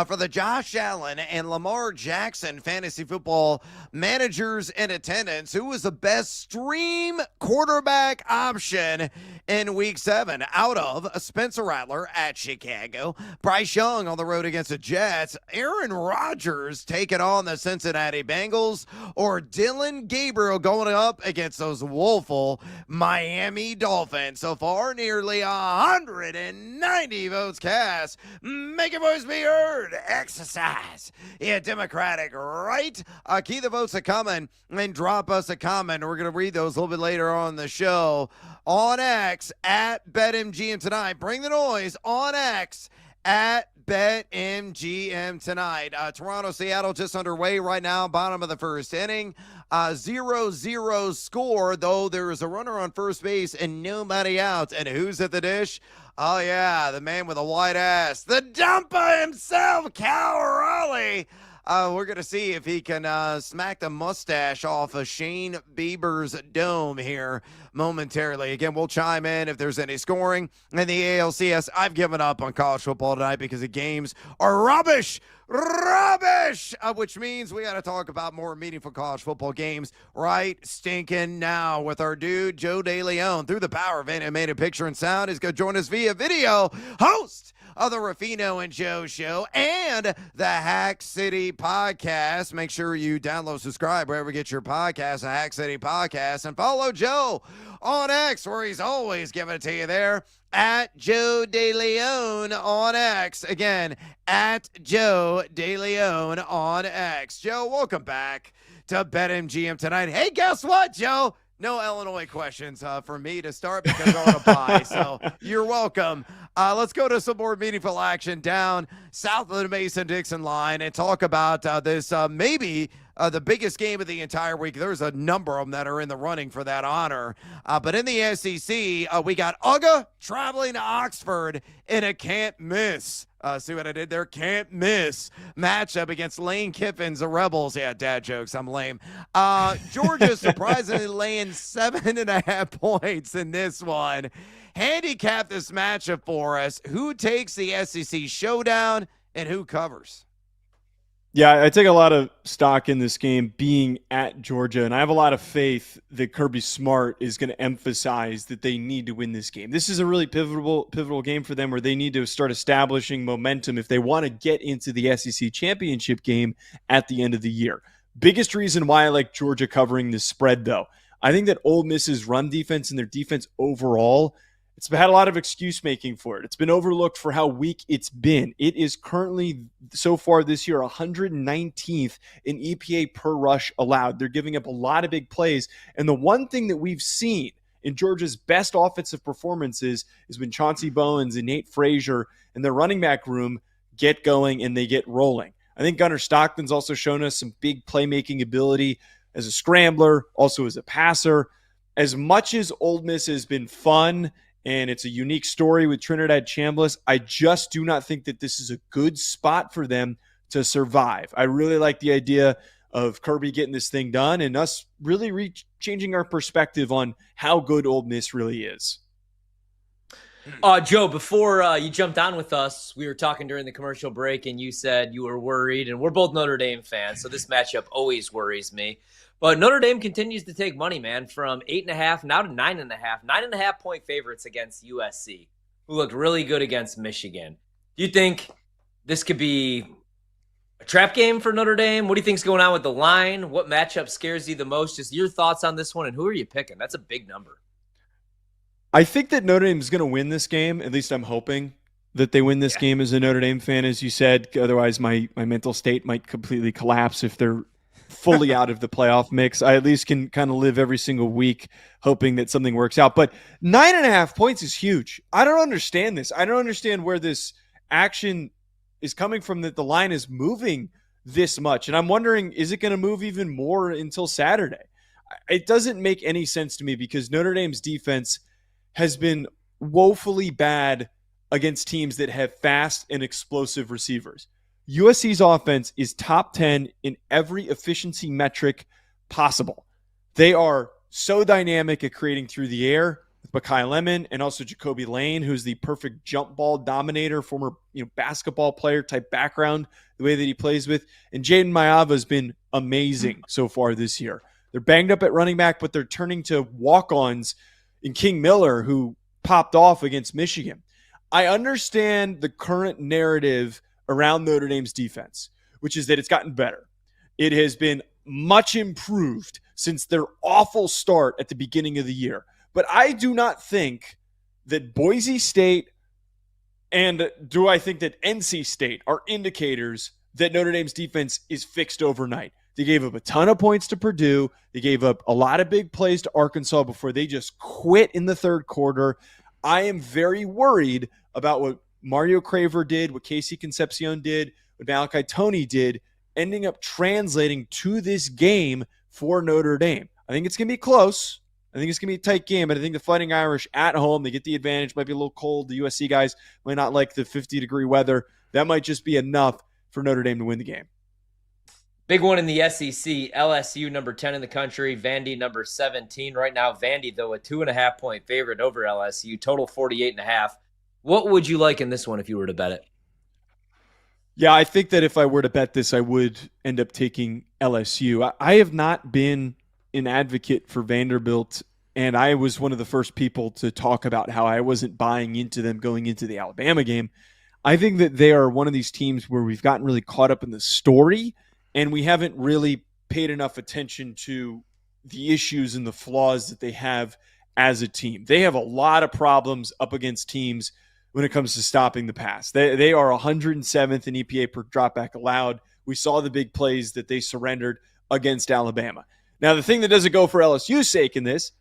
For the Josh Allen and Lamar Jackson fantasy football managers in attendance, who was the best stream quarterback option in Week 7 out of Spencer Rattler at Chicago, Bryce Young on the road against the Jets, Aaron Rodgers taking on the Cincinnati Bengals, or Dylan Gabriel going up against those woeful Miami Dolphins? So far, nearly 190 votes cast. Make your voice be heard. Exercise. Yeah, Democratic, right? Key the votes are coming and drop us a comment. We're going to read those a little bit later on the show on X at BetMGM Tonight. Bring the noise on X at BetMGM Tonight. Toronto, Seattle just underway right now, bottom of the first inning. 0-0 score, though there is a runner on first base and nobody out. And who's at the dish? Oh, yeah, the man with a white ass, the dumper himself, Cal Raleigh. We're going to see if he can smack the mustache off of Shane Bieber's dome here momentarily. Again, we'll chime in if there's any scoring in the ALCS. I've given up on college football tonight because the games are rubbish, which means we got to talk about more meaningful college football games right stinking now with our dude, Joe DeLeon, through the power of animated picture and sound. He's going to join us via video, host of the Ruffino and Joe Show and the Hack City Podcast. Make sure you download, subscribe wherever you get your podcast, the Hack City Podcast, and follow Joe on X, where he's always giving it to you there at Joe DeLeon on X. Again, at Joe DeLeon on X. Joe, welcome back to BetMGM Tonight. Hey, guess what, Joe? No Illinois questions for me to start because I want to buy. So you're welcome Let's go to some more meaningful action down south of the Mason-Dixon line and talk about this maybe the biggest game of the entire week. There's a number of them that are in the running for that honor. But in the SEC, we got UGA traveling to Oxford in a can't miss. See what I did there? Can't miss matchup against Lane Kiffin's the Rebels. Yeah, dad jokes. I'm lame. Georgia surprisingly laying 7.5 points in this one. Handicap this matchup for us. Who takes the SEC showdown and who covers? Yeah, I take a lot of stock in this game being at Georgia, and I have a lot of faith that Kirby Smart is going to emphasize that they need to win this game. This is a really pivotal game for them where they need to start establishing momentum if they want to get into the SEC championship game at the end of the year. Biggest reason why I like Georgia covering this spread, though, I think that Ole Miss's run defense and their defense overall, it's had a lot of excuse making for it. It's been overlooked for how weak it's been. It is currently, so far this year, 119th in EPA per rush allowed. They're giving up a lot of big plays. And the one thing that we've seen in Georgia's best offensive performances is when Chauncey Bowens and Nate Frazier and their running back room get going and they get rolling. I think Gunnar Stockton's also shown us some big playmaking ability as a scrambler, also as a passer. As much as Ole Miss has been fun and it's a unique story with Trinidad Chambliss, I just do not think that this is a good spot for them to survive. I really like the idea of Kirby getting this thing done and us really changing our perspective on how good Ole Miss really is. Joe, before you jumped on with us, we were talking during the commercial break, and you said you were worried, and we're both Notre Dame fans, so this matchup always worries me. But Notre Dame continues to take money, man, from 8.5 now to 9.5. 9.5 point favorites against USC, who looked really good against Michigan. Do you think this could be a trap game for Notre Dame? What do you think's going on with the line? What matchup scares you the most? Just your thoughts on this one, and who are you picking? That's a big number. I think that Notre Dame is going to win this game. At least I'm hoping that they win this game as a Notre Dame fan, as you said. Otherwise, my mental state might completely collapse if they're fully out of the playoff mix. I at least can kind of live every single week hoping that something works out. But 9.5 points is huge. I don't understand this. I don't understand where this action is coming from, that the line is moving this much. And I'm wondering, is it going to move even more until Saturday? It doesn't make any sense to me because Notre Dame's defense has been woefully bad against teams that have fast and explosive receivers. USC's offense is top 10 in every efficiency metric possible. They are so dynamic at creating through the air with Mekhi Lemon and also Jacoby Lane, who's the perfect jump ball dominator, former basketball player type background, the way that he plays with. And Jaden Mayava has been amazing so far this year. They're banged up at running back, but they're turning to walk-ons in King Miller, who popped off against Michigan. I understand the current narrative around Notre Dame's defense, which is that it's gotten better. It has been much improved since their awful start at the beginning of the year. But I do not think that Boise State and do I think that NC State are indicators that Notre Dame's defense is fixed overnight. They gave up a ton of points to Purdue. They gave up a lot of big plays to Arkansas before they just quit in the third quarter. I am very worried about what Mario Craver did, what Casey Concepcion did, what Malachi Toney did, ending up translating to this game for Notre Dame. I think it's going to be close. I think it's going to be a tight game, but I think the Fighting Irish at home, they get the advantage. Might be a little cold. The USC guys might not like the 50-degree weather. That might just be enough for Notre Dame to win the game. Big one in the SEC, LSU number 10 in the country, Vandy number 17. Right now, Vandy, though, a 2.5 point favorite over LSU, total 48.5. What would you like in this one if you were to bet it? Yeah, I think that if I were to bet this, I would end up taking LSU. I have not been an advocate for Vanderbilt, and I was one of the first people to talk about how I wasn't buying into them going into the Alabama game. I think that they are one of these teams where we've gotten really caught up in the story, and we haven't really paid enough attention to the issues and the flaws that they have as a team. They have a lot of problems up against teams when it comes to stopping the pass. They are 107th in EPA per dropback allowed. We saw the big plays that they surrendered against Alabama. Now, the thing that doesn't go for LSU's sake in this,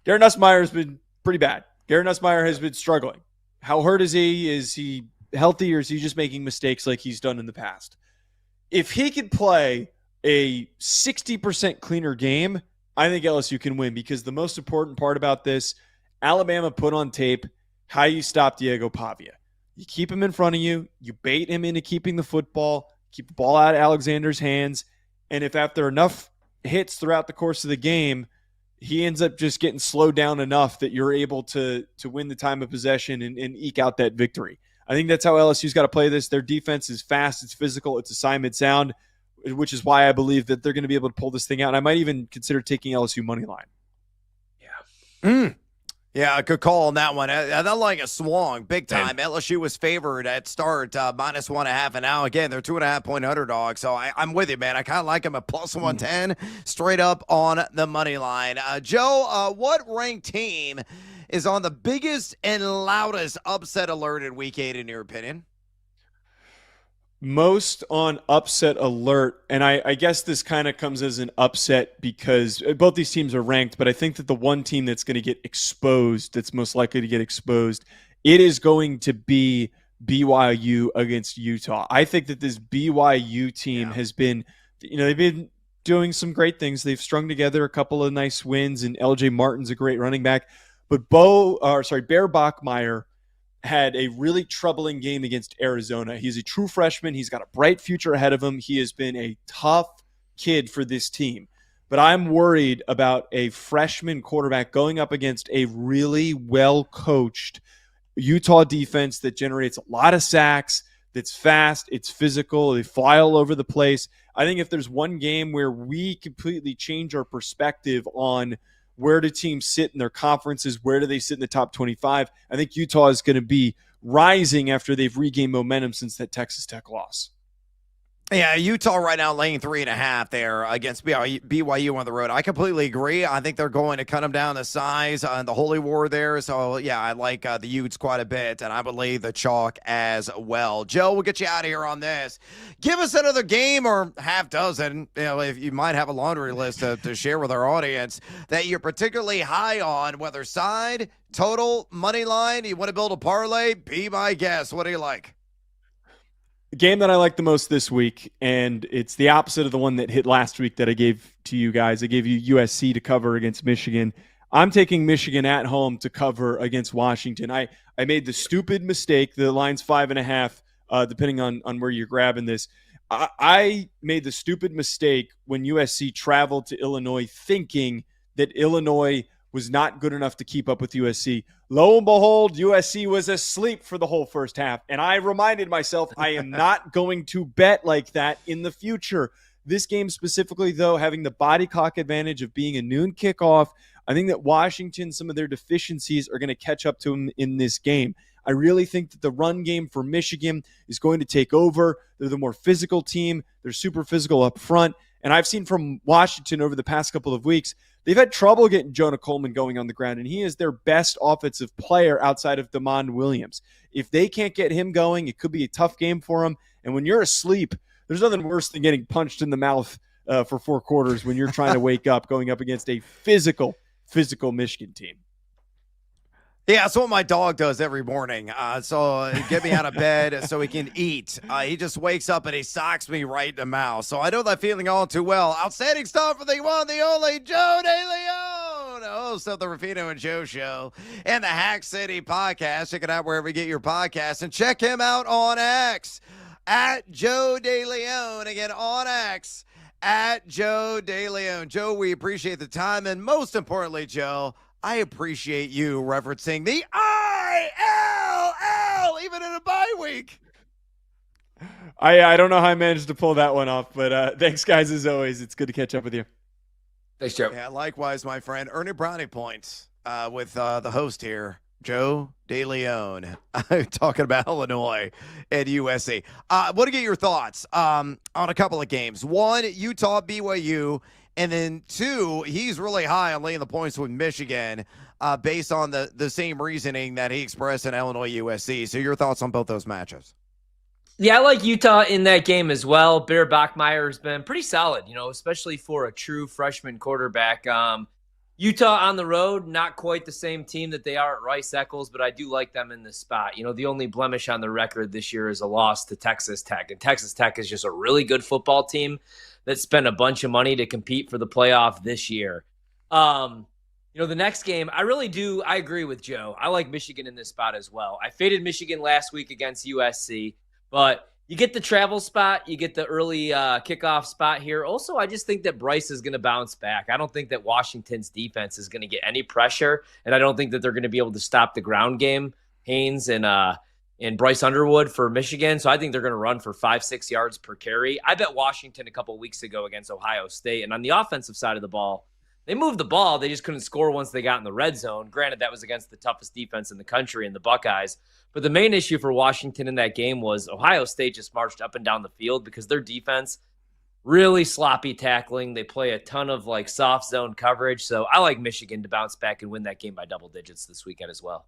Garrett Nussmeier has been pretty bad. Garrett Nussmeier has been struggling. How hurt is he? Is he healthy, or is he just making mistakes like he's done in the past? If he could play a 60% cleaner game, I think LSU can win, because the most important part about this, Alabama put on tape how you stop Diego Pavia. You keep him in front of you, you bait him into keeping the football, keep the ball out of Alexander's hands, and if after enough hits throughout the course of the game, he ends up just getting slowed down enough that you're able to win the time of possession and eke out that victory. I think that's how LSU's got to play this. Their defense is fast, it's physical, it's assignment sound, which is why I believe that they're going to be able to pull this thing out. And I might even consider taking LSU money line. Yeah, good call on that one. I like a swung big time. LSU was favored at start -1.5, and now again they're 2.5-point underdog. So I'm with you, man. I kind of like them at +110, straight up on the money line. Joe, what ranked team is on the biggest and loudest upset alert in Week 8 in your opinion? Most on upset alert, and I guess this kind of comes as an upset because both these teams are ranked, but I think that the one team that's going to get exposed, that's most likely to get exposed, it is going to be BYU against Utah. I think that this BYU team has been, they've been doing some great things. They've strung together a couple of nice wins, and LJ Martin's a great running back. But Bear Bachmeier had a really troubling game against Arizona. He's a true freshman. He's got a bright future ahead of him. He has been a tough kid for this team. But I'm worried about a freshman quarterback going up against a really well-coached Utah defense that generates a lot of sacks, that's fast, it's physical, they fly all over the place. I think if there's one game where we completely change our perspective on where do teams sit in their conferences, where do they sit in the top 25, I think Utah is going to be rising after they've regained momentum since that Texas Tech loss. Yeah, Utah right now laying 3.5 there against BYU on the road. I completely agree. I think they're going to cut them down to size on the Holy War there. So, yeah, I like the Utes quite a bit, and I would lay the chalk as well. Joe, we'll get you out of here on this. Give us another game or half dozen, if you might have a laundry list to share with our audience that you're particularly high on, whether side, total, money line, you want to build a parlay, be my guest. What do you like? The game that I like the most this week, and it's the opposite of the one that hit last week that I gave to you guys. I gave you USC to cover against Michigan. I'm taking Michigan at home to cover against Washington. I made the stupid mistake. The line's 5.5, depending on where you're grabbing this. I made the stupid mistake when USC traveled to Illinois thinking that Illinois was not good enough to keep up with USC. Lo and behold, USC was asleep for the whole first half. And I reminded myself I am not going to bet like that in the future. This game specifically, though, having the body clock advantage of being a noon kickoff, I think that Washington, some of their deficiencies are going to catch up to them in this game. I really think that the run game for Michigan is going to take over. They're the more physical team. They're super physical up front. And I've seen from Washington over the past couple of weeks, they've had trouble getting Jonah Coleman going on the ground, and he is their best offensive player outside of Damon Williams. If they can't get him going, it could be a tough game for him. And when you're asleep, there's nothing worse than getting punched in the mouth for 4 quarters when you're trying to wake up going up against a physical Michigan team. Yeah, that's what my dog does every morning. So get me out of bed so he can eat. He just wakes up and he socks me right in the mouth. So I know that feeling all too well. Outstanding stuff for the one, the only Joe DeLeon, host of the Rufino and Joe Show and the Hack City Podcast. Check it out wherever you get your podcasts. And check him out on X at Joe DeLeon. Again, on X at Joe DeLeon. Joe, we appreciate the time. And most importantly, Joe, I appreciate you referencing the ILL even in a bye week. I don't know how I managed to pull that one off, but thanks, guys, as always. It's good to catch up with you. Thanks, Joe. Yeah, likewise, my friend. Earning brownie points with the host here, Joe DeLeon, talking about Illinois and USC. Want to get your thoughts on a couple of games. One, Utah, BYU. And then 2, he's really high on laying the points with Michigan based on the same reasoning that he expressed in Illinois USC. So your thoughts on both those matchups? Yeah, I like Utah in that game as well. Bear Bachmeier has been pretty solid, especially for a true freshman quarterback. Utah on the road, not quite the same team that they are at Rice-Eccles, but I do like them in this spot. The only blemish on the record this year is a loss to Texas Tech, and Texas Tech is just a really good football team that spent a bunch of money to compete for the playoff this year. The next game, I agree with Joe. I like Michigan in this spot as well. I faded Michigan last week against USC, but you get the travel spot, you get the early kickoff spot here. Also, I just think that Bryce is going to bounce back. I don't think that Washington's defense is going to get any pressure, and I don't think that they're going to be able to stop the ground game, Haynes and Bryce Underwood for Michigan. So I think they're going to run for 5-6 yards per carry. I bet Washington a couple of weeks ago against Ohio State. And on the offensive side of the ball, they moved the ball. They just couldn't score once they got in the red zone. Granted, that was against the toughest defense in the country in the Buckeyes. But the main issue for Washington in that game was Ohio State just marched up and down the field because their defense, really sloppy tackling. They play a ton of soft zone coverage. So I like Michigan to bounce back and win that game by double digits this weekend as well.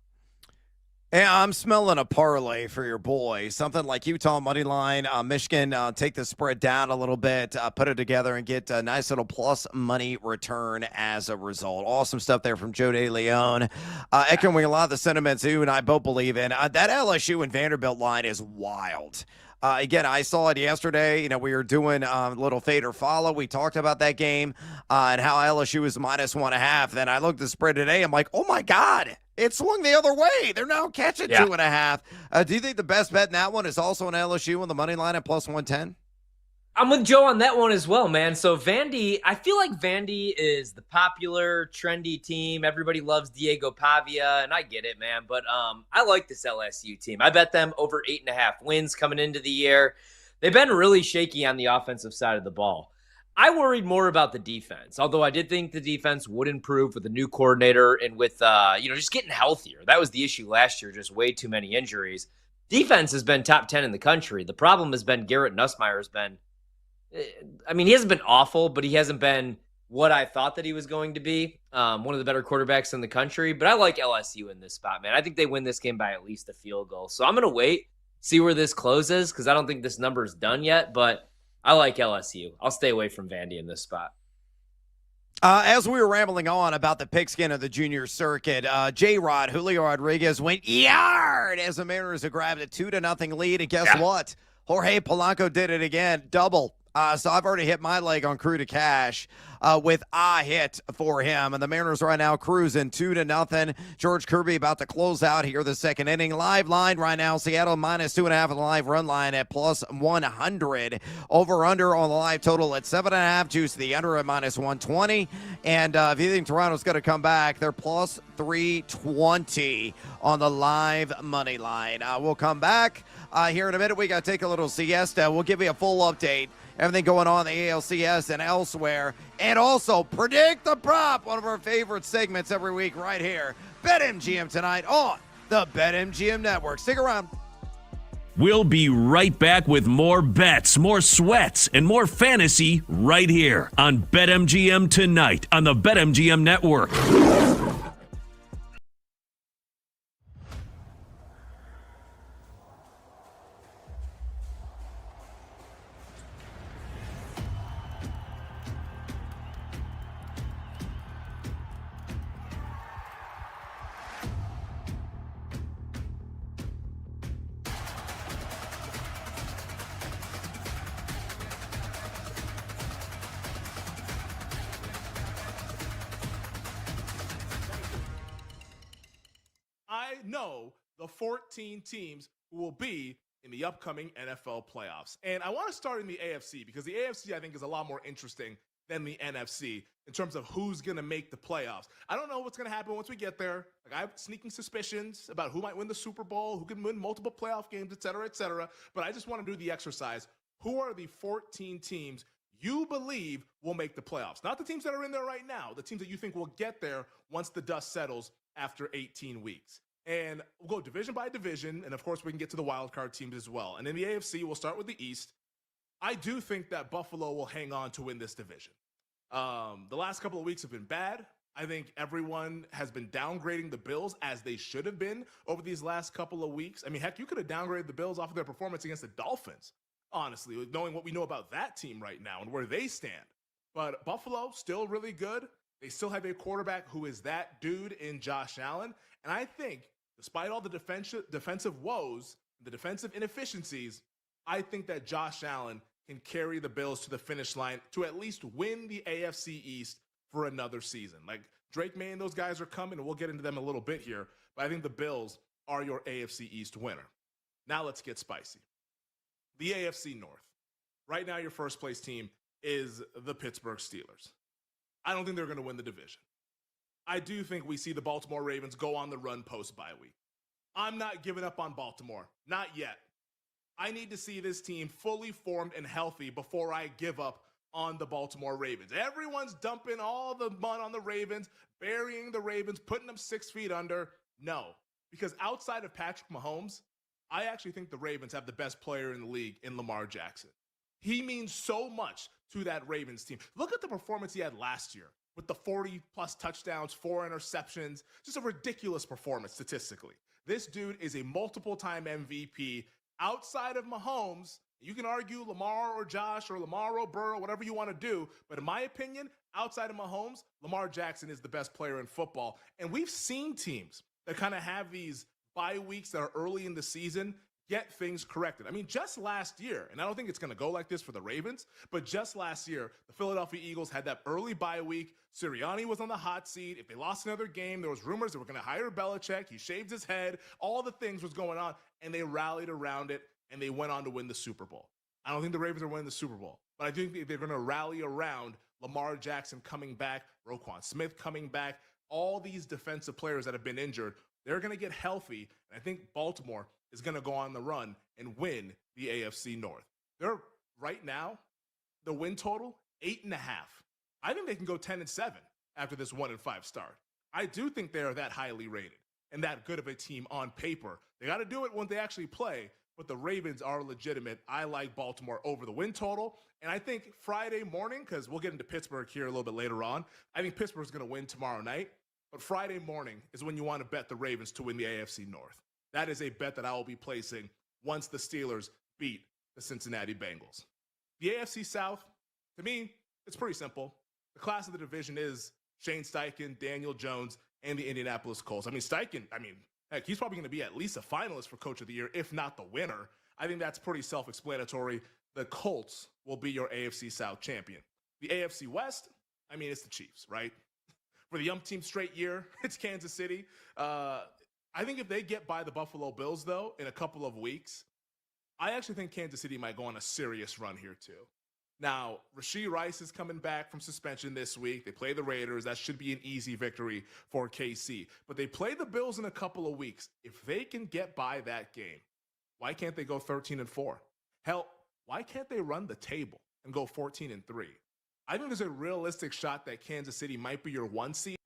Yeah, I'm smelling a parlay for your boy. Something like Utah money line, Michigan, take the spread down a little bit, put it together, and get a nice little plus money return as a result. Awesome stuff there from Joe DeLeon. Echoing a lot of the sentiments you and I both believe in. That LSU and Vanderbilt line is wild. Again, I saw it yesterday. We were doing a little fade or follow. We talked about that game and how LSU is -1.5. Then I looked at the spread today. I'm like, oh, my God. It swung the other way. They're now catching 2.5. Do you think the best bet in that one is also an LSU on the money line at +110? I'm with Joe on that one as well, man. So Vandy, I feel like Vandy is the popular, trendy team. Everybody loves Diego Pavia, and I get it, man. But I like this LSU team. I bet them over 8.5 wins coming into the year. They've been really shaky on the offensive side of the ball. I worried more about the defense, although I did think the defense would improve with a new coordinator and with, just getting healthier. That was the issue last year, just way too many injuries. Defense has been top 10 in the country. The problem has been Garrett Nussmeier has been, he hasn't been awful, but he hasn't been what I thought that he was going to be. One of the better quarterbacks in the country, but I like LSU in this spot, man. I think they win this game by at least a field goal. So I'm going to wait, see where this closes, because I don't think this number is done yet, but I like LSU. I'll stay away from Vandy in this spot. As we were rambling on about the pigskin of the junior circuit, J-Rod, Julio Rodriguez went yard as the Mariners have grabbed a 2-0 lead. And guess what? Jorge Polanco did it again, double. So I've already hit my leg on Crew to Cash with a hit for him. And the Mariners right now cruising 2-0. George Kirby about to close out here the second inning. Live line right now, Seattle -2.5 on the live run line at +100. Over-under on the live total at 7.5. Juice the under at -120. And if you think Toronto's going to come back, they're +320 on the live money line. We'll come back here in a minute. We got to take a little siesta. We'll give you a full update. Everything going on in the ALCS and elsewhere. And also predict the prop, one of our favorite segments every week right here. BetMGM tonight on the BetMGM Network. Stick around. We'll be right back with more bets, more sweats, and more fantasy right here on BetMGM tonight on the BetMGM Network. I know the 14 teams who will be in the upcoming NFL playoffs. And I want to start in the AFC because the AFC, I think, is a lot more interesting than the NFC in terms of who's going to make the playoffs. I don't know what's going to happen once we get there. Like, I have sneaking suspicions about who might win the Super Bowl, who can win multiple playoff games, et cetera, et cetera. But I just want to do the exercise. Who are the 14 teams you believe will make the playoffs? Not the teams that are in there right now, the teams that you think will get there once the dust settles after 18 weeks. And we'll go division by division, and of course we can get to the wild card teams as well. And in the AFC, we'll start with the East. I do think that Buffalo will hang on to win this division. The last couple of weeks have been bad. I think everyone has been downgrading the Bills as they should have been over these last couple of weeks. I mean, heck, you could have downgraded the Bills off of their performance against the Dolphins, honestly, knowing what we know about that team right now and where they stand. But Buffalo, still really good. They still have a quarterback who is that dude in Josh Allen. And I think, despite all the defensive woes, the defensive inefficiencies, I think that Josh Allen can carry the Bills to the finish line to at least win the AFC East for another season. Like, Drake May and those guys are coming, and we'll get into them a little bit here, but I think the Bills are your AFC East winner. Now let's get spicy. The AFC North. Right now, your first place team is the Pittsburgh Steelers. I don't think they're going to win the division. I do think we see the Baltimore Ravens go on the run post-bye week. I'm not giving up on Baltimore. Not yet. I need to see this team fully formed and healthy before I give up on the Baltimore Ravens. Everyone's dumping all the mud on the Ravens, burying the Ravens, putting them 6 feet under. No, because outside of Patrick Mahomes, I actually think the Ravens have the best player in the league in Lamar Jackson. He means so much to that Ravens team. Look at the performance he had last year with the 40-plus touchdowns, 4 interceptions, just a ridiculous performance statistically. This dude is a multiple-time MVP. Outside of Mahomes, you can argue Lamar or Josh or Lamar or Burrow, whatever you want to do. But in my opinion, outside of Mahomes, Lamar Jackson is the best player in football. And we've seen teams that kind of have these bye weeks that are early in the season get things corrected. I mean, just last year, and I don't think it's going to go like this for the Ravens, but just last year, the Philadelphia Eagles had that early bye week. Sirianni was on the hot seat. If they lost another game, there was rumors they were going to hire Belichick. He shaved his head. All the things was going on, and they rallied around it, and they went on to win the Super Bowl. I don't think the Ravens are winning the Super Bowl, but I do think they're going to rally around Lamar Jackson coming back, Roquan Smith coming back, all these defensive players that have been injured. They're going to get healthy, and I think Baltimore is going to go on the run and win the AFC North. They're right now, the win total, 8.5. I think they can go 10-7 after this 1-5 start. I do think they are that highly rated and that good of a team on paper. They got to do it when they actually play, but the Ravens are legitimate. I like Baltimore over the win total, and I think Friday morning, because we'll get into Pittsburgh here a little bit later on, I think Pittsburgh's going to win tomorrow night, but Friday morning is when you want to bet the Ravens to win the AFC North. That is a bet that I will be placing once the Steelers beat the Cincinnati Bengals. The AFC South, to me, it's pretty simple. The class of the division is Shane Steichen, Daniel Jones, and the Indianapolis Colts. I mean, Steichen, heck, he's probably going to be at least a finalist for Coach of the Year, if not the winner. I think that's pretty self-explanatory. The Colts will be your AFC South champion. The AFC West, it's the Chiefs, right? For the umpteenth straight year, it's Kansas City. I think if they get by the Buffalo Bills, though, in a couple of weeks, I actually think Kansas City might go on a serious run here, too. Now, Rashee Rice is coming back from suspension this week. They play the Raiders. That should be an easy victory for KC. But they play the Bills in a couple of weeks. If they can get by that game, why can't they go 13-4? Hell, why can't they run the table and go 14-3? I think there's a realistic shot that Kansas City might be your 1 seed.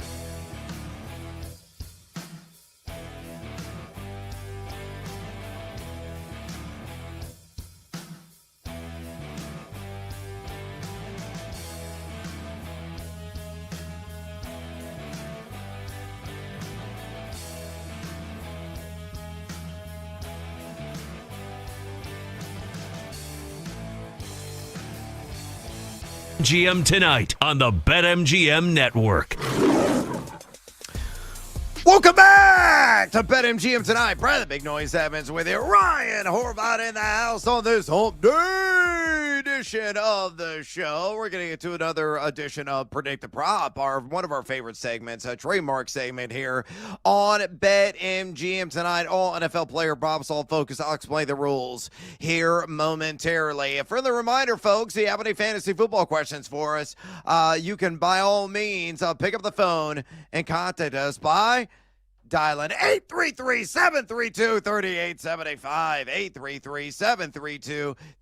GM tonight on the BetMGM Network. Welcome back to BetMGM tonight. Brad the Big Noise Evans with you. Ryan Horvath in the house on this hump day edition of the show. We're going to get to another edition of Predict the Prop, one of our favorite segments, a trademark segment here on BetMGM tonight. All NFL player props, all focus. I'll explain the rules here momentarily. A friendly reminder, folks, if you have any fantasy football questions for us, you can by all means pick up the phone and contact us by dialing 833-732-3875,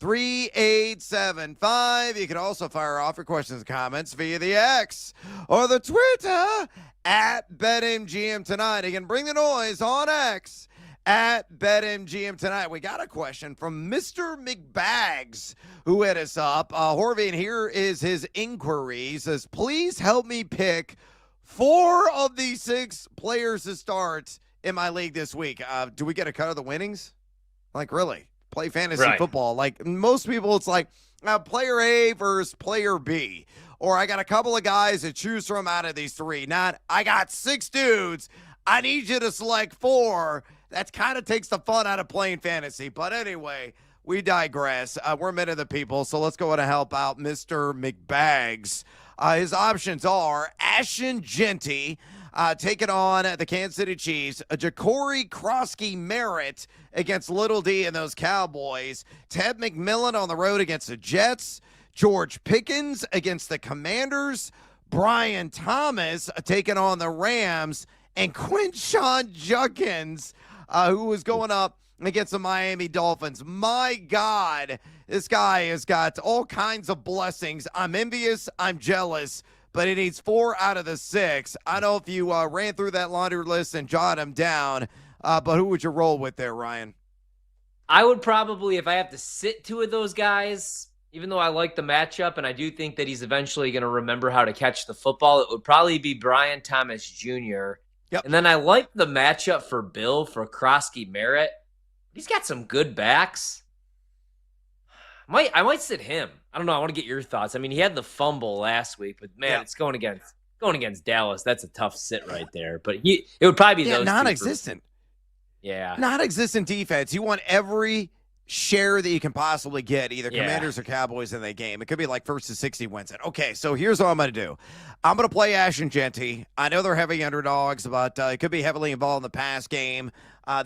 833-732-3875. You can also fire off your questions and comments via the X or the Twitter at BetMGM tonight. You can bring the noise on X at BetMGM tonight. We got a question from Mr. McBags who hit us up. Horvey, and here is his inquiry. He says, please help me pick 4 of the 6 players to start in my league this week. Do we get a cut of the winnings? Like, really? Play fantasy football. Like, most people, it's like player A versus player B. or I got a couple of guys to choose from out of these three. Not, I got 6 dudes. I need you to select 4. That kind of takes the fun out of playing fantasy. But anyway, we digress. We're men of the people, so let's go ahead and help out Mr. McBags. His options are Ashton Genty taking on the Kansas City Chiefs, Ja'Cory Krosky-Merritt against Little D and those Cowboys, Ted McMillan on the road against the Jets, George Pickens against the Commanders, Brian Thomas taking on the Rams, and Quinshon Judkins, who was going up against the Miami Dolphins. My God, this guy has got all kinds of blessings. I'm envious. I'm jealous. But he needs 4 out of the 6. I don't know if you ran through that laundry list and jotted them down, but who would you roll with there, Ryan? I would probably, if I have to sit 2 of those guys, even though I like the matchup and I do think that he's eventually going to remember how to catch the football, it would probably be Brian Thomas Jr. Yep. And then I like the matchup for Bill for Krosky-Merritt. He's got some good backs. I might sit him. I don't know. I want to get your thoughts. I mean, he had the fumble last week, but man, it's going against Dallas. That's a tough sit right there. But it would probably be those non-existent. Yeah, non-existent defense. You want every share that you can possibly get, either Commanders or Cowboys in that game. It could be like 1st to 60 wins it. Okay, so here's what I'm going to do. I'm going to play Ashton Genty. I know they're heavy underdogs, but it could be heavily involved in the pass game.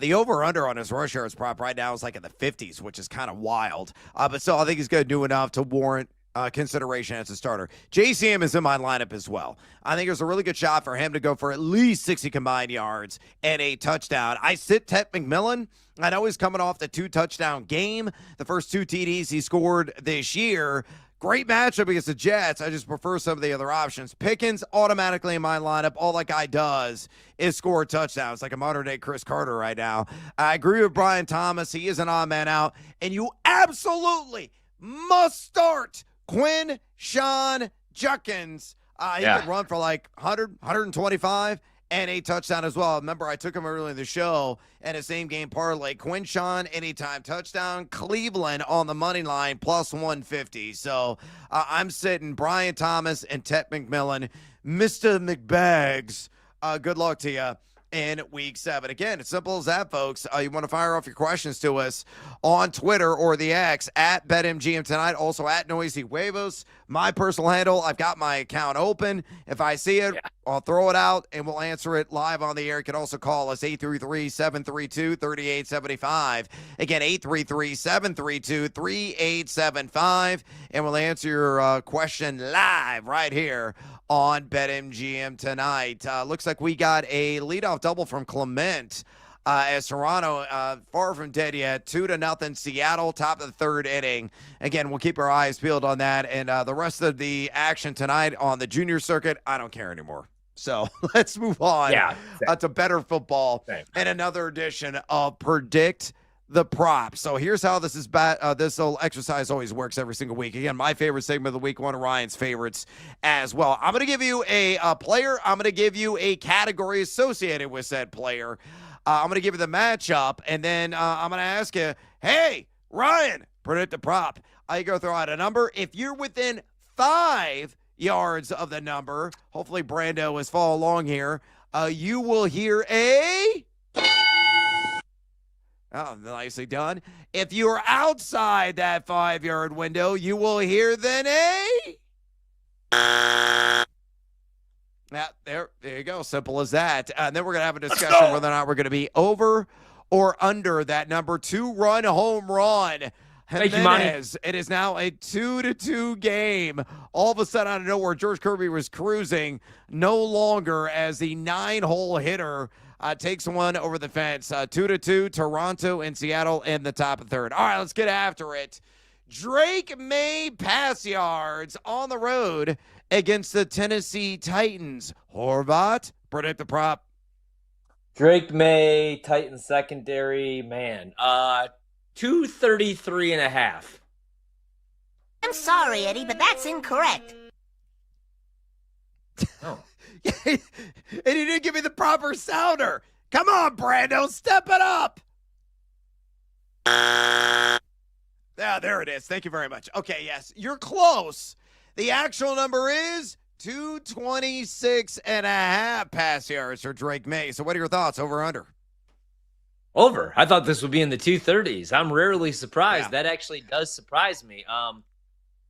The over-under on his rush yards prop right now is like in the 50s, which is kind of wild. But still, I think he's going to do enough to warrant consideration as a starter. JCM is in my lineup as well. I think there's a really good shot for him to go for at least 60 combined yards and a touchdown. I sit Ted McMillan. I know he's coming off the 2-touchdown game, the first 2 TDs he scored this year. Great matchup against the Jets. I just prefer some of the other options. Pickens automatically in my lineup. All that guy does is score touchdowns, like a modern-day Chris Carter right now. I agree with Brian Thomas. He is an odd man out. And you absolutely must start Quinshon Judkins. He could run for like 100, 125. And a touchdown as well. Remember, I took him early in the show and a same-game parlay. Quinshon, anytime touchdown. Cleveland on the money line, plus 150. So I'm sitting Brian Thomas and Ted McMillan. Mr. McBags, good luck to you in Week 7. Again, it's simple as that, folks. You want to fire off your questions to us on Twitter or the X, at BetMGM Tonight, also at Noisy Huevos. My personal handle, I've got my account open. If I see it, I'll throw it out, and we'll answer it live on the air. You can also call us, 833-732-3875. Again, 833-732-3875, and we'll answer your question live right here on BetMGM Tonight. Looks like we got a leadoff double from Clement as Toronto far from dead yet. 2-0 Seattle, top of the 3rd inning. Again, we'll keep our eyes peeled on that. And the rest of the action tonight on the junior circuit, I don't care anymore. So let's move on to better football and another edition of Predict the Prop. So here's how this is this little exercise always works every single week. Again, my favorite segment of the week, one of Ryan's favorites as well. I'm going to give you a player. I'm going to give you a category associated with said player. I'm going to give you the matchup, and then I'm going to ask you, hey, Ryan, predict the prop. You go throw out a number. If you're within 5 yards of the number, hopefully Brando has followed along here, you will hear a... Oh, nicely done. If you're outside that 5-yard window, you will hear then a... Yeah, there you go. Simple as that. And then we're going to have a discussion whether or not we're going to be over or under that number 2-run home run. Thank you, Monty. It is now a 2-2 game. All of a sudden, out of nowhere, George Kirby was cruising no longer as the 9-hole hitter takes one over the fence. 2-2, Toronto and Seattle in the top of 3rd. All right, let's get after it. Drake May pass yards on the road against the Tennessee Titans. Horvat, predict the prop. Drake May, Titans secondary, man. 233.5. I'm sorry, Eddie, but that's incorrect. Oh. And he didn't give me the proper sounder. Come on, Brando, step it up. Yeah, there it is. Thank you very much. Okay, yes, you're close. The actual number is 226.5 pass yards for Drake May. So what are your thoughts, over or under? Over. I thought this would be in the 230s. I'm rarely surprised. That actually does surprise me.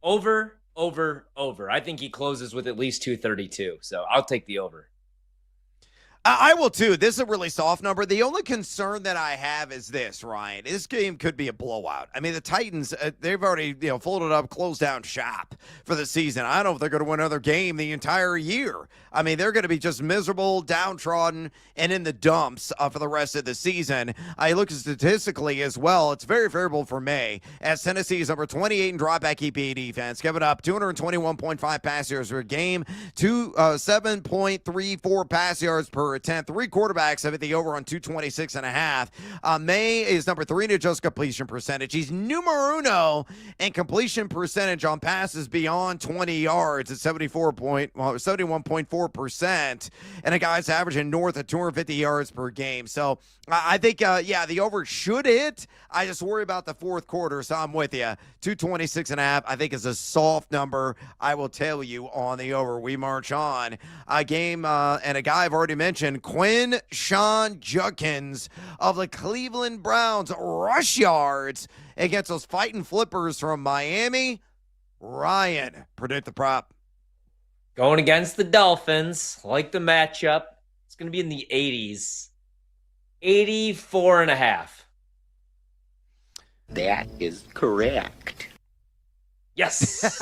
Over. I think he closes with at least 232. So I'll take the over. I will too. This is a really soft number. The only concern that I have is this, Ryan. This game could be a blowout. I mean, the Titans, they've already folded up, closed down shop for the season. I don't know if they're going to win another game the entire year. I mean, they're going to be just miserable, downtrodden, and in the dumps for the rest of the season. I look statistically as well. It's very favorable for May, as Tennessee is number 28 in dropback EPA defense, giving up 221.5 pass yards per game, 7.34 pass yards per attempt. Three quarterbacks have hit the over on 226.5. May is number 3 in adjusted completion percentage. He's numero uno in completion percentage on passes beyond 20 yards at 71.4%. And a guy's averaging north of 250 yards per game. So I think, the over should hit. I just worry about the fourth quarter, so I'm with you. 226.5, I think, is a soft number. I will tell you on the over. We march on. A game and a guy I've already mentioned, Quinshon Judkins of the Cleveland Browns, rush yards against those fighting flippers from Miami. Ryan, predict the prop. Going against the Dolphins, like the matchup. It's going to be in the 80s. 84.5. That is correct. Yes.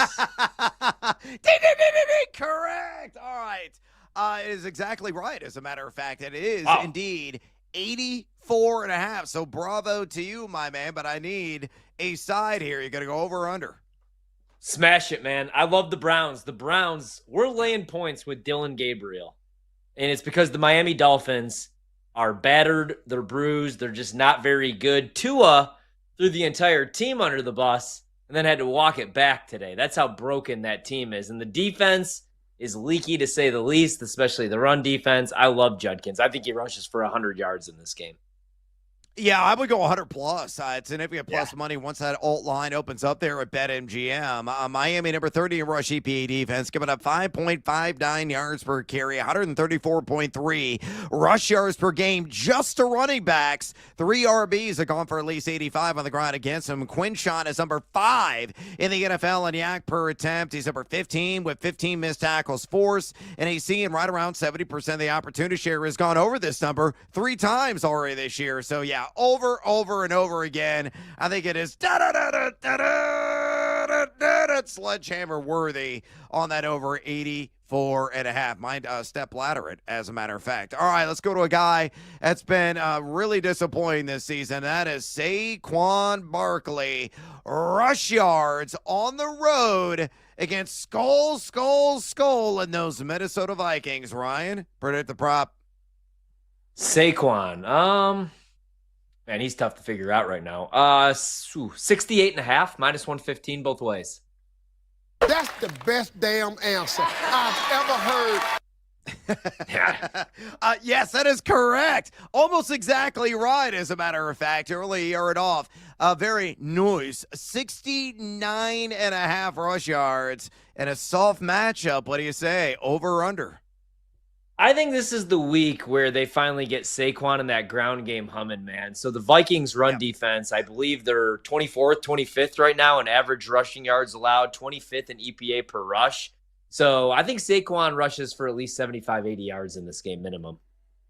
Correct. All right. It is exactly right, as a matter of fact. It is indeed 84.5. So bravo to you, my man, but I need a side here. You got to go over or under? Smash it, man. I love the Browns. The Browns, we're laying points with Dylan Gabriel. And it's because the Miami Dolphins are battered. They're bruised. They're just not very good. Tua threw the entire team under the bus and then had to walk it back today. That's how broken that team is. And the defense is leaky, to say the least, especially the run defense. I love Judkins. I think he rushes for 100 yards in this game. Yeah, I would go 100 plus. It's significant plus money once that alt line opens up there at BetMGM. Miami, number 30 in rush EPA defense, giving up 5.59 yards per carry, 134.3 rush yards per game just to running backs. 3 RBs have gone for at least 85 on the ground against him. Quinshon is number 5 in the NFL in yak per attempt. He's number 15 with 15 missed tackles forced, and he's seeing right around 70% of the opportunity share has gone over this number 3 times already this year. So, yeah. Over and over again. I think it is sledgehammer worthy on that over 84.5. Mind step ladder it, as a matter of fact. All right, let's go to a guy that's been really disappointing this season. That is Saquon Barkley. Rush yards on the road against Skull and those Minnesota Vikings. Ryan, predict the prop. Saquon. Man, he's tough to figure out right now. 68.5, minus 115 both ways. That's the best damn answer I've ever heard. Yes, that is correct. Almost exactly right, as a matter of fact. Early yard off. Very nice. 69.5 rush yards and a soft matchup. What do you say? Over or under? I think this is the week where they finally get Saquon in that ground game humming, man. So the Vikings run defense, I believe they're 24th, 25th right now in average rushing yards allowed, 25th in EPA per rush. So I think Saquon rushes for at least 75, 80 yards in this game minimum.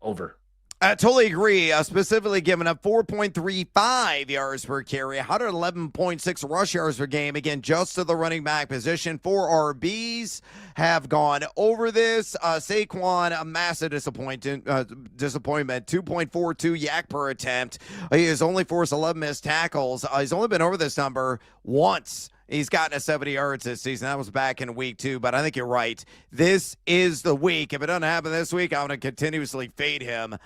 Over. I totally agree. Specifically giving up 4.35 yards per carry, 111.6 rush yards per game. Again, just to the running back position. 4 RBs have gone over this. Saquon, a massive disappointment. 2.42 yak per attempt. He has only forced 11 missed tackles. He's only been over this number once. He's gotten to 70 yards this season. That was back in week 2, but I think you're right. This is the week. If it doesn't happen this week, I'm going to continuously fade him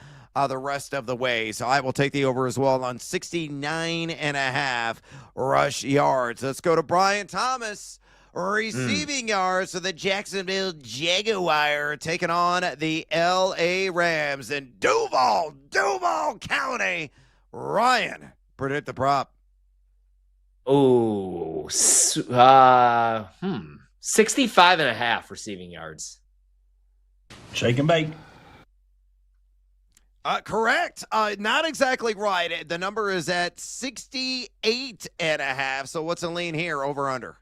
the rest of the way. So I will take the over as well on 69.5 rush yards. Let's go to Brian Thomas. Receiving yards for the Jacksonville Jaguar, taking on the L.A. Rams in Duval County. Ryan, predict the prop. Oh, 65.5 receiving yards. Shake and bake. Correct. Not exactly right. The number is at 68.5. So what's a lean here, over under?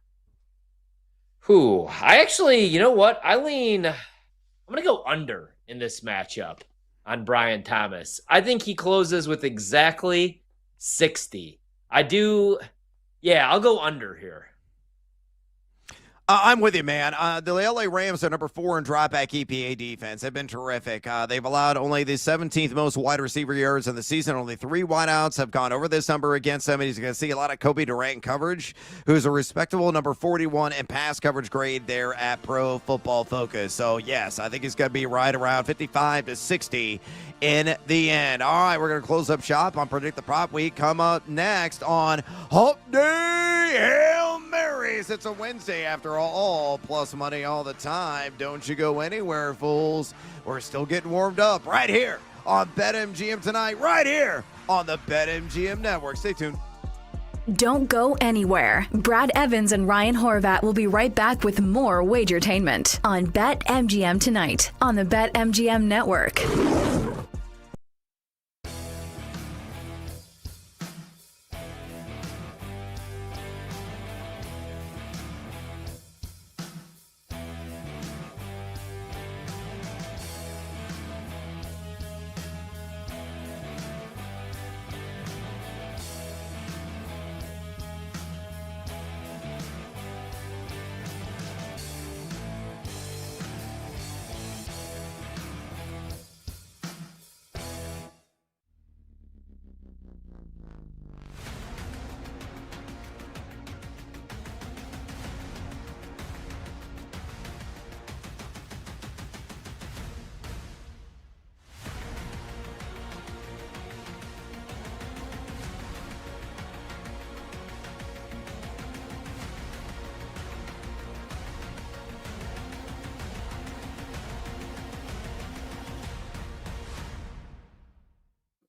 Whew. I actually, you know what? I'm going to go under in this matchup on Brian Thomas. I think he closes with exactly 60. I'll go under here. I'm with you, man. The LA Rams are number 4 in dropback EPA defense. They've been terrific. They've allowed only the 17th most wide receiver yards in the season. Only 3 wideouts have gone over this number against them. And he's going to see a lot of Kobe Durant coverage, who's a respectable number 41 in pass coverage grade there at Pro Football Focus. So, yes, I think he's going to be right around 55 to 60 in the end. All right, we're going to close up shop on Predict the Prop Week. Come up next on Hump Day Hail Marys. It's a Wednesday after all plus money all the time. Don't you go anywhere, fools. We're still getting warmed up right here on BetMGM tonight, right here on the BetMGM Network. Stay tuned. Don't go anywhere. Brad Evans and Ryan Horvat will be right back with more Wagertainment on BetMGM tonight on the BetMGM Network.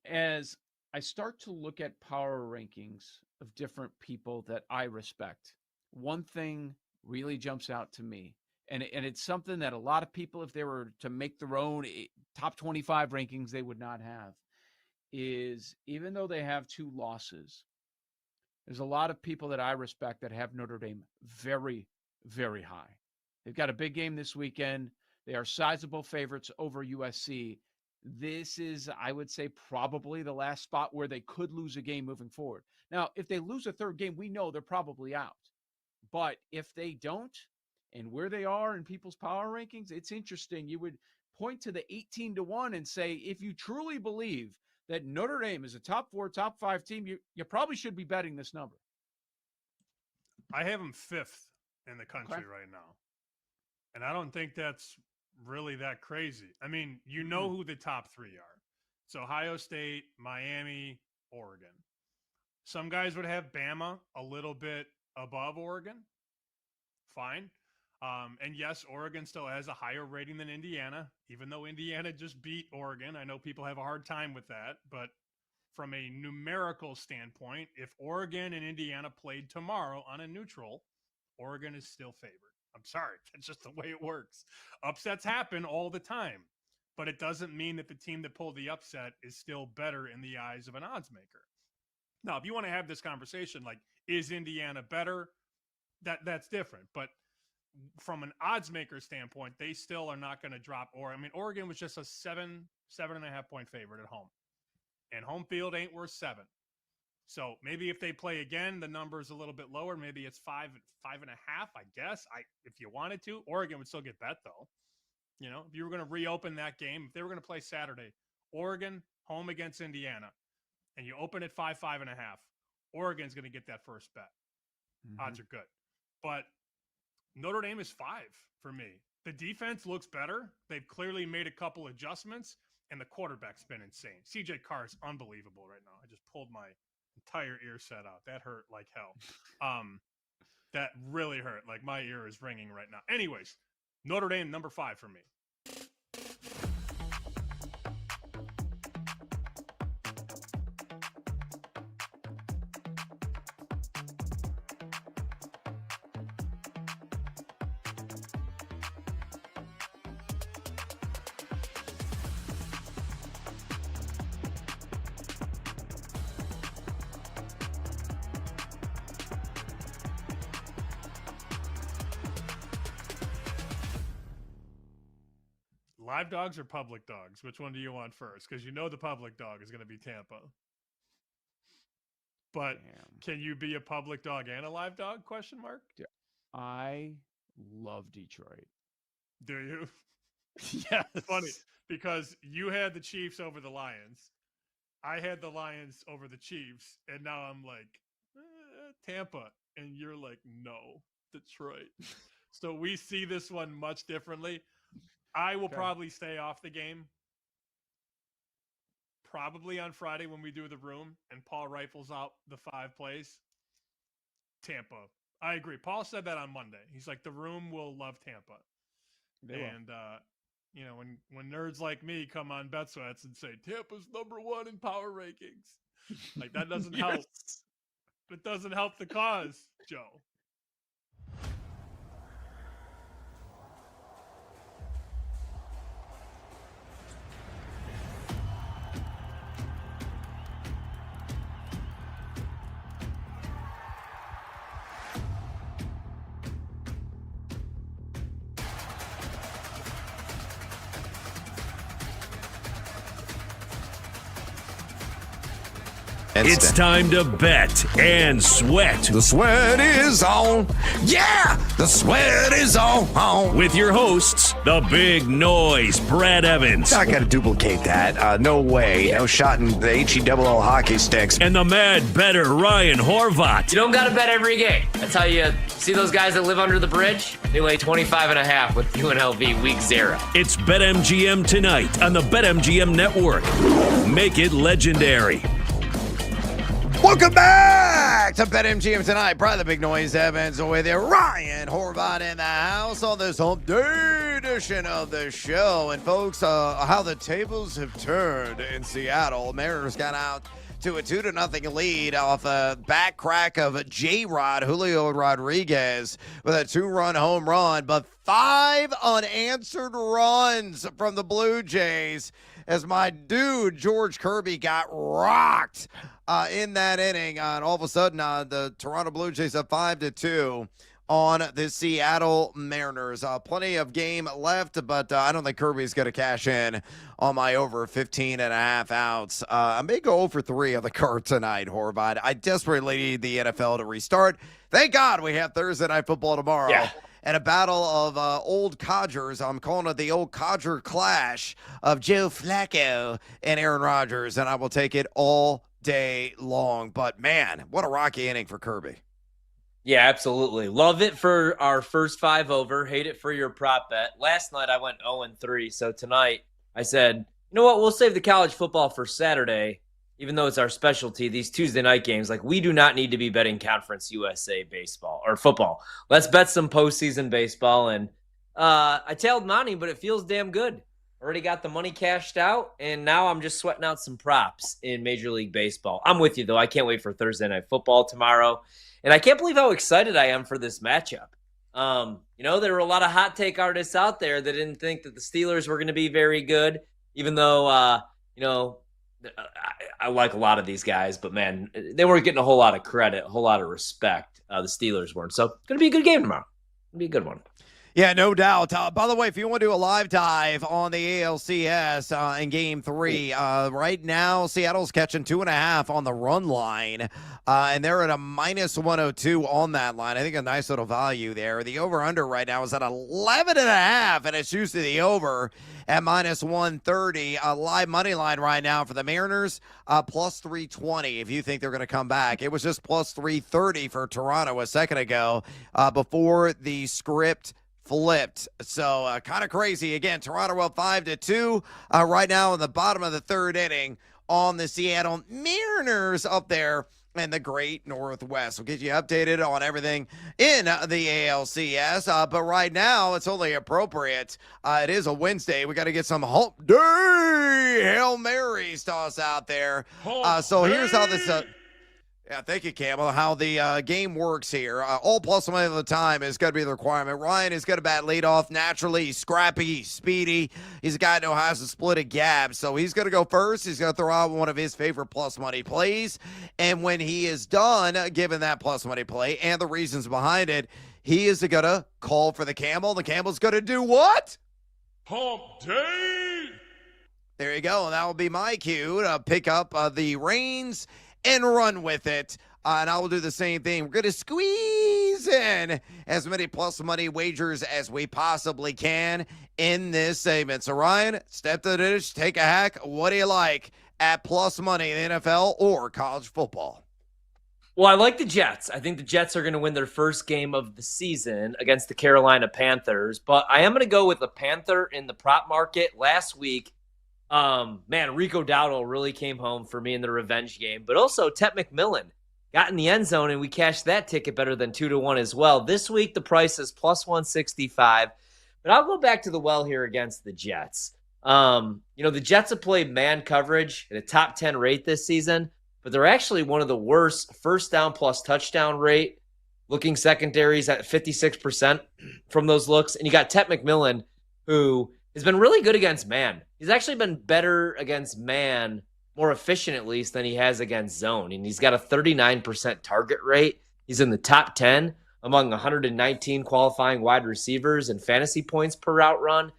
As I start to look at power rankings of different people that I respect, one thing really jumps out to me, and it's something that a lot of people, if they were to make their own top 25 rankings, they would not have, is even though they have 2 losses, there's a lot of people that I respect that have Notre Dame very, very high. They've got a big game this weekend. They are sizable favorites over USC. This is, I would say, probably the last spot where they could lose a game moving forward. Now, if they lose a third game, we know they're probably out. But if they don't, and where they are in people's power rankings, it's interesting. You would point to the 18-1 and say, if you truly believe that Notre Dame is a top 4, top 5 team, you probably should be betting this number. I have them 5th in the country right now. And I don't think that's really that crazy. I mean, you know who the top 3 are. It's Ohio State, Miami, Oregon. Some guys would have Bama a little bit above Oregon. Fine. And yes, Oregon still has a higher rating than Indiana, even though Indiana just beat Oregon. I know people have a hard time with that, but from a numerical standpoint, if Oregon and Indiana played tomorrow on a neutral, Oregon is still favored. I'm sorry. That's just the way it works. Upsets happen all the time, but it doesn't mean that the team that pulled the upset is still better in the eyes of an odds maker. Now, if you want to have this conversation, like, is Indiana better? That's different. But from an odds maker standpoint, they still are not going to drop. Oregon was just a 7.5 point favorite at home, and home field ain't worth 7. So maybe if they play again, the number is a little bit lower. Maybe it's 5.5, I guess. If you wanted to, Oregon would still get bet though. You know, if you were going to reopen that game, if they were going to play Saturday, Oregon home against Indiana, and you open at 5.5, Oregon's going to get that first bet. Odds are good. But Notre Dame is 5 for me. The defense looks better. They've clearly made a couple adjustments, and the quarterback's been insane. CJ Carr is unbelievable right now. I just pulled my entire ear set out. That hurt like hell. That really hurt. Like, my ear is ringing right now. Anyways, Notre Dame, number 5 for me. live dogs or public dogs? Which one do you want first? Because you know the public dog is going to be Tampa. But can you be a public dog and a live dog? Question mark. I love Detroit. Do you? Yes. Funny because you had the Chiefs over the Lions. I had the Lions over the Chiefs, and now I'm like Tampa, and you're like no, Detroit. So we see this one much differently. I will probably stay off the game. Probably on Friday when we do the room and Paul rifles out the 5 plays. Tampa. I agree. Paul said that on Monday. He's like, the room will love Tampa. And, you know, when nerds like me come on Bet Sweats and say, Tampa's #1 in power rankings, like that doesn't help. It doesn't help the cause, Joe. It's time to bet and sweat. The sweat is on. Yeah, the sweat is on. With your hosts, the big noise, Brad Evans. I got to duplicate that. No way. No shot in the HE hockey sticks. And the mad better Ryan Horvat. You don't got to bet every game. That's how you see those guys that live under the bridge? They lay 25.5 with UNLV week 0. It's BetMGM tonight on the BetMGM network. Make it legendary. Welcome back to BetMGM tonight. Brian the Big Noise Evans with you. Ryan Horvat in the house on this hump day edition of the show. And folks, how the tables have turned in Seattle. Mariners got out to a 2-0 lead off a back crack of J-Rod, Julio Rodriguez, with a 2-run home run, but 5 unanswered runs from the Blue Jays as my dude George Kirby got rocked in that inning. And all of a sudden, the Toronto Blue Jays up 5-2 on the Seattle Mariners. Plenty of game left, but I don't think Kirby's going to cash in on my over 15.5 outs. I may go over 3 on the card tonight, Horvat. I desperately need the NFL to restart. Thank God we have Thursday Night Football tomorrow. Yeah. And a battle of old codgers. I'm calling it the old codger clash of Joe Flacco and Aaron Rodgers, and I will take it all day long. But, man, what a rocky inning for Kirby. Yeah, absolutely. Love it for our first 5 over. Hate it for your prop bet. Last night I went 0-3, so tonight I said, you know what, we'll save the college football for Saturday, even though it's our specialty, these Tuesday night games. Like, we do not need to be betting Conference USA baseball or football. Let's bet some postseason baseball. And I tailed Monty, but it feels damn good. Already got the money cashed out, and now I'm just sweating out some props in Major League Baseball. I'm with you, though. I can't wait for Thursday Night Football tomorrow. And I can't believe how excited I am for this matchup. You know, there were a lot of hot take artists out there that didn't think that the Steelers were going to be very good, even though, you know, I like a lot of these guys, but man, they weren't getting a whole lot of credit, a whole lot of respect. The Steelers weren't. So it's going to be a good game tomorrow. It'll be a good one. Yeah, no doubt. By the way, if you want to do a live dive on the ALCS in Game 3, right now Seattle's catching 2.5 on the run line, and they're at a -102 on that line. I think a nice little value there. The over-under right now is at 11.5, and it's used to the over at -130. Live money line right now for the Mariners, +320 if you think they're going to come back. It was just +330 for Toronto a second ago before the script flipped. So kind of crazy. Again, Toronto up 5-2 right now in the bottom of the 3rd inning on the Seattle Mariners up there in the Great Northwest. We'll get you updated on everything in the ALCS. But right now, it's only appropriate. It is a Wednesday. We got to get some Hump Day Hail Marys toss out there. So here's how this... Yeah, thank you, Camel. How the game works here. All plus money of the time is going to be the requirement. Ryan is going to bat leadoff naturally. He's scrappy, he's speedy. He's a guy who knows how to split a gap. So he's going to go first. He's going to throw out one of his favorite plus money plays. And when he is done, given that plus money play and the reasons behind it, he is going to call for the Camel. The Camel's going to do what? Hump Day. There you go. That will be my cue to pick up the reins and run with it. And I will do the same thing. We're going to squeeze in as many plus money wagers as we possibly can in this segment. So, Ryan, step to the dish, take a hack. What do you like at plus money in the NFL or college football? Well, I like the Jets. I think the Jets are going to win their first game of the season against the Carolina Panthers. But I am going to go with the Panther in the prop market. Last week, Rico Dowdle really came home for me in the revenge game. But also, Tet McMillan got in the end zone, and we cashed that ticket better than 2-1 as well. This week, the price is plus 165. But I'll go back to the well here against the Jets. The Jets have played man coverage at a top 10 rate this season, but they're actually one of the worst first down plus touchdown rate looking secondaries at 56% from those looks. And you got Tet McMillan, who has been really good against man. He's actually been better against man, more efficient at least, than he has against zone. And he's got a 39% target rate. He's in the top 10 among 119 qualifying wide receivers and fantasy points per route run.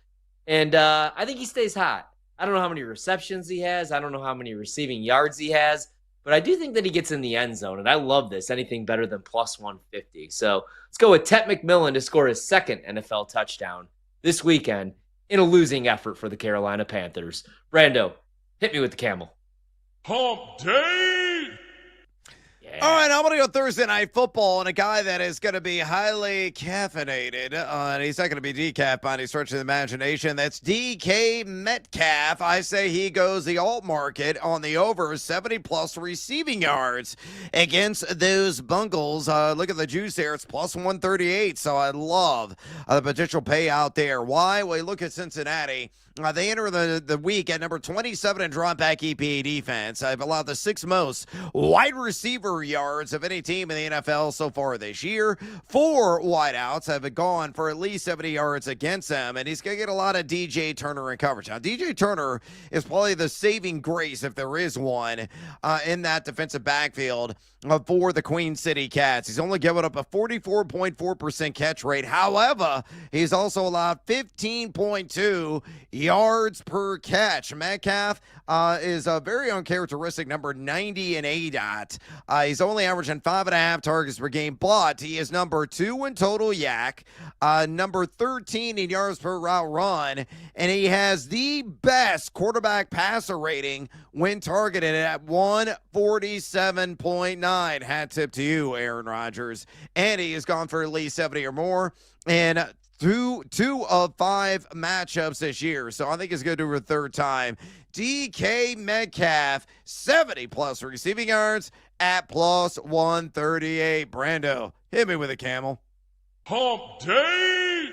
And I think he stays hot. I don't know how many receptions he has. I don't know how many receiving yards he has. But I do think that he gets in the end zone. And I love this. Anything better than plus 150. So let's go with Tet McMillan to score his second NFL touchdown this weekend in a losing effort for the Carolina Panthers. Brando, hit me with the camel. Hump Day. All right, I'm going to go Thursday Night Football and a guy that is going to be highly caffeinated. And he's not going to be decaf by any stretch of the imagination. That's DK Metcalf. I say he goes the alt market on the over 70-plus receiving yards against those Bungles. Look at the juice there. It's plus 138, so I love the potential payout there. Why? Well, you look at Cincinnati. They enter the week at number 27 in drop-back EPA defense. I've allowed the sixth most wide receiver yards of any team in the NFL so far this year. 4 wideouts have gone for at least 70 yards against them, and he's going to get a lot of DJ Turner in coverage. Now, DJ Turner is probably the saving grace, if there is one, in that defensive backfield for the Queen City Cats. He's only given up a 44.4% catch rate. However, he's also allowed 15.2 yards per catch. Metcalf is a very uncharacteristic number 90 in ADOT. He's only averaging 5.5 targets per game, but he is number 2 in total yak, number 13 in yards per route run, and he has the best quarterback passer rating when targeted at 147.9. Hat tip to you, Aaron Rodgers. And he has gone for at least 70 or more in two of 5 matchups this year. So I think he's going to do it a third time. DK Metcalf, 70-plus receiving yards at plus 138. Brando, hit me with a camel. Hump Day.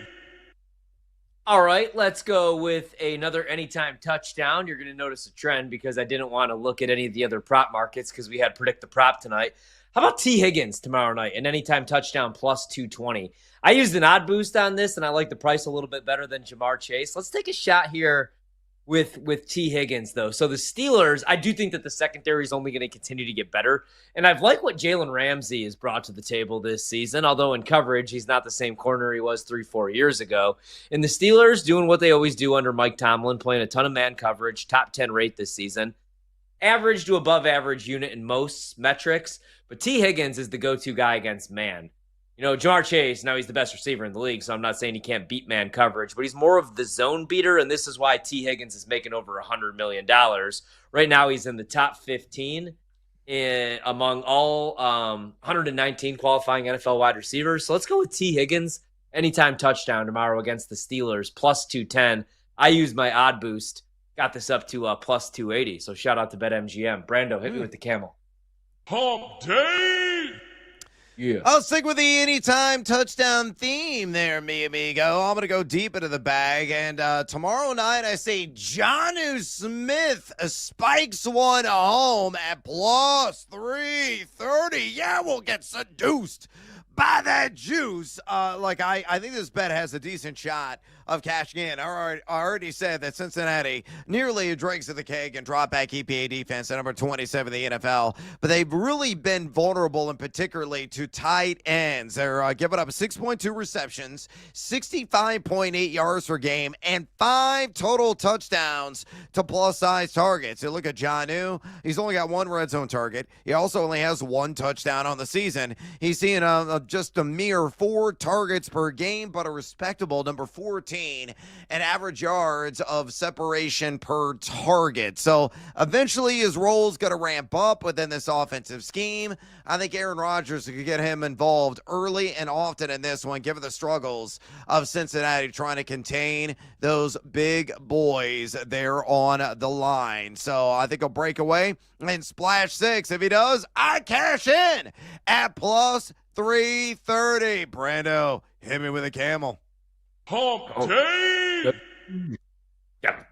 All right, let's go with another anytime touchdown. You're going to notice a trend because I didn't want to look at any of the other prop markets because we had Predict the Prop tonight. How about T. Higgins tomorrow night, an anytime touchdown plus 220? I used an odd boost on this, and I like the price a little bit better than Jamar Chase. Let's take a shot here with T. Higgins, though. So the Steelers, I do think that the secondary is only going to continue to get better. And I've liked what Jalen Ramsey has brought to the table this season, although in coverage, he's not the same corner he was 3-4 years ago. And the Steelers doing what they always do under Mike Tomlin, playing a ton of man coverage, top 10 rate this season. Average to above average unit in most metrics, but T. Higgins is the go-to guy against man. You know, Jamar Chase, now he's the best receiver in the league, so I'm not saying he can't beat man coverage, but he's more of the zone beater, and this is why T. Higgins is making over $100 million. Right now, he's in the top 15 among all 119 qualifying NFL wide receivers. So let's go with T. Higgins, anytime touchdown tomorrow against the Steelers, plus 210. I used my odd boost, got this up to plus 280, so shout out to BetMGM. Brando, hit me with the camel. Hump Day. Yeah. I'll stick with the anytime touchdown theme there, mi amigo. I'm going to go deep into the bag. And tomorrow night, I say Jonnu Smith spikes one home at plus 330. Yeah, we'll get seduced by that juice. I think this bet has a decent shot of cashing in. I already said that Cincinnati nearly drinks of the cake and drop back EPA defense at number 27 in the NFL, but they've really been vulnerable, and particularly to tight ends. They're giving up 6.2 receptions, 65.8 yards per game, and 5 total touchdowns to plus-size targets. You look at Jonnu, he's only got 1 red zone target. He also only has 1 touchdown on the season. He's seeing just a mere 4 targets per game, but a respectable number 14 and average yards of separation per target. So eventually his role is going to ramp up within this offensive scheme. I think Aaron Rodgers could get him involved early and often in this one, given the struggles of Cincinnati trying to contain those big boys there on the line. So I think he'll break away and splash 6. If he does, I cash in at plus 330. Brando, hit me with a camel. Got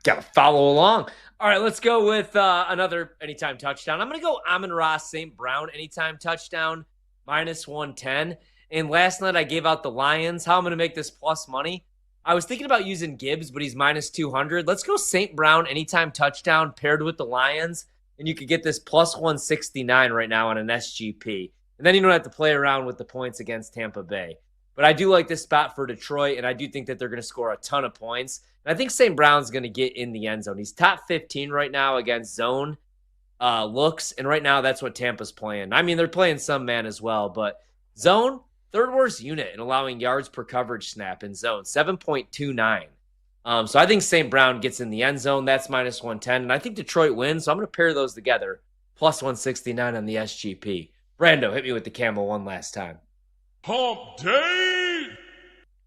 to follow along. All right, let's go with another anytime touchdown. I'm going to go Amon-Ra St. Brown anytime touchdown, minus 110. And last night I gave out the Lions. How I'm going to make this plus money? I was thinking about using Gibbs, but he's minus 200. Let's go St. Brown anytime touchdown paired with the Lions, and you could get this plus 169 right now on an SGP. And then you don't have to play around with the points against Tampa Bay. But I do like this spot for Detroit, and I do think that they're going to score a ton of points. And I think St. Brown's going to get in the end zone. He's top 15 right now against zone looks, and right now that's what Tampa's playing. I mean, they're playing some man as well, but zone, third worst unit in allowing yards per coverage snap in zone, 7.29. So I think St. Brown gets in the end zone. That's minus 110, and I think Detroit wins, so I'm going to pair those together, plus 169 on the SGP. Brando, hit me with the camel one last time. Hump day!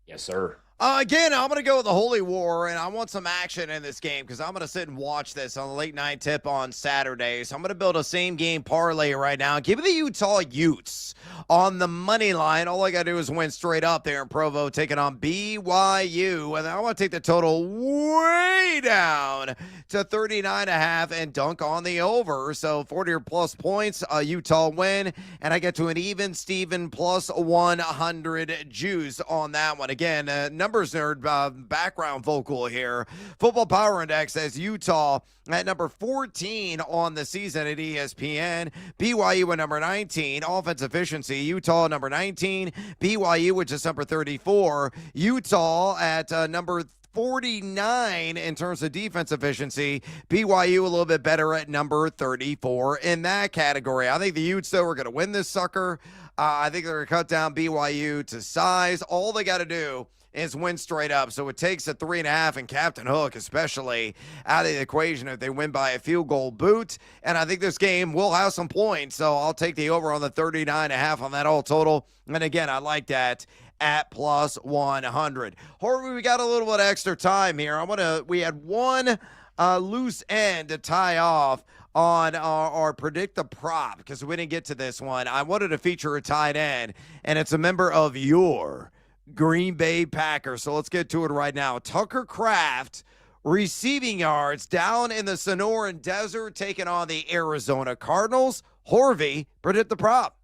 Yes, sir. Again, I'm going to go with the Holy War, and I want some action in this game because I'm going to sit and watch this on the late night tip on Saturday. So I'm going to build a same game parlay right now. Give me the Utah Utes on the money line. All I got to do is win straight up there in Provo, taking on BYU. And I want to take the total way down to 39.5 and dunk on the over. So 40 or plus points, Utah win. And I get to an even Steven plus 100 juice on that one. Again, numbers nerd background vocal here. Football Power Index says Utah at number 14 on the season at ESPN. BYU at number 19. Offense efficiency, Utah number 19. BYU, which is number 34. Utah at number 49 in terms of defense efficiency. BYU a little bit better at number 34 in that category. I think the Utes, though, are going to win this sucker. I think they're going to cut down BYU to size. All they got to do is win straight up. So it takes a 3.5 and Captain Hook especially out of the equation if they win by a field goal boot. And I think this game will have some points. So I'll take the over on the 39.5 on that all total. And again, I like that at plus 100. Harvey, we got a little bit extra time here. We had one loose end to tie off on our predict the prop because we didn't get to this one. I wanted to feature a tight end, and it's a member of your Green Bay Packers. So let's get to it right now. Tucker Kraft, receiving yards down in the Sonoran Desert, taking on the Arizona Cardinals. Harvey, predict the prop.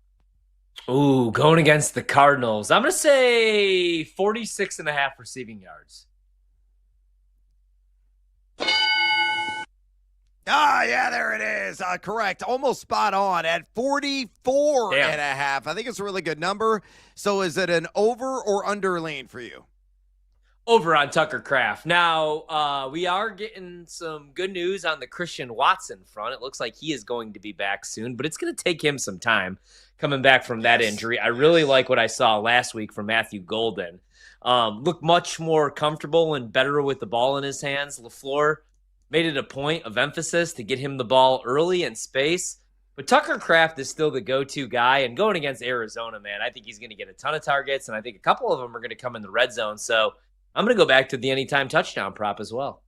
Ooh, going against the Cardinals. I'm going to say 46.5 receiving yards. Yeah, there it is. Correct. Almost spot on at 44 and a half. I think it's a really good number. So is it an over or under lean for you? Over on Tucker Kraft. Now, we are getting some good news on the Christian Watson front. It looks like he is going to be back soon, but it's going to take him some time coming back from that injury. I really like what I saw last week from Matthew Golden. Looked much more comfortable and better with the ball in his hands. LaFleur made it a point of emphasis to get him the ball early in space. But Tucker Kraft is still the go-to guy. And going against Arizona, man, I think he's going to get a ton of targets, and I think a couple of them are going to come in the red zone. So I'm going to go back to the anytime touchdown prop as well.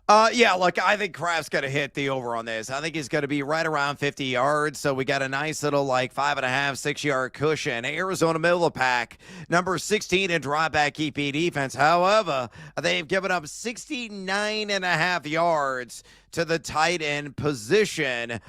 Yeah, look, I think Kraft's going to hit the over on this. I think he's going to be right around 50 yards. So we got a nice little 5.5, 6-yard cushion. Arizona middle of the pack, number 16 in drawback EP defense. However, they've given up 69.5 yards to the tight end position.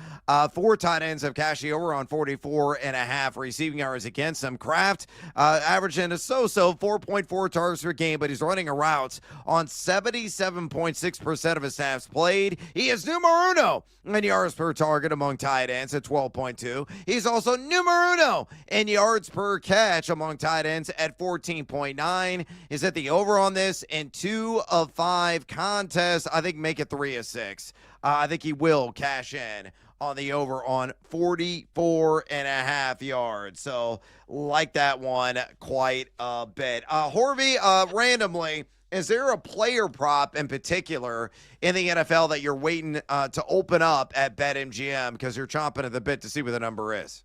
4 tight ends have cashed the over on 44.5 receiving yards against them. Kraft averaging a so-so 4.4 targets per game, but he's running a routes on 77.6% of his snaps played. He is numero uno in yards per target among tight ends at 12.2. He's also numero uno in yards per catch among tight ends at 14.9. Is at the over on this in 2 of 5 contests. I think make it 3 of 6. I think he will cash in on the over on 44.5 yards. So like that one quite a bit. Horvey, randomly, is there a player prop in particular in the NFL that you're waiting to open up at BetMGM because you're chomping at the bit to see what the number is?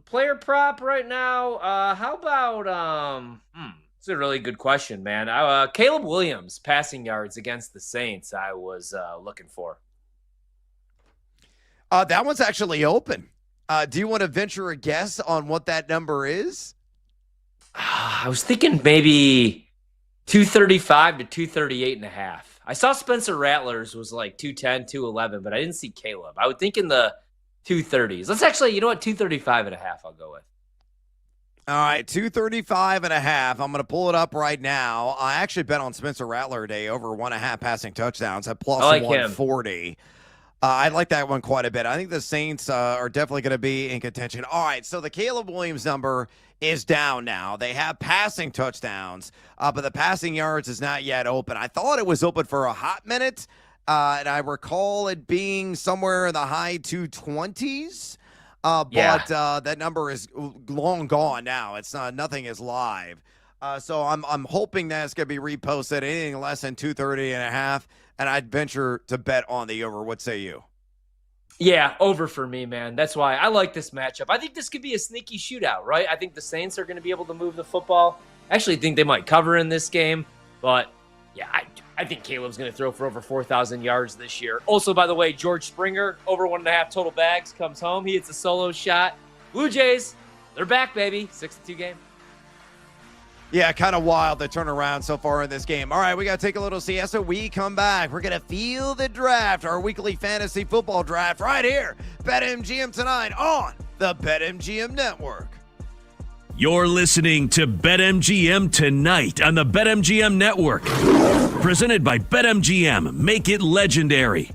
Player prop right now. How about It's a really good question, man. Caleb Williams passing yards against the Saints. I was looking for. That one's actually open. Do you want to venture a guess on what that number is? I was thinking maybe 235 to 238.5. I saw Spencer Rattler's was like 210, 211, but I didn't see Caleb. I would think in the 230s. Let's actually, 235.5 I'll go with. All right, 235.5. I'm going to pull it up right now. I actually bet on Spencer Rattler today over 1.5 passing touchdowns at plus 140. I like that one quite a bit. I think the Saints are definitely going to be in contention. All right, so the Caleb Williams number is down now. They have passing touchdowns, but the passing yards is not yet open. I thought it was open for a hot minute, and I recall it being somewhere in the high 220s. But that number is long gone now. It's nothing is live. So I'm hoping that's going to be reposted. Anything less than 230.5, and I'd venture to bet on the over. What say you? Yeah, over for me, man. That's why I like this matchup. I think this could be a sneaky shootout, right? I think the Saints are going to be able to move the football. I actually think they might cover in this game, but yeah, I think Caleb's going to throw for over 4,000 yards this year. Also, by the way, George Springer, over 1.5 total bags, comes home. He hits a solo shot. Blue Jays, they're back, baby. 6-2 game. Yeah, kind of wild the turnaround so far in this game. All right, we got to take a little siesta. We come back. We're going to feel the draft, our weekly fantasy football draft right here. BetMGM tonight on the BetMGM Network. You're listening to BetMGM tonight on the BetMGM Network. Presented by BetMGM. Make it legendary.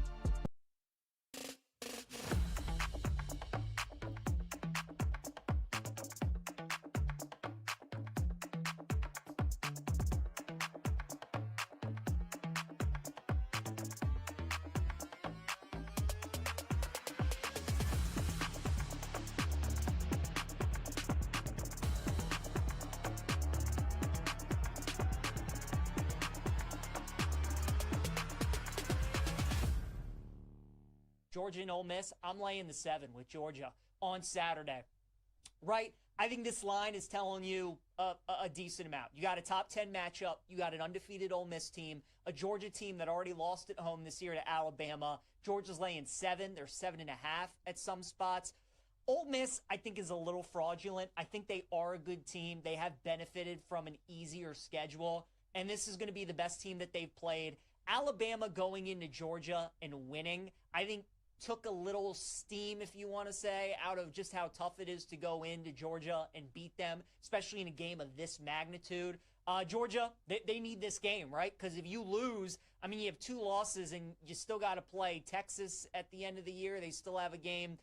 Georgia and Ole Miss, I'm laying the 7 with Georgia on Saturday. Right? I think this line is telling you a decent amount. You got a top 10 matchup. You got an undefeated Ole Miss team, a Georgia team that already lost at home this year to Alabama. Georgia's laying 7. They're 7.5 at some spots. Ole Miss, I think, is a little fraudulent. I think they are a good team. They have benefited from an easier schedule, and this is going to be the best team that they've played. Alabama going into Georgia and winning, I think, took a little steam, if you want to say, out of just how tough it is to go into Georgia and beat them, especially in a game of this magnitude. Georgia, they need this game, right? Because if you lose, I mean, you have 2 losses and you still got to play Texas at the end of the year. They still have a game.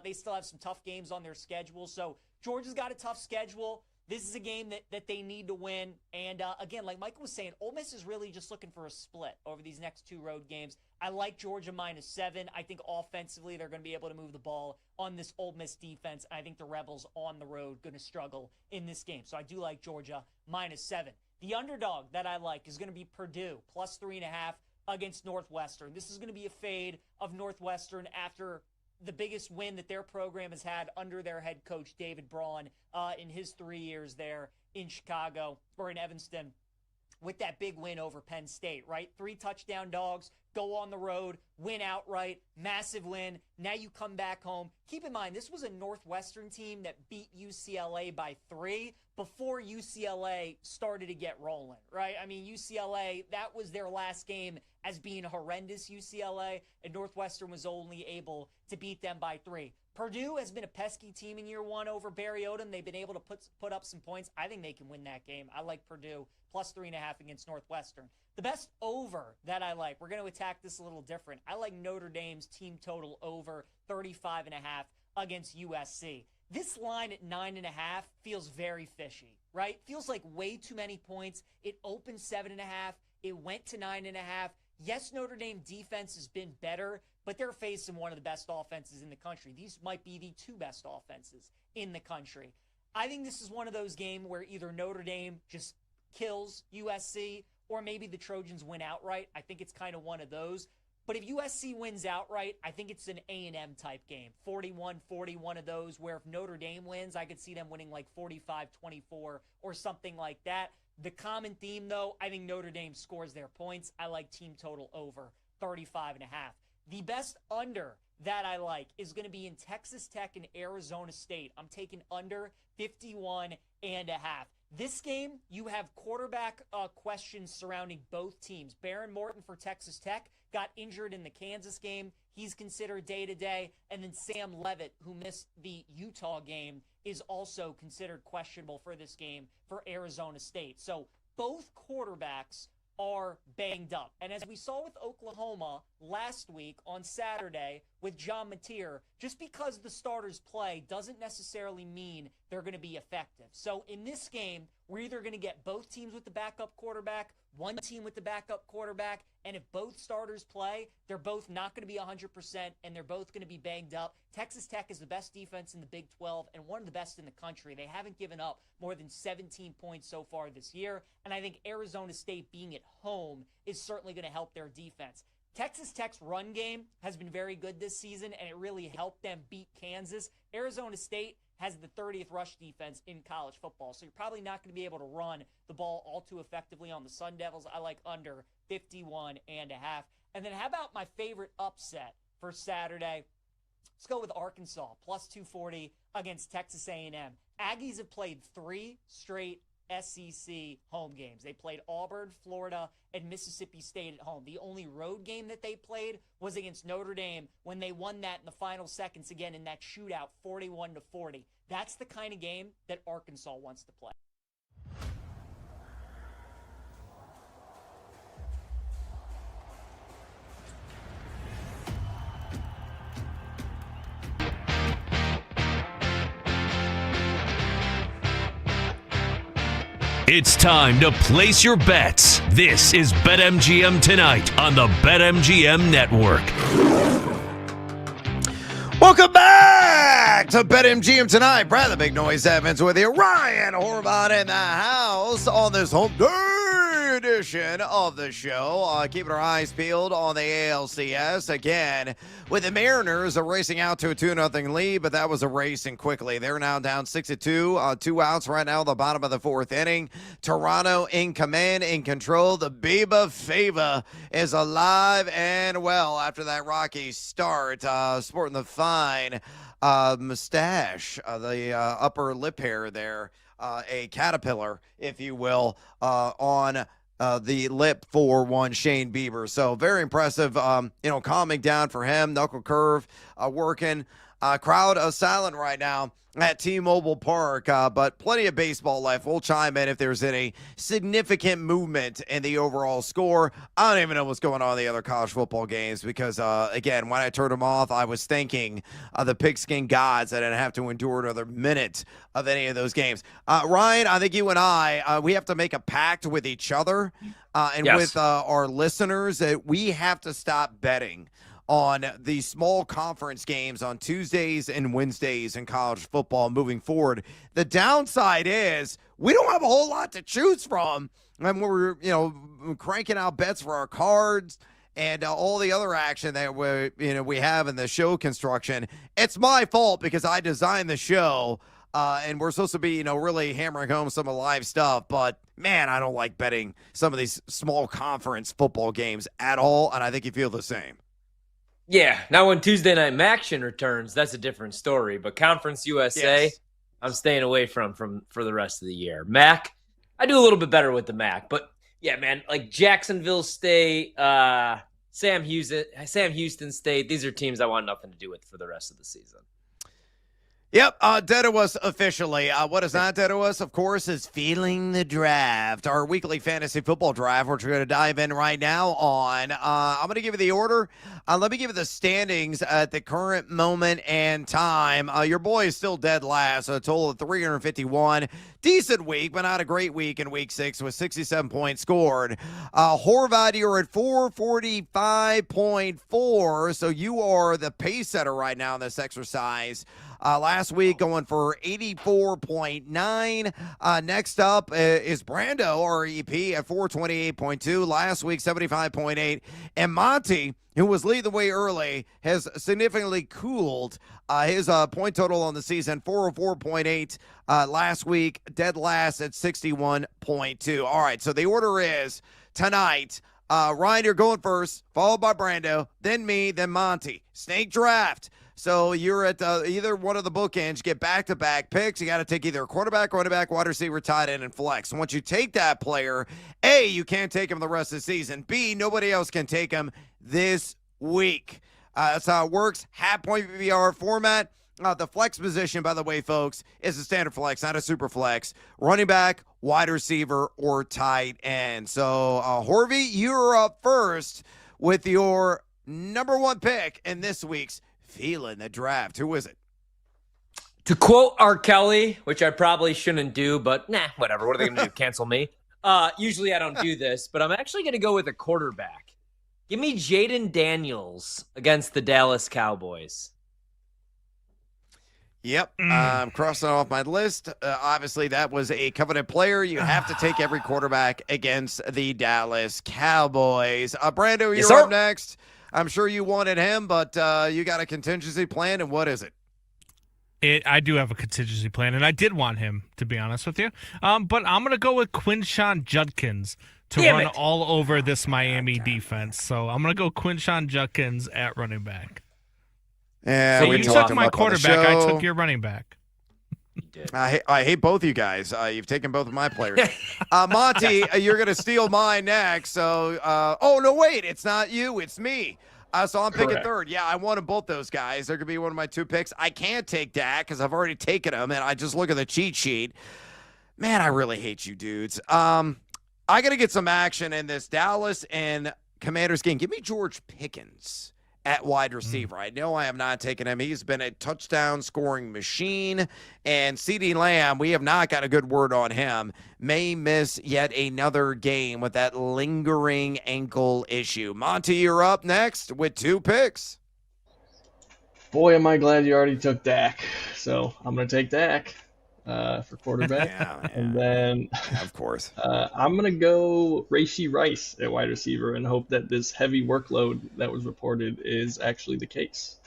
They still have some tough games on their schedule. So Georgia's got a tough schedule. This is a game that they need to win. And again, like Michael was saying, Ole Miss is really just looking for a split over these next 2 road games. I like Georgia -7. I think offensively they're going to be able to move the ball on this Ole Miss defense. I think the Rebels on the road going to struggle in this game. So I do like Georgia -7. The underdog that I like is going to be Purdue +3.5 against Northwestern. This is going to be a fade of Northwestern after the biggest win that their program has had under their head coach, David Braun, in his 3 years there in Chicago or in Evanston. with that big win over Penn State, right? 3 touchdown dogs, go on the road, win outright, massive win. Now you come back home. Keep in mind, this was a Northwestern team that beat UCLA by 3 before UCLA started to get rolling, right? I mean, UCLA, that was their last game as being horrendous UCLA, and Northwestern was only able to beat them by 3. Purdue has been a pesky team in year 1 over Barry Odom. They've been able to put up some points. I think they can win that game. I like Purdue plus 3.5 against Northwestern. The best over that I like, we're going to attack this a little different. I like Notre Dame's team total over 35.5 against USC. This line at 9.5 feels very fishy, right? Feels like way too many points. It opened 7.5. It went to 9.5. Yes, Notre Dame defense has been better, but they're facing one of the best offenses in the country. These might be the 2 best offenses in the country. I think this is one of those games where either Notre Dame just kills USC or maybe the Trojans win outright. I think it's kind of one of those. But if USC wins outright, I think it's an A&M type game. 41-40, one of those where if Notre Dame wins, I could see them winning like 45-24 or something like that. The common theme, though, I think Notre Dame scores their points. I like team total over 35.5. The best under that I like is going to be in Texas Tech and Arizona State. I'm taking under 51.5. This game, you have quarterback questions surrounding both teams. Baron Morton for Texas Tech got injured in the Kansas game. He's considered day-to-day. And then Sam Levitt, who missed the Utah game, is also considered questionable for this game for Arizona State. So both quarterbacks are banged up. And as we saw with Oklahoma last week on Saturday with John Mateer, just because the starters play doesn't necessarily mean they're going to be effective. So in this game, we're either going to get both teams with the backup quarterback, one team with the backup quarterback, and if both starters play, they're both not going to be 100%, and they're both going to be banged up. Texas Tech is the best defense in the Big 12 and one of the best in the country. They haven't given up more than 17 points so far this year, and I think Arizona State being at home is certainly going to help their defense. Texas Tech's run game has been very good this season, and it really helped them beat Kansas. Arizona State has the 30th rush defense in college football, so you're probably not going to be able to run the ball all too effectively on the Sun Devils. I like under 51.5. And then how about my favorite upset for Saturday? Let's go with Arkansas, plus 240 against Texas A&M. Aggies have played 3 straight SEC home games. They played Auburn, Florida, and Mississippi State at home. The only road game that they played was against Notre Dame when they won that in the final seconds again in that shootout, 41-40. That's the kind of game that Arkansas wants to play. It's time to place your bets. This is BetMGM Tonight on the BetMGM Network. Welcome back to BetMGM Tonight. Brad the Big Noise Evans with you. Ryan Horvath in the house on this home day edition of the show. Keeping our eyes peeled on the ALCS. Again, with the Mariners racing out to a 2-0 lead, but that was a racing quickly. They're now down 6-2. 2 outs right now, the bottom of the 4th inning. Toronto in command, in control. The Biba Fava is alive and well after that rocky start. Sporting the fine mustache, the upper lip hair there. A caterpillar, if you will, on the lip for one Shane Bieber. So very impressive, calming down for him. Knuckle curve working. Crowd silent right now at T-Mobile Park, but plenty of baseball left. We'll chime in if there's any significant movement in the overall score. I don't even know what's going on in the other college football games because, again, when I turned them off, I was thanking the pigskin gods that I didn't have to endure another minute of any of those games. Ryan, I think you and I, we have to make a pact with each other and Yes. with our listeners that we have to stop betting on the small conference games on Tuesdays and Wednesdays in college football moving forward. The downside is we don't have a whole lot to choose from. And we're, cranking out bets for our cards and all the other action that we have in the show construction. It's my fault because I designed the show And we're supposed to be, really hammering home some of the live stuff. But, man, I don't like betting some of these small conference football games at all. And I think you feel the same. Yeah. Now, when Tuesday Night Maction returns, that's a different story. But Conference USA, Yes. I'm staying away from for the rest of the year. MAC, I do a little bit better with the MAC. But, yeah, man, like Jacksonville State, Sam Houston State, these are teams I want nothing to do with for the rest of the season. Yep, dead to us officially. What is not dead to us, of course, is Feeling the Draft, our weekly fantasy football draft, which we're going to dive in right now on. I'm going to give you the order. Let me give you the standings at the current moment and time. Your boy is still dead last, a total of 351. Decent week, but not a great week in week 6 with 67 points scored. Horvath, you're at 445.4, so you are the pace setter right now in this exercise. Last week going for 84.9. Next up is Brando, our EP, at 428.2. Last week, 75.8. And Monty, who was leading the way early, has significantly cooled his point total on the season, 404.8. Last week, dead last at 61.2. All right, so the order is tonight, Ryan, you're going first, followed by Brando, then me, then Monty. Snake draft. So you're at either one of the bookends. You get back-to-back picks. You got to take either a quarterback, running back, wide receiver, tight end, and flex. And once you take that player, A, you can't take him the rest of the season. B, nobody else can take him this week. That's how it works. Half-point PPR format. The flex position, by the way, folks, is a standard flex, not a super flex. Running back, wide receiver, or tight end. So, Horvey, you're up first with your number one pick in this week's Feeling the Draft. Who is it? To quote R. Kelly, which I probably shouldn't do, but whatever. What are they going to do? Cancel me? Usually I don't do this, but I'm actually going to go with a quarterback. Give me Jaden Daniels against the Dallas Cowboys. Yep, I'm crossing off my list. Obviously, that was a coveted player. You have to take every quarterback against the Dallas Cowboys. Brando, you're up next. I'm sure you wanted him, but you got a contingency plan, and what is it? I do have a contingency plan, and I did want him, to be honest with you. But I'm going to go with Quinshon Judkins to run all over this Miami defense. So I'm going to go Quinshon Judkins at running back. Yeah, so you took my quarterback. I took your running back. I hate both you guys. You've taken both of my players. Monty, you're going to steal mine next. So, oh, no, wait. It's not you. It's me. So I'm picking third. Yeah, I wanted both those guys. They're going to be one of my two picks. I can't take Dak because I've already taken him, and I just look at the cheat sheet. Man, I really hate you dudes. I got to get some action in this Dallas and Commanders game. Give me George Pickens at wide receiver. I know I have not taken him. He's been a touchdown scoring machine. And CeeDee Lamb, we have not got a good word on him. May miss yet another game with that lingering ankle issue. Monty, you're up next with two picks. Boy, am I glad you already took Dak. So I'm going to take Dak for quarterback. And then, of course, I'm going to go Rashee Rice at wide receiver and hope that this heavy workload that was reported is actually the case.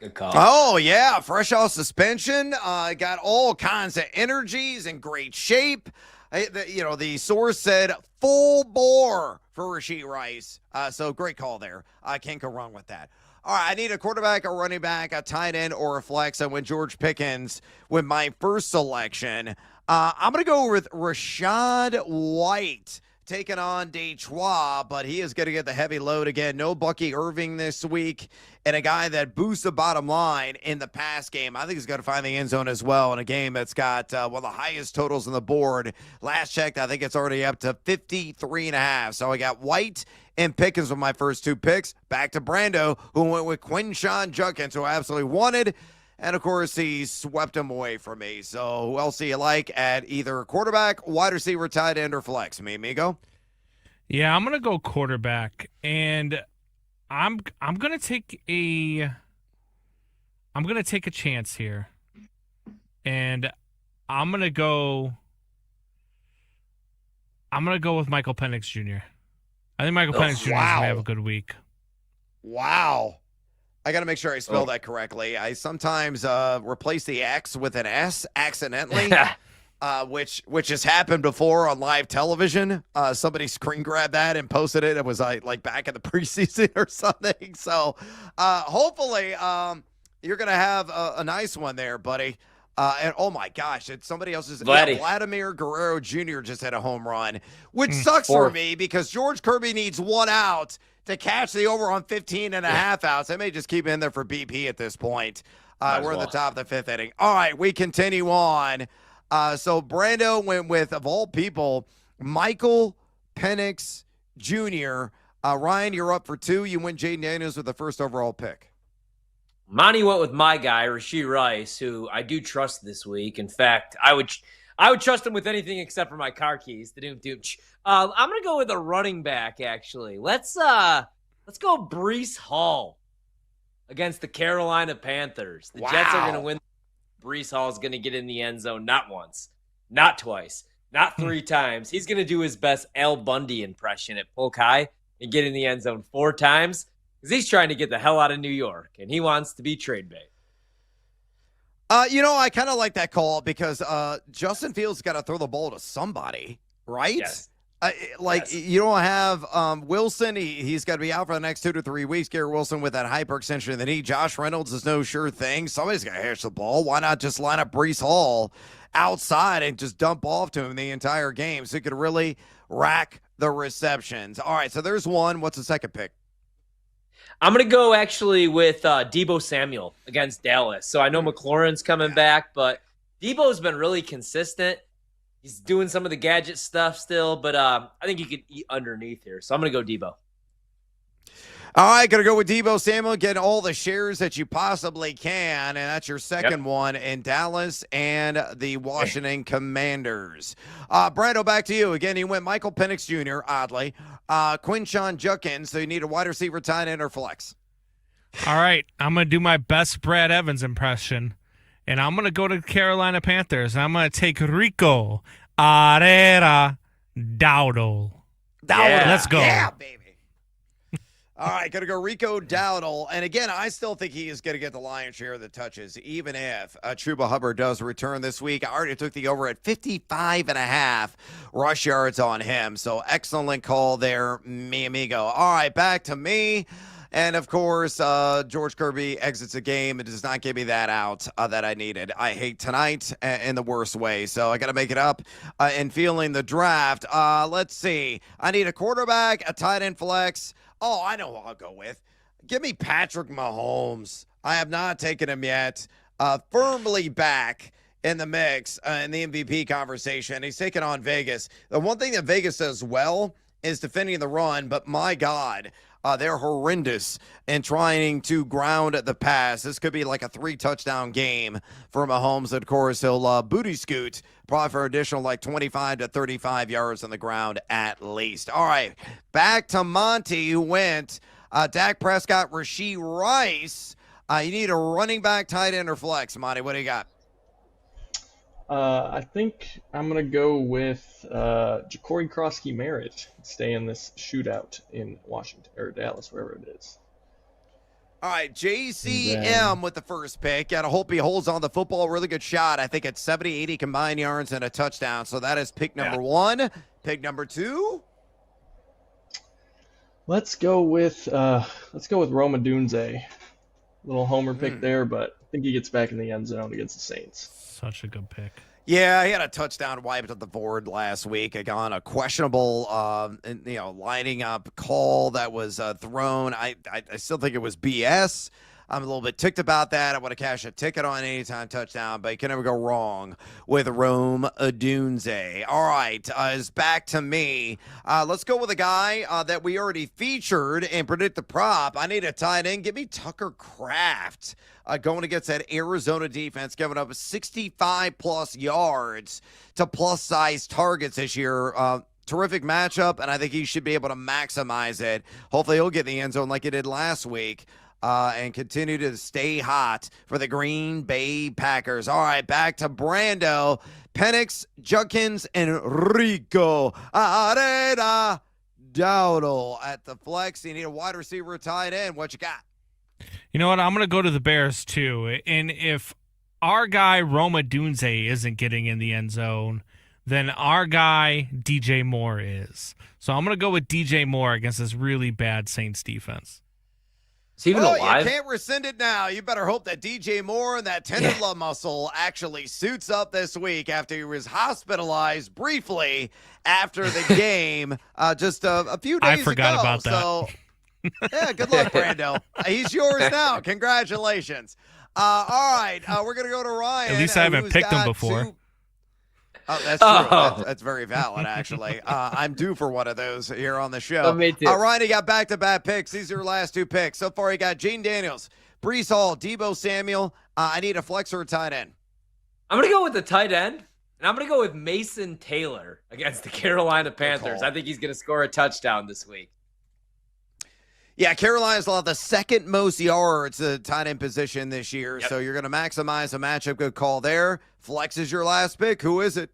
Good call. Oh, yeah. Fresh off suspension. Got all kinds of energies in great shape. The source said full bore for Rashee Rice. So great call there. I can't go wrong with that. All right, I need a quarterback, a running back, a tight end, or a flex. I went George Pickens with my first selection. I'm going to go with Rachaad White taking on Detroit, but he is going to get the heavy load again. No Bucky Irving this week, and a guy that boosts the bottom line in the pass game. I think he's going to find the end zone as well in a game that's got one of the highest totals on the board. Last checked, I think it's already up to 53.5. So I got White and Pickens with my first two picks. Back to Brando, who went with Quinshon Judkins, who I absolutely wanted. And, of course, he swept him away from me. So who else do you like at either quarterback, wide receiver, tight end, or flex? Me, amigo? Yeah, I'm going to go quarterback. And I'm going to take a chance here. And I'm going to go with Michael Penix Jr. I think Michael Penix Jr. is going to have a good week. Wow. I got to make sure I spell that correctly. I sometimes replace the X with an S accidentally, which has happened before on live television. Somebody screen grabbed that and posted it. It was like back in the preseason or something. So hopefully you're going to have a nice one there, buddy. And oh my gosh, it's somebody else's. Yeah, Vladimir Guerrero Jr. just had a home run, which sucks for me because George Kirby needs one out to catch the over on 15.5 outs. I may just keep in there for BP at this point. We're in the top of the fifth inning. All right, we continue on. So Brando went with, of all people, Michael Penix Jr. Ryan, you're up for 2. You went Jaden Daniels with the first overall pick. Monty went with my guy, Rashee Rice, who I do trust this week. In fact, I would trust him with anything except for my car keys. The doom. I'm gonna go with a running back. Actually, let's go Breece Hall against the Carolina Panthers. The Jets are gonna win. Breece Hall is gonna get in the end zone not once, not twice, not 3 times. He's gonna do his best Al Bundy impression at Polk High and get in the end zone 4 times. Because he's trying to get the hell out of New York, and he wants to be trade bait. I kind of like that call because Justin Fields got to throw the ball to somebody, right? Yes. You don't have Wilson. He's got to be out for the next 2 to 3 weeks. Garrett Wilson with that hyperextension of the knee. Josh Reynolds is no sure thing. Somebody's got to catch the ball. Why not just line up Breece Hall outside and just dump off to him the entire game so he could really rack the receptions? All right, so there's one. What's the second pick? I'm going to go actually with Deebo Samuel against Dallas. So I know McLaurin's coming back, but Deebo's been really consistent. He's doing some of the gadget stuff still, but I think he could eat underneath here. So I'm going to go Deebo. All right, going to go with Deebo Samuel, getting all the shares that you possibly can, and that's your second one in Dallas and the Washington Commanders. Brando, back to you. Again, you went Michael Penix Jr., oddly. Quinshon Judkins, so you need a wide receiver, tight end, or flex. All right, I'm going to do my best Brad Evans impression, and I'm going to go to Carolina Panthers, and I'm going to take Rico Herrera Dowdle. Let's go. Yeah, baby. All right, going to go Rico Dowdle. And again, I still think he is going to get the lion's share of the touches, even if Chuba Hubbard does return this week. I already took the over at 55.5 rush yards on him. So excellent call there, mi amigo. All right, back to me. And, of course, George Kirby exits a game. It does not give me that out that I needed. I hate tonight in the worst way. So I got to make it up in feeling the draft. Let's see. I need a quarterback, a tight end flex. Oh, I know who I'll go with. Give me Patrick Mahomes. I have not taken him yet. Firmly back in the mix in the MVP conversation. He's taking on Vegas. The one thing that Vegas does well is defending the run, but my God, they're horrendous in trying to ground the pass. This could be like a 3-touchdown game for Mahomes. Of course, he'll booty scoot probably for additional like 25 to 35 yards on the ground at least. All right, back to Monty, who went Dak Prescott, Rashee Rice. You need a running back, tight end, or flex. Monty, what do you got? I think I'm going to go with Ja'Cory Krosky Marriage. Stay in this shootout in Washington or Dallas, wherever it is. All right, JCM with the first pick. Got to hope he holds on the football. Really good shot. I think it's 70, 80 combined yards and a touchdown. So that is pick number 1. Pick number 2. Let's go with Roma Dunze. Little homer pick there, but I think he gets back in the end zone against the Saints. Such a good pick. Yeah, he had a touchdown wiped at the board last week. On a questionable, lining up call that was thrown. I still think it was BS. I'm a little bit ticked about that. I want to cash a ticket on anytime touchdown, but you can never go wrong with Rome Odunze. All right, it's back to me. Let's go with a guy that we already featured and predict the prop. I need a tight end. Give me Tucker Kraft. Going against that Arizona defense, giving up 65-plus yards to plus-size targets this year. Terrific matchup, and I think he should be able to maximize it. Hopefully he'll get in the end zone like he did last week. And continue to stay hot for the Green Bay Packers. All right, back to Brando. Penix, Judkins, and Rico Herrera Dowdle at the flex. You need a wide receiver, tight end. What you got? You know what? I'm going to go to the Bears too. And if our guy Roma Dunze isn't getting in the end zone, then our guy DJ Moore is. So I'm going to go with DJ Moore against this really bad Saints defense. Is he even alive? You can't rescind it now. You better hope that DJ Moore and that tendon love muscle actually suits up this week after he was hospitalized briefly after the game just a few days ago. I forgot about that. So, yeah, good luck, Brando. He's yours now. Congratulations. All right, we're going to go to Ryan. At least I haven't picked him before. Oh, that's true. That's very valid, actually. I'm due for one of those here on the show. Oh, me too. Ryan, you got back-to-back picks. These are your last two picks. So far, you got Gene Daniels, Brees Hall, Deebo Samuel. I need a flex or a tight end. I'm going to go with the tight end, and I'm going to go with Mason Taylor against the Carolina Panthers. I think he's going to score a touchdown this week. Yeah, Carolina's will have the second most yards at tight end position this year, so you're going to maximize a matchup. Good call there. Flex is your last pick. Who is it?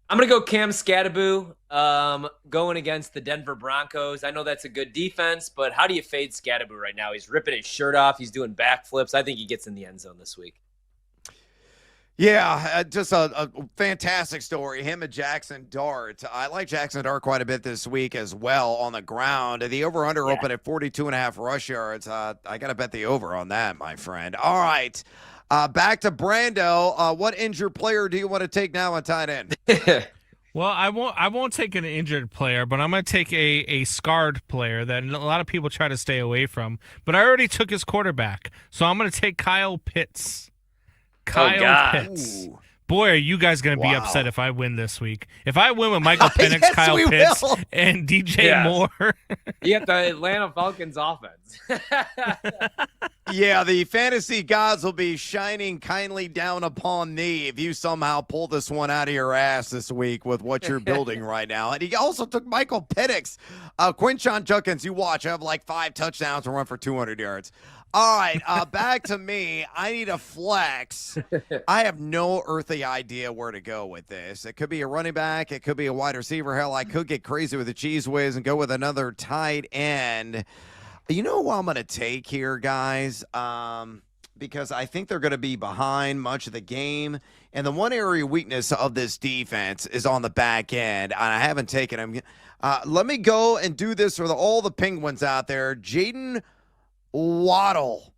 I'm going to go Cam Scatterboo going against the Denver Broncos. I know that's a good defense, but how do you fade Scatterboo right now? He's ripping his shirt off. He's doing backflips. I think he gets in the end zone this week. Yeah, just a fantastic story. Him and Jackson Dart. I like Jackson Dart quite a bit this week as well on the ground. The over-under opened at 42.5 rush yards. I got to bet the over on that, my friend. All right, back to Brando. What injured player do you want to take now on tight end? Well, I won't take an injured player, but I'm going to take a scarred player that a lot of people try to stay away from. But I already took his quarterback, so I'm going to take Kyle Pitts. Pitts. Ooh. Boy, are you guys going to be upset if I win this week. If I win with Michael Penix, yes, Kyle Pitts, and DJ Moore. You have the Atlanta Falcons offense. Yeah, the fantasy gods will be shining kindly down upon thee if you somehow pull this one out of your ass this week with what you're building right now. And he also took Michael Penix. Quinshon Judkins, you watch, have like 5 touchdowns and run for 200 yards. All right, back to me. I need a flex. I have no earthly idea where to go with this. It could be a running back. It could be a wide receiver. Hell, I could get crazy with the cheese whiz and go with another tight end. You know what I'm going to take here, guys? Because I think they're going to be behind much of the game. And the one area of weakness of this defense is on the back end. And I haven't taken him. Let me go and do this for all the Penguins out there. Jaden Waddle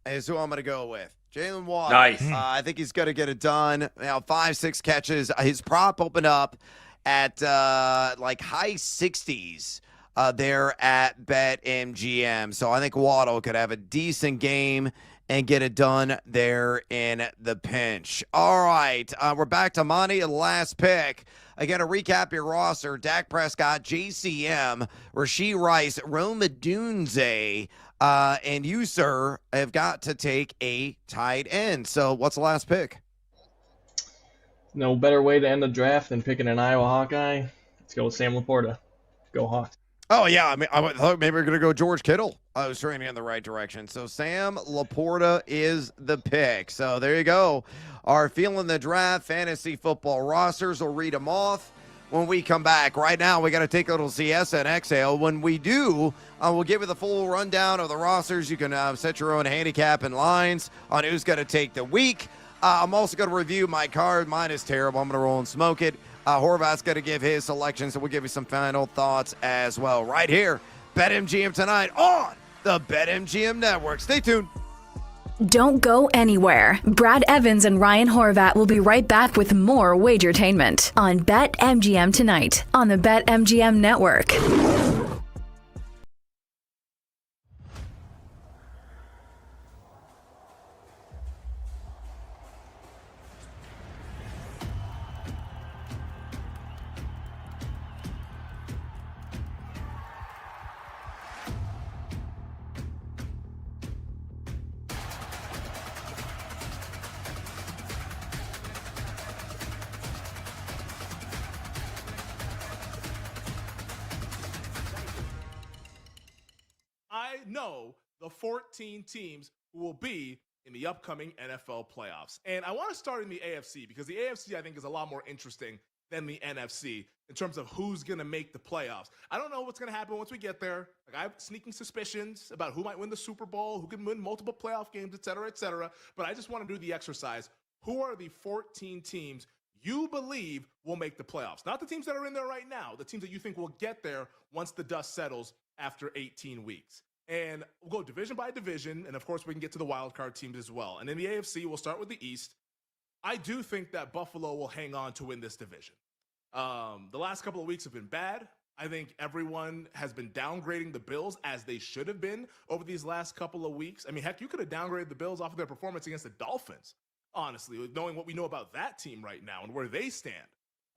is who I'm going to go with. Jalen Waddle. Nice. I think he's going to get it done. 5-6 catches. His prop opened up at like high 60s there at BetMGM. So I think Waddle could have a decent game and get it done there in the pinch. All right. We're back to Monty, the last pick. Again, to recap your roster, Dak Prescott, JCM, Rashee Rice, Roma Dunze, and you, sir, have got to take a tight end. So what's the last pick? No better way to end the draft than picking an Iowa Hawkeye. Let's go with Sam Laporta. Go Hawks. Oh, yeah. I mean, I thought maybe we're going to go George Kittle. I was training in the right direction. So Sam Laporta is the pick. So there you go. Our Feeling the Draft fantasy football rosters. We'll read them off when we come back. Right now, we got to take a little siesta and exhale. When we do, we'll give you the full rundown of the rosters. You can set your own handicap and lines on who's going to take the week. I'm also going to review my card. Mine is terrible. I'm going to roll and smoke it. Horvath's going to give his selection, so we'll give you some final thoughts as well. Right here, BetMGM tonight on the BetMGM Network. Stay tuned. Don't go anywhere. Brad Evans and Ryan Horvath will be right back with more Wagertainment on BetMGM tonight on the BetMGM Network. I know the 14 teams who will be in the upcoming NFL playoffs. And I want to start in the AFC because the AFC, I think, is a lot more interesting than the NFC. in terms of who's going to make the playoffs. I don't know what's going to happen once we get there. Like, I have sneaking suspicions about who might win the Super Bowl, who can win multiple playoff games, et cetera, but I just want to do the exercise. Who are the 14 teams you believe will make the playoffs? Not the teams that are in there right now, the teams that you think will get there once the dust settles after 18 weeks. And we'll go division by division, and of course we can get to the wild card teams as well. And in the AFC, we'll start with the East. I do think that Buffalo will hang on to win this division. The last couple of weeks have been bad. I think everyone has been downgrading the Bills as they should have been over these last couple of weeks. I mean, heck, you could have downgraded the Bills off of their performance against the Dolphins, honestly, knowing what we know about that team right now and where they stand.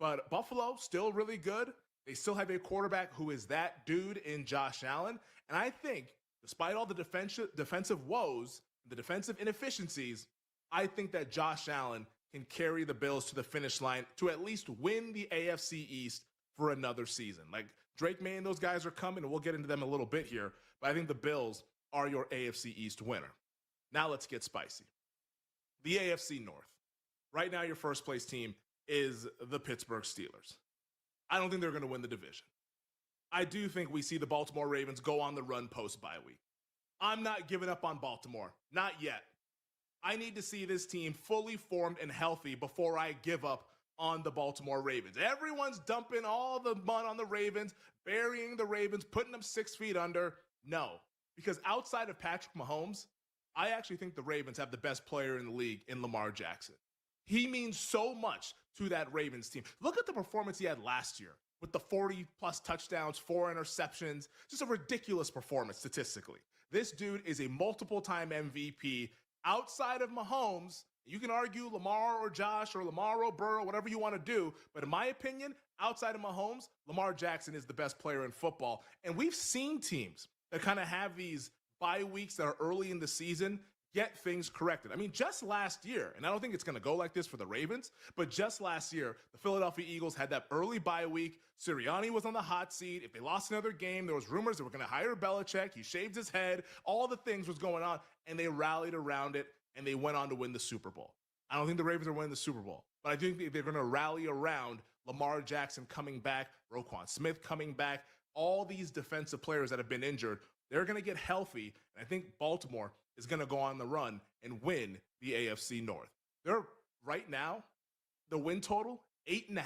But Buffalo, still really good. They still have a quarterback who is that dude in Josh Allen. And I think, despite all the defensive woes, the defensive inefficiencies, I think that Josh Allen can carry the Bills to the finish line to at least win the AFC East for another season. Like, Drake May and those guys are coming, and we'll get into them a little bit here, but I think the Bills are your AFC East winner. Now let's get spicy. The AFC North. Right now, your first place team is the Pittsburgh Steelers. I don't think they're going to win the division. I do think we see the Baltimore Ravens go on the run post-bye week. I'm not giving up on Baltimore. Not yet. I need to see this team fully formed and healthy before I give up on the Baltimore Ravens. Everyone's dumping all the mud on the Ravens, burying the Ravens, putting them 6 feet under. No, because outside of Patrick Mahomes, I actually think the Ravens have the best player in the league in Lamar Jackson. He means so much to that Ravens team. Look at the performance he had last year with the 40-plus touchdowns, 4 interceptions, just a ridiculous performance statistically. This dude is a multiple-time MVP. Outside of Mahomes, you can argue Lamar or Josh or Lamar or Burrow, whatever you want to do. But in my opinion, outside of Mahomes, Lamar Jackson is the best player in football. And we've seen teams that kind of have these bye weeks that are early in the season get things corrected. I mean, just last year, and I don't think it's going to go like this for the Ravens, but just last year, the Philadelphia Eagles had that early bye week. Sirianni was on the hot seat. If they lost another game, there was rumors they were going to hire Belichick. He shaved his head. All the things was going on, and they rallied around it, and they went on to win the Super Bowl. I don't think the Ravens are winning the Super Bowl, but I do think they're going to rally around Lamar Jackson coming back, Roquan Smith coming back, all these defensive players that have been injured. They're going to get healthy, and I think Baltimore is going to go on the run and win the AFC North. They're right now, the win total, 8.5.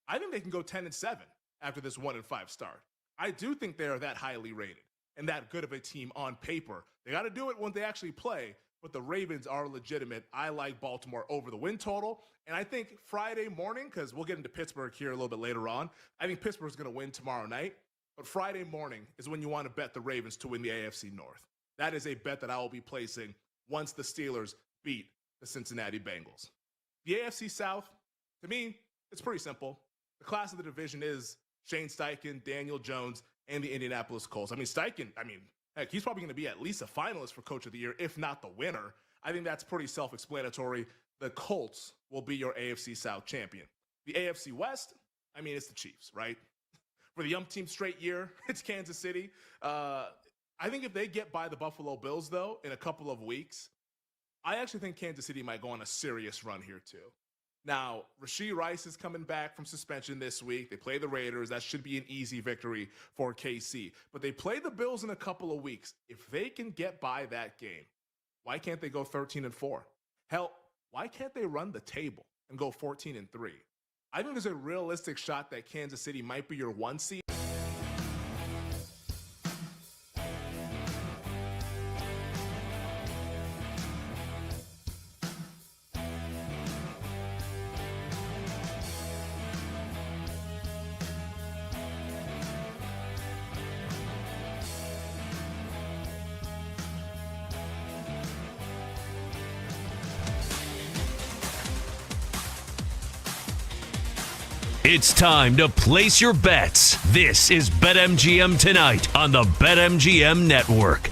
I think they can go 10-7 after this 1-5 start. I do think they are that highly rated and that good of a team on paper. They got to do it when they actually play, but the Ravens are legitimate. I like Baltimore over the win total, and I think Friday morning, because we'll get into Pittsburgh here a little bit later on, I think Pittsburgh's going to win tomorrow night, but Friday morning is when you want to bet the Ravens to win the AFC North. That is a bet that I will be placing once the Steelers beat the Cincinnati Bengals. The AFC South, to me, it's pretty simple. The class of the division is Shane Steichen, Daniel Jones, and the Indianapolis Colts. I mean, Steichen, heck, he's probably going to be at least a finalist for Coach of the Year, if not the winner. I think that's pretty self-explanatory. The Colts will be your AFC South champion. The AFC West, it's the Chiefs, right? For the umpteenth straight year, it's Kansas City. I think if they get by the Buffalo Bills, though, in a couple of weeks, I actually think Kansas City might go on a serious run here, too. Now, Rashee Rice is coming back from suspension this week. They play the Raiders. That should be an easy victory for KC. But they play the Bills in a couple of weeks. If they can get by that game, why can't they go 13-4? Hell, why can't they run the table and go 14-3? I think there's a realistic shot that Kansas City might be your 1 seed. It's time to place your bets. This is BetMGM Tonight on the BetMGM Network.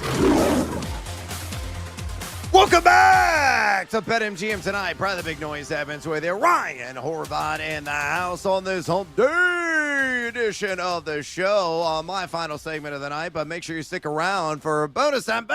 Welcome back to BetMGM Tonight. Probably the big noise happens with there. Ryan Horvath in the house on this hump day. edition of the show. My final segment of the night, but make sure you stick around for bonus time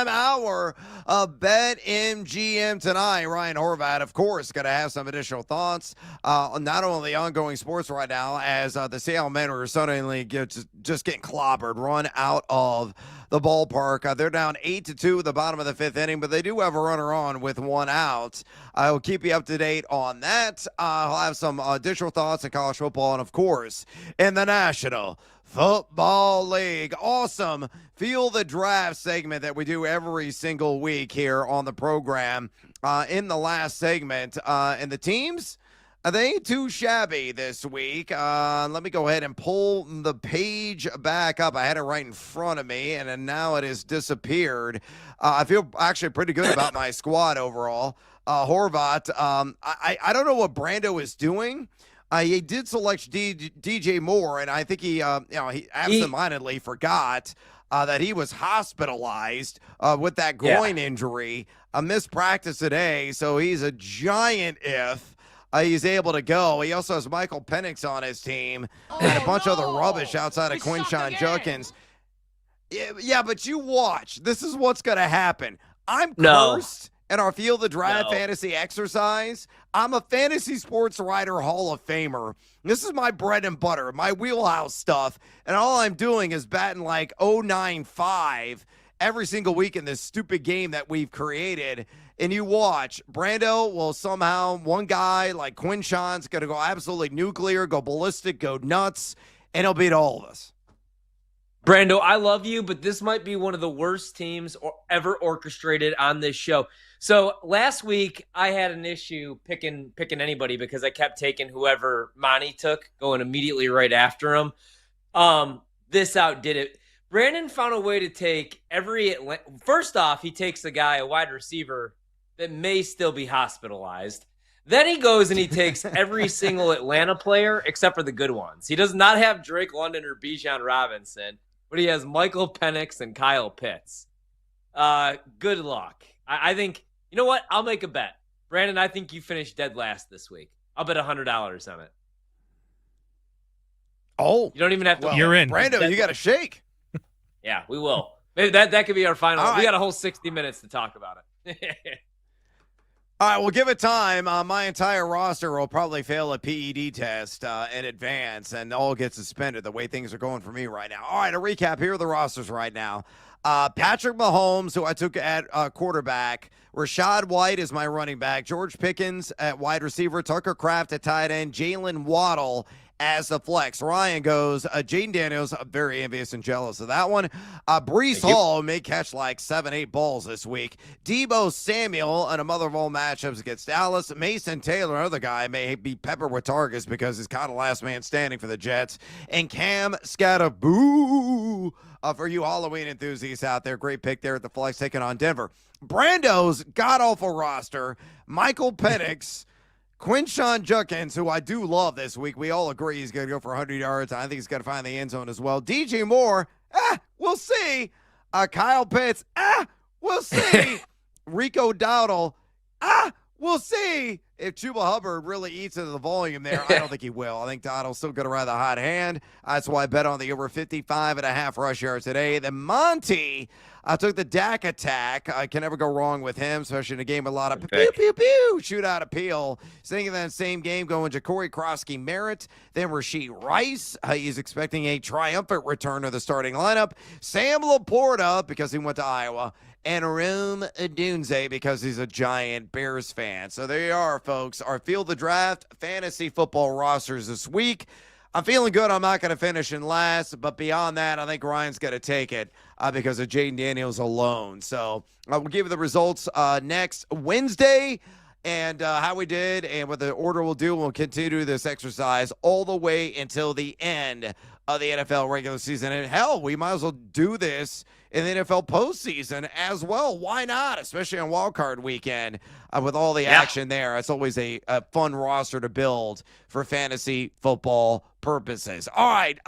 hour of BetMGM tonight. Ryan Horvat, of course, going to have some additional thoughts on not only the ongoing sports right now, as the Seattle Men are suddenly just getting clobbered, run out of the ballpark. They're down 8-2 at the bottom of the fifth inning, but they do have a runner on with one out. I will keep you up to date on that. I'll have some additional thoughts in college football and, of course, in the National Football League. Awesome Feel the Draft segment that we do every single week here on the program. In the last segment, and the teams, they ain't too shabby this week. Let me go ahead and pull the page back up. I had it right in front of me, and then now it has disappeared. I feel actually pretty good about my squad overall. Horvat, I don't know what Brando is doing. He did select DJ Moore, and I think he absentmindedly forgot that he was hospitalized with that groin injury. A missed practice today, so he's a giant if he's able to go. He also has Michael Penix on his team and a bunch of other rubbish outside of Quinshon Judkins. Yeah, but you watch. This is what's going to happen. I'm cursed in our Feel the Draft fantasy exercise. I'm a fantasy sports writer Hall of Famer. This is my bread and butter, my wheelhouse stuff, and all I'm doing is batting like 0.95 every single week in this stupid game that we've created. And you watch, Brando will somehow, one guy like Quinshon's going to go absolutely nuclear, go ballistic, go nuts, and he'll beat all of us. Brando, I love you, but this might be one of the worst teams ever orchestrated on this show. So last week, I had an issue picking anybody because I kept taking whoever Monty took, going immediately right after him. This outdid it. Brandon found a way to take first off, he takes a wide receiver that may still be hospitalized. Then he goes and he takes every single Atlanta player except for the good ones. He does not have Drake London or Bijan Robinson, but he has Michael Penix and Kyle Pitts. Good luck. I think, you know what? I'll make a bet. Brandon, I think you finished dead last this week. I'll bet $100 on it. Oh. You don't even have to. You're in. Brando, you got to shake. Yeah, we will. Maybe that could be our final. All right. We got a whole 60 minutes to talk about it. All right, we'll give it time. My entire roster will probably fail a PED test in advance and all get suspended the way things are going for me right now. All right, a recap. Here are the rosters right now. Patrick Mahomes, who I took at quarterback. Rashad White is my running back. George Pickens at wide receiver. Tucker Kraft at tight end. Jalen Waddle as the flex. Ryan goes, Jaden Daniels, I'm very envious and jealous of that one. Breece Hall may catch like 7-8 balls this week. Deebo Samuel and a mother of all matchups against Dallas. Mason Taylor, another guy, may be peppered with targets because he's kind of last man standing for the Jets. And Cam Scatterboo, for you Halloween enthusiasts out there, great pick there at the flex taking on Denver. Brando's god-awful roster, Michael Penix, Quinshon Judkins, who I do love this week. We all agree he's going to go for 100 yards. I think he's going to find the end zone as well. DJ Moore, we'll see. Kyle Pitts, we'll see. Rico Dowdle, we'll see. If Chuba Hubbard really eats into the volume there, I don't think he will. I think Dowdle's still going to ride the hot hand. That's why I bet on the over 55.5 rush yards today. Then Monty, I took the Dak attack. I can never go wrong with him, especially in a game with a lot of pew-pew-pew shootout appeal. Thinking of that same game going Ja'Cory Krosky-Merritt, then Rashee Rice. He's expecting a triumphant return to the starting lineup. Sam Laporta, because he went to Iowa. And Rome Odunze because he's a giant Bears fan. So there you are, folks. Our Field the Draft fantasy football rosters this week. I'm feeling good. I'm not going to finish in last. But beyond that, I think Ryan's going to take it because of Jaden Daniels alone. So I will give you the results next Wednesday and how we did and what the order will do. We'll continue this exercise all the way until the end of the NFL regular season. And hell, we might as well do this in the NFL postseason as well. Why not? Especially on Wild Card weekend with all the action there. It's always a fun roster to build for fantasy football purposes. All right.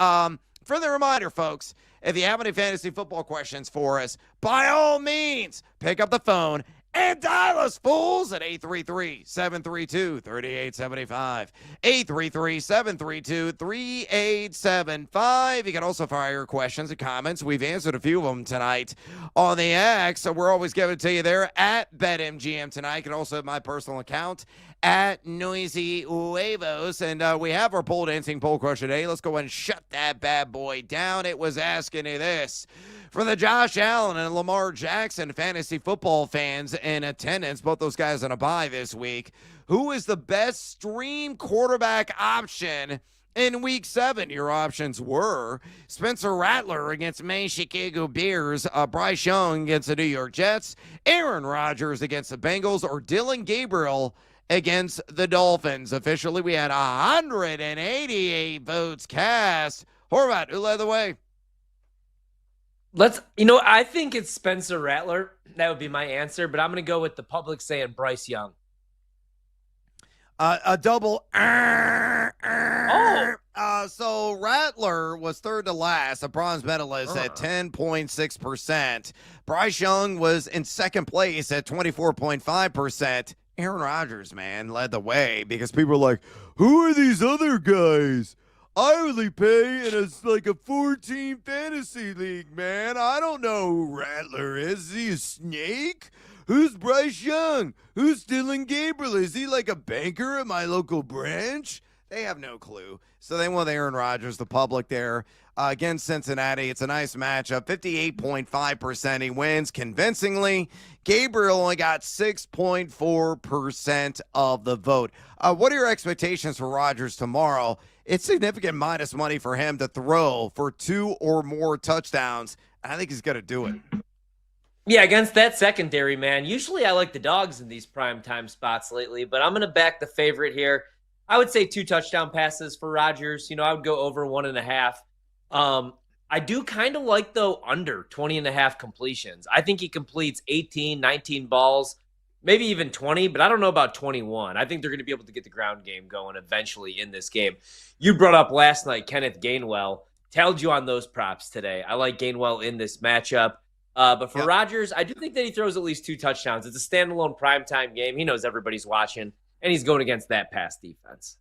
Further reminder, folks, if you have any fantasy football questions for us, by all means, pick up the phone And dial us, fools, at 833-732-3875. 833-732-3875. You can also fire your questions and comments. We've answered a few of them tonight on the X, so we're always giving it to you there at BetMGM tonight. You can also have my personal account at Noisy Huevos. And we have our pole dancing poll question today. Let's go ahead and shut that bad boy down. It was asking you this. For the Josh Allen and Lamar Jackson fantasy football fans in attendance, both those guys on a bye this week, who is the best stream quarterback option in Week 7? Your options were Spencer Rattler against Maine Chicago Bears, Bryce Young against the New York Jets, Aaron Rodgers against the Bengals, or Dylan Gabriel against the Dolphins. Officially, we had 188 votes cast. Horvat, who led the way? I think it's Spencer Rattler. That would be my answer, but I'm going to go with the public saying Bryce Young. A double. So Rattler was third to last, a bronze medalist at 10.6%. Bryce Young was in second place at 24.5%. Aaron Rodgers, man, led the way because people were like, who are these other guys? I only pay in a 14 fantasy league, man. I don't know who Rattler is. Is he a snake? Who's Bryce Young? Who's Dylan Gabriel? Is he like a banker at my local branch? They have no clue. So they went with Aaron Rodgers, the public there, against Cincinnati. It's a nice matchup. 58.5% he wins convincingly. Gabriel only got 6.4% of the vote. What are your expectations for Rodgers tomorrow? It's significant minus money for him to throw for 2 or more touchdowns. I think he's going to do it. Yeah, against that secondary, man. Usually I like the dogs in these primetime spots lately, but I'm going to back the favorite here. I would say 2 touchdown passes for Rodgers. I would go over 1.5. I do kind of like, though, under 20.5 completions. I think he completes 18, 19 balls, maybe even 20, but I don't know about 21. I think they're going to be able to get the ground game going eventually in this game. You brought up last night Kenneth Gainwell. Tailed you on those props today. I like Gainwell in this matchup. But for Rodgers, I do think that he throws at least 2 touchdowns. It's a standalone primetime game. He knows everybody's watching, and he's going against that pass defense.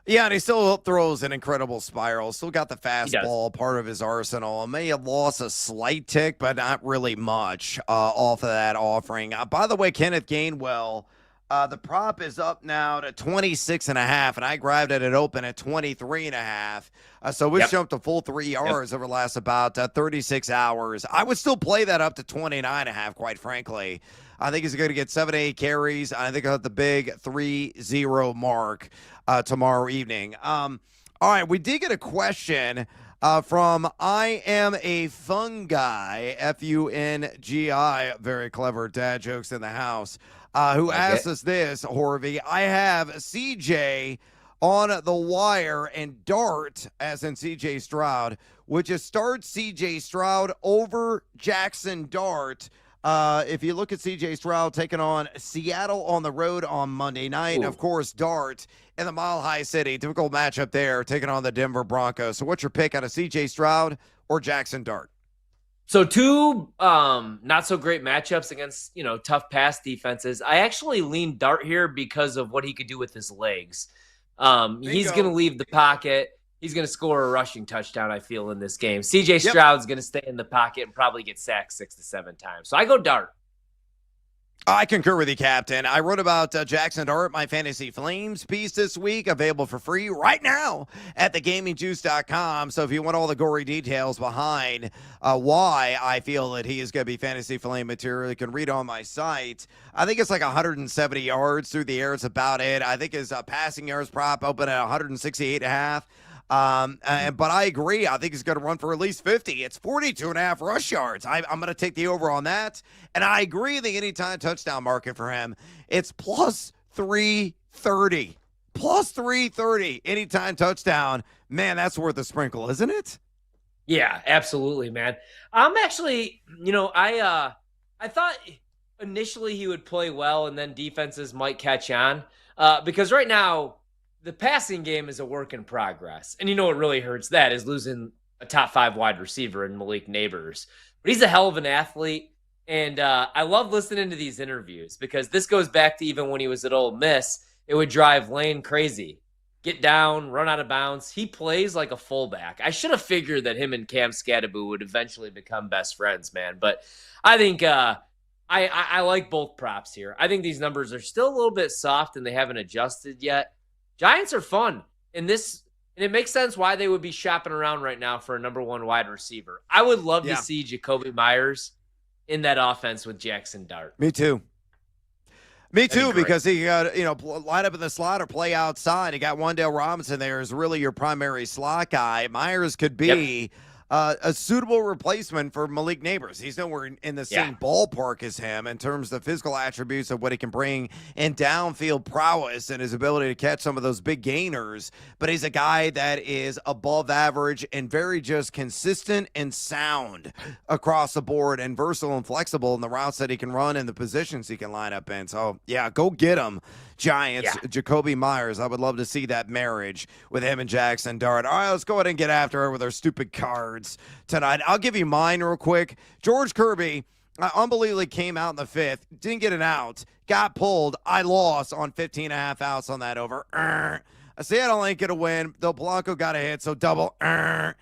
Yeah, and he still throws an incredible spiral. Still got the fastball, part of his arsenal. May have lost a slight tick, but not really much off of that offering. By the way, Kenneth Gainwell, the prop is up now to 26.5, and I grabbed it at open at 23.5. So we jumped a full 3 yards over the last about 36 hours. I would still play that up to 29.5, quite frankly. I think he's going to get 7 to 8 carries. I think he'll hit the big 3-0 mark tomorrow evening. All right, we did get a question from I Am a Fun Guy, Fungi, very clever dad jokes in the house, who asked us this, Horvey. I have CJ on the wire and Dart, as in CJ Stroud. Would you start CJ Stroud over Jackson Dart? If you look at CJ Stroud taking on Seattle on the road on Monday night, and of course, Dart in the Mile High City, difficult matchup there, taking on the Denver Broncos. So what's your pick out of CJ Stroud or Jackson Dart? So 2 not so great matchups against, tough pass defenses. I actually lean Dart here because of what he could do with his legs. He's going to leave the pocket. He's going to score a rushing touchdown, I feel, in this game. CJ Stroud's going to stay in the pocket and probably get sacked 6 to 7 times. So I go Dart. I concur with you, Captain. I wrote about Jackson Dart, my Fantasy Flames piece this week, available for free right now at thegamingjuice.com. So if you want all the gory details behind why I feel that he is going to be Fantasy Flame material, you can read on my site. I think it's like 170 yards through the air. It's about it. I think his passing yards prop open at 168.5. But I agree. I think he's going to run for at least 50. It's 42.5 rush yards. I'm going to take the over on that. And I agree the anytime touchdown market for him, it's plus 330. Plus 330 anytime touchdown. Man, that's worth a sprinkle, isn't it? Yeah, absolutely, man. I'm actually, I thought initially he would play well and then defenses might catch on because right now, the passing game is a work in progress. And what really hurts that is losing a top 5 wide receiver in Malik Neighbors. But he's a hell of an athlete. And I love listening to these interviews because this goes back to even when he was at Ole Miss. It would drive Lane crazy. Get down, run out of bounds. He plays like a fullback. I should have figured that him and Cam Scadaboo would eventually become best friends, man. But I think I like both props here. I think these numbers are still a little bit soft and they haven't adjusted yet. Giants are fun. And it makes sense why they would be shopping around right now for a number one wide receiver. I would love to see Jacoby Myers in that offense with Jackson Dart. Me too. Me too, because he got, line up in the slot or play outside. He got Wandale Robinson there as really your primary slot guy. Myers could be a suitable replacement for Malik Neighbors. He's nowhere in the same ballpark as him in terms of the physical attributes of what he can bring in downfield prowess and his ability to catch some of those big gainers. But he's a guy that is above average and very just consistent and sound across the board and versatile and flexible in the routes that he can run and the positions he can line up in. So, yeah, go get him. Giants, Jacoby Myers. I would love to see that marriage with him and Jackson Dart. All right, let's go ahead and get after it with our stupid cards tonight. I'll give you mine real quick. George Kirby unbelievably came out in the fifth, didn't get an out, got pulled. I lost on 15.5 outs on that over. Seattle ain't going to win. Del Blanco got a hit, so double. And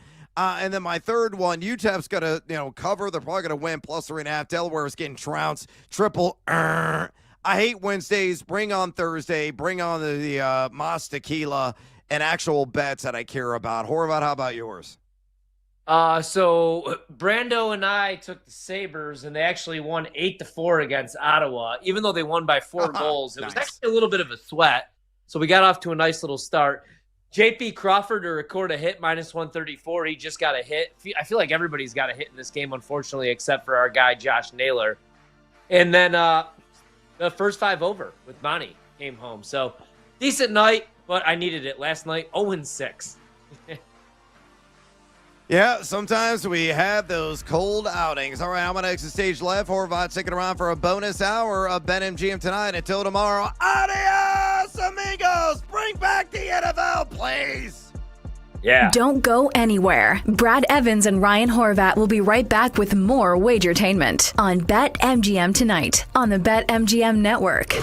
then my third one, UTEP's going to cover. They're probably going to win plus 3.5. Delaware is getting trounced. Triple. I hate Wednesdays. Bring on Thursday. Bring on the Mas Tequila and actual bets that I care about. Horvat, how about yours? So Brando and I took the Sabres, and they actually won 8-4 against Ottawa, even though they won by 4 goals. It was actually a little bit of a sweat, so we got off to a nice little start. JP Crawford to record a hit, minus 134. He just got a hit. I feel like everybody's got a hit in this game, unfortunately, except for our guy Josh Naylor. And then the first 5 over with Monty came home. So decent night, but I needed it last night. 0-6. Yeah, sometimes we have those cold outings. All right, I'm going to exit stage left. Horvat sticking around for a bonus hour of BetMGM tonight. Until tomorrow, adios, amigos. Bring back the NFL, please. Yeah. Don't go anywhere. Brad Evans and Ryan Horvat will be right back with more Wagertainment on BetMGM tonight on the BetMGM network.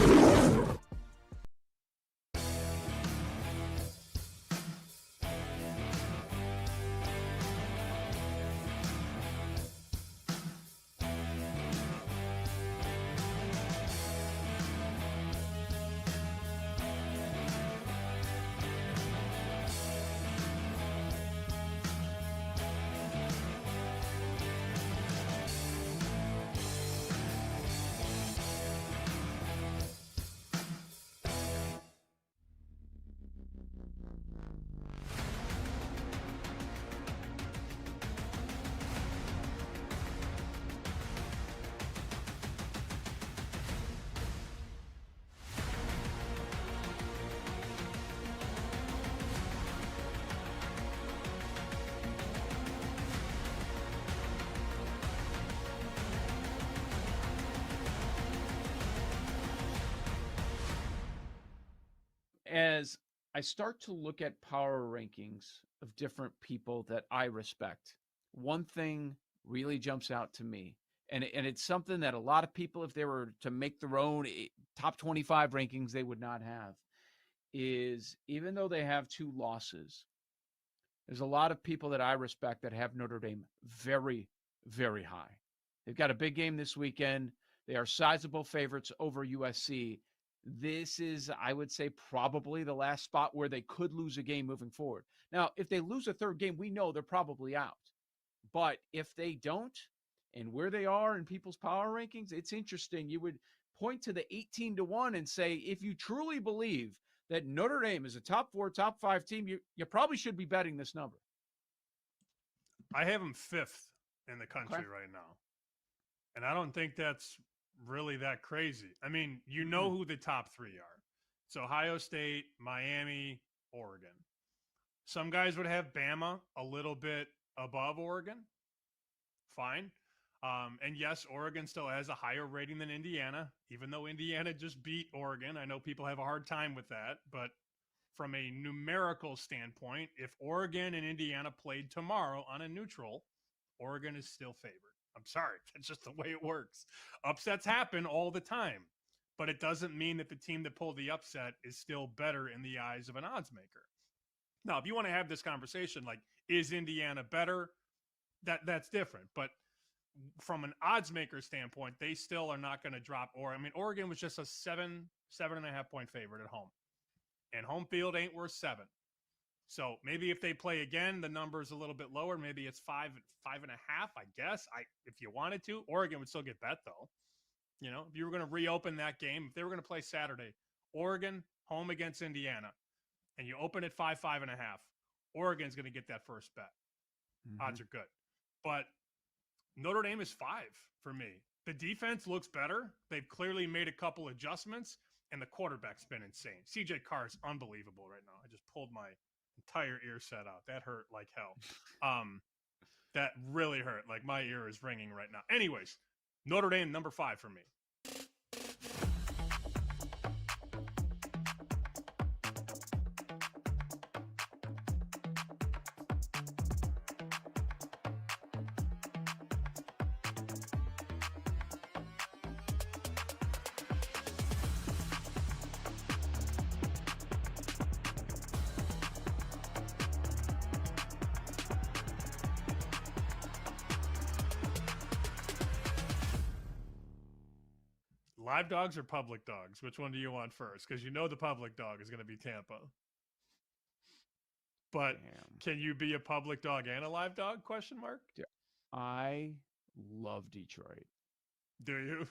As I start to look at power rankings of different people that I respect, one thing really jumps out to me, and it's something that a lot of people, if they were to make their own top 25 rankings, they would not have, is even though they have 2 losses, there's a lot of people that I respect that have Notre Dame very, very high. They've got a big game this weekend. They are sizable favorites over USC. This is, I would say, probably the last spot where they could lose a game moving forward. Now, if they lose a third game, we know they're probably out. But if they don't, and where they are in people's power rankings, it's interesting. You would point to the 18-1 and say, if you truly believe that Notre Dame is a top 4, top 5 team, you probably should be betting this number. I have them 5th in the country right now. And I don't think that's really that crazy. I mean, you know who the top 3 are. It's Ohio State, Miami, Oregon. Some guys would have Bama a little bit above Oregon. Fine. And yes, Oregon still has a higher rating than Indiana, even though Indiana just beat Oregon. I know people have a hard time with that, but from a numerical standpoint, if Oregon and Indiana played tomorrow on a neutral, Oregon is still favored. I'm sorry. That's just the way it works. Upsets happen all the time, but it doesn't mean that the team that pulled the upset is still better in the eyes of an odds maker. Now, if you want to have this conversation, like, is Indiana better? That's different. But from an odds maker standpoint, they still are not going to drop. Oregon was just a 7.5 point favorite at home, and home field ain't worth 7. So maybe if they play again, the number's a little bit lower. Maybe it's 5.5, I guess. If you wanted to, Oregon would still get bet though. You know, if you were going to reopen that game, if they were going to play Saturday, Oregon home against Indiana, and you open at 5.5, Oregon's going to get that first bet. Odds are good. But Notre Dame is 5 for me. The defense looks better. They've clearly made a couple adjustments, and the quarterback's been insane. CJ Carr is unbelievable right now. I just pulled my entire ear set out. That hurt like hell. That really hurt. Like, my ear is ringing right now. Anyways, Notre Dame, number 5 for me. Live dogs or public dogs? Which one do you want first? Because you know the public dog is going to be Tampa. But can you be a public dog and a live dog? Question mark. I love Detroit. Do you?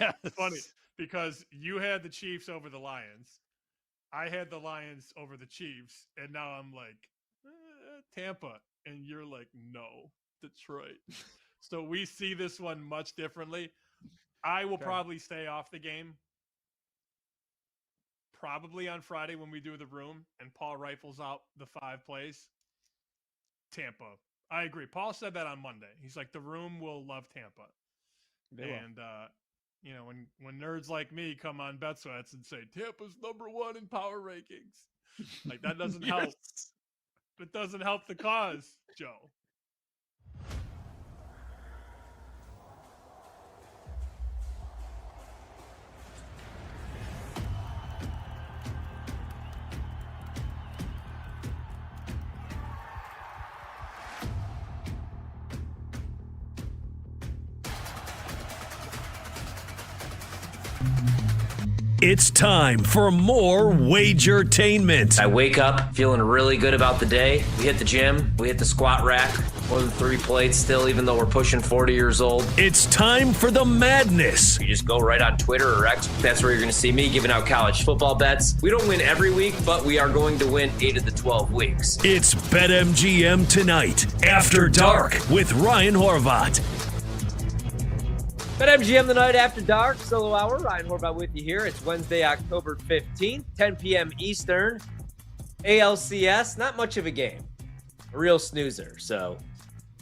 Yes. It's funny because you had the Chiefs over the Lions. I had the Lions over the Chiefs, and now I'm like Tampa, and you're like, no, Detroit. So we see this one much differently. I will probably stay off the game probably on Friday when we do the room and Paul rifles out the 5 plays. Tampa. I agree. Paul said that on Monday. He's like, the room will love Tampa. And, you know, when nerds like me come on Bet Sweats and say, Tampa's number 1 in power rankings, like, that doesn't help. It doesn't help the cause, Joe. It's time for more Wagertainment. I wake up feeling really good about the day. We hit the gym. We hit the squat rack. More than 3 plates still, even though we're pushing 40 years old. It's time for the madness. You just go right on Twitter or X. That's where you're going to see me giving out college football bets. We don't win every week, but we are going to win 8 of the 12 weeks. It's BetMGM Tonight, After Dark, with Ryan Horvat. BetMGM the night after dark, solo hour. Ryan Horvat with you here. It's Wednesday, October 15th, 10 p.m. Eastern. ALCS, not much of a game. A real snoozer. So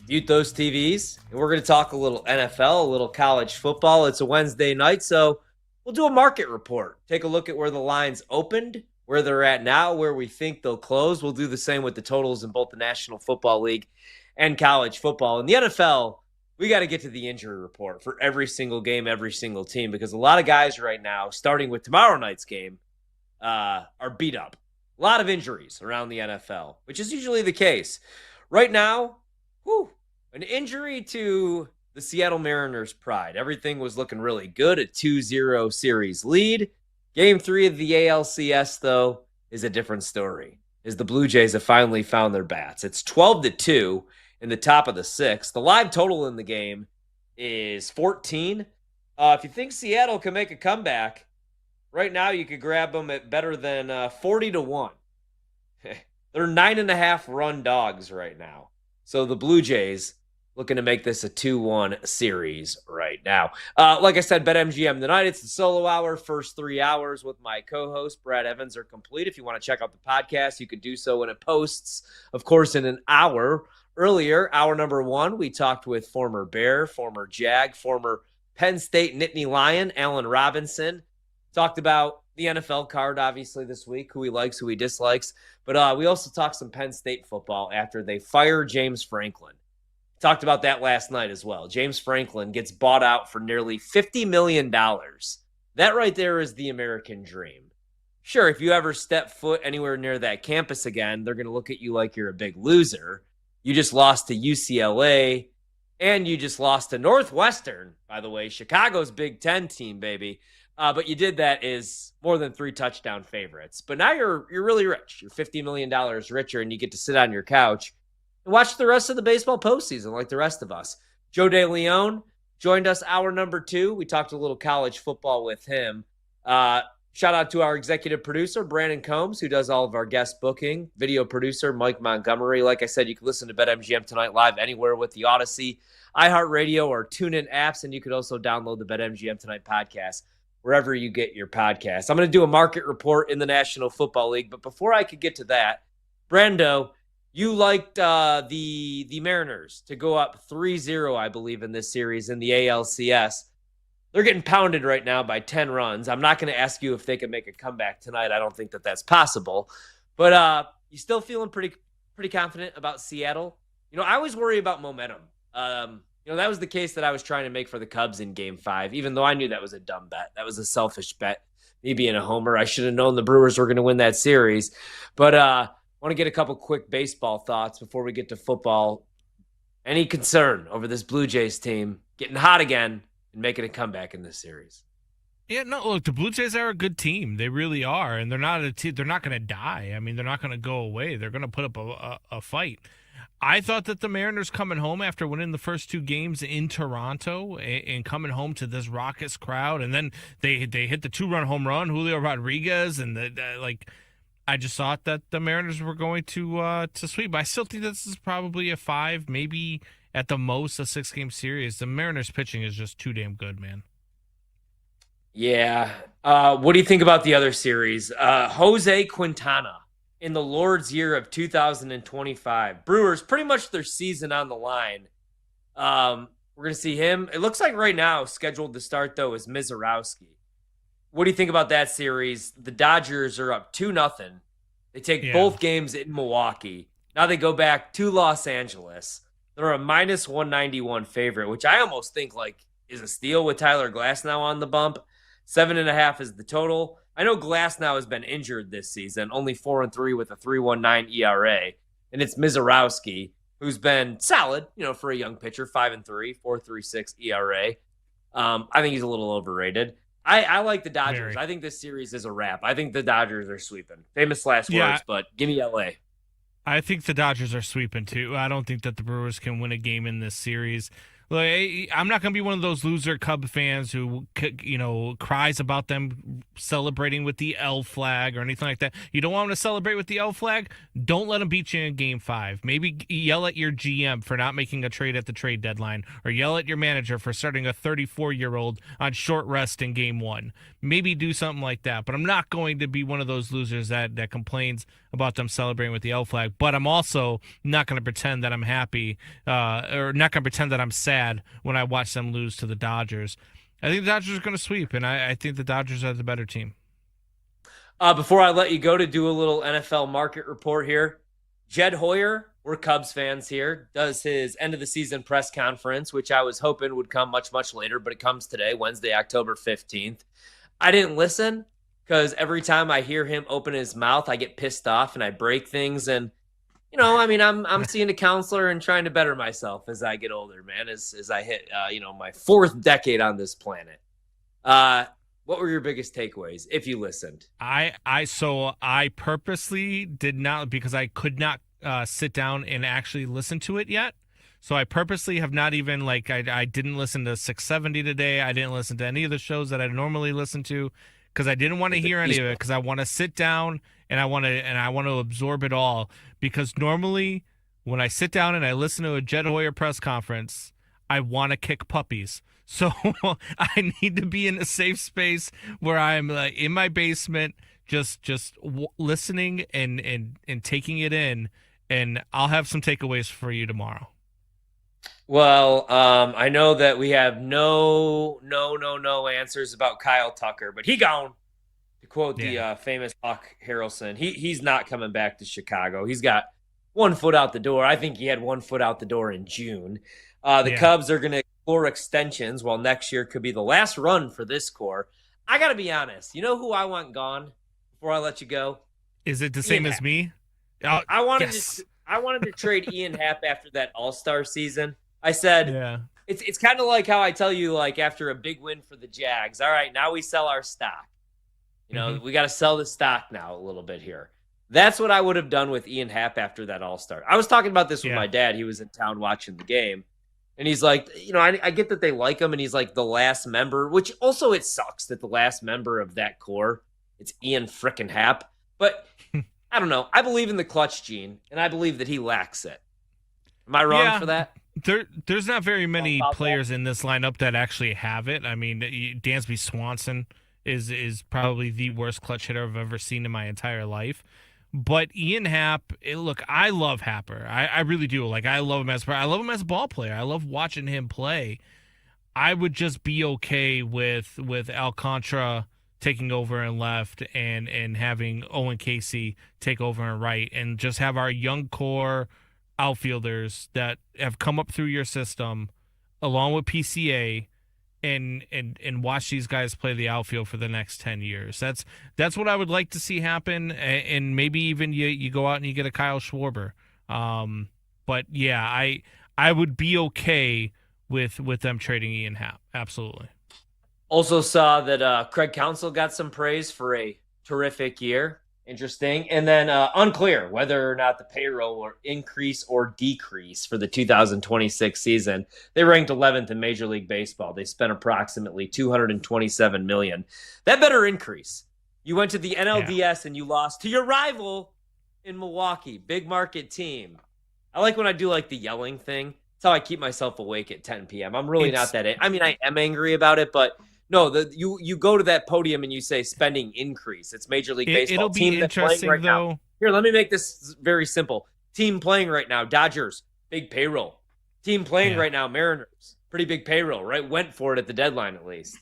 mute those TVs. And we're going to talk a little NFL, a little college football. It's a Wednesday night, so we'll do a market report. Take a look at where the lines opened, where they're at now, where we think they'll close. We'll do the same with the totals in both the National Football League and college football. In the NFL, we got to get to the injury report for every single game, every single team, because a lot of guys right now, starting with tomorrow night's game, are beat up. A lot of injuries around the NFL, which is usually the case. Right now, an injury to the Seattle Mariners' pride. Everything was looking really good, a 2-0 series lead. Game 3 of the ALCS, though, is a different story, as the Blue Jays have finally found their bats. It's 12-2. In the top of the 6th. The live total in the game is 14. If you think Seattle can make a comeback, right now you could grab them at better than 40-1. They're 9.5 run dogs right now. So the Blue Jays looking to make this a 2-1 series right now. Like I said, BetMGM tonight. It's the solo hour. First 3 hours with my co-host, Brad Evans, are complete. If you want to check out the podcast, you could do so when it posts, of course, in an hour. Earlier, hour number 1, we talked with former Bear, former Jag, former Penn State Nittany Lion, Allen Robinson. Talked about the NFL card, obviously, this week, who he likes, who he dislikes. But we also talked some Penn State football after they fire James Franklin. Talked about that last night as well. James Franklin gets bought out for nearly $50 million. That right there is the American dream. Sure, if you ever step foot anywhere near that campus again, they're going to look at you like you're a big loser. You just lost to UCLA, and you just lost to Northwestern, by the way, Chicago's Big Ten team, baby. But you did that as more than 3 touchdown favorites. But now you're really rich. You're $50 million richer, and you get to sit on your couch and watch the rest of the baseball postseason like the rest of us. Joe DeLeon joined us hour number 2. We talked a little college football with him. Shout out to our executive producer, Brandon Combs, who does all of our guest booking. Video producer, Mike Montgomery. Like I said, you can listen to BetMGM Tonight live anywhere with the Odyssey, iHeartRadio, or TuneIn apps. And you could also download the BetMGM Tonight podcast wherever you get your podcasts. I'm going to do a market report in the National Football League. But before I could get to that, Brando, you liked the Mariners to go up 3-0, I believe, in this series in the ALCS. They're getting pounded right now by 10 runs. I'm not going to ask you if they can make a comeback tonight. I don't think that that's possible. But you still feeling pretty confident about Seattle? I always worry about momentum. That was the case that I was trying to make for the Cubs in Game 5, even though I knew that was a dumb bet. That was a selfish bet. Me being a homer, I should have known the Brewers were going to win that series. But I want to get a couple quick baseball thoughts before we get to football. Any concern over this Blue Jays team getting hot again and making a comeback in this series? Yeah, no, look, the Blue Jays are a good team. They really are, and they're not they're not going to die. I mean, they're not going to go away. They're going to put up a fight. I thought that the Mariners coming home after winning the first 2 games in Toronto and coming home to this raucous crowd, and then they hit the 2-run home run, Julio Rodriguez, and I just thought that the Mariners were going to sweep. But I still think this is probably a 5, maybe at the most a 6-game series. The Mariners pitching is just too damn good, man. Yeah. What do you think about the other series? Jose Quintana in the Lord's year of 2025. Brewers, pretty much their season on the line. We're going to see him. It looks like right now, scheduled to start, though, is Mizorowski. What do you think about that series? The Dodgers are up 2-0. They take both games in Milwaukee. Now they go back to Los Angeles. They're a minus 191 favorite, which I almost think is a steal with Tyler Glasnow on the bump. 7.5 is the total. I know Glasnow has been injured this season, only 4-3 with a 3.19 ERA. And it's Mizorowski, who's been solid, for a young pitcher, 5-3, 4.36 ERA. I think he's a little overrated. I like the Dodgers. I think this series is a wrap. I think the Dodgers are sweeping. Famous last words, but give me LA. I think the Dodgers are sweeping too. I don't think that the Brewers can win a game in this series. Look, I'm not going to be one of those loser Cub fans who, cries about them celebrating with the L flag or anything like that. You don't want them to celebrate with the L flag? Don't let them beat you in Game 5. Maybe yell at your GM for not making a trade at the trade deadline, or yell at your manager for starting a 34-year-old on short rest in Game 1. Maybe do something like that. But I'm not going to be one of those losers that complains about them celebrating with the L flag. But I'm also not going to pretend that I'm happy or not going to pretend that I'm sad when I watch them lose to the Dodgers. I think the Dodgers are going to sweep, and I think the Dodgers are the better team. Before I let you go to do a little NFL market report here, Jed Hoyer, we're Cubs fans here, does his end-of-the-season press conference, which I was hoping would come much, much later, but it comes today, Wednesday, October 15th. I didn't listen because every time I hear him open his mouth, I get pissed off and I break things, and I'm seeing a counselor and trying to better myself as I get older, man, as I hit, my 4th decade on this planet. What were your biggest takeaways, if you listened? I purposely did not, because I could not sit down and actually listen to it yet. So I purposely have not even, I didn't listen to 670 today. I didn't listen to any of the shows that I normally listen to because I didn't want to hear any of it, because I want to sit down and I want to absorb it all. Because normally when I sit down and I listen to a Jed Hoyer press conference, I want to kick puppies. So I need to be in a safe space where I'm in my basement, just listening and taking it in. And I'll have some takeaways for you tomorrow. Well, I know that we have no answers about Kyle Tucker, but he gone. To quote the famous Hawk Harrelson, he's not coming back to Chicago. He's got 1 foot out the door. I think he had 1 foot out the door in June. The Yeah. Cubs are going to explore extensions, while next year could be the last run for this core. I got to be honest. You know who I want gone before I let you go? Is it the same as me? Oh, I wanted yes. to trade Ian Happ after that All-Star season. I said, Yeah. it's kind of like how I tell you, like, after a big win for the Jags, all right, now we sell our stock. You know, we got to sell the stock now a little bit here. That's what I would have done with Ian Happ after that All-Star. I was talking about this with my dad. He was in town watching the game. And he's like, you know, I get that they like him, and he's like the last member, which also it sucks that the last member of that core, it's Ian frickin' Happ. But I don't know. I believe in the clutch gene, and I believe that he lacks it. Am I wrong for that? There's not very many players in this lineup that actually have it. I mean, Dansby Swanson is probably the worst clutch hitter I've ever seen in my entire life. But Ian Happ, look, I love Happer. I really do. Like, I love him as a ball player. I love watching him play. I would just be okay with Alcantara taking over in left and having Owen Casey take over in right, and just have our young core outfielders that have come up through your system along with PCA and watch these guys play the outfield for the next 10 years. That's what I would like to see happen, and maybe even you go out and you get a Kyle Schwarber. But yeah, I would be okay with them trading Ian Happ. Absolutely. Also saw that Craig Counsell got some praise for a terrific year. Interesting. And then unclear whether or not the payroll will increase or decrease for the 2026 season. They ranked 11th in Major League Baseball. They spent approximately $227 million. That better increase. You went to the NLDS and you lost to your rival in Milwaukee, big market team. I like when I do like the yelling thing. That's how I keep myself awake at 10 p.m. I'm really not that. I mean, I am angry about it, but no, you go to that podium and you say spending increase. It's Major League Baseball. It'll be team interesting, right though. Now. Here, let me make this very simple. Team playing right now, Dodgers, big payroll. Team playing right now, Mariners, pretty big payroll, right? Went for it at the deadline at least.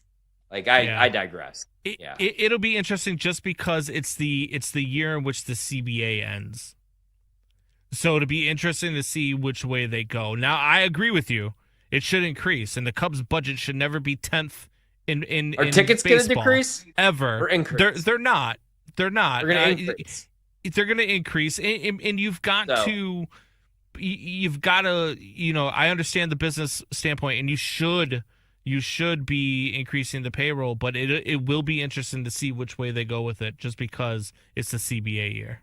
Like, I digress. It'll be interesting just because it's the year in which the CBA ends. So it'll be interesting to see which way they go. Now, I agree with you. It should increase, and the Cubs' budget should never be 10th in Are tickets going to decrease? Ever. Or increase? They're not. They're not. They're going to increase. They're going to increase, and you've got to, you know, I understand the business standpoint, and you should be increasing the payroll, but it will be interesting to see which way they go with it, just because it's the CBA year.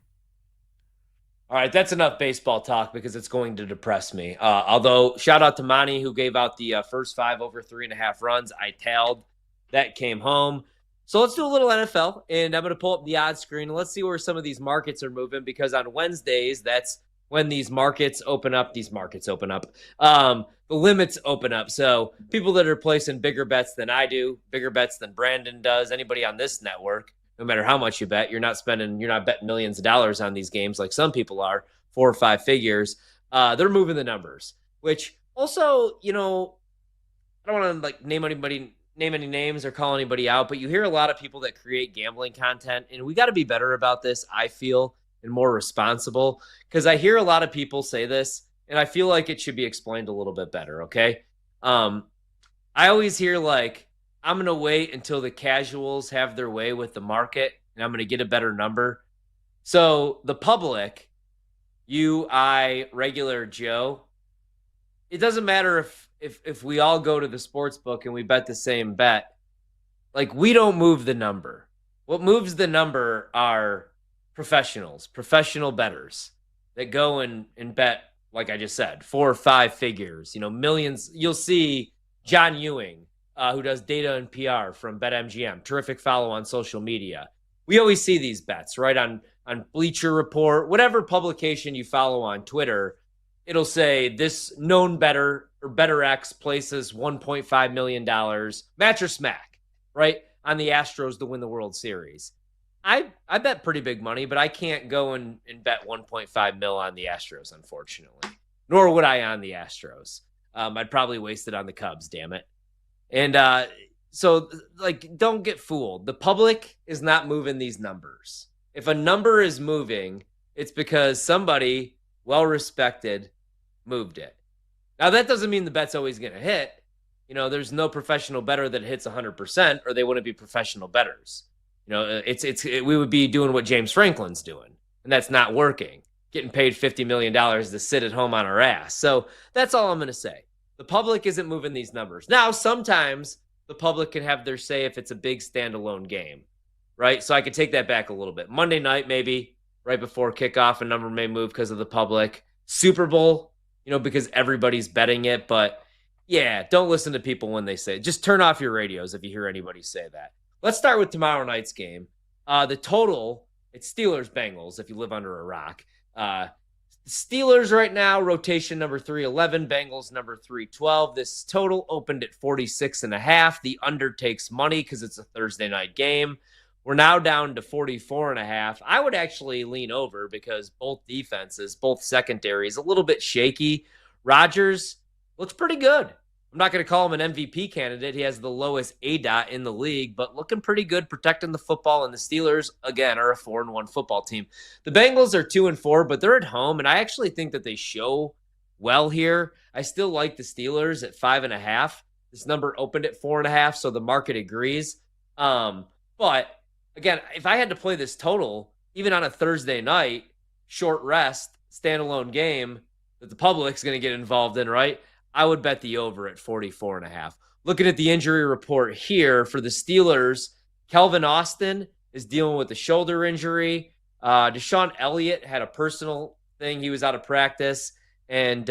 All right, that's enough baseball talk because it's going to depress me. Although, shout out to Monty, who gave out the first 5 over 3.5 runs. I tailed. That came home. So let's do a little NFL, and I'm going to pull up the odds screen, and let's see where some of these markets are moving, because on Wednesdays, that's when these markets open up. The limits open up. So people that are placing bigger bets than I do, bigger bets than Brandon does, anybody on this network, no matter how much you bet, you're not betting millions of dollars on these games like some people are, 4 or 5 figures. They're moving the numbers, which also, you know, I don't want to like name any names or call anybody out, but you hear a lot of people that create gambling content, and we got to be better about this, I feel, and more responsible, because I hear a lot of people say this, and I feel like it should be explained a little bit better, okay? I always hear like, I'm going to wait until the casuals have their way with the market, and I'm going to get a better number. So the public, you, I, regular Joe, it doesn't matter if we all go to the sports book and we bet the same bet. Like, we don't move the number. What moves the number are professionals, professional bettors that go and bet, like I just said, 4 or 5 figures, you know, millions. You'll see John Ewing, who does data and PR from BetMGM. Terrific follow on social media. We always see these bets, right? On Bleacher Report, whatever publication you follow on Twitter, it'll say this known bettor or Better X places $1.5 million, match or smack, right? On the Astros to win the World Series. I bet pretty big money, but I can't go and bet 1.5 mil on the Astros, unfortunately. Nor would I on the Astros. I'd probably waste it on the Cubs, damn it. And so, like, don't get fooled. The public is not moving these numbers. If a number is moving, it's because somebody well-respected, moved it. Now, that doesn't mean the bet's always going to hit. You know, there's no professional bettor that hits 100%, or they wouldn't be professional bettors. You know, we would be doing what James Franklin's doing, and that's not working. Getting paid $50 million to sit at home on our ass. So that's all I'm going to say. The public isn't moving these numbers. Now, sometimes the public can have their say if it's a big standalone game, right? So I could take that back a little bit. Monday night, maybe right before kickoff, a number may move because of the public. Super Bowl, you know, because everybody's betting it. But yeah, don't listen to people when they say it. Just turn off your radios if you hear anybody say that. Let's start with tomorrow night's game. The total, it's Steelers-Bengals if you live under a rock. Steelers right now, rotation number 311, Bengals number 312. This total opened at 46.5. The under takes money because it's a Thursday night game. We're now down to 44.5. I would actually lean over because both defenses, both secondaries, a little bit shaky. Rodgers looks pretty good. I'm not going to call him an MVP candidate. He has the lowest ADOT in the league, but looking pretty good protecting the football. And the Steelers, again, are a 4-1 football team. The Bengals are 2-4, but they're at home, and I actually think that they show well here. I still like the Steelers at 5.5. This number opened at 4.5, so the market agrees. But again, if I had to play this total, even on a Thursday night, short rest, standalone game that the public's going to get involved in, right? I would bet the over at 44.5. Looking at the injury report here for the Steelers, Kelvin Austin is dealing with a shoulder injury. Deshaun Elliott had a personal thing. He was out of practice. And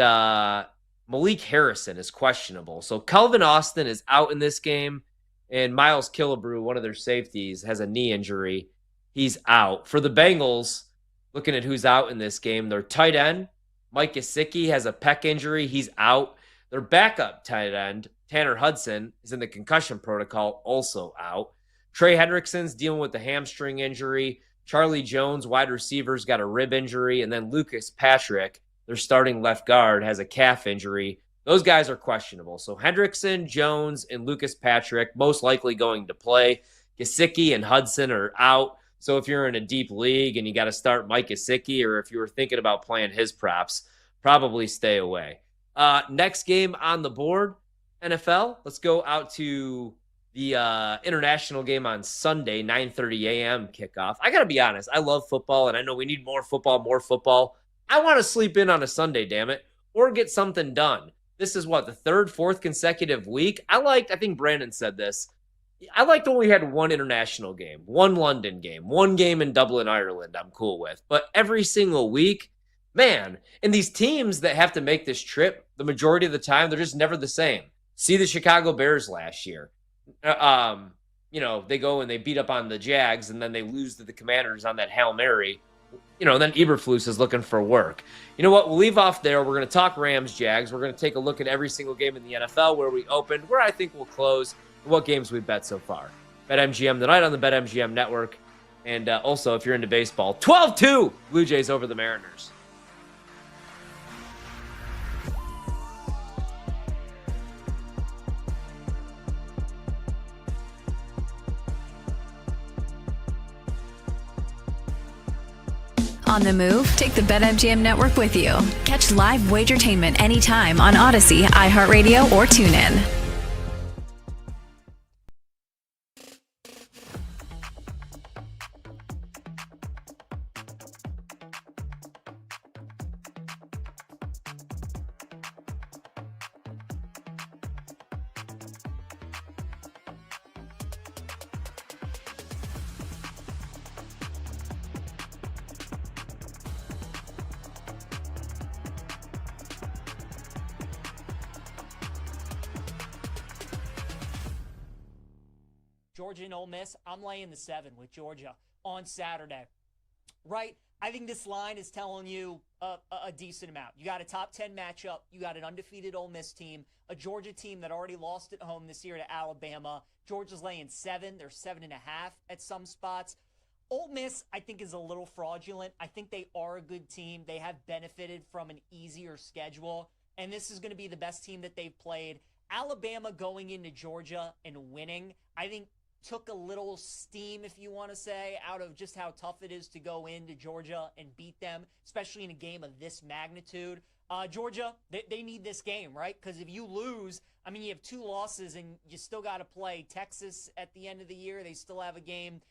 Malik Harrison is questionable. So Kelvin Austin is out in this game. And Miles Killebrew, one of their safeties, has a knee injury. He's out. For the Bengals, looking at who's out in this game, their tight end, Mike Gesicki, has a pec injury. He's out. Their backup tight end, Tanner Hudson, is in the concussion protocol, also out. Trey Hendrickson's dealing with the hamstring injury. Charlie Jones, wide receiver's got a rib injury. And then Lucas Patrick, their starting left guard, has a calf injury. Those guys are questionable. So Hendrickson, Jones, and Lucas Patrick most likely going to play. Gesicki and Hudson are out. So if you're in a deep league and you got to start Mike Gesicki, or if you were thinking about playing his props, probably stay away. Next game on the board, NFL. Let's go out to the international game on Sunday, 9:30 a.m. kickoff. I got to be honest. I love football, and I know we need more football. I want to sleep in on a Sunday, damn it, or get something done. This is what, the third, fourth consecutive week? I think Brandon said this. I liked when we had one international game, one London game, one game in Dublin, Ireland, I'm cool with. But every single week, man, and these teams that have to make this trip, the majority of the time, they're just never the same. See the Chicago Bears last year. You know, they go and they beat up on the Jags, and then they lose to the Commanders on that Hail Mary. You know, then Eberflus is looking for work. You know what? We'll leave off there. We're going to talk Rams, Jags. We're going to take a look at every single game in the NFL, where we opened, where I think we'll close, and what games we bet so far. BetMGM tonight on the BetMGM network. And also, if you're into baseball, 12-2 Blue Jays over the Mariners. On the move? Take the BetMGM network with you. Catch live Wagertainment anytime on Odyssey, iHeartRadio, or TuneIn. Georgia and Ole Miss, I'm laying the 7 with Georgia on Saturday. Right? I think this line is telling you a decent amount. You got a top 10 matchup. You got an undefeated Ole Miss team, a Georgia team that already lost at home this year to Alabama. Georgia's laying 7. They're 7.5 at some spots. Ole Miss, I think, is a little fraudulent. I think they are a good team. They have benefited from an easier schedule, and this is going to be the best team that they've played. Alabama going into Georgia and winning, I think took a little steam, if you want to say, out of just how tough it is to go into Georgia and beat them, especially in a game of this magnitude. Georgia, they need this game, right? Because if you lose, I mean, you have 2 losses and you still got to play Texas at the end of the year. They still have a game.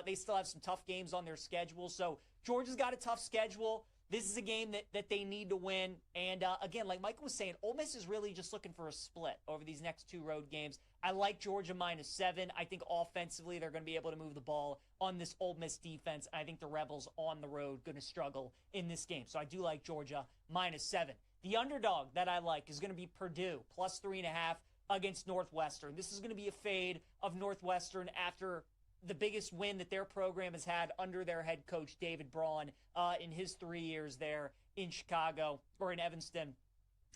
They still have some tough games on their schedule. So Georgia's got a tough schedule. This is a game that they need to win. And again, like Michael was saying, Ole Miss is really just looking for a split over these next 2 road games. I like Georgia -7. I think offensively they're going to be able to move the ball on this Ole Miss defense. I think the Rebels on the road going to struggle in this game. So I do like Georgia -7. The underdog that I like is going to be Purdue +3.5 against Northwestern. This is going to be a fade of Northwestern after the biggest win that their program has had under their head coach, David Braun, in his 3 years there in Chicago or in Evanston,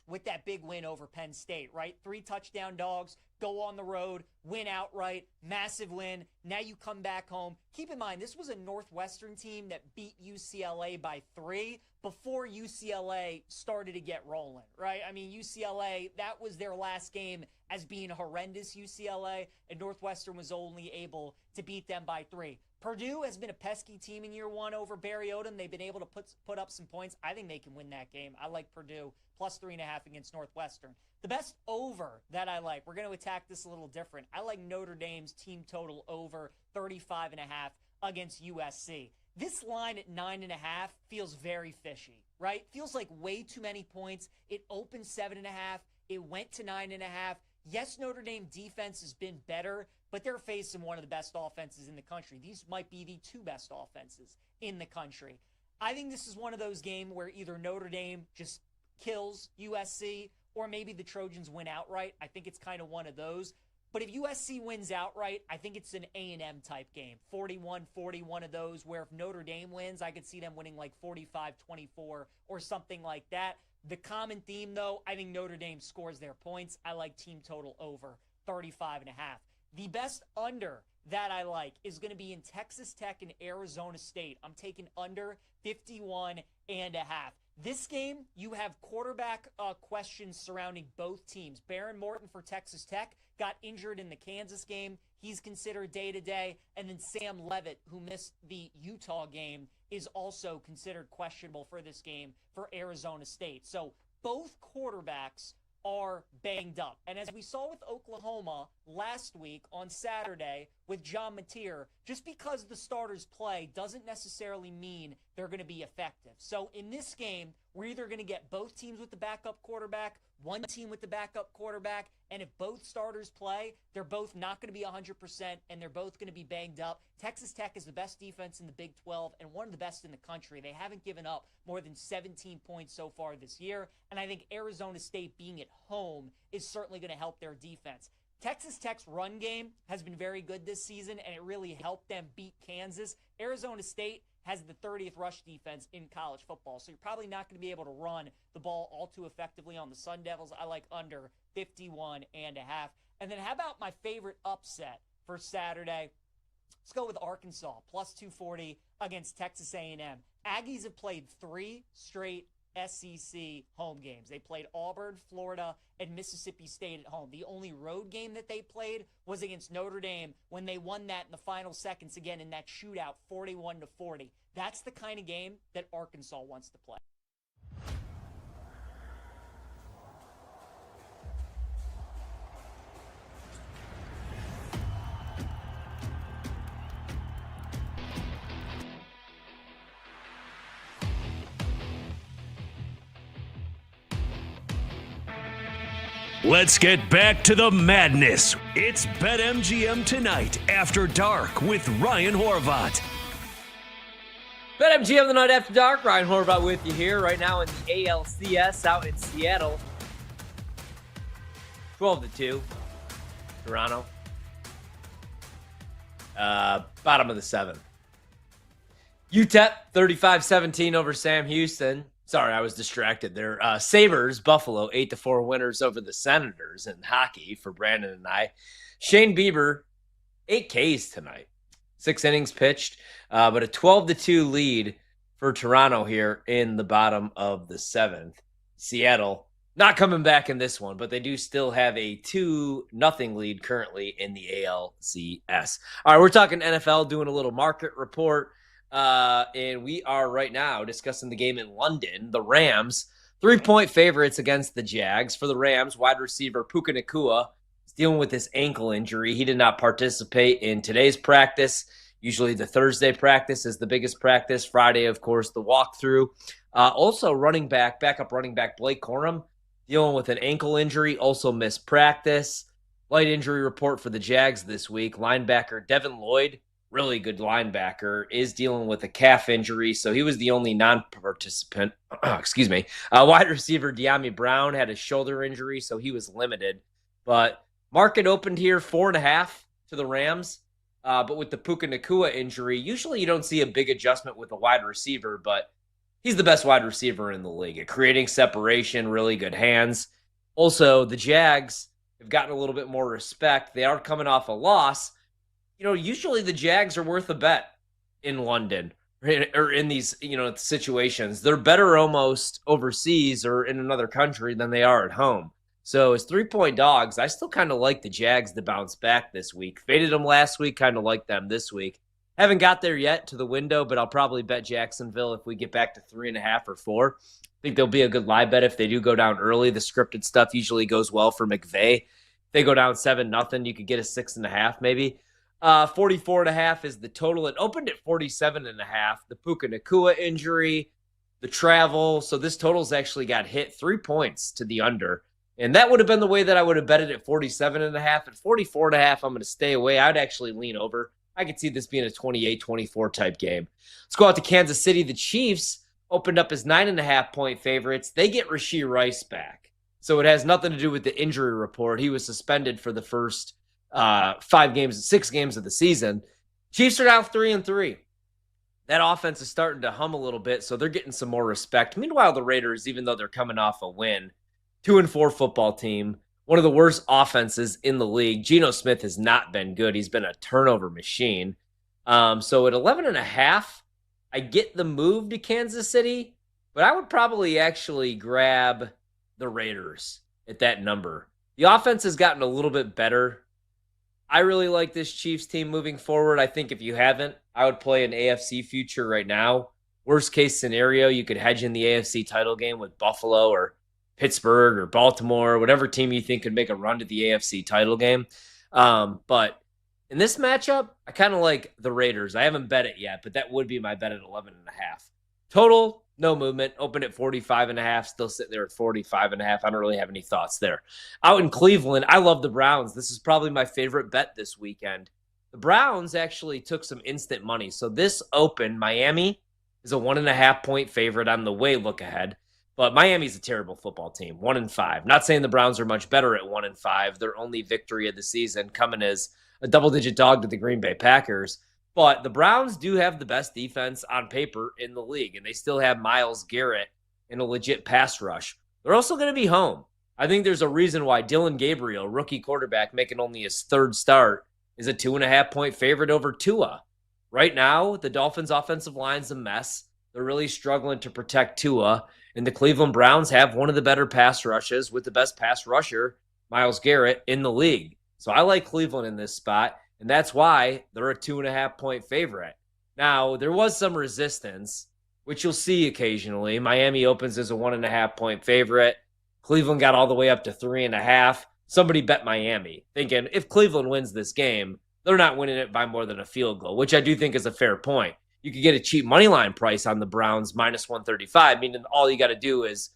with that big win over Penn State, right? 3 touchdown dogs, go on the road, win outright, massive win. Now you come back home. Keep in mind, this was a Northwestern team that beat UCLA by 3 before UCLA started to get rolling, right? I mean, UCLA, that was their last game as being horrendous UCLA, and Northwestern was only able to beat them by 3. Purdue has been a pesky team in year 1 over Barry Odom. They've been able to put up some points. I think they can win that game. I like Purdue +3.5 against Northwestern. The best over that I like, we're going to attack this a little different. I like Notre Dame's team total over 35.5 against USC. This line at 9.5 feels very fishy, right? Feels like way too many points. It opened 7.5. It went to 9.5. Yes, Notre Dame defense has been better, but they're facing one of the best offenses in the country. These might be the 2 best offenses in the country. I think this is one of those games where either Notre Dame just kills USC or maybe the Trojans win outright. I think it's kind of one of those. But if USC wins outright, I think it's an A&M type game. 41-40, one of those where if Notre Dame wins, I could see them winning like 45-24 or something like that. The common theme, though, I think Notre Dame scores their points. I like team total over 35.5. The best under that I like is going to be in Texas Tech and Arizona State. I'm taking under 51.5. This game, you have quarterback questions surrounding both teams. Baron Morton for Texas Tech got injured in the Kansas game. He's considered day-to-day. And then Sam Levitt, who missed the Utah game, is also considered questionable for this game for Arizona State. So both quarterbacks are banged up. And as we saw with Oklahoma last week on Saturday with John Mateer, just because the starters play doesn't necessarily mean they're going to be effective. So in this game, we're either going to get both teams with the backup quarterback, one team with the backup quarterback, and if both starters play, they're both not going to be 100%, and they're both going to be banged up. Texas Tech is the best defense in the Big 12 and one of the best in the country. They haven't given up more than 17 points so far this year, and I think Arizona State being at home is certainly going to help their defense. Texas Tech's run game has been very good this season, and it really helped them beat Kansas. Arizona State has the 30th rush defense in college football, so you're probably not going to be able to run the ball all too effectively on the Sun Devils. I like under 51.5. And then how about my favorite upset for Saturday? Let's go with Arkansas, +240 against Texas A&M. Aggies have played 3 straight SEC home games. They played Auburn, Florida, and Mississippi State at home. The only road game that they played was against Notre Dame when they won that in the final seconds again in that shootout, 41-40. That's the kind of game that Arkansas wants to play. Let's get back to the madness. It's BetMGM Tonight After Dark with Ryan Horvat. BetMGM the Night After Dark. Ryan Horvat with you here right now in the ALCS out in Seattle. 12-2. Toronto. Bottom of the 7th. UTEP 35-17 over Sam Houston. Sorry, I was distracted there. Sabres, Buffalo, 8-4 winners over the Senators in hockey for Brandon and I. Shane Bieber, 8 Ks tonight. 6 innings pitched, but a 12-2 lead for Toronto here in the bottom of the 7th. Seattle Not coming back in this one, but they do still have a 2-0 lead currently in the ALCS. All right, we're talking NFL, doing a little market report. And we are right now discussing the game in London. The Rams, 3-point favorites against the Jags. For the Rams, wide receiver Puka Nacua is dealing with this ankle injury. He did not participate in today's practice. Usually the Thursday practice is the biggest practice. Friday, of course, the walkthrough. Also, backup running back Blake Corum, dealing with an ankle injury, also missed practice. Light injury report for the Jags this week. Linebacker Devin Lloyd, really good linebacker, is dealing with a calf injury, so he was the only non-participant. Excuse me. Wide receiver De'Ami Brown had a shoulder injury, so he was limited. But market opened here 4.5 to the Rams. But with the Puka Nacua injury, usually you don't see a big adjustment with a wide receiver, but he's the best wide receiver in the league at creating separation, really good hands. Also, the Jags have gotten a little bit more respect. They are coming off a loss. Usually the Jags are worth a bet in London or in these, situations. They're better almost overseas or in another country than they are at home. So as 3-point dogs, I still kind of like the Jags to bounce back this week. Faded them last week, kind of like them this week. Haven't got there yet to the window, but I'll probably bet Jacksonville if we get back to 3.5 or 4. I think there'll be a good live bet if they do go down early. The scripted stuff usually goes well for McVay. If they go down 7-0, you could get a 6.5 maybe. 44.5 is the total. It opened at 47.5. The Puka Nacua injury, the travel. So this total's actually got hit 3 points to the under. And that would have been the way that I would have bet it at 47.5. At 44.5, I'm going to stay away. I'd actually lean over. I could see this being a 28-24 type game. Let's go out to Kansas City. The Chiefs opened up as 9.5-point favorites. They get Rashee Rice back. So it has nothing to do with the injury report. He was suspended for the first 6 games of the season. Chiefs are now 3-3. That offense is starting to hum a little bit, so they're getting some more respect. Meanwhile, the Raiders, even though they're coming off a win, 2-4 football team, one of the worst offenses in the league. Geno Smith has not been good. He's been a turnover machine. So at 11.5, I get the move to Kansas City, but I would probably actually grab the Raiders at that number. The offense has gotten a little bit better. I really like this Chiefs team moving forward. I think if you haven't, I would play an AFC future right now. Worst case scenario, you could hedge in the AFC title game with Buffalo or Pittsburgh or Baltimore, whatever team you think could make a run to the AFC title game. But in this matchup, I kind of like the Raiders. I haven't bet it yet, but that would be my bet at 11.5. Total, no movement. Open at 45.5. Still sitting there at 45.5. I don't really have any thoughts there. Out in Cleveland, I love the Browns. This is probably my favorite bet this weekend. The Browns actually took some instant money. So this open, Miami is a 1.5-point favorite on the way look ahead. But Miami's a terrible football team, 1-5. Not saying the Browns are much better at 1-5. Their only victory of the season coming as a double-digit dog to the Green Bay Packers. But the Browns do have the best defense on paper in the league, and they still have Myles Garrett in a legit pass rush. They're also going to be home. I think there's a reason why Dylan Gabriel, rookie quarterback, making only his third start, is a 2.5-point favorite over Tua. Right now, the Dolphins' offensive line's a mess. They're really struggling to protect Tua. And the Cleveland Browns have one of the better pass rushes with the best pass rusher, Myles Garrett, in the league. So I like Cleveland in this spot, and that's why they're a 2.5-point favorite. Now, there was some resistance, which you'll see occasionally. Miami opens as a 1.5-point favorite. Cleveland got all the way up to 3.5. Somebody bet Miami, thinking if Cleveland wins this game, they're not winning it by more than a field goal, which I do think is a fair point. You could get a cheap money line price on the Browns minus 135, meaning all they got to do is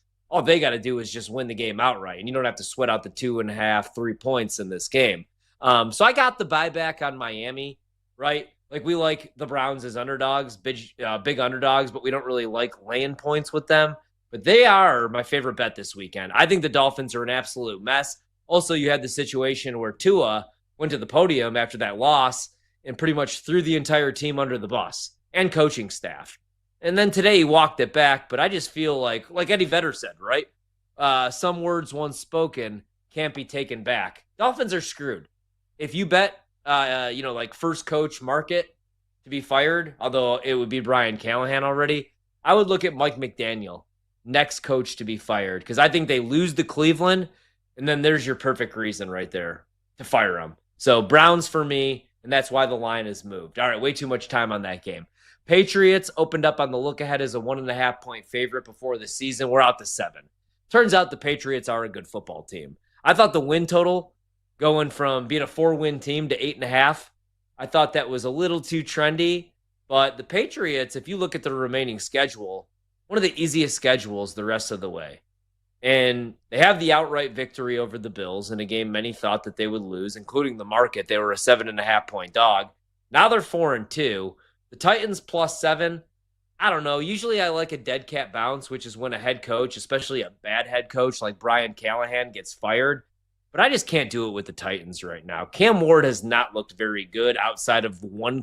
just win the game outright, and you don't have to sweat out the 2.5, 3 points in this game. So I got the buyback on Miami, right? Like we like the Browns as underdogs, big underdogs, but we don't really like laying points with them. But they are my favorite bet this weekend. I think the Dolphins are an absolute mess. Also, you had the situation where Tua went to the podium after that loss and pretty much threw the entire team under the bus and coaching staff. And then today he walked it back, but I just feel like Eddie Vedder said, right? Some words once spoken can't be taken back. Dolphins are screwed. If you bet, first coach market to be fired, although it would be Brian Callahan already, I would look at Mike McDaniel. next coach to be fired, because I think they lose to Cleveland, and then there's your perfect reason right there to fire him. So Browns for me, and that's why the line is moved. All right, way too much time on that game. Patriots opened up on the look ahead as a 1.5 point favorite before the season. We're out to 7. Turns out the Patriots are a good football team. I thought the win total going from being a 4-win team to 8.5, I thought that was a little too trendy. But the Patriots, if you look at the remaining schedule, one of the easiest schedules the rest of the way. And they have the outright victory over the Bills in a game many thought that they would lose, including the market. They were a 7.5 point dog. Now they're 4-2. The Titans +7. I don't know. Usually I like a dead cat bounce, which is when a head coach, especially a bad head coach like Brian Callahan, gets fired. But I just can't do it with the Titans right now. Cam Ward has not looked very good outside of one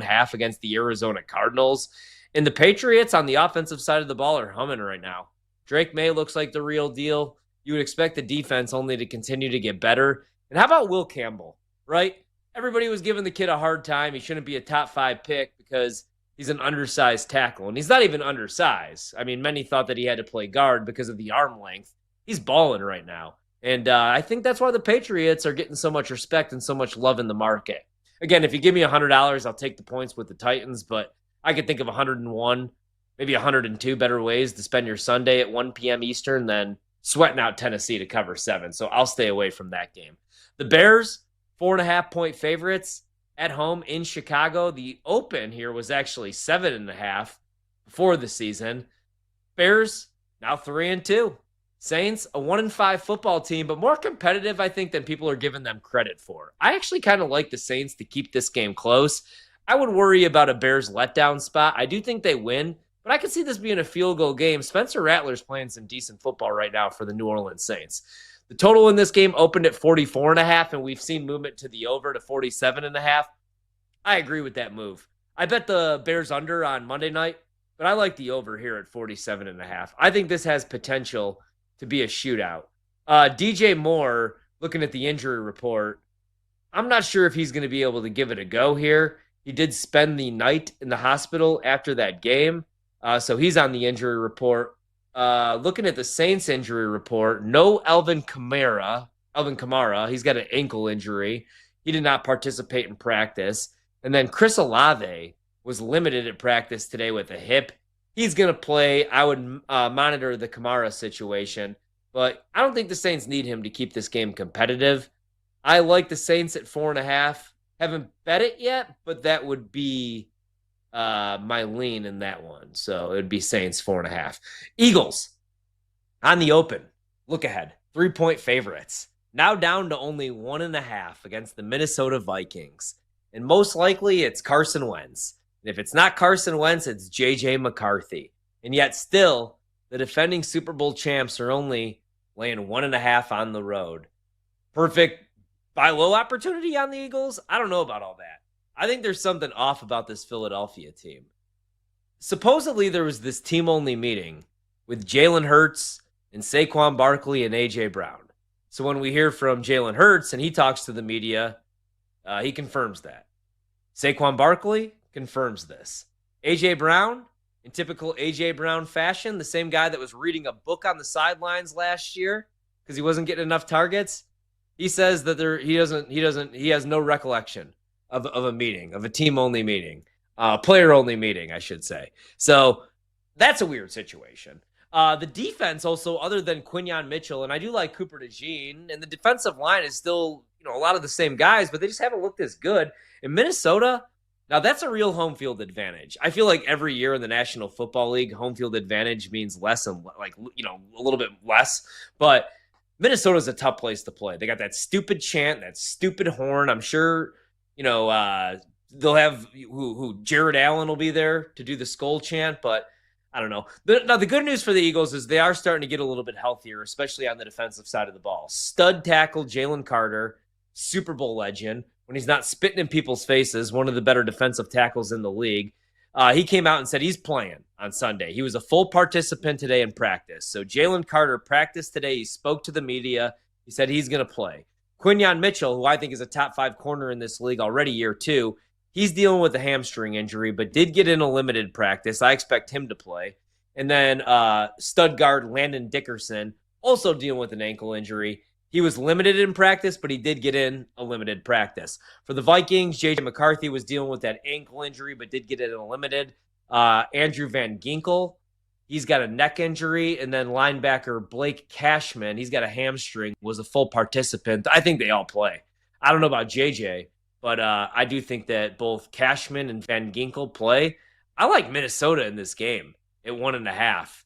half against the Arizona Cardinals. And the Patriots on the offensive side of the ball are humming right now. Drake May looks like the real deal. You would expect the defense only to continue to get better. And how about Will Campbell, right? Everybody was giving the kid a hard time. He shouldn't be a top 5 pick because he's an undersized tackle. And he's not even undersized. I mean, many thought that he had to play guard because of the arm length. He's balling right now. And I think that's why the Patriots are getting so much respect and so much love in the market. Again, if you give me $100, I'll take the points with the Titans, but I could think of 101, maybe 102 better ways to spend your Sunday at 1 p.m. Eastern than sweating out Tennessee to cover 7. So I'll stay away from that game. The Bears, 4.5 point favorites at home in Chicago. The open here was actually 7.5 before the season. Bears now 3-2. Saints, a 1-5 football team, but more competitive, I think, than people are giving them credit for. I actually kind of like the Saints to keep this game close. I would worry about a Bears letdown spot. I do think they win, but I could see this being a field goal game. Spencer Rattler's playing some decent football right now for the New Orleans Saints. The total in this game opened at 44.5, and we've seen movement to the over to 47.5. I agree with that move. I bet the Bears under on Monday night, but I like the over here at 47.5. I think this has potential to be a shootout. DJ Moore, looking at the injury report, I'm not sure if he's going to be able to give it a go here. He did spend the night in the hospital after that game, so he's on the injury report. Looking at the Saints injury report, no Alvin Kamara. He's got an ankle injury. He did not participate in practice. And then Chris Olave was limited at practice today with a hip. He's going to play. I would monitor the Kamara situation, but I don't think the Saints need him to keep this game competitive. I like the Saints at 4.5. Haven't bet it yet, but that would be my lean in that one. So it would be Saints 4.5. Eagles on the open. Look ahead. 3-point favorites. Now down to only 1.5 against the Minnesota Vikings. And most likely it's Carson Wentz. And if it's not Carson Wentz, it's J.J. McCarthy. And yet still, the defending Super Bowl champs are only laying 1.5 on the road. Perfect buy low opportunity on the Eagles? I don't know about all that. I think there's something off about this Philadelphia team. Supposedly there was this team-only meeting with Jalen Hurts and Saquon Barkley and A.J. Brown. So when we hear from Jalen Hurts and he talks to the media, he confirms that. Saquon Barkley confirms this. A.J. Brown, in typical A.J. Brown fashion, the same guy that was reading a book on the sidelines last year because he wasn't getting enough targets, he says that he has no recollection of a meeting, of a team-only meeting, player-only meeting, I should say. So that's a weird situation. The defense also, other than Quinyon Mitchell, and I do like Cooper DeJean, and the defensive line is still, a lot of the same guys, but they just haven't looked as good. In Minnesota, now that's a real home field advantage. I feel like every year in the National Football League, home field advantage means less and a little bit less, but Minnesota's a tough place to play. They got that stupid chant, that stupid horn. I'm sure, they'll have Jared Allen will be there to do the skull chant, but I don't know. Now, the good news for the Eagles is they are starting to get a little bit healthier, especially on the defensive side of the ball. Stud tackle Jalen Carter, Super Bowl legend, when he's not spitting in people's faces, one of the better defensive tackles in the league. He came out and said he's playing on Sunday. He was a full participant today in practice. So Jalen Carter practiced today. He spoke to the media. He said he's going to play. Quinyon Mitchell, who I think is a top 5 corner in this league already year 2, he's dealing with a hamstring injury, but did get in a limited practice. I expect him to play. And then stud guard Landon Dickerson, also dealing with an ankle injury. He was limited in practice, but he did get in a limited practice. For the Vikings, J.J. McCarthy was dealing with that ankle injury, but did get in a limited. Andrew Van Ginkel, he's got a neck injury. And then linebacker Blake Cashman, he's got a hamstring, was a full participant. I think they all play. I don't know about J.J., but I do think that both Cashman and Van Ginkel play. I like Minnesota in this game at 1.5.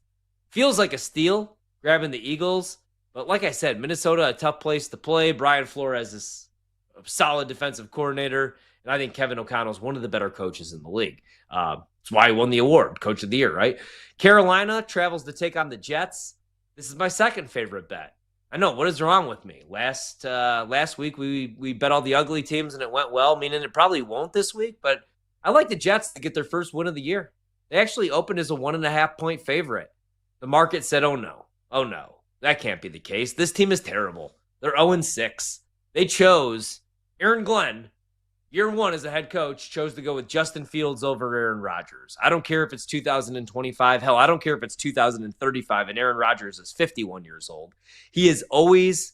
Feels like a steal, grabbing the Eagles. But like I said, Minnesota, a tough place to play. Brian Flores is a solid defensive coordinator. And I think Kevin O'Connell's one of the better coaches in the league. That's why he won the award, Coach of the Year, right? Carolina travels to take on the Jets. This is my second favorite bet. I know, what is wrong with me? Last week, we bet all the ugly teams and it went well, meaning it probably won't this week. But I like the Jets to get their first win of the year. They actually opened as a 1.5-point favorite. The market said, oh no, that can't be the case. This team is terrible. They're 0-6. They chose Aaron Glenn, year one as a head coach, chose to go with Justin Fields over Aaron Rodgers. I don't care if it's 2025. Hell, I don't care if it's 2035 and Aaron Rodgers is 51 years old. He is always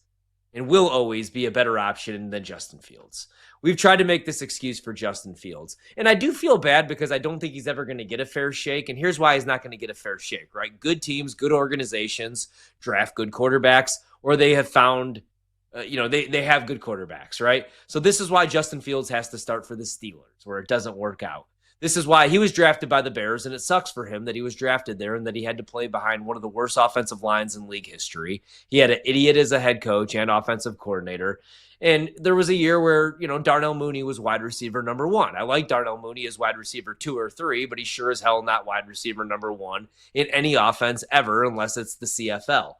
and will always be a better option than Justin Fields. We've tried to make this excuse for Justin Fields. And I do feel bad because I don't think he's ever going to get a fair shake. And here's why he's not going to get a fair shake, right? Good teams, good organizations draft good quarterbacks, or they have found, they have good quarterbacks, right? So this is why Justin Fields has to start for the Steelers, where it doesn't work out. This is why he was drafted by the Bears, and it sucks for him that he was drafted there and that he had to play behind one of the worst offensive lines in league history. He had an idiot as a head coach and offensive coordinator. And there was a year where, Darnell Mooney was wide receiver number 1. I like Darnell Mooney as wide receiver 2 or 3, but he's sure as hell not wide receiver number 1 in any offense ever, unless it's the CFL.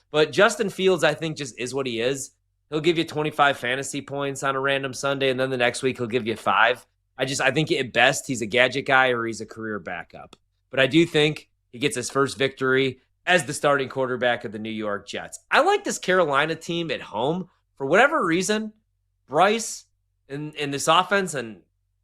But Justin Fields, I think, just is what he is. He'll give you 25 fantasy points on a random Sunday, and then the next week he'll give you 5. I think at best he's a gadget guy or he's a career backup. But I do think he gets his first victory as the starting quarterback of the New York Jets. I like this Carolina team at home. For whatever reason, Bryce and this offense and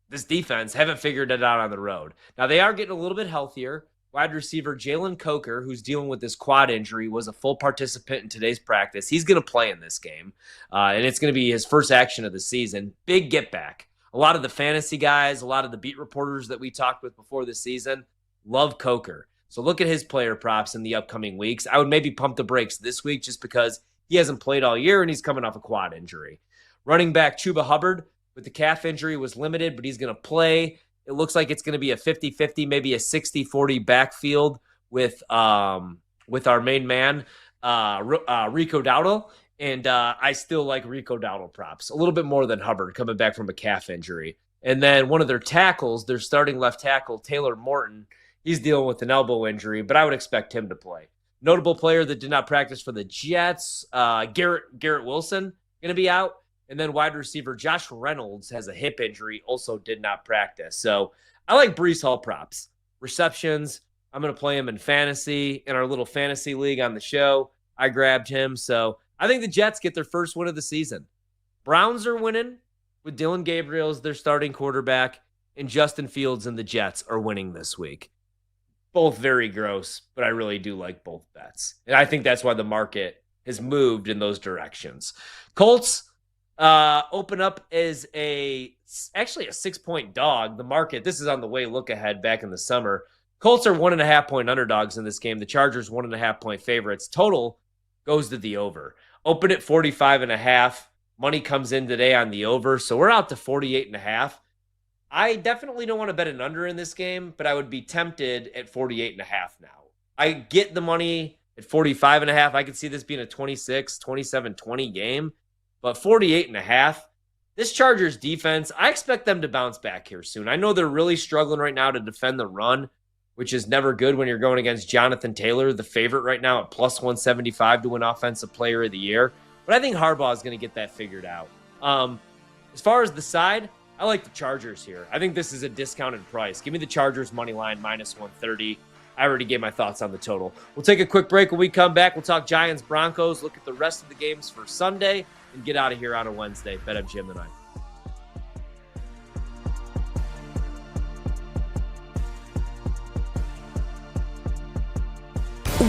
this defense haven't figured it out on the road. Now, they are getting a little bit healthier. Wide receiver Jalen Coker, who's dealing with this quad injury, was a full participant in today's practice. He's going to play in this game, and it's going to be his first action of the season. Big get back. A lot of the fantasy guys, a lot of the beat reporters that we talked with before the season love Coker. So look at his player props in the upcoming weeks. I would maybe pump the brakes this week just because he hasn't played all year and he's coming off a quad injury. Running back Chuba Hubbard with the calf injury was limited, but he's going to play. It looks like it's going to be a 50-50, maybe a 60-40 backfield with our main man, Rico Dowdle. And I still like Rico Dowdle props a little bit more than Hubbard coming back from a calf injury. And then one of their tackles, their starting left tackle, Taylor Morton, he's dealing with an elbow injury, but I would expect him to play. Notable player that did not practice for the Jets, Garrett Wilson, going to be out. And then wide receiver Josh Reynolds has a hip injury, also did not practice. So I like Breece Hall props. Receptions, I'm going to play him in fantasy, in our little fantasy league on the show. I grabbed him. So I think the Jets get their first win of the season. Browns are winning with Dylan Gabriel as their starting quarterback, and Justin Fields and the Jets are winning this week. Both very gross, but I really do like both bets. And I think that's why the market has moved in those directions. Colts open up as actually a 6-point dog. The market, this is on the way look ahead back in the summer. Colts are 1.5-point underdogs in this game. The Chargers 1.5-point favorites. Total goes to the over. Open at 45.5. Money comes in today on the over. So we're out to 48.5. I definitely don't want to bet an under in this game, but I would be tempted at 48.5 now. I get the money at 45.5. I could see this being a 26, 27, 20 game, but 48.5. This Chargers defense, I expect them to bounce back here soon. I know they're really struggling right now to defend the run, which is never good when you're going against Jonathan Taylor, the favorite right now at plus 175 to win Offensive Player of the Year. But I think Harbaugh is going to get that figured out. As far as the side, I like the Chargers here. I think this is a discounted price. Give me the Chargers money line minus 130. I already gave my thoughts on the total. We'll take a quick break. When we come back, we'll talk Giants, Broncos, look at the rest of the games for Sunday, and get out of here on a Wednesday. BetMGM tonight.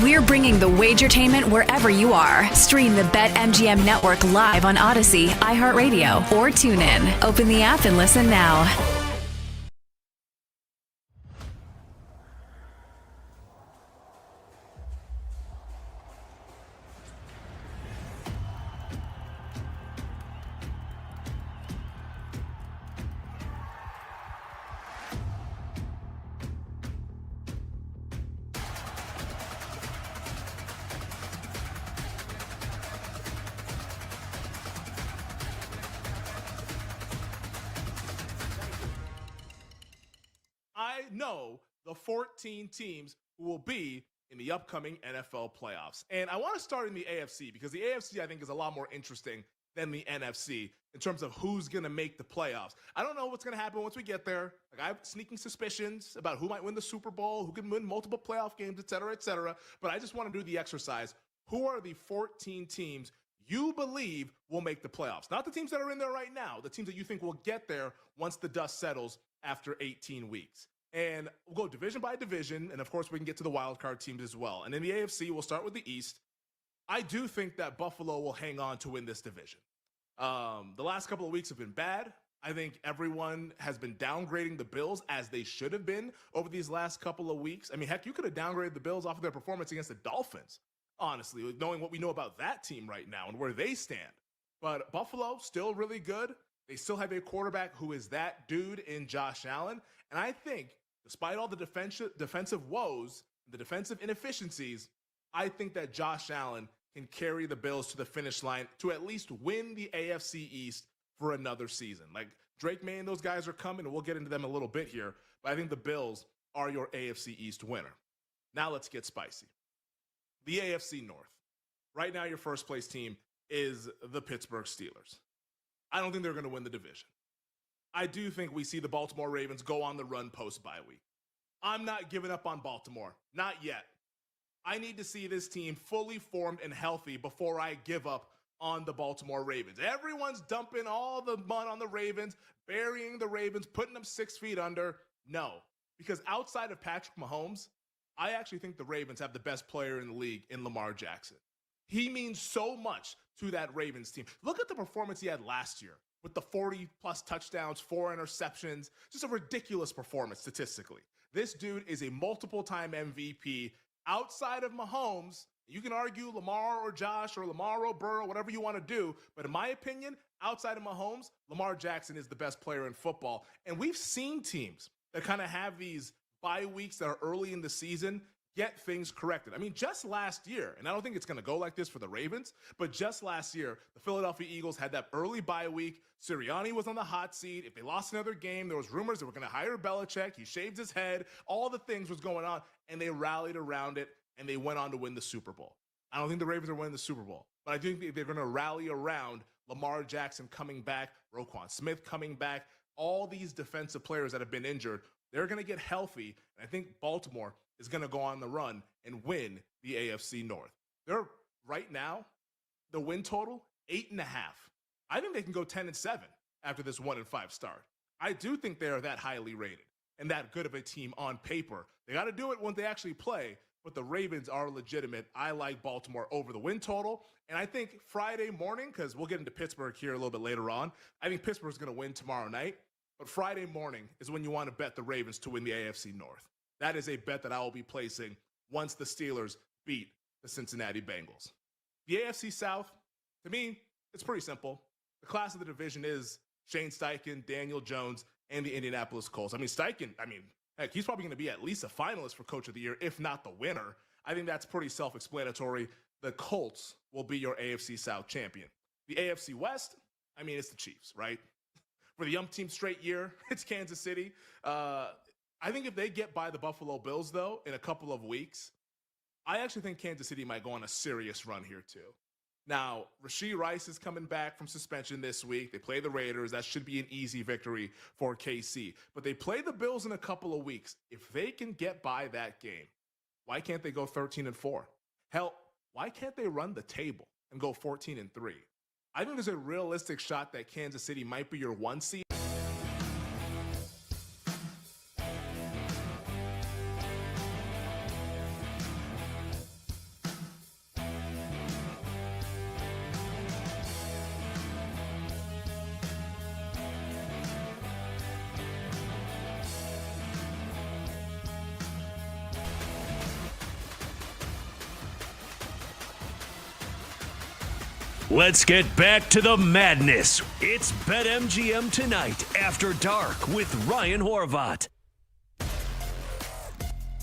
We're bringing the Wagertainment wherever you are. Stream the BetMGM network live on Odyssey, iHeartRadio, or TuneIn. Open the app and listen now. I know the 14 teams who will be in the upcoming NFL playoffs. And I want to start in the AFC because the AFC, I think, is a lot more interesting than the NFC in terms of who's going to make the playoffs. I don't know what's going to happen once we get there. Like, I have sneaking suspicions about who might win the Super Bowl, who can win multiple playoff games, et cetera, et cetera. But I just want to do the exercise. Who are the 14 teams you believe will make the playoffs? Not the teams that are in there right now, the teams that you think will get there once the dust settles after 18 weeks. And we'll go division by division, and of course we can get to the wild card teams as well. And in the AFC, we'll start with the East. I do think that Buffalo will hang on to win this division. The last couple of weeks have been bad. I think everyone has been downgrading the Bills as they should have been over these last couple of weeks. I mean, heck, you could have downgraded the Bills off of their performance against the Dolphins, honestly, knowing what we know about that team right now and where they stand. But Buffalo, still really good. They still have a quarterback who is that dude in Josh Allen. And I think, despite all the defensive woes, the defensive inefficiencies, I think that Josh Allen can carry the Bills to the finish line to at least win the AFC East for another season. Like, Drake May and those guys are coming, and we'll get into them a little bit here, but I think the Bills are your AFC East winner. Now let's get spicy. The AFC North. Right now, your first place team is the Pittsburgh Steelers. I don't think they're going to win the division. I do think we see the Baltimore Ravens go on the run post-bye week. I'm not giving up on Baltimore. Not yet. I need to see this team fully formed and healthy before I give up on the Baltimore Ravens. Everyone's dumping all the mud on the Ravens, burying the Ravens, putting them 6 feet under. No, because outside of Patrick Mahomes, I actually think the Ravens have the best player in the league in Lamar Jackson. He means so much to that Ravens team. Look at the performance he had last year with the 40-plus touchdowns, 4 interceptions, just a ridiculous performance statistically. This dude is a multiple-time MVP. Outside of Mahomes, you can argue Lamar or Josh or Lamar or Burrow, whatever you want to do. But in my opinion, outside of Mahomes, Lamar Jackson is the best player in football. And we've seen teams that kind of have these bye weeks that are early in the season get things corrected. I mean, just last year, and I don't think it's going to go like this for the Ravens, but just last year, the Philadelphia Eagles had that early bye week. Sirianni was on the hot seat. If they lost another game, there was rumors they were going to hire Belichick. He shaved his head. All the things was going on, and they rallied around it, and they went on to win the Super Bowl. I don't think the Ravens are winning the Super Bowl, but I do think they're going to rally around Lamar Jackson coming back, Roquan Smith coming back, all these defensive players that have been injured. They're going to get healthy, and I think Baltimore is going to go on the run and win the AFC North. They're right now, the win total, 8.5. I think they can go 10-7 after this 1-5 start. I do think they are that highly rated and that good of a team on paper. They got to do it when they actually play, but the Ravens are legitimate. I like Baltimore over the win total, and I think Friday morning, because we'll get into Pittsburgh here a little bit later on, I think Pittsburgh's going to win tomorrow night, but Friday morning is when you want to bet the Ravens to win the AFC North. That is a bet that I will be placing once the Steelers beat the Cincinnati Bengals. The AFC South, to me, it's pretty simple. The class of the division is Shane Steichen, Daniel Jones, and the Indianapolis Colts. I mean, Steichen, heck, he's probably going to be at least a finalist for Coach of the Year, if not the winner. I think that's pretty self-explanatory. The Colts will be your AFC South champion. The AFC West, it's the Chiefs, right? For the umpteenth straight year, it's Kansas City. I think if they get by the Buffalo Bills, though, in a couple of weeks, I actually think Kansas City might go on a serious run here, too. Now, Rashee Rice is coming back from suspension this week. They play the Raiders. That should be an easy victory for KC. But they play the Bills in a couple of weeks. If they can get by that game, why can't they go 13-4? Hell, why can't they run the table and go 14-3? I think there's a realistic shot that Kansas City might be your 1 seed. Let's get back to the madness. It's BetMGM Tonight After Dark with Ryan Horvat.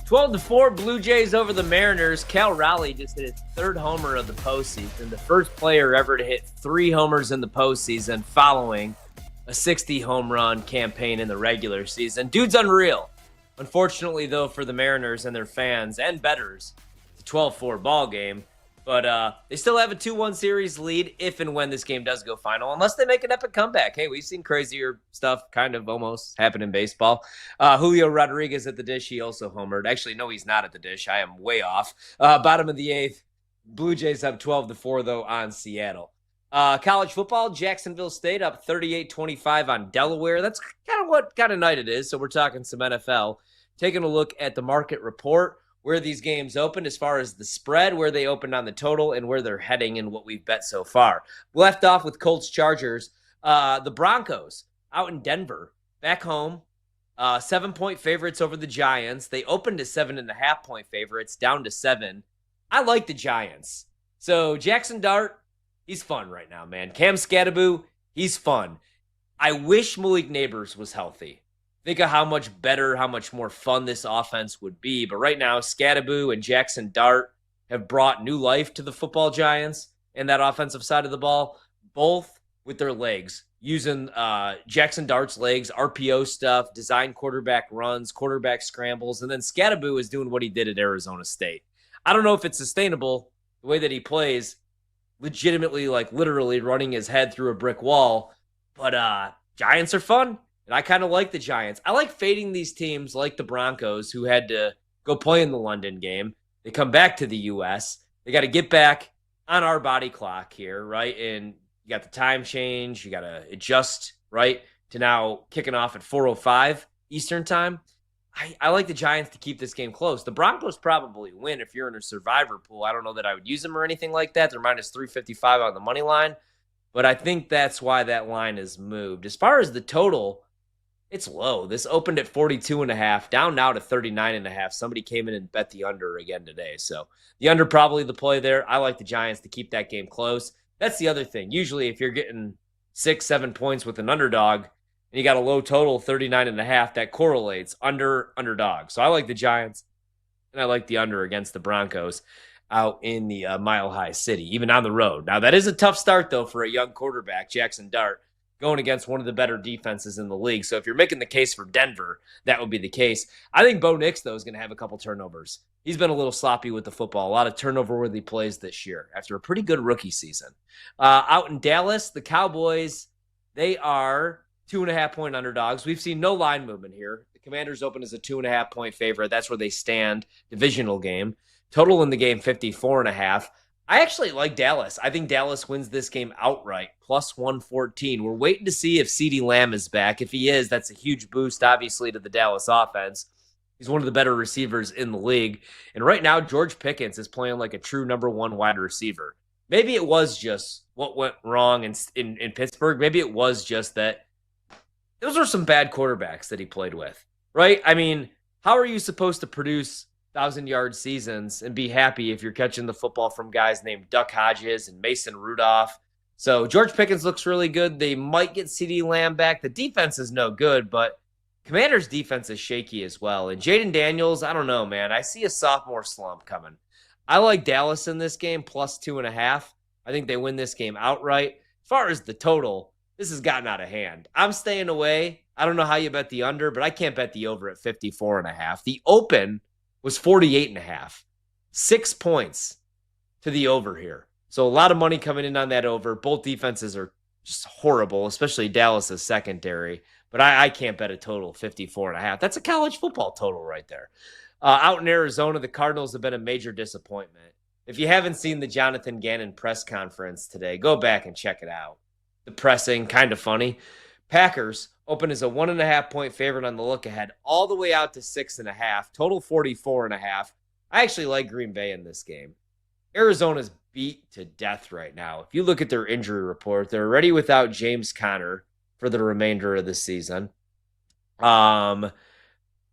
12-4 Blue Jays over the Mariners. Cal Raleigh just hit his third homer of the postseason. The first player ever to hit 3 homers in the postseason following a 60 home run campaign in the regular season. Dude's unreal. Unfortunately, though, for the Mariners and their fans and bettors, it's a 12-4 ball game. But they still have a 2-1 series lead if and when this game does go final, unless they make an epic comeback. Hey, we've seen crazier stuff kind of almost happen in baseball. Julio Rodriguez at the dish. He also homered. Actually, no, he's not at the dish. I am way off. Bottom of the 8th. Blue Jays up 12-4, though, on Seattle. College football, Jacksonville State up 38-25 on Delaware. That's kind of what kind of night it is. So we're talking some NFL. Taking a look at the market report, where these games opened as far as the spread, where they opened on the total, and where they're heading and what we've bet so far. Left off with Colts Chargers. The Broncos out in Denver, back home, 7-point favorites over the Giants. They opened as 7.5-point favorites, down to 7. I like the Giants. So Jackson Dart, he's fun right now, man. Cam Scatterbo, he's fun. I wish Malik Neighbors was healthy. Think of how much better, how much more fun this offense would be. But right now, Scatterbo and Jackson Dart have brought new life to the football Giants and that offensive side of the ball, both with their legs, using Jackson Dart's legs, RPO stuff, design quarterback runs, quarterback scrambles, and then Scatterbo is doing what he did at Arizona State. I don't know if it's sustainable, the way that he plays, legitimately, like literally running his head through a brick wall, but Giants are fun. And I kind of like the Giants. I like fading these teams like the Broncos, who had to go play in the London game. They come back to the U.S. They got to get back on our body clock here, right? And you got the time change. You got to adjust, right, to now kicking off at 4:05 Eastern time. I like the Giants to keep this game close. The Broncos probably win if you're in a survivor pool. I don't know that I would use them or anything like that. They're minus 355 on the money line. But I think that's why that line is moved. As far as the total, it's low. This opened at 42.5, down now to 39.5. Somebody came in and bet the under again today. So the under probably the play there. I like the Giants to keep that game close. That's the other thing. Usually if you're getting 6-7 points with an underdog and you got a low total, 39.5, that correlates underdog. So I like the Giants and I like the under against the Broncos out in the Mile High City, even on the road. Now that is a tough start though for a young quarterback, Jackson Dart, going against one of the better defenses in the league. So if you're making the case for Denver, that would be the case. I think Bo Nix, though, is going to have a couple turnovers. He's been a little sloppy with the football. A lot of turnover-worthy plays this year after a pretty good rookie season. Out in Dallas, the Cowboys, they are 2.5-point underdogs. We've seen no line movement here. The Commanders open as a 2.5-point favorite. That's where they stand. Divisional game. Total in the game, 54.5. I actually like Dallas. I think Dallas wins this game outright, plus 114. We're waiting to see if CeeDee Lamb is back. If he is, that's a huge boost, obviously, to the Dallas offense. He's one of the better receivers in the league. And right now, George Pickens is playing like a true number one wide receiver. Maybe it was just what went wrong in Pittsburgh. Maybe it was just that those were some bad quarterbacks that he played with, right? I mean, how are you supposed to produce 1,000-yard seasons and be happy if you're catching the football from guys named Duck Hodges and Mason Rudolph? So George Pickens looks really good. They might get CeeDee Lamb back. The defense is no good, but Commanders' defense is shaky as well. And Jaden Daniels, I don't know, man. I see a sophomore slump coming. I like Dallas in this game, plus 2.5. I think they win this game outright. As far as the total, this has gotten out of hand. I'm staying away. I don't know how you bet the under, but I can't bet the over at 54.5. The open was 48.5. 6 points to the over here. So a lot of money coming in on that over. Both defenses are just horrible, especially Dallas's secondary. But I can't bet a total 54.5. That's a college football total right there. Out in Arizona, the Cardinals have been a major disappointment. If you haven't seen the Jonathan Gannon press conference today, go back and check it out. Depressing, kind of funny. Packers open as a 1.5-point favorite on the look ahead, all the way out to 6.5, total 44.5. I actually like Green Bay in this game. Arizona's beat to death right now. If you look at their injury report, they're already without James Conner for the remainder of the season. All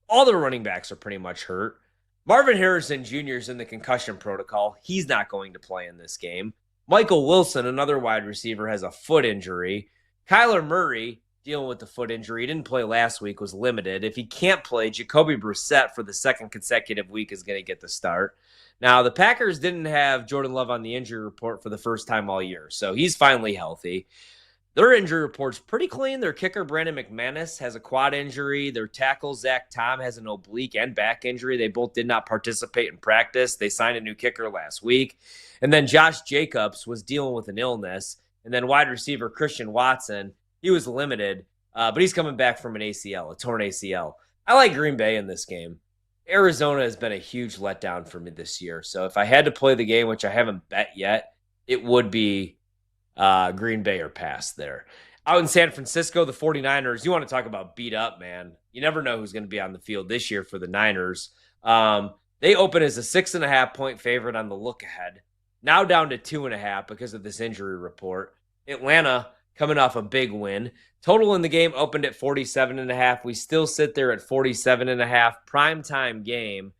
their running backs are pretty much hurt. Marvin Harrison Jr. is in the concussion protocol. He's not going to play in this game. Michael Wilson, another wide receiver, has a foot injury. Kyler Murray, dealing with the foot injury, he didn't play last week, was limited. If he can't play, Jacoby Brissett for the second consecutive week is going to get the start. Now, the Packers didn't have Jordan Love on the injury report for the first time all year, so he's finally healthy. Their injury report's pretty clean. Their kicker, Brandon McManus, has a quad injury. Their tackle, Zach Tom, has an oblique and back injury. They both did not participate in practice. They signed a new kicker last week. And then Josh Jacobs was dealing with an illness. And then wide receiver Christian Watson, he was limited, but he's coming back from an ACL, a torn ACL. I like Green Bay in this game. Arizona has been a huge letdown for me this year. So if I had to play the game, which I haven't bet yet, it would be Green Bay or pass there. Out in San Francisco, the 49ers, you want to talk about beat up, man. You never know who's going to be on the field this year for the Niners. They open as a 6.5-point favorite on the look ahead. Now down to 2.5 because of this injury report. Atlanta coming off a big win. Total in the game opened at 47.5. We still sit there at 47.5. Primetime game.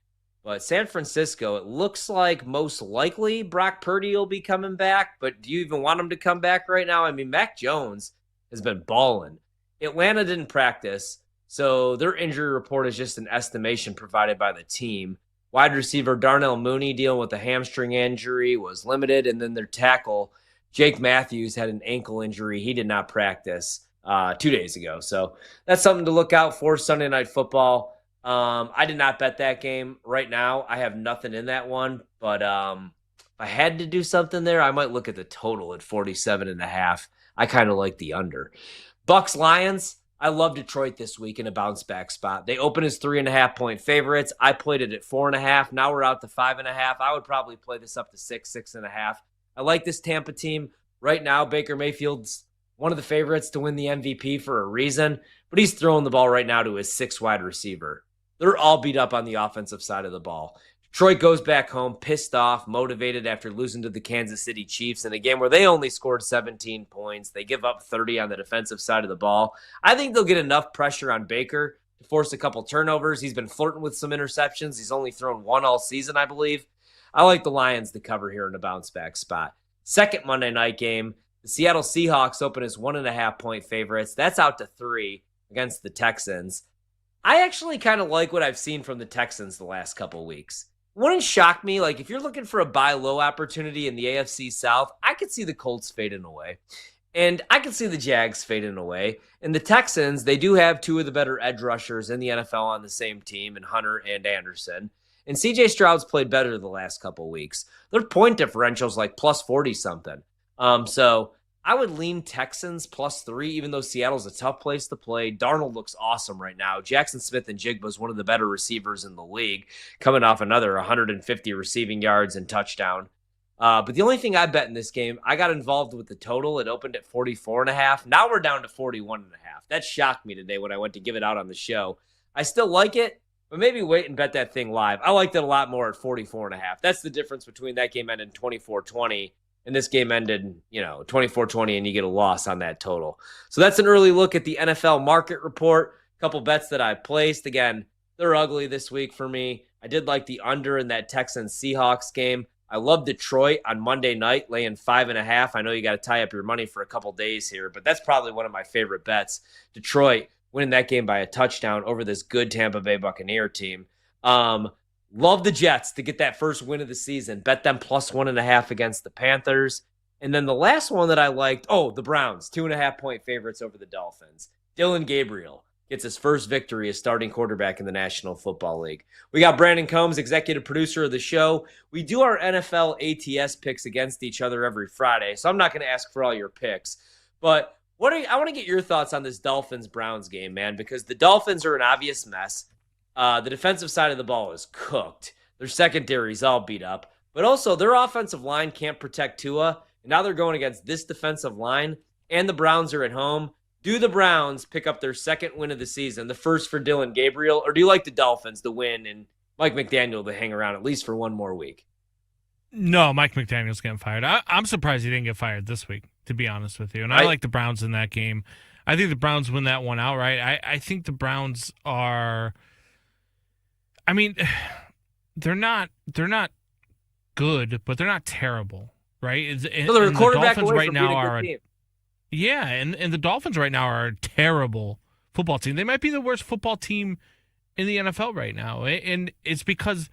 But San Francisco, it looks like most likely Brock Purdy will be coming back. But do you even want him to come back right now? I mean, Mac Jones has been balling. Atlanta didn't practice, so their injury report is just an estimation provided by the team. Wide receiver Darnell Mooney dealing with a hamstring injury was limited. And then their tackle, Jake Matthews, had an ankle injury. He did not practice 2 days ago. So that's something to look out for Sunday Night Football. I did not bet that game right now. I have nothing in that one. But if I had to do something there, I might look at the total at 47.5. I kind of like the under. Bucks Lions. I love Detroit this week in a bounce back spot. They open as 3.5-point favorites. I played it at 4.5. Now we're out to 5.5. I would probably play this up to 6.5. I like this Tampa team. Right now, Baker Mayfield's one of the favorites to win the MVP for a reason, but he's throwing the ball right now to his 6th wide receiver. They're all beat up on the offensive side of the ball. Detroit goes back home, pissed off, motivated after losing to the Kansas City Chiefs in a game where they only scored 17 points. They give up 30 on the defensive side of the ball. I think they'll get enough pressure on Baker to force a couple turnovers. He's been flirting with some interceptions. He's only thrown one all season, I believe. I like the Lions to cover here in a bounce back spot. Second Monday night game, the Seattle Seahawks open as 1.5-point favorites. That's out to 3 against the Texans. I actually kind of like what I've seen from the Texans the last couple weeks. Wouldn't shock me. Like, if you're looking for a buy low opportunity in the AFC South, I could see the Colts fading away. And I could see the Jags fading away. And the Texans, they do have 2 of the better edge rushers in the NFL on the same team, in Hunter and Anderson. And CJ Stroud's played better the last couple weeks. Their point differential's like plus 40-something. So I would lean Texans plus 3, even though Seattle's a tough place to play. Darnold looks awesome right now. Jackson Smith and Jigba is one of the better receivers in the league, coming off another 150 receiving yards and touchdown. But the only thing I bet in this game, I got involved with the total. It opened at 44.5. Now we're down to 41.5. That shocked me today when I went to give it out on the show. I still like it, but maybe wait and bet that thing live. I liked it a lot more at 44.5. That's the difference between that game ending 24-20 and this game ended, 24-20, and you get a loss on that total. So that's an early look at the NFL market report. A couple bets that I placed. Again, they're ugly this week for me. I did like the under in that Texans-Seahawks game. I love Detroit on Monday night, laying 5.5. I know you got to tie up your money for a couple days here, but that's probably one of my favorite bets. Detroit winning that game by a touchdown over this good Tampa Bay Buccaneer team. Love the Jets to get that first win of the season. Bet them plus 1.5 against the Panthers. And then the last one that I liked, the Browns, 2.5-point favorites over the Dolphins. Dylan Gabriel gets his first victory as starting quarterback in the National Football League. We got Brandon Combs, executive producer of the show. We do our NFL ATS picks against each other every Friday, so I'm not going to ask for all your picks. But I want to get your thoughts on this Dolphins-Browns game, man, because the Dolphins are an obvious mess. The defensive side of the ball is cooked. Their secondary's all beat up. But also, their offensive line can't protect Tua. And now they're going against this defensive line, and the Browns are at home. Do the Browns pick up their second win of the season, the first for Dylan Gabriel, or do you like the Dolphins to win and Mike McDaniel to hang around at least for one more week? No, Mike McDaniel's getting fired. I'm surprised he didn't get fired this week, to be honest with you. And I like the Browns in that game. I think the Browns win that one outright. I think the Browns are... I mean, they're not good, but they're not terrible, right? And, So the and the quarterback Dolphins away right from now being a good are team. yeah, and the Dolphins right now are a terrible football team. They might be the worst football team in the NFL right now, and it's because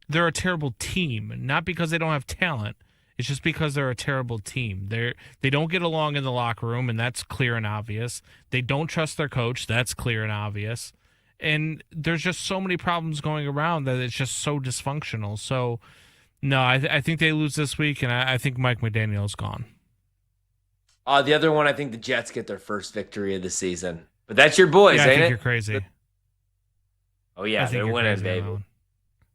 they're a terrible team, not because they don't have talent. It's just because they're a terrible team. They don't get along in the locker room, and that's clear and obvious. They don't trust their coach. That's clear and obvious. And there's just so many problems going around that it's just so dysfunctional. So, no, I think they lose this week, and I think Mike McDaniel's gone. The other one, I think the Jets get their first victory of the season. But that's your boys, Yeah, ain't I think it? you're crazy. Oh, yeah, they're winning, baby.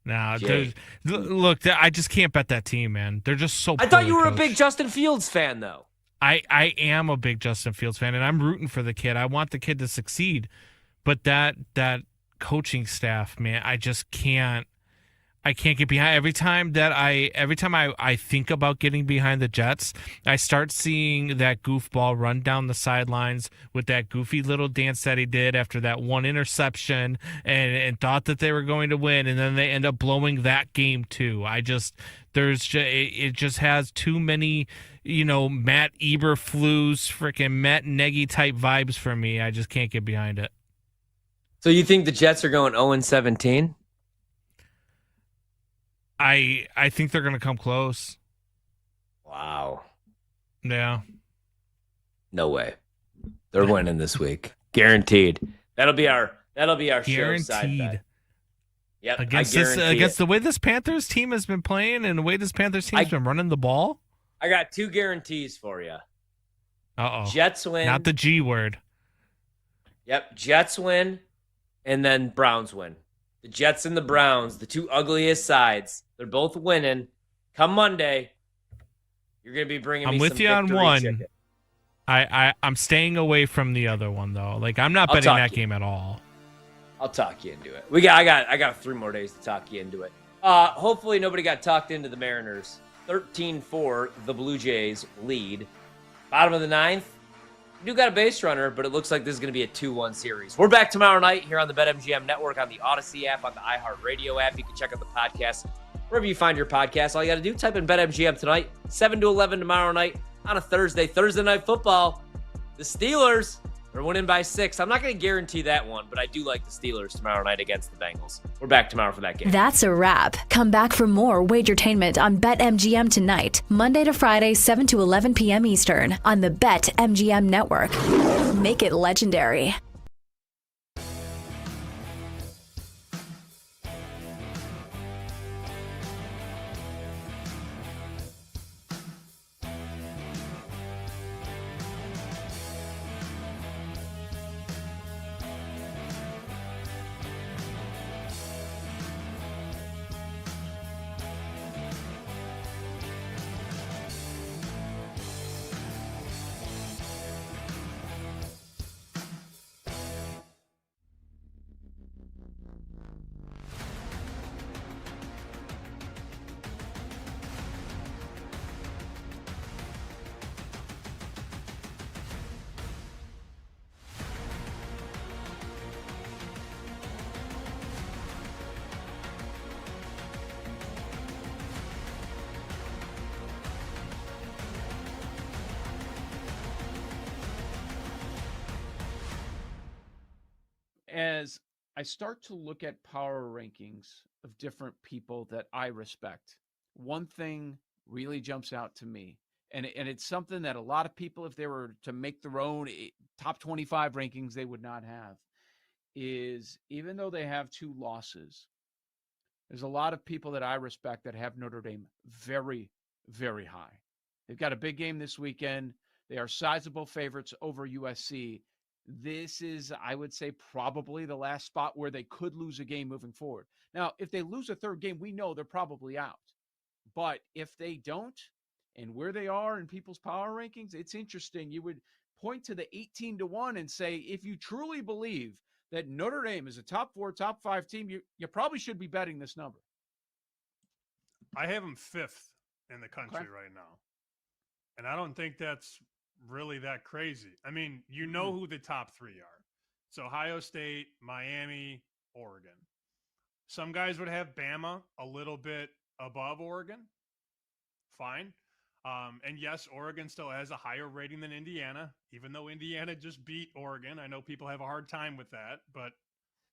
Nah, Jay. look, I just can't bet that team, man. They're just so I thought you were poorly a big coached. Justin Fields fan, though. I am a big Justin Fields fan, and I'm rooting for the kid. I want the kid to succeed. But that coaching staff, man, I just can't. I can't get behind. Every time I think about getting behind the Jets, I start seeing that goofball run down the sidelines with that goofy little dance that he did after that one interception and thought that they were going to win, and then they end up blowing that game too. It just has too many, Matt Eberflus, freaking Matt Nagy type vibes for me. I just can't get behind it. So you think the Jets are going 0-17? I think they're going to come close. Wow. Yeah. No way. They're winning this week. Guaranteed. That'll be our show side bet. Yep. Against the way this Panthers team has been playing and the way this Panthers team's been running the ball. I got 2 guarantees for you. Uh-oh. Jets win. Not the G word. Yep. Jets win, and then Browns win. The Jets and the Browns, the 2 ugliest sides, they're both winning. Come Monday, you're going to be bringing me I'm some with you on victory one. chicken. I'm staying away from the other one though. Like I'm not betting that game at all. I'll talk you into it. I got 3 more days to talk you into it. Hopefully nobody got talked into the Mariners. 13-4, the Blue Jays lead. Bottom of the 9th. We do got a base runner, but it looks like this is going to be a 2-1 series. We're back tomorrow night here on the BetMGM Network, on the Odyssey app, on the iHeartRadio app. You can check out the podcast wherever you find your podcast. All you got to do, type in BetMGM tonight, 7 to 11 tomorrow night on a Thursday Night Football. The Steelers are winning by 6. I'm not going to guarantee that one, but I do like the Steelers tomorrow night against the Bengals. We're back tomorrow for that game. That's a wrap. Come back for more Wagertainment on BetMGM tonight, Monday to Friday, 7 to 11 p.m. Eastern on the BetMGM Network. Make it legendary. As I start to look at power rankings of different people that I respect, one thing really jumps out to me, and it's something that a lot of people, if they were to make their own top 25 rankings, they would not have, is even though they have 2 losses, there's a lot of people that I respect that have Notre Dame very, very high. They've got a big game this weekend. They are sizable favorites over USC. This is, I would say, probably the last spot where they could lose a game moving forward. Now, if they lose a 3rd game, we know they're probably out. But if they don't, and where they are in people's power rankings, it's interesting. You would point to the 18-1 and say, if you truly believe that Notre Dame is a top 4, top 5 team, you probably should be betting this number. I have them 5th in the country right now. And I don't think that's really that crazy. I mean, you know who the top 3 are. It's Ohio State, Miami, Oregon. Some guys would have Bama a little bit above Oregon. Fine. And yes, Oregon still has a higher rating than Indiana, even though Indiana just beat Oregon. I know people have a hard time with that, but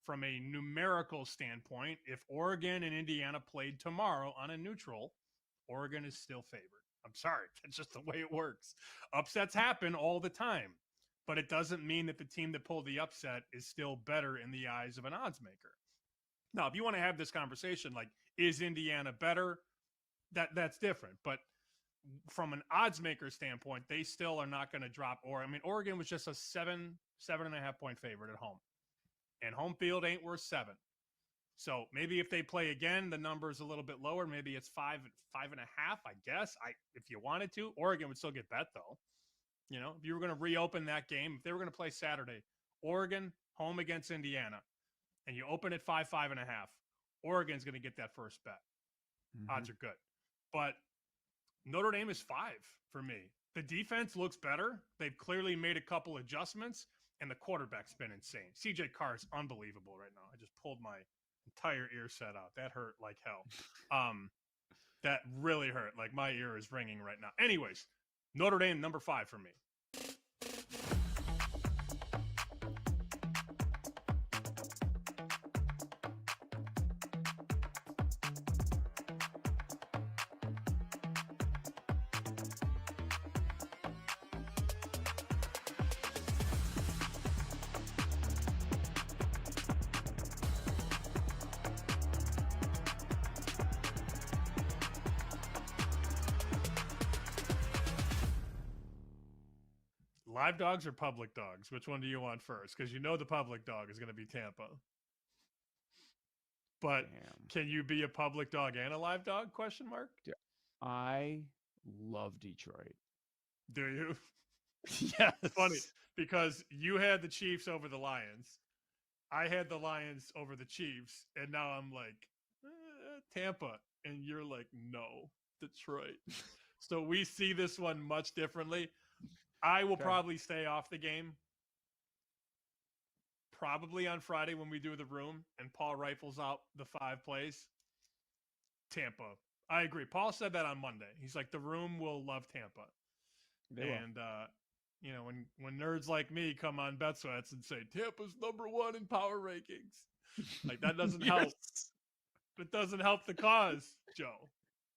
from a numerical standpoint, if Oregon and Indiana played tomorrow on a neutral, Oregon is still favored. I'm sorry. That's just the way it works. Upsets happen all the time, but it doesn't mean that the team that pulled the upset is still better in the eyes of an odds maker. Now, if you want to have this conversation, like, is Indiana better? That's different. But from an odds maker standpoint, they still are not going to drop. Oregon was just a 7.5 point favorite at home, and home field ain't worth 7. So maybe if they play again, the number is a little bit lower. Maybe it's 5.5. I guess. If you wanted to, Oregon would still get bet though. You know, if you were going to reopen that game, if they were going to play Saturday, Oregon home against Indiana, and you open at 5.5, Oregon's going to get that first bet. Odds are good, but Notre Dame is 5 for me. The defense looks better. They've clearly made a couple adjustments, and the quarterback's been insane. CJ Carr is unbelievable right now. I just pulled my entire ear set out. That hurt like hell. That really hurt. Like, my ear is ringing right now. Anyways, Notre Dame, number 5 for me. Live dogs or public dogs? Which one do you want first? Because you know the public dog is going to be Tampa. But can you be a public dog and a live dog? Question mark. I love Detroit. Do you? Yes. It's funny because you had the Chiefs over the Lions. I had the Lions over the Chiefs, and now I'm like, Tampa, and you're like, no, Detroit. So we see this one much differently. I will probably stay off the game. Probably on Friday when we do the room and Paul rifles out the 5 plays. Tampa. I agree. Paul said that on Monday. He's like, the room will love Tampa. And, you know, when nerds like me come on Bet Sweats and say, Tampa's number 1 in power rankings, like, that doesn't help. It doesn't help the cause, Joe.